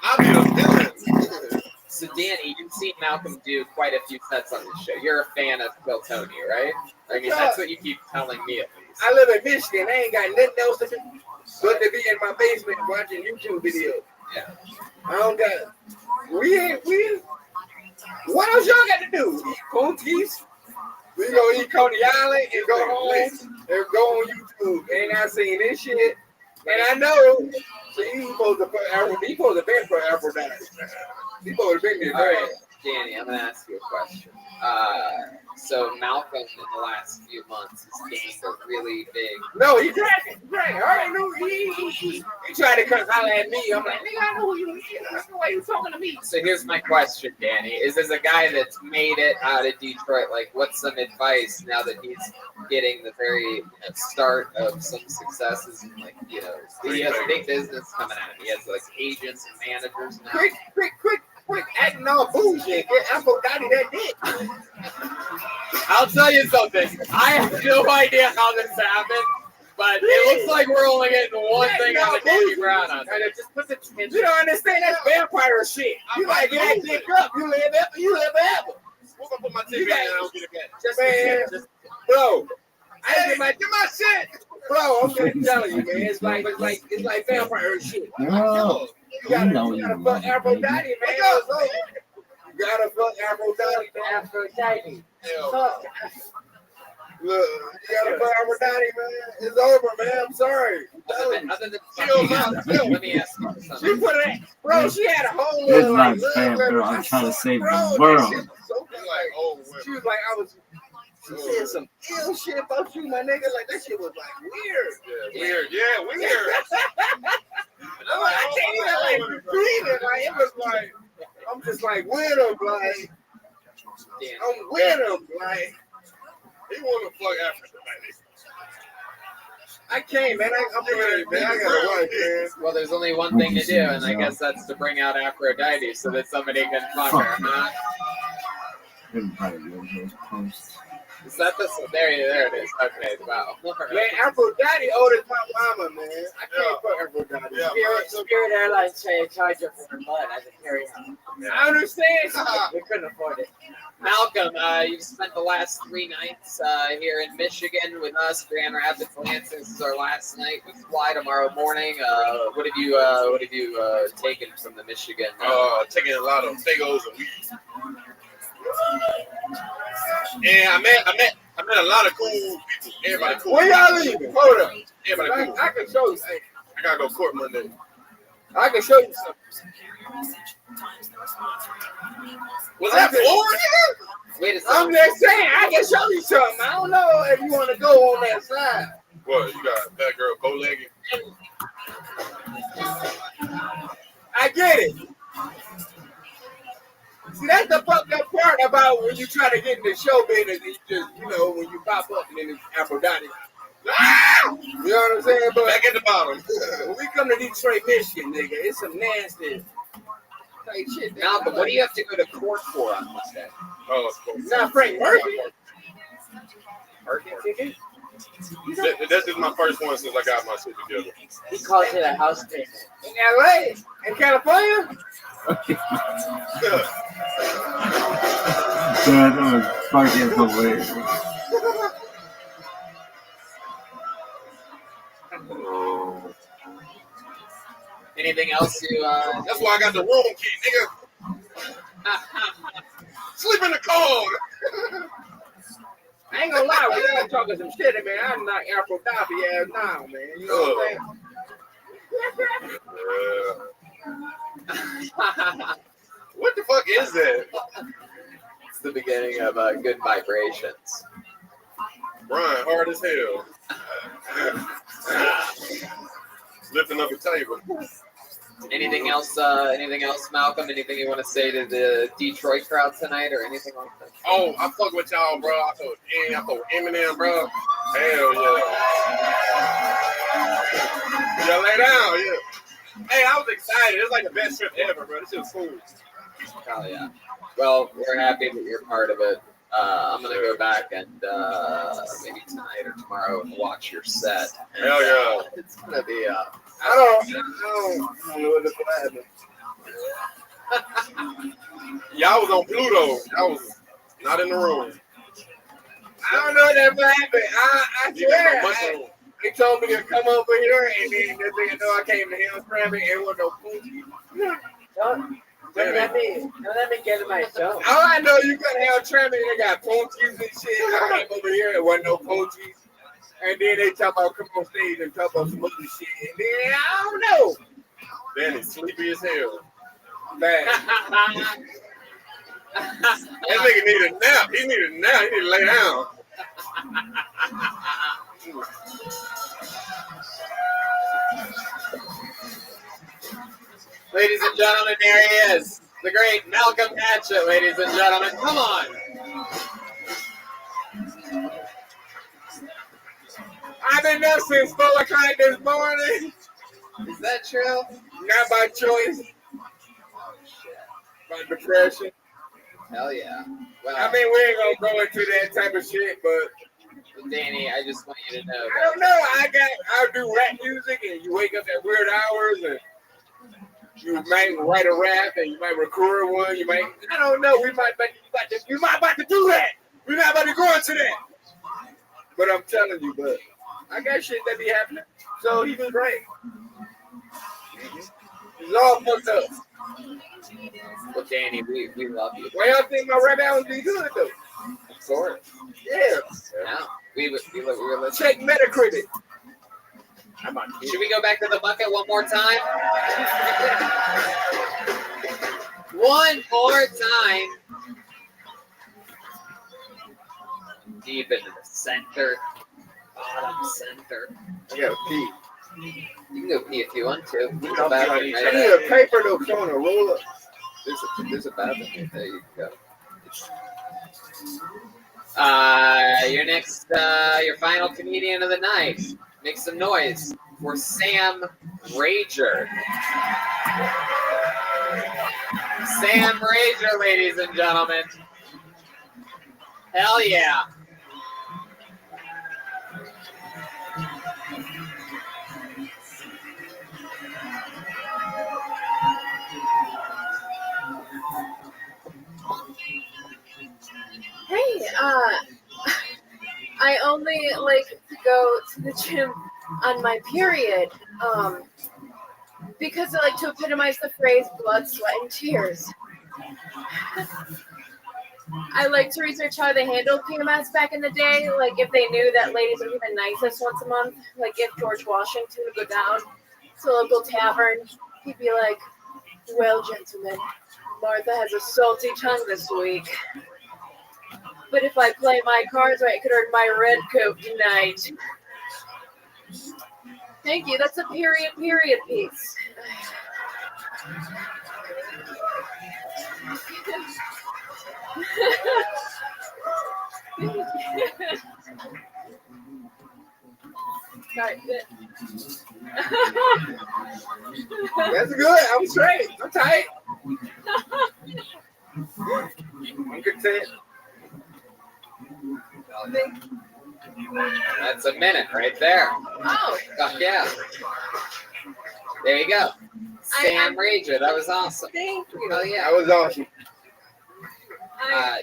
I'd be a villain. So Danny, you've seen Malcolm do quite a few sets on this show. You're a fan of Bill Tony, right? I mean, that's what you keep telling me at least. I live in Michigan. I ain't got nothing else to do but to be in my basement watching YouTube videos. Yeah. I don't got. We. What else y'all got to do? Eat cookies? We go eat Coney Island and go home and go on YouTube. And I seen this shit. And I know. See, he's supposed to be for Aphrodite. He's supposed to be there. All right, Danny, I'm gonna ask you a question. So Malcolm in the last few months has gained a really big. No, he cracking. I already knew he tried to come holler at me. I'm like, nigga, I know who you is. That's the way you talking to me. So here's my question, Danny. Is as a guy that's made it out of Detroit, like, what's some advice now that he's getting the very start of some successes and he has a big business coming at him. He has like agents and managers now. Quick, acting all bullshit. Get Aphrodite that dick. I'll tell you something. I have no idea how this happened, but it looks like we're only getting one thing out of Danny Brown on it. Just put the you don't understand that's vampire shit. You gotta get that dick up. You live ever. We're gonna put my TV in and I don't get it back. Bro, I didn't get my shit. Bro, I'm gonna tell you, man. It's like vampire shit. Oh, You gotta fuck Aphrodite, man. You gotta fuck Aphrodite, man. Aphrodite. Look, you gotta fuck Aphrodite, man. It's over, man. I'm sorry. Other than let me ask you something. She put it, bro. She had a whole It's little not like, fair, little bro. I'm trying to save bro, the this world. shit was so good. She was like, she said some ill shit about you, my nigga. Like that shit was like weird. Weird. I'm like, I can't even like breathe it. Like it was like, I'm just like with him, like I'm with him, like he want to fuck Aphrodite. I can't, man. I'm ready, man. I got a wife, man. Well, there's only one thing to do, and I guess that's to bring out Aphrodite so that somebody can fuck her, huh? Is that the there it is. Okay, wow. Man, Aphrodite owed my mama, man. I can't fuck Aphrodite. Spirit Airlines charge her for her blood as a carry-on. I understand. We couldn't afford it. Malcolm, you've spent the last 3 nights here in Michigan with us, Grand Rapids, Lansing. This is our last night. We fly tomorrow morning. What have you taken from the Michigan? Taking a lot of bagels and weed. And I met a lot of cool people. Everybody cool. Where y'all leaving? Hold up. Everybody cool. I can show you. Hey, I gotta go to court Monday. I can show you something. Was that Florida? Wait a second. I'm just saying, I can show you something. I don't know if you want to go on that side. What, you got that girl bow-legged? I get it. See, that's the fucked up part about when you try to get in the show business and you just, when you pop up and then it's Aphrodite. Ah! You know what I'm saying? But back at the bottom. When we come to Detroit, Michigan, nigga, it's some nasty like shit. Malcolm, what do you have to go to court for on Monday? Oh, it's not Frank Murphy. Parking ticket? This is my first one since I got my shit together. He calls it a house payment. In LA? In California? That was fucking hilarious. Anything else you? That's why I got the room key, nigga. Sleep in the cold. I ain't gonna lie, we y'all talking some shit, man. I'm not Aphrodite ass now, man. You know what I'm saying? What the fuck is that? It's the beginning of Good Vibrations. Brian, hard as hell. Lifting up a table. Anything else, Malcolm? Anything you want to say to the Detroit crowd tonight, or anything like that? Oh, I fuck with y'all, bro. I fuck with Eminem, bro. Hell yeah. Yeah, lay down, yeah. Hey, I was excited. It was like the best trip ever, bro. This shit was cool. Hell yeah. Well, we're happy that you're part of it. I'm gonna go back and maybe tonight or tomorrow and watch your set. And, hell yeah. It's gonna be I don't know what the plan is. Y'all was on Pluto. Y'all was not in the room. I don't know that plan, but I swear. They told me to come over here, and then the thing I know I came to him cramming, and it was no food. What does that mean? What does that mean getting my show? All I know, you got hell tramming, they got punchies and shit. I came over here, there wasn't no punchies. And then they talk about come on stage and talk about some other shit. And then I don't know. Then he's sleepy as hell. Bad. That nigga need a nap. He need a nap. He need to lay down. Ladies and gentlemen, there he is. The great Malcolm Hatchett, ladies and gentlemen. Come on. I've been up since 4 o'clock this morning. Is that true? Not by choice. By depression. Hell yeah. Well, I mean, we ain't gonna go into that type of shit, but Danny, I just want you to know. I don't know. I do rap music, and you wake up at weird hours, and you might write a rap, and you might record one. You might, I don't know. You might about to do that. We're not about to go into that. But I'm telling you, but I got shit that be happening. So he was right. It's all fucked up. Well, Danny, we love you. Why y'all think my rap albums be good though? Of course. Yeah. Yeah. We were check Metacritic. Should we go back to the bucket one more time? One more time. Deep into the center. Bottom center. I gotta pee. You can go pee if you want to. I need a paper though, someone to roll up. There's a bathroom. There you go. Your final comedian of the night. Make some noise for Sam Rager. Sam Rager, ladies and gentlemen. Hell yeah. Hey, I only like to go to the gym on my period, because I like to epitomize the phrase blood, sweat, and tears. I like to research how they handled PMS back in the day, like if they knew that ladies would be the nicest once a month, like if George Washington would go down to a local tavern, he'd be like, "Well, gentlemen, Martha has a salty tongue this week." But if I play my cards right, I could earn my red coat tonight. Thank you. That's a period piece. Sorry. That's good. I'm straight. I'm tight. I'm content. That's a minute right there. Oh. Fuck yeah. There you go. Sam Rager, that was awesome. Thank you. Oh yeah. That was awesome.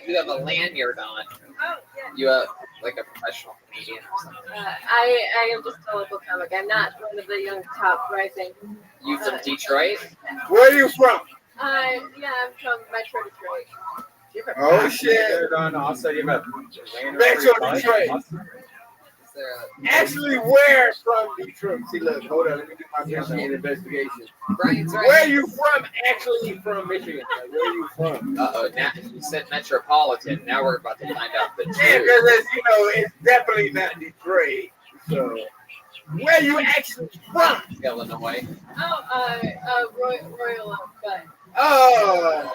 You have a lanyard on. Oh, yeah. You have like a professional comedian or something. I am just a local comic. I'm not one of the young top rising. You from Detroit? Where are you from? I'm from Metro Detroit. Oh shit. Also, you have a Metro Detroit. Actually, where from Detroit? See, look, hold on. Let me do my Michigan investigation. Brian's right. Where are you from? Actually, from Michigan. Like, where are you from? Now you said metropolitan. Now we're about to find out the truth. Yeah, because it's definitely not Detroit. So, where are you actually from? Illinois. Oh, Royal Oak, but. Oh,